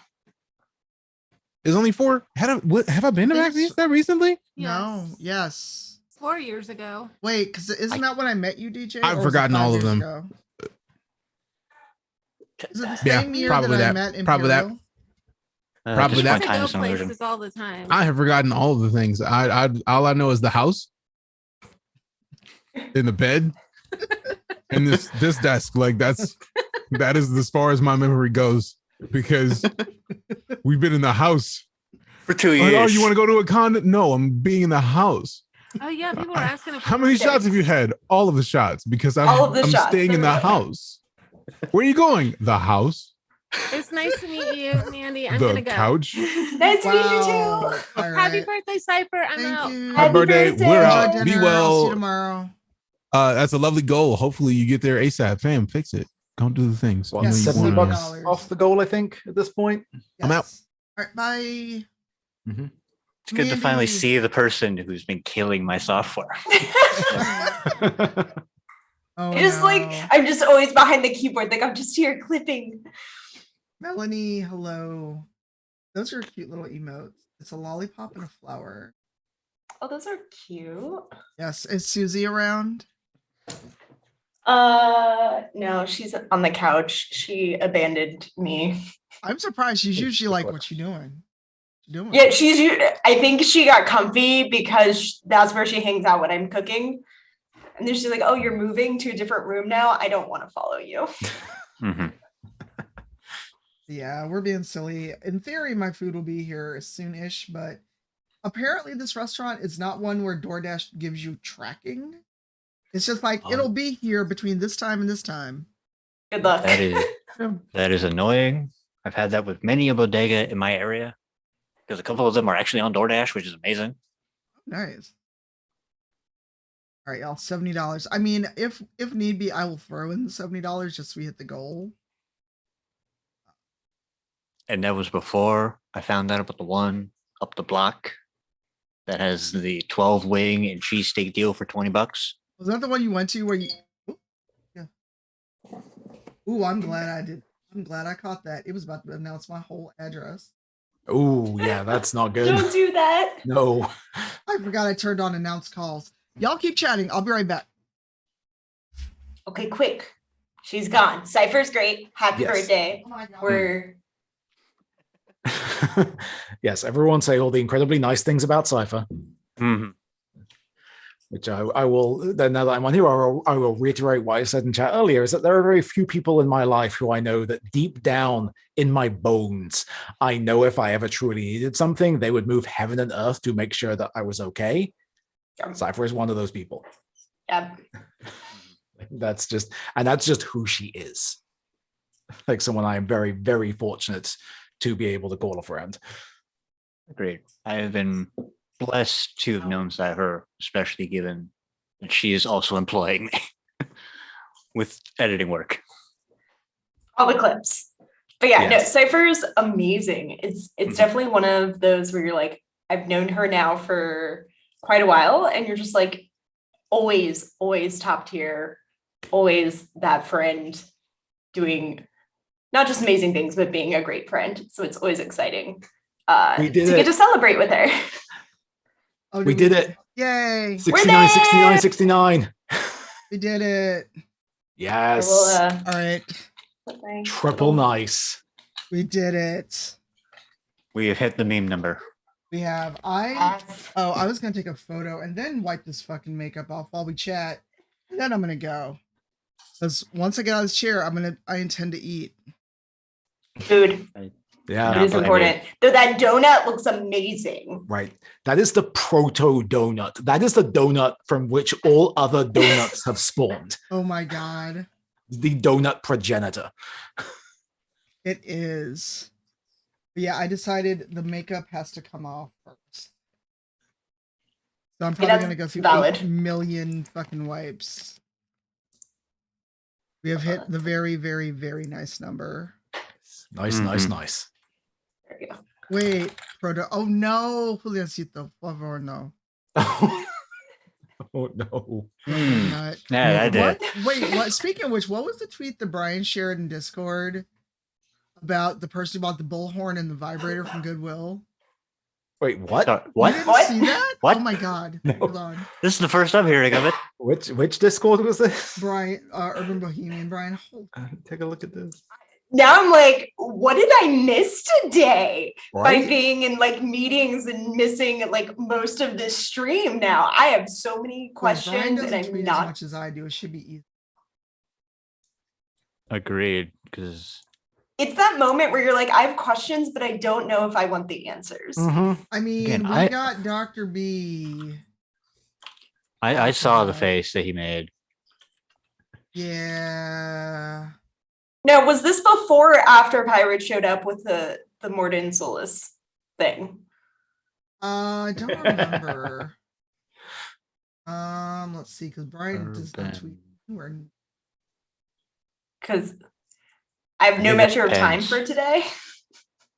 It's only 4. Have I been to PAX East that recently? No. Yes. 4 years ago. Wait, because isn't that when I met you, DJ? I've Or was it forgotten 5 all of years them. ago? Is it the Yeah, same year probably that I that. met Probably that. Imperial? Probably that. I go places all the time. I have forgotten all of the things. I all I know is the house, in the bed, and this desk. Like that is as far as my memory goes because we've been in the house for 2 Like, years. oh, you want to go to a con? No, I'm being in the house. Oh yeah, people are asking if How many shots have you had? All of the shots because All of the I'm shots, staying in the there we go. house. Where are you going? The house. It's nice to meet you, Mandy. I'm The gonna go. couch. Nice to meet you Wow. too. Happy birthday, Cypher. I'm out. Happy birthday. We're out. Enjoy Be dinner. I'll see you well. tomorrow. That's a lovely goal. Hopefully you get there ASAP. Fam, fix it. Don't do the things. What, You know you 70 wanna- bucks off the goal, I think, at this point. I'm out. All right, bye. It's good to finally see the person who's been killing my software. Oh, Just like I'm just always behind the keyboard, like I'm just here clipping. Melanie, hello. Those are cute little emotes. It's a lollipop and a flower. Oh, those are cute. Yes, is Susie around? No, she's on the couch. She abandoned me. I'm surprised. She's usually like, "What you doing? What you doing?" Yeah, I think she got comfy because that's where she hangs out when I'm cooking. And then she's like, "Oh, you're moving to a different room now. I don't want to follow you." Yeah, we're being silly. In theory, my food will be here soon-ish, but apparently this restaurant is not one where DoorDash gives you tracking. It's just like it'll be here between this time and this time. Good luck. That is annoying. I've had that with many a bodega in my area because a couple of them are actually on DoorDash, which is amazing. Nice. All right, y'all, $70. I mean, if need be, I will throw in the $70 just so we hit the goal. And that was before I found out about the one up the block that has the 12 wing and cheesesteak deal for $20. Was that the one you went to where you? Ooh, yeah. Ooh, I'm glad I did. I'm glad I caught that. It was about to announce my whole address. Oh, yeah, that's not good. Don't do that. No. I forgot I turned on announce calls. Y'all keep chatting. I'll be right back. Okay, quick. She's gone. Cypher's great. Happy birthday. Oh my God. We're Yes, everyone say all the incredibly nice things about Cypher. Which I will, then now that I'm on here, I will reiterate what I said in chat earlier, is that there are very few people in my life who I know that deep down in my bones, I know if I ever truly needed something, they would move heaven and earth to make sure that I was okay. Cypher is one of those people. Yep. That's just who she is. Like someone I am very, very fortunate to be able to call a friend. Agreed. I have been blessed to have known Cypher, especially given that she is also employing me with editing work. all the clips. But yeah, Yes. no, Cypher's amazing. It's definitely one of those where you're like, I've known her now for quite a while, and you're just like always top tier, always that friend doing not just amazing things, but being a great friend. So it's always exciting We did to it. get to celebrate with her. We did it. Yay. 69, 69, 69. We did it. Yes. All right. Triple nice. We did it. We have hit the meme number. We have. I was gonna take a photo and then wipe this fucking makeup off while we chat. And then I'm gonna go. Because once I get out of this chair, I intend to eat. Food. Yeah. It is important. Though that donut looks amazing. Right. That is the proto donut. That is the donut from which all other donuts have spawned. Oh my God. The donut progenitor. It is. But yeah, I decided the makeup has to come off first. So I'm probably that's gonna go through valid. 8 million fucking wipes. We have hit the very, very, very nice number. Nice, nice, nice. There you go. Wait, proto. Oh no, Juliancito, por favor, no. Oh no. Not- Yeah, that What? did. Wait, what? Speaking of which, what was the tweet that Brian shared in Discord about the person who bought the bullhorn and the vibrator from Goodwill? Wait, what? What? You didn't see that? What? Oh my God. Hold on. This is the first I'm hearing of it. Which Discord was this? Brian, Urban Bohemian, Brian, hold Take a look at this. Now I'm like, what did I miss today Right? by being in like meetings and missing like most of this stream? Now I have so many Brian questions and doesn't I'm tweet as not. much as I do. It should be easy. Agreed. Because It's that moment where you're like, I have questions, but I don't know if I want the answers. I mean, Again, we got Dr. B. I saw the face that he made. Yeah. Now, was this before or after Pirate showed up with the Morden Solus thing? I don't remember. Let's see, because Brian does not tweet. Because I have no It measure of time depends. for today.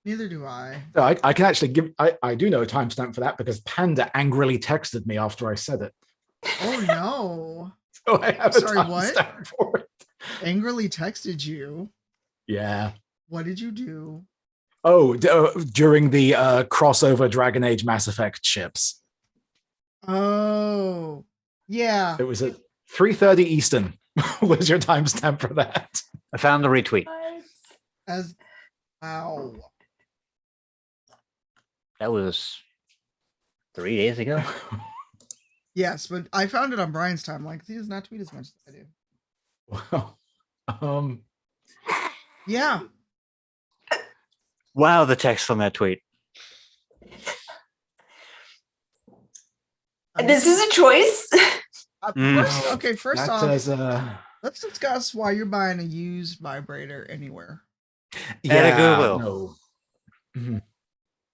Neither do I. So I can actually give, I do know a timestamp for that because Panda angrily texted me after I said it. Oh no. So I have Sorry, a what? timestamp for it. Angrily texted you. Yeah. What did you do? Oh, during the crossover Dragon Age Mass Effect ships. Oh, yeah. It was a 3:30 Eastern was your timestamp for that. I found the retweet. As wow. That was 3 days ago. Yes, but I found it on Brian's timeline because he does not tweet as much as I do. Wow. Yeah. Wow, the text on that tweet. This is a choice. First That off, is, let's discuss why you're buying a used vibrator anywhere. yeah, Goodwill. no. Mhm.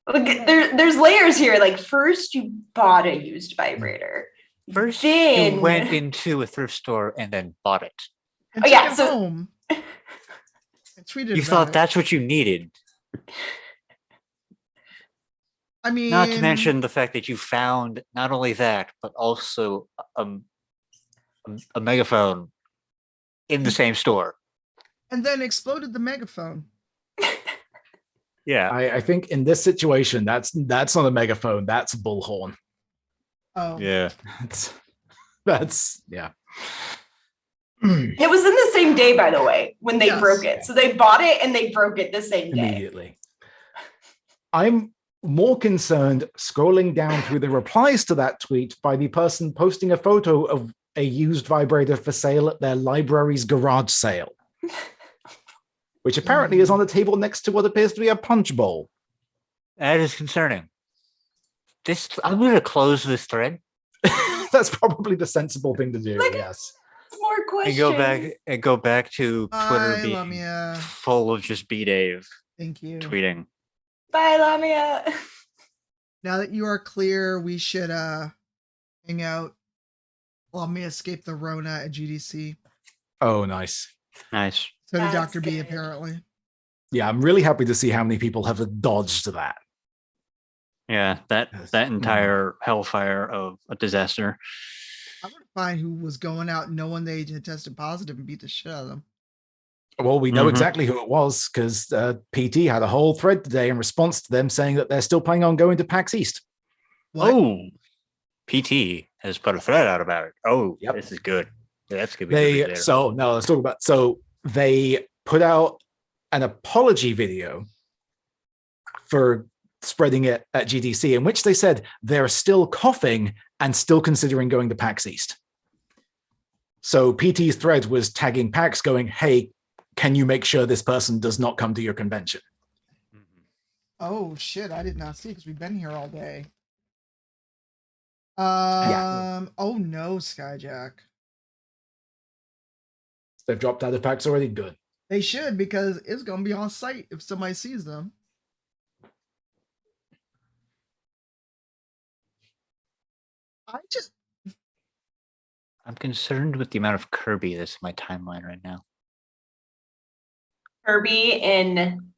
Look, there's layers here. Like first you bought a used vibrator. First, then you went into a thrift store and then bought it. And Oh, took yeah, it so- home. And tweeted You about thought it. that's what you needed. I mean, Not to mention the fact that you found not only that, but also a megaphone in the same store. and then exploded the megaphone. Yeah. I think in this situation, that's not a megaphone. That's a bullhorn. Oh. Yeah. That's yeah. It was in the same day, by the way, when they Yes. broke it. So they bought it and they broke it the same day. Immediately. I'm more concerned scrolling down through the replies to that tweet by the person posting a photo of a used vibrator for sale at their library's garage sale, which apparently is on the table next to what appears to be a punch bowl. That is concerning. I'm going to close this thread. That's probably the sensible thing to do. Yes. More questions. And go back to Twitter Bye, being Lamia. full of just B-Dave Thank you. tweeting. Bye, Lamia. Now that you are clear, we should hang out. Lamia escaped the Rona at GDC. Oh, nice. Nice. So did That's Dr. B, good. apparently. Yeah, I'm really happy to see how many people have dodged that. Yeah, that entire hellfire of a disaster. I would find who was going out knowing they had tested positive and beat the shit out of them. Well, we know Mhm. exactly who it was because PT had a whole thread today in response to them saying that they're still planning on going to PAX East. What? Oh, PT has put a thread out about it. Oh, This is good. Yeah, that's gonna be good. Later. So they put out an apology video for spreading it at GDC, in which they said they're still coughing and still considering going to PAX East. So PT's thread was tagging PAX going, hey, can you make sure this person does not come to your convention? Oh shit, I did not see because we've been here all day. Oh no, Skyjack. They've dropped out of PAX already? Good. They should, because it's gonna be on site if somebody sees them. I'm concerned with the amount of Kirby that's in my timeline right now. Kirby in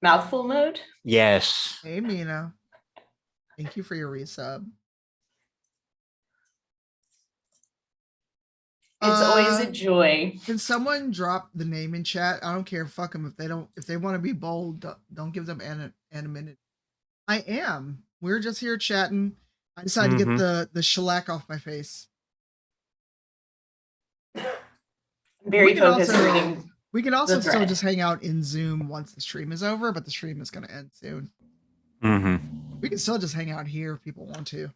mouthful mode. Yes. Hey Mina. Thank you for your resub. It's always a joy. Can someone drop the name in chat? I don't care. Fuck them if they want to be bold. Don't give them anonymity. I am. We're just here chatting. I decided to get the shellac off my face. Very focused reading. We can also the still thread. just hang out in Zoom once the stream is over, but the stream is going to end soon. Mm-hmm. We can still just hang out here if people want to.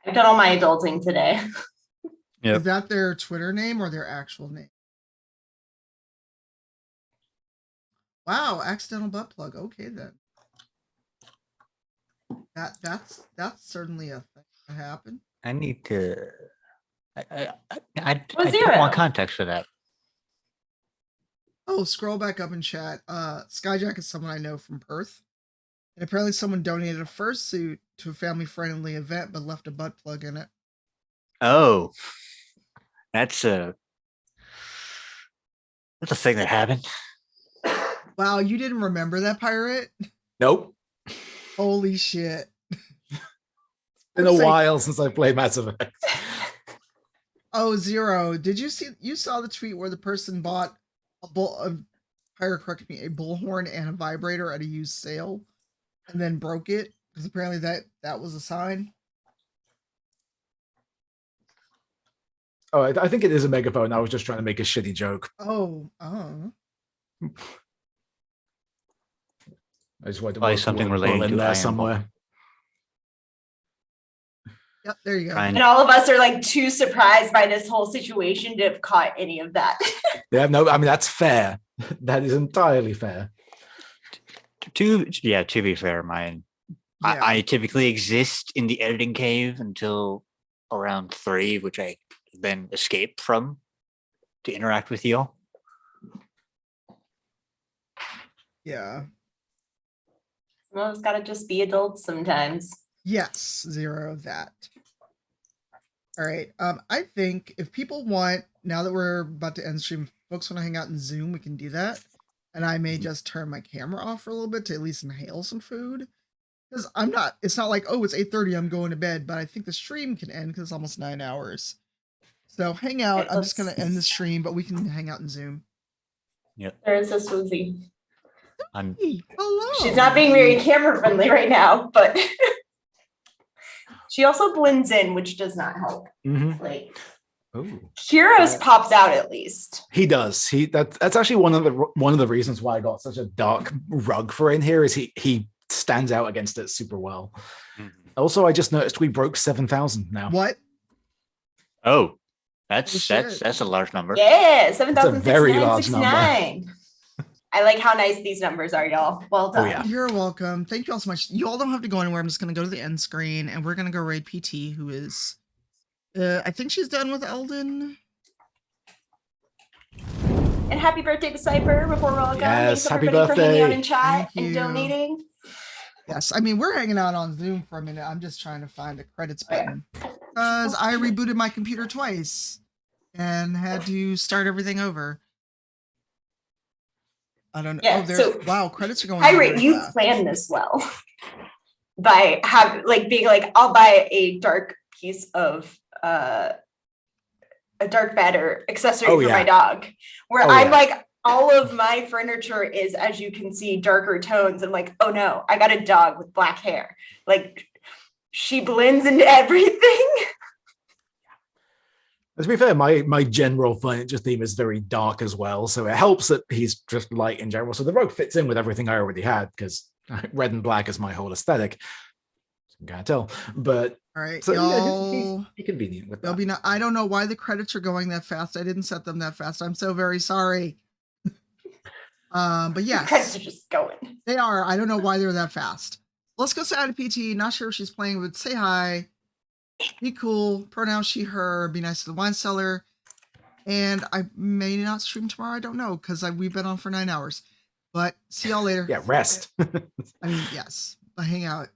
I've done all my adulting today. Yep. Is that their Twitter name or their actual name? Wow, accidental butt plug. Okay then. That's certainly a thing that happened. I need to. I Well, don't zero. want context for that. Oh, scroll back up in chat. Skyjack is someone I know from Perth. And apparently someone donated a fursuit to a family-friendly event, but left a butt plug in it. Oh, that's a thing that happened. Wow, you didn't remember that, Pirate? Nope. Holy shit. Been a while since I played Mass Effect. Oh, Zero. Did you saw the tweet where the person bought Pirate, correct me, a bullhorn and a vibrator at a used sale and then broke it? Because apparently that was a sign. Oh, I think it is a megaphone. I was just trying to make a shitty joke. Oh. I just wanted to Probably work something the word relating bull in to there Iron somewhere. Yep, there you go. Trying- And all of us are like too surprised by this whole situation to have caught any of that. Yeah, no, I mean that's fair. That is entirely fair. To be fair, mine. Yeah. I typically exist in the editing cave until around 3, which I then escape from to interact with you all. Yeah. Some of us gotta just be adults sometimes. Yes, 0 that. All right. I think if people want, now that we're about to end stream, if folks want to hang out in Zoom, we can do that. And I may just turn my camera off for a little bit to at least inhale some food. Because it's not like, oh, it's 8:30, I'm going to bed, but I think the stream can end because it's almost 9 hours. So hang out. I'm just gonna end the stream, but we can hang out in Zoom. Yep. There's a Susie. Hello. She's not being very camera friendly right now, but she also blends in, which does not help. Like Heroes pops out at least. He does. That's actually one of the reasons why I got such a dark rug for in here is he stands out against it super well. Also, I just noticed we broke 7,000 now. What? Oh, that's a large number. Yeah, It's a very large number. 7,669. I like how nice these numbers are, y'all. Well done. You're welcome. Thank you all so much. You all don't have to go anywhere. I'm just gonna go to the end screen and we're gonna go raid PT, who is I think she's done with Eldon. And happy birthday to Cypher before we're all gone. Yes, Thanks happy everybody for hanging out birthday. in chat Thank and you. donating. Yes, I mean we're hanging out on Zoom for a minute. I'm just trying to find the credits button. Because I rebooted my computer twice and had to start everything over. I don't know. Yeah, Oh, there's so wow, credits are going. Pirate, really you fast. planned this well by being like, I'll buy a dark piece of a dark matter accessory for my dog. Where I'm like, all of my furniture is, as you can see, darker tones. I'm like, oh no, I got a dog with black hair. Like she blends into everything. To be fair, my general furniture theme is very dark as well, so it helps that he's just light in general. So the rug fits in with everything I already had because red and black is my whole aesthetic. You can't tell, but all right, so y'all. be convenient with that. They'll be not. I don't know why the credits are going that fast. I didn't set them that fast. I'm so very sorry. But yes, The credits are just going. they are. I don't know why they're that fast. Let's go say hi to PT. Not sure if she's playing, but say hi. Be cool. Pronounce she, her. Be nice to the wine cellar. And I may not stream tomorrow. I don't know because we've been on for 9 hours. But see y'all later. Yeah, rest. I mean, yes. But hang out.